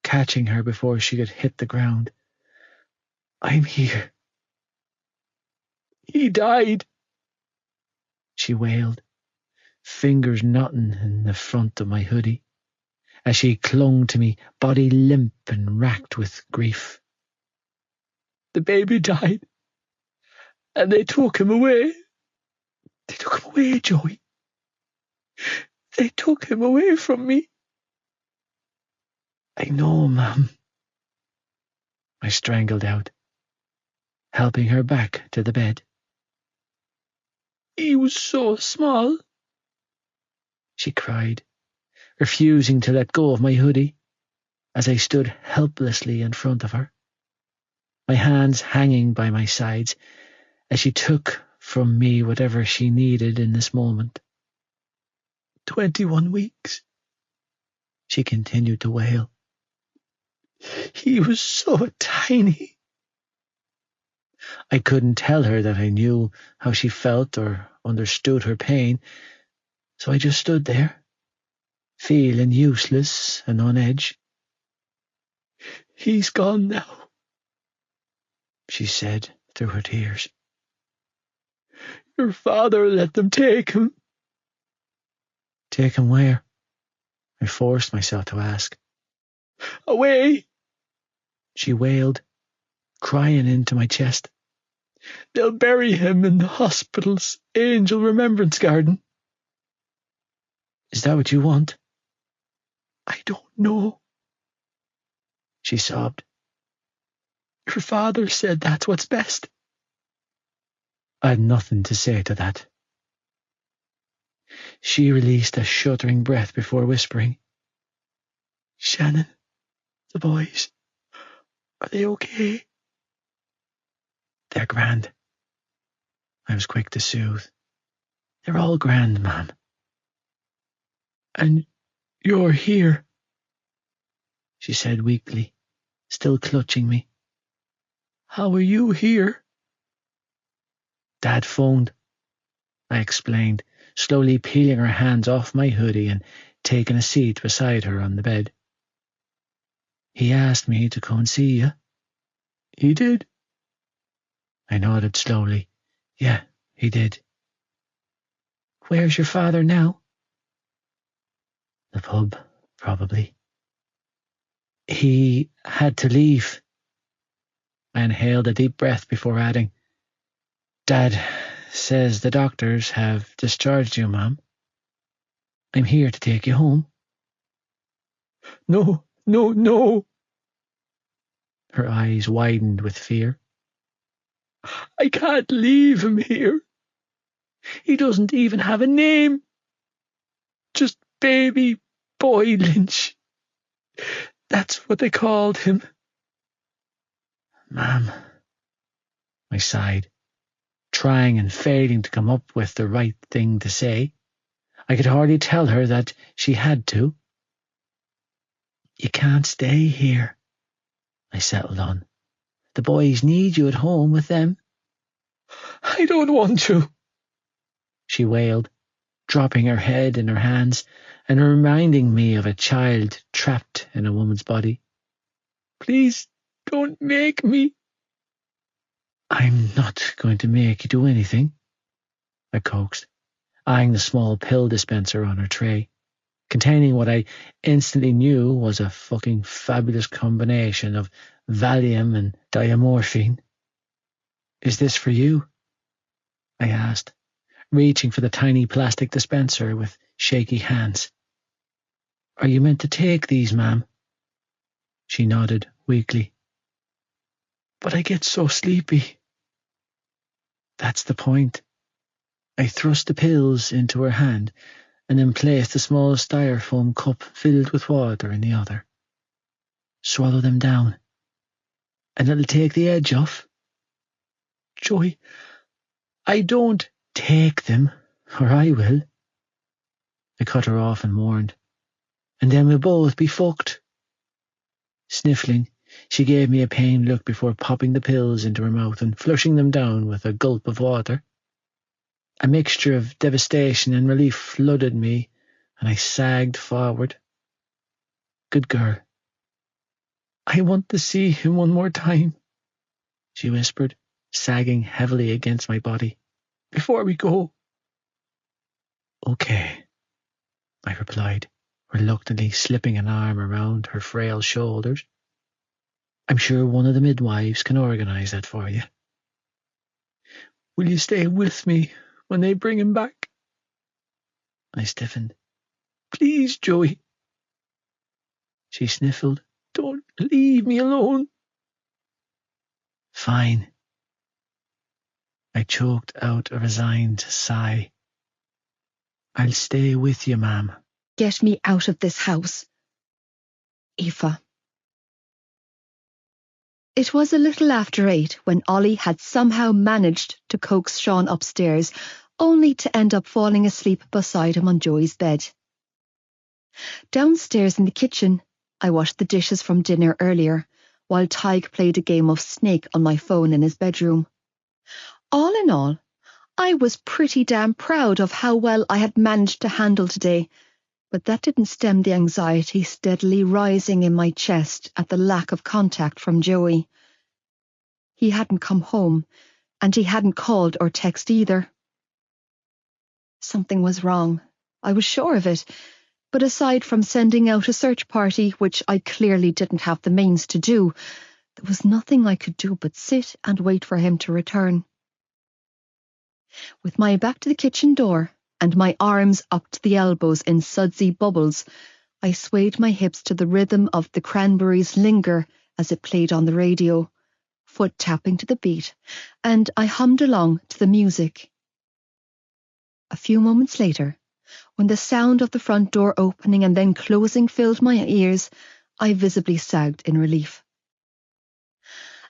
catching her before she could hit the ground. "I'm here." "He died," she wailed, fingers knotting in the front of my hoodie, as she clung to me, body limp and racked with grief. "The baby died, and they took him away. They took him away, Joey. They took him away from me." "I know, ma'am," I strangled out, helping her back to the bed. "He was so small," she cried, refusing to let go of my hoodie, as I stood helplessly in front of her, my hands hanging by my sides, as she took from me whatever she needed in this moment. 21 weeks, she continued to wail. "He was so tiny." I couldn't tell her that I knew how she felt or understood her pain, so I just stood there, feeling useless and on edge. "He's gone now," she said through her tears. "Your father let them take him." "Take him where?" I forced myself to ask. "Away," she wailed, crying into my chest. "They'll bury him in the hospital's Angel Remembrance Garden." "Is that what you want?" "I don't know," she sobbed. "Your father said that's what's best." I had nothing to say to that. She released a shuddering breath before whispering, "Shannon, the boys, are they okay?" "They're grand," I was quick to soothe. "They're all grand, ma'am." "And you're here," she said weakly, still clutching me. "How are you here?" "Dad phoned," I explained, slowly peeling her hands off my hoodie and taking a seat beside her on the bed. "He asked me to come and see you." "He did?" I nodded slowly. "Yeah, he did." "Where's your father now?" "The pub, probably." "He had to leave." I inhaled a deep breath before adding, "Dad says the doctors have discharged you, ma'am. I'm here to take you home." "No, no, no." Her eyes widened with fear. "I can't leave him here. He doesn't even have a name. Just Baby Boy Lynch. That's what they called him." "Ma'am," I sighed, trying and failing to come up with the right thing to say. I could hardly tell her that she had to. "You can't stay here," I settled on. "The boys need you at home with them." I don't want to, she wailed, dropping her head in her hands and reminding me of a child trapped in a woman's body. Please don't make me. "I'm not going to make you do anything," I coaxed, eyeing the small pill dispenser on her tray, containing what I instantly knew was a fucking fabulous combination of Valium and diamorphine. "Is this for you?" I asked, reaching for the tiny plastic dispenser with shaky hands. "Are you meant to take these, ma'am?" She nodded weakly. "But I get so sleepy." "That's the point." I thrust the pills into her hand and then placed a small styrofoam cup filled with water in the other. "Swallow them down, and it'll take the edge off." "Joy, I don't." "Take them, or I will." I cut her off and warned. "And then we'll both be fucked." Sniffling, she gave me a pained look before popping the pills into her mouth and flushing them down with a gulp of water. A mixture of devastation and relief flooded me, and I sagged forward. "Good girl." "I want to see him one more time," she whispered, sagging heavily against my body. "Before we go." "Okay," I replied, reluctantly slipping an arm around her frail shoulders. "I'm sure one of the midwives can organise that for you." "Will you stay with me when they bring him back?" I stiffened. "Please, Joey." She sniffled. "Don't leave me alone." "Fine." I choked out a resigned sigh. "I'll stay with you, ma'am." Get me out of this house. Aoife. It was a little after 8 when Ollie had somehow managed to coax Sean upstairs, only to end up falling asleep beside him on Joey's bed. Downstairs in the kitchen, I washed the dishes from dinner earlier, while Tig played a game of Snake on my phone in his bedroom. All in all, I was pretty damn proud of how well I had managed to handle today, but that didn't stem the anxiety steadily rising in my chest at the lack of contact from Joey. He hadn't come home, and he hadn't called or texted either. Something was wrong. I was sure of it, but aside from sending out a search party, which I clearly didn't have the means to do, there was nothing I could do but sit and wait for him to return. With my back to the kitchen door and my arms up to the elbows in sudsy bubbles, I swayed my hips to the rhythm of the Cranberries' Linger as it played on the radio, foot tapping to the beat, and I hummed along to the music. A few moments later, when the sound of the front door opening and then closing filled my ears, I visibly sagged in relief.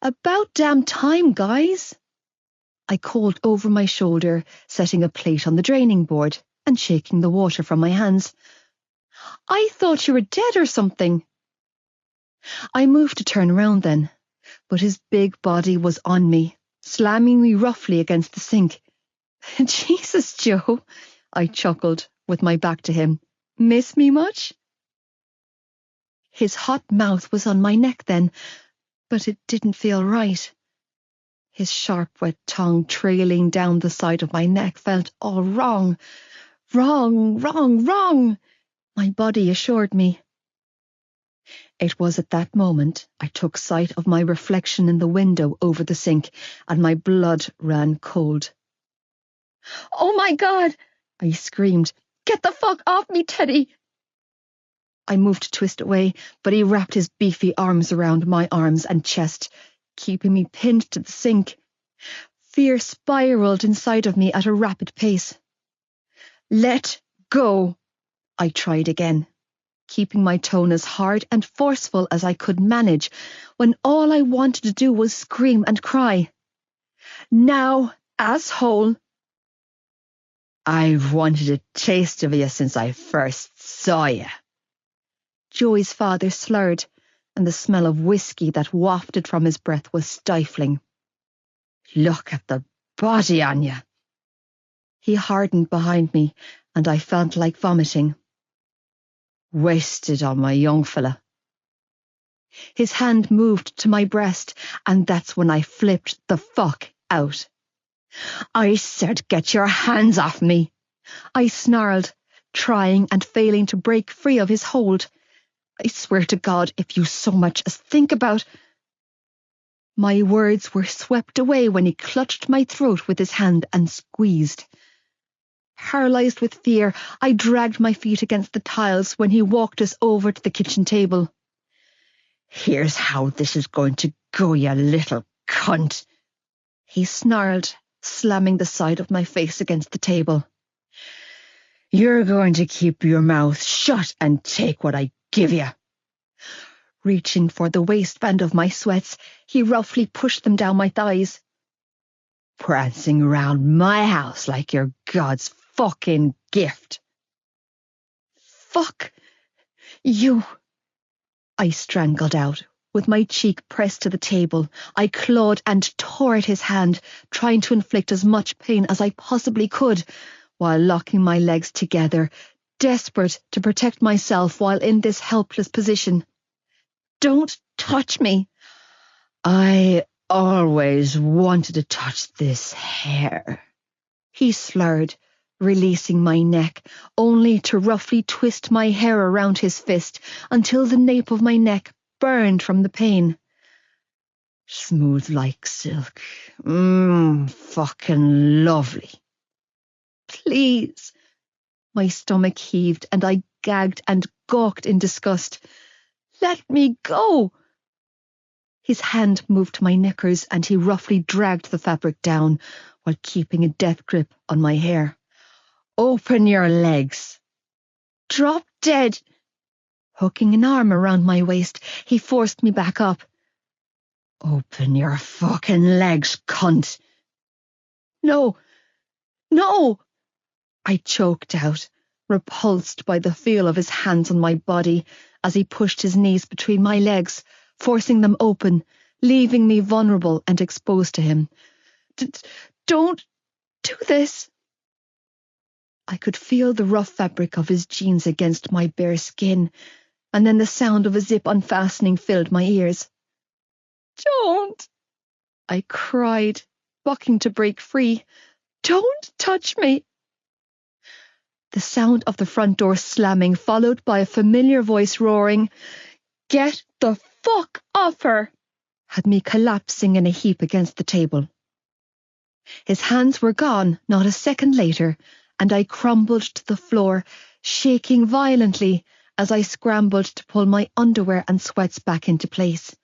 "About damn time, guys!" I called over my shoulder, setting a plate on the draining board and shaking the water from my hands. "I thought you were dead or something." I moved to turn around then, but his big body was on me, slamming me roughly against the sink. "Jesus, Joe," I chuckled, with my back to him. "Miss me much?" His hot mouth was on my neck then, but it didn't feel right. His sharp, wet tongue trailing down the side of my neck felt all wrong. Wrong, wrong, wrong, my body assured me. It was at that moment I took sight of my reflection in the window over the sink, and my blood ran cold. "Oh my God!" I screamed. "Get the fuck off me, Teddy!" I moved to twist away, but he wrapped his beefy arms around my arms and chest, keeping me pinned to the sink. Fear spiraled inside of me at a rapid pace. "Let go!" I tried again, keeping my tone as hard and forceful as I could manage, when all I wanted to do was scream and cry. "Now asshole. I've wanted a taste of you since I first saw you. Joey's father slurred, and the smell of whiskey that wafted from his breath was stifling. Look at the body on you. He hardened behind me, and I felt like vomiting. Wasted on my young fella. His hand moved to my breast, and that's when I flipped the fuck out. I said, get your hands off me. I snarled, trying and failing to break free of his hold. I swear to God, if you so much as think about... My words were swept away when he clutched my throat with his hand and squeezed. Paralyzed with fear, I dragged my feet against the tiles when he walked us over to the kitchen table. Here's how this is going to go, you little cunt, he snarled, slamming the side of my face against the table. You're going to keep your mouth shut and take what I give you. Reaching for the waistband of my sweats, he roughly pushed them down my thighs. Prancing around my house like you're God's fucking gift. Fuck you, I strangled out. With my cheek pressed to the table, I clawed and tore at his hand, trying to inflict as much pain as I possibly could, while locking my legs together, desperate to protect myself while in this helpless position. Don't touch me. I always wanted to touch this hair, he slurred, releasing my neck, only to roughly twist my hair around his fist until the nape of my neck burned from the pain. Smooth like silk. Fucking lovely. Please. My stomach heaved and I gagged and gawked in disgust. Let me go. His hand moved to my knickers and he roughly dragged the fabric down while keeping a death grip on my hair. Open your legs. Drop dead. Hooking an arm around my waist, he forced me back up. Open your fucking legs, cunt. No. No. I choked out, repulsed by the feel of his hands on my body as he pushed his knees between my legs, forcing them open, leaving me vulnerable and exposed to him. Don't do this. I could feel the rough fabric of his jeans against my bare skin, and then the sound of a zip unfastening filled my ears. Don't! I cried, bucking to break free. Don't touch me! The sound of the front door slamming, followed by a familiar voice roaring, "Get the fuck off her!" had me collapsing in a heap against the table. His hands were gone not a second later, and I crumbled to the floor, shaking violently as I scrambled to pull my underwear and sweats back into place.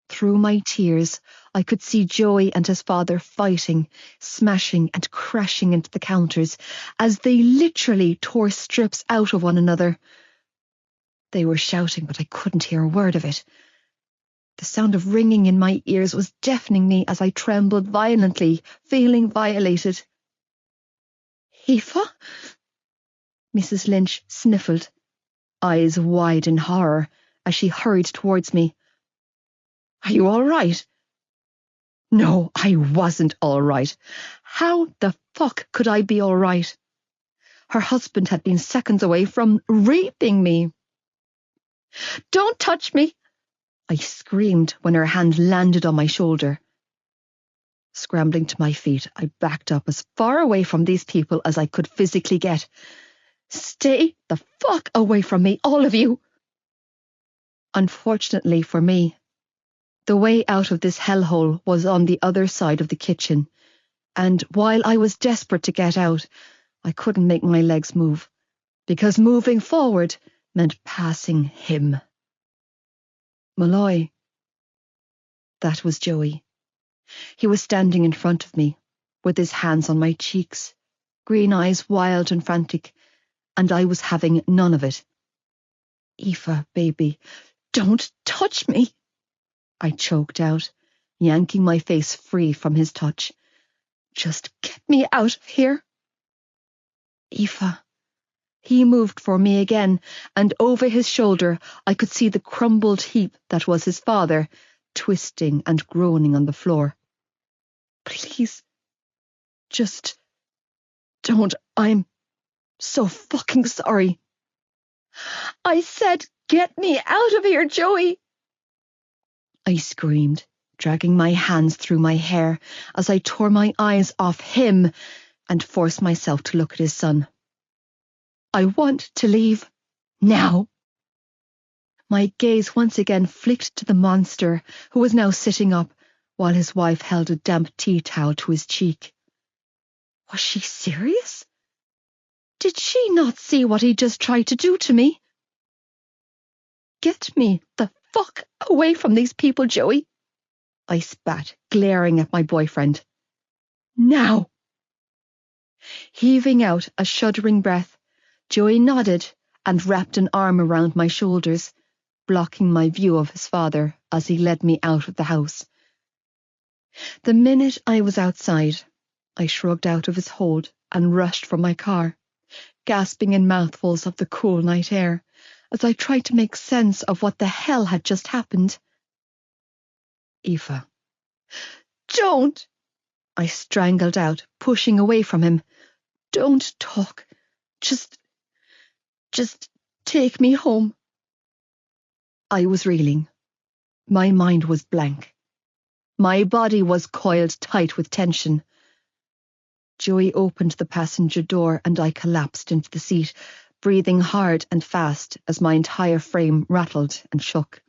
Through my tears, I could see Joey and his father fighting, smashing and crashing into the counters as they literally tore strips out of one another. They were shouting, but I couldn't hear a word of it. The sound of ringing in my ears was deafening me as I trembled violently, feeling violated. Aoife? Mrs. Lynch sniffled, eyes wide in horror, as she hurried towards me. Are you all right? No, I wasn't all right. How the fuck could I be all right? Her husband had been seconds away from raping me. Don't touch me! I screamed when her hand landed on my shoulder. Scrambling to my feet, I backed up as far away from these people as I could physically get. Stay the fuck away from me, all of you! Unfortunately for me, the way out of this hellhole was on the other side of the kitchen, and while I was desperate to get out, I couldn't make my legs move, because moving forward meant passing him. Malloy. That was Joey. He was standing in front of me, with his hands on my cheeks, green eyes wild and frantic, and I was having none of it. Aoife, baby, don't touch me! I choked out, yanking my face free from his touch. Just get me out of here. Aoife. He moved for me again, and over his shoulder I could see the crumbled heap that was his father, twisting and groaning on the floor. Please, just don't. I'm so fucking sorry. I said, get me out of here, Joey. I screamed, dragging my hands through my hair as I tore my eyes off him and forced myself to look at his son. I want to leave now. My gaze once again flicked to the monster who was now sitting up while his wife held a damp tea towel to his cheek. Was she serious? Did she not see what he just tried to do to me? Get me the fuck away from these people, Joey, I spat, glaring at my boyfriend. Now! Heaving out a shuddering breath, Joey nodded and wrapped an arm around my shoulders, blocking my view of his father as he led me out of the house. The minute I was outside, I shrugged out of his hold and rushed for my car, gasping in mouthfuls of the cool night air as I tried to make sense of what the hell had just happened. Aoife. Don't! I strangled out, pushing away from him. Don't talk. Just take me home. I was reeling. My mind was blank. My body was coiled tight with tension. Joey opened the passenger door and I collapsed into the seat, breathing hard and fast as my entire frame rattled and shook.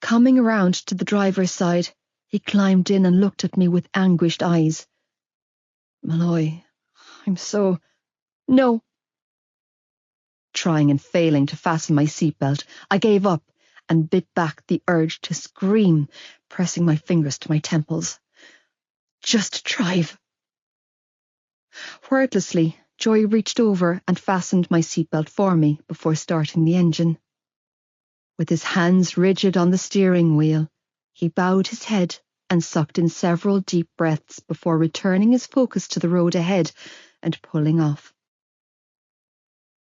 Coming around to the driver's side, he climbed in and looked at me with anguished eyes. Malloy, I'm so... No. Trying and failing to fasten my seatbelt, I gave up and bit back the urge to scream, pressing my fingers to my temples. Just drive. Wordlessly, Joy reached over and fastened my seatbelt for me before starting the engine. With his hands rigid on the steering wheel, he bowed his head and sucked in several deep breaths before returning his focus to the road ahead and pulling off.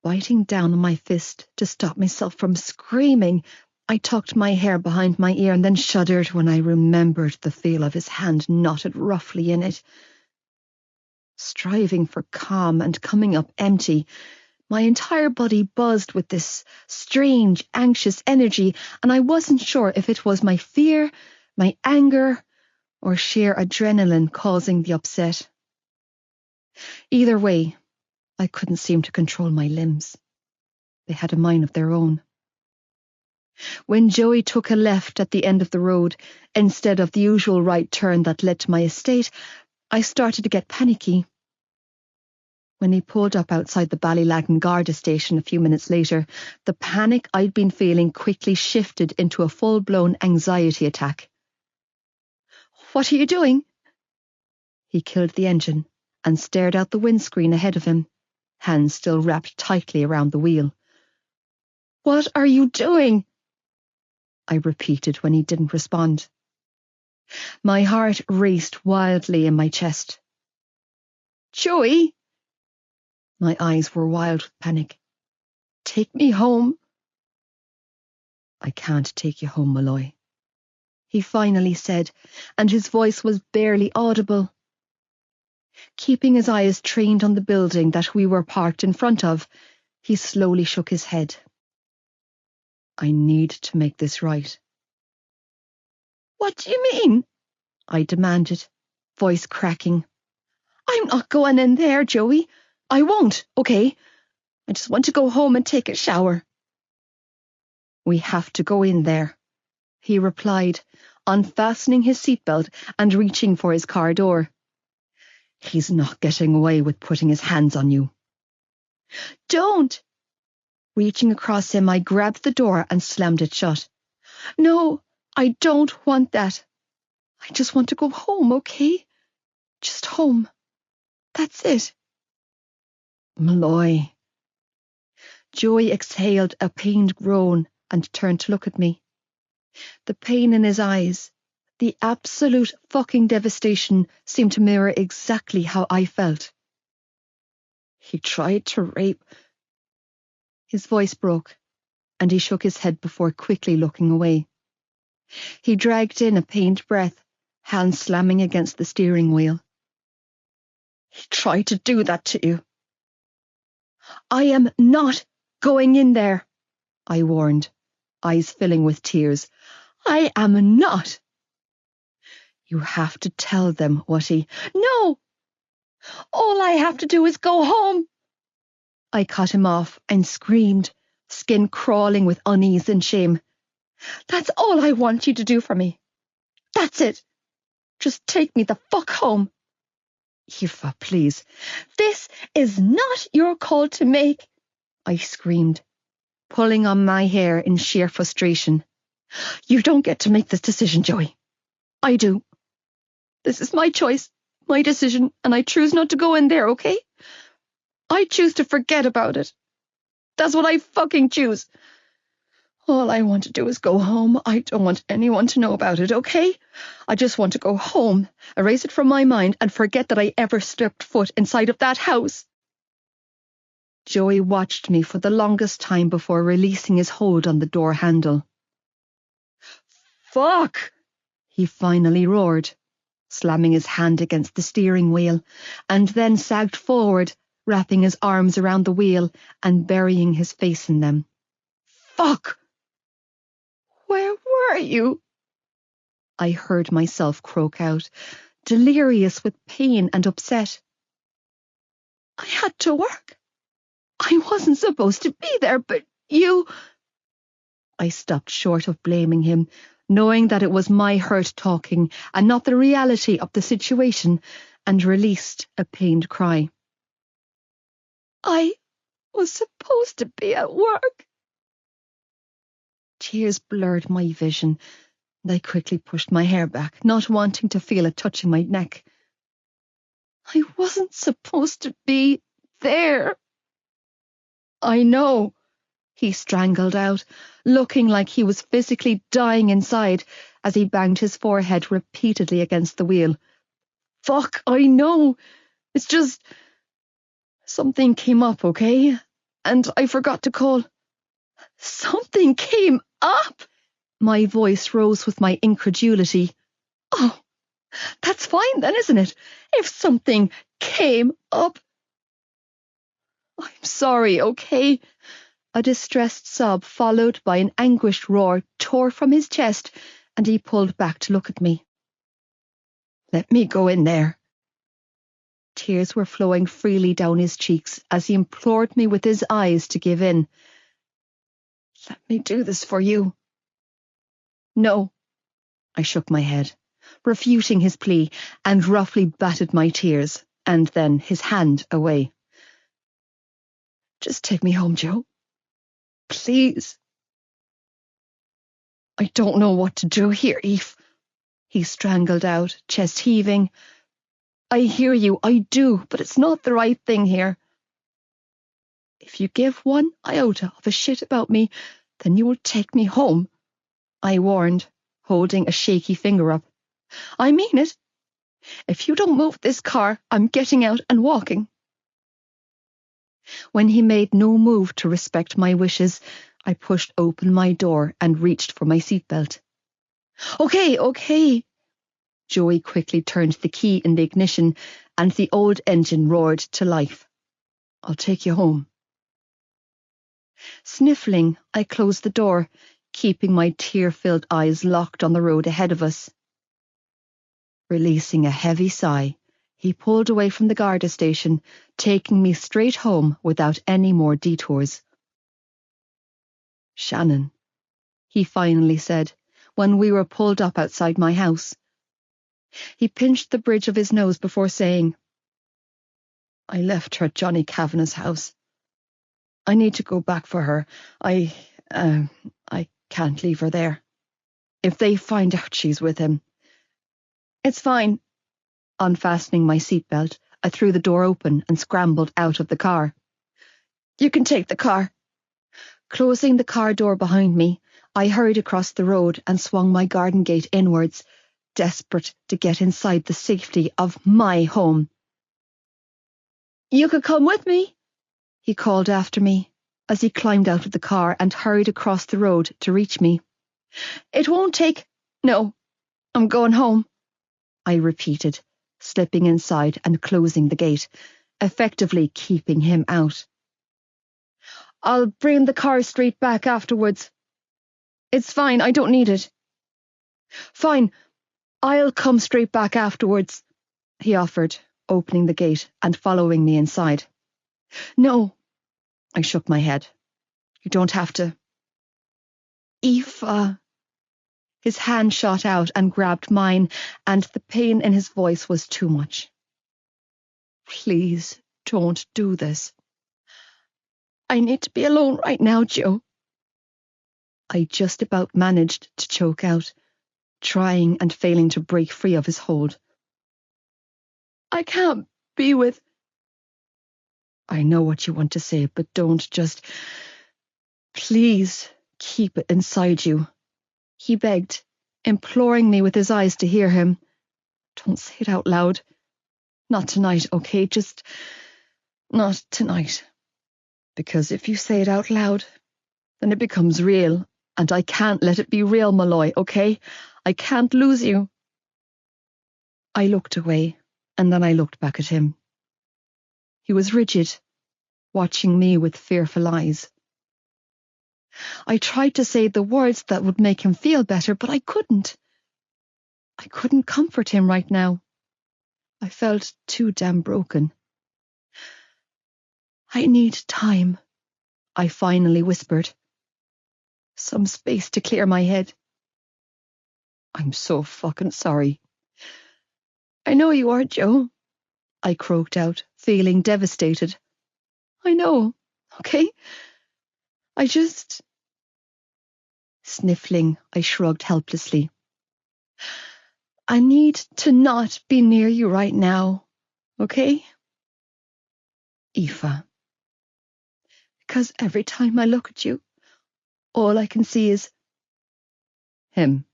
Biting down on my fist to stop myself from screaming, I tucked my hair behind my ear and then shuddered when I remembered the feel of his hand knotted roughly in it. Striving for calm and coming up empty, my entire body buzzed with this strange, anxious energy, and I wasn't sure if it was my fear, my anger, or sheer adrenaline causing the upset. Either way, I couldn't seem to control my limbs. They had a mind of their own. When Joey took a left at the end of the road, instead of the usual right turn that led to my estate, I started to get panicky. When he pulled up outside the Ballylagan Garda station a few minutes later, the panic I'd been feeling quickly shifted into a full-blown anxiety attack. What are you doing? He killed the engine and stared out the windscreen ahead of him, hands still wrapped tightly around the wheel. What are you doing? I repeated when he didn't respond. My heart raced wildly in my chest. Joey! My eyes were wild with panic. Take me home. I can't take you home, Malloy, he finally said, and his voice was barely audible. Keeping his eyes trained on the building that we were parked in front of, he slowly shook his head. I need to make this right. What do you mean? I demanded, voice cracking. I'm not going in there, Joey. I won't, okay? I just want to go home and take a shower. We have to go in there, he replied, unfastening his seatbelt and reaching for his car door. He's not getting away with putting his hands on you. Don't! Reaching across him, I grabbed the door and slammed it shut. No, I don't want that. I just want to go home, okay? Just home. That's it. Malloy. Joey exhaled a pained groan and turned to look at me. The pain in his eyes, The absolute fucking devastation seemed to mirror exactly how I felt. He tried to rape. His voice broke, and he shook his head before quickly looking away. He dragged in a pained breath, hands slamming against the steering wheel. He tried to do that to you. I am not going in there, I warned, eyes filling with tears. I am not. You have to tell them what he... No! All I have to do is go home. I cut him off and screamed, skin crawling with unease and shame. That's all I want you to do for me. That's it. Just take me the fuck home. Aoife, please. This is not your call to make, I screamed, pulling on my hair in sheer frustration. You don't get to make this decision, Joey. I do. This is my choice, my decision, and I choose not to go in there, okay? I choose to forget about it. That's what I fucking choose. All I want to do is go home. I don't want anyone to know about it, okay? I just want to go home, erase it from my mind, and forget that I ever stepped foot inside of that house. Joey watched me for the longest time before releasing his hold on the door handle. Fuck! He finally roared, slamming his hand against the steering wheel, and then sagged forward, wrapping his arms around the wheel and burying his face in them. Fuck! Where were you? I heard myself croak out, delirious with pain and upset. I had to work. I wasn't supposed to be there, but you... I stopped short of blaming him, knowing that it was my hurt talking and not the reality of the situation, and released a pained cry. I was supposed to be at work. Tears blurred my vision, and I quickly pushed my hair back, not wanting to feel it touching my neck. I wasn't supposed to be there. I know, he strangled out, looking like he was physically dying inside as he banged his forehead repeatedly against the wheel. Fuck, I know. It's just... something came up, okay? And I forgot to call. Something came up? My voice rose with my incredulity. Oh, that's fine then, isn't it? If something came up. I'm sorry, okay? A distressed sob followed by an anguished roar tore from his chest, and he pulled back to look at me. Let me go in there. Tears were flowing freely down his cheeks as he implored me with his eyes to give in. Let me do this for you. No. I shook my head, refuting his plea, and roughly batted my tears, and then his hand away. Just take me home, Joe. Please. I don't know what to do here, Eve. He strangled out, chest heaving. I hear you, I do, but it's not the right thing here. If you give one iota of a shit about me, then you will take me home, I warned, holding a shaky finger up. I mean it. If you don't move this car, I'm getting out and walking. When he made no move to respect my wishes, I pushed open my door and reached for my seatbelt. Okay. Joey quickly turned the key in the ignition, and the old engine roared to life. I'll take you home. Sniffling, I closed the door, keeping my tear-filled eyes locked on the road ahead of us. Releasing a heavy sigh, he pulled away from the Garda station, taking me straight home without any more detours. Shannon, he finally said, when we were pulled up outside my house. He pinched the bridge of his nose before saying, I left her at Johnny Kavanagh's house. I need to go back for her. I can't leave her there. If they find out she's with him. It's fine. Unfastening my seatbelt, I threw the door open and scrambled out of the car. You can take the car. Closing the car door behind me, I hurried across the road and swung my garden gate inwards, desperate to get inside the safety of my home. "You could come with me," he called after me as he climbed out of the car and hurried across the road to reach me. "It won't take—" "No, I'm going home," I repeated, slipping inside and closing the gate, effectively keeping him out. "I'll bring the car straight back afterwards." "It's fine, I don't need it." "Fine, I'll come straight back afterwards," he offered, opening the gate and following me inside. "No," I shook my head. "You don't have to." "Aoife." His hand shot out and grabbed mine, and the pain in his voice was too much. "Please don't do this. I need to be alone right now, Joe." I just about managed to choke out, trying and failing to break free of his hold. "I can't be with—" "I know what you want to say, but don't just— Please keep it inside you," he begged, imploring me with his eyes to hear him. "Don't say it out loud. Not tonight, okay? Just not tonight. Because if you say it out loud, then it becomes real, and I can't let it be real, Malloy, okay? I can't lose you." I looked away, and then I looked back at him. He was rigid, watching me with fearful eyes. I tried to say the words that would make him feel better, but I couldn't. I couldn't comfort him right now. I felt too damn broken. "I need time," I finally whispered. "Some space to clear my head." "I'm so fucking sorry." "I know you are, Joe," I croaked out, feeling devastated. "I know, okay? I just—" Sniffling, I shrugged helplessly. "I need to not be near you right now, okay? Aoife. Because every time I look at you, all I can see is—" him.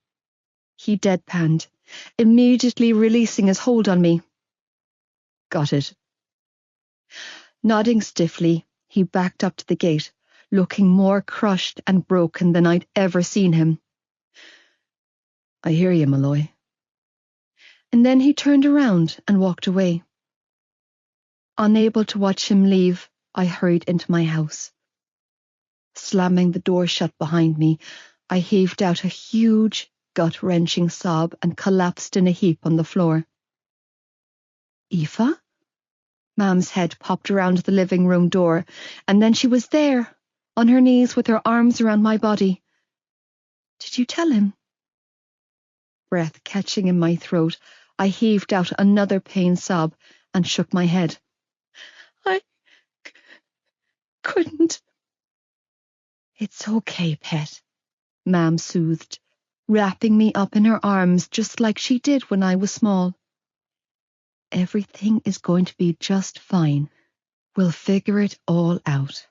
He deadpanned, immediately releasing his hold on me. "Got it." Nodding stiffly, he backed up to the gate, looking more crushed and broken than I'd ever seen him. "I hear you, Malloy." And then he turned around and walked away. Unable to watch him leave, I hurried into my house. Slamming the door shut behind me, I heaved out a huge, gut-wrenching sob and collapsed in a heap on the floor. "Aoife?" Mam's head popped around the living room door, and then she was there, on her knees with her arms around my body. "Did you tell him?" Breath catching in my throat, I heaved out another pain sob and shook my head. "I couldn't." "It's okay, pet," Mam soothed, wrapping me up in her arms just like she did when I was small. "Everything is going to be just fine. We'll figure it all out."